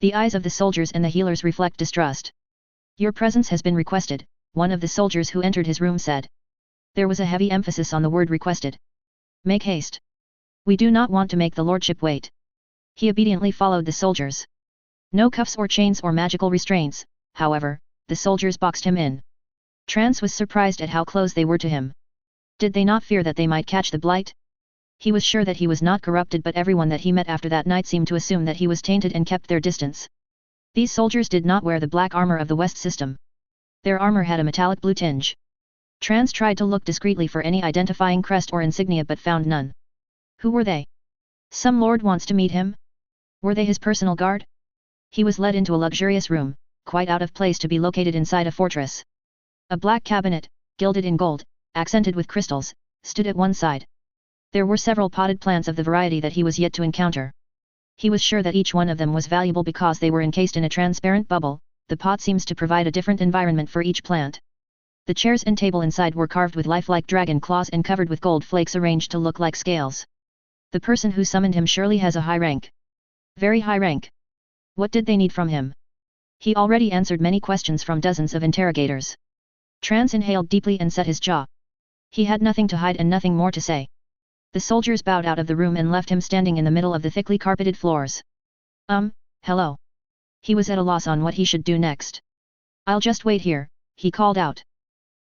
The eyes of the soldiers and the healers reflect distrust. Your presence has been requested, one of the soldiers who entered his room said. There was a heavy emphasis on the word requested. Make haste. We do not want to make the lordship wait. He obediently followed the soldiers. No cuffs or chains or magical restraints, however, the soldiers boxed him in. Trance was surprised at how close they were to him. Did they not fear that they might catch the blight? He was sure that he was not corrupted, but everyone that he met after that night seemed to assume that he was tainted and kept their distance. These soldiers did not wear the black armor of the West system. Their armor had a metallic blue tinge. Trance tried to look discreetly for any identifying crest or insignia but found none. Who were they? Some lord wants to meet him? Were they his personal guard? He was led into a luxurious room, quite out of place to be located inside a fortress. A black cabinet, gilded in gold, accented with crystals, stood at one side. There were several potted plants of the variety that he was yet to encounter. He was sure that each one of them was valuable because they were encased in a transparent bubble. The pot seems to provide a different environment for each plant. The chairs and table inside were carved with lifelike dragon claws and covered with gold flakes arranged to look like scales. The person who summoned him surely has a high rank. Very high rank. What did they need from him? He already answered many questions from dozens of interrogators. Trance inhaled deeply and set his jaw. He had nothing to hide and nothing more to say. The soldiers bowed out of the room and left him standing in the middle of the thickly carpeted floors. Hello. He was at a loss on what he should do next. I'll just wait here, he called out.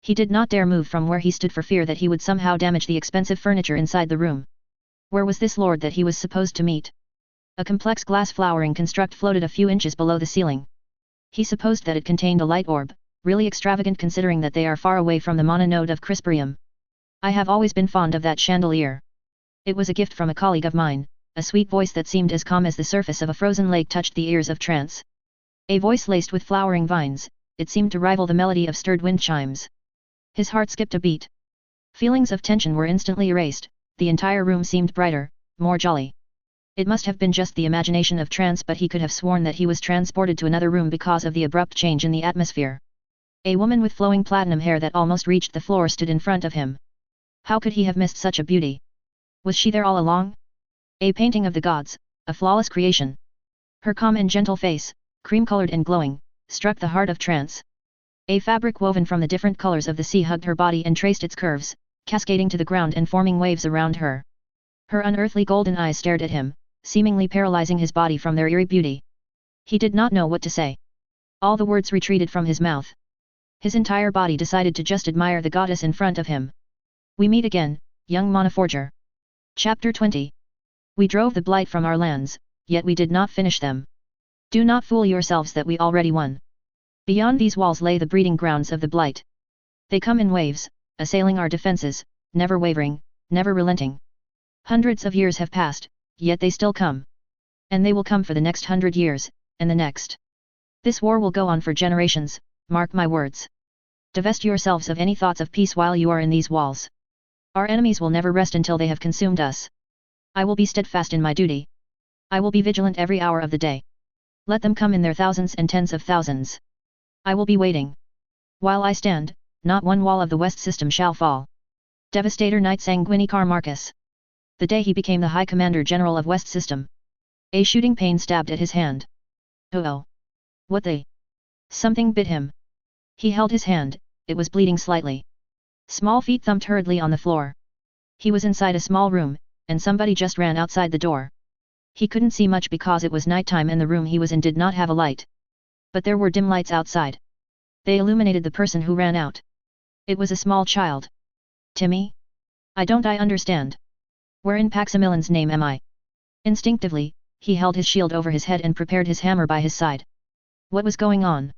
He did not dare move from where he stood for fear that he would somehow damage the expensive furniture inside the room. Where was this lord that he was supposed to meet? A complex glass flowering construct floated a few inches below the ceiling. He supposed that it contained a light orb, really extravagant considering that they are far away from the mononode of Krystfallen. I have always been fond of that chandelier. It was a gift from a colleague of mine. A sweet voice that seemed as calm as the surface of a frozen lake touched the ears of Trance. A voice laced with flowering vines, it seemed to rival the melody of stirred wind chimes. His heart skipped a beat. Feelings of tension were instantly erased, the entire room seemed brighter, more jolly. It must have been just the imagination of Trance, but he could have sworn that he was transported to another room because of the abrupt change in the atmosphere. A woman with flowing platinum hair that almost reached the floor stood in front of him. How could he have missed such a beauty? Was she there all along? A painting of the gods, a flawless creation. Her calm and gentle face, cream-colored and glowing, struck the heart of Trance. A fabric woven from the different colors of the sea hugged her body and traced its curves, cascading to the ground and forming waves around her. Her unearthly golden eyes stared at him, seemingly paralyzing his body from their eerie beauty. He did not know what to say. All the words retreated from his mouth. His entire body decided to just admire the goddess in front of him. We meet again, young Monaforger. Chapter 20. We drove the blight from our lands, yet we did not finish them. Do not fool yourselves that we already won. Beyond these walls lay the breeding grounds of the blight. They come in waves, assailing our defenses, never wavering, never relenting. Hundreds of years have passed, yet they still come. And they will come for the next 100 years, and the next. This war will go on for generations, mark my words. Divest yourselves of any thoughts of peace while you are in these walls. Our enemies will never rest until they have consumed us. I will be steadfast in my duty. I will be vigilant every hour of the day. Let them come in their thousands and tens of thousands. I will be waiting. While I stand, not one wall of the West system shall fall. Devastator Knight Sanguinicar Marcus. The day he became the High Commander General of West System. A shooting pain stabbed at his hand. Oh. What the? Something bit him. He held his hand, it was bleeding slightly. Small feet thumped hurriedly on the floor. He was inside a small room, and somebody just ran outside the door. He couldn't see much because it was nighttime and the room he was in did not have a light. But there were dim lights outside. They illuminated the person who ran out. It was a small child. Timmy? I understand. Where in Paximilian's name am I? Instinctively, he held his shield over his head and prepared his hammer by his side. What was going on?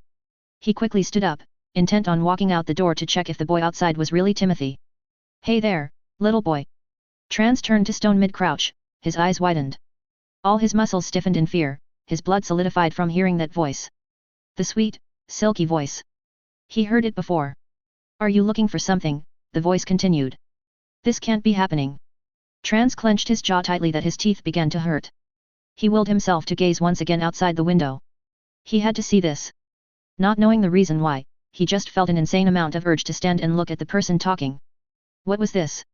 He quickly stood up, intent on walking out the door to check if the boy outside was really Timothy. Hey there, little boy. Trance turned to stone mid-crouch, his eyes widened. All his muscles stiffened in fear, his blood solidified from hearing that voice. The sweet, silky voice. He heard it before. Are you looking for something? The voice continued. This can't be happening. Trance clenched his jaw tightly that his teeth began to hurt. He willed himself to gaze once again outside the window. He had to see this. Not knowing the reason why, he just felt an insane amount of urge to stand and look at the person talking. What was this?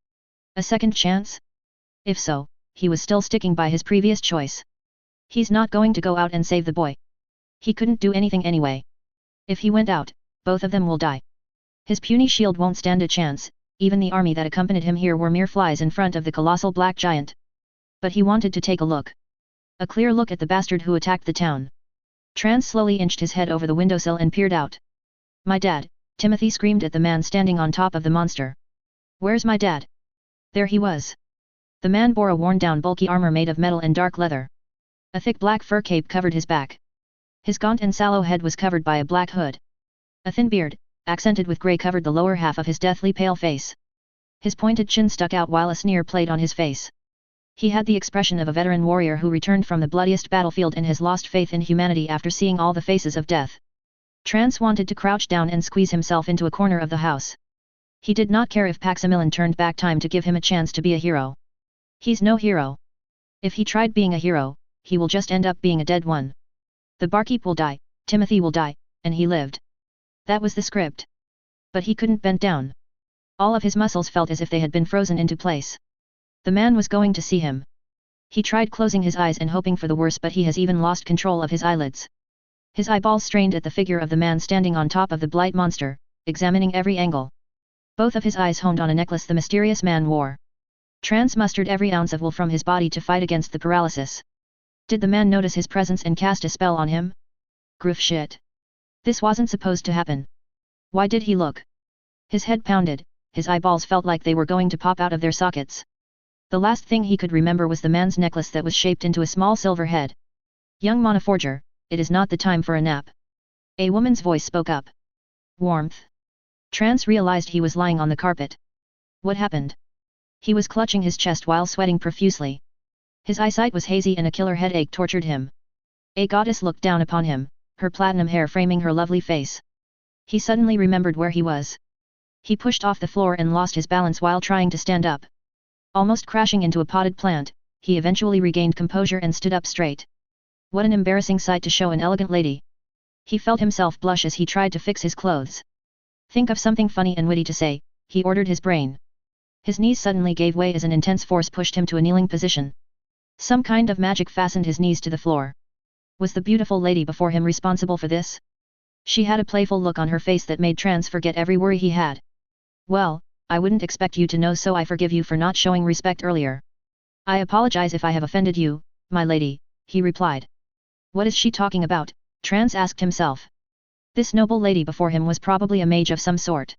A second chance? If so, he was still sticking by his previous choice. He's not going to go out and save the boy. He couldn't do anything anyway. If he went out, both of them will die. His puny shield won't stand a chance, even the army that accompanied him here were mere flies in front of the colossal black giant. But he wanted to take a look. A clear look at the bastard who attacked the town. Trance slowly inched his head over the windowsill and peered out. My dad, Timothy screamed at the man standing on top of the monster. Where's my dad? There he was. The man bore a worn-down bulky armor made of metal and dark leather. A thick black fur cape covered his back. His gaunt and sallow head was covered by a black hood. A thin beard, accented with grey, covered the lower half of his deathly pale face. His pointed chin stuck out while a sneer played on his face. He had the expression of a veteran warrior who returned from the bloodiest battlefield and has lost faith in humanity after seeing all the faces of death. Trance wanted to crouch down and squeeze himself into a corner of the house. He did not care if Paximilian turned back time to give him a chance to be a hero. He's no hero. If he tried being a hero, he will just end up being a dead one. The barkeep will die, Timothy will die, and he lived. That was the script. But he couldn't bend down. All of his muscles felt as if they had been frozen into place. The man was going to see him. He tried closing his eyes and hoping for the worst, but he has even lost control of his eyelids. His eyeballs strained at the figure of the man standing on top of the blight monster, examining every angle. Both of his eyes honed on a necklace the mysterious man wore. Trance mustered every ounce of will from his body to fight against the paralysis. Did the man notice his presence and cast a spell on him? Griff shit. This wasn't supposed to happen. Why did he look? His head pounded, his eyeballs felt like they were going to pop out of their sockets. The last thing he could remember was the man's necklace that was shaped into a small silver head. Young Monaforger, it is not the time for a nap. A woman's voice spoke up. Warmth. Trance realized he was lying on the carpet. What happened? He was clutching his chest while sweating profusely. His eyesight was hazy and a killer headache tortured him. A goddess looked down upon him, her platinum hair framing her lovely face. He suddenly remembered where he was. He pushed off the floor and lost his balance while trying to stand up. Almost crashing into a potted plant, he eventually regained composure and stood up straight. What an embarrassing sight to show an elegant lady. He felt himself blush as he tried to fix his clothes. Think of something funny and witty to say, he ordered his brain. His knees suddenly gave way as an intense force pushed him to a kneeling position. Some kind of magic fastened his knees to the floor. Was the beautiful lady before him responsible for this? She had a playful look on her face that made Trance forget every worry he had. Well, I wouldn't expect you to know, so I forgive you for not showing respect earlier. I apologize if I have offended you, my lady, he replied. What is she talking about? Trance asked himself. This noble lady before him was probably a mage of some sort.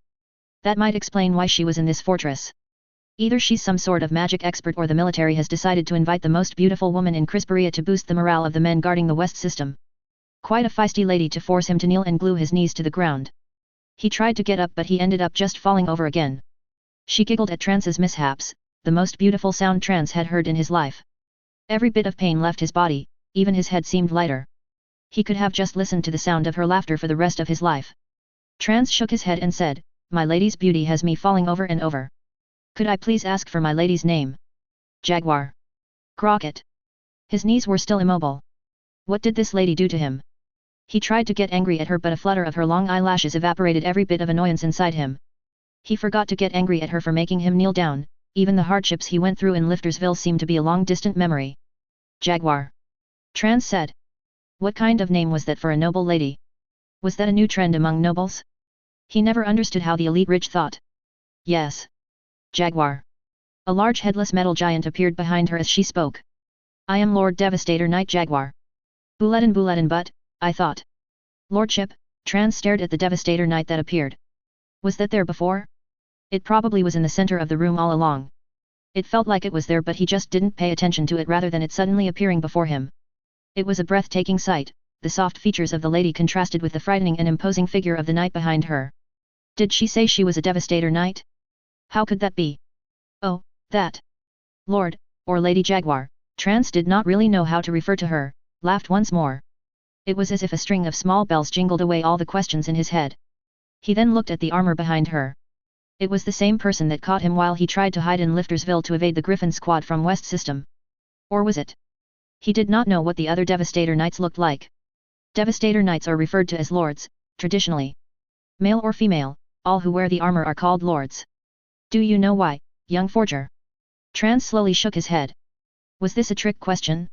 That might explain why she was in this fortress. Either she's some sort of magic expert or the military has decided to invite the most beautiful woman in Krystfallen to boost the morale of the men guarding the West system. Quite a feisty lady to force him to kneel and glue his knees to the ground. He tried to get up, but he ended up just falling over again. She giggled at Trance's mishaps, the most beautiful sound Trance had heard in his life. Every bit of pain left his body, even his head seemed lighter. He could have just listened to the sound of her laughter for the rest of his life. Trance shook his head and said, My lady's beauty has me falling over and over. Could I please ask for my lady's name? Jaguar. Crockett. His knees were still immobile. What did this lady do to him? He tried to get angry at her, but a flutter of her long eyelashes evaporated every bit of annoyance inside him. He forgot to get angry at her for making him kneel down, even the hardships he went through in Liftersville seemed to be a long-distant memory. Jaguar. Trance said. What kind of name was that for a noble lady? Was that a new trend among nobles? He never understood how the elite rich thought. Yes. Jaguar. A large headless metal giant appeared behind her as she spoke. I am Lord Devastator Knight Jaguar. Bulletin but, I thought. Lordship, Trance stared at the Devastator Knight that appeared. Was that there before? It probably was in the center of the room all along. It felt like it was there, but he just didn't pay attention to it rather than it suddenly appearing before him. It was a breathtaking sight, the soft features of the lady contrasted with the frightening and imposing figure of the knight behind her. Did she say she was a Devastator Knight? How could that be? Oh, that. Lord, or Lady Jaguar, Trance did not really know how to refer to her, laughed once more. It was as if a string of small bells jingled away all the questions in his head. He then looked at the armor behind her. It was the same person that caught him while he tried to hide in Liftersville to evade the Griffin squad from West System. Or was it? He did not know what the other Devastator Knights looked like. Devastator Knights are referred to as lords, traditionally. Male or female, all who wear the armor are called lords. Do you know why, young forger? Trance slowly shook his head. Was this a trick question?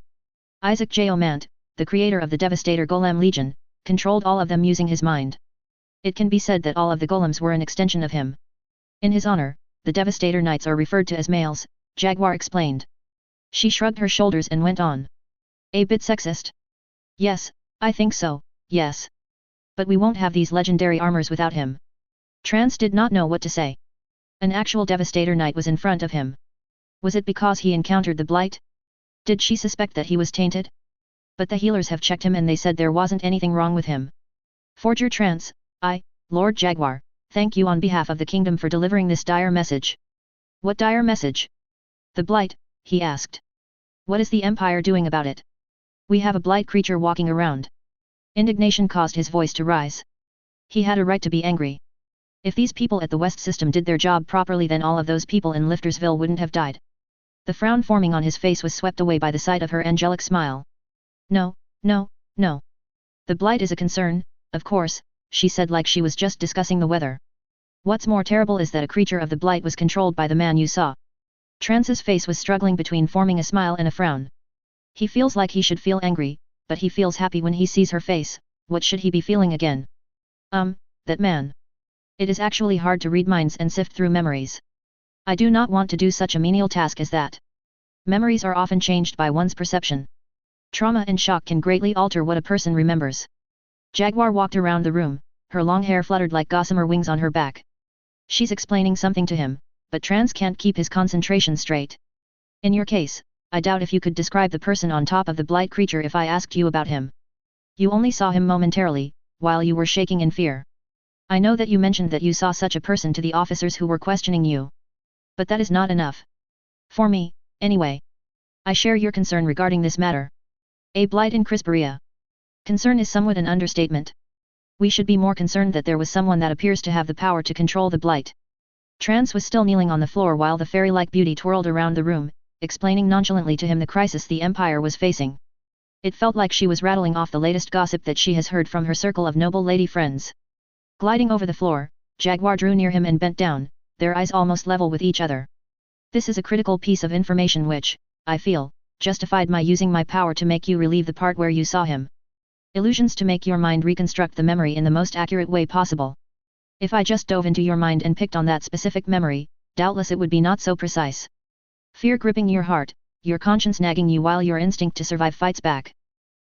Isaac J. Omant, the creator of the Devastator Golem Legion, controlled all of them using his mind. It can be said that all of the golems were an extension of him. In his honor, the Devastator Knights are referred to as males, Jaguar explained. She shrugged her shoulders and went on. A bit sexist? Yes, I think so, yes. But we won't have these legendary armors without him. Trance did not know what to say. An actual Devastator Knight was in front of him. Was it because he encountered the Blight? Did she suspect that he was tainted? But the healers have checked him and they said there wasn't anything wrong with him. Forger Trance, Lord Jaguar, thank you on behalf of the kingdom for delivering this dire message. What dire message? The Blight, he asked. What is the Empire doing about it? We have a Blight creature walking around. Indignation caused his voice to rise. He had a right to be angry. If these people at the West System did their job properly, then all of those people in Liftersville wouldn't have died. The frown forming on his face was swept away by the sight of her angelic smile. No. The Blight is a concern, of course, she said like she was just discussing the weather. What's more terrible is that a creature of the Blight was controlled by the man you saw. Trance's face was struggling between forming a smile and a frown. He feels like he should feel angry, but he feels happy when he sees her face. What should he be feeling again? That man. It is actually hard to read minds and sift through memories. I do not want to do such a menial task as that. Memories are often changed by one's perception. Trauma and shock can greatly alter what a person remembers. Jaguar walked around the room, her long hair fluttered like gossamer wings on her back. She's explaining something to him, but Trance can't keep his concentration straight. In your case, I doubt if you could describe the person on top of the Blight creature if I asked you about him. You only saw him momentarily, while you were shaking in fear. I know that you mentioned that you saw such a person to the officers who were questioning you. But that is not enough. For me, anyway. I share your concern regarding this matter. A Blight in Krystfallen. Concern is somewhat an understatement. We should be more concerned that there was someone that appears to have the power to control the Blight. Trance was still kneeling on the floor while the fairy-like beauty twirled around the room, explaining nonchalantly to him the crisis the Empire was facing. It felt like she was rattling off the latest gossip that she has heard from her circle of noble lady friends. Gliding over the floor, Jaguar drew near him and bent down, their eyes almost level with each other. This is a critical piece of information which, I feel, justified my using my power to make you relieve the part where you saw him. Illusions to make your mind reconstruct the memory in the most accurate way possible. If I just dove into your mind and picked on that specific memory, doubtless it would be not so precise. Fear gripping your heart, your conscience nagging you while your instinct to survive fights back.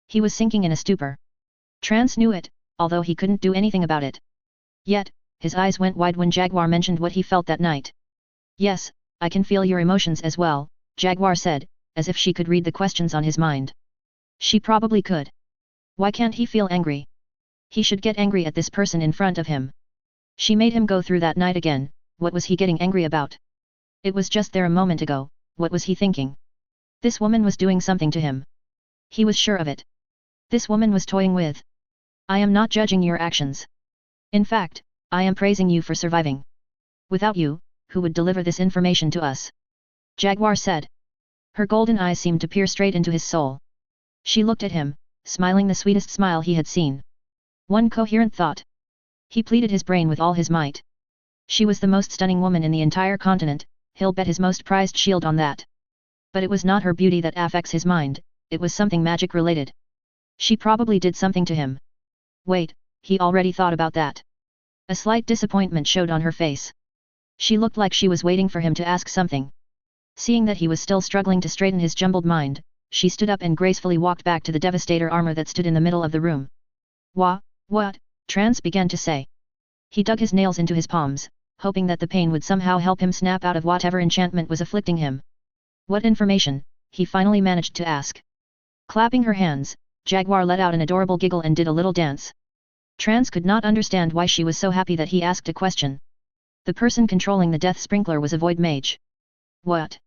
He was sinking in a stupor. Trance knew it, although he couldn't do anything about it. Yet, his eyes went wide when Jaguar mentioned what he felt that night. Yes, I can feel your emotions as well, Jaguar said, as if she could read the questions on his mind. She probably could. Why can't he feel angry? He should get angry at this person in front of him. She made him go through that night again. What was he getting angry about? It was just there a moment ago. What was he thinking? This woman was doing something to him. He was sure of it. This woman was toying with. I am not judging your actions. In fact, I am praising you for surviving. Without you, who would deliver this information to us? Jaguar said. Her golden eyes seemed to peer straight into his soul. She looked at him, smiling the sweetest smile he had seen. One coherent thought. He pleaded his brain with all his might. She was the most stunning woman in the entire continent, he'll bet his most prized shield on that. But it was not her beauty that affects his mind, it was something magic related. She probably did something to him. Wait, he already thought about that. A slight disappointment showed on her face. She looked like she was waiting for him to ask something. Seeing that he was still struggling to straighten his jumbled mind, she stood up and gracefully walked back to the devastator armor that stood in the middle of the room. What? Trance began to say. He dug his nails into his palms, hoping that the pain would somehow help him snap out of whatever enchantment was afflicting him. What information? He finally managed to ask. Clapping her hands, Jaguar let out an adorable giggle and did a little dance. Trance could not understand why she was so happy that he asked a question. The person controlling the death sprinkler was a void mage. What?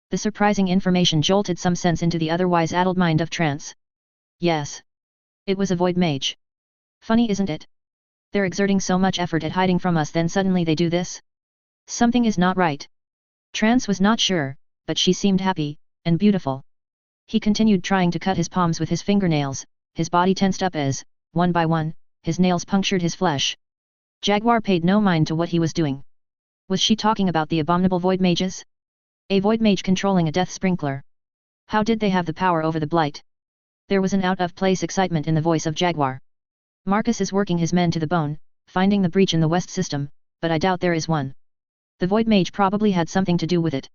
The surprising information jolted some sense into the otherwise addled mind of Trance. Yes. It was a void mage. Funny, isn't it? They're exerting so much effort at hiding from us, then suddenly they do this? Something is not right. Trance was not sure, but she seemed happy, and beautiful. He continued trying to cut his palms with his fingernails, his body tensed up as, one by one, his nails punctured his flesh. Jaguar paid no mind to what he was doing. Was she talking about the abominable void mages? A void mage controlling a death sprinkler. How did they have the power over the blight? There was an out-of-place excitement in the voice of Jaguar. Marcus is working his men to the bone, finding the breach in the West system, but I doubt there is one. The void mage probably had something to do with it.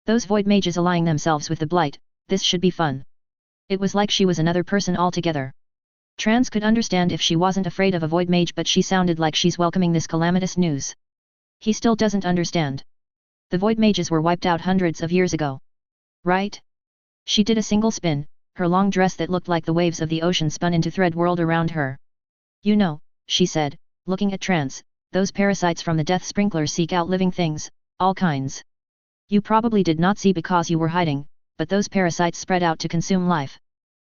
Those void mages allying themselves with the blight, this should be fun. It was like she was another person altogether. Trance could understand if she wasn't afraid of a void mage, but she sounded like she's welcoming this calamitous news. He still doesn't understand. The void mages were wiped out hundreds of years ago. Right? She did a single spin, her long dress that looked like the waves of the ocean spun into thread whirled around her. You know, she said, looking at Trance, those parasites from the death sprinkler seek out living things, all kinds. You probably did not see because you were hiding, but those parasites spread out to consume life.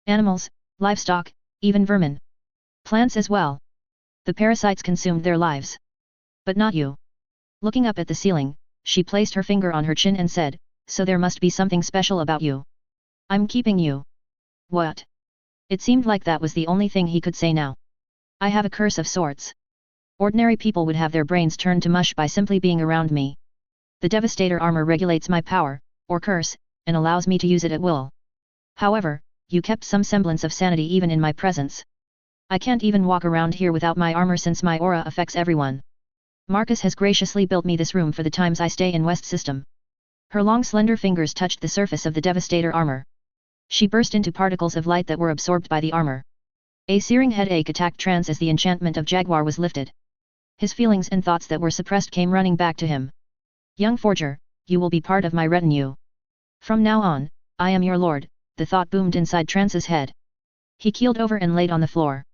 Animals, livestock, even vermin. Plants as well. The parasites consumed their lives. But not you. Looking up at the ceiling, she placed her finger on her chin and said, so there must be something special about you. I'm keeping you. What? It seemed like that was the only thing he could say now. I have a curse of sorts. Ordinary people would have their brains turned to mush by simply being around me. The devastator armor regulates my power, or curse, and allows me to use it at will. However, you kept some semblance of sanity even in my presence. I can't even walk around here without my armor since my aura affects everyone. Marcus has graciously built me this room for the times I stay in West System. Her long slender fingers touched the surface of the devastator armor. She burst into particles of light that were absorbed by the armor. A searing headache attacked Trance as the enchantment of Jaguar was lifted. His feelings and thoughts that were suppressed came running back to him. Young forger, you will be part of my retinue. From now on, I am your lord, the thought boomed inside Trance's head. He keeled over and laid on the floor.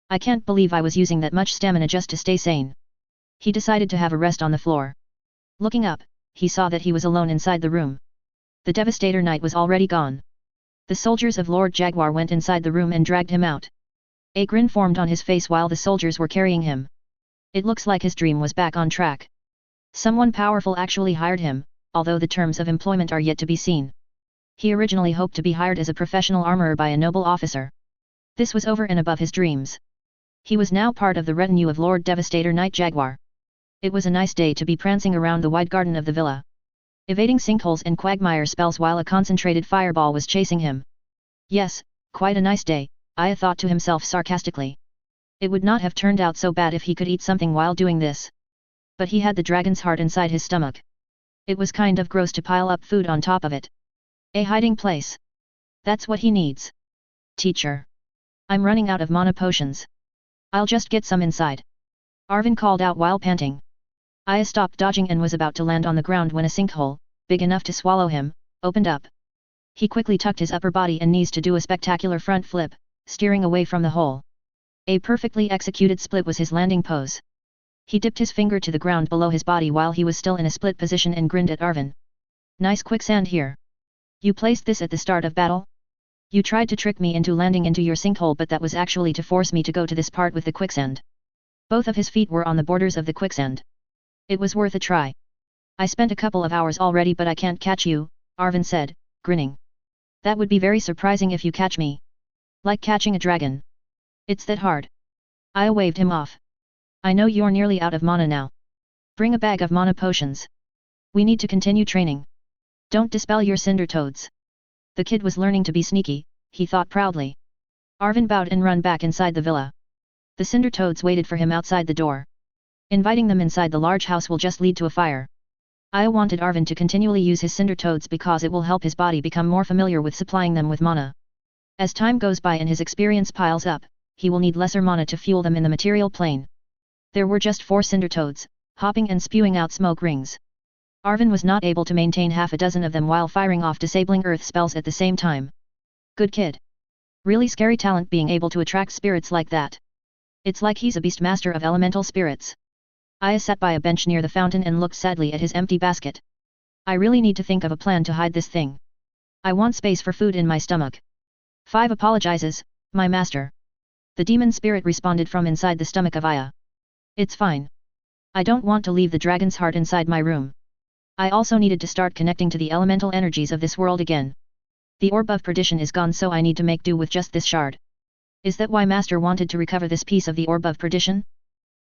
I can't believe I was using that much stamina just to stay sane. He decided to have a rest on the floor. Looking up, he saw that he was alone inside the room. The devastator knight was already gone. The soldiers of Lord Jaguar went inside the room and dragged him out. A grin formed on his face while the soldiers were carrying him. It looks like his dream was back on track. Someone powerful actually hired him, although the terms of employment are yet to be seen. He originally hoped to be hired as a professional armorer by a noble officer. This was over and above his dreams. He was now part of the retinue of Lord Devastator Knight Jaguar. It was a nice day to be prancing around the wide garden of the villa. evading sinkholes and quagmire spells while a concentrated fireball was chasing him. Yes, quite a nice day, Aya thought to himself sarcastically. It would not have turned out so bad if he could eat something while doing this. But he had the dragon's heart inside his stomach. It was kind of gross to pile up food on top of it. A hiding place. That's what he needs. Teacher. I'm running out of mana potions. I'll just get some inside. Arvin called out while panting. Aya stopped dodging and was about to land on the ground when a sinkhole, big enough to swallow him, opened up. He quickly tucked his upper body and knees to do a spectacular front flip, steering away from the hole. A perfectly executed split was his landing pose. He dipped his finger to the ground below his body while he was still in a split position and grinned at Arvin. Nice quicksand here. You placed this at the start of battle? You tried to trick me into landing into your sinkhole, but that was actually to force me to go to this part with the quicksand. Both of his feet were on the borders of the quicksand. It was worth a try. I spent a couple of hours already, but I can't catch you, Arvin said, grinning. That would be very surprising if you catch me. Like catching a dragon. It's that hard. Aya waved him off. I know you're nearly out of mana now. Bring a bag of mana potions. We need to continue training. Don't dispel your cinder toads. The kid was learning to be sneaky, he thought proudly. Arvin bowed and ran back inside the villa. The cinder toads waited for him outside the door. Inviting them inside the large house will just lead to a fire. Aya wanted Arvin to continually use his cinder toads because it will help his body become more familiar with supplying them with mana. As time goes by and his experience piles up, he will need lesser mana to fuel them in the material plane. There were just 4 cinder toads, hopping and spewing out smoke rings. Arvin was not able to maintain half a dozen of them while firing off disabling earth spells at the same time. Good kid. Really scary talent being able to attract spirits like that. It's like he's a beast master of elemental spirits. Aya sat by a bench near the fountain and looked sadly at his empty basket. I really need to think of a plan to hide this thing. I want space for food in my stomach. 5 apologizes, my master. The demon spirit responded from inside the stomach of Aya. It's fine. I don't want to leave the dragon's heart inside my room. I also needed to start connecting to the elemental energies of this world again. The orb of perdition is gone, so I need to make do with just this shard. Is that why Master wanted to recover this piece of the orb of perdition?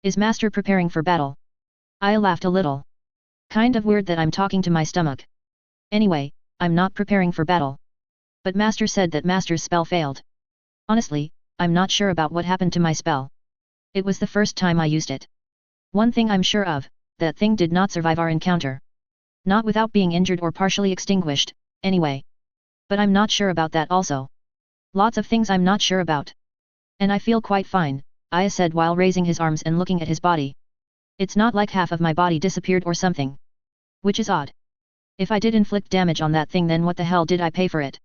Is Master preparing for battle? Aya laughed a little. Kind of weird that I'm talking to my stomach. Anyway, I'm not preparing for battle. But Master said that Master's spell failed. Honestly, I'm not sure about what happened to my spell. It was the first time I used it. One thing I'm sure of, that thing did not survive our encounter. Not without being injured or partially extinguished, anyway. But I'm not sure about that also. Lots of things I'm not sure about. And I feel quite fine, Aya said while raising his arms and looking at his body. It's not like half of my body disappeared or something. Which is odd. If I did inflict damage on that thing, then what the hell did I pay for it?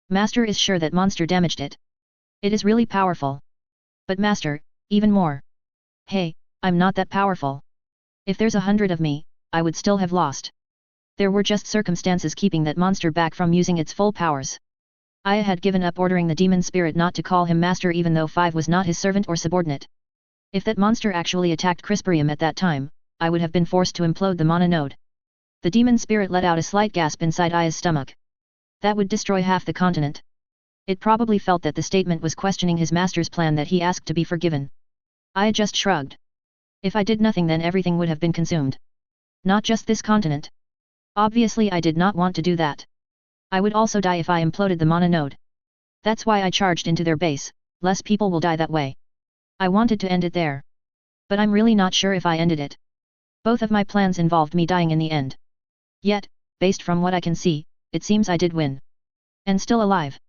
Master is sure that monster damaged it. It is really powerful. But Master, even more. Hey, I'm not that powerful. If there's 100 of me, I would still have lost. There were just circumstances keeping that monster back from using its full powers. Aya had given up ordering the demon spirit not to call him master, even though 5 was not his servant or subordinate. If that monster actually attacked Krystfallen at that time, I would have been forced to implode the mana node. The demon spirit let out a slight gasp inside Aya's stomach. That would destroy half the continent. It probably felt that the statement was questioning his master's plan that he asked to be forgiven. Aya just shrugged. If I did nothing, then everything would have been consumed. Not just this continent. Obviously I did not want to do that. I would also die if I imploded the mana node. That's why I charged into their base, less people will die that way. I wanted to end it there. But I'm really not sure if I ended it. Both of my plans involved me dying in the end. Yet, based from what I can see, it seems I did win. And still alive.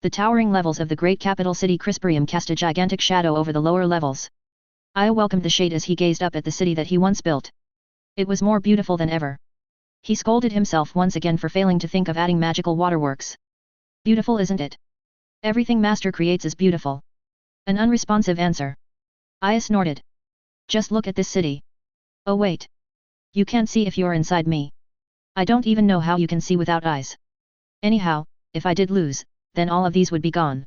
The towering levels of the great capital city Krystfallen cast a gigantic shadow over the lower levels. Aya welcomed the shade as he gazed up at the city that he once built. It was more beautiful than ever. He scolded himself once again for failing to think of adding magical waterworks. Beautiful, isn't it? Everything Master creates is beautiful. An unresponsive answer. Aya snorted. Just look at this city. Oh wait. You can't see if you're inside me. I don't even know how you can see without eyes. Anyhow, if I did lose, then all of these would be gone.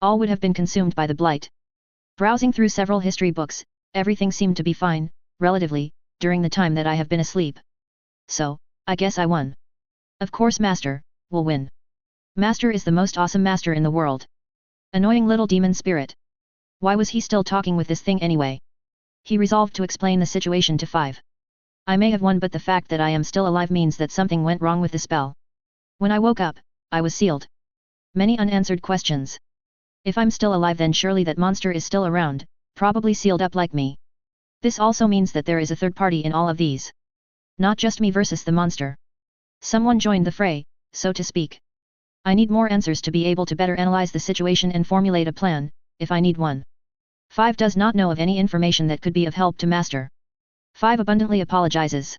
All would have been consumed by the blight. Browsing through several history books, everything seemed to be fine, relatively, during the time that I have been asleep. So, I guess I won. Of course Master will win. Master is the most awesome master in the world. Annoying little demon spirit. Why was he still talking with this thing anyway? He resolved to explain the situation to 5. I may have won, but the fact that I am still alive means that something went wrong with the spell. When I woke up, I was sealed. Many unanswered questions. If I'm still alive, then surely that monster is still around, probably sealed up like me. This also means that there is a third party in all of these. Not just me versus the monster. Someone joined the fray, so to speak. I need more answers to be able to better analyze the situation and formulate a plan, if I need one. 5 does not know of any information that could be of help to Master. 5 abundantly apologizes.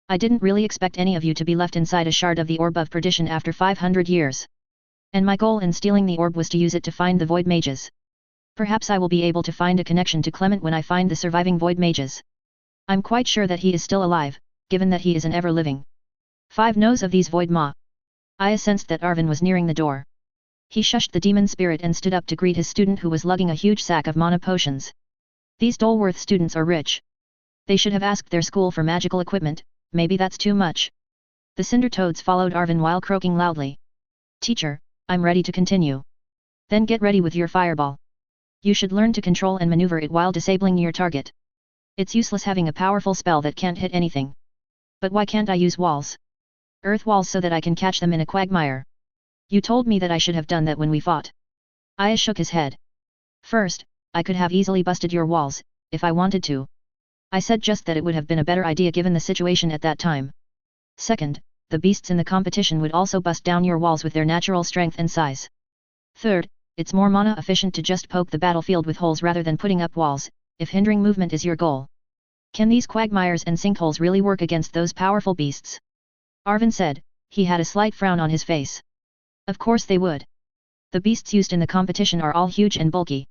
I didn't really expect any of you to be left inside a shard of the Orb of Perdition after 500 years. And my goal in stealing the orb was to use it to find the Void Mages. Perhaps I will be able to find a connection to Clement when I find the surviving Void Mages. I'm quite sure that he is still alive, given that he is an ever-living. 5 knows of these Void Ma. I sensed that Arvin was nearing the door. He shushed the demon spirit and stood up to greet his student who was lugging a huge sack of mana potions. These Dolworth students are rich. They should have asked their school for magical equipment, maybe that's too much. The Cinder Toads followed Arvin while croaking loudly. Teacher, I'm ready to continue. Then get ready with your fireball. You should learn to control and maneuver it while disabling your target. It's useless having a powerful spell that can't hit anything. But why can't I use walls? Earth walls so that I can catch them in a quagmire. You told me that I should have done that when we fought. Aya shook his head. First, I could have easily busted your walls, if I wanted to. I said just that it would have been a better idea given the situation at that time. Second, the beasts in the competition would also bust down your walls with their natural strength and size. Third, it's more mana efficient to just poke the battlefield with holes rather than putting up walls, if hindering movement is your goal. Can these quagmires and sinkholes really work against those powerful beasts? Arvin said, he had a slight frown on his face. Of course they would. The beasts used in the competition are all huge and bulky.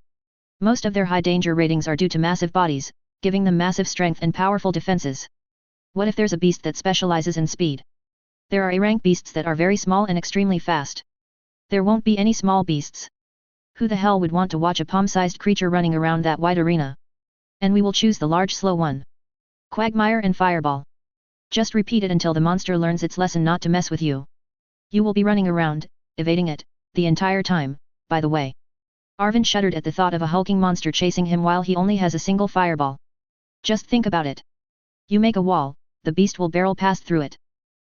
Most of their high danger ratings are due to massive bodies, giving them massive strength and powerful defenses. What if there's a beast that specializes in speed? There are A-rank beasts that are very small and extremely fast. There won't be any small beasts. Who the hell would want to watch a palm-sized creature running around that wide arena? And we will choose the large slow one. Quagmire and Fireball. Just repeat it until the monster learns its lesson not to mess with you. You will be running around, evading it, the entire time, by the way. Arvin shuddered at the thought of a hulking monster chasing him while he only has a single fireball. Just think about it. You make a wall, the beast will barrel past through it.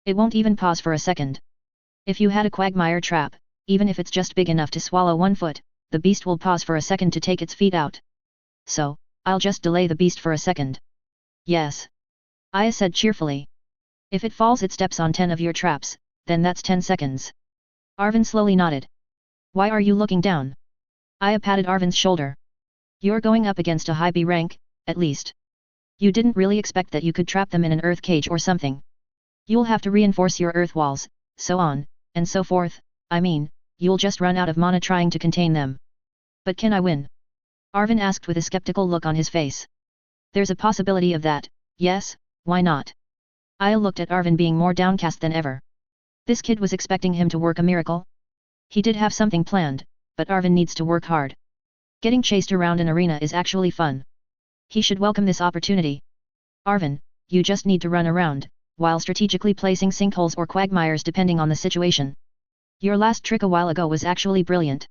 It won't even pause for a second. If you had a quagmire trap, even if it's just big enough to swallow 1 foot, the beast will pause for a second to take its feet out. So, I'll just delay the beast for a second. Yes. Aya said cheerfully. If it falls it steps on 10 of your traps, then that's 10 seconds. Arvin slowly nodded. Why are you looking down? Aya patted Arvin's shoulder. You're going up against a high B rank, at least. You didn't really expect that you could trap them in an earth cage or something. You'll have to reinforce your earth walls, so on, and so forth, I mean, you'll just run out of mana trying to contain them. But can I win? Arvin asked with a skeptical look on his face. There's a possibility of that, yes, why not? Aya looked at Arvin being more downcast than ever. This kid was expecting him to work a miracle? He did have something planned, but Arvin needs to work hard. Getting chased around an arena is actually fun. He should welcome this opportunity. Arvin, you just need to run around, while strategically placing sinkholes or quagmires depending on the situation. Your last trick a while ago was actually brilliant.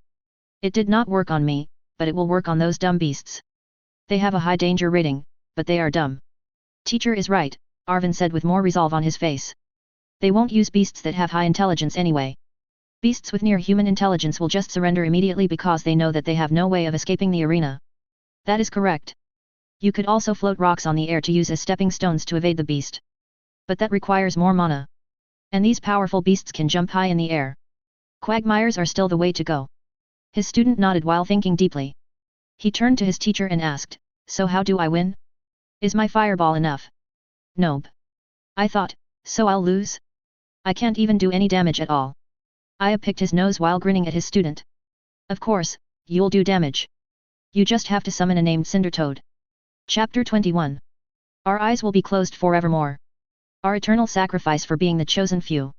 It did not work on me, but it will work on those dumb beasts. They have a high danger rating, but they are dumb. Teacher is right, Arvin said with more resolve on his face. They won't use beasts that have high intelligence anyway. Beasts with near human intelligence will just surrender immediately because they know that they have no way of escaping the arena. That is correct. You could also float rocks on the air to use as stepping stones to evade the beast. But that requires more mana. And these powerful beasts can jump high in the air. Quagmires are still the way to go. His student nodded while thinking deeply. He turned to his teacher and asked, so how do I win? Is my fireball enough? Nope. I thought, so I'll lose? I can't even do any damage at all. Aya picked his nose while grinning at his student. Of course, you'll do damage. You just have to summon a named Cinder Toad. Chapter 21. Our eyes will be closed forevermore. Our eternal sacrifice for being the chosen few.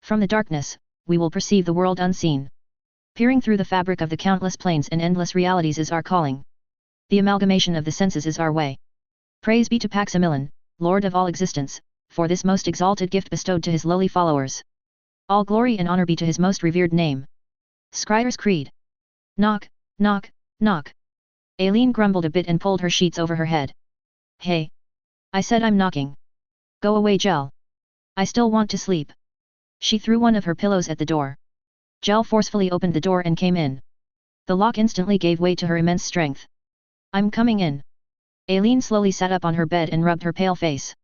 From the darkness, we will perceive the world unseen. Peering through the fabric of the countless planes and endless realities is our calling. The amalgamation of the senses is our way. Praise be to Paximilon, Lord of all existence, for this most exalted gift bestowed to his lowly followers. All glory and honor be to his most revered name. Scryer's Creed. Knock, knock, knock. Aileen grumbled a bit and pulled her sheets over her head. Hey! I said I'm knocking. Go away, Gel. I still want to sleep. She threw one of her pillows at the door. Gel forcefully opened the door and came in. The lock instantly gave way to her immense strength. I'm coming in. Aileen slowly sat up on her bed and rubbed her pale face.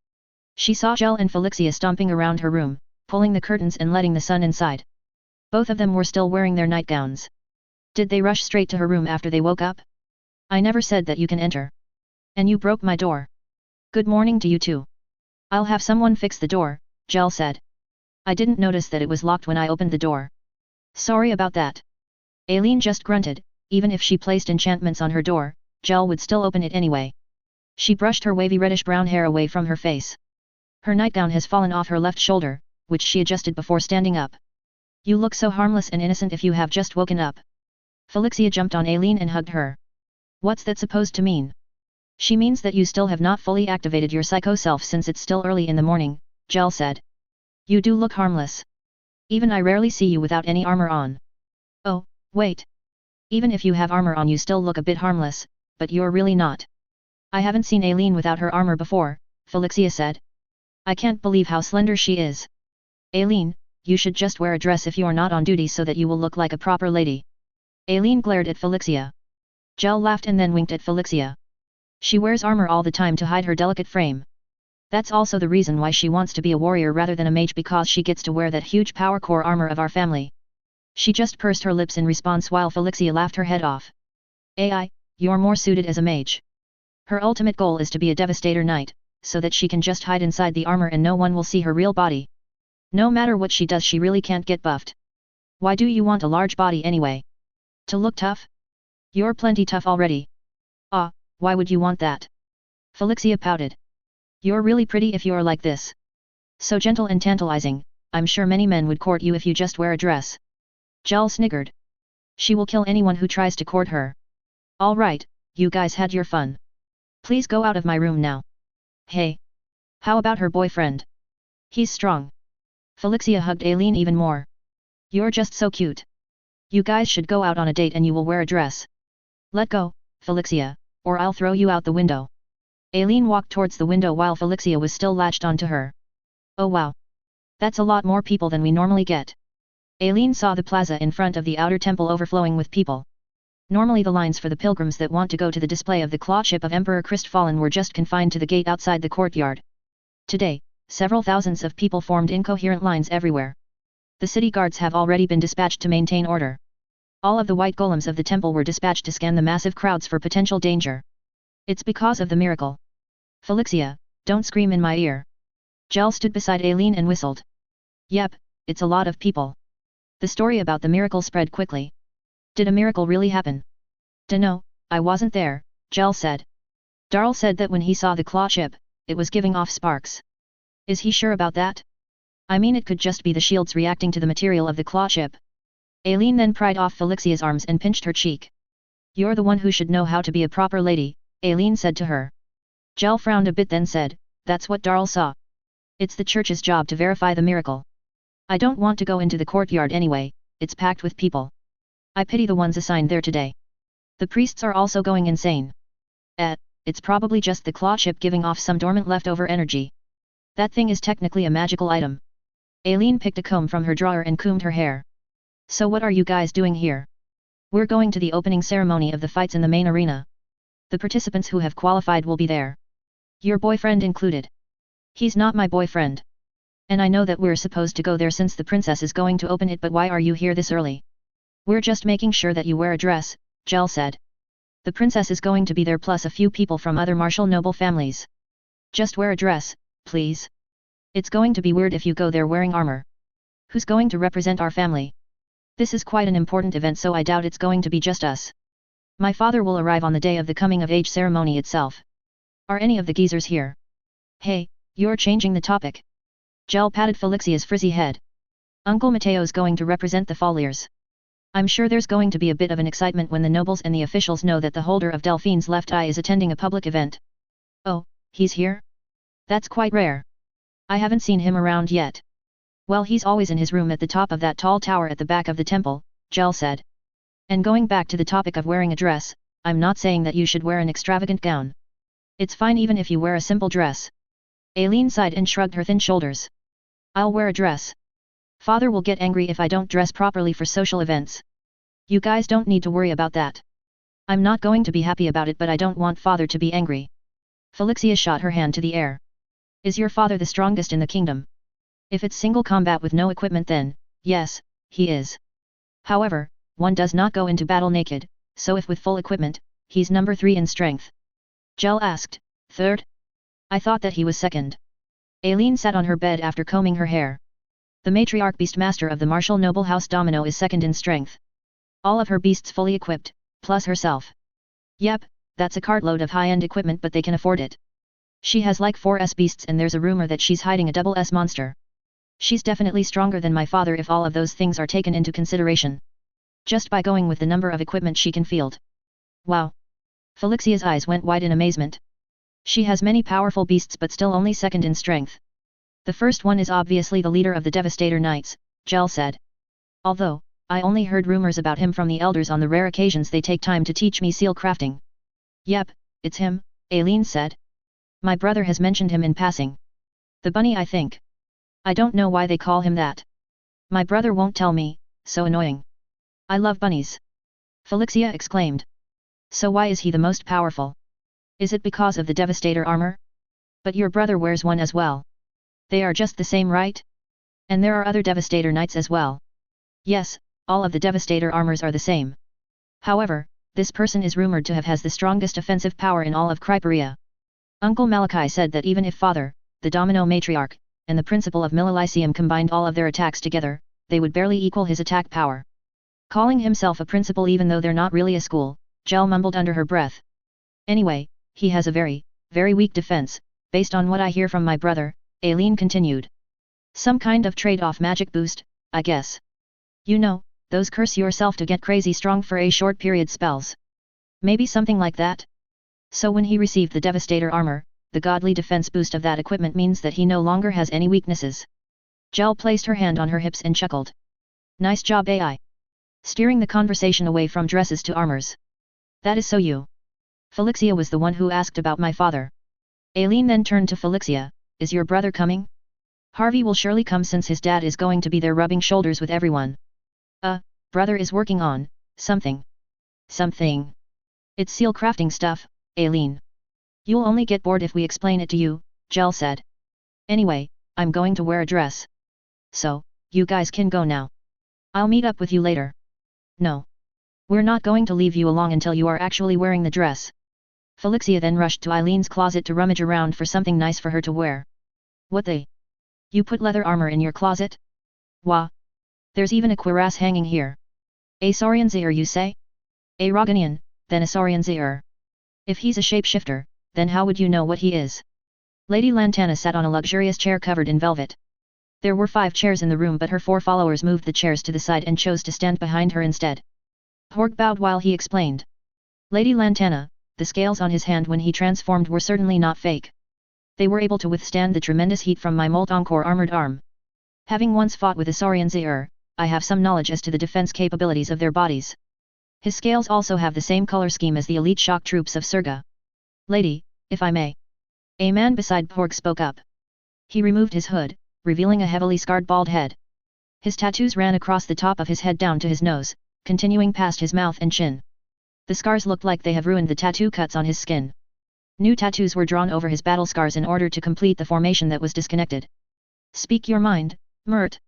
She saw Gel and Felixia stomping around her room, pulling the curtains and letting the sun inside. Both of them were still wearing their nightgowns. Did they rush straight to her room after they woke up? I never said that you can enter. And you broke my door. Good morning to you too. I'll have someone fix the door, Gel said. I didn't notice that it was locked when I opened the door. Sorry about that. Aileen just grunted. Even if she placed enchantments on her door, Gel would still open it anyway. She brushed her wavy reddish-brown hair away from her face. Her nightgown has fallen off her left shoulder, which she adjusted before standing up. You look so harmless and innocent if you have just woken up. Felixia jumped on Aileen and hugged her. What's that supposed to mean? She means that you still have not fully activated your psycho self since it's still early in the morning, Gel said. You do look harmless. Even I rarely see you without any armor on. Oh, wait. Even if you have armor on you still look a bit harmless, but you're really not. I haven't seen Aileen without her armor before, Felixia said. I can't believe how slender she is. Aileen, you should just wear a dress if you're not on duty so that you will look like a proper lady. Aileen glared at Felixia. Gel laughed and then winked at Felixia. She wears armor all the time to hide her delicate frame. That's also the reason why she wants to be a warrior rather than a mage, because she gets to wear that huge power core armor of our family. She just pursed her lips in response while Felixia laughed her head off. AI, you're more suited as a mage. Her ultimate goal is to be a devastator knight, so that she can just hide inside the armor and no one will see her real body. No matter what she does, she really can't get buffed. Why do you want a large body anyway? To look tough? You're plenty tough already. Ah, why would you want that? Felixia pouted. You're really pretty if you're like this. So gentle and tantalizing, I'm sure many men would court you if you just wear a dress. Gel sniggered. She will kill anyone who tries to court her. All right, you guys had your fun. Please go out of my room now. Hey. How about her boyfriend? He's strong. Felixia hugged Aileen even more. You're just so cute. You guys should go out on a date and you will wear a dress. Let go, Felixia, or I'll throw you out the window. Aileen walked towards the window while Felixia was still latched onto her. Oh wow. That's a lot more people than we normally get. Aileen saw the plaza in front of the outer temple overflowing with people. Normally the lines for the pilgrims that want to go to the display of the claw chip of Emperor Krystfallen were just confined to the gate outside the courtyard. Today, several thousands of people formed incoherent lines everywhere. The city guards have already been dispatched to maintain order. All of the white golems of the temple were dispatched to scan the massive crowds for potential danger. It's because of the miracle. Felixia, don't scream in my ear. Gel stood beside Aileen and whistled. Yep, it's a lot of people. The story about the miracle spread quickly. Did a miracle really happen? Dunno, I wasn't there, Gel said. Darl said that when he saw the claw chip, it was giving off sparks. Is he sure about that? I mean, it could just be the shields reacting to the material of the claw chip. Aileen then pried off Felixia's arms and pinched her cheek. You're the one who should know how to be a proper lady, Aileen said to her. Gel frowned a bit then said, that's what Darl saw. It's the church's job to verify the miracle. I don't want to go into the courtyard anyway, it's packed with people. I pity the ones assigned there today. The priests are also going insane. It's probably just the claw chip giving off some dormant leftover energy. That thing is technically a magical item. Aileen picked a comb from her drawer and combed her hair. So what are you guys doing here? We're going to the opening ceremony of the fights in the main arena. The participants who have qualified will be there. Your boyfriend included. He's not my boyfriend. And I know that we're supposed to go there since the princess is going to open it, but why are you here this early? We're just making sure that you wear a dress, Gel said. The princess is going to be there plus a few people from other martial noble families. Just wear a dress, please. It's going to be weird if you go there wearing armor. Who's going to represent our family? This is quite an important event, so I doubt it's going to be just us. My father will arrive on the day of the coming of age ceremony itself. Are any of the geezers here? Hey, you're changing the topic. Gel patted Felixia's frizzy head. Uncle Mateo's going to represent the Folliers. I'm sure there's going to be a bit of an excitement when the nobles and the officials know that the holder of Delphine's left eye is attending a public event. Oh, he's here? That's quite rare. I haven't seen him around yet. Well, he's always in his room at the top of that tall tower at the back of the temple, Gel said. And going back to the topic of wearing a dress, I'm not saying that you should wear an extravagant gown. It's fine even if you wear a simple dress. Aileen sighed and shrugged her thin shoulders. I'll wear a dress. Father will get angry if I don't dress properly for social events. You guys don't need to worry about that. I'm not going to be happy about it, but I don't want father to be angry. Felixia shot her hand to the air. Is your father the strongest in the kingdom? If it's single combat with no equipment, then, yes, he is. However, one does not go into battle naked, so if with full equipment, he's number 3 in strength. Jel asked, third? I thought that he was second. Aileen sat on her bed after combing her hair. The matriarch beastmaster of the martial noble house Domino is second in strength. All of her beasts fully equipped, plus herself. Yep, that's a cartload of high-end equipment, but they can afford it. She has like 4S beasts, and there's a rumor that she's hiding a double S monster. She's definitely stronger than my father if all of those things are taken into consideration. Just by going with the number of equipment she can field. Wow! Felixia's eyes went wide in amazement. She has many powerful beasts but still only second in strength. The first one is obviously the leader of the Devastator Knights, Jel said. Although, I only heard rumors about him from the elders on the rare occasions they take time to teach me seal crafting. Yep, it's him, Aileen said. My brother has mentioned him in passing. The bunny, I think. I don't know why they call him that. My brother won't tell me, so annoying. I love bunnies. Felixia exclaimed. So why is he the most powerful? Is it because of the Devastator armor? But your brother wears one as well. They are just the same, right? And there are other Devastator Knights as well. Yes, all of the Devastator armors are the same. However, this person is rumored to have has the strongest offensive power in all of Krystfallen. Uncle Malachi said that even if Father, the Domino Matriarch, and the Principal of Millelysium combined all of their attacks together, they would barely equal his attack power. Calling himself a principal even though they're not really a school, Jel mumbled under her breath. Anyway, he has a very, very weak defense, based on what I hear from my brother, Aileen continued. Some kind of trade-off magic boost, I guess. You know, those curse yourself to get crazy strong for a short period spells. Maybe something like that? So when he received the Devastator armor, the godly defense boost of that equipment means that he no longer has any weaknesses. Jel placed her hand on her hips and chuckled. Nice job, AI. Steering the conversation away from dresses to armors. That is so you. Felixia was the one who asked about my father. Aileen then turned to Felixia, is your brother coming? Harvey will surely come since his dad is going to be there rubbing shoulders with everyone. Brother is working on, something. Something. It's seal crafting stuff, Aileen. You'll only get bored if we explain it to you, Jel said. Anyway, I'm going to wear a dress. So, you guys can go now. I'll meet up with you later. No. We're not going to leave you along until you are actually wearing the dress. Felixia then rushed to Eileen's closet to rummage around for something nice for her to wear. What the? You put leather armor in your closet? Wah. There's even a cuirass hanging here. A Saurian Zair, you say? A Roganian, then a Saurian Zair. If he's a shapeshifter, then how would you know what he is? Lady Lantana sat on a luxurious chair covered in velvet. There were 5 chairs in the room, but her 4 followers moved the chairs to the side and chose to stand behind her instead. Porg bowed while he explained. Lady Lantana, the scales on his hand when he transformed were certainly not fake. They were able to withstand the tremendous heat from my Moltonkor armored arm. Having once fought with a Saurian Zair, I have some knowledge as to the defense capabilities of their bodies. His scales also have the same color scheme as the elite shock troops of Surga. Lady, if I may. A man beside Porg spoke up. He removed his hood, revealing a heavily scarred bald head. His tattoos ran across the top of his head down to his nose, continuing past his mouth and chin. The scars looked like they have ruined the tattoo cuts on his skin. New tattoos were drawn over his battle scars in order to complete the formation that was disconnected. Speak your mind, Mert.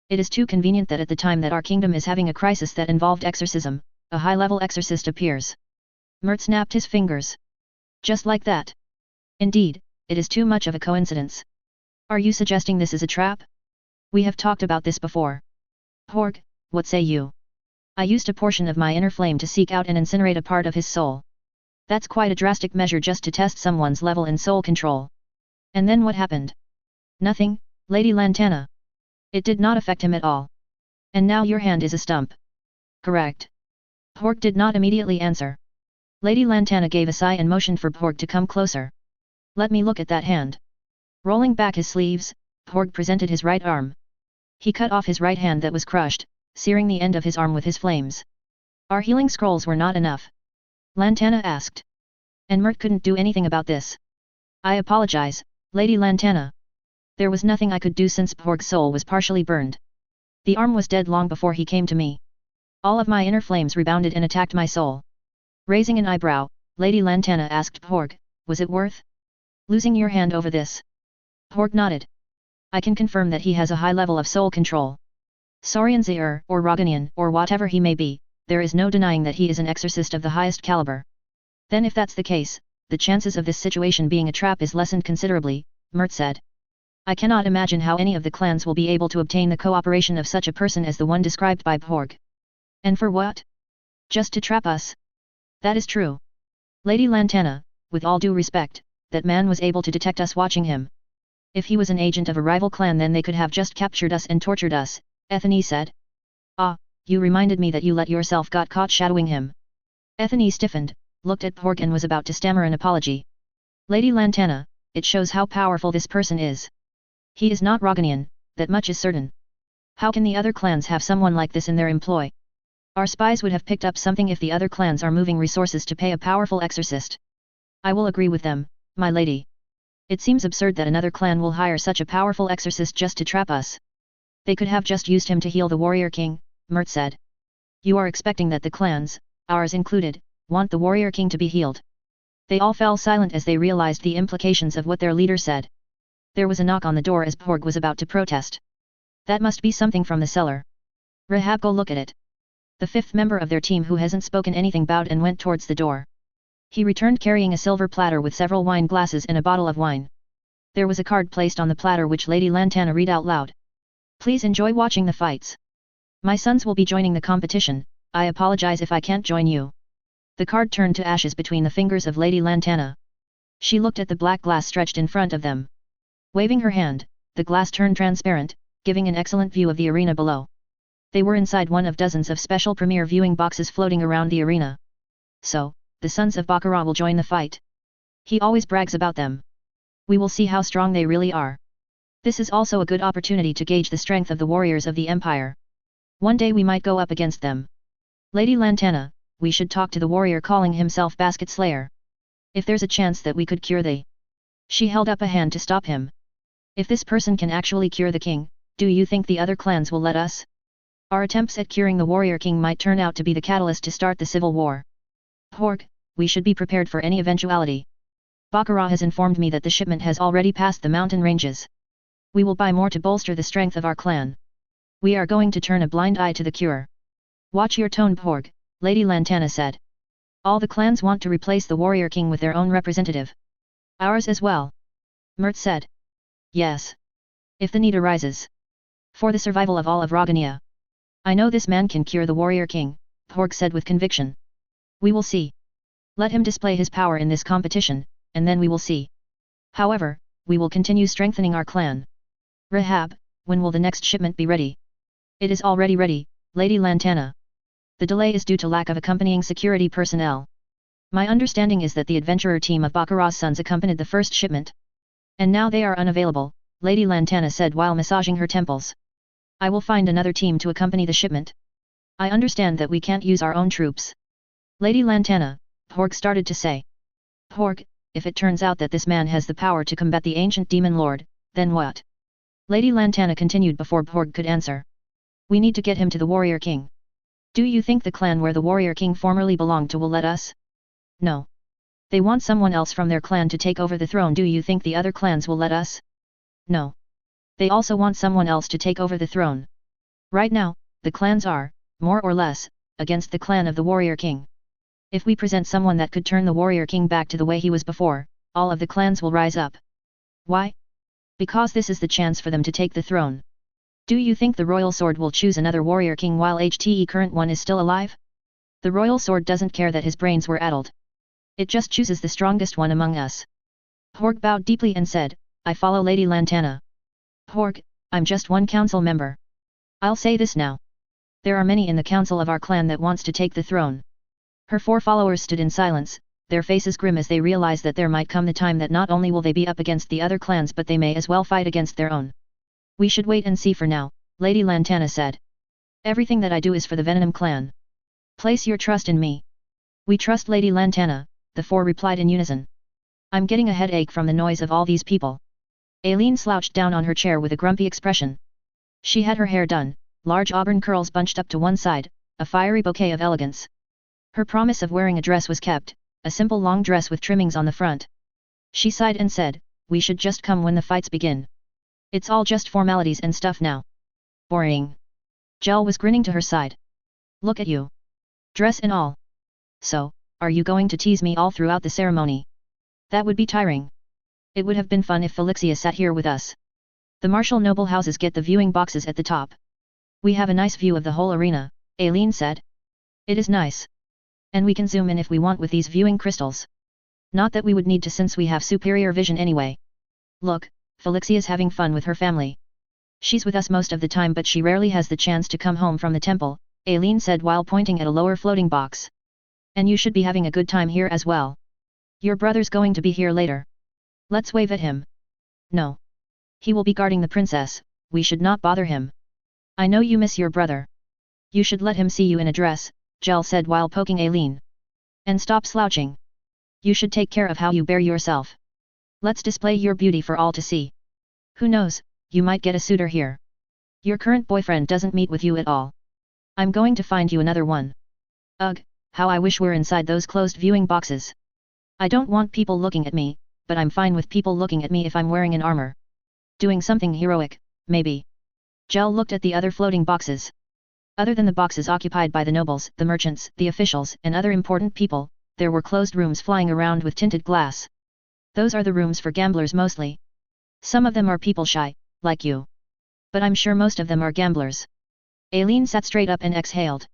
It is too convenient that at the time that our kingdom is having a crisis that involved exorcism, a high-level exorcist appears. Mert snapped his fingers. Just like that. Indeed, it is too much of a coincidence. Are you suggesting this is a trap? We have talked about this before. Porg, what say you? I used a portion of my inner flame to seek out and incinerate a part of his soul. That's quite a drastic measure just to test someone's level in soul control. And then what happened? Nothing, Lady Lantana. It did not affect him at all. And now your hand is a stump. Correct. Porg did not immediately answer. Lady Lantana gave a sigh and motioned for Porg to come closer. Let me look at that hand. Rolling back his sleeves, Porg presented his right arm. He cut off his right hand that was crushed, searing the end of his arm with his flames. Our healing scrolls were not enough? Lantana asked. And Mert couldn't do anything about this. I apologize, Lady Lantana. There was nothing I could do since Porg's soul was partially burned. The arm was dead long before he came to me. All of my inner flames rebounded and attacked my soul. Raising an eyebrow, Lady Lantana asked Porg, was it worth losing your hand over this? Porg nodded. I can confirm that he has a high level of soul control. Saurian Zair, or Roganian, or whatever he may be, there is no denying that he is an exorcist of the highest caliber. Then if that's the case, the chances of this situation being a trap is lessened considerably, Mert said. I cannot imagine how any of the clans will be able to obtain the cooperation of such a person as the one described by Porg. And for what? Just to trap us? That is true. Lady Lantana, with all due respect, that man was able to detect us watching him. If he was an agent of a rival clan then they could have just captured us and tortured us, Ethne said. Ah, you reminded me that you let yourself got caught shadowing him. Ethne stiffened, looked at Porg and was about to stammer an apology. Lady Lantana, it shows how powerful this person is. He is not Roganian, that much is certain. How can the other clans have someone like this in their employ? Our spies would have picked up something if the other clans are moving resources to pay a powerful exorcist. I will agree with them, my lady. It seems absurd that another clan will hire such a powerful exorcist just to trap us. They could have just used him to heal the warrior king, Mert said. You are expecting that the clans, ours included, want the warrior king to be healed. They all fell silent as they realized the implications of what their leader said. There was a knock on the door as Porg was about to protest. That must be something from the cellar. Rahab, go look at it. The fifth member of their team who hasn't spoken anything bowed and went towards the door. He returned carrying a silver platter with several wine glasses and a bottle of wine. There was a card placed on the platter which Lady Lantana read out loud. Please enjoy watching the fights. My sons will be joining the competition, I apologize if I can't join you. The card turned to ashes between the fingers of Lady Lantana. She looked at the black glass stretched in front of them. Waving her hand, the glass turned transparent, giving an excellent view of the arena below. They were inside one of dozens of special premier viewing boxes floating around the arena. So, the sons of Baccarat will join the fight. He always brags about them. We will see how strong they really are. This is also a good opportunity to gauge the strength of the warriors of the Empire. One day we might go up against them. Lady Lantana, we should talk to the warrior calling himself Basket Slayer. If there's a chance that we could cure the... She held up a hand to stop him. If this person can actually cure the king, do you think the other clans will let us? Our attempts at curing the warrior king might turn out to be the catalyst to start the civil war. Porg, we should be prepared for any eventuality. Baccarat has informed me that the shipment has already passed the mountain ranges. We will buy more to bolster the strength of our clan. We are going to turn a blind eye to the cure. Watch your tone, Porg, Lady Lantana said. All the clans want to replace the warrior king with their own representative. Ours as well. Mert said. Yes. If the need arises. For the survival of all of Rogania. I know this man can cure the warrior king, Porg said with conviction. We will see. Let him display his power in this competition, and then we will see. However, we will continue strengthening our clan. Rahab, when will the next shipment be ready? It is already ready, Lady Lantana. The delay is due to lack of accompanying security personnel. My understanding is that the adventurer team of Baccarat's sons accompanied the first shipment. And now they are unavailable, Lady Lantana said while massaging her temples. I will find another team to accompany the shipment. I understand that we can't use our own troops. Lady Lantana, Porg started to say. Porg, if it turns out that this man has the power to combat the ancient demon lord, then what? Lady Lantana continued before Porg could answer. We need to get him to the warrior king. Do you think the clan where the warrior king formerly belonged to will let us? No. They want someone else from their clan to take over the throne. Do you think the other clans will let us? No. They also want someone else to take over the throne. Right now, the clans are, more or less, against the clan of the warrior king. If we present someone that could turn the warrior king back to the way he was before, all of the clans will rise up. Why? Because this is the chance for them to take the throne. Do you think the royal sword will choose another warrior king while HTE current one is still alive? The royal sword doesn't care that his brains were addled. It just chooses the strongest one among us. Porg bowed deeply and said, I follow Lady Lantana. Porg, I'm just one council member. I'll say this now. There are many in the council of our clan that wants to take the throne. Her 4 followers stood in silence, their faces grim as they realized that there might come the time that not only will they be up against the other clans but they may as well fight against their own. We should wait and see for now, Lady Lantana said. Everything that I do is for the Venom clan. Place your trust in me. We trust Lady Lantana, the 4 replied in unison. I'm getting a headache from the noise of all these people. Aileen slouched down on her chair with a grumpy expression. She had her hair done, large auburn curls bunched up to one side, a fiery bouquet of elegance. Her promise of wearing a dress was kept, a simple long dress with trimmings on the front. She sighed and said, "We should just come when the fights begin. It's all just formalities and stuff now." Boring. Jel was grinning to her side. "Look at you. Dress and all. So, are you going to tease me all throughout the ceremony? That would be tiring. It would have been fun if Felixia sat here with us. The martial noble houses get the viewing boxes at the top. We have a nice view of the whole arena," Aileen said. "It is nice. And we can zoom in if we want with these viewing crystals. Not that we would need to since we have superior vision anyway. Look, Felixia's having fun with her family. She's with us most of the time but she rarely has the chance to come home from the temple," Aileen said while pointing at a lower floating box. "And you should be having a good time here as well. Your brother's going to be here later. Let's wave at him." "No. He will be guarding the princess, we should not bother him. I know you miss your brother. You should let him see you in a dress," Jel said while poking Aileen. "And stop slouching. You should take care of how you bear yourself. Let's display your beauty for all to see. Who knows, you might get a suitor here. Your current boyfriend doesn't meet with you at all. I'm going to find you another one. Ugh, how I wish we're inside those closed viewing boxes. I don't want people looking at me, but I'm fine with people looking at me if I'm wearing an armor. Doing something heroic, maybe." Jel looked at the other floating boxes. Other than the boxes occupied by the nobles, the merchants, the officials, and other important people, there were closed rooms flying around with tinted glass. Those are the rooms for gamblers mostly. Some of them are people shy, like you. But I'm sure most of them are gamblers. Aileen sat straight up and exhaled.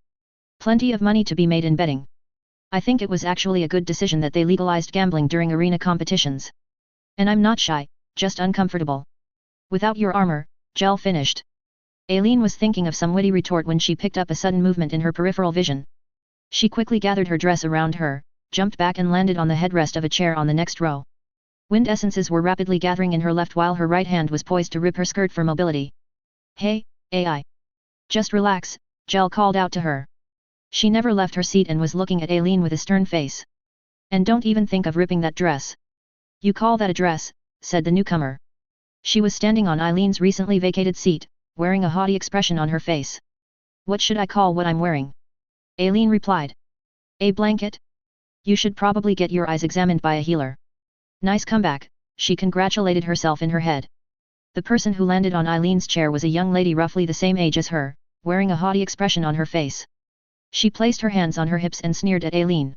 Plenty of money to be made in betting. I think it was actually a good decision that they legalized gambling during arena competitions. And I'm not shy, just uncomfortable. Without your armor, Jel finished. Aileen was thinking of some witty retort when she picked up a sudden movement in her peripheral vision. She quickly gathered her dress around her, jumped back and landed on the headrest of a chair on the next row. Wind essences were rapidly gathering in her left while her right hand was poised to rip her skirt for mobility. "Hey, AI. Just relax," Jel called out to her. She never left her seat and was looking at Aileen with a stern face. "And don't even think of ripping that dress." "You call that a dress?" said the newcomer. She was standing on Aileen's recently vacated seat, wearing a haughty expression on her face. "What should I call what I'm wearing?" Aileen replied. "A blanket? You should probably get your eyes examined by a healer." "Nice comeback," she congratulated herself in her head. The person who landed on Aileen's chair was a young lady roughly the same age as her, wearing a haughty expression on her face. She placed her hands on her hips and sneered at Aileen.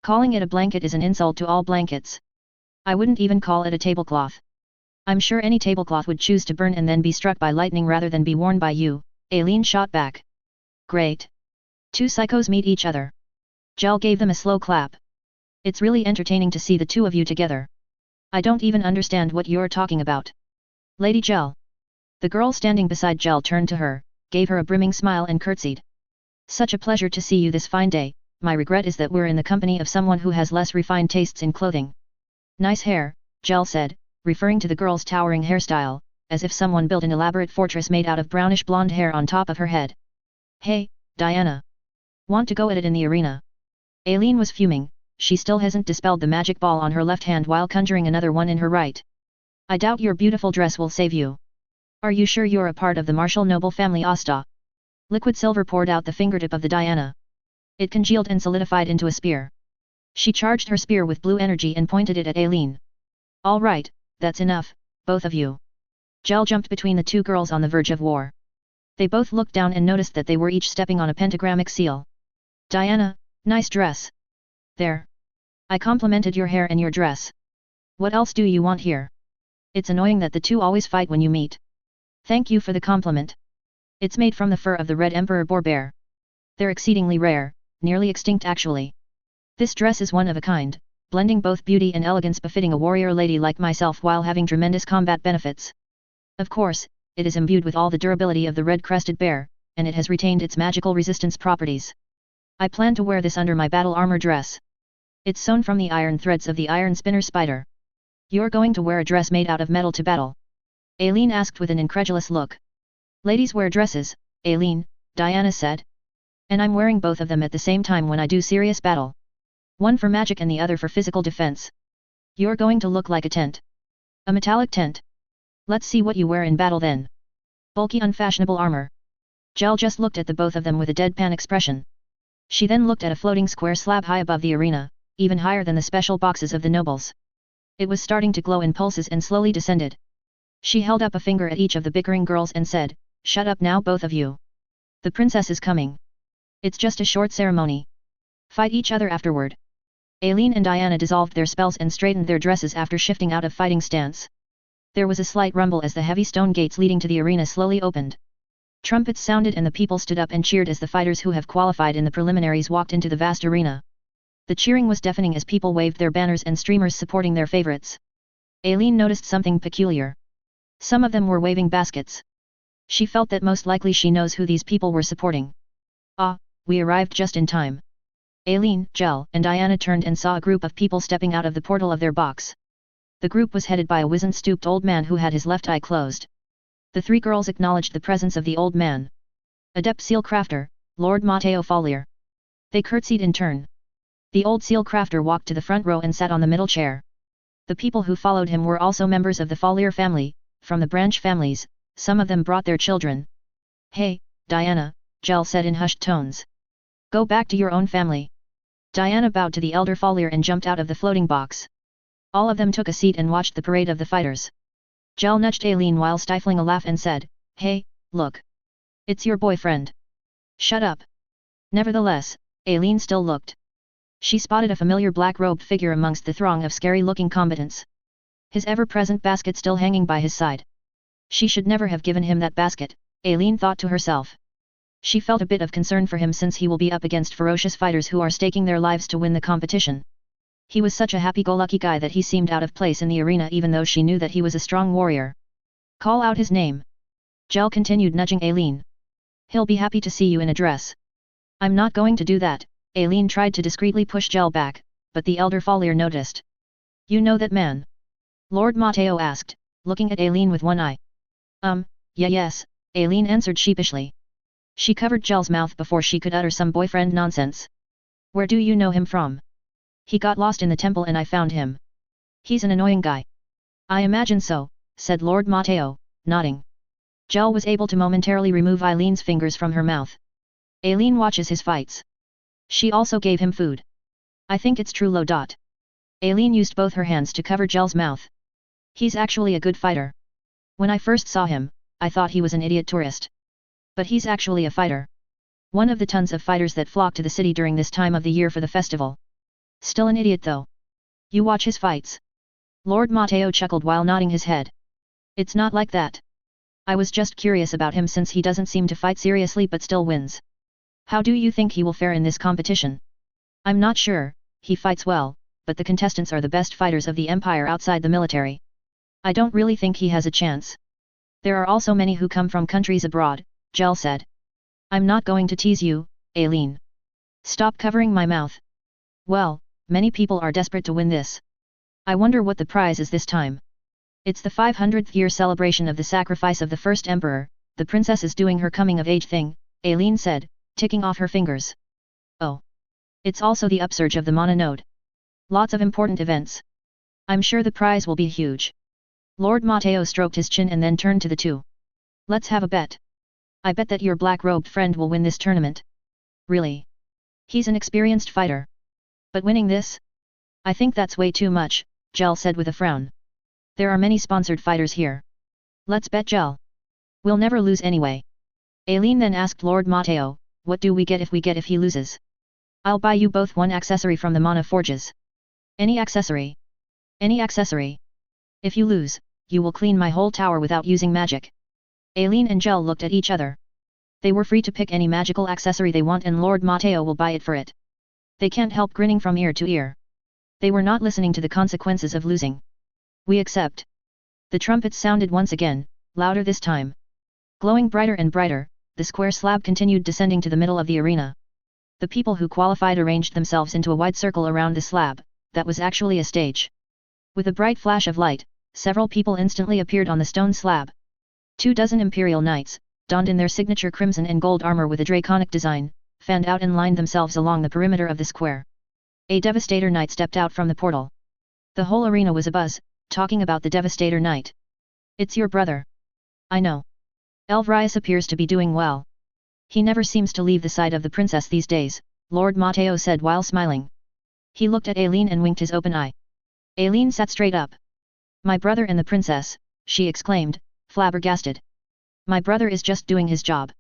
"Calling it a blanket is an insult to all blankets. I wouldn't even call it a tablecloth. I'm sure any tablecloth would choose to burn and then be struck by lightning rather than be worn by you," Aileen shot back. "Great. Two psychos meet each other." Jel gave them a slow clap. "It's really entertaining to see the two of you together. I don't even understand what you're talking about." "Lady Jel." The girl standing beside Jel turned to her, gave her a brimming smile and curtsied. "Such a pleasure to see you this fine day. My regret is that we're in the company of someone who has less refined tastes in clothing." "Nice hair," Jel said, referring to the girl's towering hairstyle, as if someone built an elaborate fortress made out of brownish blonde hair on top of her head. "Hey, Diana. Want to go at it in the arena?" Aileen was fuming. She still hasn't dispelled the magic ball on her left hand while conjuring another one in her right. "I doubt your beautiful dress will save you. Are you sure you're a part of the martial noble family Asta?" Liquid silver poured out the fingertip of the Diana. It congealed and solidified into a spear. She charged her spear with blue energy and pointed it at Aileen. "All right, that's enough, both of you." Jel jumped between the two girls on the verge of war. They both looked down and noticed that they were each stepping on a pentagrammic seal. "Diana, nice dress." "There. I complimented your hair and your dress. What else do you want here? It's annoying that the two always fight when you meet." "Thank you for the compliment. It's made from the fur of the Red Emperor boar bear. They're exceedingly rare, nearly extinct actually. This dress is one of a kind, blending both beauty and elegance befitting a warrior lady like myself while having tremendous combat benefits. Of course, it is imbued with all the durability of the red-crested bear, and it has retained its magical resistance properties. I plan to wear this under my battle armor dress. It's sewn from the iron threads of the iron spinner spider." "You're going to wear a dress made out of metal to battle?" Aileen asked with an incredulous look. "Ladies wear dresses, Aileen," Diana said. "And I'm wearing both of them at the same time when I do serious battle. One for magic and the other for physical defense. You're going to look like a tent. A metallic tent." Let's see what you wear in battle then. Bulky unfashionable armor. Jel just looked at the both of them with a deadpan expression. She then looked at a floating square slab high above the arena, even higher than the special boxes of the nobles. It was starting to glow in pulses and slowly descended. She held up a finger at each of the bickering girls and said, "Shut up now both of you. The princess is coming. It's just a short ceremony. Fight each other afterward." Aileen and Diana dissolved their spells and straightened their dresses after shifting out of fighting stance. There was a slight rumble as the heavy stone gates leading to the arena slowly opened. Trumpets sounded and the people stood up and cheered as the fighters who have qualified in the preliminaries walked into the vast arena. The cheering was deafening as people waved their banners and streamers supporting their favorites. Aileen noticed something peculiar. Some of them were waving baskets. She felt that most likely she knows who these people were supporting. "Ah, we arrived just in time." Aileen, Jel, and Diana turned and saw a group of people stepping out of the portal of their box. The group was headed by a wizened stooped old man who had his left eye closed. The three girls acknowledged the presence of the old man. Adept seal crafter, Lord Matteo Follier. They curtsied in turn. The old seal crafter walked to the front row and sat on the middle chair. The people who followed him were also members of the Follier family, from the branch families, some of them brought their children. "Hey, Diana," Jel said in hushed tones. "Go back to your own family." Diana bowed to the elder Follier and jumped out of the floating box. All of them took a seat and watched the parade of the fighters. Jel nudged Aileen while stifling a laugh and said, "Hey, look. It's your boyfriend." "Shut up." Nevertheless, Aileen still looked. She spotted a familiar black-robed figure amongst the throng of scary-looking combatants. His ever-present basket still hanging by his side. She should never have given him that basket, Aileen thought to herself. She felt a bit of concern for him since he will be up against ferocious fighters who are staking their lives to win the competition. He was such a happy-go-lucky guy that he seemed out of place in the arena even though she knew that he was a strong warrior. "Call out his name." Jel continued nudging Aileen. "He'll be happy to see you in a dress." "I'm not going to do that," Aileen tried to discreetly push Jel back, but the elder Follier noticed. "You know that man?" Lord Matteo asked, looking at Aileen with one eye. Yes, Aileen answered sheepishly. She covered Jel's mouth before she could utter some boyfriend nonsense. "Where do you know him from?" "He got lost in the temple and I found him. He's an annoying guy." "I imagine so," said Lord Matteo, nodding. Jel was able to momentarily remove Aileen's fingers from her mouth. Aileen watches his fights. She also gave him food. "I think it's true. Aileen used both her hands to cover Jel's mouth. "He's actually a good fighter. When I first saw him, I thought he was an idiot tourist. But he's actually a fighter. One of the tons of fighters that flock to the city during this time of the year for the festival. Still an idiot though. You watch his fights." Lord Matteo chuckled while nodding his head. "It's not like that. I was just curious about him since he doesn't seem to fight seriously but still wins. How do you think he will fare in this competition?" "I'm not sure. He fights well, but the contestants are the best fighters of the Empire outside the military. I don't really think he has a chance. There are also many who come from countries abroad," Jel said. "I'm not going to tease you, Aileen. Stop covering my mouth." "Well, many people are desperate to win this. I wonder what the prize is this time." "It's the 500th year celebration of the sacrifice of the first emperor, the princess is doing her coming of age thing," Aileen said, ticking off her fingers. "Oh. It's also the upsurge of the Mana node. Lots of important events. I'm sure the prize will be huge." Lord Matteo stroked his chin and then turned to the two. "Let's have a bet. I bet that your black-robed friend will win this tournament." "Really? He's an experienced fighter. But winning this? I think that's way too much," Jel said with a frown. "There are many sponsored fighters here. Let's bet Jel. We'll never lose anyway." Aileen then asked Lord Matteo, "What do we get if he loses?" "I'll buy you both one accessory from the Mana Forges." "Any accessory?" "Any accessory. If you lose, you will clean my whole tower without using magic." Aileen and Jel looked at each other. They were free to pick any magical accessory they want and Lord Matteo will buy it for it. They can't help grinning from ear to ear. They were not listening to the consequences of losing. "We accept." The trumpets sounded once again, louder this time. Glowing brighter and brighter, the square slab continued descending to the middle of the arena. The people who qualified arranged themselves into a wide circle around the slab, that was actually a stage. With a bright flash of light, several people instantly appeared on the stone slab. 24 Imperial Knights, donned in their signature crimson and gold armor with a draconic design, fanned out and lined themselves along the perimeter of the square. A Devastator Knight stepped out from the portal. The whole arena was abuzz, talking about the Devastator Knight. It's your brother. I know. Elvrius appears to be doing well. He never seems to leave the side of the princess these days, Lord Mateo said while smiling. He looked at Aileen and winked his open eye. Aileen sat straight up. My brother and the princess, she exclaimed, flabbergasted. My brother is just doing his job.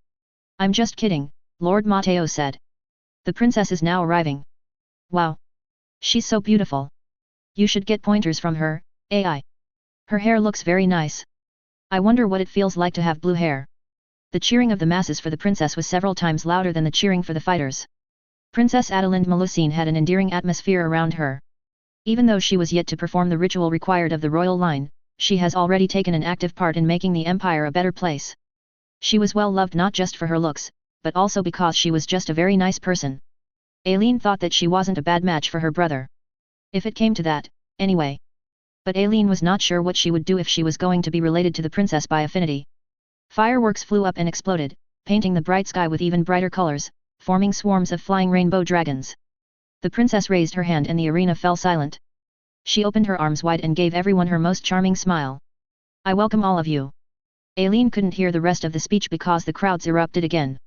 I'm just kidding, Lord Mateo said. The princess is now arriving. Wow. She's so beautiful. You should get pointers from her, AI. Her hair looks very nice. I wonder what it feels like to have blue hair. The cheering of the masses for the princess was several times louder than the cheering for the fighters. Princess Adelinde Melusine had an endearing atmosphere around her. Even though she was yet to perform the ritual required of the royal line, she has already taken an active part in making the empire a better place. She was well loved not just for her looks, but also because she was just a very nice person. Aileen thought that she wasn't a bad match for her brother. If it came to that, anyway. But Aileen was not sure what she would do if she was going to be related to the princess by affinity. Fireworks flew up and exploded, painting the bright sky with even brighter colors, forming swarms of flying rainbow dragons. The princess raised her hand and the arena fell silent. She opened her arms wide and gave everyone her most charming smile. I welcome all of you. Aileen couldn't hear the rest of the speech because the crowds erupted again.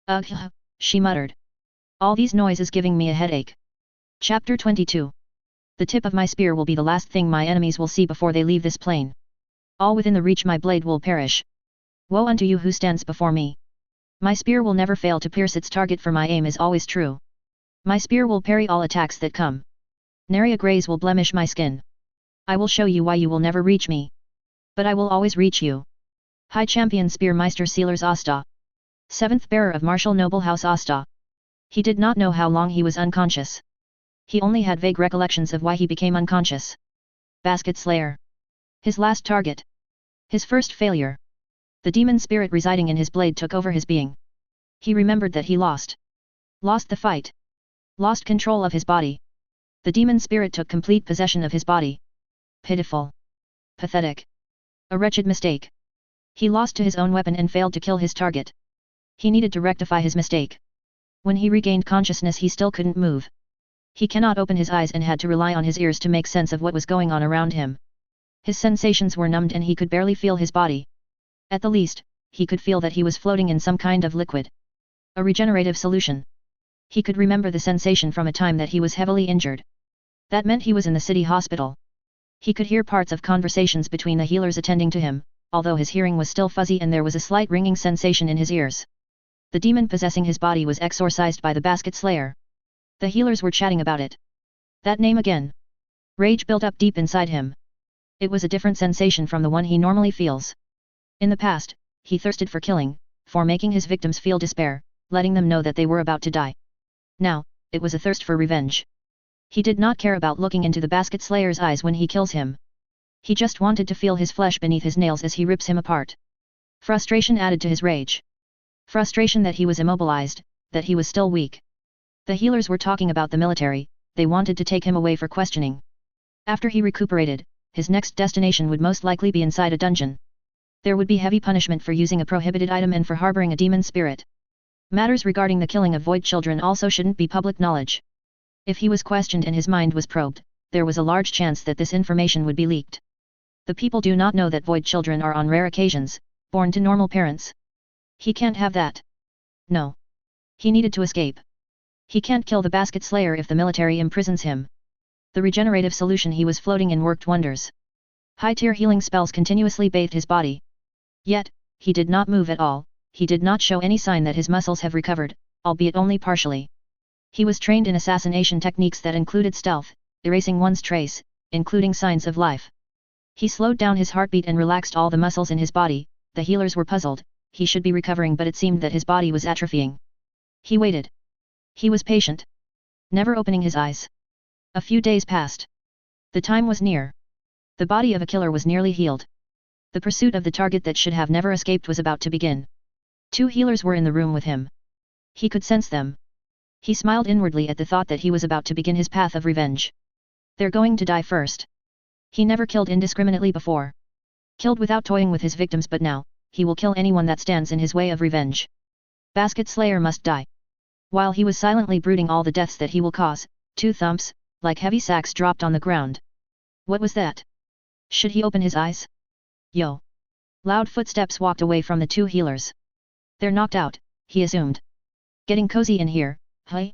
Ugh, she muttered. All these noises giving me a headache. Chapter 22. The tip of my spear will be the last thing my enemies will see before they leave this plane. All within the reach my blade will perish. Woe unto you who stands before me. My spear will never fail to pierce its target for my aim is always true. My spear will parry all attacks that come. Nary a graze will blemish my skin. I will show you why you will never reach me. But I will always reach you. High Champion Spearmeister Sealers Asta. 7th Bearer of Martial Noble House Asta. He did not know how long he was unconscious. He only had vague recollections of why he became unconscious. Basket Slayer. His last target. His first failure. The demon spirit residing in his blade took over his being. He remembered that he lost. Lost the fight. Lost control of his body. The demon spirit took complete possession of his body. Pitiful. Pathetic. A wretched mistake. He lost to his own weapon and failed to kill his target. He needed to rectify his mistake. When he regained consciousness he still couldn't move. He cannot open his eyes and had to rely on his ears to make sense of what was going on around him. His sensations were numbed and he could barely feel his body. At the least, he could feel that he was floating in some kind of liquid. A regenerative solution. He could remember the sensation from a time that he was heavily injured. That meant he was in the city hospital. He could hear parts of conversations between the healers attending to him, although his hearing was still fuzzy and there was a slight ringing sensation in his ears. The demon possessing his body was exorcised by the Basket Slayer. The healers were chatting about it. That name again. Rage built up deep inside him. It was a different sensation from the one he normally feels. In the past, he thirsted for killing, for making his victims feel despair, letting them know that they were about to die. Now, it was a thirst for revenge. He did not care about looking into the Basket Slayer's eyes when he kills him. He just wanted to feel his flesh beneath his nails as he rips him apart. Frustration added to his rage. Frustration that he was immobilized, that he was still weak. The healers were talking about the military, they wanted to take him away for questioning. After he recuperated, his next destination would most likely be inside a dungeon. There would be heavy punishment for using a prohibited item and for harboring a demon spirit. Matters regarding the killing of void children also shouldn't be public knowledge. If he was questioned and his mind was probed, there was a large chance that this information would be leaked. The people do not know that void children are on rare occasions, born to normal parents. He can't have that. No. He needed to escape. He can't kill the Basket Slayer if the military imprisons him. The regenerative solution he was floating in worked wonders. High-tier healing spells continuously bathed his body. Yet, he did not move at all, he did not show any sign that his muscles have recovered, albeit only partially. He was trained in assassination techniques that included stealth, erasing one's trace, including signs of life. He slowed down his heartbeat and relaxed all the muscles in his body. The healers were puzzled, he should be recovering but it seemed that his body was atrophying. He waited. He was patient. Never opening his eyes. A few days passed. The time was near. The body of a killer was nearly healed. The pursuit of the target that should have never escaped was about to begin. 2 healers were in the room with him. He could sense them. He smiled inwardly at the thought that he was about to begin his path of revenge. They're going to die first. He never killed indiscriminately before. Killed without toying with his victims but now, he will kill anyone that stands in his way of revenge. Basket Slayer must die. While he was silently brooding all the deaths that he will cause, 2 thumps, like heavy sacks dropped on the ground. What was that? Should he open his eyes? Yo. Loud footsteps walked away from the two healers. They're knocked out, he assumed. Getting cozy in here, huh?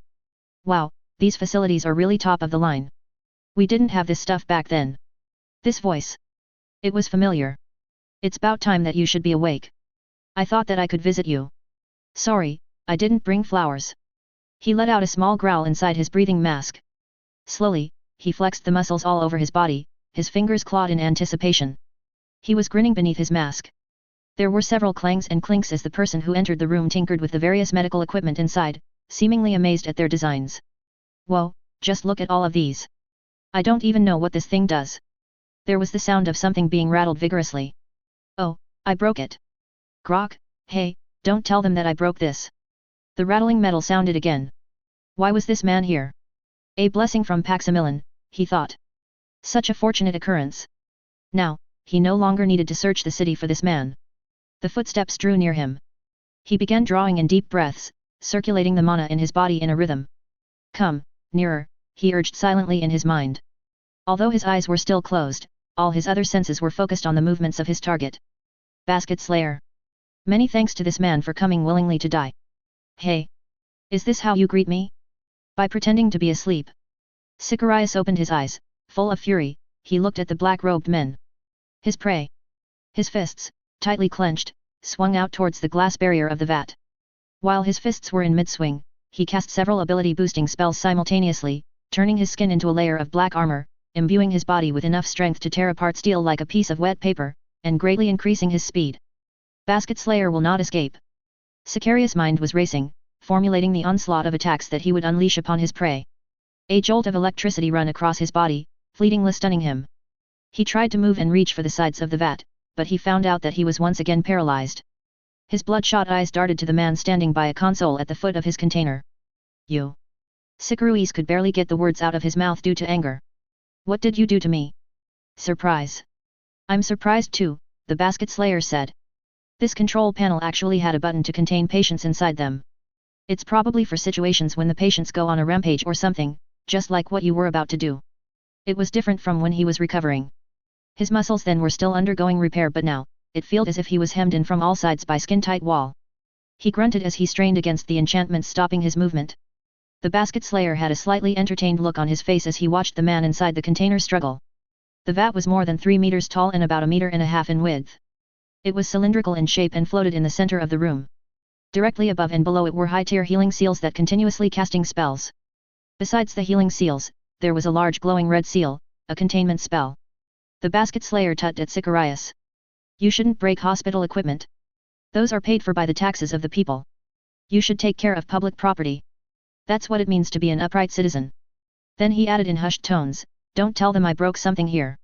Wow, these facilities are really top of the line. We didn't have this stuff back then. This voice. It was familiar. It's about time that you should be awake. I thought that I could visit you. Sorry, I didn't bring flowers. He let out a small growl inside his breathing mask. Slowly, he flexed the muscles all over his body, his fingers clawed in anticipation. He was grinning beneath his mask. There were several clangs and clinks as the person who entered the room tinkered with the various medical equipment inside, seemingly amazed at their designs. Whoa, just look at all of these. I don't even know what this thing does. There was the sound of something being rattled vigorously. Oh, I broke it. Grok, hey, don't tell them that I broke this. The rattling metal sounded again. Why was this man here? A blessing from Paximilian, he thought. Such a fortunate occurrence. Now, he no longer needed to search the city for this man. The footsteps drew near him. He began drawing in deep breaths, circulating the mana in his body in a rhythm. Come, nearer, he urged silently in his mind. Although his eyes were still closed, all his other senses were focused on the movements of his target. Basket Slayer. Many thanks to this man for coming willingly to die. Hey! Is this how you greet me? By pretending to be asleep. Sicarius opened his eyes, full of fury, he looked at the black-robed men. His prey. His fists, tightly clenched, swung out towards the glass barrier of the vat. While his fists were in mid-swing, he cast several ability-boosting spells simultaneously, turning his skin into a layer of black armor, imbuing his body with enough strength to tear apart steel like a piece of wet paper, and greatly increasing his speed. Basket Slayer will not escape. Sicarius' mind was racing, formulating the onslaught of attacks that he would unleash upon his prey. A jolt of electricity ran across his body, fleetingly stunning him. He tried to move and reach for the sides of the vat, but he found out that he was once again paralyzed. His bloodshot eyes darted to the man standing by a console at the foot of his container. You. Sicarius could barely get the words out of his mouth due to anger. What did you do to me? Surprise. I'm surprised too, the Basket Slayer said. This control panel actually had a button to contain patients inside them. It's probably for situations when the patients go on a rampage or something, just like what you were about to do. It was different from when he was recovering. His muscles then were still undergoing repair, but now, it felt as if he was hemmed in from all sides by skin-tight wall. He grunted as he strained against the enchantment stopping his movement. The Basket Slayer had a slightly entertained look on his face as he watched the man inside the container struggle. The vat was more than 3 meters tall and about 1.5 meters in width. It was cylindrical in shape and floated in the center of the room. Directly above and below it were high-tier healing seals that continuously casting spells. Besides the healing seals, there was a large glowing red seal, a containment spell. The Basket Slayer tugged at Sicarius. You shouldn't break hospital equipment. Those are paid for by the taxes of the people. You should take care of public property. That's what it means to be an upright citizen. Then he added in hushed tones, don't tell them I broke something here.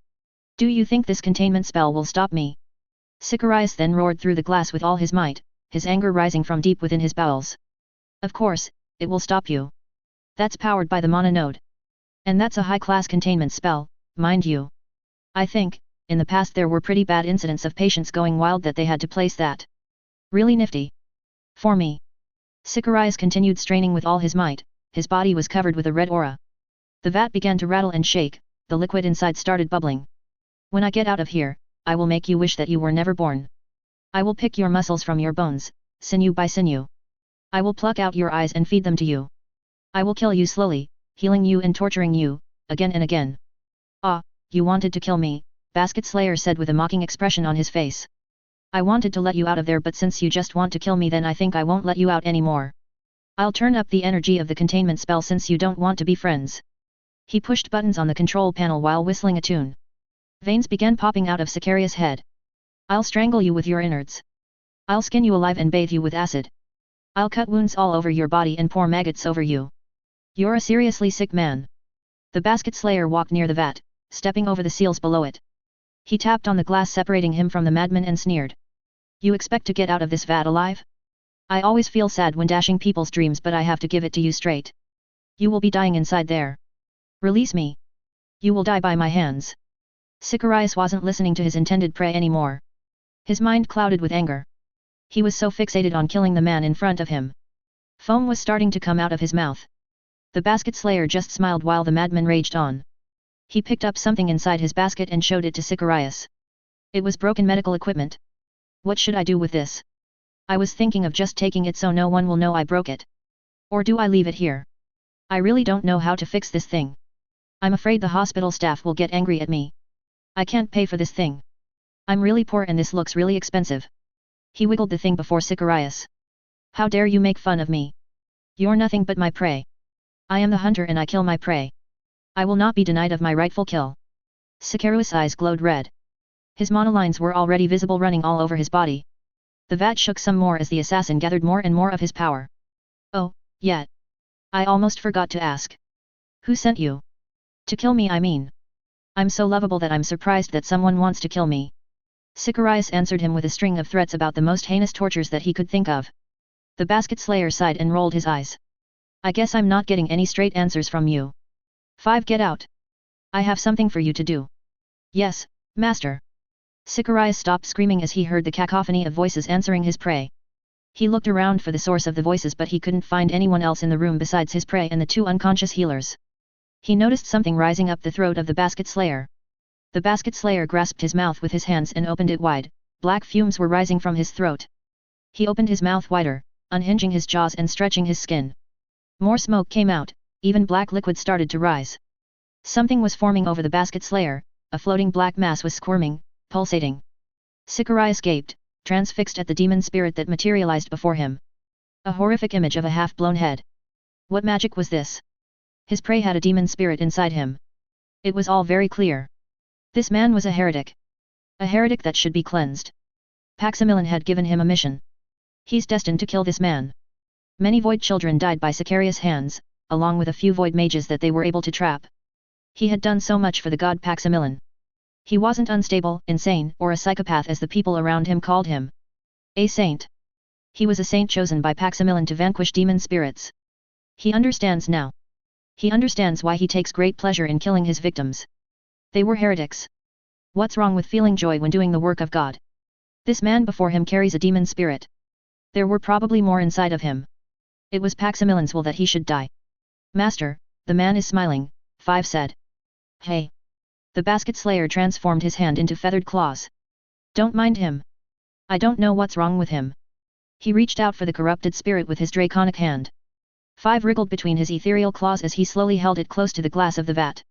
Do you think this containment spell will stop me? Sicarius then roared through the glass with all his might, his anger rising from deep within his bowels. Of course, it will stop you. That's powered by the mana node. And that's a high-class containment spell, mind you. I think, in the past there were pretty bad incidents of patients going wild that they had to place that. Really nifty. For me. Sicarius continued straining with all his might, his body was covered with a red aura. The vat began to rattle and shake, the liquid inside started bubbling. When I get out of here, I will make you wish that you were never born. I will pick your muscles from your bones, sinew by sinew. I will pluck out your eyes and feed them to you. I will kill you slowly, healing you and torturing you, again and again. Ah, you wanted to kill me, Basket Slayer said with a mocking expression on his face. I wanted to let you out of there, but since you just want to kill me, then I think I won't let you out anymore. I'll turn up the energy of the containment spell since you don't want to be friends. He pushed buttons on the control panel while whistling a tune. Veins began popping out of Sicarius' head. I'll strangle you with your innards. I'll skin you alive and bathe you with acid. I'll cut wounds all over your body and pour maggots over you. You're a seriously sick man. The Basket Slayer walked near the vat, stepping over the seals below it. He tapped on the glass separating him from the madman and sneered. You expect to get out of this vat alive? I always feel sad when dashing people's dreams, but I have to give it to you straight. You will be dying inside there. Release me. You will die by my hands. Sicarius wasn't listening to his intended prey anymore. His mind clouded with anger. He was so fixated on killing the man in front of him. Foam was starting to come out of his mouth. The Basket Slayer just smiled while the madman raged on. He picked up something inside his basket and showed it to Sicarius. It was broken medical equipment. What should I do with this? I was thinking of just taking it so no one will know I broke it. Or do I leave it here? I really don't know how to fix this thing. I'm afraid the hospital staff will get angry at me. I can't pay for this thing. I'm really poor and this looks really expensive. He wiggled the thing before Sicarius. How dare you make fun of me? You're nothing but my prey. I am the hunter and I kill my prey. I will not be denied of my rightful kill. Sicarius' eyes glowed red. His monolines were already visible running all over his body. The vat shook some more as the assassin gathered more and more of his power. Oh, yet. I almost forgot to ask. Who sent you? To kill me, I mean. I'm so lovable that I'm surprised that someone wants to kill me. Sicarius answered him with a string of threats about the most heinous tortures that he could think of. The basket slayer sighed and rolled his eyes. I guess I'm not getting any straight answers from you. 5. Get out. I have something for you to do. Yes, master. Sicarius stopped screaming as he heard the cacophony of voices answering his prey. He looked around for the source of the voices but he couldn't find anyone else in the room besides his prey and the 2 unconscious healers. He noticed something rising up the throat of the basket slayer. The basket slayer grasped his mouth with his hands and opened it wide. Black fumes were rising from his throat. He opened his mouth wider, unhinging his jaws and stretching his skin. More smoke came out, even black liquid started to rise. Something was forming over the basket slayer, a floating black mass was squirming, pulsating. Sicarius gaped, transfixed at the demon spirit that materialized before him. A horrific image of a half-blown head. What magic was this? His prey had a demon spirit inside him. It was all very clear. This man was a heretic. A heretic that should be cleansed. Paximilian had given him a mission. He's destined to kill this man. Many void children died by Sicarius' hands, along with a few void mages that they were able to trap. He had done so much for the god Paximilian. He wasn't unstable, insane, or a psychopath as the people around him called him. A saint. He was a saint chosen by Paximilian to vanquish demon spirits. He understands now. He understands why he takes great pleasure in killing his victims. They were heretics. What's wrong with feeling joy when doing the work of God? This man before him carries a demon spirit. There were probably more inside of him. It was Paximilian's will that he should die. Master, the man is smiling, 5 said. Hey! The basket slayer transformed his hand into feathered claws. Don't mind him. I don't know what's wrong with him. He reached out for the corrupted spirit with his draconic hand. 5 wriggled between his ethereal claws as he slowly held it close to the glass of the vat.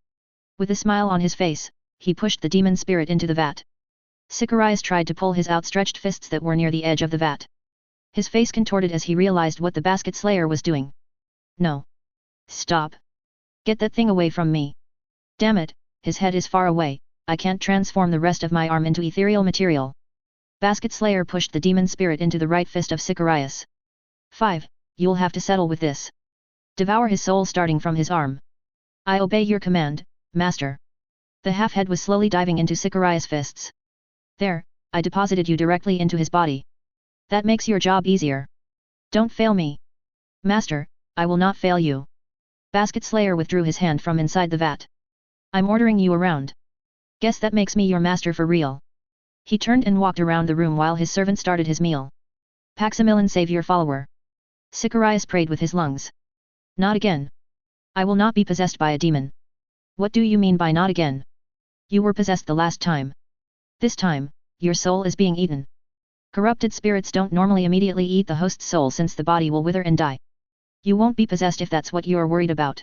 With a smile on his face, he pushed the demon spirit into the vat. Sicarius tried to pull his outstretched fists that were near the edge of the vat. His face contorted as he realized what the basket slayer was doing. No. Stop. Get that thing away from me. Damn it, his head is far away, I can't transform the rest of my arm into ethereal material. Basket slayer pushed the demon spirit into the right fist of Sicarius. 5. You'll have to settle with this. Devour his soul starting from his arm. I obey your command, master. The half-head was slowly diving into Sicarius' fists. There, I deposited you directly into his body. That makes your job easier. Don't fail me. Master, I will not fail you. Basket slayer withdrew his hand from inside the vat. I'm ordering you around. Guess that makes me your master for real. He turned and walked around the room while his servant started his meal. Paximilian, save your follower. Sicarius prayed with his lungs. Not again. I will not be possessed by a demon. What do you mean by not again? You were possessed the last time. This time, your soul is being eaten. Corrupted spirits don't normally immediately eat the host's soul since the body will wither and die. You won't be possessed if that's what you're worried about.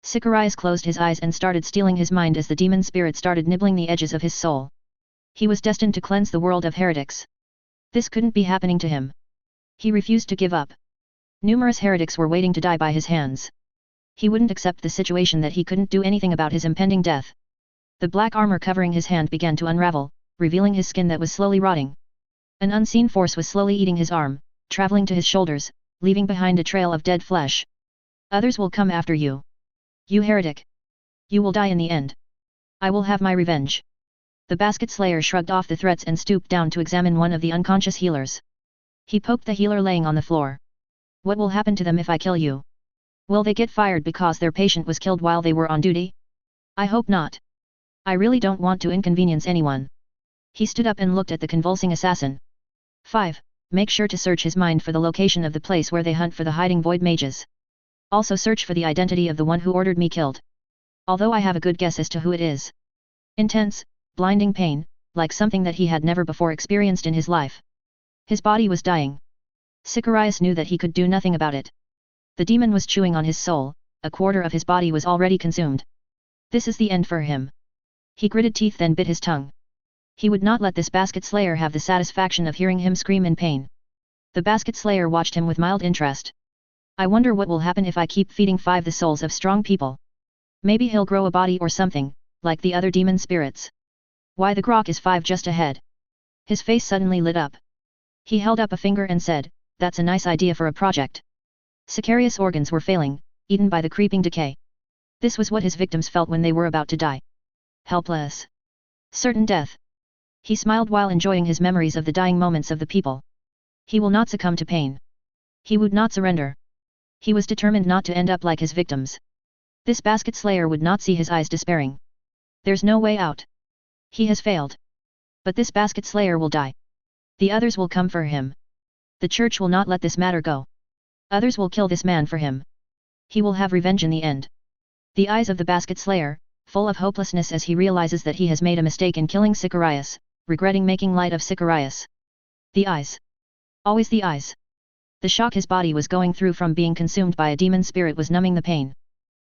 Sicarius closed his eyes and started stealing his mind as the demon spirit started nibbling the edges of his soul. He was destined to cleanse the world of heretics. This couldn't be happening to him. He refused to give up. Numerous heretics were waiting to die by his hands. He wouldn't accept the situation that he couldn't do anything about his impending death. The black armor covering his hand began to unravel, revealing his skin that was slowly rotting. An unseen force was slowly eating his arm, traveling to his shoulders, leaving behind a trail of dead flesh. Others will come after you. You heretic! You will die in the end. I will have my revenge. The basket slayer shrugged off the threats and stooped down to examine one of the unconscious healers. He poked the healer laying on the floor. What will happen to them if I kill you? Will they get fired because their patient was killed while they were on duty? I hope not. I really don't want to inconvenience anyone. He stood up and looked at the convulsing assassin. 5. Make sure to search his mind for the location of the place where they hunt for the hiding void mages. Also search for the identity of the one who ordered me killed. Although I have a good guess as to who it is. Intense, blinding pain, like something that he had never before experienced in his life. His body was dying. Sicarius knew that he could do nothing about it. The demon was chewing on his soul, a quarter of his body was already consumed. This is the end for him. He gritted teeth then bit his tongue. He would not let this basket slayer have the satisfaction of hearing him scream in pain. The basket slayer watched him with mild interest. I wonder what will happen if I keep feeding 5 the souls of strong people. Maybe he'll grow a body or something, like the other demon spirits. Why the grok is 5 just ahead. His face suddenly lit up. He held up a finger and said, that's a nice idea for a project. Sicarius' organs were failing, eaten by the creeping decay. This was what his victims felt when they were about to die. Helpless. Certain death. He smiled while enjoying his memories of the dying moments of the people. He will not succumb to pain. He would not surrender. He was determined not to end up like his victims. This basket slayer would not see his eyes despairing. There's no way out. He has failed. But this basket slayer will die. The others will come for him. The church will not let this matter go. Others will kill this man for him. He will have revenge in the end. The eyes of the basket slayer, full of hopelessness as he realizes that he has made a mistake in killing Sicarius, regretting making light of Sicarius. The eyes. Always the eyes. The shock his body was going through from being consumed by a demon spirit was numbing the pain.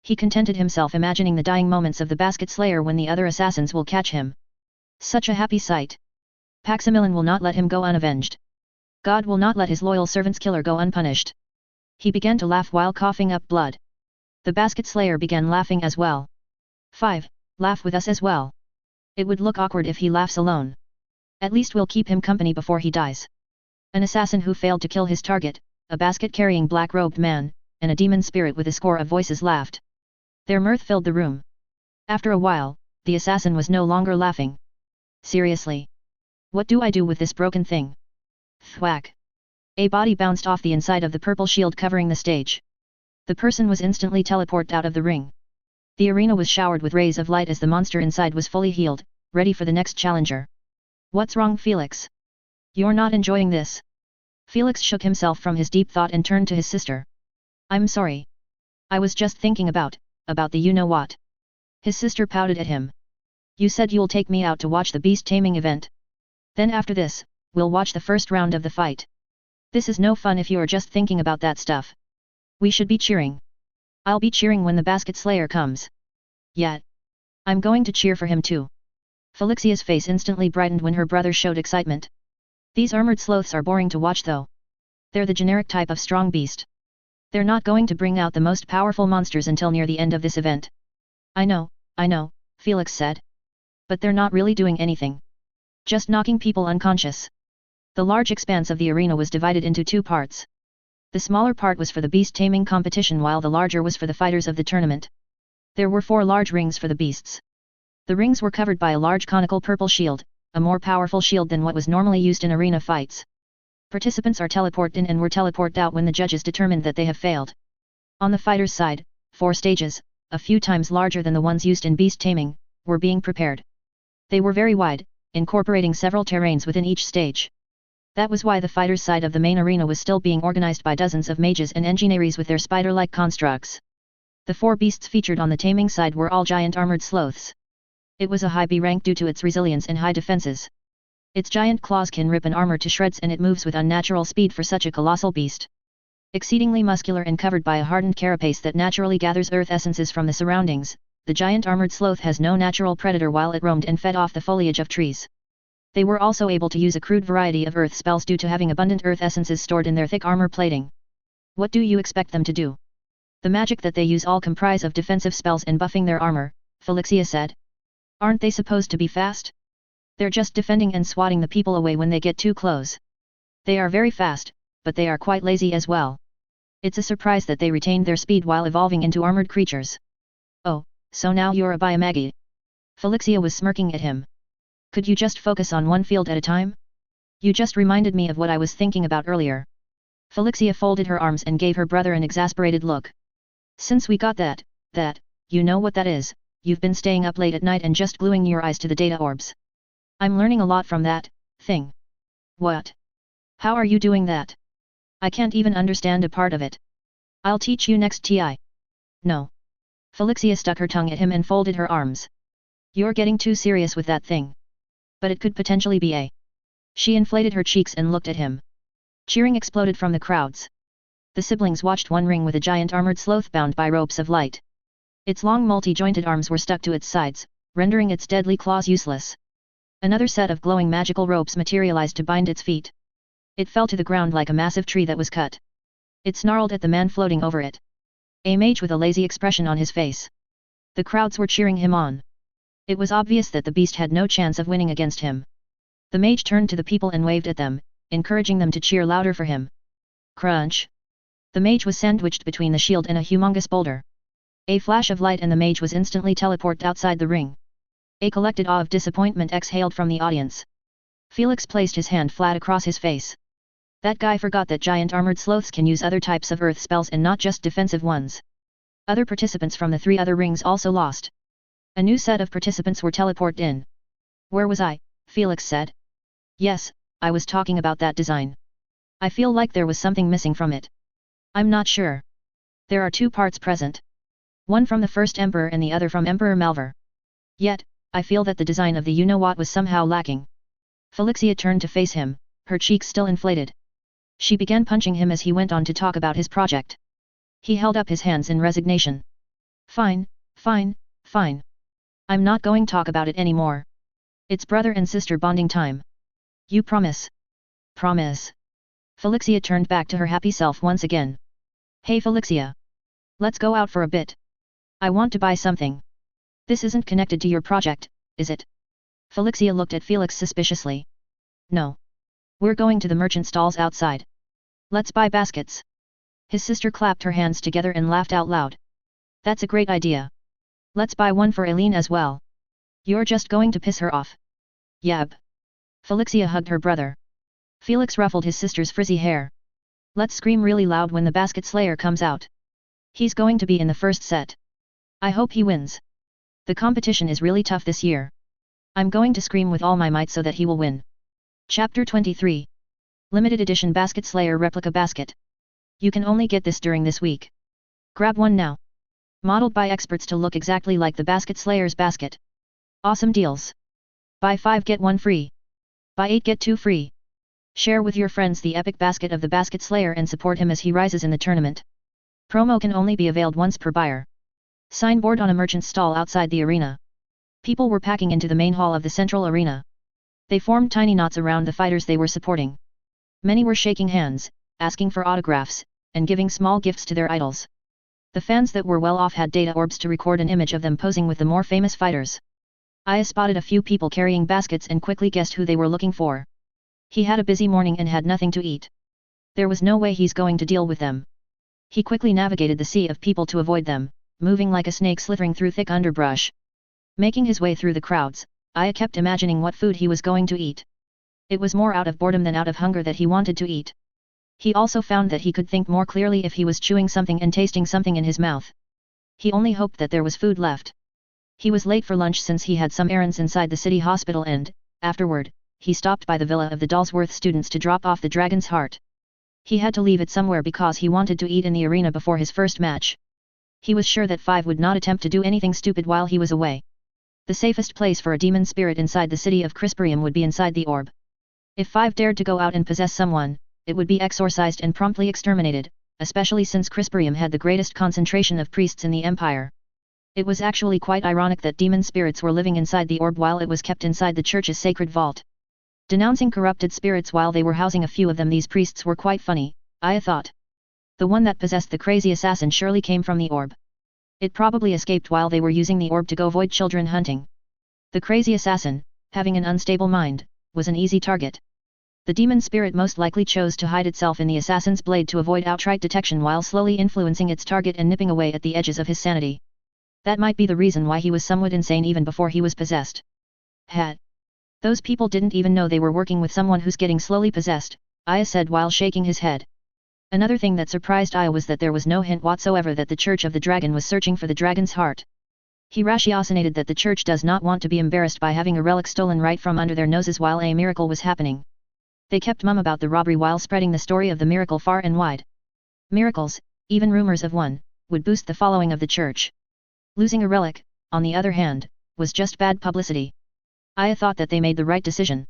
He contented himself imagining the dying moments of the basket slayer when the other assassins will catch him. Such a happy sight. Paximilian will not let him go unavenged. God will not let his loyal servant's killer go unpunished. He began to laugh while coughing up blood. The basket slayer began laughing as well. 5. Laugh with us as well. It would look awkward if he laughs alone. At least we'll keep him company before he dies. An assassin who failed to kill his target, a basket-carrying black-robed man, and a demon spirit with a score of voices laughed. Their mirth filled the room. After a while, the assassin was no longer laughing. Seriously. What do I do with this broken thing? Thwack. A body bounced off the inside of the purple shield covering the stage. The person was instantly teleported out of the ring. The arena was showered with rays of light as the monster inside was fully healed, ready for the next challenger. What's wrong, Felix? You're not enjoying this? Felix shook himself from his deep thought and turned to his sister. I'm sorry. I was just thinking about the you-know-what. His sister pouted at him. You said you'll take me out to watch the beast taming event. Then after this, we'll watch the first round of the fight. This is no fun if you are just thinking about that stuff. We should be cheering. I'll be cheering when the basket slayer comes. Yet. I'm going to cheer for him too. Felixia's face instantly brightened when her brother showed excitement. These armored sloths are boring to watch though. They're the generic type of strong beast. They're not going to bring out the most powerful monsters until near the end of this event. I know, Felix said. But they're not really doing anything. Just knocking people unconscious. The large expanse of the arena was divided into 2 parts. The smaller part was for the beast taming competition while the larger was for the fighters of the tournament. There were 4 large rings for the beasts. The rings were covered by a large conical purple shield, a more powerful shield than what was normally used in arena fights. Participants are teleported in and were teleported out when the judges determined that they have failed. On the fighters' side, 4 stages, a few times larger than the ones used in beast taming, were being prepared. They were very wide, incorporating several terrains within each stage. That was why the fighters' side of the main arena was still being organized by dozens of mages and engineers with their spider-like constructs. The 4 beasts featured on the taming side were all giant armored sloths. It was a high B rank due to its resilience and high defenses. Its giant claws can rip an armor to shreds and it moves with unnatural speed for such a colossal beast. Exceedingly muscular and covered by a hardened carapace that naturally gathers earth essences from the surroundings, the giant armored sloth has no natural predator while it roamed and fed off the foliage of trees. They were also able to use a crude variety of earth spells due to having abundant earth essences stored in their thick armor plating. What do you expect them to do? The magic that they use all comprise of defensive spells and buffing their armor, Felixia said. Aren't they supposed to be fast? They're just defending and swatting the people away when they get too close. They are very fast, but they are quite lazy as well. It's a surprise that they retained their speed while evolving into armored creatures. Oh, so now you're a biomagi. Felixia was smirking at him. Could you just focus on one field at a time? You just reminded me of what I was thinking about earlier. Felixia folded her arms and gave her brother an exasperated look. Since we got that, you know what that is, you've been staying up late at night and just gluing your eyes to the data orbs. I'm learning a lot from that thing. What? How are you doing that? I can't even understand a part of it. I'll teach you next TI. No. Felixia stuck her tongue at him and folded her arms. You're getting too serious with that thing. But it could potentially be a She inflated her cheeks and looked at him. Cheering exploded from the crowds. The siblings watched one ring with a giant armored sloth bound by ropes of light. Its long multi-jointed arms were stuck to its sides, rendering its deadly claws useless. Another set of glowing magical ropes materialized to bind its feet. It fell to the ground like a massive tree that was cut. It snarled at the man floating over it. A mage with a lazy expression on his face. The crowds were cheering him on. It was obvious that the beast had no chance of winning against him. The mage turned to the people and waved at them, encouraging them to cheer louder for him. Crunch! The mage was sandwiched between the shield and a humongous boulder. A flash of light and the mage was instantly teleported outside the ring. A collected awe of disappointment exhaled from the audience. Felix placed his hand flat across his face. That guy forgot that giant armored sloths can use other types of earth spells and not just defensive ones. Other participants from the 3 other rings also lost. A new set of participants were teleported in. Where was I? Felix said. Yes, I was talking about that design. I feel like there was something missing from it. I'm not sure. There are 2 parts present. One from the first emperor and the other from Emperor Malvar. Yet, I feel that the design of the you-know-what was somehow lacking. Felixia turned to face him, her cheeks still inflated. She began punching him as he went on to talk about his project. He held up his hands in resignation. Fine, fine, fine. I'm not going to talk about it anymore. It's brother and sister bonding time. You promise? Promise. Felixia turned back to her happy self once again. Hey Felixia. Let's go out for a bit. I want to buy something. This isn't connected to your project, is it? Felixia looked at Felix suspiciously. No. We're going to the merchant stalls outside. Let's buy baskets. His sister clapped her hands together and laughed out loud. That's a great idea. Let's buy one for Aileen as well. You're just going to piss her off. Yab. Felixia hugged her brother. Felix ruffled his sister's frizzy hair. Let's scream really loud when the basket slayer comes out. He's going to be in the first set. I hope he wins. The competition is really tough this year. I'm going to scream with all my might so that he will win. Chapter 23. Limited Edition Basket Slayer Replica Basket. You can only get this during this week. Grab one now. Modeled by experts to look exactly like the Basket Slayer's basket. Awesome deals. Buy 5 get 1 free. Buy 8 get 2 free. Share with your friends the epic basket of the Basket Slayer and support him as he rises in the tournament. Promo can only be availed once per buyer. Signboard on a merchant's stall outside the arena. People were packing into the main hall of the central arena. They formed tiny knots around the fighters they were supporting. Many were shaking hands, asking for autographs, and giving small gifts to their idols. The fans that were well off had data orbs to record an image of them posing with the more famous fighters. Aya spotted a few people carrying baskets and quickly guessed who they were looking for. He had a busy morning and had nothing to eat. There was no way he's going to deal with them. He quickly navigated the sea of people to avoid them, moving like a snake slithering through thick underbrush. Making his way through the crowds, Aya kept imagining what food he was going to eat. It was more out of boredom than out of hunger that he wanted to eat. He also found that he could think more clearly if he was chewing something and tasting something in his mouth. He only hoped that there was food left. He was late for lunch since he had some errands inside the city hospital and, afterward, he stopped by the villa of the Dalsworth students to drop off the dragon's heart. He had to leave it somewhere because he wanted to eat in the arena before his first match. He was sure that 5 would not attempt to do anything stupid while he was away. The safest place for a demon spirit inside the city of Krystfallen would be inside the orb. If 5 dared to go out and possess someone, it would be exorcised and promptly exterminated, especially since Krystfallen had the greatest concentration of priests in the empire. It was actually quite ironic that demon spirits were living inside the orb while it was kept inside the church's sacred vault. Denouncing corrupted spirits while they were housing a few of them, these priests were quite funny, Aya thought. The one that possessed the crazy assassin surely came from the orb. It probably escaped while they were using the orb to go avoid children hunting. The crazy assassin, having an unstable mind, was an easy target. The demon spirit most likely chose to hide itself in the assassin's blade to avoid outright detection while slowly influencing its target and nipping away at the edges of his sanity. That might be the reason why he was somewhat insane even before he was possessed. Those people didn't even know they were working with someone who's getting slowly possessed, Aya said while shaking his head. Another thing that surprised Aya was that there was no hint whatsoever that the Church of the Dragon was searching for the dragon's heart. He ratiocinated that the church does not want to be embarrassed by having a relic stolen right from under their noses while a miracle was happening. They kept mum about the robbery while spreading the story of the miracle far and wide. Miracles, even rumors of one, would boost the following of the church. Losing a relic, on the other hand, was just bad publicity. Aya thought that they made the right decision.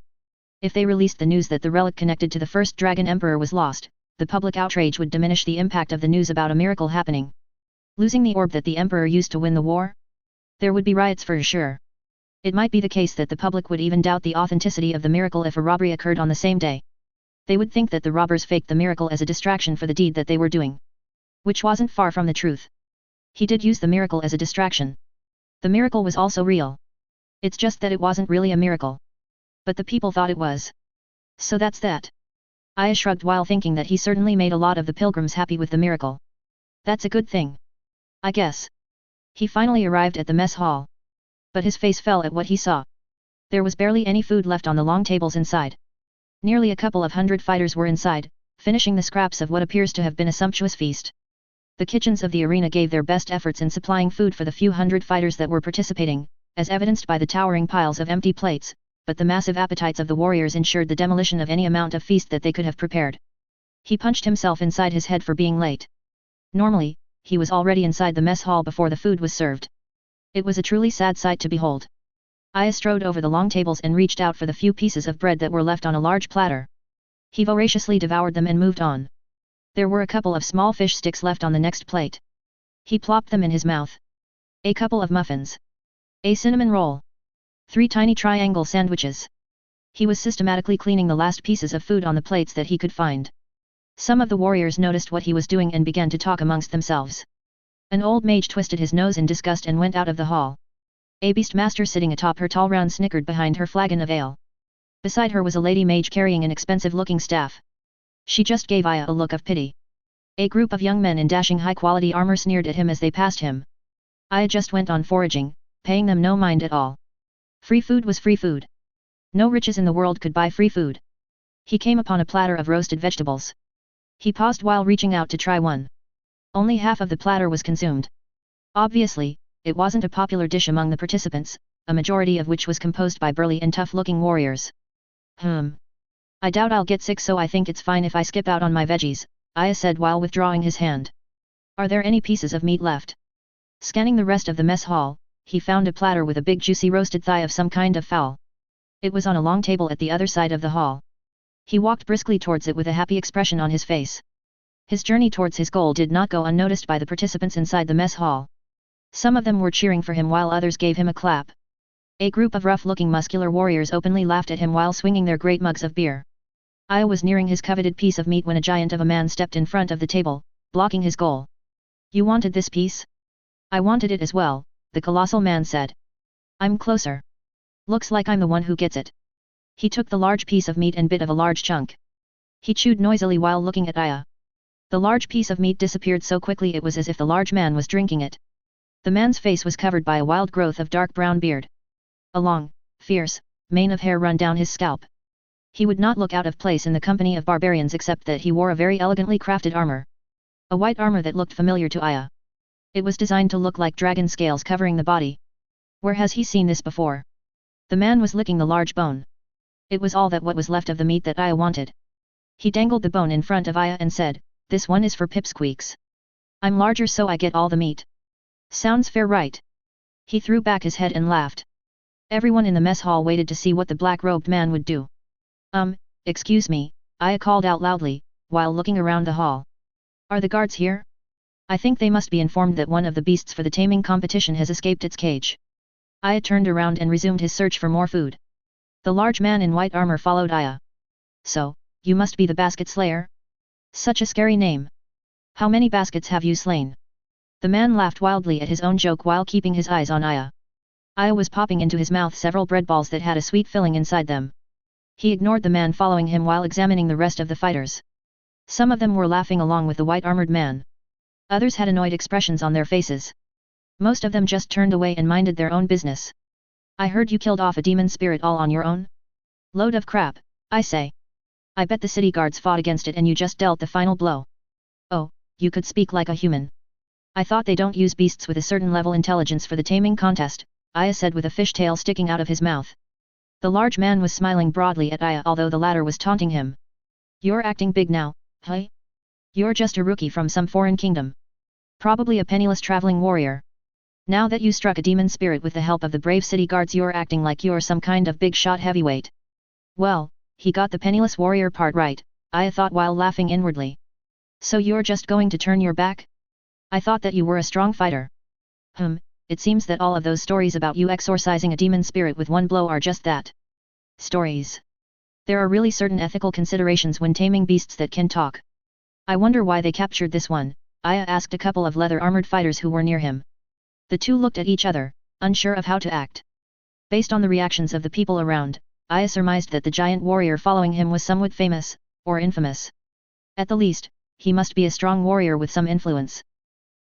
If they released the news that the relic connected to the first Dragon Emperor was lost, the public outrage would diminish the impact of the news about a miracle happening. Losing the orb that the Emperor used to win the war? There would be riots for sure. It might be the case that the public would even doubt the authenticity of the miracle if a robbery occurred on the same day. They would think that the robbers faked the miracle as a distraction for the deed that they were doing. Which wasn't far from the truth. He did use the miracle as a distraction. The miracle was also real. It's just that it wasn't really a miracle. But the people thought it was. So that's that. Aya shrugged while thinking that he certainly made a lot of the pilgrims happy with the miracle. That's a good thing. I guess. He finally arrived at the mess hall. But his face fell at what he saw. There was barely any food left on the long tables inside. Nearly a couple of hundred fighters were inside, finishing the scraps of what appears to have been a sumptuous feast. The kitchens of the arena gave their best efforts in supplying food for the few hundred fighters that were participating, as evidenced by the towering piles of empty plates, but the massive appetites of the warriors ensured the demolition of any amount of feast that they could have prepared. He punched himself inside his head for being late. Normally, he was already inside the mess hall before the food was served. It was a truly sad sight to behold. Aya strode over the long tables and reached out for the few pieces of bread that were left on a large platter. He voraciously devoured them and moved on. There were a couple of small fish sticks left on the next plate. He plopped them in his mouth. A couple of muffins. A cinnamon roll. 3 tiny triangle sandwiches. He was systematically cleaning the last pieces of food on the plates that he could find. Some of the warriors noticed what he was doing and began to talk amongst themselves. An old mage twisted his nose in disgust and went out of the hall. A beastmaster sitting atop her tall round snickered behind her flagon of ale. Beside her was a lady mage carrying an expensive-looking staff. She just gave Aya a look of pity. A group of young men in dashing high-quality armor sneered at him as they passed him. Aya just went on foraging, paying them no mind at all. Free food was free food. No riches in the world could buy free food. He came upon a platter of roasted vegetables. He paused while reaching out to try one. Only half of the platter was consumed. Obviously, it wasn't a popular dish among the participants, a majority of which was composed by burly and tough-looking warriors. I doubt I'll get sick, so I think it's fine if I skip out on my veggies, Aya said while withdrawing his hand. Are there any pieces of meat left? Scanning the rest of the mess hall, he found a platter with a big juicy roasted thigh of some kind of fowl. It was on a long table at the other side of the hall. He walked briskly towards it with a happy expression on his face. His journey towards his goal did not go unnoticed by the participants inside the mess hall. Some of them were cheering for him while others gave him a clap. A group of rough-looking muscular warriors openly laughed at him while swinging their great mugs of beer. Aya was nearing his coveted piece of meat when a giant of a man stepped in front of the table, blocking his goal. You wanted this piece? I wanted it as well, the colossal man said. I'm closer. Looks like I'm the one who gets it. He took the large piece of meat and bit of a large chunk. He chewed noisily while looking at Aya. The large piece of meat disappeared so quickly it was as if the large man was drinking it. The man's face was covered by a wild growth of dark brown beard. A long, fierce, mane of hair run down his scalp. He would not look out of place in the company of barbarians except that he wore a very elegantly crafted armor. A white armor that looked familiar to Aya. It was designed to look like dragon scales covering the body. Where has he seen this before? The man was licking the large bone. It was all that what was left of the meat that Aya wanted. He dangled the bone in front of Aya and said, "This one is for pipsqueaks. I'm larger so I get all the meat. Sounds fair, right?" He threw back his head and laughed. Everyone in the mess hall waited to see what the black-robed man would do. Excuse me, Aya called out loudly, while looking around the hall. Are the guards here? I think they must be informed that one of the beasts for the taming competition has escaped its cage. Aya turned around and resumed his search for more food. The large man in white armor followed Aya. So, you must be the basket slayer? Such a scary name. How many baskets have you slain? The man laughed wildly at his own joke while keeping his eyes on Aya. Aya was popping into his mouth several bread balls that had a sweet filling inside them. He ignored the man following him while examining the rest of the fighters. Some of them were laughing along with the white-armored man. Others had annoyed expressions on their faces. Most of them just turned away and minded their own business. I heard you killed off a demon spirit all on your own? Load of crap, I say. I bet the city guards fought against it and you just dealt the final blow. Oh, you could speak like a human. I thought they don't use beasts with a certain level intelligence for the taming contest, Aya said with a fishtail sticking out of his mouth. The large man was smiling broadly at Aya although the latter was taunting him. You're acting big now, hey? You're just a rookie from some foreign kingdom. Probably a penniless traveling warrior. Now that you struck a demon spirit with the help of the brave city guards you're acting like you're some kind of big shot heavyweight. Well, he got the penniless warrior part right, Aya thought while laughing inwardly. So you're just going to turn your back? I thought that you were a strong fighter. It seems that all of those stories about you exorcising a demon spirit with one blow are just that. Stories. There are really certain ethical considerations when taming beasts that can talk. I wonder why they captured this one, Aya asked a couple of leather-armored fighters who were near him. The two looked at each other, unsure of how to act. Based on the reactions of the people around, Aya surmised that the giant warrior following him was somewhat famous, or infamous. At the least, he must be a strong warrior with some influence.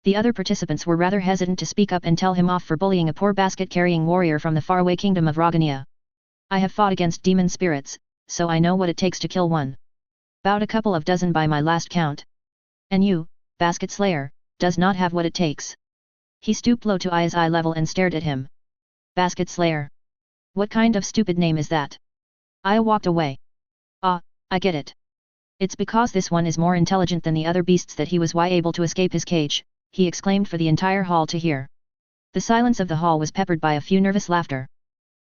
The other participants were rather hesitant to speak up and tell him off for bullying a poor basket-carrying warrior from the faraway kingdom of Rogania. I have fought against demon spirits, so I know what it takes to kill one. About a couple of dozen by my last count. And you, basket slayer, does not have what it takes. He stooped low to Aya's eye level and stared at him. Basket slayer. What kind of stupid name is that? Aya walked away. Ah, I get it. It's because this one is more intelligent than the other beasts that he was able to escape his cage, he exclaimed for the entire hall to hear. The silence of the hall was peppered by a few nervous laughter.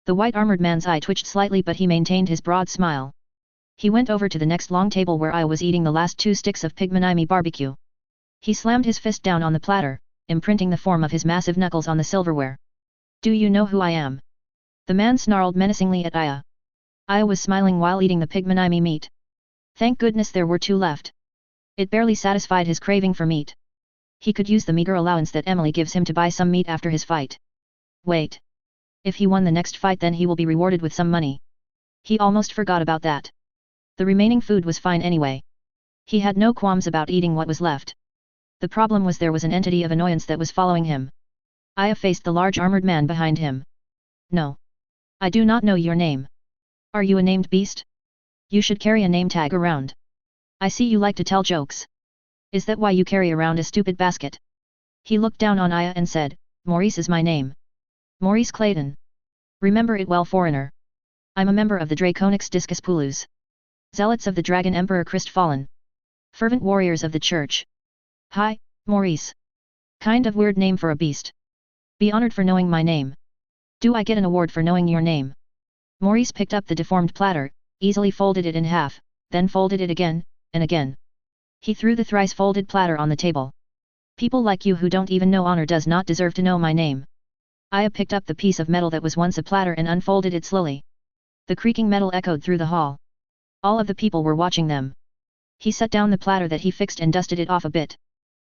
The white-armored man's eye twitched slightly but he maintained his broad smile. He went over to the next long table where I was eating the last 2 sticks of pigmanime barbecue. He slammed his fist down on the platter, imprinting the form of his massive knuckles on the silverware. Do you know who I am? The man snarled menacingly at Aya. Aya was smiling while eating the pigmanime meat. Thank goodness there were 2 left. It barely satisfied his craving for meat. He could use the meager allowance that Emily gives him to buy some meat after his fight. Wait. If he won the next fight then he will be rewarded with some money. He almost forgot about that. The remaining food was fine anyway. He had no qualms about eating what was left. The problem was there was an entity of annoyance that was following him. Aya faced the large armored man behind him. No. I do not know your name. Are you a named beast? You should carry a name tag around. I see you like to tell jokes. Is that why you carry around a stupid basket? He looked down on Aya and said, Maurice is my name. Maurice Clayton. Remember it well, foreigner. I'm a member of the Draconix Discus Pulus. Zealots of the Dragon Emperor Krystfallen. Fervent warriors of the church. Hi, Maurice. Kind of weird name for a beast. Be honored for knowing my name. Do I get an award for knowing your name? Maurice picked up the deformed platter, easily folded it in half, then folded it again, and again. He threw the thrice folded platter on the table. People like you who don't even know honor does not deserve to know my name. Aya picked up the piece of metal that was once a platter and unfolded it slowly. The creaking metal echoed through the hall. All of the people were watching them. He set down the platter that he fixed and dusted it off a bit.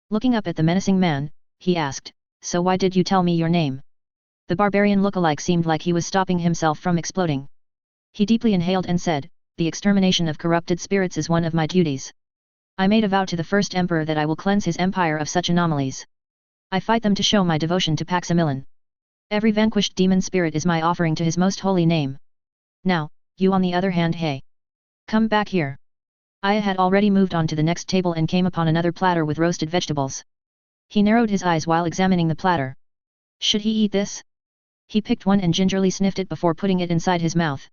Looking up at the menacing man, he asked, So why did you tell me your name? The barbarian lookalike seemed like he was stopping himself from exploding. He deeply inhaled and said, The extermination of corrupted spirits is one of my duties. I made a vow to the first emperor that I will cleanse his empire of such anomalies. I fight them to show my devotion to Paximilon. Every vanquished demon spirit is my offering to his most holy name. Now, you on the other hand, hey. Come back here. Aya had already moved on to the next table and came upon another platter with roasted vegetables. He narrowed his eyes while examining the platter. Should he eat this? He picked one and gingerly sniffed it before putting it inside his mouth.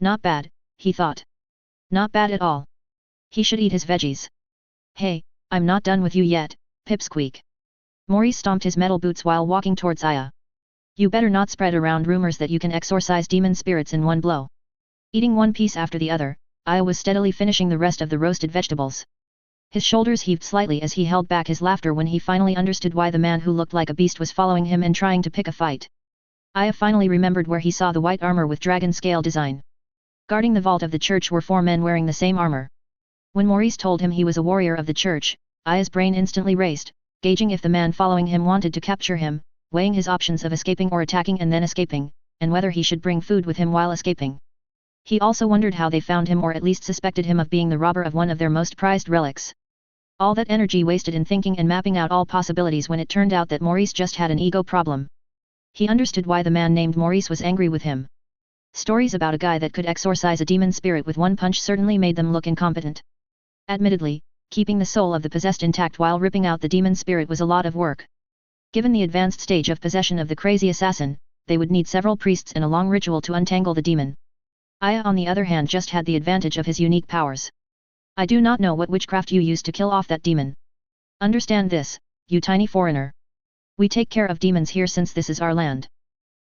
Not bad, he thought. Not bad at all. He should eat his veggies. Hey, I'm not done with you yet, Pipsqueak. Maurice stomped his metal boots while walking towards Aya. You better not spread around rumors that you can exorcise demon spirits in one blow. Eating one piece after the other, Aya was steadily finishing the rest of the roasted vegetables. His shoulders heaved slightly as he held back his laughter when he finally understood why the man who looked like a beast was following him and trying to pick a fight. Aya finally remembered where he saw the white armor with dragon scale design. Guarding the vault of the church were 4 men wearing the same armor. When Maurice told him he was a warrior of the church, Aya's brain instantly raced, gauging if the man following him wanted to capture him, weighing his options of escaping or attacking and then escaping, and whether he should bring food with him while escaping. He also wondered how they found him or at least suspected him of being the robber of one of their most prized relics. All that energy wasted in thinking and mapping out all possibilities when it turned out that Maurice just had an ego problem. He understood why the man named Maurice was angry with him. Stories about a guy that could exorcise a demon spirit with one punch certainly made them look incompetent. Admittedly, keeping the soul of the possessed intact while ripping out the demon spirit was a lot of work. Given the advanced stage of possession of the crazy assassin, they would need several priests and a long ritual to untangle the demon. Aya on the other hand just had the advantage of his unique powers. I do not know what witchcraft you used to kill off that demon. Understand this, you tiny foreigner. We take care of demons here since this is our land.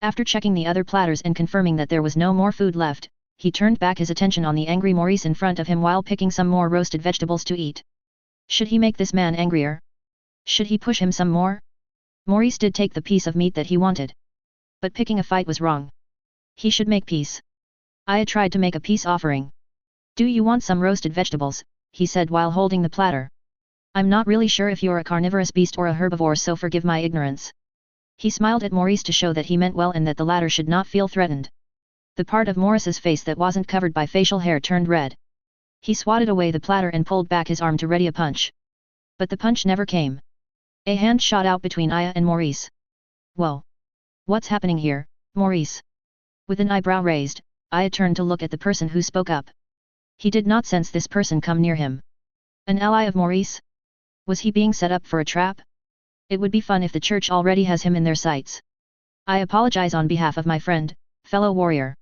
After checking the other platters and confirming that there was no more food left, he turned back his attention on the angry Maurice in front of him while picking some more roasted vegetables to eat. Should he make this man angrier? Should he push him some more? Maurice did take the piece of meat that he wanted. But picking a fight was wrong. He should make peace. Aya tried to make a peace offering. Do you want some roasted vegetables? He said while holding the platter. I'm not really sure if you're a carnivorous beast or a herbivore, so forgive my ignorance. He smiled at Maurice to show that he meant well and that the latter should not feel threatened. The part of Maurice's face that wasn't covered by facial hair turned red. He swatted away the platter and pulled back his arm to ready a punch. But the punch never came. A hand shot out between Aya and Maurice. Whoa! What's happening here, Maurice? With an eyebrow raised, Aya turned to look at the person who spoke up. He did not sense this person come near him. An ally of Maurice? Was he being set up for a trap? It would be fun if the church already has him in their sights. I apologize on behalf of my friend, fellow warrior.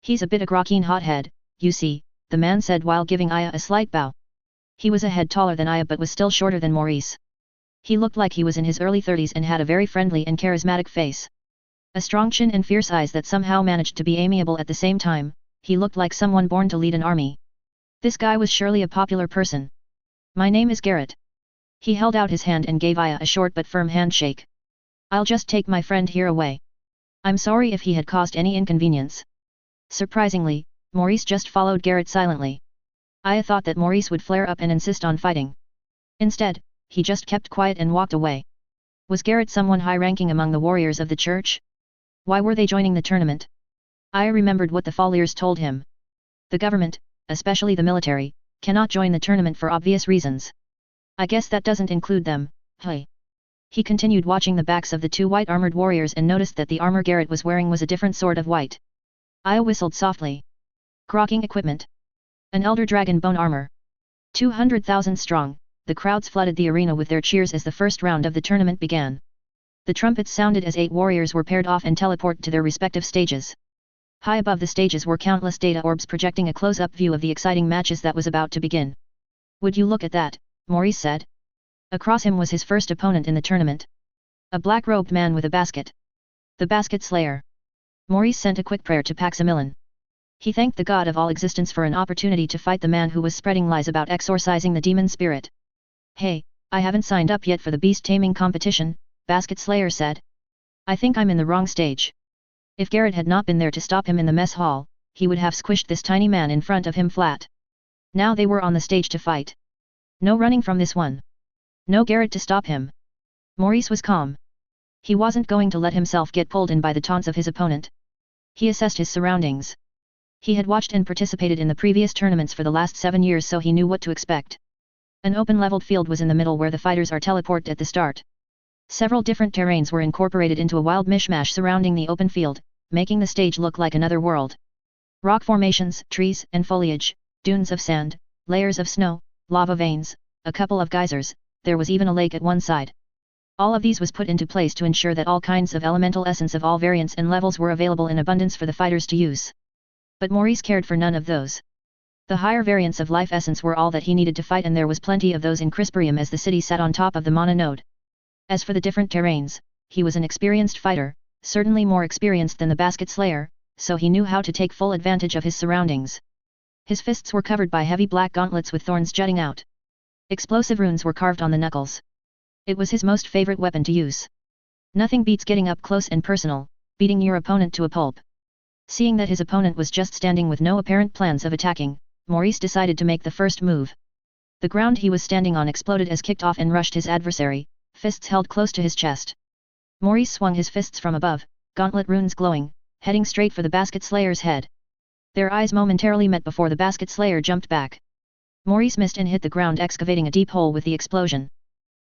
He's a bit a grokking hothead, you see, the man said while giving Aya a slight bow. He was a head taller than Aya but was still shorter than Maurice. He looked like he was in his early 30s and had a very friendly and charismatic face. A strong chin and fierce eyes that somehow managed to be amiable at the same time. He looked like someone born to lead an army. This guy was surely a popular person. My name is Garrett. He held out his hand and gave Aya a short but firm handshake. I'll just take my friend here away. I'm sorry if he had caused any inconvenience. Surprisingly, Maurice just followed Garrett silently. Aya thought that Maurice would flare up and insist on fighting. Instead, he just kept quiet and walked away. Was Garrett someone high-ranking among the warriors of the church? Why were they joining the tournament? Aya remembered what the Folliers told him. The government, especially the military, cannot join the tournament for obvious reasons. I guess that doesn't include them, hey. He continued watching the backs of the two white-armored warriors and noticed that the armor Garrett was wearing was a different sort of white. Aya whistled softly. Grokking equipment. An elder dragon bone armor. 200,000 strong, the crowds flooded the arena with their cheers as the first round of the tournament began. The trumpets sounded as 8 warriors were paired off and teleported to their respective stages. High above the stages were countless data orbs projecting a close-up view of the exciting matches that was about to begin. Would you look at that, Maurice said. Across him was his first opponent in the tournament. A black-robed man with a basket. The Basket Slayer. Maurice sent a quick prayer to Paximilon. He thanked the god of all existence for an opportunity to fight the man who was spreading lies about exorcising the demon spirit. Hey, I haven't signed up yet for the beast taming competition, Basket Slayer said. I think I'm in the wrong stage. If Garrett had not been there to stop him in the mess hall, he would have squished this tiny man in front of him flat. Now they were on the stage to fight. No running from this one. No Garrett to stop him. Maurice was calm. He wasn't going to let himself get pulled in by the taunts of his opponent. He assessed his surroundings. He had watched and participated in the previous tournaments for the last 7 years, so he knew what to expect. An open leveled field was in the middle where the fighters are teleported at the start. Several different terrains were incorporated into a wild mishmash surrounding the open field, making the stage look like another world. Rock formations, trees and foliage, dunes of sand, layers of snow, lava veins, a couple of geysers, there was even a lake at one side. All of these was put into place to ensure that all kinds of elemental essence of all variants and levels were available in abundance for the fighters to use. But Maurice cared for none of those. The higher variants of life essence were all that he needed to fight, and there was plenty of those in Krystfallen as the city sat on top of the Mana node. As for the different terrains, he was an experienced fighter, certainly more experienced than the Basket Slayer, so he knew how to take full advantage of his surroundings. His fists were covered by heavy black gauntlets with thorns jutting out. Explosive runes were carved on the knuckles. It was his most favorite weapon to use. Nothing beats getting up close and personal, beating your opponent to a pulp. Seeing that his opponent was just standing with no apparent plans of attacking, Maurice decided to make the first move. The ground he was standing on exploded as kicked off and rushed his adversary, fists held close to his chest. Maurice swung his fists from above, gauntlet runes glowing, heading straight for the Basket Slayer's head. Their eyes momentarily met before the Basket Slayer jumped back. Maurice missed and hit the ground, excavating a deep hole with the explosion.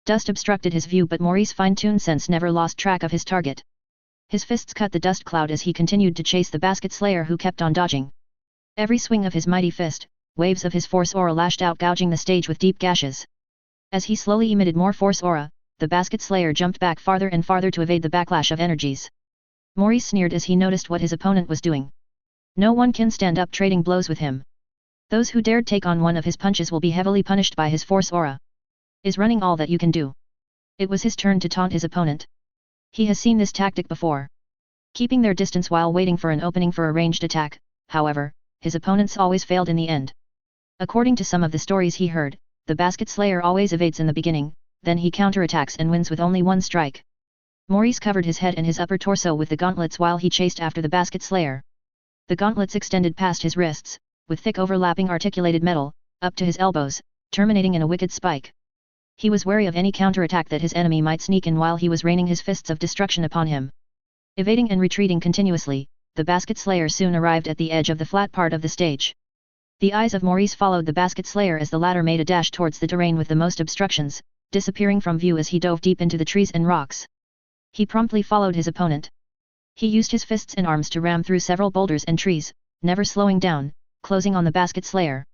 Dust obstructed his view, but Maurice's fine-tuned sense never lost track of his target. His fists cut the dust cloud as he continued to chase the Basket Slayer, who kept on dodging. Every swing of his mighty fist, waves of his force aura lashed out, gouging the stage with deep gashes. As he slowly emitted more force aura, the Basket Slayer jumped back farther and farther to evade the backlash of energies. Maurice sneered as he noticed what his opponent was doing. No one can stand up trading blows with him. Those who dared take on one of his punches will be heavily punished by his force aura. Is running all that you can do? It was his turn to taunt his opponent. He has seen this tactic before. Keeping their distance while waiting for an opening for a ranged attack, however, his opponents always failed in the end. According to some of the stories he heard, the basket slayer always evades in the beginning, then he counterattacks and wins with only one strike. Maurice covered his head and his upper torso with the gauntlets while he chased after the basket slayer. The gauntlets extended past his wrists, with thick overlapping articulated metal, up to his elbows, terminating in a wicked spike. He was wary of any counterattack that his enemy might sneak in while he was raining his fists of destruction upon him. Evading and retreating continuously, the basket slayer soon arrived at the edge of the flat part of the stage. The eyes of Maurice followed the basket slayer as the latter made a dash towards the terrain with the most obstructions, disappearing from view as he dove deep into the trees and rocks. He promptly followed his opponent. He used his fists and arms to ram through several boulders and trees, never slowing down, closing on the basket slayer.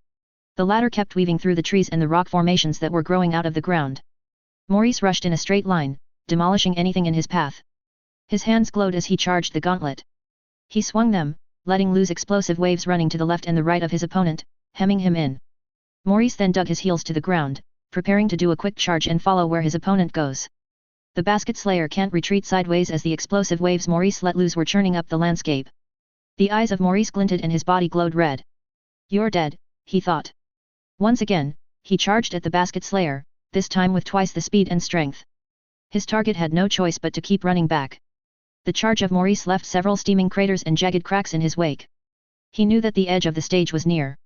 The latter kept weaving through the trees and the rock formations that were growing out of the ground. Maurice rushed in a straight line, demolishing anything in his path. His hands glowed as he charged the gauntlet. He swung them, letting loose explosive waves running to the left and the right of his opponent, hemming him in. Maurice then dug his heels to the ground, preparing to do a quick charge and follow where his opponent goes. The basket slayer can't retreat sideways as the explosive waves Maurice let loose were churning up the landscape. The eyes of Maurice glinted and his body glowed red. "You're dead," he thought. Once again, he charged at the basket slayer, this time with twice the speed and strength. His target had no choice but to keep running back. The charge of Maurice left several steaming craters and jagged cracks in his wake. He knew that the edge of the stage was near.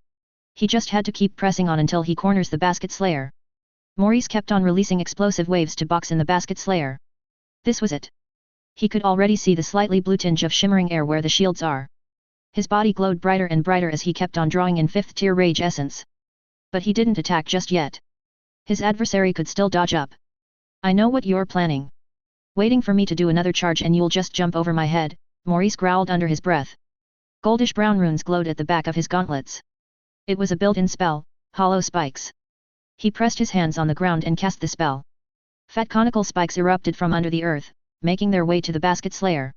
He just had to keep pressing on until he corners the basket slayer. Maurice kept on releasing explosive waves to box in the basket slayer. This was it. He could already see the slightly blue tinge of shimmering air where the shields are. His body glowed brighter and brighter as he kept on drawing in 5th tier rage essence. But he didn't attack just yet. His adversary could still dodge up. "I know what you're planning. Waiting for me to do another charge and you'll just jump over my head," Maurice growled under his breath. Goldish brown runes glowed at the back of his gauntlets. It was a built-in spell, hollow spikes. He pressed his hands on the ground and cast the spell. Fat conical spikes erupted from under the earth, making their way to the basket slayer.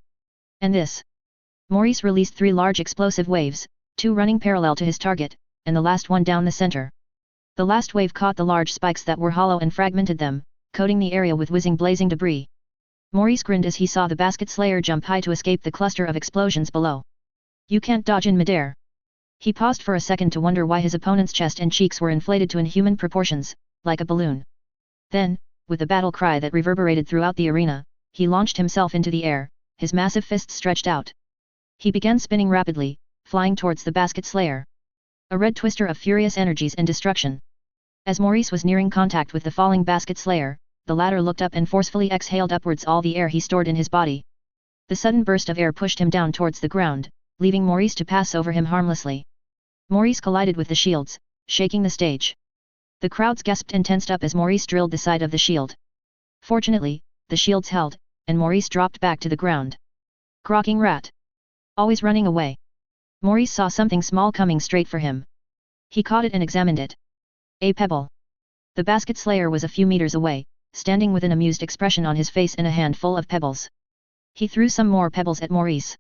And this. Maurice released 3 large explosive waves, 2 running parallel to his target, and the last one down the center. The last wave caught the large spikes that were hollow and fragmented them, coating the area with whizzing blazing debris. Maurice grinned as he saw the basket slayer jump high to escape the cluster of explosions below. "You can't dodge in midair." He paused for a second to wonder why his opponent's chest and cheeks were inflated to inhuman proportions, like a balloon. Then, with a battle cry that reverberated throughout the arena, he launched himself into the air, his massive fists stretched out. He began spinning rapidly, flying towards the basket slayer. A red twister of furious energies and destruction. As Maurice was nearing contact with the falling basket slayer, the latter looked up and forcefully exhaled upwards all the air he stored in his body. The sudden burst of air pushed him down towards the ground, leaving Maurice to pass over him harmlessly. Maurice collided with the shields, shaking the stage. The crowds gasped and tensed up as Maurice drilled the side of the shield. Fortunately, the shields held, and Maurice dropped back to the ground. Grokking rat. Always running away. Maurice saw something small coming straight for him. He caught it and examined it. A pebble. The basket slayer was a few meters away, standing with an amused expression on his face and a handful of pebbles. He threw some more pebbles at Maurice.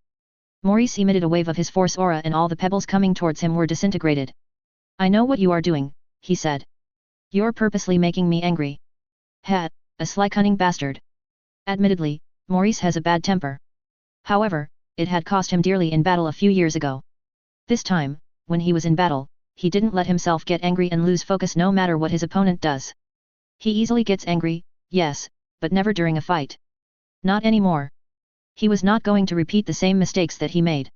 Maurice emitted a wave of his force aura and all the pebbles coming towards him were disintegrated. "I know what you are doing," he said. "You're purposely making me angry." "Ha, a sly cunning bastard." Admittedly, Maurice has a bad temper. However, it had cost him dearly in battle a few years ago. This time, when he was in battle, he didn't let himself get angry and lose focus no matter what his opponent does. He easily gets angry, yes, but never during a fight. Not anymore. He was not going to repeat the same mistakes that he made.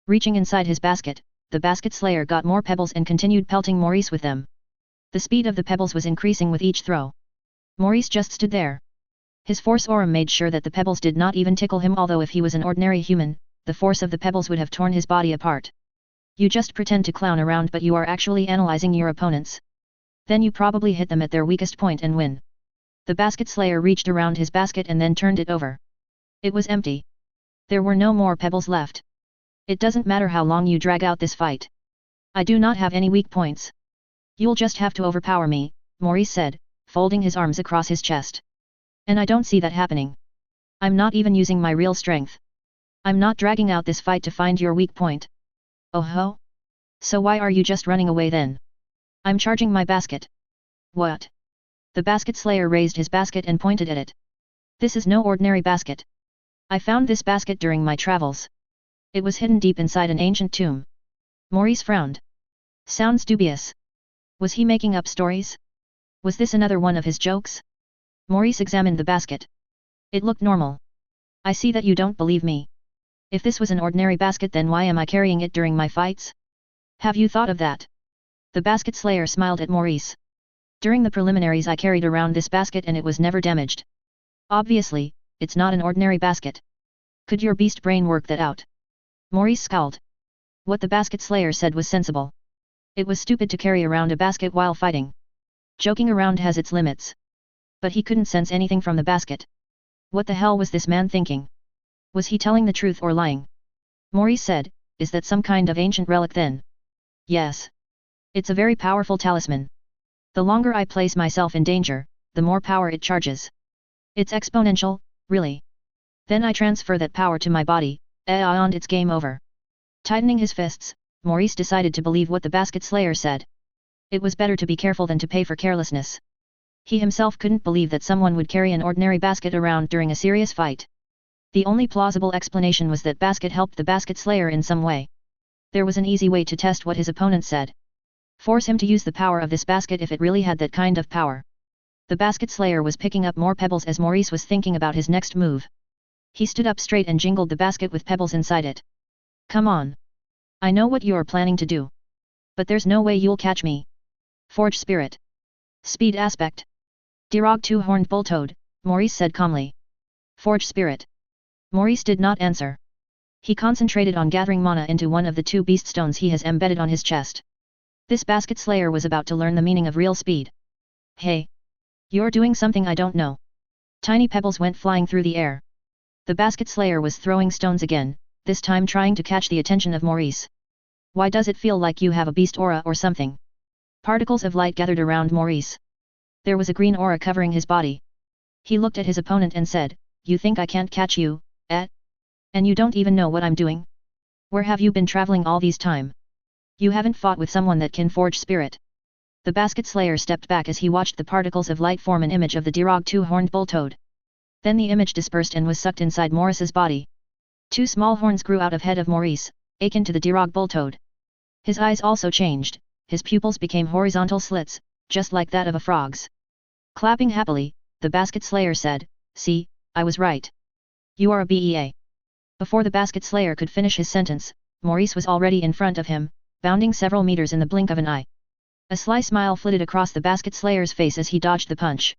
Reaching inside his basket, the basket slayer got more pebbles and continued pelting Maurice with them. The speed of the pebbles was increasing with each throw. Maurice just stood there. His force aura made sure that the pebbles did not even tickle him, although if he was an ordinary human, the force of the pebbles would have torn his body apart. You just pretend to clown around, but you are actually analyzing your opponents. Then you probably hit them at their weakest point and win. The basket slayer reached around his basket and then turned it over. It was empty. There were no more pebbles left. "It doesn't matter how long you drag out this fight. I do not have any weak points. You'll just have to overpower me," Maurice said, folding his arms across his chest. "And I don't see that happening. I'm not even using my real strength. I'm not dragging out this fight to find your weak point." "Oh ho? So why are you just running away then?" "I'm charging my basket." "What?" The basket slayer raised his basket and pointed at it. "This is no ordinary basket. I found this basket during my travels. It was hidden deep inside an ancient tomb. Maurice frowned. Sounds dubious. Was he making up stories? Was this another one of his jokes? Maurice examined the basket. It looked normal. I see that you don't believe me. If this was an ordinary basket, then why am I carrying it during my fights? Have you thought of that? The basket slayer smiled at Maurice. During the preliminaries I carried around this basket and it was never damaged. Obviously, it's not an ordinary basket. Could your beast brain work that out? Maurice scowled. What the basket slayer said was sensible. It was stupid to carry around a basket while fighting. Joking around has its limits. But he couldn't sense anything from the basket. What the hell was this man thinking? Was he telling the truth or lying? Maurice said, is that some kind of ancient relic then? Yes. It's a very powerful talisman. The longer I place myself in danger, the more power it charges. It's exponential, really. Then I transfer that power to my body, and it's game over. Tightening his fists, Maurice decided to believe what the basket slayer said. It was better to be careful than to pay for carelessness. He himself couldn't believe that someone would carry an ordinary basket around during a serious fight. The only plausible explanation was that basket helped the basket slayer in some way. There was an easy way to test what his opponent said. Force him to use the power of this basket if it really had that kind of power. The basket slayer was picking up more pebbles as Maurice was thinking about his next move. He stood up straight and jingled the basket with pebbles inside it. Come on. I know what you're planning to do. But there's no way you'll catch me. Forge Spirit. Speed Aspect. Dirog Two-Horned Bulltoad, Maurice said calmly. Forge Spirit. Maurice did not answer. He concentrated on gathering mana into one of the two beast stones he has embedded on his chest. This basket slayer was about to learn the meaning of real speed. Hey! You're doing something I don't know. Tiny pebbles went flying through the air. The basket slayer was throwing stones again, this time trying to catch the attention of Maurice. Why does it feel like you have a beast aura or something? Particles of light gathered around Maurice. There was a green aura covering his body. He looked at his opponent and said, you think I can't catch you, eh? And you don't even know what I'm doing? Where have you been traveling all these time? You haven't fought with someone that can forge spirit. The basket slayer stepped back as he watched the particles of light form an image of the Dirog Two-Horned Bulltoad. Then the image dispersed and was sucked inside Maurice's body. Two small horns grew out of head of Maurice, akin to the Dirog Bulltoad. His eyes also changed, his pupils became horizontal slits, just like that of a frog's. Clapping happily, the basket slayer said, see, I was right. You are a BEA. Before the basket slayer could finish his sentence, Maurice was already in front of him, bounding several meters in the blink of an eye. A sly smile flitted across the basket slayer's face as he dodged the punch.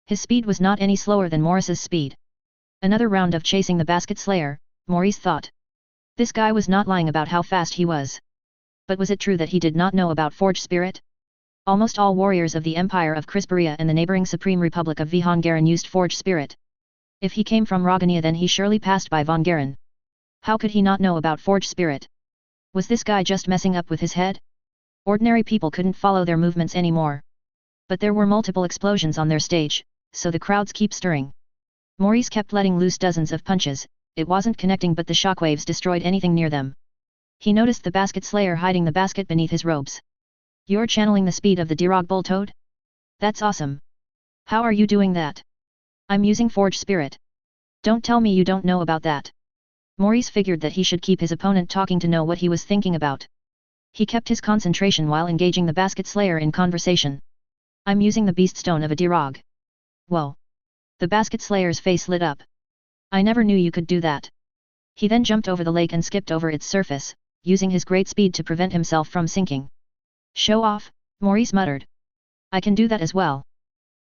His speed was not any slower than Maurice's speed. Another round of chasing the basket slayer, Maurice thought. This guy was not lying about how fast he was. But was it true that he did not know about Forge Spirit? Almost all warriors of the Empire of Krystfallen and the neighboring Supreme Republic of Vongaren used Forge Spirit. If he came from Rogania, then he surely passed by Vongaren. How could he not know about Forge Spirit? Was this guy just messing up with his head? Ordinary people couldn't follow their movements anymore. But there were multiple explosions on their stage, so the crowds keep stirring. Maurice kept letting loose dozens of punches, it wasn't connecting but the shockwaves destroyed anything near them. He noticed the basket slayer hiding the basket beneath his robes. You're channeling the speed of the Dirog Bulltoad? That's awesome. How are you doing that? I'm using Forge Spirit. Don't tell me you don't know about that. Maurice figured that he should keep his opponent talking to know what he was thinking about. He kept his concentration while engaging the basket slayer in conversation. I'm using the beast stone of a Dirog. Whoa. The basket slayer's face lit up. I never knew you could do that. He then jumped over the lake and skipped over its surface, using his great speed to prevent himself from sinking. Show off, Maurice muttered. I can do that as well.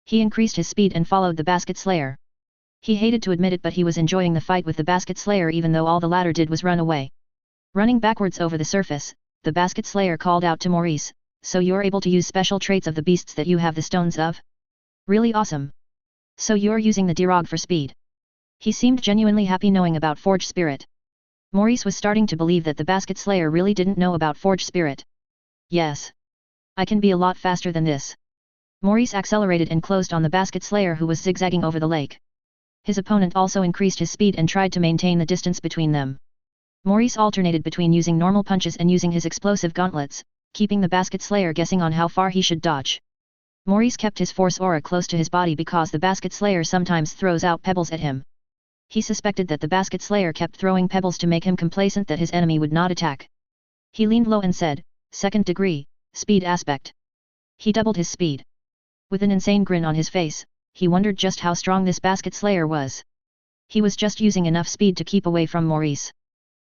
He increased his speed and followed the basket slayer. He hated to admit it, but he was enjoying the fight with the basket slayer even though all the latter did was run away. Running backwards over the surface, the basket slayer called out to Maurice, so you're able to use special traits of the beasts that you have the stones of? Really awesome. So you're using the Dirog for speed. He seemed genuinely happy knowing about Forge Spirit. Maurice was starting to believe that the basket slayer really didn't know about Forge Spirit. Yes. I can be a lot faster than this. Maurice accelerated and closed on the basket slayer who was zigzagging over the lake. His opponent also increased his speed and tried to maintain the distance between them. Maurice alternated between using normal punches and using his explosive gauntlets, keeping the basket slayer guessing on how far he should dodge. Maurice kept his force aura close to his body because the basket slayer sometimes throws out pebbles at him. He suspected that the basket slayer kept throwing pebbles to make him complacent that his enemy would not attack. He leaned low and said, "Second degree, speed aspect." He doubled his speed. With an insane grin on his face, he wondered just how strong this basket slayer was. He was just using enough speed to keep away from Maurice.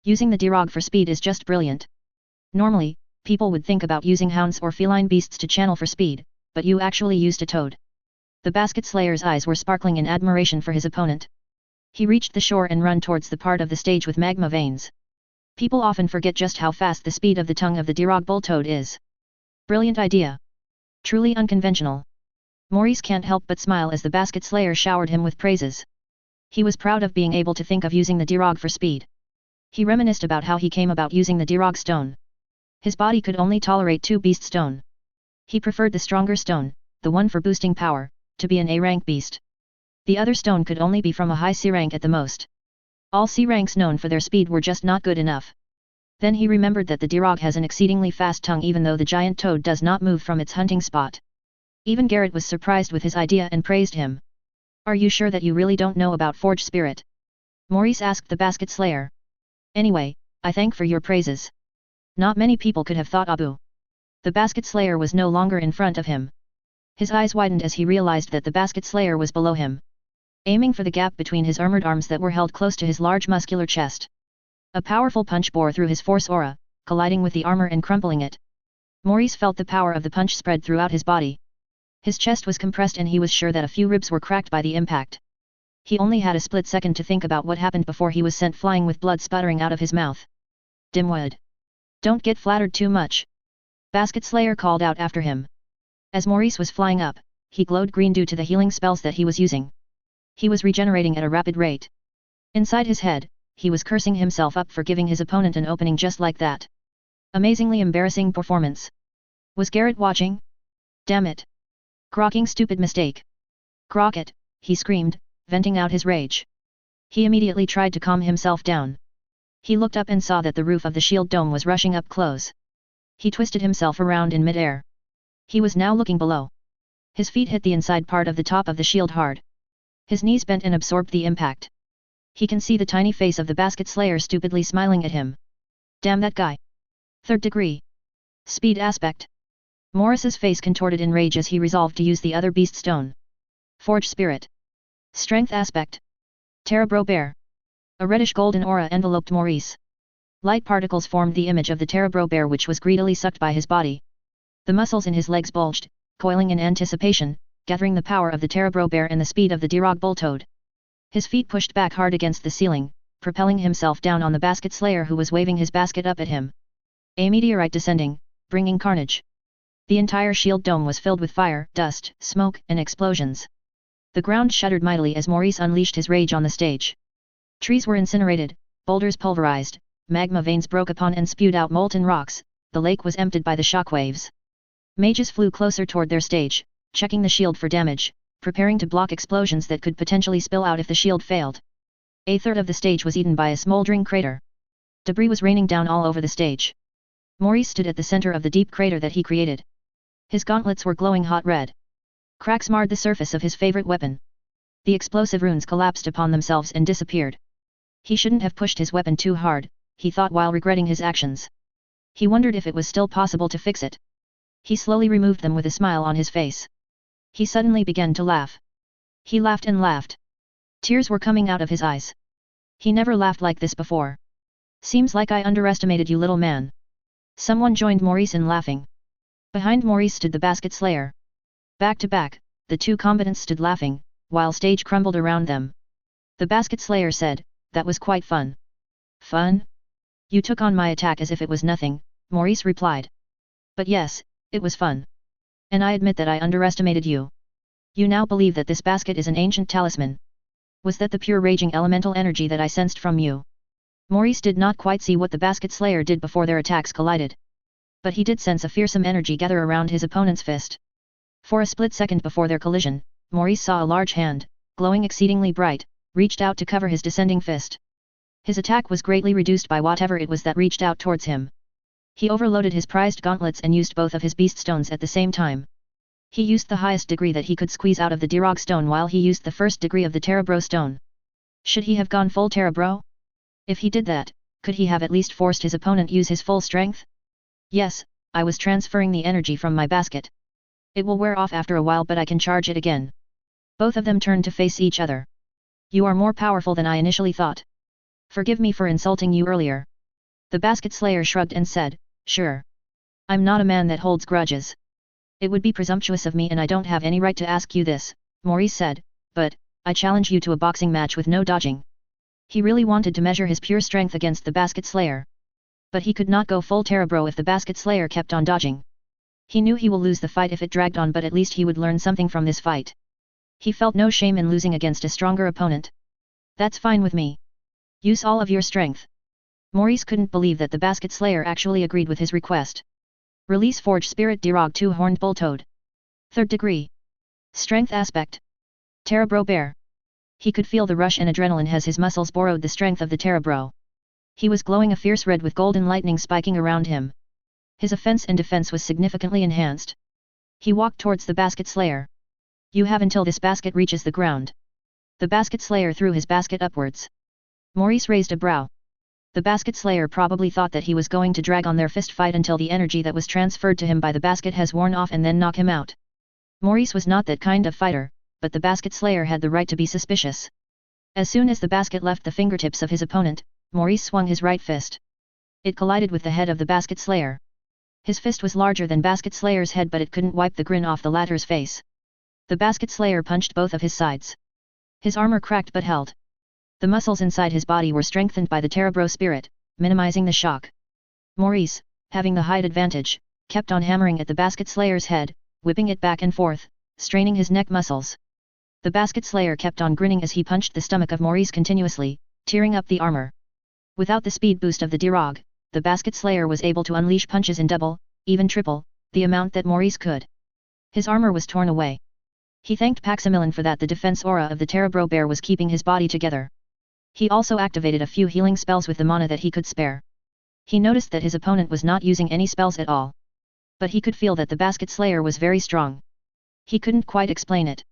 Using the Dirog for speed is just brilliant. Normally, people would think about using hounds or feline beasts to channel for speed, but you actually used a toad. The basket slayer's eyes were sparkling in admiration for his opponent. He reached the shore and ran towards the part of the stage with magma veins. People often forget just how fast the speed of the tongue of the Dirog bull toad is. Brilliant idea. Truly unconventional. Maurice can't help but smile as the basket slayer showered him with praises. He was proud of being able to think of using the Dirog for speed. He reminisced about how he came about using the Dirog stone. His body could only tolerate 2 beast stone. He preferred the stronger stone, the one for boosting power, to be an A-rank beast. The other stone could only be from a high C rank at the most. All C ranks known for their speed were just not good enough. Then he remembered that the Dirog has an exceedingly fast tongue even though the giant toad does not move from its hunting spot. Even Garrett was surprised with his idea and praised him. "Are you sure that you really don't know about Forge Spirit?" Maurice asked the basket slayer. "Anyway, I thank for your praises. Not many people could have thought Abu." The basket slayer was no longer in front of him. His eyes widened as he realized that the basket slayer was below him. Aiming for the gap between his armored arms that were held close to his large muscular chest. A powerful punch bore through his force aura, colliding with the armor and crumpling it. Maurice felt the power of the punch spread throughout his body. His chest was compressed and he was sure that a few ribs were cracked by the impact. He only had a split second to think about what happened before he was sent flying with blood sputtering out of his mouth. "Dimwit. Don't get flattered too much." Basket Slayer called out after him. As Maurice was flying up, he glowed green due to the healing spells that he was using. He was regenerating at a rapid rate. Inside his head, he was cursing himself up for giving his opponent an opening just like that. Amazingly embarrassing performance. Was Garrett watching? Damn it. Grokking stupid mistake. Crockett, he screamed, venting out his rage. He immediately tried to calm himself down. He looked up and saw that the roof of the shield dome was rushing up close. He twisted himself around in midair. He was now looking below. His feet hit the inside part of the top of the shield hard. His knees bent and absorbed the impact. He can see the tiny face of the basket slayer stupidly smiling at him. Damn that guy. Third degree. Speed aspect. Morris's face contorted in rage as he resolved to use the other beast stone. Forge spirit. Strength aspect. Terebro bear. A reddish golden aura enveloped Maurice. Light particles formed the image of the Terebro bear which was greedily sucked by his body. The muscles in his legs bulged, coiling in anticipation, gathering the power of the Terebro bear and the speed of the Dirog bulltoad. His feet pushed back hard against the ceiling, propelling himself down on the basket slayer who was waving his basket up at him. A meteorite descending, bringing carnage. The entire shield dome was filled with fire, dust, smoke, and explosions. The ground shuddered mightily as Maurice unleashed his rage on the stage. Trees were incinerated, boulders pulverized, magma veins broke upon and spewed out molten rocks, the lake was emptied by the shockwaves. Mages flew closer toward their stage, checking the shield for damage, preparing to block explosions that could potentially spill out if the shield failed. A third of the stage was eaten by a smoldering crater. Debris was raining down all over the stage. Maurice stood at the center of the deep crater that he created. His gauntlets were glowing hot red. Cracks marred the surface of his favorite weapon. The explosive runes collapsed upon themselves and disappeared. He shouldn't have pushed his weapon too hard, he thought while regretting his actions. He wondered if it was still possible to fix it. He slowly removed them with a smile on his face. He suddenly began to laugh. He laughed and laughed. Tears were coming out of his eyes. He never laughed like this before. Seems like I underestimated you, little man. Someone joined Maurice in laughing. Behind Maurice stood the basket slayer. Back to back, the two combatants stood laughing, while stage crumbled around them. The basket slayer said, "That was quite fun." "Fun? You took on my attack as if it was nothing," Maurice replied. "But yes, it was fun. And I admit that I underestimated you. You now believe that this basket is an ancient talisman. Was that the pure raging elemental energy that I sensed from you?" Maurice did not quite see what the basket slayer did before their attacks collided. But he did sense a fearsome energy gather around his opponent's fist. For a split second before their collision, Maurice saw a large hand, glowing exceedingly bright, reached out to cover his descending fist. His attack was greatly reduced by whatever it was that reached out towards him. He overloaded his prized gauntlets and used both of his beast stones at the same time. He used the highest degree that he could squeeze out of the Dirog stone while he used the first degree of the Terebro stone. Should he have gone full Terebro? If he did that, Could he have at least forced his opponent use his full strength? Yes, I was transferring the energy from my basket. It will wear off after a while, but I can charge it again. Both of them turned to face each other. You are more powerful than I initially thought. Forgive me for insulting you earlier. The basket slayer shrugged and said, sure. I'm not a man that holds grudges. It would be presumptuous of me and I don't have any right to ask you this, Maurice said, but, I challenge you to a boxing match with no dodging. He really wanted to measure his pure strength against the basket slayer. But he could not go full Terabro if the basket slayer kept on dodging. He knew he will lose the fight if it dragged on, but at least he would learn something from this fight. He felt no shame in losing against a stronger opponent. That's fine with me. Use all of your strength. Maurice couldn't believe that the basket slayer actually agreed with his request. Release Forge Spirit Dirog 2 Horned Bull Toad. 3rd degree. Strength aspect. Terabro Bear. He could feel the rush and adrenaline as his muscles borrowed the strength of the Terabro. He was glowing a fierce red with golden lightning spiking around him. His offense and defense was significantly enhanced. He walked towards the basket slayer. You have until this basket reaches the ground. The basket slayer threw his basket upwards. Maurice raised a brow. The basket slayer probably thought that he was going to drag on their fist fight until the energy that was transferred to him by the basket has worn off and then knock him out. Maurice was not that kind of fighter, but the basket slayer had the right to be suspicious. As soon as the basket left the fingertips of his opponent, Maurice swung his right fist. It collided with the head of the basket slayer. His fist was larger than basket slayer's head, but it couldn't wipe the grin off the latter's face. The basket slayer punched both of his sides. His armor cracked but held. The muscles inside his body were strengthened by the Terabro spirit, minimizing the shock. Maurice, having the height advantage, kept on hammering at the basket slayer's head, whipping it back and forth, straining his neck muscles. The basket slayer kept on grinning as he punched the stomach of Maurice continuously, tearing up the armor. Without the speed boost of the Dirog, the basket slayer was able to unleash punches in double, even triple, the amount that Maurice could. His armor was torn away. He thanked Paximilin for that. The defense aura of the Terabro bear was keeping his body together. He also activated a few healing spells with the mana that he could spare. He noticed that his opponent was not using any spells at all. But he could feel that the basket slayer was very strong. He couldn't quite explain it.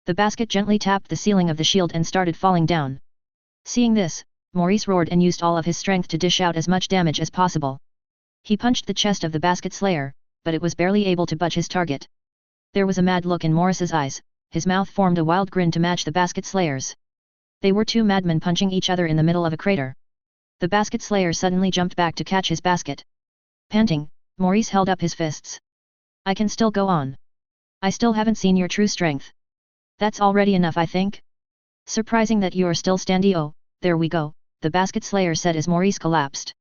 The basket gently tapped the ceiling of the shield and started falling down. Seeing this, Maurice roared and used all of his strength to dish out as much damage as possible. He punched the chest of the basket slayer, but it was barely able to budge his target. There was a mad look in Maurice's eyes, his mouth formed a wild grin to match the basket slayer's. They were two madmen punching each other in the middle of a crater. The basket slayer suddenly jumped back to catch his basket. Panting, Maurice held up his fists. I can still go on. I still haven't seen your true strength. That's already enough, I think. Surprising that you're still standing. Oh, there we go, the basket slayer said as Maurice collapsed.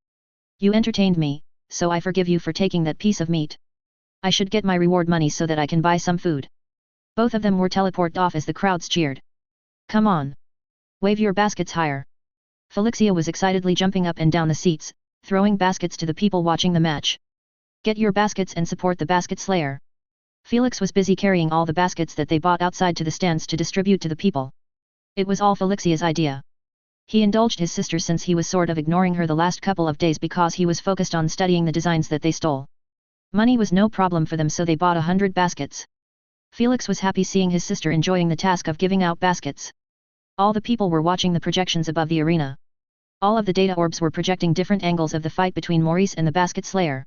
You entertained me, so I forgive you for taking that piece of meat. I should get my reward money so that I can buy some food. Both of them were teleported off as the crowds cheered. Come on. Wave your baskets higher. Felixia was excitedly jumping up and down the seats, throwing baskets to the people watching the match. Get your baskets and support the basket slayer. Felix was busy carrying all the baskets that they bought outside to the stands to distribute to the people. It was all Felixia's idea. He indulged his sister since he was sort of ignoring her the last couple of days because he was focused on studying the designs that they stole. Money was no problem for them, so they bought 100 baskets. Felix was happy seeing his sister enjoying the task of giving out baskets. All the people were watching the projections above the arena. All of the data orbs were projecting different angles of the fight between Maurice and the basket slayer.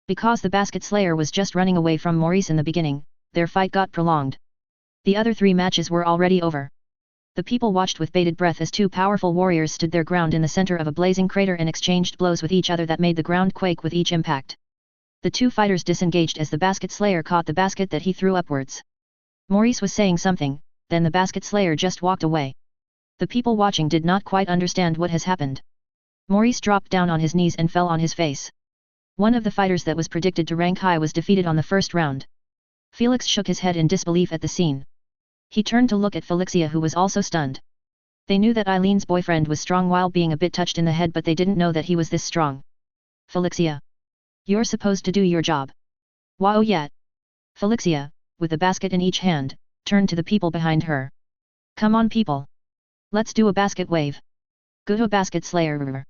Because the basket slayer was just running away from Maurice in the beginning, their fight got prolonged. The other 3 matches were already over. The people watched with bated breath as 2 powerful warriors stood their ground in the center of a blazing crater and exchanged blows with each other that made the ground quake with each impact. The 2 fighters disengaged as the basket slayer caught the basket that he threw upwards. Maurice was saying something, then the basket slayer just walked away. The people watching did not quite understand what has happened. Maurice dropped down on his knees and fell on his face. One of the fighters that was predicted to rank high was defeated on the first round. Felix shook his head in disbelief at the scene. He turned to look at Felixia, who was also stunned. They knew that Eileen's boyfriend was strong while being a bit touched in the head, but they didn't know that he was this strong. Felixia. You're supposed to do your job. Wow, yet. Felixia, with a basket in each hand, turned to the people behind her. Come on, people. Let's do a basket wave. Go to basket slayer.